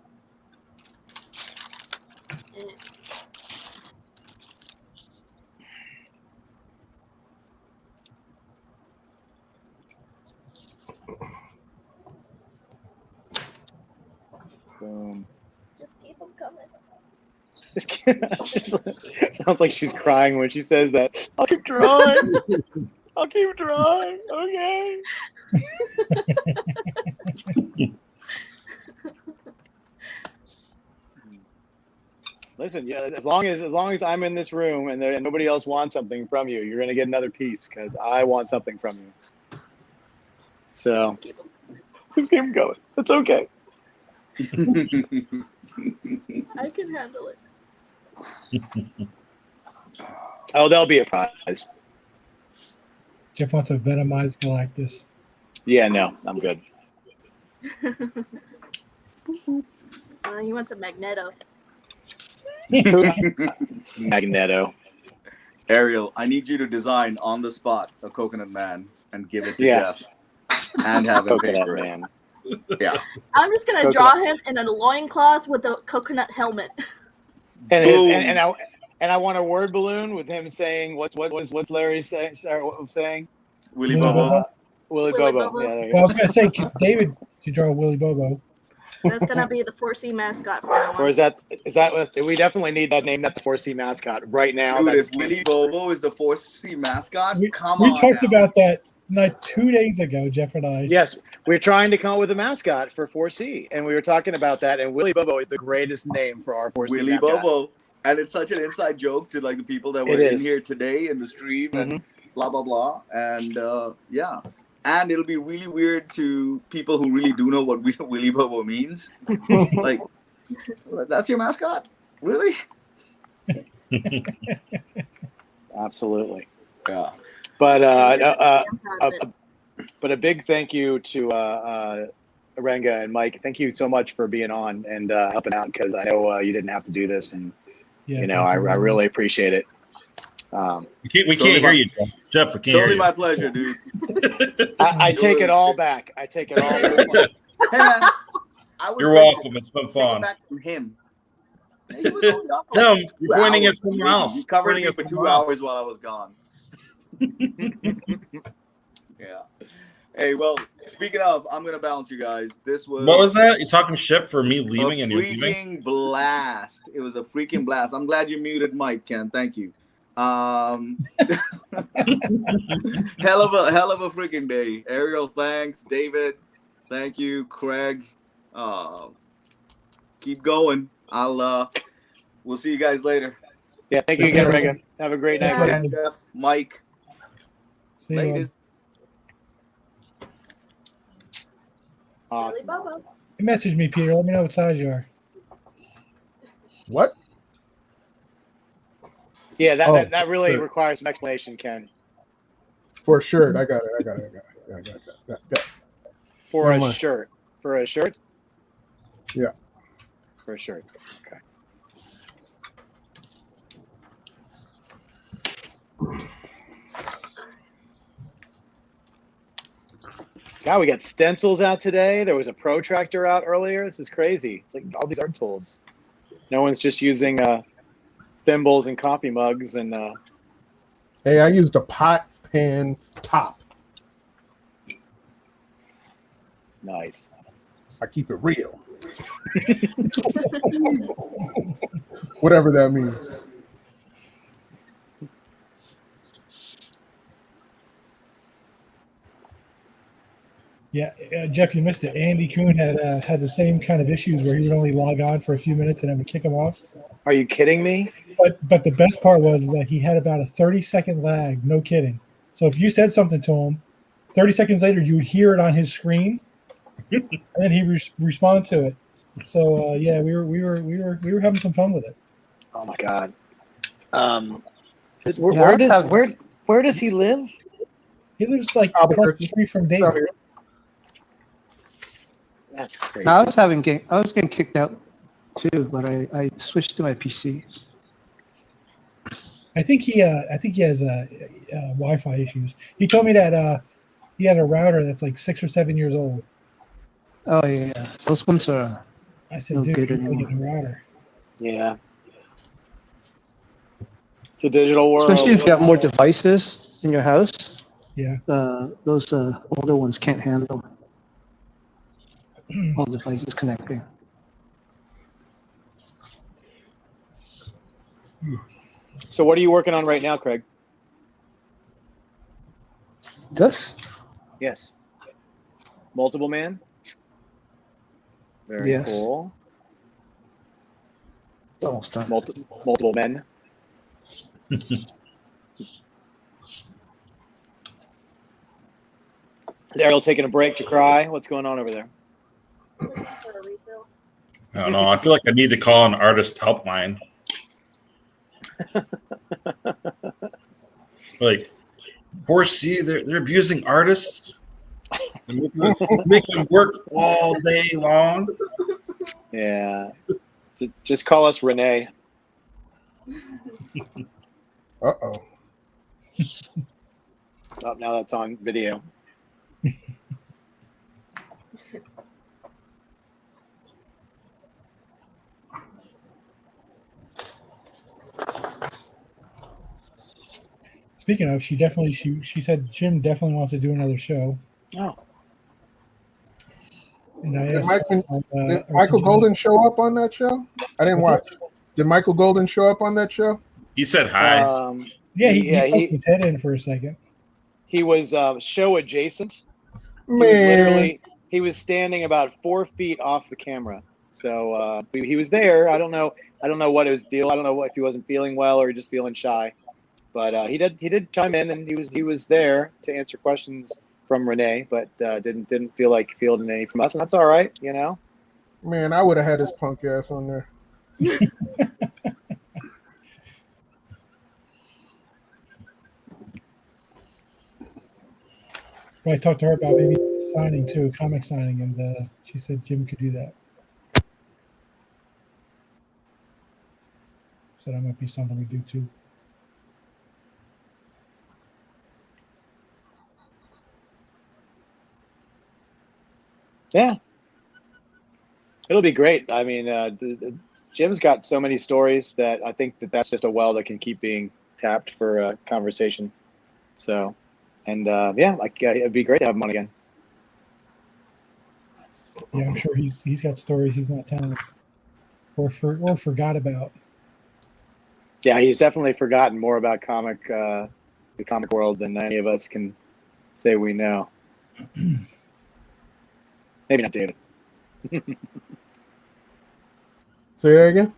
Boom. Just keep them coming. Just sounds like she's crying when she says that. I'll keep drawing. I'll keep drawing. Okay. Listen, yeah, as long as I'm in this room and nobody else wants something from you, you're gonna get another piece because I want something from you. So just keep them going. It's okay. I can handle it. Oh, there'll be a prize. Jeff wants a venomized Galactus. Yeah, no, I'm good. He wants a Magneto. Magneto. Ariel, I need you to design on the spot a coconut man and give it to Yeah. Jeff and have him pay Coconut for it. man. Yeah. I'm just gonna draw him in a loincloth with a coconut helmet. And I want a word balloon with him saying what's Larry saying? Willy Bobo. Willy Bobo. Yeah, there you Well, I go. was going to say, David should draw Willy Bobo. That's gonna be the 4C mascot from now on. Or is that we definitely need that name, that 4C mascot right now. Dude, That's if Willy Bobo is the 4C mascot, come We on talked now. about that like 2 days ago, Jeff and I. Yes, we're trying to come up with a mascot for 4C, and we were talking about that. And Willy Bobo is the greatest name for our 4C Willy mascot. Bobo. And it's such an inside joke to like the people that were It in is. here today in the stream and blah, blah, blah. And yeah. And it'll be really weird to people who really do know what Willy Bobo means. Like, that's your mascot? Really? Absolutely. Yeah. But but a big thank you to Arenga and Mike. Thank you so much for being on and helping out because I know you didn't have to do this, and I really appreciate it. We can't hear you, Jeff. We can't hear Totally you. my pleasure, dude. I take it all back. I take it all back. Hey, man. I was You're waiting welcome. It's been to take it fun. back from him. He was only on for No, like 2 you're pointing at hours. someone else. He covered Pointing me at for 2 someone else. hours while I was gone. Yeah. Hey, well, speaking of, I'm gonna bounce you guys. This was What was that? You talking shit for me leaving a and you're leaving? freaking blast. It was a freaking blast. I'm glad you muted Mike, Ken. Thank you. Hell of a freaking day. Ariel, thanks. David, thank you. Craig, keep going. We'll see you guys later. Yeah, thank you again, Arenga. Have a great night. And Jeff, Mike, See you. ladies. Awesome. You message me, Peter. Let me know what size you are. What? Yeah, Oh, that really sure. requires some explanation, Ken. For a shirt, I got it. For How a much? shirt. For a shirt? Yeah. For a shirt. Okay. God, we got stencils out today. There was a protractor out earlier. This is crazy. It's like all these art tools. No one's just using thimbles and coffee mugs and Hey, I used a pot pan top. Nice. I keep it real. Whatever that means. Yeah, Jeff, you missed it. Andy Kuhn had the same kind of issues where he would only log on for a few minutes and then would kick him off. Are you kidding me? But the best part was that he had about a 30-second lag. No kidding. So if you said something to him, 30 seconds later you would hear it on his screen, and then he respond to it. So yeah, we were having some fun with it. Oh my god. Where does he live? He lives like across the street from David. That's crazy. I was getting kicked out too, but I switched to my PC. I think he has Wi-Fi issues. He told me that he has a router that's like 6 or 7 years old. Oh yeah, those ones are. I said, no dude, good you gotta anymore. get a router. Yeah. It's a digital world. Especially if you have more devices in your house. Yeah. Those older ones can't handle all devices connecting. So what are you working on right now, Craig? This? Yes. Multiple man? Very Yes. cool. It's almost done. Multiple men. Is Ariel taking a break to cry? What's going on over there? I don't know. I feel like I need to call an artist helpline. Like, 4C, they're abusing artists and making them work all day long. Yeah. Just call us Renee. Uh-oh. Oh, now that's on video. Speaking of, she said Jim definitely wants to do another show. Oh. And I Did asked did Michael Golden show up on that show? I didn't watch. Did Michael Golden show up on that show? He said hi. He poked his head in for a second. He was show adjacent. Man. He was standing about 4 feet off the camera. So he was there. I don't know what his deal. I don't know if he wasn't feeling well or just feeling shy. But he did chime in, and he was there to answer questions from Renee, but didn't feel like fielding any from us, and that's all right, you know. Man, I would have had his punk ass on there. Well, I talked to her about maybe signing too, comic signing, and she said Jim could do that. So that might be something we do too. Yeah, it'll be great. I mean, Jim's got so many stories that I think that's just a well that can keep being tapped for a conversation. So, and it'd be great to have him on again. Yeah, I'm sure he's got stories he's not telling or forgot about. Yeah, he's definitely forgotten more about the comic world than any of us can say we know. Maybe not David. Say that again?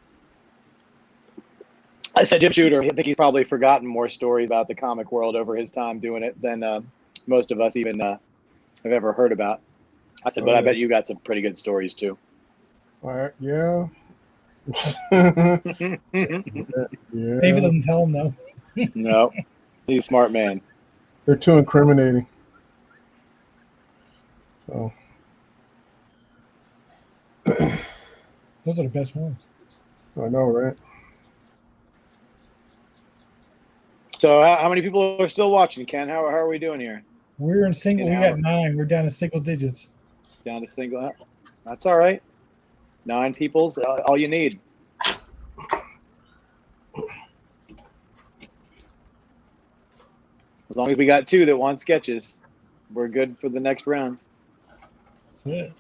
I said Jim Shooter. I think he's probably forgotten more stories about the comic world over his time doing it than most of us even have ever heard about. I said, but I bet you got some pretty good stories too. All right, yeah. David doesn't tell him though. No, he's a smart man. They're too incriminating. So. Those are the best ones. I know, right? So how many people are still watching, Ken? How are we doing here? We're in single. We got 9. We're down to single digits. Down to single. That's all right. 9 people's all you need. As long as we got 2 that want sketches, we're good for the next round. That's it.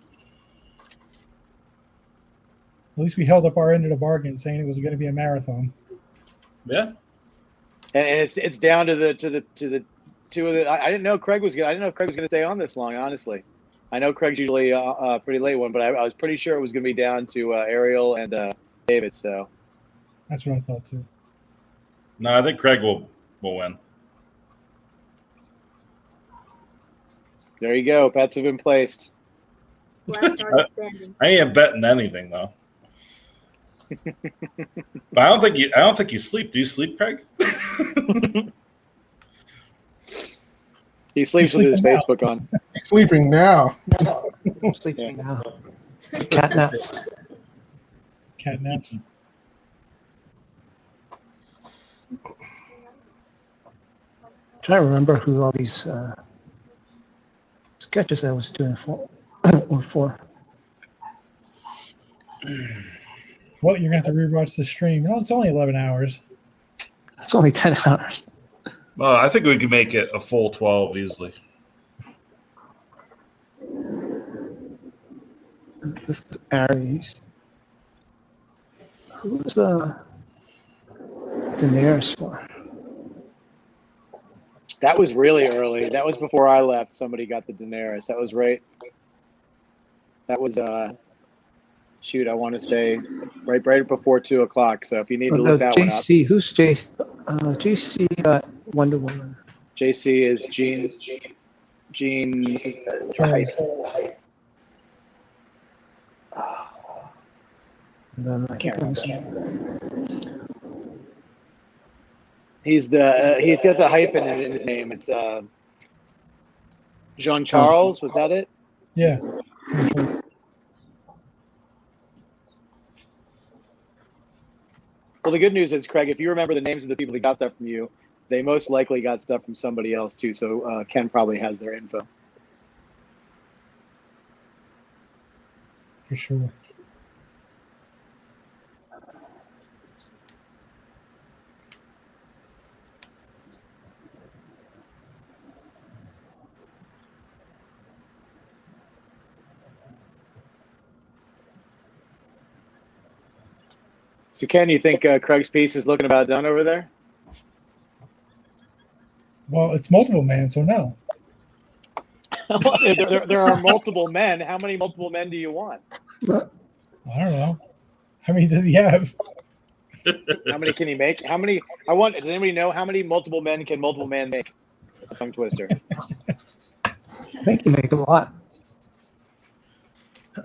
At least we held up our end of the bargain, saying it was going to be a marathon. Yeah. And it's down to the two of the. I didn't know Craig was going. I didn't know Craig was going to stay on this long. Honestly, I know Craig's usually a pretty late one, but I was pretty sure it was going to be down to Ariel and David. So that's what I thought too. No, I think Craig will win. There you go. Bets have been placed. I ain't betting anything though. But I don't think you sleep. Do you sleep, Craig? He sleeps with his Facebook on. He's sleeping now. Sleeping now. Cat naps. Cat naps. Trying to remember who all these sketches I was doing were for. Well, you're going to have to rewatch the stream. No, it's only 11 hours. It's only 10 hours. Well, I think we could make it a full 12 easily. This is Aries. Who's the Daenerys for? That was really early. That was before I left. Somebody got the Daenerys. That was right. That was shoot. I want to say right before 2 o'clock. So if you need to look that one up. JC. Who's JC? JC got Wonder Woman. JC is Jean. And then I can't remember. He's got the hyphen in his name. It's Jean Charles. Was that it? Yeah. Well, the good news is, Craig, if you remember the names of the people that got stuff from you, they most likely got stuff from somebody else too. So Ken probably has their info. For sure. So, Ken, you think Craig's piece is looking about done over there? Well, it's multiple man, so no. there are multiple men. How many multiple men do you want? I don't know. How many does he have? How many can he make? How many? Does anybody know how many multiple men can multiple man make? A tongue twister. I think you make a lot.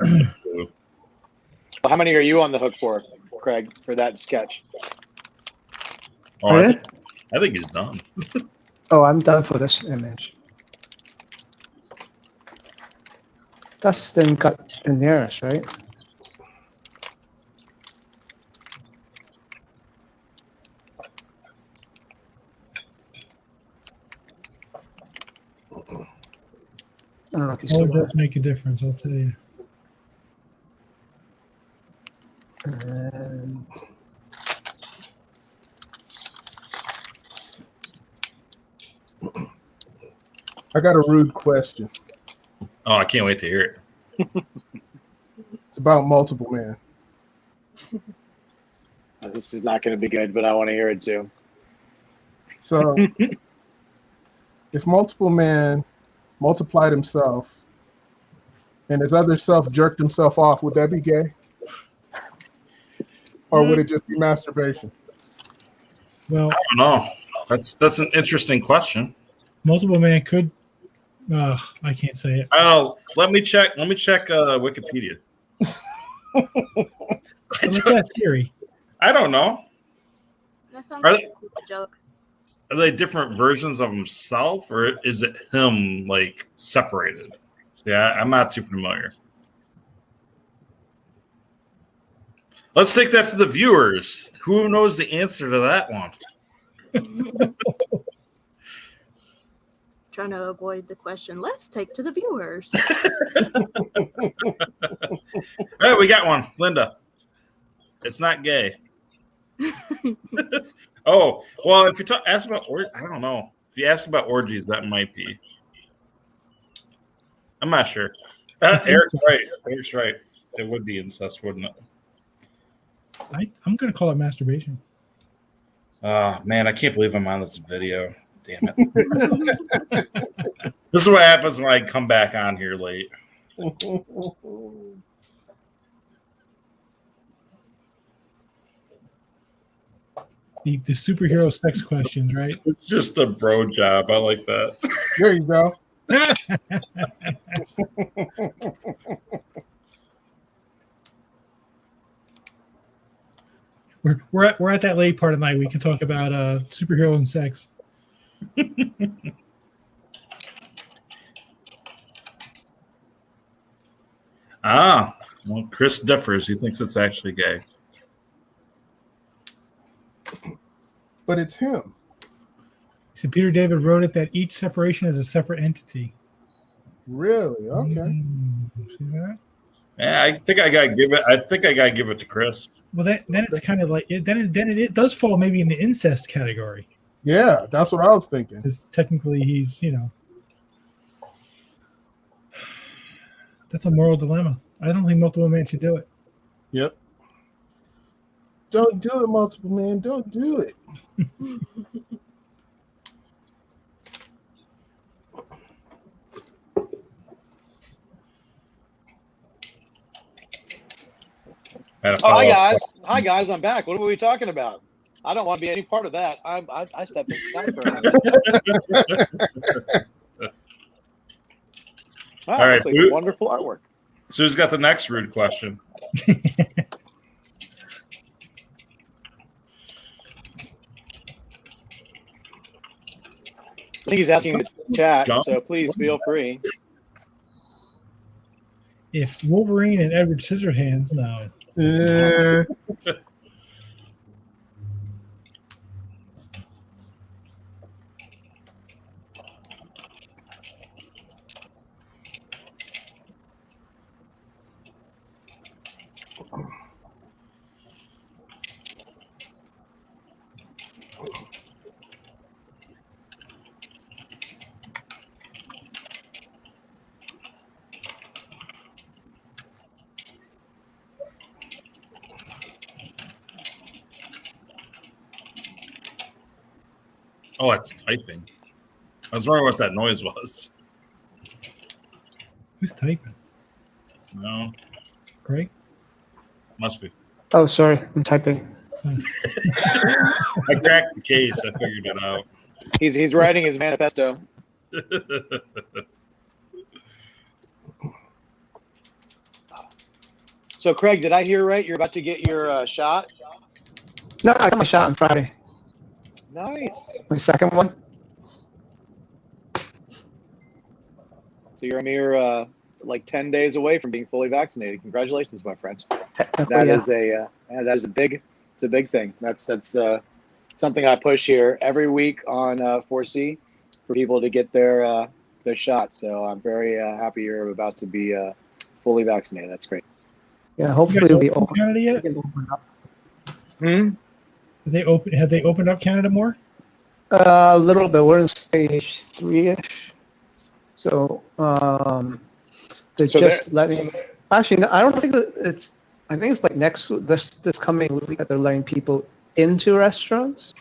Well, how many are you on the hook for, Craig, for that sketch? Oh, I think he's done. Oh, I'm done for this image. Dustin got Daenerys, right? I don't know if he's Oh, still it does make a difference, I'll tell you. And I got a rude question. Oh, I can't wait to hear it. It's about multiple man. This is not going to be good, but I want to hear it too. So, if multiple man multiplied himself and his other self jerked himself off, would that be gay? Or would it just be masturbation? Well, I don't know. That's an interesting question. Multiple man could. I can't say it. Oh, let me check. Wikipedia. What's that theory? I don't know. That sounds Are like they- a stupid joke. Are they different versions of himself, or is it him like separated? Yeah, I'm not too familiar. Let's take that to the viewers. Who knows the answer to that one? Trying to avoid the question. Let's take to the viewers. Hey, we got one, Linda. It's not gay. Oh, well, if you ask about I don't know. If you ask about orgies, that might be. I'm not sure. Eric's right. Eric's right. It would be incest, wouldn't it? I'm going to call it masturbation. Man, I can't believe I'm on this video. Damn it. This is what happens when I come back on here late. The superhero sex questions, right? It's just a bro job. I like that. There you go. We're at that late part of the night. We can talk about superhero and sex. Well, Chris differs. He thinks it's actually gay. But it's him. So Peter David wrote it that each separation is a separate entity. Really? Okay. See that? Yeah, I think I gotta give it. I think I gotta give it to Chris. Well, then it's kind of like it does fall maybe in the incest category. Yeah, that's what I was thinking. Because technically, he's that's a moral dilemma. I don't think multiple men should do it. Yep. Don't do it, multiple man. Don't do it. Hi guys, I'm back. What were we talking about? I don't want to be any part of that. I stepped inside for a minute. Wow, All right, that's like wonderful artwork. So who's got the next rude question? I think he's asking in the chat, so please feel free. If Wolverine and Edward Scissorhands, no. Oh, it's typing. I was wondering what that noise was. Who's typing? No. Great. Must be. Oh, sorry. I'm typing. I cracked the case. I figured it out. He's writing his manifesto. So, Craig, did I hear right? You're about to get your shot? No, I got my shot on Friday. Nice. My second one. So you're a mere like 10 days away from being fully vaccinated. Congratulations, my friend. Technically, That is a big thing. That's something I push here every week on 4C for people to get their shot. So I'm very happy you're about to be fully vaccinated. That's great. Yeah, hopefully it'll be open. Canada yet? Have they opened up Canada more? A little bit. We're in stage 3-ish. So they just letting. Actually, no, I don't think that it's. I think it's like this coming week that they're letting people into restaurants.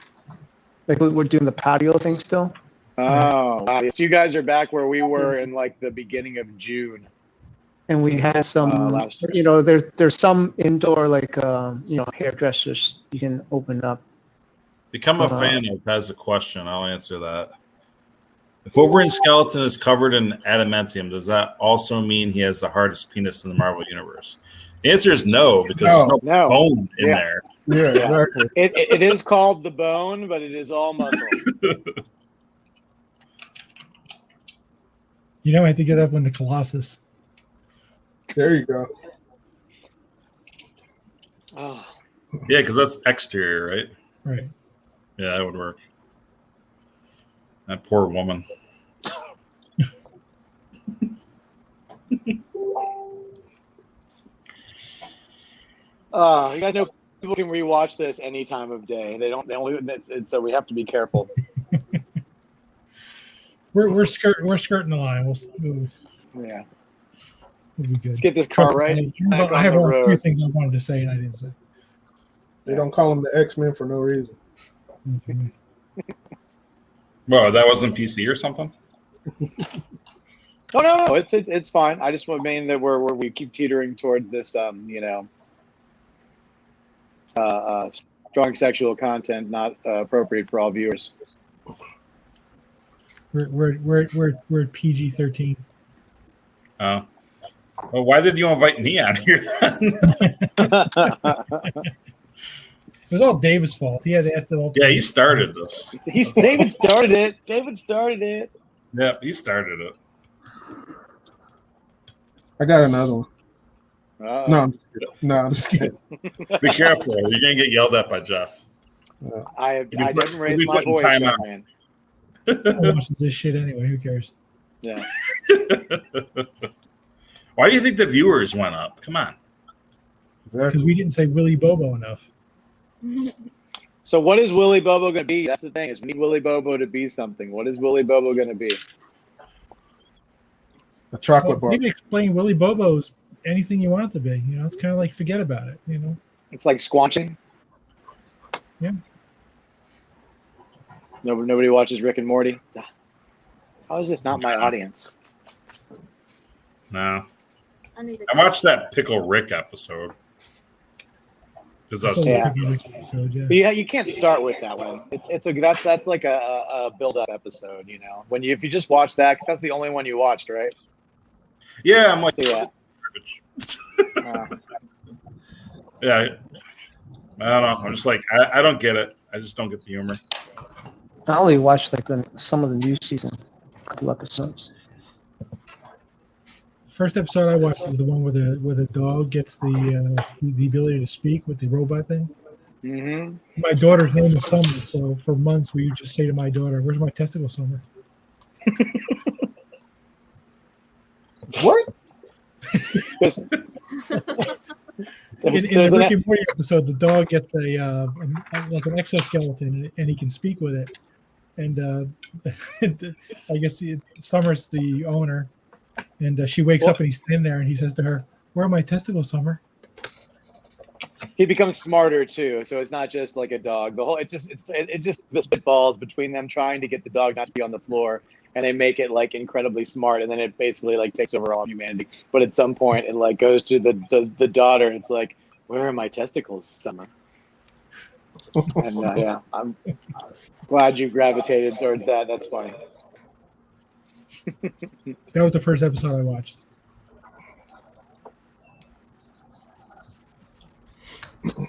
Like we're doing the patio thing still. Oh, wow. So you guys are back where we were in like the beginning of June. And we had some, there's some indoor like hairdressers you can open up. Become a fan of has a question. I'll answer that. If Wolverine skeleton is covered in adamantium, does that also mean he has the hardest penis in the Marvel universe? The answer is no, because there's no bone in there. Yeah, exactly. It is called the bone, but it is all muscle. I had to get that one to Colossus. There you go. Oh. Yeah, because that's exterior, right? Right. Yeah, that would work. That poor woman. You guys know people can rewatch this any time of day. They don't. So we have to be careful. We're skirting the line. We'll move. Yeah. It'll be good. Let's get this car right back I on have the a few road. things I wanted to say and I didn't say. They don't call them the X-Men for no reason. Well, that wasn't PC or something. Oh no, it's fine. I just mean that we keep teetering towards this, strong sexual content not appropriate for all viewers. We're at PG-13. Oh. Well, why did you invite me out here then? It was all David's fault. He had to ask the whole. Yeah, he started this. David started it. David started it. Yeah, he started it. I got another one. Uh-oh. No, I'm just kidding. Be careful. You're going to get yelled at by Jeff. I didn't raise be my putting voice, time young out. man. I watches this shit anyway. Who cares? Yeah. Why do you think the viewers went up? Come on. Because we didn't say Willy Bobo enough. So what is Willy Bobo going to be? That's the thing. Is we need Willy Bobo to be something. What is Willy Bobo going to be? A chocolate bar. Maybe explain Willy Bobo's anything you want it to be. You know, it's kind of like forget about it. You know, It's like squanching. Yeah. Nobody watches Rick and Morty. How is this not my audience? No. I need to I watched that Pickle Rick episode. Because I was But you can't start with that one. That's like a build-up episode, you know. If you just watch that, because that's the only one you watched, right? Yeah, I'm like, So, yeah. Yeah. I don't know. I'm just like, I don't get it. I just don't get the humor. I only watched like some of the new season, a couple episodes. first episode I watched was the one where the dog gets the ability to speak with the robot thing. Mm-hmm. My daughter's name is Summer, so for months we would just say to my daughter, "Where's my testicle, Summer?" What? In the Rick and Morty episode, the dog gets like an exoskeleton, and he can speak with it. And I guess Summer's the owner, and she wakes up and he's standing there, and he says to her, "Where are my testicles, Summer?" He becomes smarter too, so it's not just like a dog. It just spitballs between them trying to get the dog not to be on the floor, and they make it like incredibly smart, and then it basically like takes over all of humanity. But at some point, it like goes to the daughter, and it's like, "Where are my testicles, Summer?" And yeah, I'm glad you gravitated towards that. That's funny. That was the first episode I watched. Did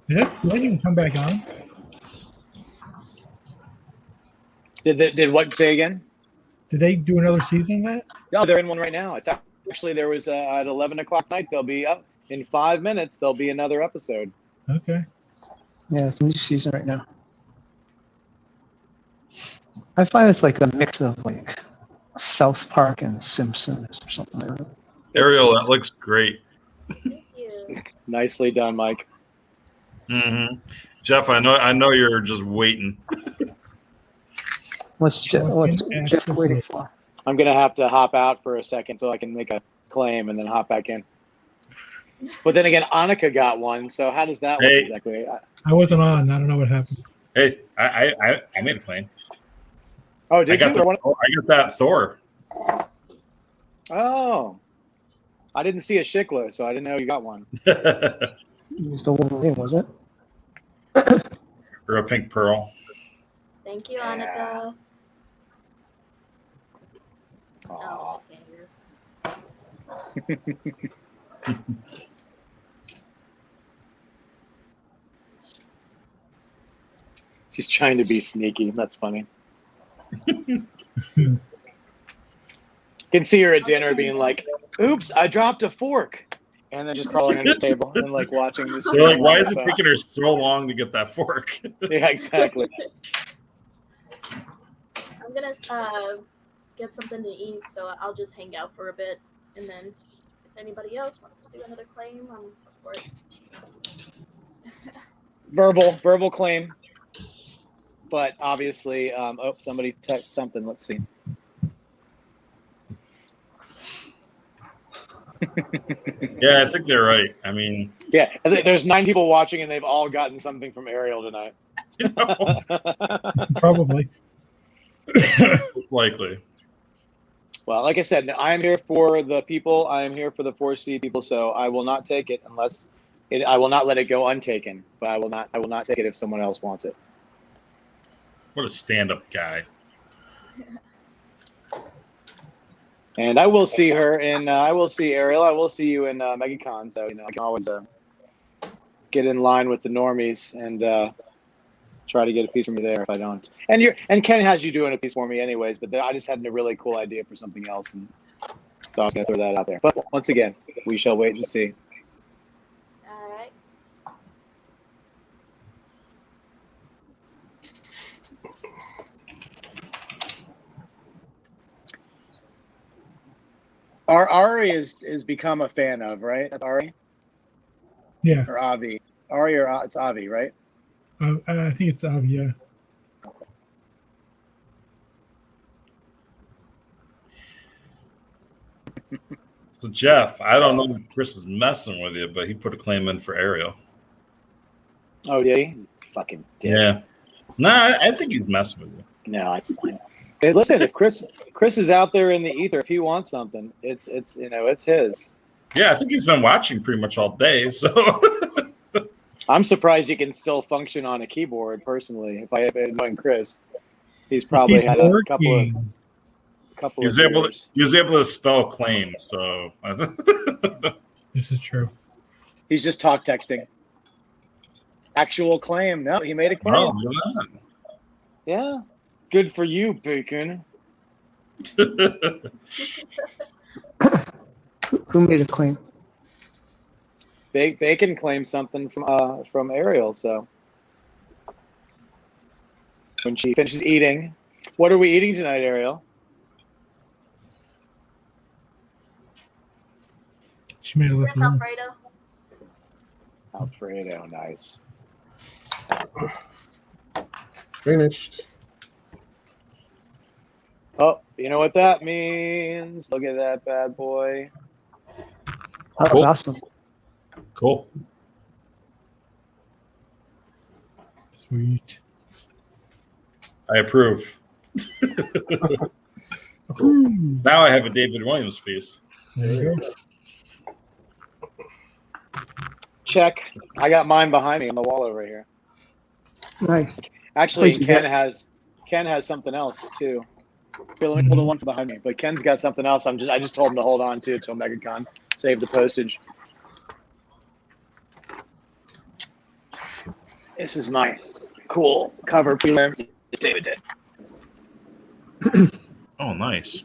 that even come back on? Did what say again? Did they do another season of that? No, they're in one right now. It's actually there was at 11 o'clock night. They'll be up in 5 minutes. There'll be another episode. Okay. Yeah, it's a new season right now. I find it's like a mix of like South Park and Simpsons or something like that. Ariel, that looks great. Nicely done, Mike. Mm-hmm. Jeff, I know you're just waiting. What's Jeff waiting for? I'm gonna have to hop out for a second so I can make a claim and then hop back in. But then again, Annika got one, so how does that work exactly? I wasn't on. I don't know what happened. Hey, I made a claim. Oh, did you? I got that Thor. Oh, I didn't see a Shikla, so I didn't know you got one. It was the Wolverine, was it? Or a pink pearl. Thank you, Annika. Oh. She's trying to be sneaky. That's funny. You can see her at dinner being like, "Oops, I dropped a fork," and then just crawling under the table and like watching this. You're like, why is it taking her so long to get that fork? Yeah, exactly. I'm gonna get something to eat, so I'll just hang out for a bit, and then if anybody else wants to do another claim, I'm up for it. Verbal claim. But obviously, somebody texted something. Let's see. Yeah, I think they're right. I mean, Yeah, there's 9 people watching, and they've all gotten something from Ariel tonight. Probably. Likely. Well, like I said, I am here for the people. I am here for the 4C people. So I will not take it unless I will not let it go untaken. But I will not take it if someone else wants it. What a stand-up guy. And I will see her in. I will see Ariel. I will see you in MegaCon. So I can always get in line with the normies and try to get a piece from you there if I don't. And Ken has you doing a piece for me anyways. But I just had a really cool idea for something else, and so I was gonna throw that out there. But once again, we shall wait and see. All right. Ari is become a fan of, right? That's Ari? Yeah. Or Avi? Ari or it's Avi, right? I think it's Avi, yeah. So Jeff, I don't know if Chris is messing with you, but he put a claim in for Ariel. Oh, did he? Fucking dick. Yeah. Nah, I think he's messing with you. No, it's fine. Hey, listen, if Chris is out there in the ether, if he wants something, it's his. Yeah, I think he's been watching pretty much all day. So I'm surprised you can still function on a keyboard. Personally, if I had been knowing Chris, he's probably had a couple of. He was able to spell claim. So this is true. He's just talk texting. Actual claim. No, he made a claim. Oh, look at that. Yeah. Good for you, Bacon. Who made a claim? Bacon claimed something from Ariel. So when she finishes eating, what are we eating tonight, Ariel? She made a left room. Alfredo. Alfredo, nice. Finished. Oh, you know what that means? Look at that bad boy. That was awesome. Cool. Sweet. I approve. Now I have a David Williams piece. There you go. Check. I got mine behind me on the wall over here. Nice. Actually, What'd you Ken get? has something else too. Here, let me pull the one from behind me. But Ken's got something else. I just told him to hold on to it till MegaCon. Save the postage. This is my cool cover prelim. David did. Oh, nice.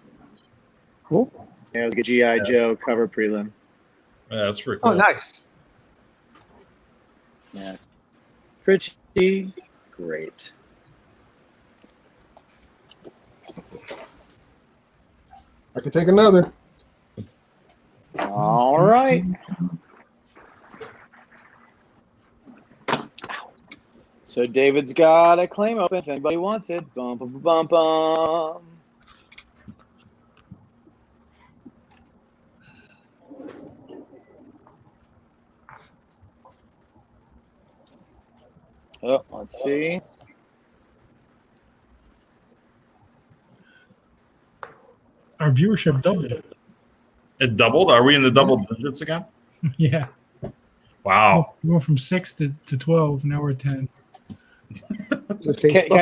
Cool. Yeah, it was a G.I. Joe cover prelim. Yeah, that's pretty cool. Oh, nice. Yeah, it's pretty great. I can take another. All right. So David's got a claim open if anybody wants it. Bum, bum, bum, bum. Oh, let's see. Our viewership doubled. It doubled? Are we in the double digits again? Yeah. Wow. We went from 6 to 12. Now we're at 10.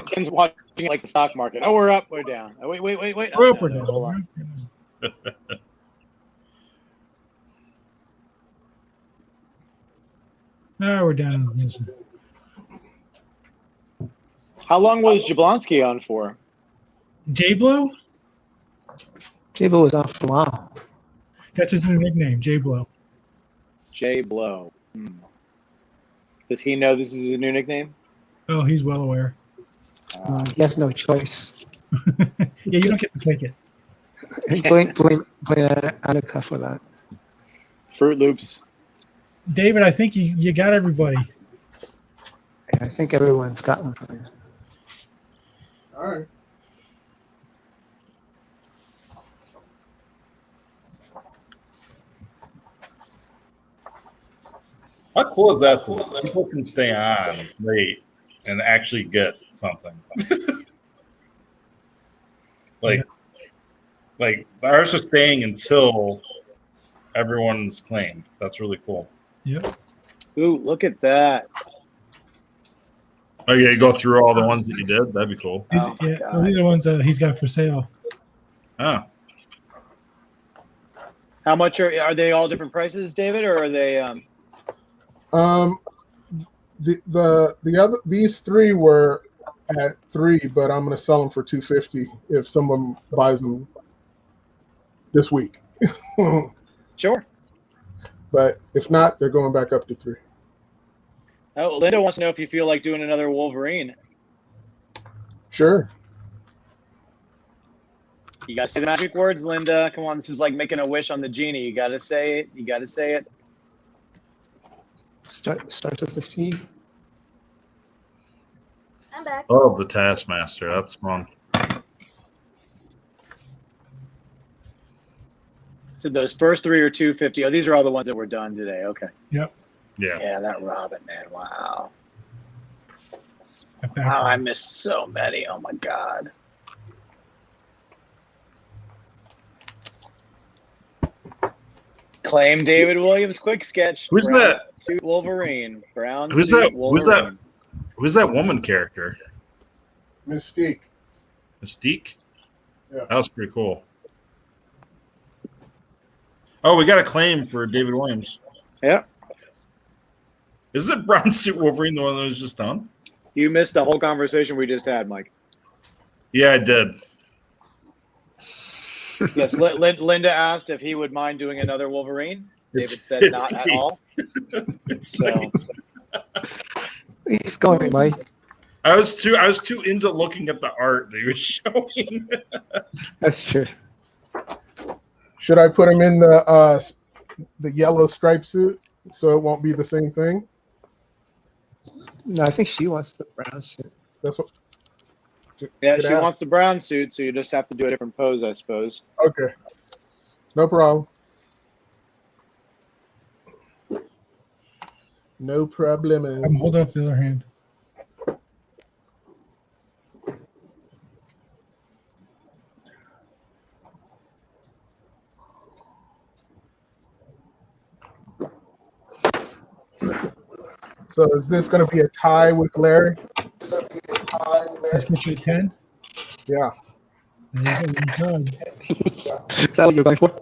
Ken's watching like the stock market. Oh, we're up, we're down. Oh, wait. We're up, we're down. Hold on. We're down. How long was Jablonski on for? J-Blow? J-Blow was on for a while. That's his new nickname, J-Blow. J Blow. Does he know this is his new nickname? Oh, he's well aware. He has no choice. Yeah, you don't get to pick it. Blame Annika for that. Fruit Loops. David, I think you got everybody. Yeah, I think everyone's got one for you. All right. How cool is that? That people can stay on late and actually get something. Like ours are staying until everyone's claimed. That's really cool. Yep. Ooh, look at that. Oh yeah, you go through all the ones that you did. That'd be cool. These, well, these are the ones he's got for sale. Oh. How much are they all different prices, David, or are they? The other these three were at 3, but I'm gonna sell them for $250 if someone buys them this week. Sure. But if not, they're going back up to 3. Oh, Linda wants to know if you feel like doing another Wolverine. Sure. You gotta say the magic words, Linda. Come on, this is like making a wish on the genie. You gotta say it. You gotta say it. Starts with a C. I'm back. Oh, the Taskmaster. That's fun. So those first 3 are $250. Oh, these are all the ones that were done today. Okay. Yep. Yeah. Yeah, that Robin, man. Wow. Wow, I missed so many. Oh my God. Claim David Williams quick sketch. Who's Brown that? Suit Wolverine. Brown Who's suit that? Wolverine. Who's that woman character? Mystique. Mystique? Yeah. That was pretty cool. Oh, we got a claim for David Williams. Yeah. Is it Brown Suit Wolverine the one that was just done? You missed the whole conversation we just had, Mike. Yeah, I did. Yes, Linda asked if he would mind doing another Wolverine. David said not at all. So He's going, Mike. I was too into looking at the art that he was showing. That's true. Should I put him in the yellow striped suit so it won't be the same thing? No, I think she wants the brown suit. That's what. yeah, Good she ask. wants the brown suit, so you just have to do a different pose, I suppose. Okay. No problem. No problem. I'm holding up the other hand. So is this going to be a tie with Larry? Let's get you to 10. Yeah. There you go. Good. Is that what you're going for?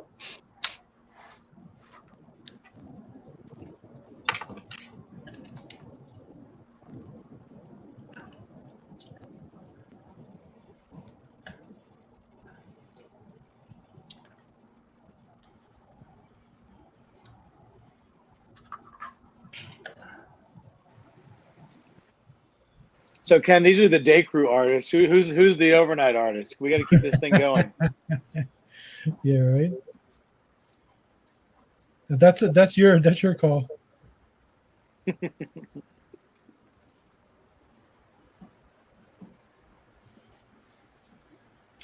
So Ken, these are the day crew artists. Who's the overnight artist? We got to keep this thing going. Yeah, right. That's your call.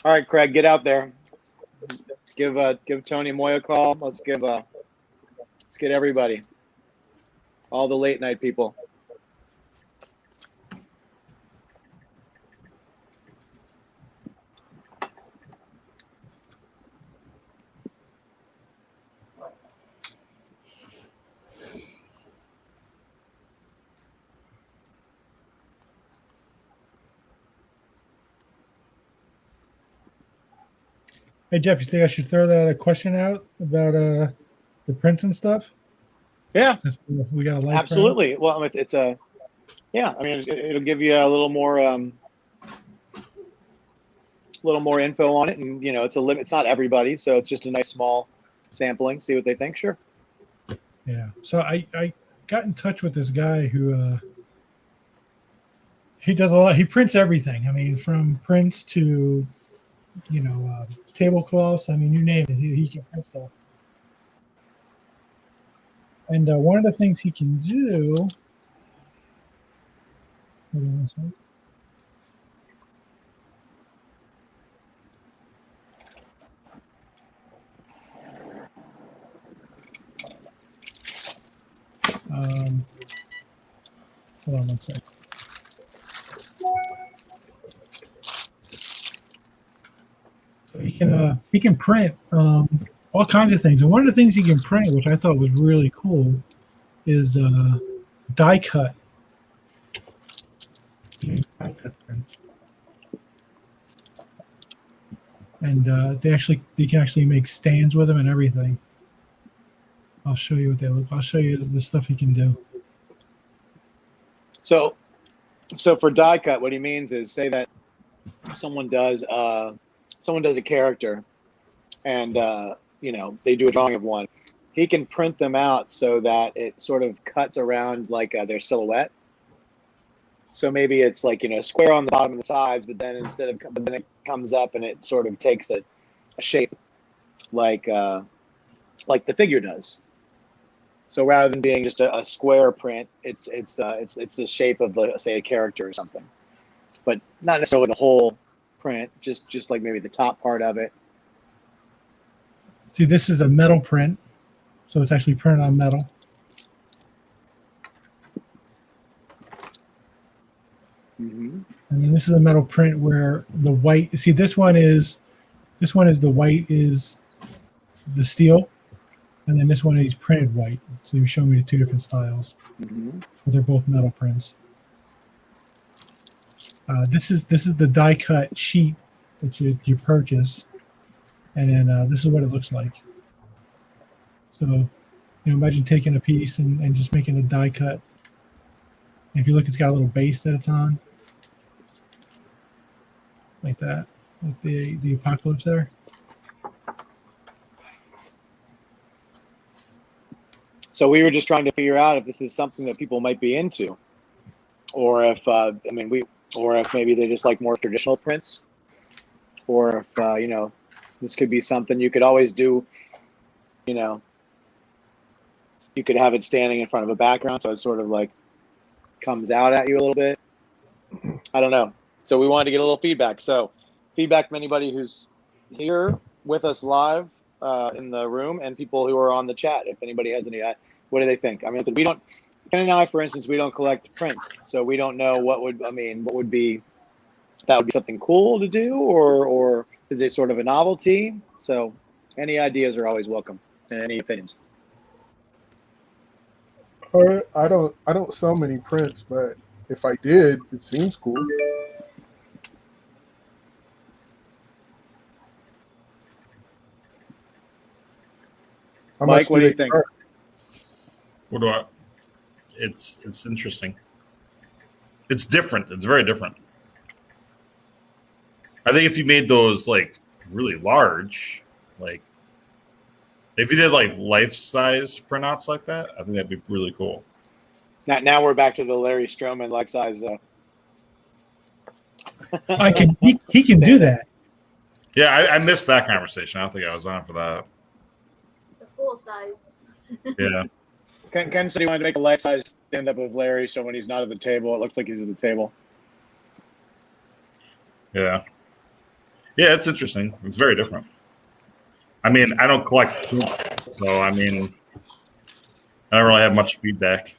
All right, Craig, get out there. Give Tony Moy a call. Let's get everybody, all the late night people. Hey Jeff, you think I should throw that question out about the prints and stuff? Yeah, we got a light. Absolutely. Well, it's a yeah. I mean, it'll give you a little more info on it, and you know, it's a limit. It's not everybody, so it's just a nice small sampling. See what they think. Sure. Yeah. So I got in touch with this guy who he does a lot. He prints everything. I mean, from prints to tablecloths. I mean, you name it. He can print stuff. And one of the things he can do. Hold on one second. Hold on one sec. So he can print all kinds of things, and one of the things he can print, which I thought was really cool, is die cut. Die cut prints. And they can actually make stands with them and everything. I'll show you what they look. I'll show you the stuff he can do. So for die cut, what he means is, say that someone does a character, and they do a drawing of one. He can print them out so that it sort of cuts around like their silhouette. So maybe it's like square on the bottom and the sides, but then then it comes up and it sort of takes a shape like the figure does. So rather than being just a square print, it's the shape of say a character or something, but not necessarily the whole print. Just like maybe the top part of it. See, this is a metal print, so it's actually printed on metal. Mm-hmm. And then this is a metal print where the white. See, this one is the white is the steel, and then this one is printed white. So you show me the two different styles, Mm-hmm. but they're both metal prints. This is the die cut sheet that you purchase, and then this is what it looks like. So, imagine taking a piece and just making a die cut. And if you look, it's got a little base that it's on, like that, like the apocalypse there. So we were just trying to figure out if this is something that people might be into, or if if maybe they just like more traditional prints, or if this could be something you could always do. You could have it standing in front of a background, so it sort of like comes out at you a little bit. I don't know. So we wanted to get a little feedback. So feedback from anybody who's here with us live in the room, and people who are on the chat. If anybody has any, what do they think? I mean, we don't. Ken and I, for instance, we don't collect prints, so we don't know what would be something cool to do, or is it sort of a novelty? So any ideas are always welcome, and any opinions. I don't sell many prints, but if I did, it seems cool. How Mike, much what do you think? What do I? It's interesting. It's different. It's very different. I think if you made those like really large, like if you did like life-size printouts like that, I think that'd be really cool. Now we're back to the Larry Stroman life-size. He can do that. Yeah, I missed that conversation. I don't think I was on for that. The full size. Yeah. Ken said he wanted to make a life-size stand-up of Larry, so when he's not at the table, it looks like he's at the table. Yeah. Yeah, it's interesting. It's very different. I mean, I don't collect prints, so I mean, I don't really have much feedback.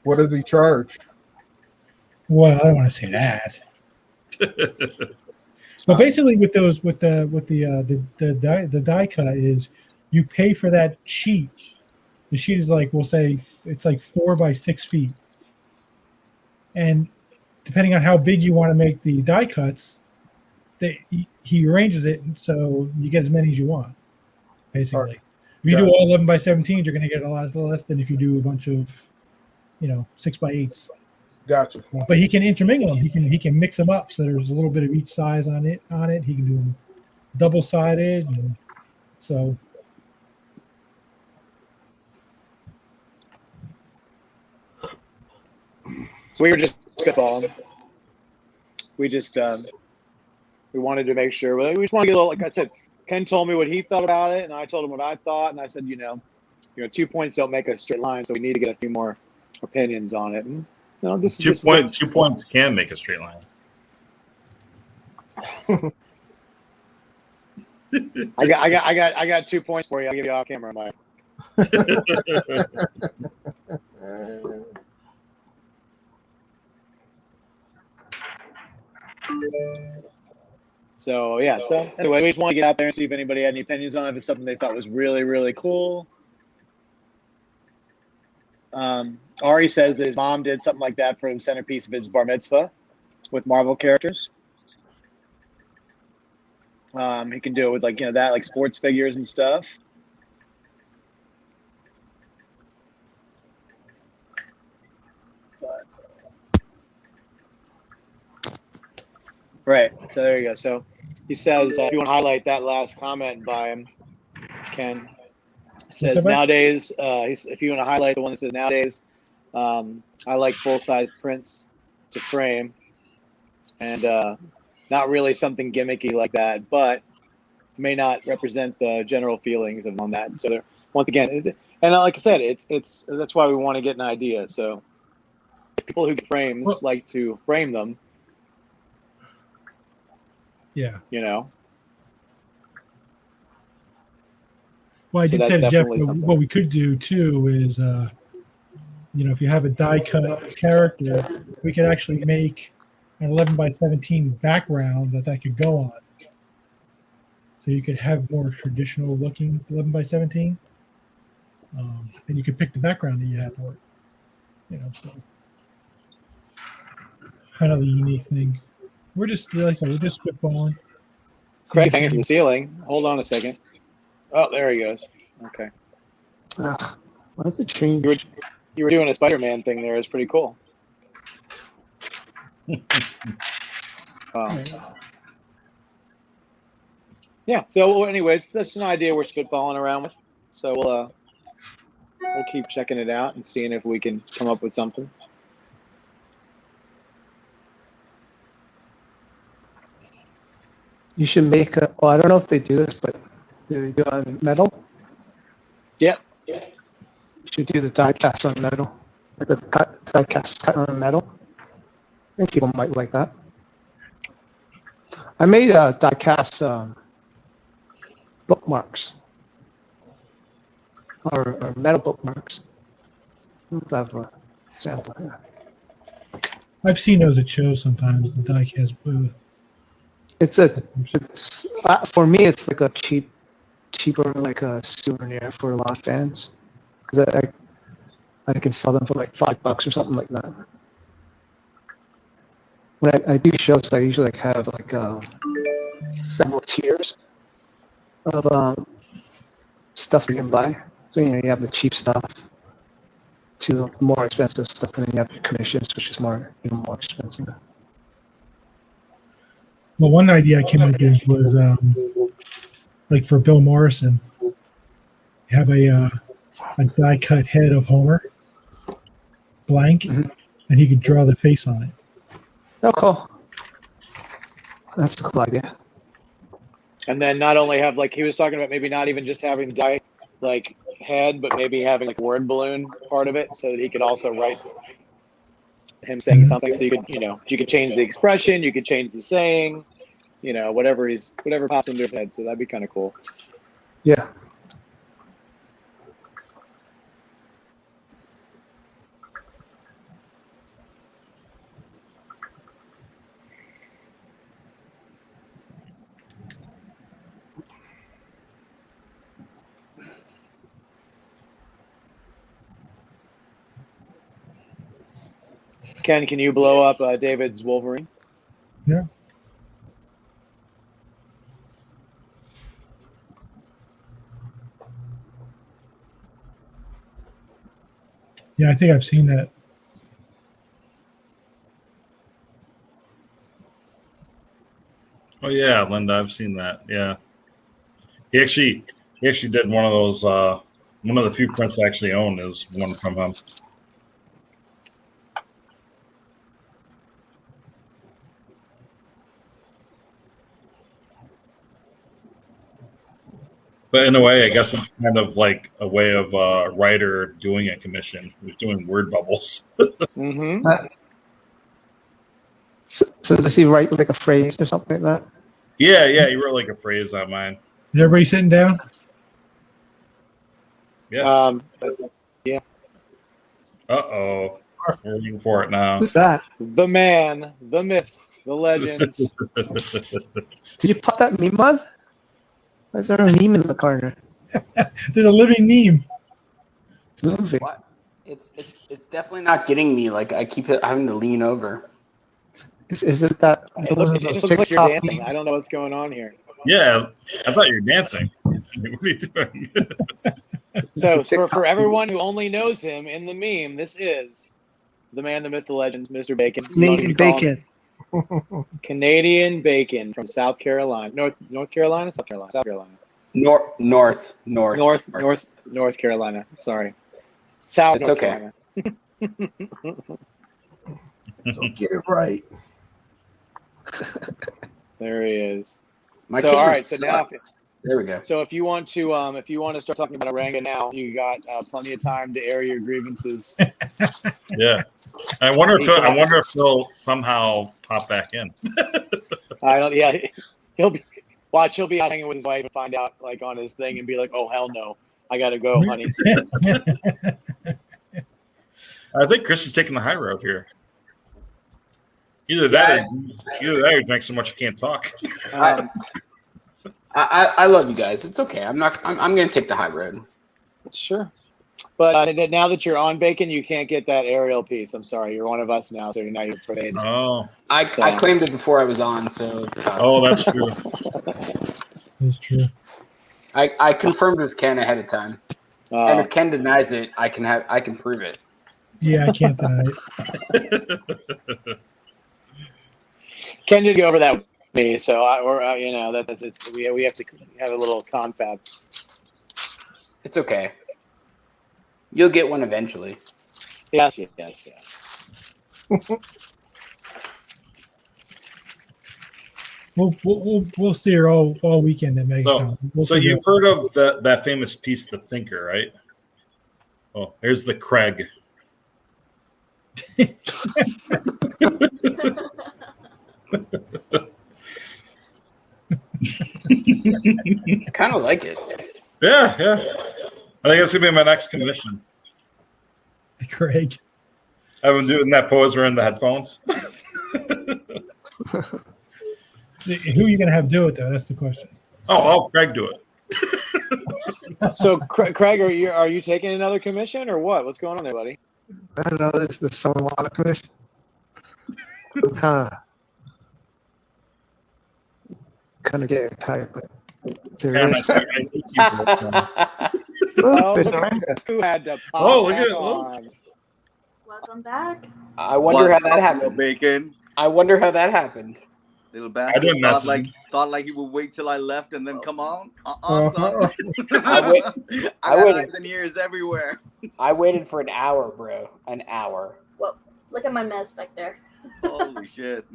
What does he charge? Well, I don't want to say that. But basically, with the die cut is you pay for that sheet. The sheet is like, we'll say it's like 4 by 6 feet, and depending on how big you want to make the die cuts, he arranges it so you get as many as you want. Basically, if you do all 11 by 17s, you're going to get a lot less than if you do a bunch of 6 by 8s. Gotcha. But he can intermingle them. He can mix them up so there's a little bit of each size on it. He can do them double sided, and so. So we were just spitballing. We just we wanted to make sure. We just want to get a little. Like I said, Ken told me what he thought about it, and I told him what I thought, and I said, 2 points don't make a straight line, so we need to get a few more opinions on it. And this 2 points can make a straight line. I got 2 points for you. I'll give you off camera, Mike. So yeah. So anyway, we just want to get out there and see if anybody had any opinions on it. If it's something they thought was really, really cool. Ari says that his mom did something like that for the centerpiece of his bar mitzvah with Marvel characters. He can do it with that, like sports figures and stuff. Right. So there you go. So he says, if you want to highlight that last comment by him, Ken says nowadays, if you want to highlight the one that says nowadays, I like full-size prints to frame, and not really something gimmicky like that, but may not represent the general feelings of on that. So once again, and like I said, it's that's why we want to get an idea. So people who get frames like to frame them. Yeah. Well, I So did that's say to Jeff, definitely something. what we could do too is, if you have a die cut character, we could actually make an 11 by 17 background that could go on. So you could have more traditional looking 11 by 17. And you could pick the background that you have for it. So kind of a unique thing. We're just, like I said, we're just spitballing. Craig's hanging from the ceiling. Hold on a second. Oh, there he goes. Okay. What's the change? You were doing a Spider-Man thing there. It's pretty cool. Yeah. So, anyways, that's an idea we're spitballing around with. So we'll keep checking it out and seeing if we can come up with something. You should make I don't know if they do this, but do they do it on metal? Yep. You should do the die cast on metal. Like the die cast cut on metal. I think people might like that. I made die cast bookmarks. Or metal bookmarks. I have a sample here. I've seen those at shows sometimes, the die cast booth. It's for me, it's like a cheaper like a souvenir for a lot of fans, because I can sell them for like $5 or something like that. When I do shows, I usually have several tiers of stuff you can buy. So you have the cheap stuff to the more expensive stuff, and then you have your commissions, which is even more expensive. Well, one idea I came up with was like for Bill Morrison, have a die cut head of Homer, blank, and he could draw the face on it. Oh, cool. That's a cool idea. And then not only have, like he was talking about, maybe not even just having the die head, but maybe having like a word balloon part of it, so that he could also write him saying something. So you could change the expression, you could change the saying, whatever pops into his head. So that'd be kind of cool. Yeah. Ken, can you blow up David's Wolverine? Yeah. Yeah, I think I've seen that. Oh yeah, Linda, I've seen that. Yeah, he actually did one of those. One of the few prints I actually own is one from him. But in a way, I guess it's kind of like a way of a writer doing a commission. Who's doing word bubbles. So does he write like a phrase or something like that? Yeah, he wrote like a phrase on mine. Is everybody sitting down? Yeah. Yeah. Uh-oh. We're looking for it now. Who's that? The man, the myth, the legends. Did you put that meme on? Why is there a meme in the corner? There's a living meme. It's moving. What? It's definitely not getting me. Like I keep having to lean over. Is it that? It looks like you're dancing. I don't know what's going on here. Yeah, I thought you were dancing. What are you doing? So for everyone who only knows him in the meme, this is the man, the myth, the legend, Mr. Bacon. Canadian Bacon. Canadian Bacon from South Carolina. North Carolina? South Carolina. South Carolina. North Carolina. Sorry. South It's North okay. Carolina. So get it right. There he is. My So all camera right, so now sucks. There we go. so if you want to start talking about Oranga now, you got plenty of time to air your grievances. Yeah. I wonder if he'll somehow pop back in. I don't. Yeah, he'll be out hanging with his wife and find out like on his thing and be like, "Oh hell no, I gotta go, honey." I think Chris is taking the high road here. Either that or drink so much you can't talk. I love you guys. It's okay. I'm gonna take the high road. Sure. But now that you're on Bacon, you can't get that aerial piece. I'm sorry, you're one of us now, so now you're afraid. Oh. I claimed it before I was on, so. Oh, that's true. That's true. I confirmed with Ken ahead of time, and if Ken denies it, I can prove it. Yeah, I can't deny it. Ken did go over that with me, so that's it. We have to have a little confab. It's okay. You'll get one eventually. Yes. We'll see her all weekend at Megan. So you've heard of that famous piece, The Thinker, right? Oh, here's the Craig. I kind of like it. Yeah. I think that's gonna be my next commission. Craig. I've been doing that pose wearing the headphones. Who are you gonna have do it though? That's the question. Oh, Craig do it. So, Craig, are you taking another commission or what? What's going on there, buddy? I don't know. There's someone want a commission. Kind of getting tired, but there is. Who had to pop look that at on? Welcome back. I wonder how that What's up, happened. Bacon? I wonder how that happened. Little I bastard didn't mess with him. thought like he would wait till I left and then come on. Son. I I got waited. eyes and ears everywhere. I waited for an hour, bro. An hour. Well, look at my mess back there. Holy shit.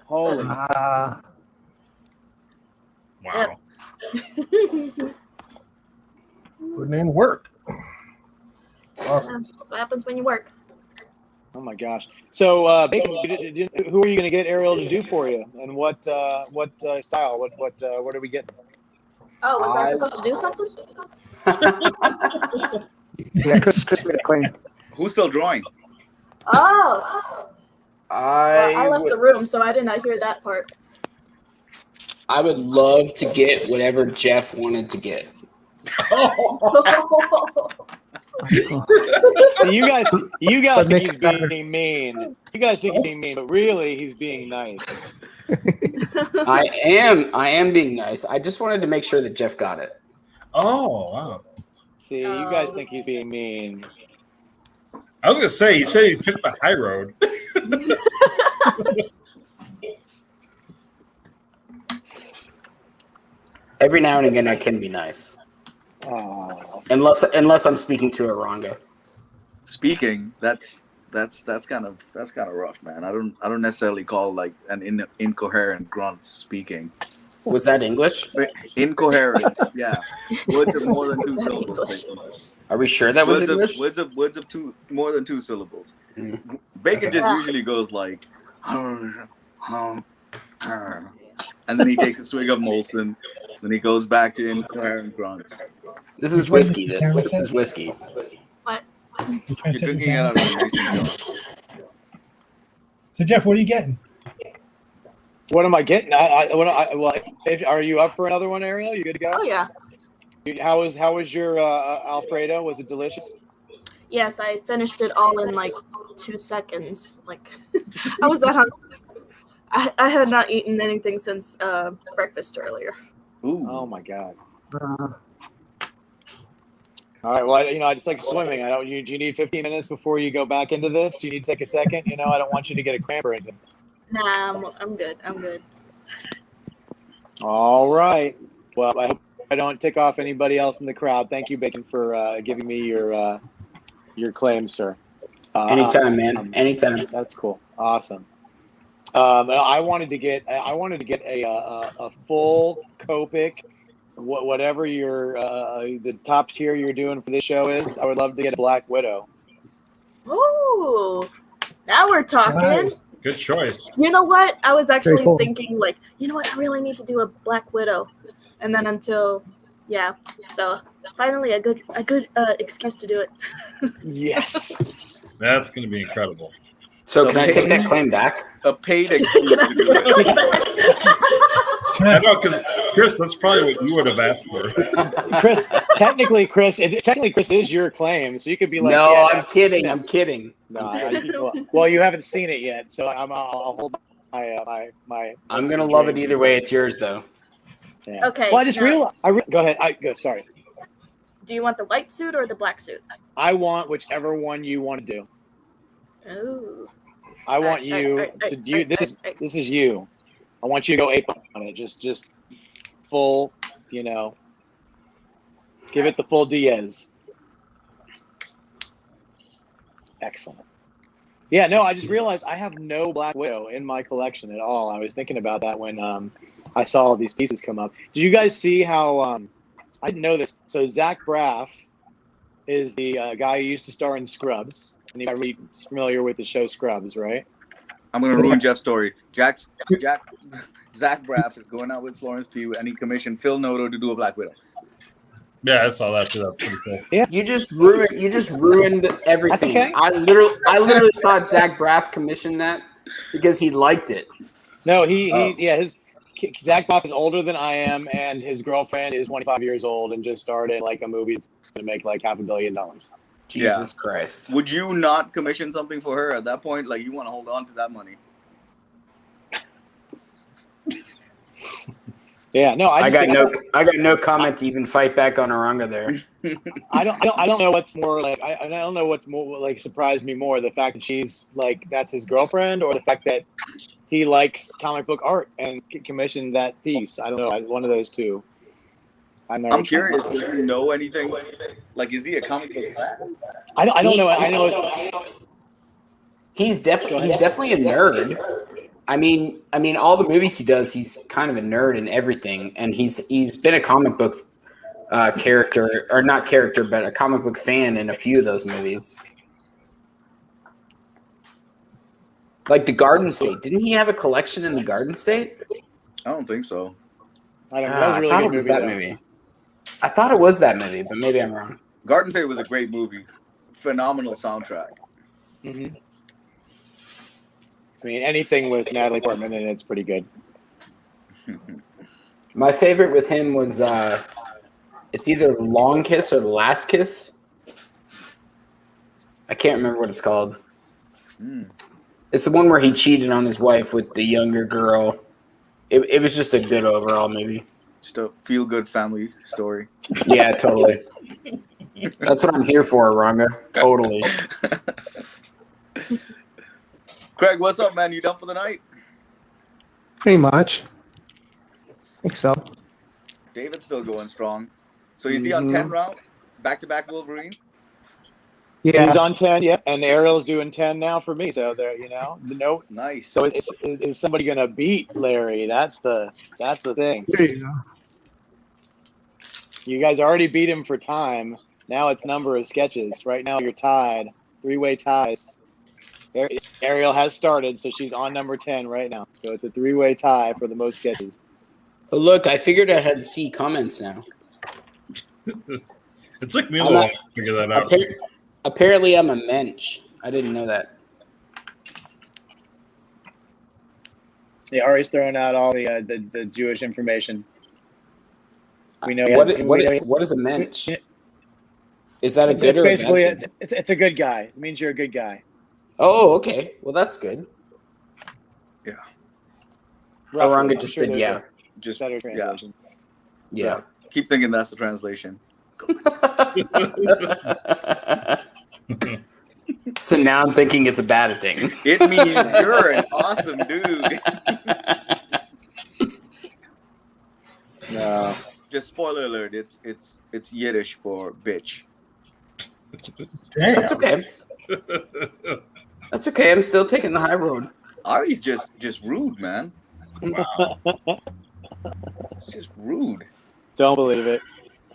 Holy. Wow. Putting in work. Awesome. That's what happens when you work. Oh my gosh. So, Bacon, who are you going to get Ariel to do for you, and what style? What are we getting? Oh, was I supposed to do something? Yeah, Chris made a claim. Who's still drawing? Oh. I left the room, so I did not hear that part. I would love to get whatever Jeff wanted to get. So you guys think he's being mean. You guys think he's being mean, but really he's being nice. I am being nice. I just wanted to make sure that Jeff got it. Oh, wow. See, you guys think he's being mean. I was gonna say, he said he took the high road. Every now and again, I can be nice. Oh. Unless I'm speaking to Oranga. Speaking, that's kind of rough, man. I don't necessarily call like an incoherent grunt speaking. Was that English? Incoherent, yeah. Words of more than 2 syllables. Are we sure that was English? Words of more than 2 syllables. Bacon just usually goes like, And then he takes a swig of Molson. Then he goes back to incoherent grunts. This is whiskey. This is whiskey. What? You're drinking it out of a mason jar. So Jeff, what are you getting? What am I getting? Are you up for another one, Ariel? You good to go? Oh yeah. How was your Alfredo? Was it delicious? Yes, I finished it all in like 2 seconds. Like I was that hungry. I had not eaten anything since breakfast earlier. Ooh. Oh my god. All right. Well, it's like swimming. Do you need 15 minutes before you go back into this? Do you need to take a second? I don't want you to get a cramp or anything. Nah, I'm good. I'm good. All right. Well, I hope I don't tick off anybody else in the crowd. Thank you, Bacon, for giving me your claim, sir. Anytime, man. Anytime. That's cool. Awesome. I wanted to get a full Copic, whatever your the top tier you're doing for this show is. I would love to get a Black Widow. Ooh, now we're talking. Nice. Good choice. You know what? I was actually cool. thinking, like, you know what? I really need to do a Black Widow, and then so finally a good excuse to do it. Yes, that's going to be incredible. So can I take that claim back? A paid excuse to do it. I know, because Chris, that's probably what you would have asked for. Chris, technically, Chris is your claim, so you could be like, no, yeah, I'm kidding. I'm kidding. No, well, you haven't seen it yet, so I'll hold my. I'm gonna love it either way. It's yours, though. Yeah. Okay. Well, I just realized. Go ahead. Sorry. Do you want the white suit or the black suit? I want whichever one you want to do. Ooh. I want you to do. This is you. I want you to go ape on it. Just full. Give it the full Diaz. Excellent. Yeah, no, I just realized I have no Black Widow in my collection at all. I was thinking about that when I saw all these pieces come up. Did you guys see how I didn't know this? So Zach Braff is the guy who used to star in Scrubs, and you might be familiar with the show Scrubs, right? I'm gonna ruin Jeff's story. Zach Braff is going out with Florence Pugh, and he commissioned Phil Noto to do a Black Widow. Yeah, I saw that too. That's pretty cool. Yeah. You just ruined everything. Okay. I literally thought Zach Braff commissioned that because he liked it. No, Zach Braff is older than I am, and his girlfriend is 25 years old and just started like a movie that's gonna make like $500 million. Jesus Christ. Would you not commission something for her at that point? Like, you want to hold on to that money? Yeah, no, I got no comment to even fight back on Aranga there. I don't know what's more like. I don't know what's more like surprised me more: the fact that she's like that's his girlfriend, or the fact that he likes comic book art and commissioned that piece. I don't know. One of those two. I'm curious. Do you know anything? Like, is he a comic book fan? I don't know. I know. He's definitely a nerd. I mean, all the movies he does, he's kind of a nerd in everything, and he's been a comic book character, or not character, but a comic book fan in a few of those movies. Like the Garden State. Didn't he have a collection in the Garden State? I don't think so. I don't know. That was a really I thought good it was movie, that though. movie. I thought it was that movie, but maybe I'm wrong. Garden State was a great movie. Phenomenal soundtrack. Mm-hmm. I mean, anything with Natalie Portman in it's pretty good. My favorite with him was it's either The Long Kiss or The Last Kiss. I can't remember what it's called. It's the one where he cheated on his wife with the younger girl. It was just a good overall movie. Just a feel-good family story. Yeah, totally. That's what I'm here for, Ranga. Totally. Craig, what's up, man? You done for the night? Pretty much. I think so. David's still going strong. So is he on 10 round? Back-to-back Wolverine? Yeah. He's on 10, yeah, and Ariel's doing 10 now for me. So there, no, nice. So is somebody gonna beat Larry? That's the thing. There you go. You guys already beat him for time. Now it's number of sketches. Right now you're tied. 3-way ties. Ariel has started, so she's on number 10 right now. So it's a 3-way tie for the most sketches. Oh, look, I figured I had to see comments now. It took me a little while to figure that out. Apparently, I'm a mensch. I didn't know that. Yeah, Ari's throwing out all the Jewish information. We know What is a mensch? Is that a good it's or a basically bad thing? it's a good guy. It means you're a good guy. Oh, okay. Well, that's good. Yeah. Aranga I'm just sure said, there's yeah. a just better translation. Yeah. Keep thinking that's the translation. So now I'm thinking it's a bad thing. It means you're an awesome dude. No. Just spoiler alert, it's Yiddish for bitch. Damn. That's okay. That's okay. I'm still taking the high road. Ari's just rude, man. Wow. It's just rude. Don't believe it.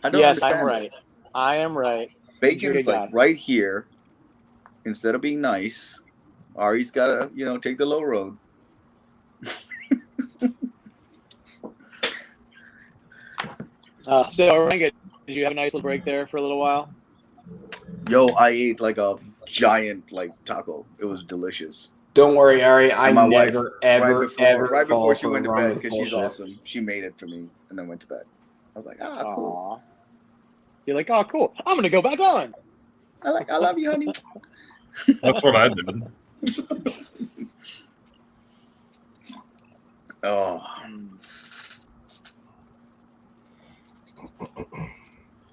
I don't yes, understand I'm right. I am right. Bacon's You're a like guy. right here. Instead of being nice, Ari's gotta, take the low road. So, Aranga, did you have a nice little break there for a little while? Yo, I ate like a giant taco. It was delicious. Don't worry, Ari. I And my wife, never, ever, ever right fall before she for went to wrong bed, with because she's bullshit. awesome. She made it for me and then went to bed. I was like, cool. You're like, oh, cool. I'm gonna go back on. I love you, honey. That's what I did. Oh.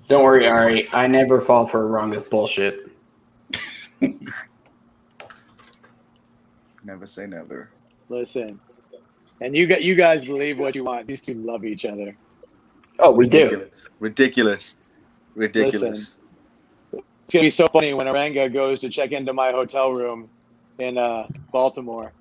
Don't worry, Ari. I never fall for Aranga's bullshit. Never say never. Listen, and you guys believe what you want. These two love each other. Oh, we do. Ridiculous. Listen, it's gonna be so funny when Aranga goes to check into my hotel room in Baltimore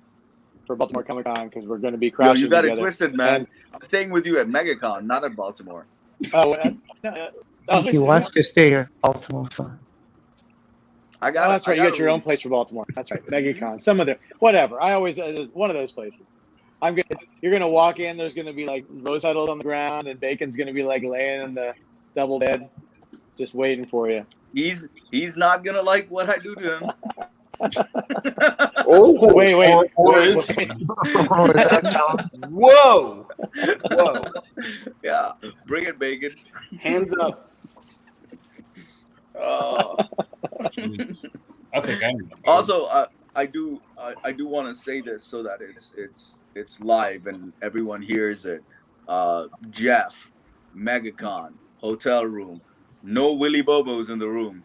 for Baltimore Comic Con, because we're going to be Yo, crashing you got together. it twisted, man. And, I'm staying with you at MegaCon, not at Baltimore. He wants to stay at Baltimore. Fun. I got. that's right. You got your own place for Baltimore. That's right. MegaCon. Some other whatever. I always one of those places. You're gonna walk in. There's gonna be like rose petals on the ground, and Bacon's gonna be like laying in the double bed, just waiting for you. He's not gonna like what I do to him. Oh, wait. Whoa. Yeah, bring it, Bacon. Hands up. Oh. I think I'm. Also, I do want to say this so that it's live and everyone hears it. Jeff, MegaCon, hotel room, no Willy Bobos in the room.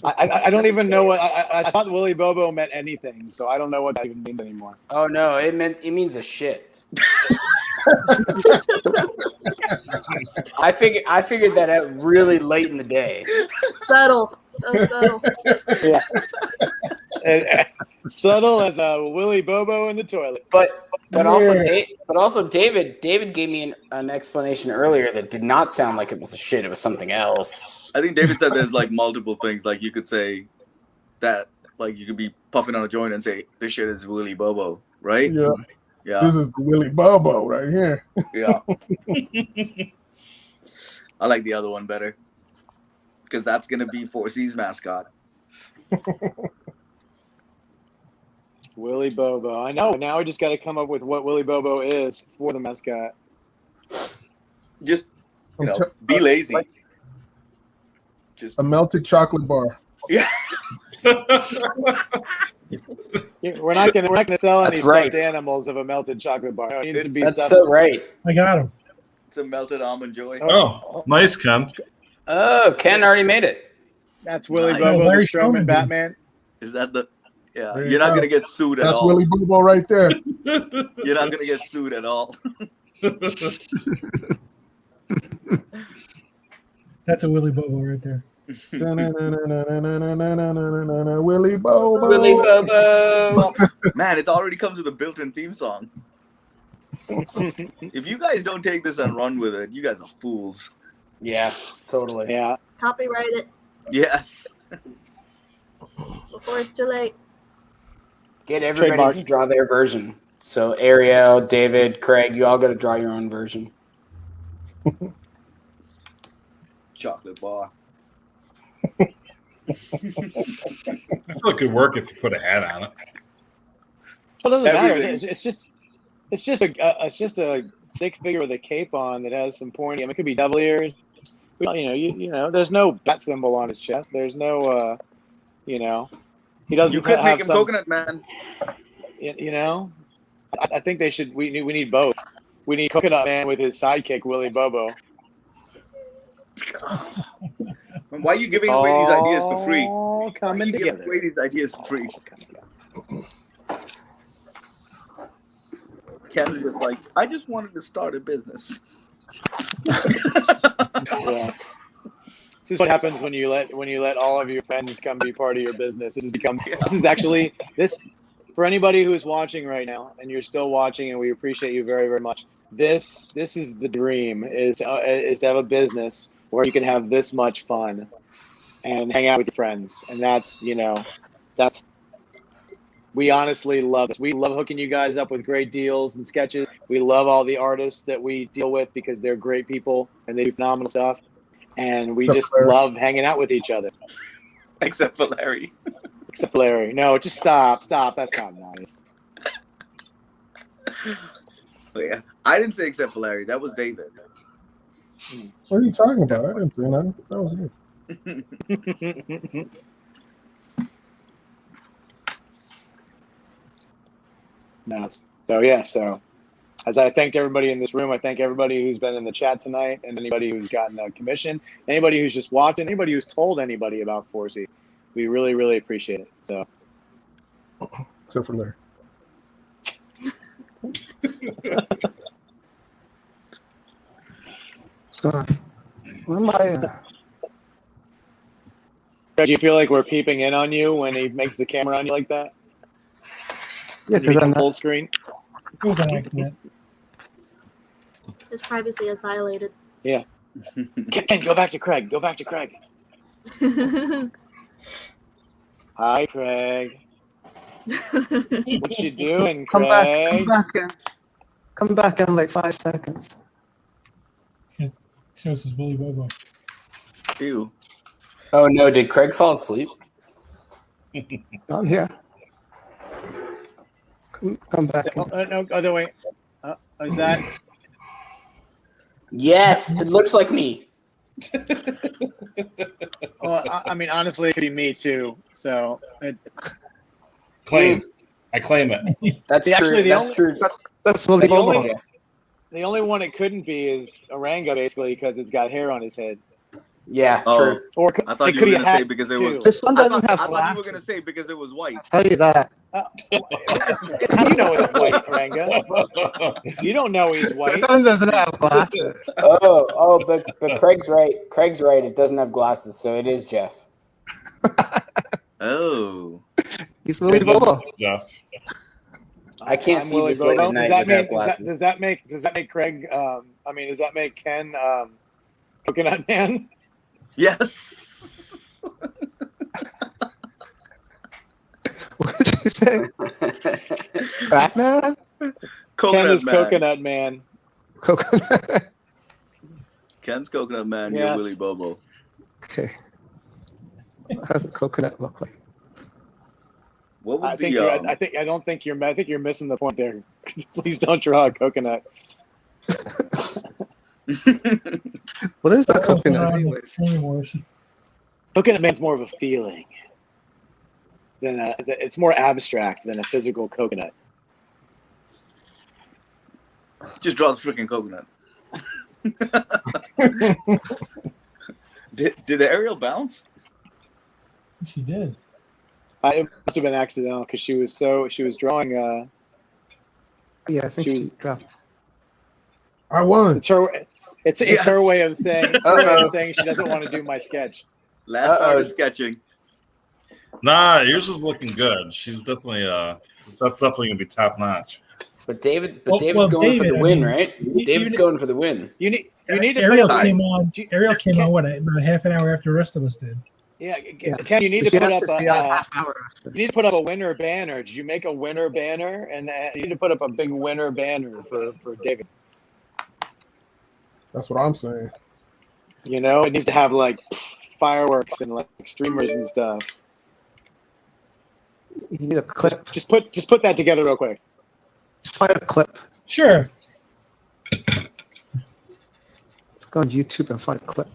I don't even know what I thought Willy Bobo meant anything, so I don't know what that even means anymore. Oh no, it means a shit. I figured that out really late in the day. Subtle, so subtle. Yeah, subtle as a Willy Bobo in the toilet. But also David gave me an explanation earlier that did not sound like it was a shit. It was something else. I think David said there's like multiple things. Like you could say that, like you could be puffing on a joint and say this shit is Willy Bobo, right? Yeah. Yeah. This is the Willy Bobo right here. Yeah. I like the other one better because that's gonna be 4C's mascot. Willy Bobo. I know. Now we just got to come up with what Willy Bobo is for the mascot. Just be lazy. Just a melted chocolate bar. Yeah. We're not gonna sell any That's right. stuffed animals of a melted chocolate bar. It needs to be That's stuffed. so right. I got him. It's a melted almond joy. Oh, nice, Ken. Oh, Ken already made it. That's Willy Nice. Bobo, Larry the Strowman Strowman. Batman. Is that the? Yeah, There you're you not go. gonna get sued at That's all. Willy Bobo right there. You're not gonna get sued at all. That's a Willy Bobo right there. Willy Bobo. Willy Bobo. Man, it already comes with a built-in theme song. If you guys don't take this and run with it, you guys are fools. Yeah, totally. Yeah. Copyright it Yes. before it's too late. Get everybody Trademark. to draw their version. So Ariel, David, Craig, you all got to draw your own version. Chocolate bar. I feel it could work if you put a hat on it. Well, it doesn't matter. Everything. It's just a stick figure with a cape on that has some pointy. I mean, it could be devil ears. You know, there's no bat symbol on his chest. There's no, he doesn't. You could have make him some, Coconut Man. You know, I think they should. We need both. We need Coconut Man with his sidekick Willy Bobo. Why are you giving away these ideas for free? All Why are coming you giving together. away these ideas for free? Ken's just like, I just wanted to start a business. Yes. This is what happens when you let all of your friends come be part of your business. It just becomes this is actually this for anybody who is watching right now, and you're still watching, and we appreciate you very, very much. This is the dream is to have a business where you can have this much fun and hang out with your friends, and that's we honestly love this. We love hooking you guys up with great deals and sketches. We love all the artists that we deal with because they're great people and they do phenomenal stuff. And we just love hanging out with each other. Except for Larry. Except for Larry. No, just stop. That's not nice. Oh, yeah. I didn't say except for Larry. That was David. What are you talking about? I didn't say nothing. That was you. No. So as I thanked everybody in this room, I thank everybody who's been in the chat tonight, and anybody who's gotten a commission, anybody who's just watching, anybody who's told anybody about 4Z. We really, really appreciate it. So, except for Larry. So, where am I? Do you feel like we're peeping in on you when he makes the camera on you like that? Yeah, because I'm full screen. It was an accident. His privacy is violated. Yeah. Ken, go back to Craig. Go back to Craig. Hi, Craig. What you doing, Come Craig? Come back in like 5 seconds. It shows his Willy Bobo. Ew. Oh no! Did Craig fall asleep? I'm here. Come back. No, other way. Is that? Yes, it looks like me. Well, I mean, honestly, it could be me too. So, I claim it. That's actually, true. That's true. That's Willy Bobo. The only one it couldn't be is Oranga, basically, because it's got hair on his head. Yeah, true. Or I thought you were going to say because it was. This one doesn't have I thought you were glasses. going to say because it was white. I'll tell you that. How do you know it's white, Oranga? You don't know he's white. This one doesn't have glasses. But Craig's right. Craig's right. It doesn't have glasses, so it is Jeff. Oh. He's Willy Bobo. Jeff. I can't I'm see Willy this late Bobo. at night without glasses. Does that make Craig? Does that make Ken Coconut Man? Yes. What did you say? Batman? Ken is Man. Coconut Man. Coconut. Ken's Coconut Man. Yes. You're Willy Bobo. Okay. What does a coconut look like? What was I think you're missing the point there. Please don't draw a coconut. What is the coconut? Coconut Man's more of a feeling than it's more abstract than a physical coconut. Just draw the freaking coconut. Did Ariel bounce? She did. It must have been accidental because she was drawing. Yeah, I think she dropped. I won. It's her way of saying she doesn't want to do my sketch. Last part is sketching. Nah, yours is looking good. She's definitely that's definitely gonna be top notch. But David's going for the win, right? David's going for the win. You need to Ariel put came on. Ariel came on about half an hour after the rest of us did. Yeah, Yeah. Ken, you need to She put has up to stay on a. half hour. You need to put up a winner banner. Did you make a winner banner? And you need to put up a big winner banner for David. That's what I'm saying. You know, it needs to have like fireworks and like streamers and stuff. You need a clip. Just put that together real quick. Just find a clip. Sure. Let's go on YouTube and find a clip.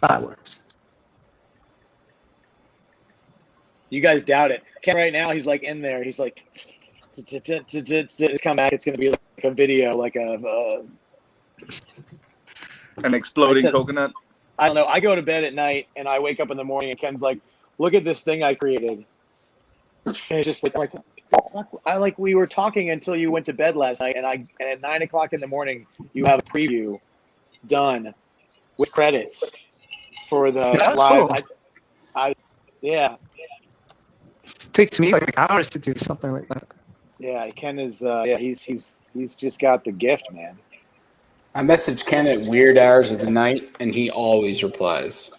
Fireworks. You guys doubt it. Ken right now, he's like in there. He's like, it's come back. It's going to be like a video, like an exploding I said, coconut. I don't know. I go to bed at night and I wake up in the morning and Ken's like, look at this thing I created. And it's just like we were talking until you went to bed last night, and at 9 o'clock in the morning you have a preview done with credits for the live. Cool. Yeah. It takes me like hours to do something like that. Yeah, Ken is. He's just got the gift, man. I message Ken at weird hours of the night, and he always replies.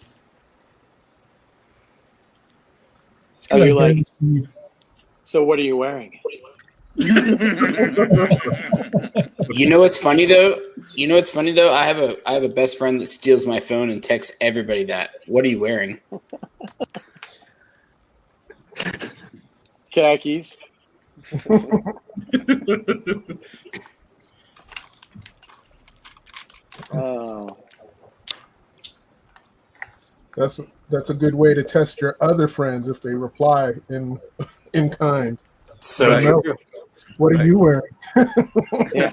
So you're like, so what are you wearing? You know what's funny though? I have a best friend that steals my phone and texts everybody that. What are you wearing? Khakis. Oh. That's a good way to test your other friends if they reply in kind. So true. What are you wearing? Yeah.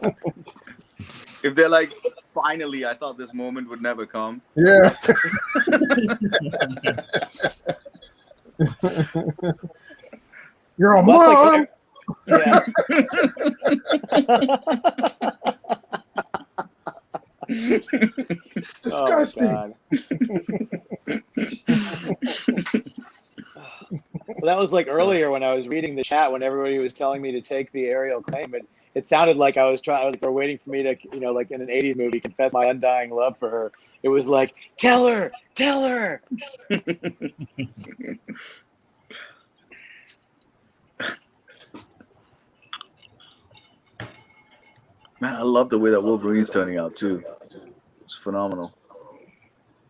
If they're like, finally, I thought this moment would never come. Yeah. You're a mom. Yeah. Disgusting. Oh, well, that was like earlier when I was reading the chat when everybody was telling me to take the aerial claim. It sounded like I was trying. Like, they're waiting for me to, like in an '80s movie, confess my undying love for her. It was like, tell her. Man, I love the way that Wolverine's turning out too. It's phenomenal.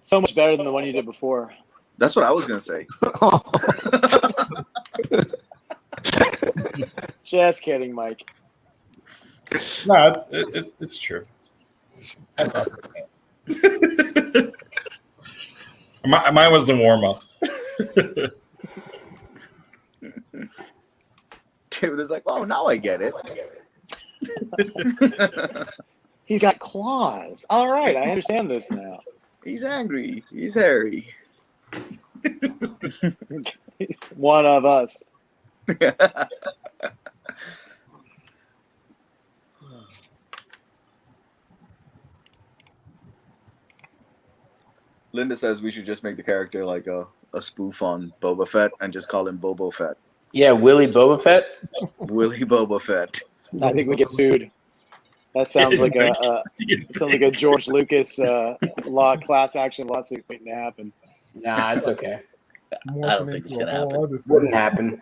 So much better than the one you did before. That's what I was gonna say. Just kidding, Mike. No, it's true. Mine was the warm up. David is like, oh, now I get it. He's got claws. All right, I understand this now. He's angry. He's hairy. One of us. Linda says we should just make the character like a spoof on Boba Fett and just call him Bobo Fett. Yeah, Willie Boba Fett. Willie Boba Fett. I think we get sued. That sounds like a George Lucas class action lawsuit waiting to happen. Nah, it's okay. I don't think it's gonna happen. Wouldn't happen.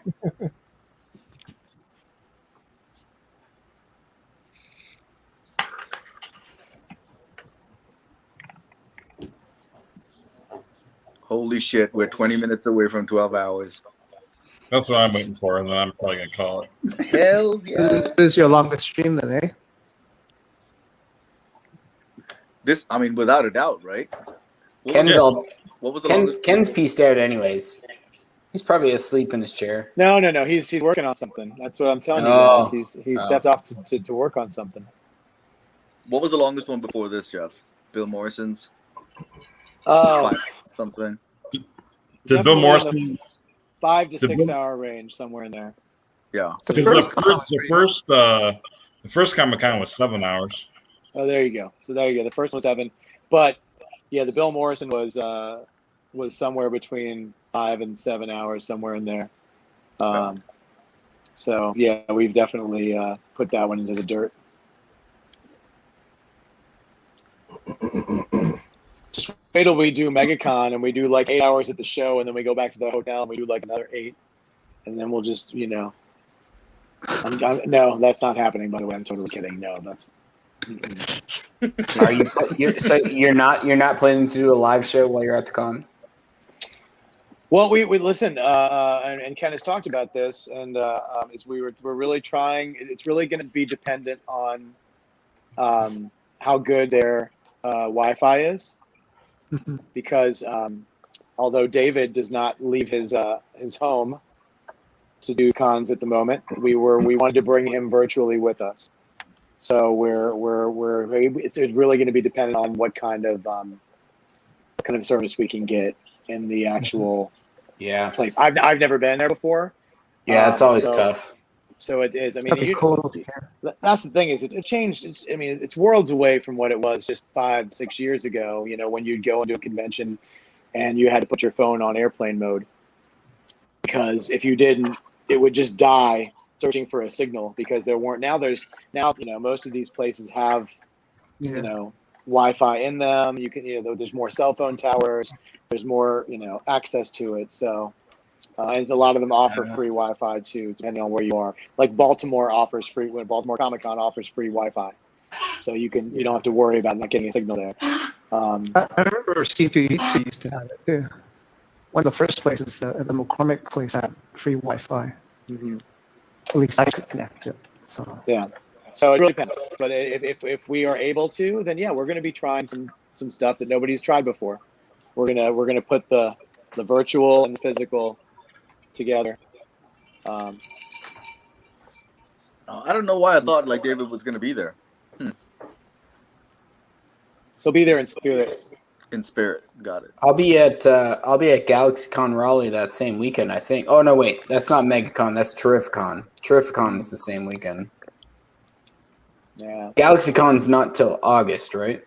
Holy shit, we're 20 minutes away from 12 hours. That's what I'm waiting for, and then I'm probably gonna call it. Hells yeah. This is your longest stream then, eh? This, I mean, without a doubt, right? What was the longest? Ken's pieced out anyways. He's probably asleep in his chair. No. He's working on something. That's what I'm telling you guys. He stepped off to work on something. What was the longest one before this, Jeff? Bill Morrison's? Oh, something. Did Bill Morrison 5 to 6 hour range, somewhere in there? Yeah. Because the first Comic-Con was 7 hours. Oh, there you go. So there you go. The first one was 7, but yeah, the Bill Morrison was somewhere between 5 and 7 hours, somewhere in there. So yeah, we've definitely put that one into the dirt. Just Fatal, we do MegaCon and we do like 8 hours at the show, and then we go back to the hotel and we do like another 8, and then we'll just, no, that's not happening. By the way, I'm totally kidding. No, that's. Are so you're not planning to do a live show while you're at the con? Well, we listen, and Ken has talked about this, and we're really trying. It's really going to be dependent on how good their Wi-Fi is, because although David does not leave his home to do cons at the moment, we wanted to bring him virtually with us. So it's really going to be dependent on what kind of service we can get in the actual place. I've never been there before. Yeah, it's always tough. So it is. I mean, that's the thing is it changed. It's worlds away from what it was just 5-6 years ago. When you'd go into a convention and you had to put your phone on airplane mode, because if you didn't, it would just die searching for a signal, because there weren't. Now most of these places have Wi-Fi in them. You can there's more cell phone towers. There's more access to it. So. And a lot of them offer free Wi-Fi too, depending on where you are. Like Baltimore offers free. When Baltimore Comic Con offers free Wi-Fi, so you don't have to worry about not getting a signal there. I remember C2E2 used to have it too. One of the first places, the McCormick place, had free Wi-Fi. Mm-hmm. At least I could connect it. So yeah, so it really depends. But if we are able to, then we're going to be trying some stuff that nobody's tried before. We're gonna put the virtual and the physical together. I don't know why I thought like David was going to be there. He'll be there in spirit. In spirit, got it. I'll be at GalaxyCon Raleigh that same weekend, I think. Oh no, wait, that's not MegaCon. That's Terrificon. Terrificon is the same weekend. Yeah. GalaxyCon's not till August, right?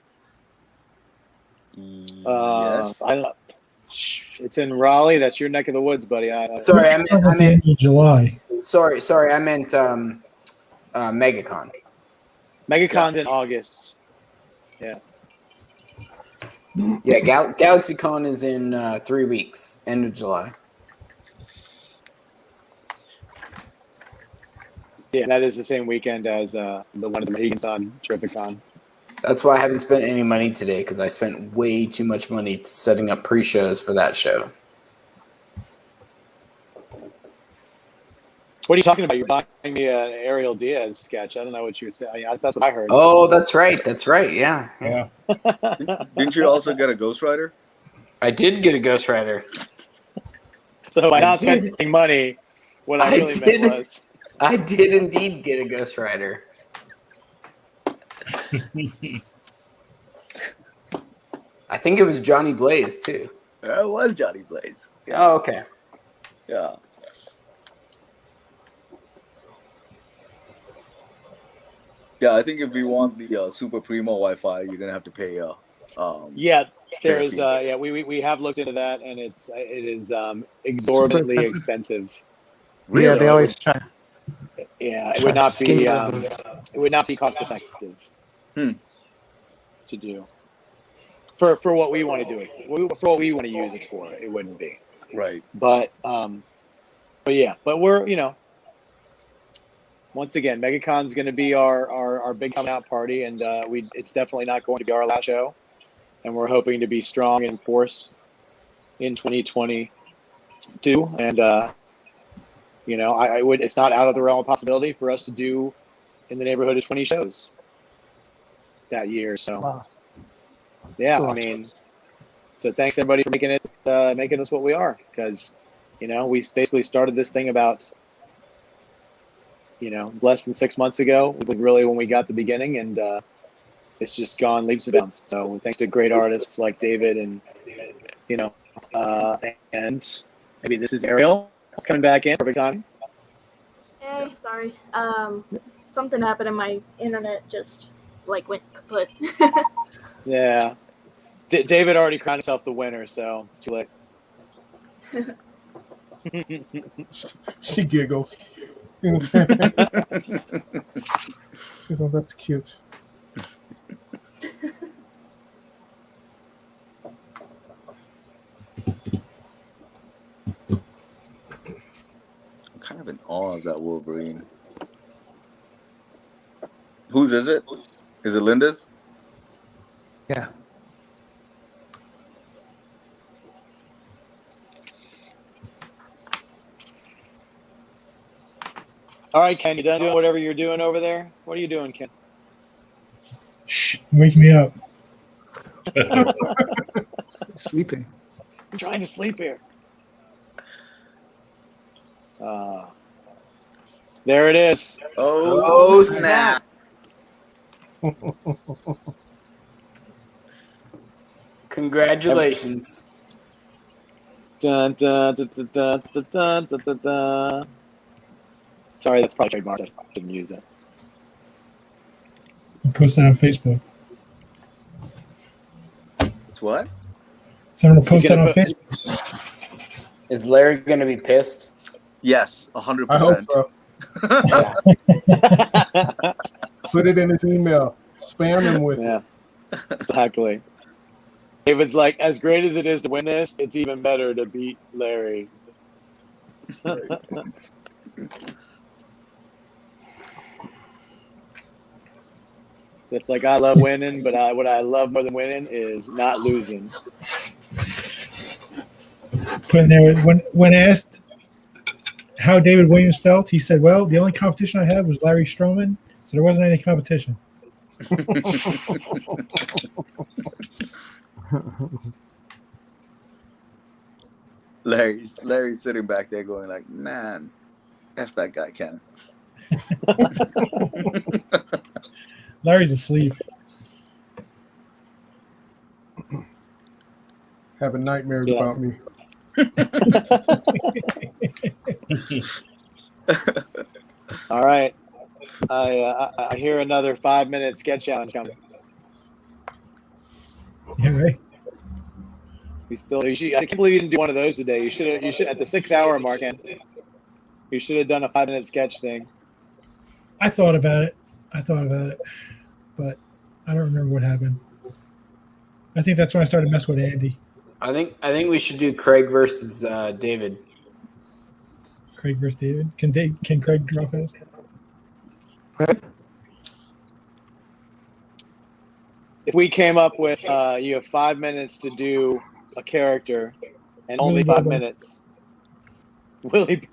Yes. It's in Raleigh. That's your neck of the woods, buddy. Sorry, I meant at the end of July. Sorry, I meant MegaCon. MegaCon's in August. Yeah. Yeah, GalaxyCon is in 3 weeks, end of July. Yeah, that is the same weekend as the one at the Mohegans on Terrificon. That's why I haven't spent any money today, because I spent way too much money setting up pre-shows for that show. What are you talking about? You're buying me an Ariel Diaz sketch. I don't know what you would say. That's what I heard. Oh, that's right. Yeah. Didn't you also get a Ghost Rider? I did get a Ghost Rider. So by not spending money, what I really meant was... I did indeed get a Ghost Rider. I think it was Johnny Blaze too. It was Johnny Blaze. Yeah. Oh, okay. Yeah. Yeah, I think if we want the Super Primo Wi-Fi, you're gonna have to pay. We have looked into that, and it is exorbitantly expensive. Really? Yeah, they always try. Yeah, it would not be cost effective to do for what we want to do it for what we want to use it for. It wouldn't be right. But we're once again, MegaCon's going to be our big coming out party, and it's definitely not going to be our last show, and we're hoping to be strong in force in 2022, and it's not out of the realm of possibility for us to do in the neighborhood of 20 shows that year. So, wow. Yeah, cool. I mean, so thanks everybody for making us what we are, because, we basically started this thing about, less than 6 months ago, really when we got the beginning, and it's just gone leaps and bounds. So thanks to great artists like David and, and maybe this is Ariel. It's coming back in. Perfect time. Hey, sorry. Something happened and my internet just went kaput. Yeah. David already crowned himself the winner, so it's too late. She giggles. She's like, that's cute. I've got Wolverine. Whose is it? Is it Linda's? Yeah. All right, Ken, you done doing whatever you're doing over there? What are you doing, Ken? Shh, wake me up. Sleeping. I'm trying to sleep here. There it is. Oh, snap. Congratulations. Dun, dun, dun, dun, dun, dun, dun, dun, dun. Sorry, that's probably trademarked. I didn't use that. I'll post that on Facebook. It's what? Someone will post that on Facebook. Is Larry going to be pissed? Yes, 100%. I hope so. Put it in his email. Spam him with it. Exactly. David's like, as great as it is to win this, it's even better to beat Larry. It's like, I love winning, but what I love more than winning is not losing. Put in there, when asked how David Williams felt, he said, well, the only competition I had was Larry Stroman, so there wasn't any competition. Larry's sitting back there going like, man, F that guy, Ken. Larry's asleep. Having nightmares about me. All right. I hear another 5-minute sketch challenge coming. Yeah, right. I can't believe you didn't do one of those today. You should at the 6-hour mark. You should have done a 5-minute sketch thing. I thought about it, but I don't remember what happened. I think that's when I started messing with Andy. I think we should do Craig versus David. Craig versus David. Can Craig draw fast? If we came up with you have 5 minutes to do a character and only 5 minutes. Willie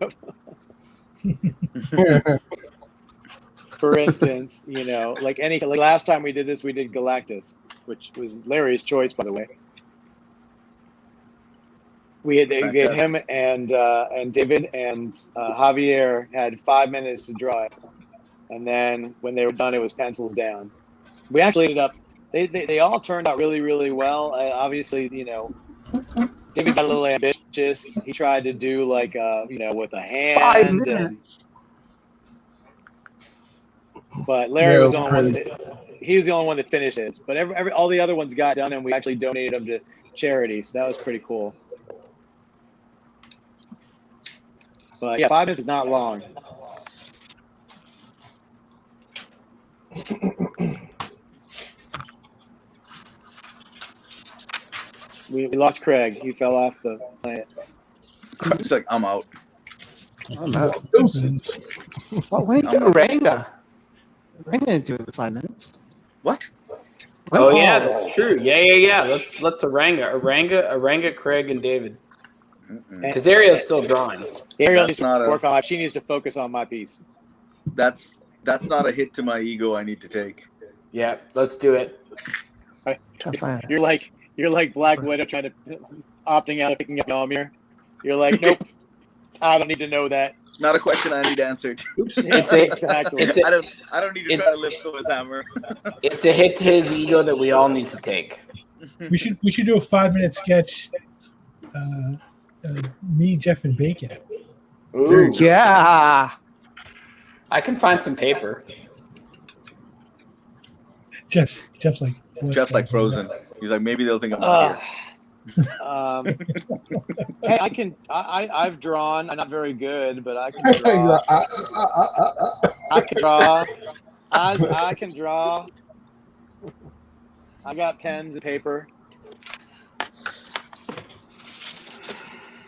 For instance, like last time we did this, we did Galactus, which was Larry's choice, by the way. We had him and David and Javier had 5 minutes to draw it, and then when they were done, it was pencils down. We actually ended up. They all turned out really, really well. Obviously, David got a little ambitious. He tried to do like with a hand. 5 minutes. But Larry was the only one. He was the only one that finished his. But all the other ones got done, and we actually donated them to charity. So that was pretty cool. But yeah, 5 minutes is not long. We lost Craig. He fell off the planet. Craig's like, I'm out. I'm out. What when you do Ranga? Ranga didn't do it in 5 minutes. What? Oh yeah, that's true. Yeah. Let's Aranga, Craig, and David. Because Ariel's still drawing. Ariel needs to work on. She needs to focus on my piece. That's not a hit to my ego I need to take. Yeah, let's do it. You're like Black Widow trying to opting out of picking up Mjolnir. You're like, nope, I don't need to know that. Not a question I need answered. Exactly. I don't need to try to lift Thor's hammer. It's a hit to his ego that we all need to take. We should do a 5-minute sketch. Me, Jeff, and Bacon. Ooh. Yeah. I can find some paper. Jeff's like Frozen. He's like, maybe they'll think I'm not here. Hey, I've drawn. I'm not very good, but I can draw. I can draw. I can draw. I got pens and paper.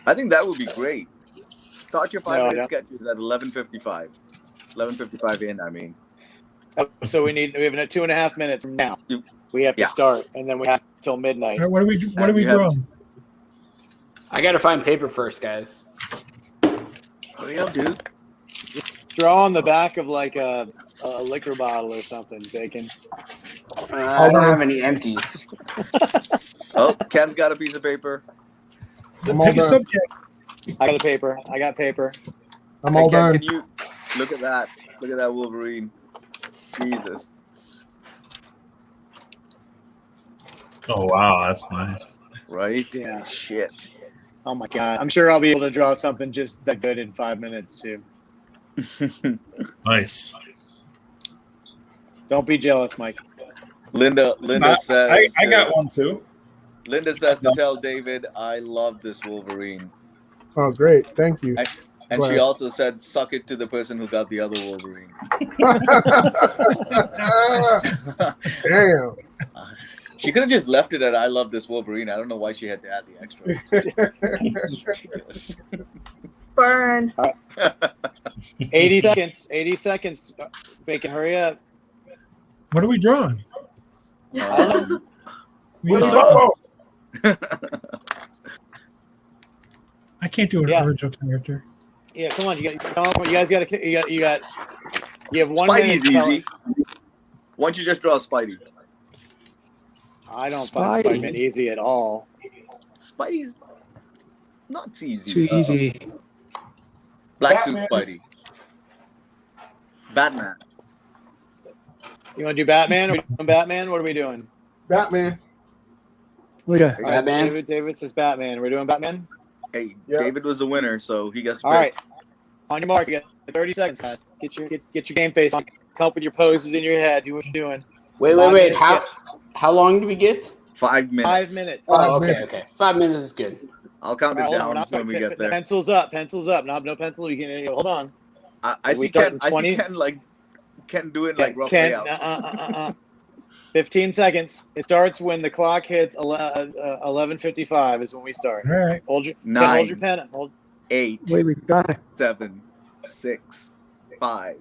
I think that would be great. Start your No, I 5-minute don't. sketches at 11:55. 11:55 in. I mean. So we have 2.5 minutes from now. We have to start, and then we have till midnight. All right, what are we drawing? I gotta find paper first, guys. Hurry up, dude. Draw on the back of like a liquor bottle or something, Bacon. I don't have any empties. Oh, Ken's got a piece of paper. Pick a subject. I got a paper. I got paper. I'm Hey, all Ken, done. can you look at that? Look at that Wolverine. Jesus. Oh wow, that's nice. Right? Yeah. Shit. Oh my god. I'm sure I'll be able to draw something just that good in 5 minutes too. Nice. Don't be jealous, Mike. Linda says I got one too. Linda says to tell David, I love this Wolverine. Oh, great. Thank you. And she Glad. also said, suck it to the person who got the other Wolverine. Damn. She could have just left it at I love this Wolverine. I don't know why she had to add the extra. It's ridiculous. Burn. 80 seconds. 80 seconds. Bacon, hurry up. What are we drawing? We need Oh. I can't do an original character. Yeah, come on. You guys got to. You have 1 Spidey's minute. easy. Why don't you just draw a Spidey? I don't find Spider-Man easy at all. Spidey's not easy. Too easy. Black suit Batman. Spidey. Batman. You want to do Batman? Are we doing Batman? What are we doing? Batman. We got All right, David says Batman. We're doing Batman? Hey, Yep. David was the winner, so he gets to All pick. right. On your mark, you got 30 seconds, guys. Get your game face on. Come up with your poses in your head. Do what you're doing. Wait. 5 minutes How long do we get? 5 minutes. 5 minutes. Oh, okay. 5 minutes is good. I'll count All it right, hold on, down when we get there. Pencils up. Pencils up. No pencil. You can hold on. I We see start Ken. in I 20? see Ken doing like rough Ken, layouts. 15 seconds. It starts when the clock hits 11:55 is when we start. All right. Hold your 9. hold your pen. Hold. 8. Wait, we got it. 7. 6. 5.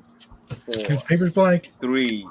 4. Paper's blank. 3.